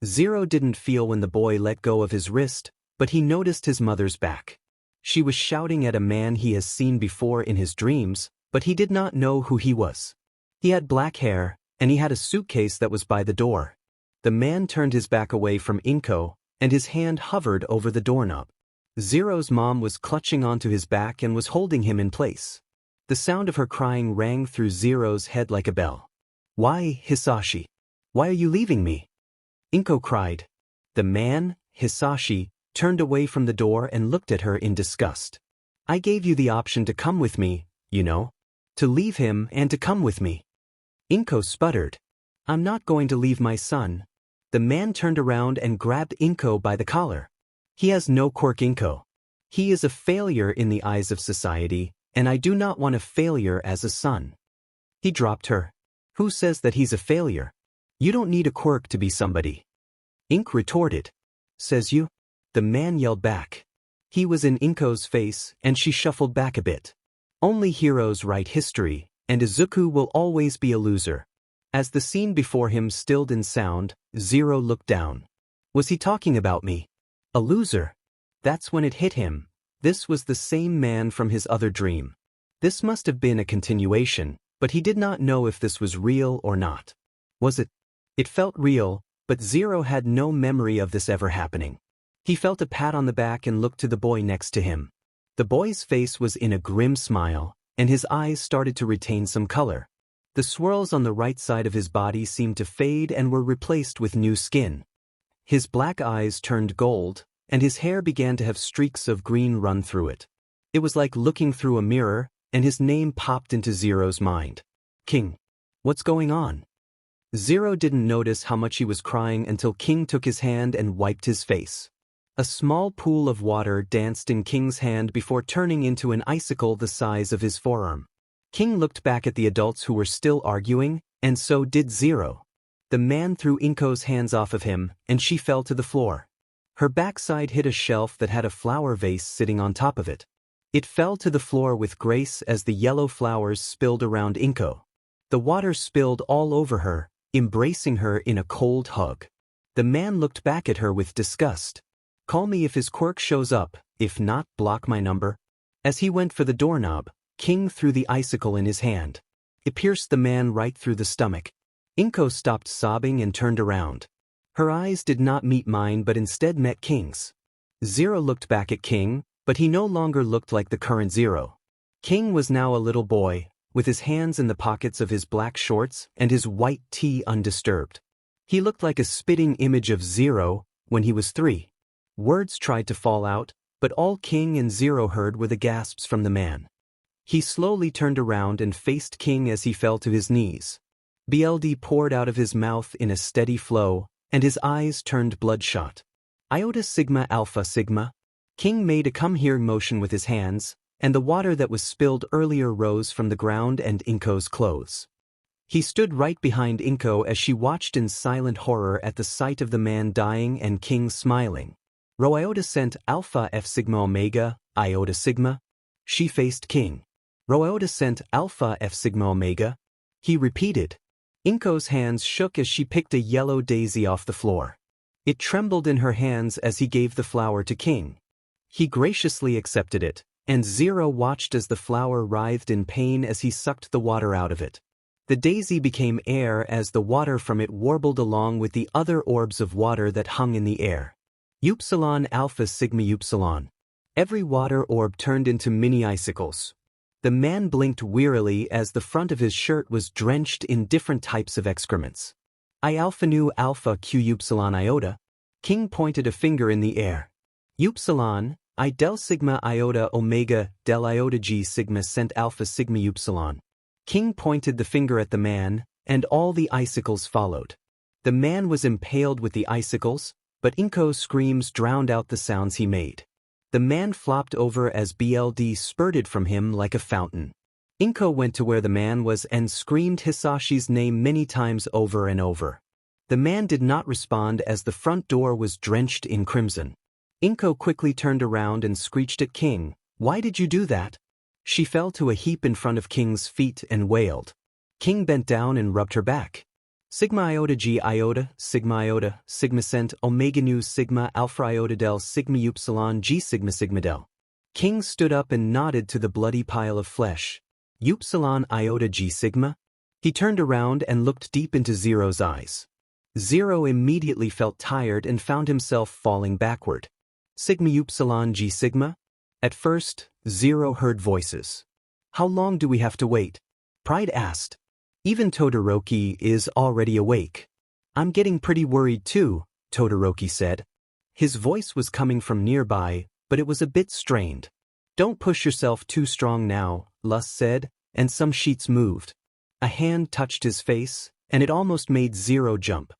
Speaker 1: Zero didn't feel when the boy let go of his wrist, but he noticed his mother's back. She was shouting at a man he has seen before in his dreams, but he did not know who he was. He had black hair, and he had a suitcase that was by the door. The man turned his back away from Inko, and his hand hovered over the doorknob. Zero's mom was clutching onto his back and was holding him in place. The sound of her crying rang through Zero's head like a bell. Why, Hisashi? Why are you leaving me? Inko cried. The man, Hisashi, turned away from the door and looked at her in disgust. I gave you the option to come with me, you know. To leave him and to come with me. Inko sputtered. I'm not going to leave my son. The man turned around and grabbed Inko by the collar. He has no quirk, Inko. He is a failure in the eyes of society, and I do not want a failure as a son. He dropped her. Who says that he's a failure? You don't need a quirk to be somebody. Ink retorted. Says you? The man yelled back. He was in Inko's face, and she shuffled back a bit. Only heroes write history, and Izuku will always be a loser. As the scene before him stilled in sound, Zero looked down. Was he talking about me? A loser? That's when it hit him. This was the same man from his other dream. This must have been a continuation, but he did not know if this was real or not. Was it? It felt real, but Zero had no memory of this ever happening. He felt a pat on the back and looked to the boy next to him. The boy's face was in a grim smile, and his eyes started to retain some color. The swirls on the right side of his body seemed to fade and were replaced with new skin. His black eyes turned gold, and his hair began to have streaks of green run through it. It was like looking through a mirror, and his name popped into Zero's mind. King. What's going on? Zero didn't notice how much he was crying until King took his hand and wiped his face. A small pool of water danced in King's hand before turning into an icicle the size of his forearm. King looked back at the adults who were still arguing, and so did Zero. The man threw Inko's hands off of him, and she fell to the floor. Her backside hit a shelf that had a flower vase sitting on top of it. It fell to the floor with grace as the yellow flowers spilled around Inko. The water spilled all over her, embracing her in a cold hug. The man looked back at her with disgust. Call me if his quirk shows up, if not, block my number. As he went for the doorknob, King threw the icicle in his hand. It pierced the man right through the stomach. Inko stopped sobbing and turned around. Her eyes did not meet mine but instead met King's. Zero looked back at King, but he no longer looked like the current Zero. King was now a little boy, with his hands in the pockets of his black shorts and his white tee undisturbed. He looked like a spitting image of Zero when he was 3. Words tried to fall out, but all King and Zero heard were the gasps from the man. He slowly turned around and faced King as he fell to his knees. BLD poured out of his mouth in a steady flow, and his eyes turned bloodshot. Iota Sigma Alpha Sigma. King made a come here motion with his hands, and the water that was spilled earlier rose from the ground and Inko's clothes. He stood right behind Inko as she watched in silent horror at the sight of the man dying and King smiling. Rho Iota Cent Alpha F Sigma Omega, Iota Sigma. She faced King. Rho Iota Cent Alpha F Sigma Omega. He repeated. Inko's hands shook as she picked a yellow daisy off the floor. It trembled in her hands as he gave the flower to King. He graciously accepted it, and Zero watched as the flower writhed in pain as he sucked the water out of it. The daisy became air as the water from it warbled along with the other orbs of water that hung in the air. Upsilon Alpha Sigma Upsilon. Every water orb turned into mini icicles. The man blinked wearily as the front of his shirt was drenched in different types of excrements. I Alpha Nu Alpha Q Upsilon Iota. King pointed a finger in the air. Upsilon, I Del Sigma Iota Omega Del Iota G Sigma Cent Alpha Sigma Upsilon. King pointed the finger at the man, and all the icicles followed. The man was impaled with the icicles, but Inko's screams drowned out the sounds he made. The man flopped over as BLD spurted from him like a fountain. Inko went to where the man was and screamed Hisashi's name many times over and over. The man did not respond as the front door was drenched in crimson. Inko quickly turned around and screeched at King, "Why did you do that?" She fell to a heap in front of King's feet and wailed. King bent down and rubbed her back. Sigma Iota G Iota, Sigma Iota, Sigma Cent, Omega Nu Sigma Alpha Iota Del Sigma Upsilon G Sigma Sigma Del. King stood up and nodded to the bloody pile of flesh. Upsilon Iota G Sigma? He turned around and looked deep into Zero's eyes. Zero immediately felt tired and found himself falling backward. Sigma Upsilon G Sigma? At first, Zero heard voices. How long do we have to wait? Pride asked. Even Todoroki is already awake. I'm getting pretty worried too, Todoroki said. His voice was coming from nearby, but it was a bit strained. Don't push yourself too strong now, Lust said, and some sheets moved. A hand touched his face, and it almost made Zero jump.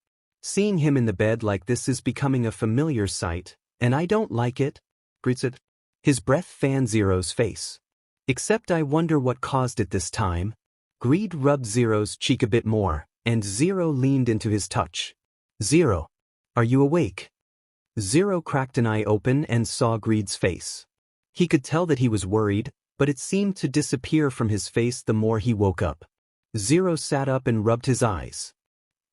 Speaker 1: Seeing him in the bed like this is becoming a familiar sight, and I don't like it, Greed said. His breath fanned Zero's face. Except I wonder what caused it this time. Greed rubbed Zero's cheek a bit more, and Zero leaned into his touch. Zero, are you awake? Zero cracked an eye open and saw Greed's face. He could tell that he was worried, but it seemed to disappear from his face the more he woke up. Zero sat up and rubbed his eyes.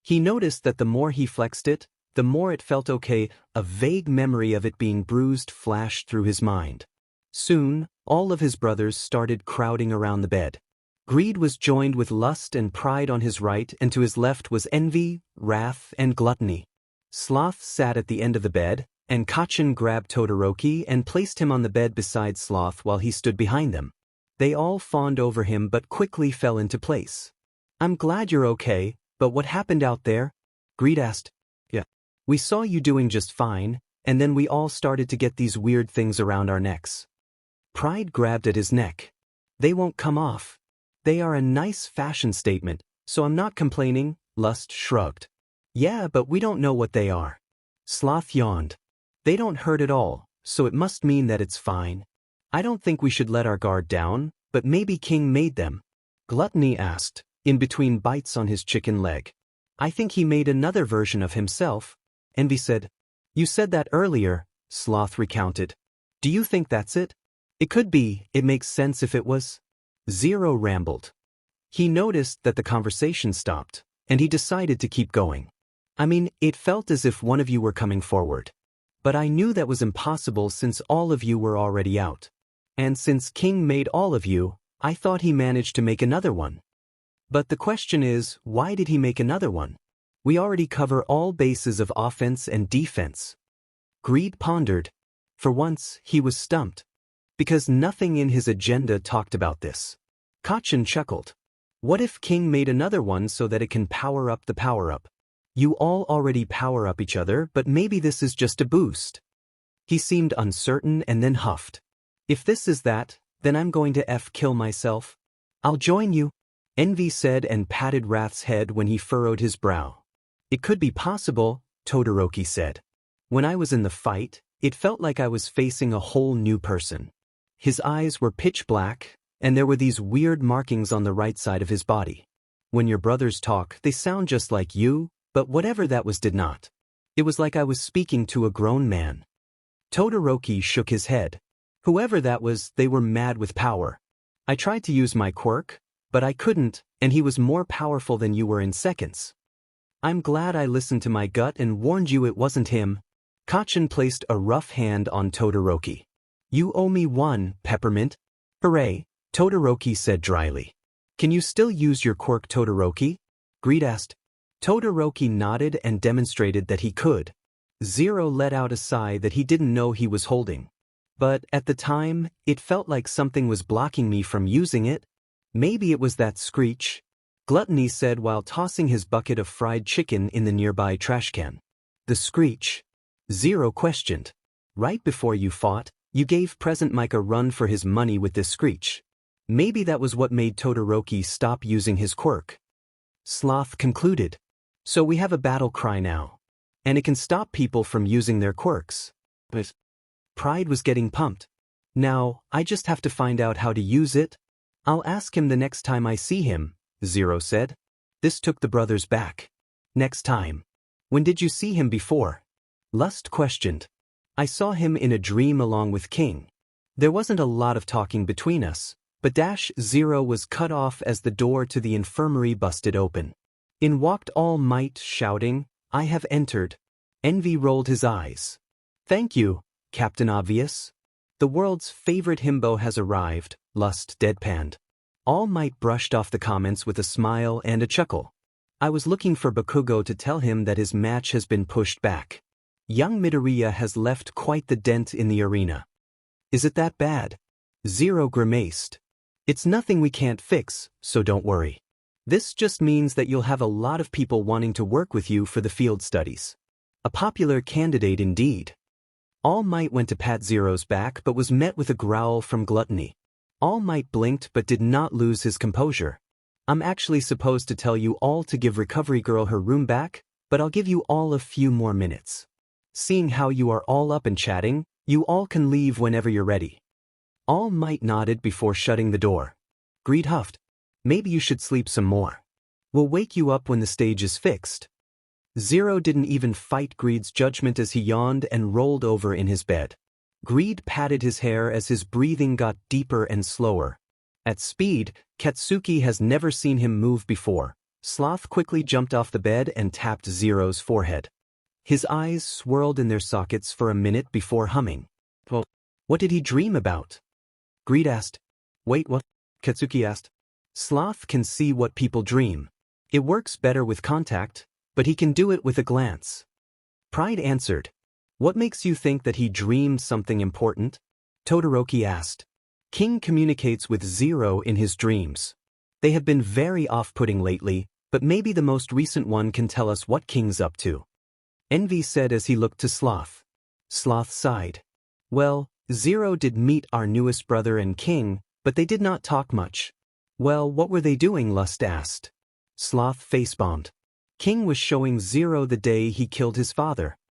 Speaker 1: He noticed that the more he flexed it, the more it felt okay. A vague memory of it being bruised flashed through his mind. Soon, all of his brothers started crowding around the bed. Greed was joined with lust and pride on his right, and to his left was envy, wrath, and gluttony. Sloth sat at the end of the bed, and Katsuki grabbed Todoroki and placed him on the bed beside Sloth while he stood behind them. They all fawned over him but quickly fell into place. I'm glad you're okay, but what happened out there? Greed asked. Yeah. We saw you doing just fine, and then we all started to get these weird things around our necks. Pride grabbed at his neck. They won't come off. They are a nice fashion statement, so I'm not complaining, Lust shrugged. Yeah, but we don't know what they are. Sloth yawned. They don't hurt at all, so it must mean that it's fine. I don't think we should let our guard down, but maybe King made them. Gluttony asked, in between bites on his chicken leg. I think he made another version of himself. Envy said. You said that earlier, Sloth recounted. Do you think that's it? It could be, it makes sense if it was. Zero rambled. He noticed that the conversation stopped, and he decided to keep going. I mean, it felt as if one of you were coming forward. But I knew that was impossible since all of you were already out. And since King made all of you, I thought he managed to make another one. But the question is, why did he make another one? We already cover all bases of offense and defense. Greed pondered. For once, he was stumped. Because nothing in his agenda talked about this. Katsuki chuckled. What if King made another one so that it can power up the power-up? You all already power up each other, but maybe this is just a boost. He seemed uncertain and then huffed. If this is that, then I'm going to kill myself. I'll join you, Envy said and patted Wrath's head when he furrowed his brow. It could be possible, Todoroki said. When I was in the fight, it felt like I was facing a whole new person. His eyes were pitch black, and there were these weird markings on the right side of his body. When your brothers talk, they sound just like you, but whatever that was did not. It was like I was speaking to a grown man. Todoroki shook his head. Whoever that was, they were mad with power. I tried to use my quirk, but I couldn't, and he was more powerful than you were in seconds. I'm glad I listened to my gut and warned you it wasn't him. Katsuki placed a rough hand on Todoroki. You owe me one, Peppermint. Hooray, Todoroki said dryly. Can you still use your quirk, Todoroki? Greed asked. Todoroki nodded and demonstrated that he could. Zero let out a sigh that he didn't know he was holding. But at the time, it felt like something was blocking me from using it. Maybe it was that screech. Gluttony said while tossing his bucket of fried chicken in the nearby trash can. The screech? Zero questioned. Right before you fought, you gave Present Mike a run for his money with this screech. Maybe that was what made Todoroki stop using his quirk. Sloth concluded. So we have a battle cry now. And it can stop people from using their quirks. But Pride was getting pumped. Now, I just have to find out how to use it. I'll ask him the next time I see him, Zero said. This took the brothers back. Next time. When did you see him before? Lust questioned. I saw him in a dream along with King. There wasn't a lot of talking between us, but Zero was cut off as the door to the infirmary busted open. In walked All Might shouting, I have entered. Envy rolled his eyes. Thank you, Captain Obvious. The world's favorite himbo has arrived, Lust deadpanned. All Might brushed off the comments with a smile and a chuckle. I was looking for Bakugo to tell him that his match has been pushed back. Young Midoriya has left quite the dent in the arena. Is it that bad? Zero grimaced. It's nothing we can't fix, so don't worry. This just means that you'll have a lot of people wanting to work with you for the field studies. A popular candidate indeed. All Might went to pat Zero's back but was met with a growl from Gluttony. All Might blinked but did not lose his composure. I'm actually supposed to tell you all to give Recovery Girl her room back, but I'll give you all a few more minutes. Seeing how you are all up and chatting, you all can leave whenever you're ready. All Might nodded before shutting the door. Greed huffed. Maybe you should sleep some more. We'll wake you up when the stage is fixed. Zero didn't even fight Greed's judgment as he yawned and rolled over in his bed. Greed patted his hair as his breathing got deeper and slower. At speed, Katsuki has never seen him move before. Sloth quickly jumped off the bed and tapped Zero's forehead. His eyes swirled in their sockets for a minute before humming. Well, what did he dream about? Greed asked. Wait, what? Katsuki asked. Sloth can see what people dream. It works better with contact, but he can do it with a glance. Pride answered. What makes you think that he dreamed something important? Todoroki asked. King communicates with Zero in his dreams. They have been very off-putting lately, but maybe the most recent one can tell us what King's up to. Envy said as he looked to Sloth. Sloth sighed. Well, Zero did meet our newest brother and King, but they did not talk much. Well, what were they doing? Lust asked. Sloth face-bombed. King was showing Zero the day he killed his father.